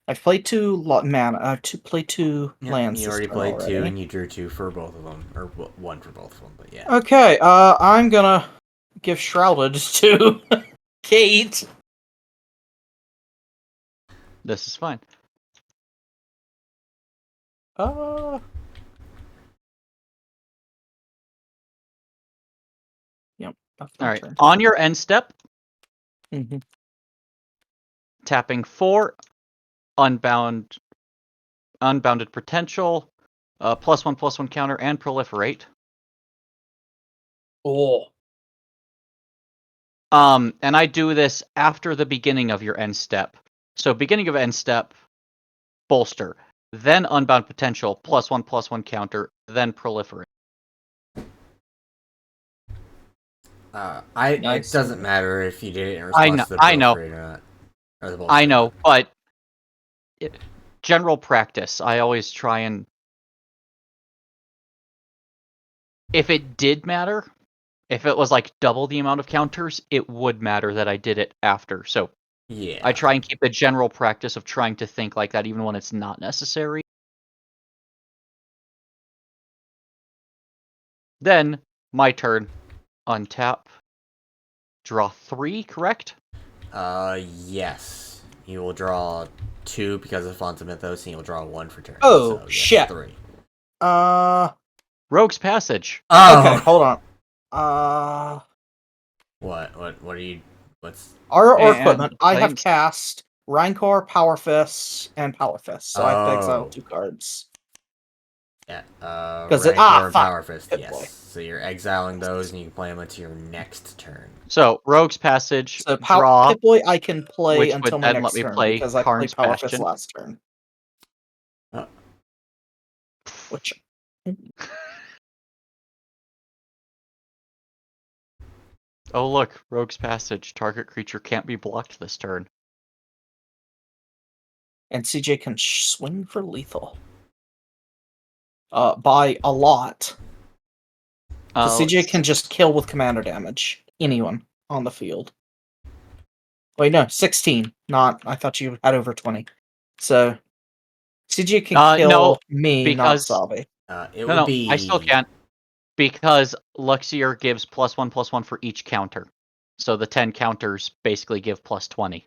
I've played 2 mana. Played 2 lands. You already played 2, and you drew 2 for both of them, or 1 for both of them. But yeah. Okay. I'm gonna give Shrouded to Kate. This is fine. Yep. All right. On your end step, tapping 4, unbounded potential, +1/+1 counter, and proliferate. Oh. And I do this after the beginning of your end step. So beginning of end step, bolster, then unbound potential, +1/+1 counter, then proliferate. It doesn't matter if you did it in response to the proliferate or not. Or the bolster I know, but general practice, I always try and... If it did matter, if it was like double the amount of counters, it would matter that I did it after. So yeah, I try and keep the general practice of trying to think like that even when it's not necessary. Then, my turn. Untap. Draw 3, correct? Yes. You will draw 2 because of Font of Mythos, and you'll draw 1 for turn. Oh, so, yes, shit. 3. Rogue's Passage. Oh. Okay, hold on. What are you... What's... Or equipment. I have cast Rancor, Power Fists, and Power Fists, so I have to exile 2 cards. Yeah, Rancor and Power Fist, Good yes. boy. So you're exiling those, and you can play them until your next turn. So, Rogue's Passage, So draw... Pip Boy I can play which until would my then next let me turn, play because I Karn's played Power Bastion. Fist last turn. Which... Oh look, Rogue's Passage. Target creature can't be blocked this turn. And CJ can swing for lethal. By a lot. So CJ can just kill with commander damage. Anyone on the field. Wait, no, 16. Not, I thought you had over 20. So, CJ can kill me, not Savi. I still can't. Because Luxior gives +1/+1 for each counter. So the 10 counters basically give +20.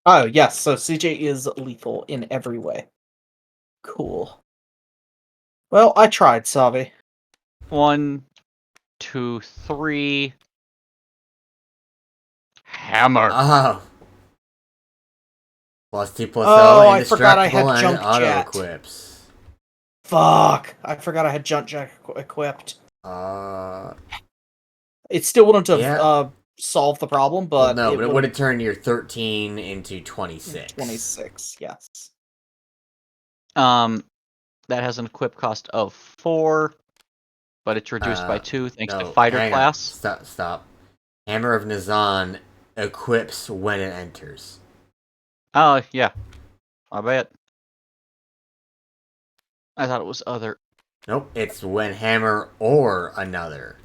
Oh, yes, so CJ is lethal in every way. Cool. Well, I tried, Savi. 1, 2, 3. Hammer. Oh. +2/+0, I forgot I had indestructible, and Junk Jet. auto-equips. Fuck! I forgot I had Junk Jet equipped. It still wouldn't have solved the problem, but... Well, no, but it would have turned your 13 into 26. 26, yes. That has an equip cost of 4, but it's reduced by 2 thanks to fighter class. Stop. Hammer of Nazan equips when it enters. Oh, yeah. I bet. I thought it was other. Nope, it's when hammer or another.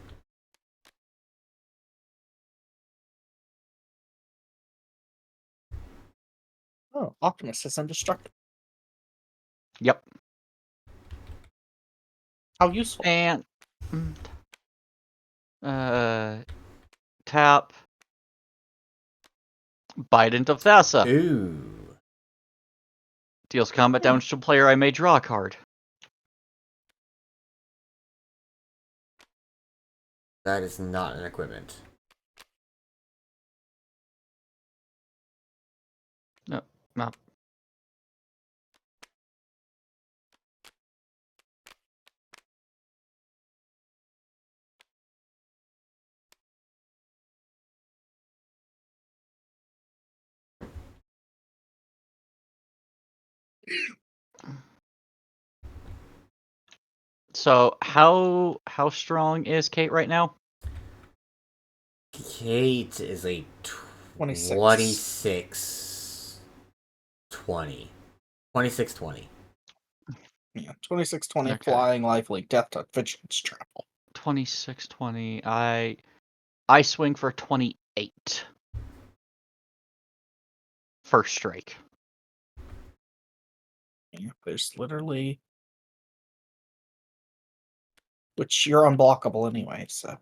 Oh, Optimus is indestructible. Yep. How useful. And tap. Bident of Thassa. Ooh. Deals combat damage to a player, I may draw a card. That is not an equipment. No, no. So how strong is Kate right now? Kate is a 26 20. 26 20. Yeah, 26-20, Okay. flying, lively, death touch, vigilance, travel. 26-20. I swing for 28. First strike. Yeah, there's literally... Which you're unblockable anyway, so...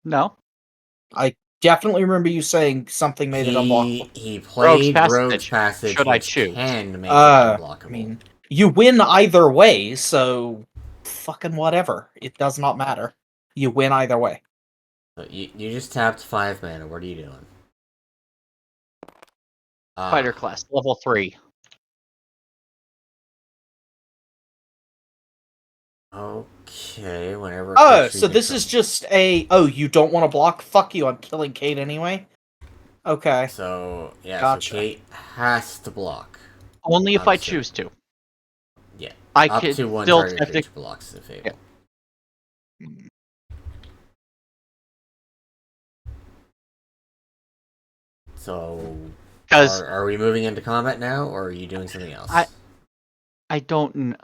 No. I definitely remember you saying something made it unblockable. He played Rogue's Passage, should I which choose? can make it unblockable. I mean, you win either way, so fucking whatever. It does not matter. You win either way. So you just tapped 5 mana. What are you doing? Fighter class, level 3. Okay, whenever. Oh, so this is just a... Oh, you don't want to block? Fuck you, I'm killing Kate anyway? Okay. So, yeah, Gotcha. so Kate has to block. Only if I choose to. Yeah. I up could to one still target creature blocks the Fable. Yeah. So, 'Cause- are we moving into combat now, or are you doing something else? I don't know.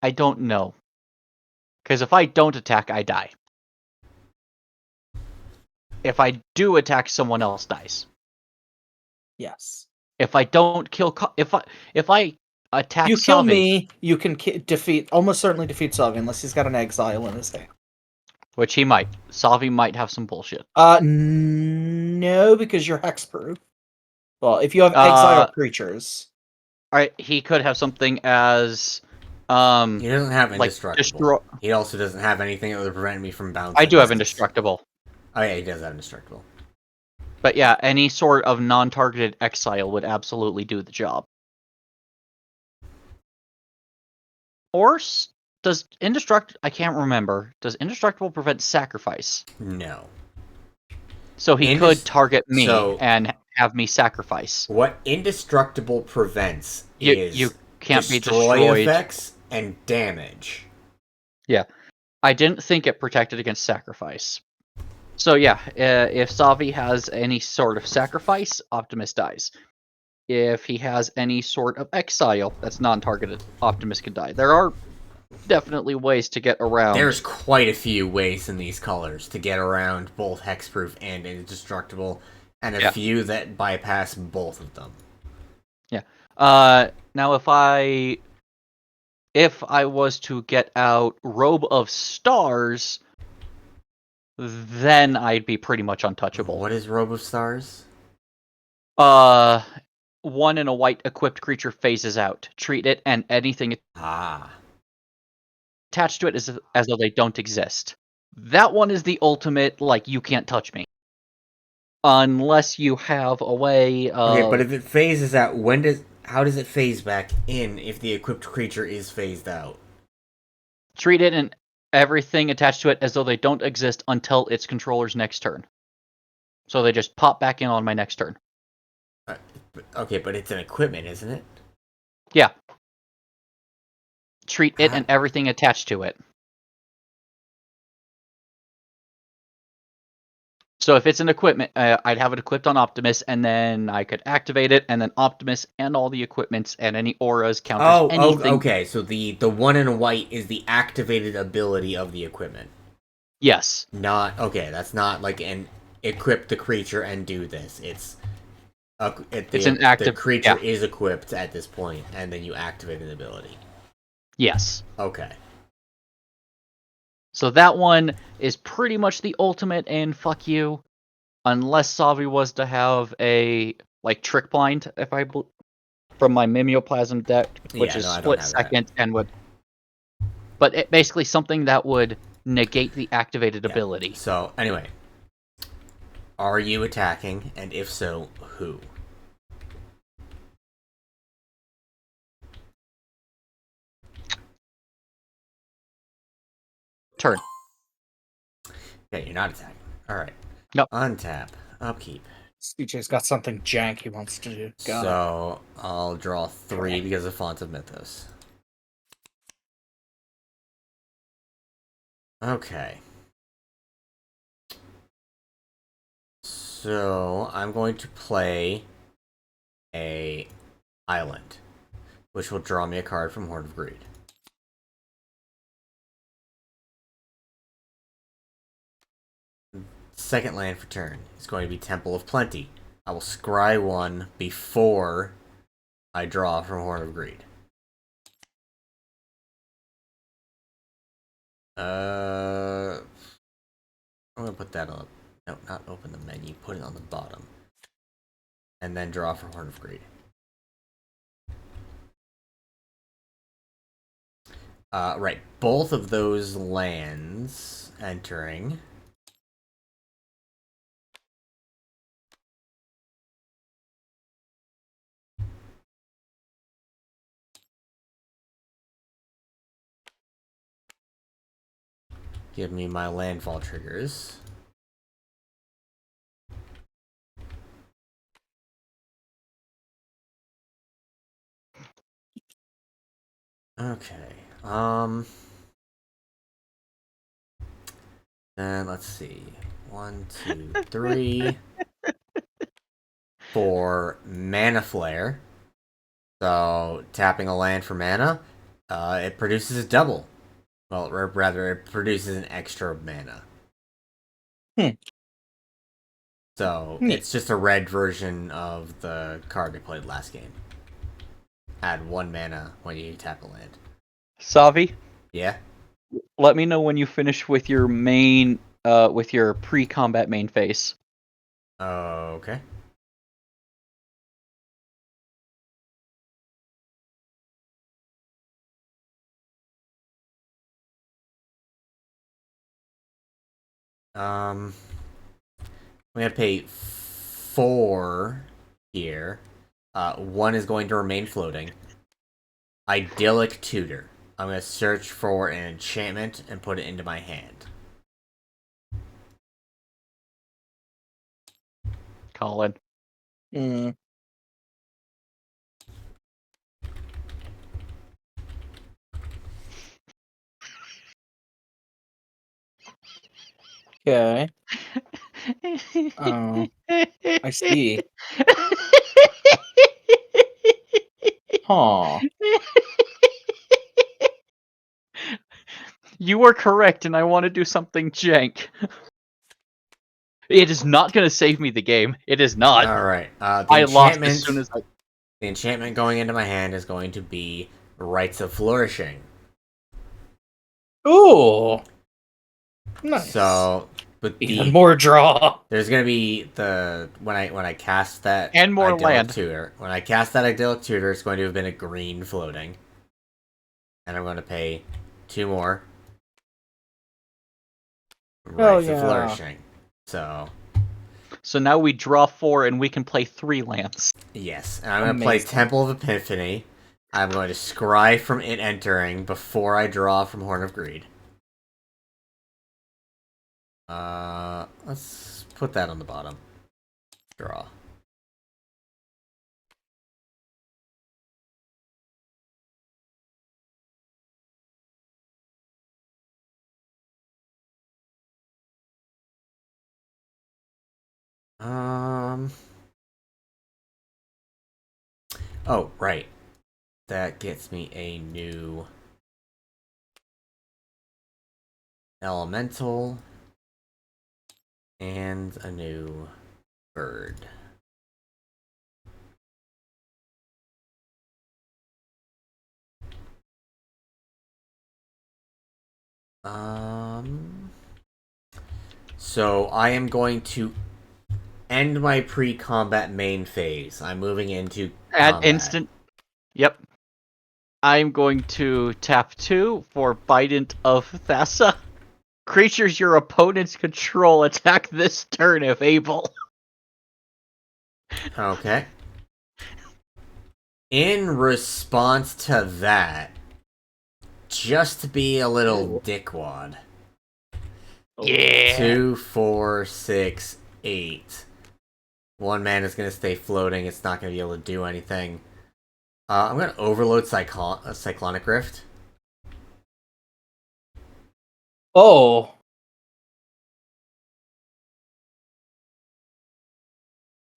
I don't know. Because if I don't attack, I die. If I do attack, someone else dies. Yes. If I don't kill... If I attack you kill Savi, me, you can almost certainly defeat Savi, unless he's got an exile in his hand. which he might. Savi might have some bullshit. No, because you're hexproof. Well, if you have exile creatures. Alright, he could have something as... he doesn't have like indestructible. He also doesn't have anything that would prevent me from bouncing. I do have indestructible. Oh yeah, he does have indestructible. But yeah, any sort of non-targeted exile would absolutely do the job. Or does indestructible... I can't remember. Does indestructible prevent sacrifice? No. So he could target me and have me sacrifice. What indestructible prevents is you can't be destroy destroyed. Effects and damage. Yeah. I didn't think it protected against sacrifice. So yeah, if Savi has any sort of sacrifice, Optimus dies. If he has any sort of exile that's non-targeted, Optimus can die. There are definitely ways to get around. There's quite a few ways in these colors to get around both hexproof and indestructible, and a few that bypass both of them. Yeah. Now if I was to get out Robe of Stars, then I'd be pretty much untouchable. What is Robe of Stars? 1 in a white equipped creature phases out. Treat it and anything attached to it as though they don't exist. That one is the ultimate, like, you can't touch me. Unless you have a way of... Okay, but if it phases out, how does it phase back in if the equipped creature is phased out? Treat it and everything attached to it as though they don't exist until its controller's next turn. So they just pop back in on my next turn. Okay, but it's an equipment, isn't it? Yeah. Treat it and everything attached to it. So if it's an equipment, I'd have it equipped on Optimus, and then I could activate it, and then Optimus and all the equipments and any auras, counters, anything. Okay. So the 1 in a white is the activated ability of the equipment. Yes. That's not like an equip the creature and do this. It's an active. The creature is equipped at this point, and then you activate an ability. Yes. Okay. So that one is pretty much the ultimate in fuck you, unless Savi was to have a like trick blind, from my mimeoplasm deck, which Yeah, is no, I don't split have that. second and would, but it basically something that would negate the activated ability. So, anyway. Are you attacking? And if so, who? Turn. Okay, you're not attacking. Alright. Nope. Untap. Upkeep. CJ's got something jank he wants to do. Got it. So, I'll draw 3 because of Font of Mythos. Okay. So, I'm going to play a island, which will draw me a card from Horn of Greed. Second land for turn is going to be Temple of Plenty. I will scry 1 before I draw from Horn of Greed. I'm gonna put that on. No, not open the menu. Put it on the bottom, and then draw for Horn of Greed. Right. Both of those lands entering. Give me my landfall triggers. Okay. And let's see. 1, 2, 3. For Mana Flare. So, tapping a land for mana, it produces a double. Well, or rather, it produces an extra mana. So, it's just a red version of the card we played last game. Add 1 mana when you tap a land. Savi? Yeah? Let me know when you finish with your main, with your pre-combat main phase. Okay. I'm gonna pay 4 here. 1 is going to remain floating. Idyllic Tutor. I'm gonna search for an enchantment and put it into my hand. Colin. Okay. Oh, I see. Huh. You are correct, and I want to do something jank. It is not going to save me the game. It is not. Alright. I lost as soon as I... The enchantment going into my hand is going to be Rites of Flourishing. Ooh. Nice. So, with even more draw. There's gonna be the when I cast that and more idyllic land. Tutor. When I cast that idyllic tutor, it's going to have been a green floating, and I'm going to pay 2 more. Rites of Flourishing. So now we draw 4 and we can play 3 lands. Yes, and I'm going to play Temple of Epiphany. I'm going to scry from it entering before I draw from Horn of Greed. Let's put that on the bottom. Draw. Oh, right. That gets me a new elemental and a new bird. So I am going to end my pre-combat main phase. I'm moving into At combat. instant. Yep. I'm going to tap 2 for Bident of Thassa. Creatures your opponents control attack this turn if able. Okay. In response to that, just to be a little dickwad. Yeah. 2, 4, 6, 8. One man is going to stay floating. It's not going to be able to do anything. I'm going to overload Cyclonic Rift. Oh.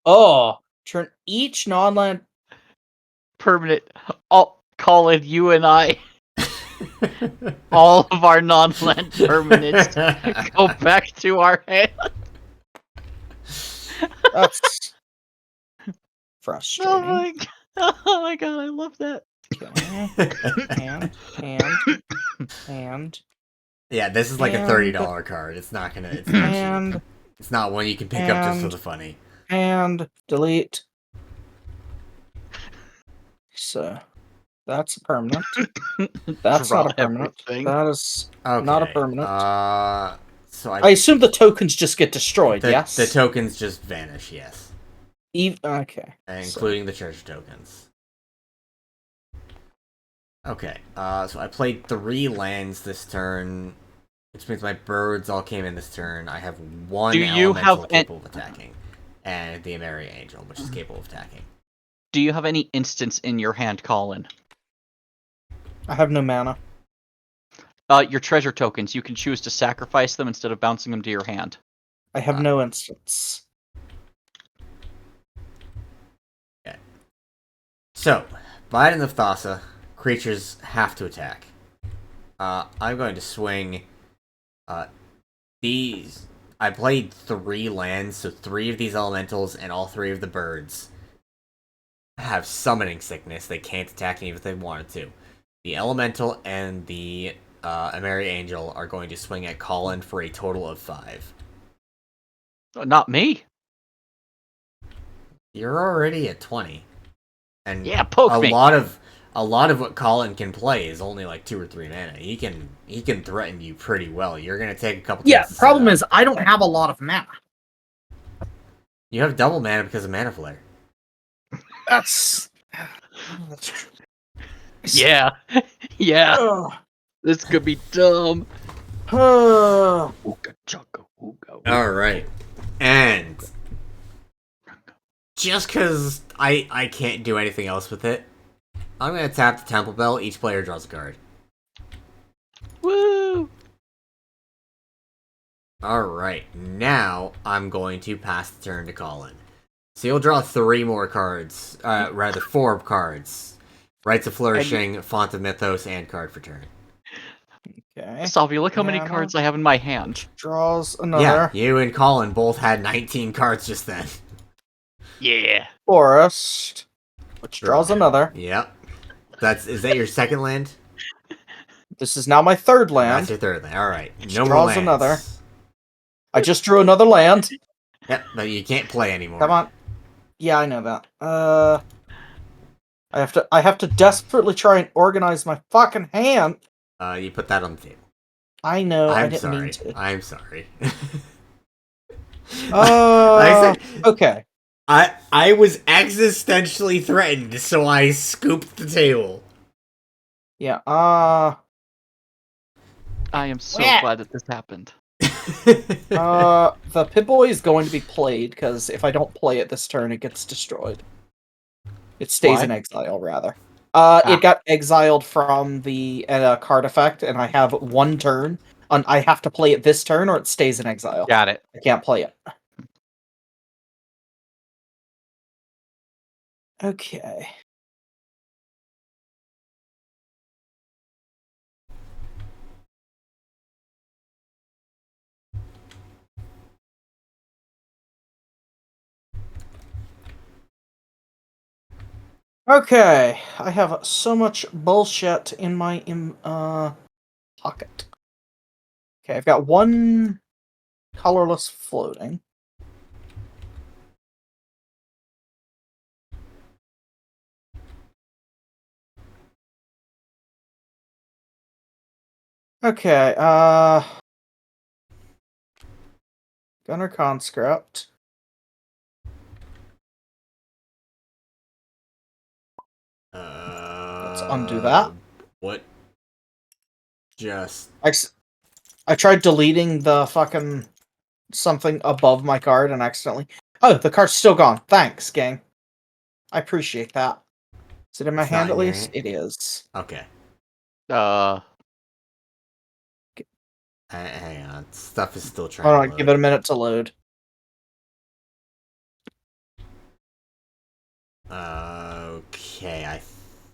Oh. Turn each non-land... Permanent. All, Colin, you and I. All of our non-land permanents go back to our hand. That's frustrating. Oh my god, I love that. Okay. And... Yeah, this is like a $30 card. It's not gonna. It's not cheap. It's not one you can pick up just for the funny. And delete. So that's a permanent. That's Draw not a permanent. everything. That is Okay. not a permanent. So I assume the tokens just get destroyed. Yes. The tokens just vanish. Yes. Okay. Including the treasure tokens. Okay. So I played 3 lands this turn, which means my birds all came in this turn. I have one Do you elemental have capable of attacking, and the Ameri Angel, which is capable of attacking. Do you have any instants in your hand, Colin? I have no mana. Your treasure tokens. You can choose to sacrifice them instead of bouncing them to your hand. I have no instance. Okay. So, Bident of Thassa, creatures have to attack. I'm going to swing these. I played 3 lands, so 3 of these elementals and all 3 of the birds have summoning sickness. They can't attack even if they wanted to. The elemental and the Ameri Angel are going to swing at Colin for a total of 5. Not me. You're already at 20, and yeah, poke me. A lot of what Colin can play is only like 2 or 3 mana. He can threaten you pretty well. You're gonna take a couple. Yeah. Problem is, I don't have a lot of mana. You have double mana because of Mana Flare. That's true. Yeah. Yeah. Ugh. This could be dumb. All right, and just because I can't do anything else with it, I'm gonna tap the Temple Bell. Each player draws a card. Woo! Alright, now I'm going to pass the turn to Colin. So you'll draw 3 more cards. Rather, 4 cards. Rites of Flourishing, Font of Mythos, and Card for turn. Okay. Salvi, look how many cards I have in my hand. Draws another. Yeah, you and Colin both had 19 cards just then. Yeah. Forest. Which draws another. Yep. Is that your second land? This is now my 3rd land. That's your 3rd land. Alright. Which No more draws lands. another. I just drew another land. Yep, but you can't play anymore. Come on. Yeah, I know that. I have to desperately try and organize my fucking hand. You put that on the table. I know. I I'm didn't sorry. mean to. I'm sorry. Okay. I was existentially threatened, so I scooped the table. Yeah. I am so glad that this happened. The Pip-Boy is going to be played, because if I don't play it this turn, it gets destroyed. It stays in exile, rather. It got exiled from the card effect, and I have 1 turn. I have to play it this turn, or it stays in exile. Got it. I can't play it. Okay. Okay, I have so much bullshit in my pocket. Okay, I've got one colorless floating. Okay, Gunner Conscript. Let's undo that. What? Just... I tried deleting the fucking something above my card and accidentally... Oh, the card's still gone. Thanks, gang. I appreciate that. Is it in my It's hand not at in your least? hand? It is. Okay. Hang on. Stuff is still trying Hold to on, load. give it a minute to load. Okay, I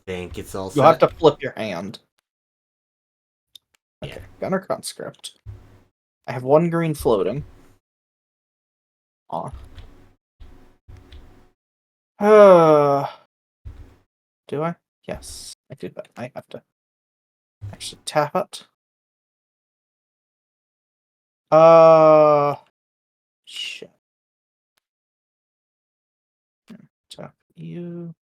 think it's all set. You'll have to flip your hand. Yeah. Okay, Gunner Conscript. I have one green floating. On. Do I? Yes, I do, but I have to actually tap it. Shit. Tap you.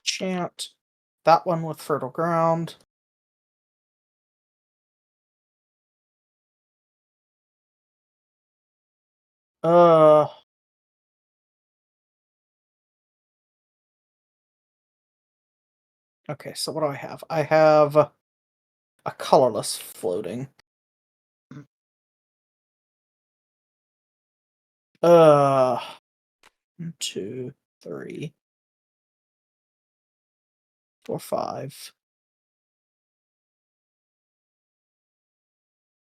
Chant. That one with Fertile Ground. Okay, so what do I have? I have a colorless floating. 1, 2, 3, 4, 5.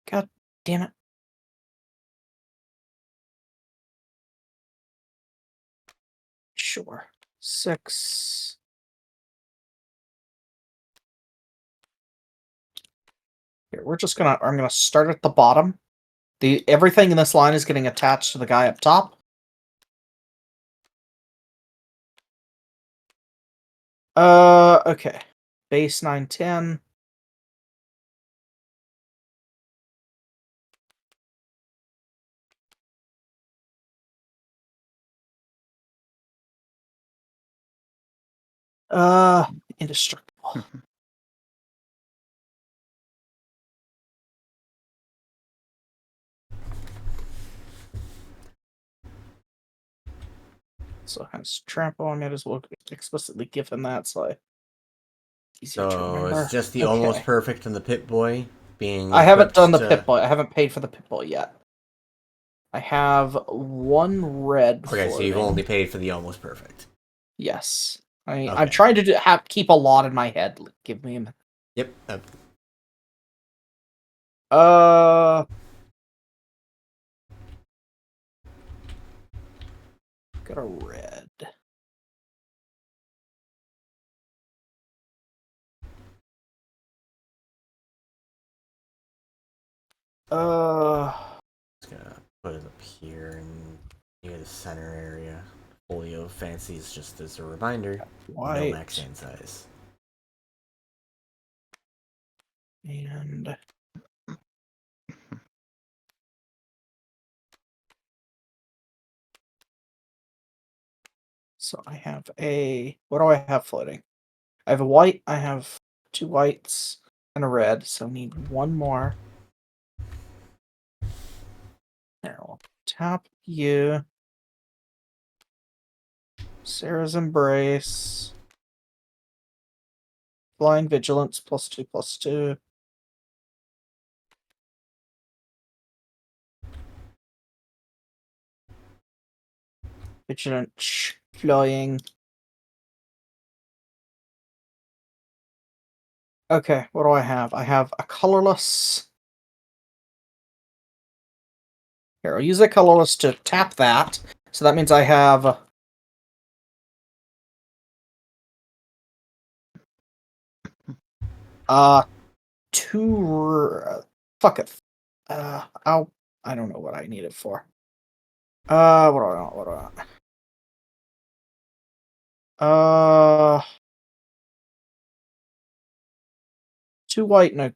God damn it. Sure. 6. Here, I'm gonna start at the bottom. Everything in this line is getting attached to the guy up top. Okay. Base 910. Indestructible. So has trample. I might as well explicitly give him that, so easier to So remember. it's just the Okay. almost perfect and the Pit Boy being. I haven't done the to... Pit Boy. I haven't paid for the Pit Boy yet. I have one red. Okay, floating. so you've only paid for the almost perfect. Yes. I'm Okay. trying to keep a lot in my head. Give me a... Yep. Got a red. Just gonna put it up here and near the center area. Folio Fancies, just as a reminder, White. no max hand size. And so I have a... What do I have floating? I have a white, I have 2 whites, and a red, so I need one more. There, we'll tap you. Sarah's Embrace. Blind Vigilance, +2/+2. Vigilant Flying. Okay, what do I have? I have a colorless. Here, I'll use a colorless to tap that. So that means I have... fuck it. I don't know what I need it for. What do I want? 2 white and a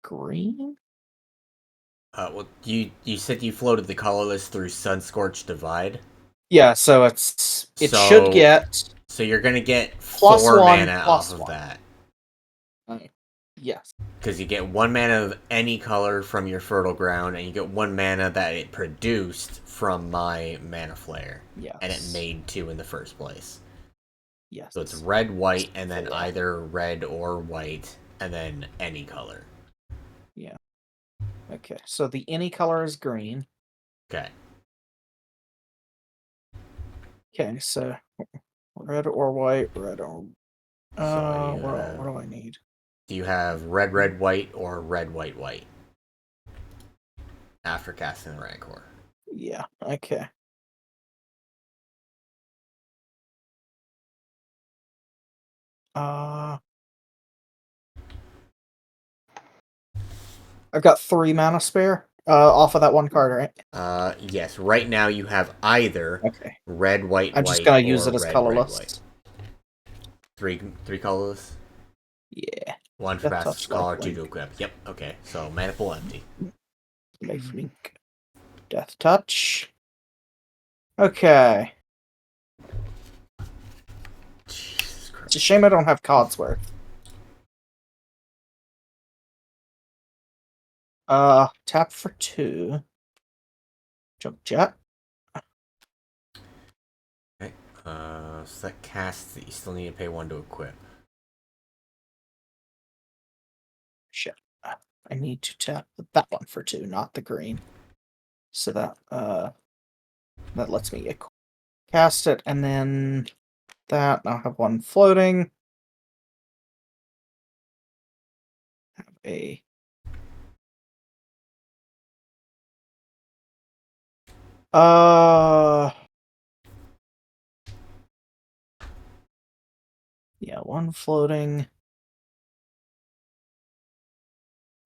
green? Well, you said you floated the colorless through Sunscorched Divide. Yeah, so it should get So you're gonna get plus 4 1, mana plus off of 1. that. Yes. Because you get 1 mana of any color from your Fertile Ground, and you get 1 mana that it produced from my Mana Flare. Yes. And it made 2 in the first place. Yes. So it's red, white, and then either red or white, and then any color. Yeah. Okay, so the any color is green. Okay. Okay, so red or white, red or... what do I need? Do you have red, red, white, or red, white, white? After casting the Rancor. Yeah, okay. I've got 3 mana spare off of that 1 card, right? Yes. Right now you have either red, white, I'm white, just gonna use it as red, colorless. Red, white. 3 colorless? Yeah. 1 for Death passive Touch, scholar, 2 lifelink. to equip. Yep, okay. So, mana pool empty. Lifelink. Death Touch. Okay. Jesus Christ. It's a shame I don't have Codsworth. Tap for 2. Jump Jet. Okay. So that casts that you still need to pay 1 to equip. Shit. I need to tap that one for 2, not the green. So that lets me cast it, and then that. I'll have 1 floating. Have a... Yeah, 1 floating.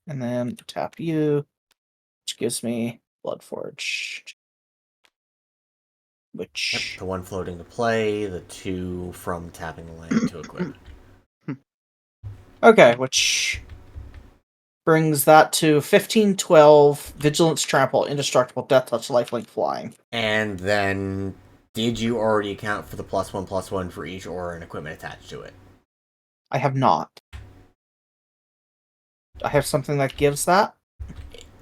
And then tap you, which gives me Bloodforge. Which... Yep, the 1 floating to play, the 2 from tapping the land to equip. Okay, which brings that to 15, 12, Vigilance, Trample, Indestructible, Death Touch, Lifelink, Flying. And then, did you already account for the +1/+1 for each aura and equipment attached to it? I have not. I have something that gives that?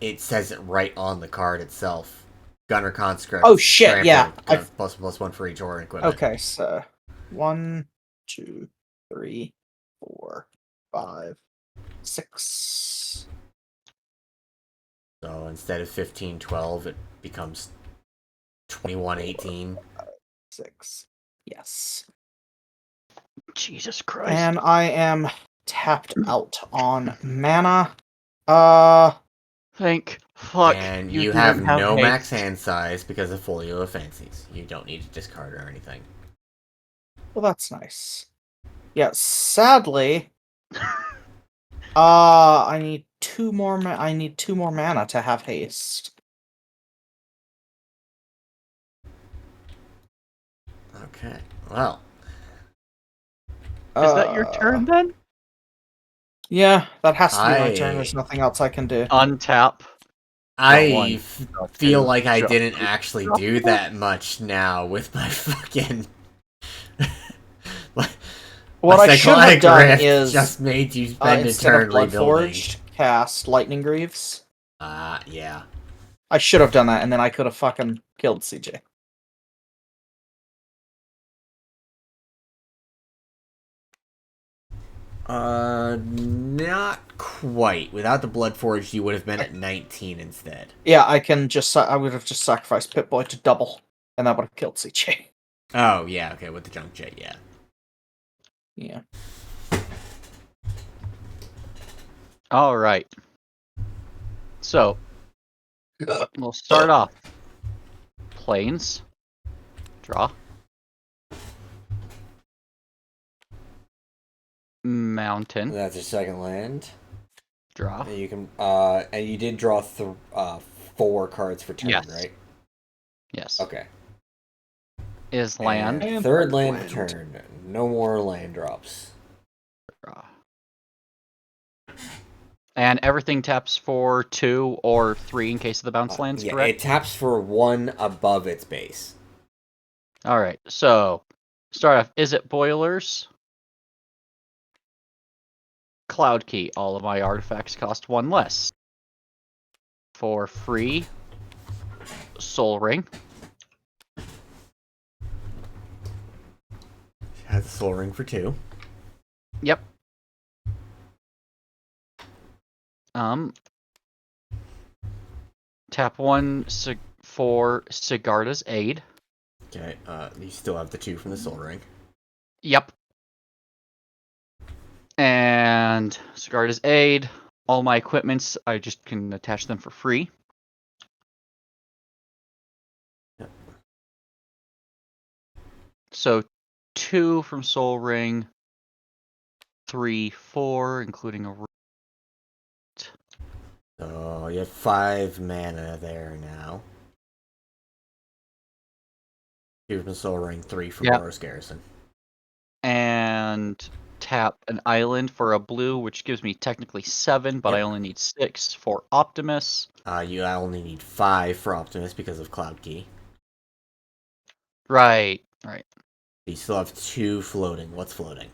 It says it right on the card itself. Gunner Conscript. Oh shit, yeah. +1/+1 for each aura and equipment. Okay, so 1, 2, 3, 4, 5, 6. So instead of 15/12, it becomes 21/18. 6. Yes. Jesus Christ. And I am tapped out on mana. Thank fuck. And you have no max hand size because of Folio of Fancies. You don't need to discard or anything. Well, that's nice. Yeah, sadly, I need 2 more. I need 2 more mana to have haste. Okay. Well. Is that your turn then? Yeah, that has to be my turn. There's nothing else I can do. Untap. I feel like I didn't actually do that much now with my fucking... What I should have done is just made you spend a turn rebuilding. Cast Lightning Greaves. Yeah. I should have done that, and then I could have fucking killed CJ. Not quite. Without the Bloodforge, you would have been at 19 instead. Yeah, I would have just sacrificed Pip-Boy to double, and that would have killed CJ. Oh, yeah, okay, with the Junk Jet, yeah. Yeah. Alright. So, we'll start off. Plains. Draw. Mountain. That's your second land. Draw. And you can, and you did draw 4 cards for turn, yes. right? Yes. Okay. is land. And third land turn. No more land drops. And everything taps for 2 or 3 in case of the bounce lands, Yeah, correct? it taps for 1 above its base. Alright, so start off, is it boilers? Cloud key. All of my artifacts cost 1 less. For free, soul ring. Has a soul ring for 2. Yep. Tap 1 for Sigarda's aid. Okay, you still have the 2 from the soul ring. Yep. And Sigarda's aid. All my equipments, I just can attach them for free. Yep. So 2 from Soul Ring, 3, 4, including a. So you have 5 mana there now. 2 from Soul Ring, 3 from Boros Garrison. And tap an island for a blue, which gives me technically 7, but I only need 6 for Optimus. You only need 5 for Optimus because of Cloud Key. Right. You still have 2 floating. What's floating?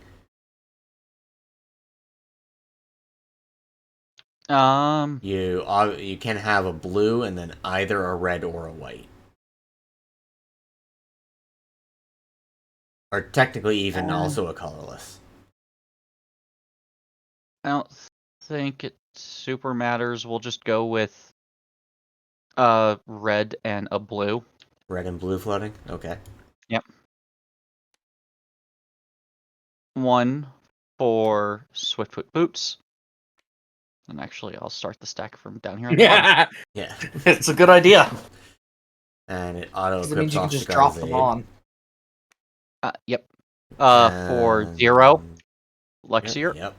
You can have a blue and then either a red or a white. Or technically even also a colorless. I don't think it super matters. We'll just go with red and a blue. Red and blue floating? Okay. Yep. 1 for Swiftfoot boots. And actually, I'll start the stack from down here on the bottom. Yeah. It's a good idea. And it auto It means equips you can off just the drop guy's them aid. on. Yep. For 0, Luxior. Yep.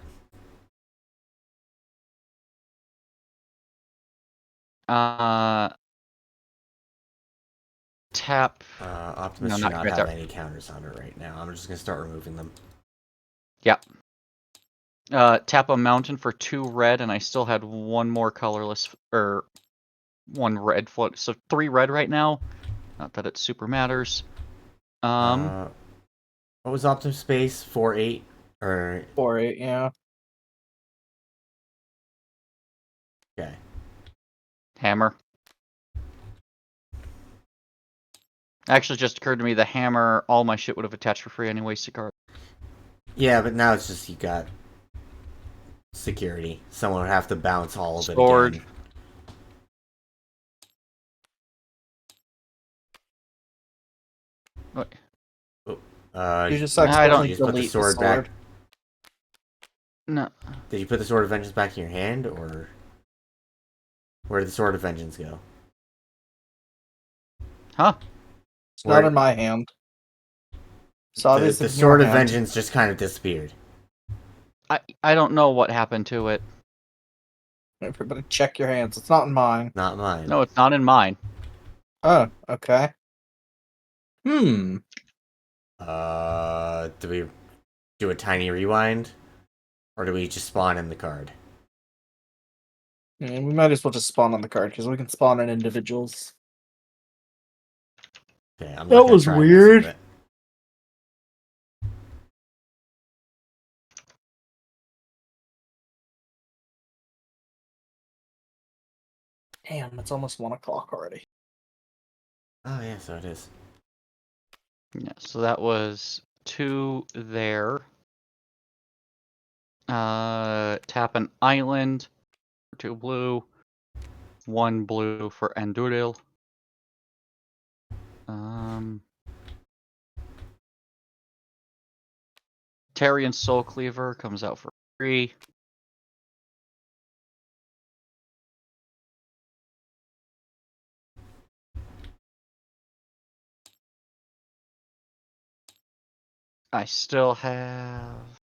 Tap. Optimus should not have any counters on it right now. I'm just gonna start removing them. Yep. Tap a mountain for 2 red, and I still had 1 more colorless, or 1 red float. So 3 red right now. Not that it super matters. What was Optimus space? 4-8 or 4-8, yeah. Okay. Hammer. Actually, just occurred to me the hammer, all my shit would have attached for free anyway, Sigarda. Yeah, but now it's just you got security. Someone would have to bounce all of it Sword. again. What? You just I don't just put the sword back. No. Did you put the Sword of Vengeance back in your hand, or where did the Sword of Vengeance go? Huh? It's not in my hand. So obviously the Sword of Vengeance just kind of disappeared. I don't know what happened to it. Everybody check your hands. It's not in mine. Not mine. No, it's not in mine. Oh, okay. Do we do a tiny rewind? Or do we just spawn in the card? Yeah, we might as well just spawn on the card, because we can spawn in individuals. Okay, I'm That was weird. Damn, it's almost 1 o'clock already. Oh yeah, so it is. Yeah, so that was 2 there. Tap an island for 2 blue. 1 blue for Anduril. Tarian Soul Cleaver comes out for free. I still have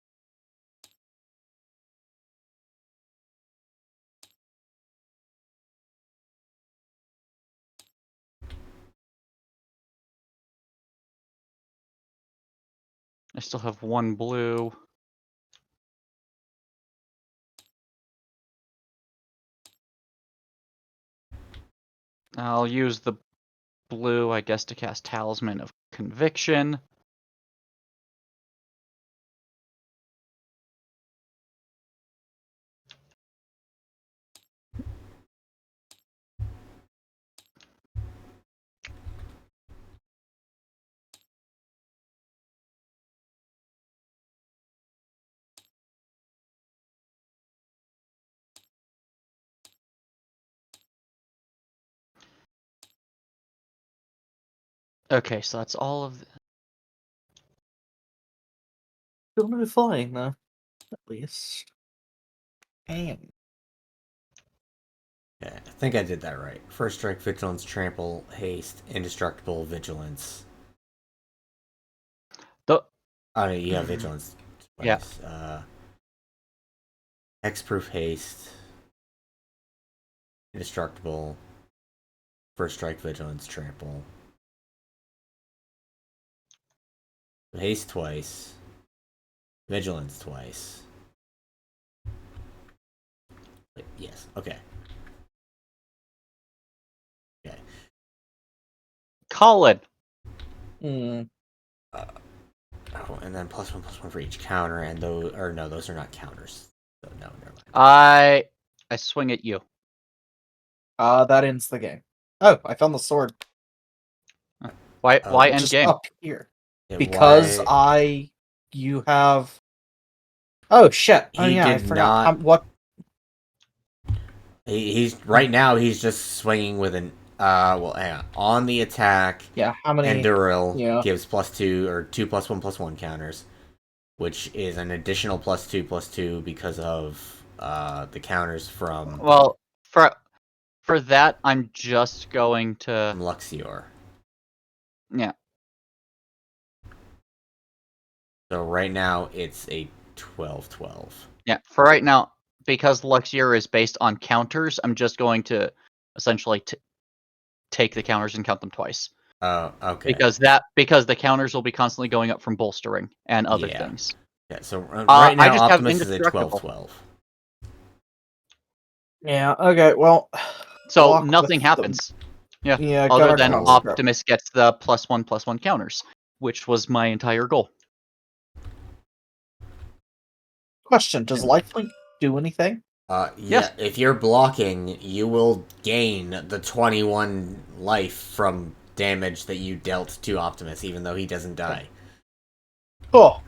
I still have 1 blue. I'll use the blue, I guess, to cast Talisman of Conviction. Okay, so that's all of. Still no flying though, at least. And Yeah, I think I did that right. First strike, vigilance, trample, haste, indestructible, vigilance. The Oh, no, you have vigilance Yeah. twice. Hexproof, haste, indestructible, first strike, vigilance, trample. Haste twice. Vigilance twice. Wait, yes, okay. Okay. Colin. Oh, and then +1/+1 for each counter, and those, or no, those are not counters. So no, never mind. I swing at you. That ends the game. Oh, I found the sword. Why end Just game? up here. Yeah, Because why... you have. Oh shit! Oh He yeah, I did forgot. not- What? He's right now. He's just swinging with an well, hang on. On the attack, Yeah, how many? Enduril Yeah. gives +2 or 2 +1/+1 counters, which is an additional +2/+2 because of the counters from Well, for that, I'm just going to. Luxior. Yeah. So right now it's a 12/12. Yeah. For right now, because Luxior is based on counters, I'm just going to essentially take the counters and count them twice. Oh, okay. Because the counters will be constantly going up from bolstering and other Yeah. things. Yeah. So right now I just have Optimus is a indestructible. 12/12. Yeah. Okay. Well. So block nothing with happens. Yeah. Yeah. got Other our than construct. Optimus gets the +1/+1 counters, which was my entire goal. Question: does lifelink do anything? Yeah, Yes. if you're blocking, you will gain the 21 life from damage that you dealt to Optimus, even though he doesn't die. Cool.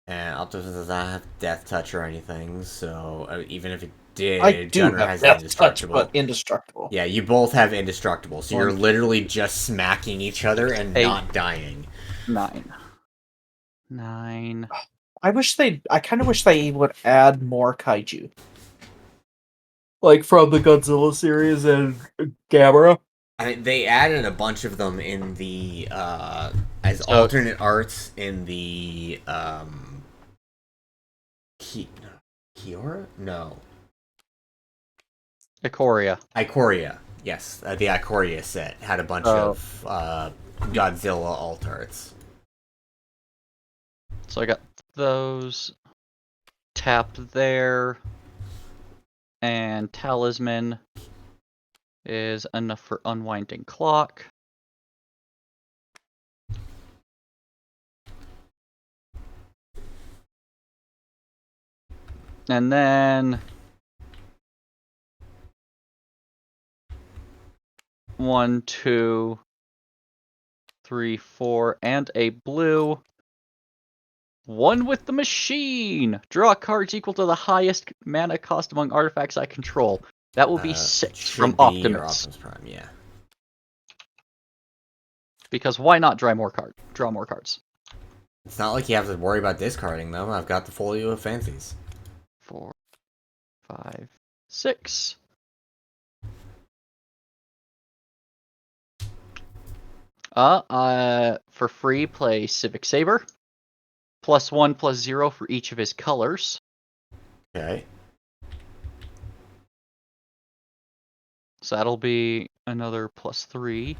And Optimus does not have Death Touch or anything, so even if it did, I do Gunner have has Death Touch, Indestructible. but indestructible. Yeah, you both have Indestructible, so you're One. literally just smacking each other and 8. not dying. 9. I kind of wish they would add more kaiju. Like from the Godzilla series and Gamera. I mean, they added a bunch of them in the as alternate arts in the Kiora? No. Ikoria. Yes, the Ikoria set had a bunch of Godzilla alt arts. So I got those tapped there, and Talisman is enough for Unwinding Clock. And then 1, 2, 3, 4, and a blue. 1 with the machine! Draw cards equal to the highest mana cost among artifacts I control. That will be 6 from Optimus. Optimus Prime, yeah. Because why not draw more cards? It's not like you have to worry about discarding them. I've got the folio of fancies. 4, 5, 6. For free, play Civic Saber. +1/+0 for each of his colors. Okay. So that'll be another +3.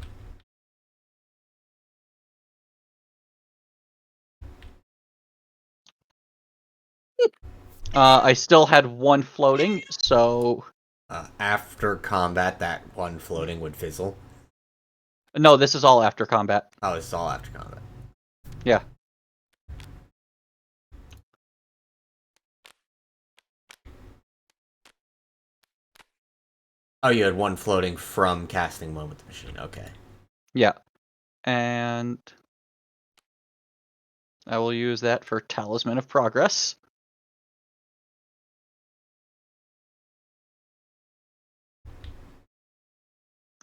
I still had one floating, so After combat, that one floating would fizzle. no, this is all after combat. Oh, it's all after combat. Yeah. Oh, you had one floating from casting one with the machine. Okay. Yeah. And I will use that for Talisman of Progress.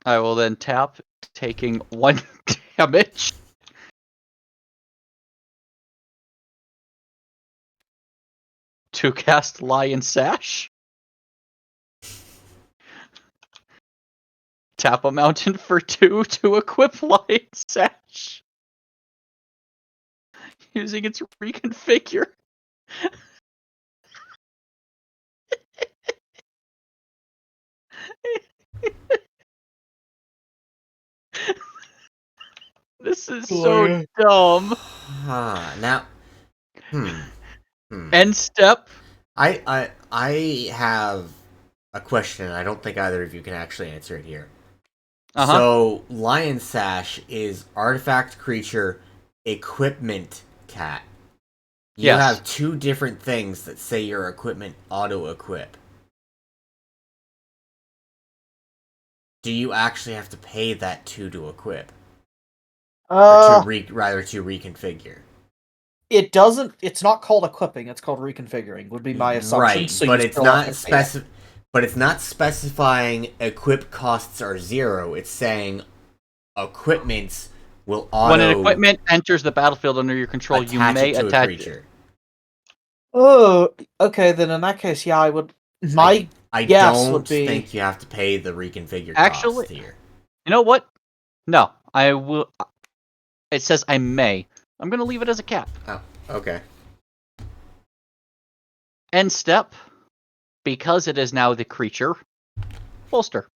I will then tap, taking 1 damage. To cast Lion Sash. Tap a mountain for 2 to equip Lion Sash. Using its reconfigure. This is so dumb. Now, End step. I have a question. I don't think either of you can actually answer it here. Uh-huh. So, Lion Sash is artifact creature equipment cat. You Yes. have two different things that say your equipment auto-equip. Do you actually have to pay that 2 to equip? Or to reconfigure? It doesn't. It's not called equipping. It's called reconfiguring. Would be my assumption. Right, So but you it's still not have to pay it. But it's not specifying equip costs are 0. It's saying equipments will auto When an equipment enters the battlefield under your control, you may it to attach a creature. it. Oh, okay. Then in that case, yeah, I would. My I guess don't would be. think you have to pay the reconfigure Actually, cost here. You know what? No, I will. It says I may. I'm gonna leave it as a cap. Oh, okay. End step. Because it is now the creature. Bolster.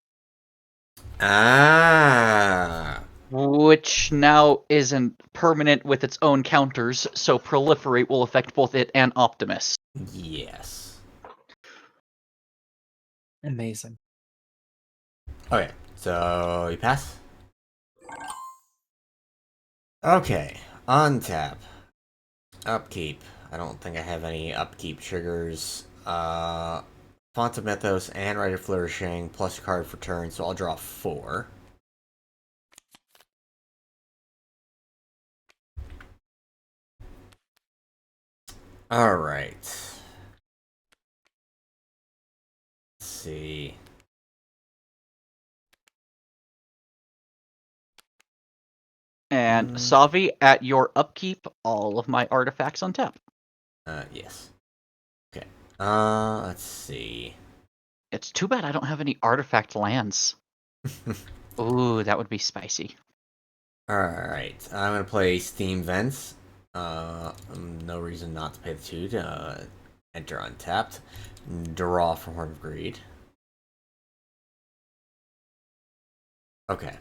Ah. Which now isn't permanent with its own counters, so Proliferate will affect both it and Optimus. Yes. Amazing. Okay, so you pass? Okay, untap. Upkeep. I don't think I have any upkeep triggers. Font of Mythos and Rite of Flourishing, plus a card for turn, so I'll draw 4. Alright. Let's see. And Savi, at your upkeep, all of my artifacts on tap. Yes. Okay. Let's see. It's too bad I don't have any artifact lands. Ooh, that would be spicy. Alright, I'm gonna play Steam Vents. No reason not to pay the 2 to enter untapped. Draw from Horn of Greed. Okay.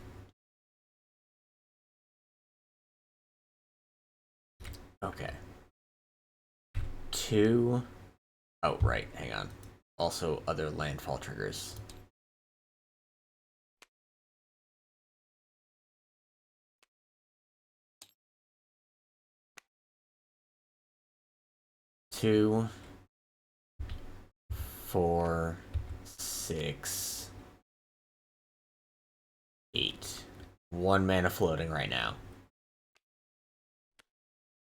Okay. 2. Oh, right, hang on. Also, other landfall triggers. Two, 4, 6, 8. 1 mana floating right now.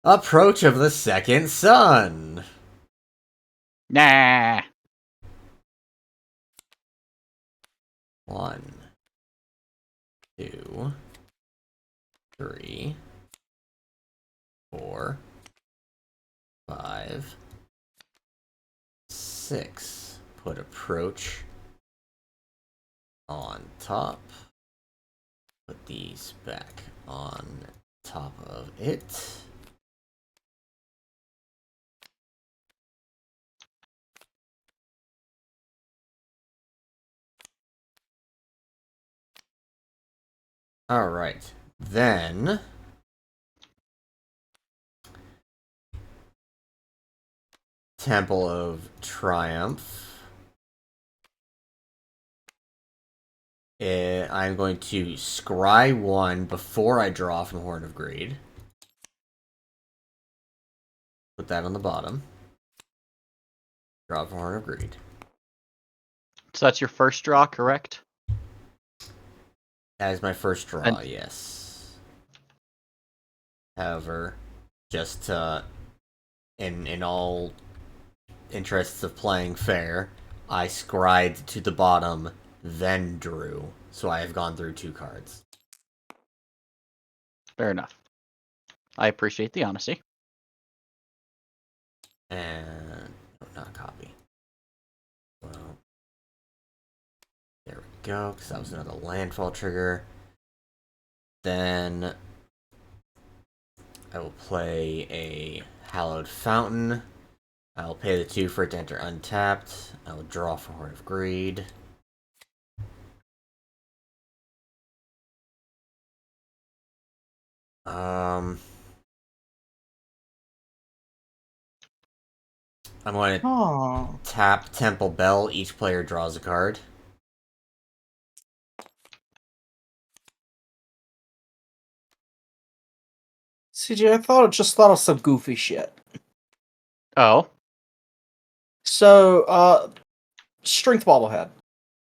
Approach of the Second Sun! Nah. 1, 2, 3, 4, 5, 6. Put approach on top. Put these back on top of it. Alright, then Temple of Triumph. I'm going to scry 1 before I draw from Horn of Greed. Put that on the bottom. Draw from Horn of Greed. So that's your first draw, correct? That is my first draw, yes. However, just in all interests of playing fair, I scried to the bottom, then drew. So I have gone through 2 cards. Fair enough. I appreciate the honesty. And not a copy. Well, there we go, because that was another landfall trigger. Then I will play a Hallowed Fountain. I will pay the 2 for it to enter untapped. I will draw for Horn of Greed. I'm going to tap Temple Bell. Each player draws a card. CJ, I just thought of some goofy shit. Oh? So, Strength Bobblehead.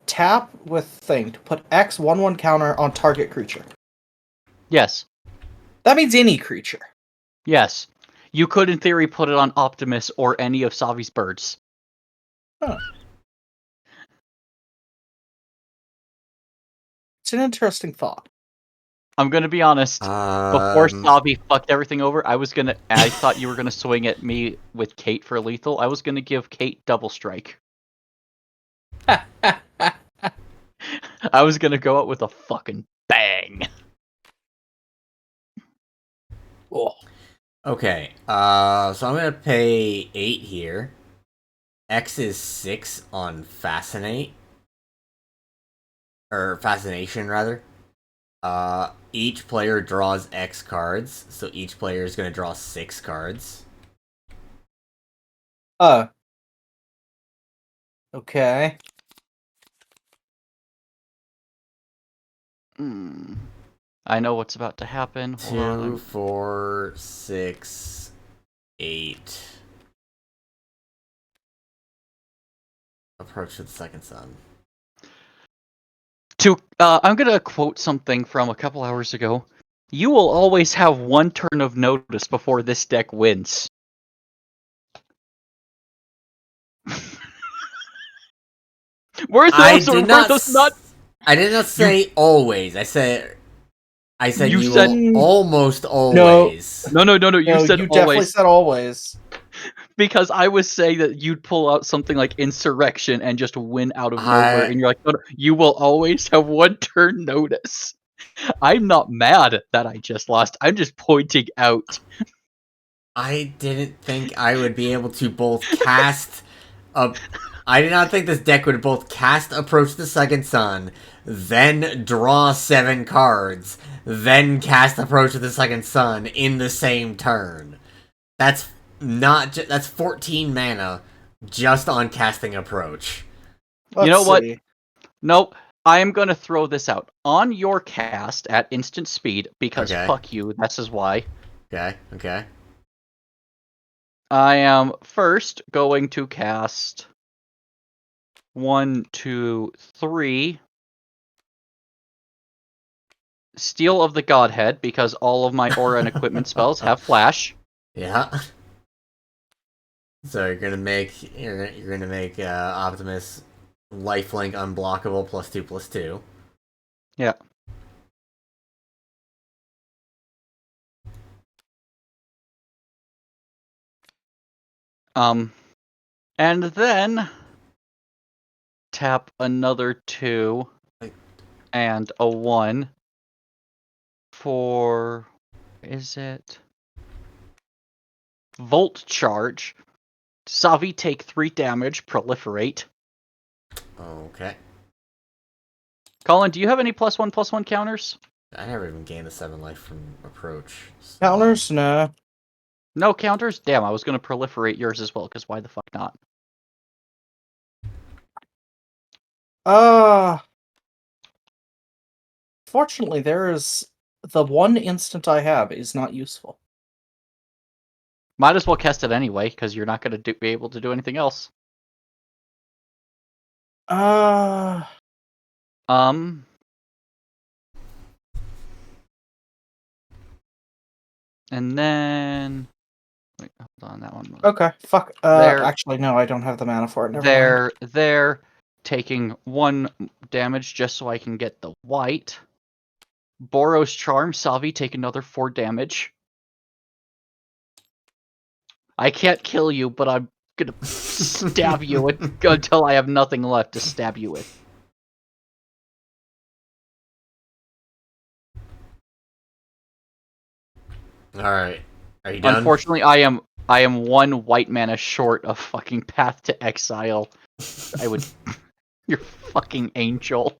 Tap with thing to put X 1/1 counter on target creature. Yes. That means any creature. Yes. You could, in theory, put it on Optimus or any of Savi's birds. Huh. It's an interesting thought. I'm gonna be honest. Before Savi fucked everything over, I thought you were gonna swing at me with Kate for lethal. I was gonna give Kate double strike. I was gonna go out with a fucking bang. Oh. Okay, so I'm gonna pay 8 here. X is 6 on Fascinate. Or Fascination, rather. Each player draws X cards, so each player is gonna draw 6 cards. Okay. I know what's about to happen. Hold on. 2, 4, 6, 8. Approach to the second sun. I'm gonna quote something from a couple hours ago. You will always have 1 turn of notice before this deck wins. I did not say always. I said you said will almost always. No. You said you always. definitely said always. Because I was saying that you'd pull out something like Insurrection and just win out of nowhere, and you're like, no, you will always have 1 turn notice. I'm not mad that I just lost. I'm just pointing out. I didn't think I would be able to both cast I did not think this deck would both cast Approach the Second Sun, then draw 7 cards, then cast Approach of the Second Sun in the same turn. That's 14 mana just on casting Approach. You know what? Nope. I am going to throw this out. On your cast at instant speed, because fuck you, this is why. Okay. I am first going to cast 1, 2, 3. Steel of the Godhead, because all of my aura and equipment spells have flash. Yeah. So you're gonna make Optimus lifelink unblockable +2/+2. Yeah. And then tap another 2 and a 1 for, is it Volt Charge? Savi take 3 damage, proliferate. Okay. Colin, do you have any +1/+1 counters? I never even gained the 7 life from Approach. So. Counters? No. No counters? Damn, I was gonna proliferate yours as well, because why the fuck not? Fortunately, there is the one instant I have is not useful. Might as well cast it anyway, because you're not gonna be able to do anything else. Um. And then... Wait, hold on, that one. Okay, fuck. There. Actually, no, I don't have the mana for it. Never mind. They're taking 1 damage just so I can get the white. Boros Charm, Savi, take another 4 damage. I can't kill you, but I'm gonna stab you until I have nothing left to stab you with. Alright. Are you done? Unfortunately, I am 1 white mana short of fucking Path to Exile. I would... You're fucking angel.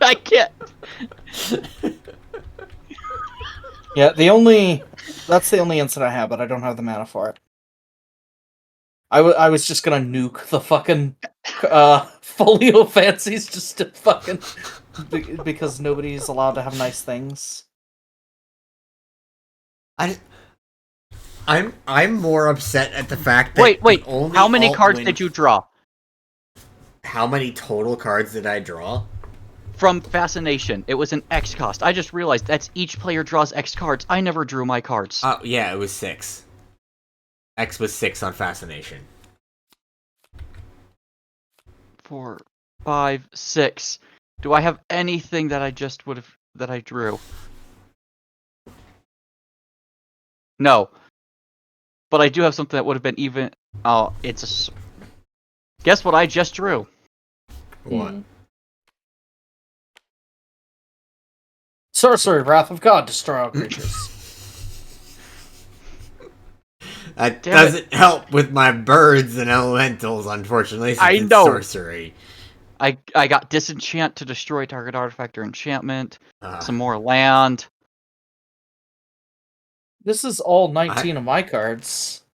I can't... Yeah, that's the only instant I have, but I don't have the mana for it. I was just gonna nuke the fucking folio fancies just to fucking because nobody's allowed to have nice things. I'm more upset at the fact that Wait, how many cards did you draw? How many total cards did I draw? From Fascination. It was an X cost. I just realized that's each player draws X cards. I never drew my cards. Oh, yeah, it was 6. X was 6 on Fascination. 4, 5, 6. Do I have anything that I just would have... that I drew? No. But I do have something that would have been even... Oh, it's a... Guess what I just drew? What? Sorcery, Wrath of God, destroy all creatures. That doesn't help with my birds and elementals, unfortunately, since I it's know. sorcery. I got Disenchant to destroy target artifact or enchantment. Some more land. This is all 19 of my cards.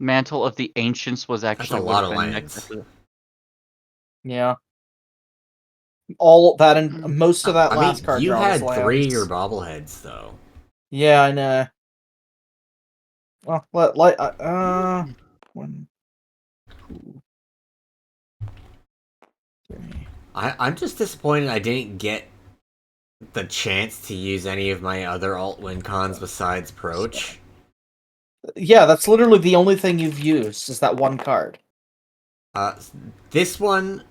Mantle of the Ancients was actually That's a lot of lands. Yeah. All that and most of that last mean, card you draw had was 3 of lands. your bobbleheads, though. Yeah, I know. Well, 1, 2, 3. I'm just disappointed I didn't get the chance to use any of my other alt win cons besides Proach. Yeah, that's literally the only thing you've used, is that one card. This one,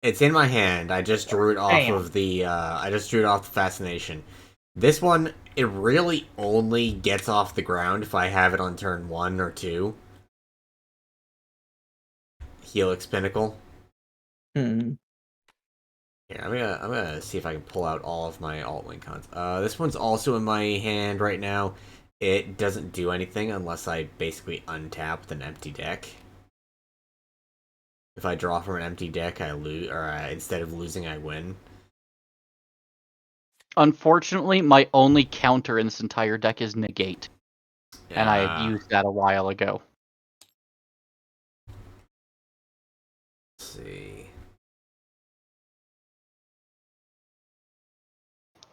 it's in my hand. I just drew it off of the, Fascination. This one, it really only gets off the ground if I have it on turn 1 or 2. Helix Pinnacle. Here, I'm gonna see if I can pull out all of my alt win cons. This one's also in my hand right now. It doesn't do anything unless I basically untap with an empty deck. If I draw from an empty deck, I lose, or instead of losing, I win. Unfortunately, my only counter in this entire deck is Negate. And I had used that a while ago. Let's see.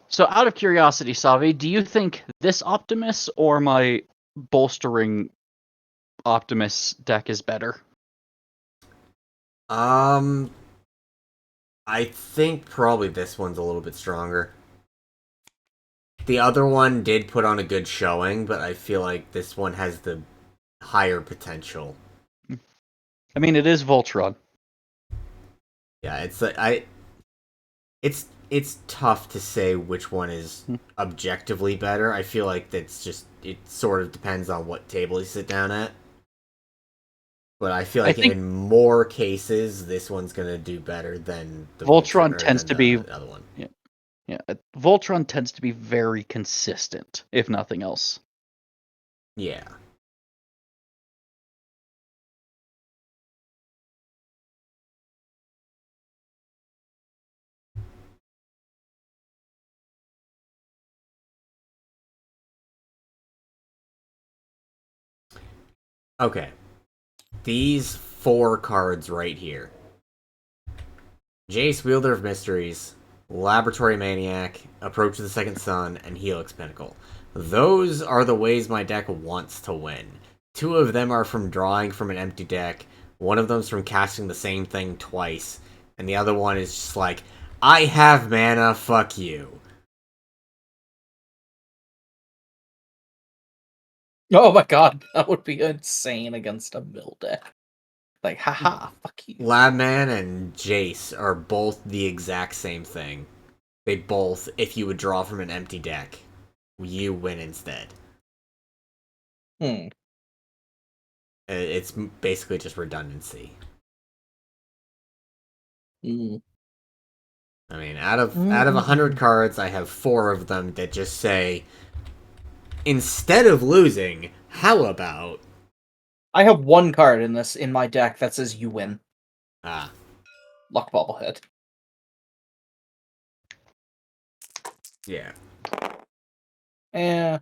So, out of curiosity, Savi, do you think this Optimus or my bolstering Optimus deck is better? I think probably this one's a little bit stronger. The other one did put on a good showing, but I feel like this one has the higher potential. I mean, it is Voltron. Yeah, it's tough to say which one is objectively better. I feel like that's just, it sort of depends on what table you sit down at. But I feel like in more cases, this one's gonna do better than the Voltron tends to be the other one. Yeah, Voltron tends to be very consistent, if nothing else. Yeah. Okay. These 4 cards right here. Jace, Wielder of Mysteries, Laboratory Maniac, Approach of the Second Sun, and Helix Pinnacle. Those are the ways my deck wants to win. 2 of them are from drawing from an empty deck, one of them's from casting the same thing twice, and the other one is just like, I have mana, fuck you. Oh my god, that would be insane against a mill deck. Like, haha, fuck you. Labman and Jace are both the exact same thing. They both, if you would draw from an empty deck, you win instead. It's basically just redundancy. I mean, out of 100 cards, I have 4 of them that just say, instead of losing, how about... I have 1 card in my deck that says you win. Ah. Luck Bobblehead. Yeah.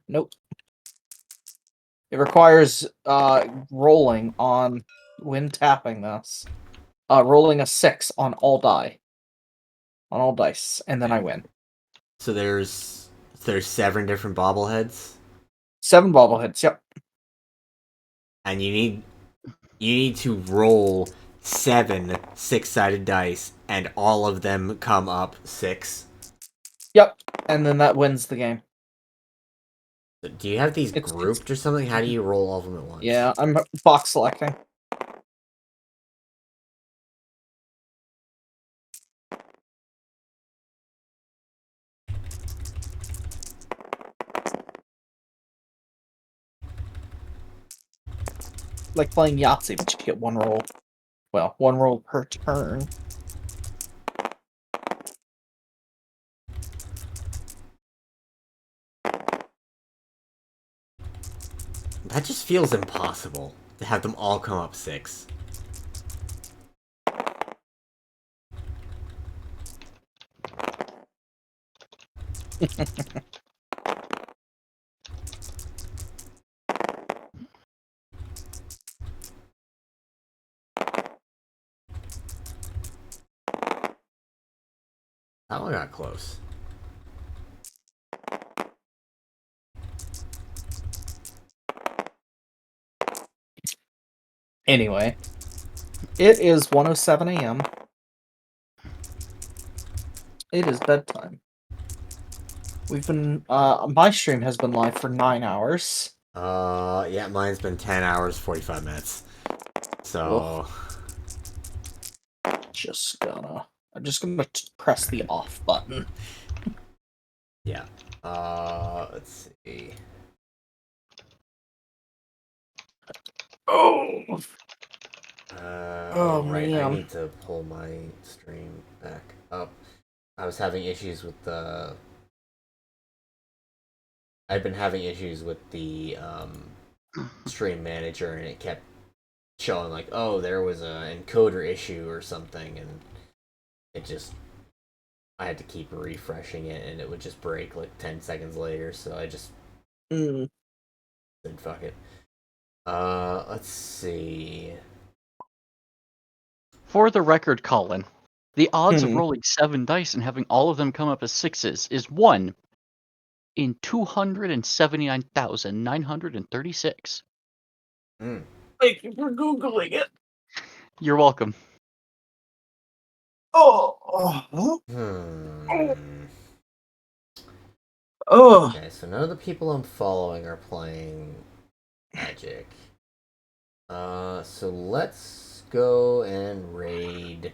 Nope. It requires rolling on when tapping this. Rolling a 6 on all die. On all dice, and then I win. So there's 7 different bobbleheads? 7 bobbleheads, yep. And you need to roll 7 6-sided dice, and all of them come up 6? Yep, and then that wins the game. Do you have these grouped or something? How do you roll all of them at once? Yeah, I'm box selecting. Like playing Yahtzee, but you get 1 roll. Well, 1 roll per turn. That just feels impossible, to have them all come up 6. That one got close. Anyway, it is 1:07 a.m. It is bedtime. We've been, my stream has been live for 9 hours. Yeah, mine's been 10 hours, 45 minutes. So... I'm just gonna press the off button. Yeah. Let's see. Oh! Right, man. I need to pull my stream back up. I was having issues with the... I've been having issues with the, stream manager, and it kept showing, like, oh, there was an encoder issue or something, and it just... I had to keep refreshing it, and it would just break, like, 10 seconds later, so I just... said, fuck it. Let's see... For the record, Colin, the odds of rolling 7 dice and having all of them come up as 6s is 1 in 279,936. Thank you for Googling it. You're welcome. Okay, so none of the people I'm following are playing Magic. So let's go and raid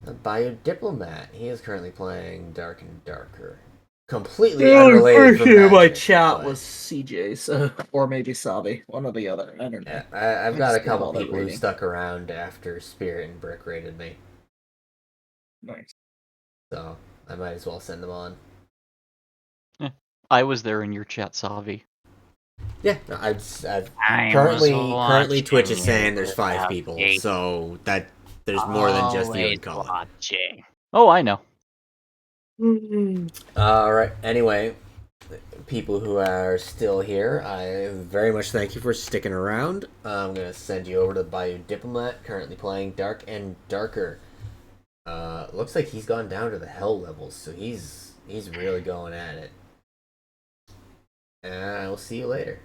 the Biodiplomat. He is currently playing Dark and Darker. Completely unrelated from Magic. My chat was CJ, so, or maybe Sabi, one or the other. I don't know. Yeah, I've got a couple people who stuck around after Spirit and Brick raided me. Nice. So, I might as well send them on. I was there in your chat, Savi. Yeah, I've currently Twitch is saying there's 5 people, so that there's more than just you and Colin. Oh, I know. Alright, anyway, people who are still here, I very much thank you for sticking around. I'm gonna send you over to Bayou Diplomat, currently playing Dark and Darker. Looks like he's gone down to the hell levels, so he's really going at it. And I will see you later.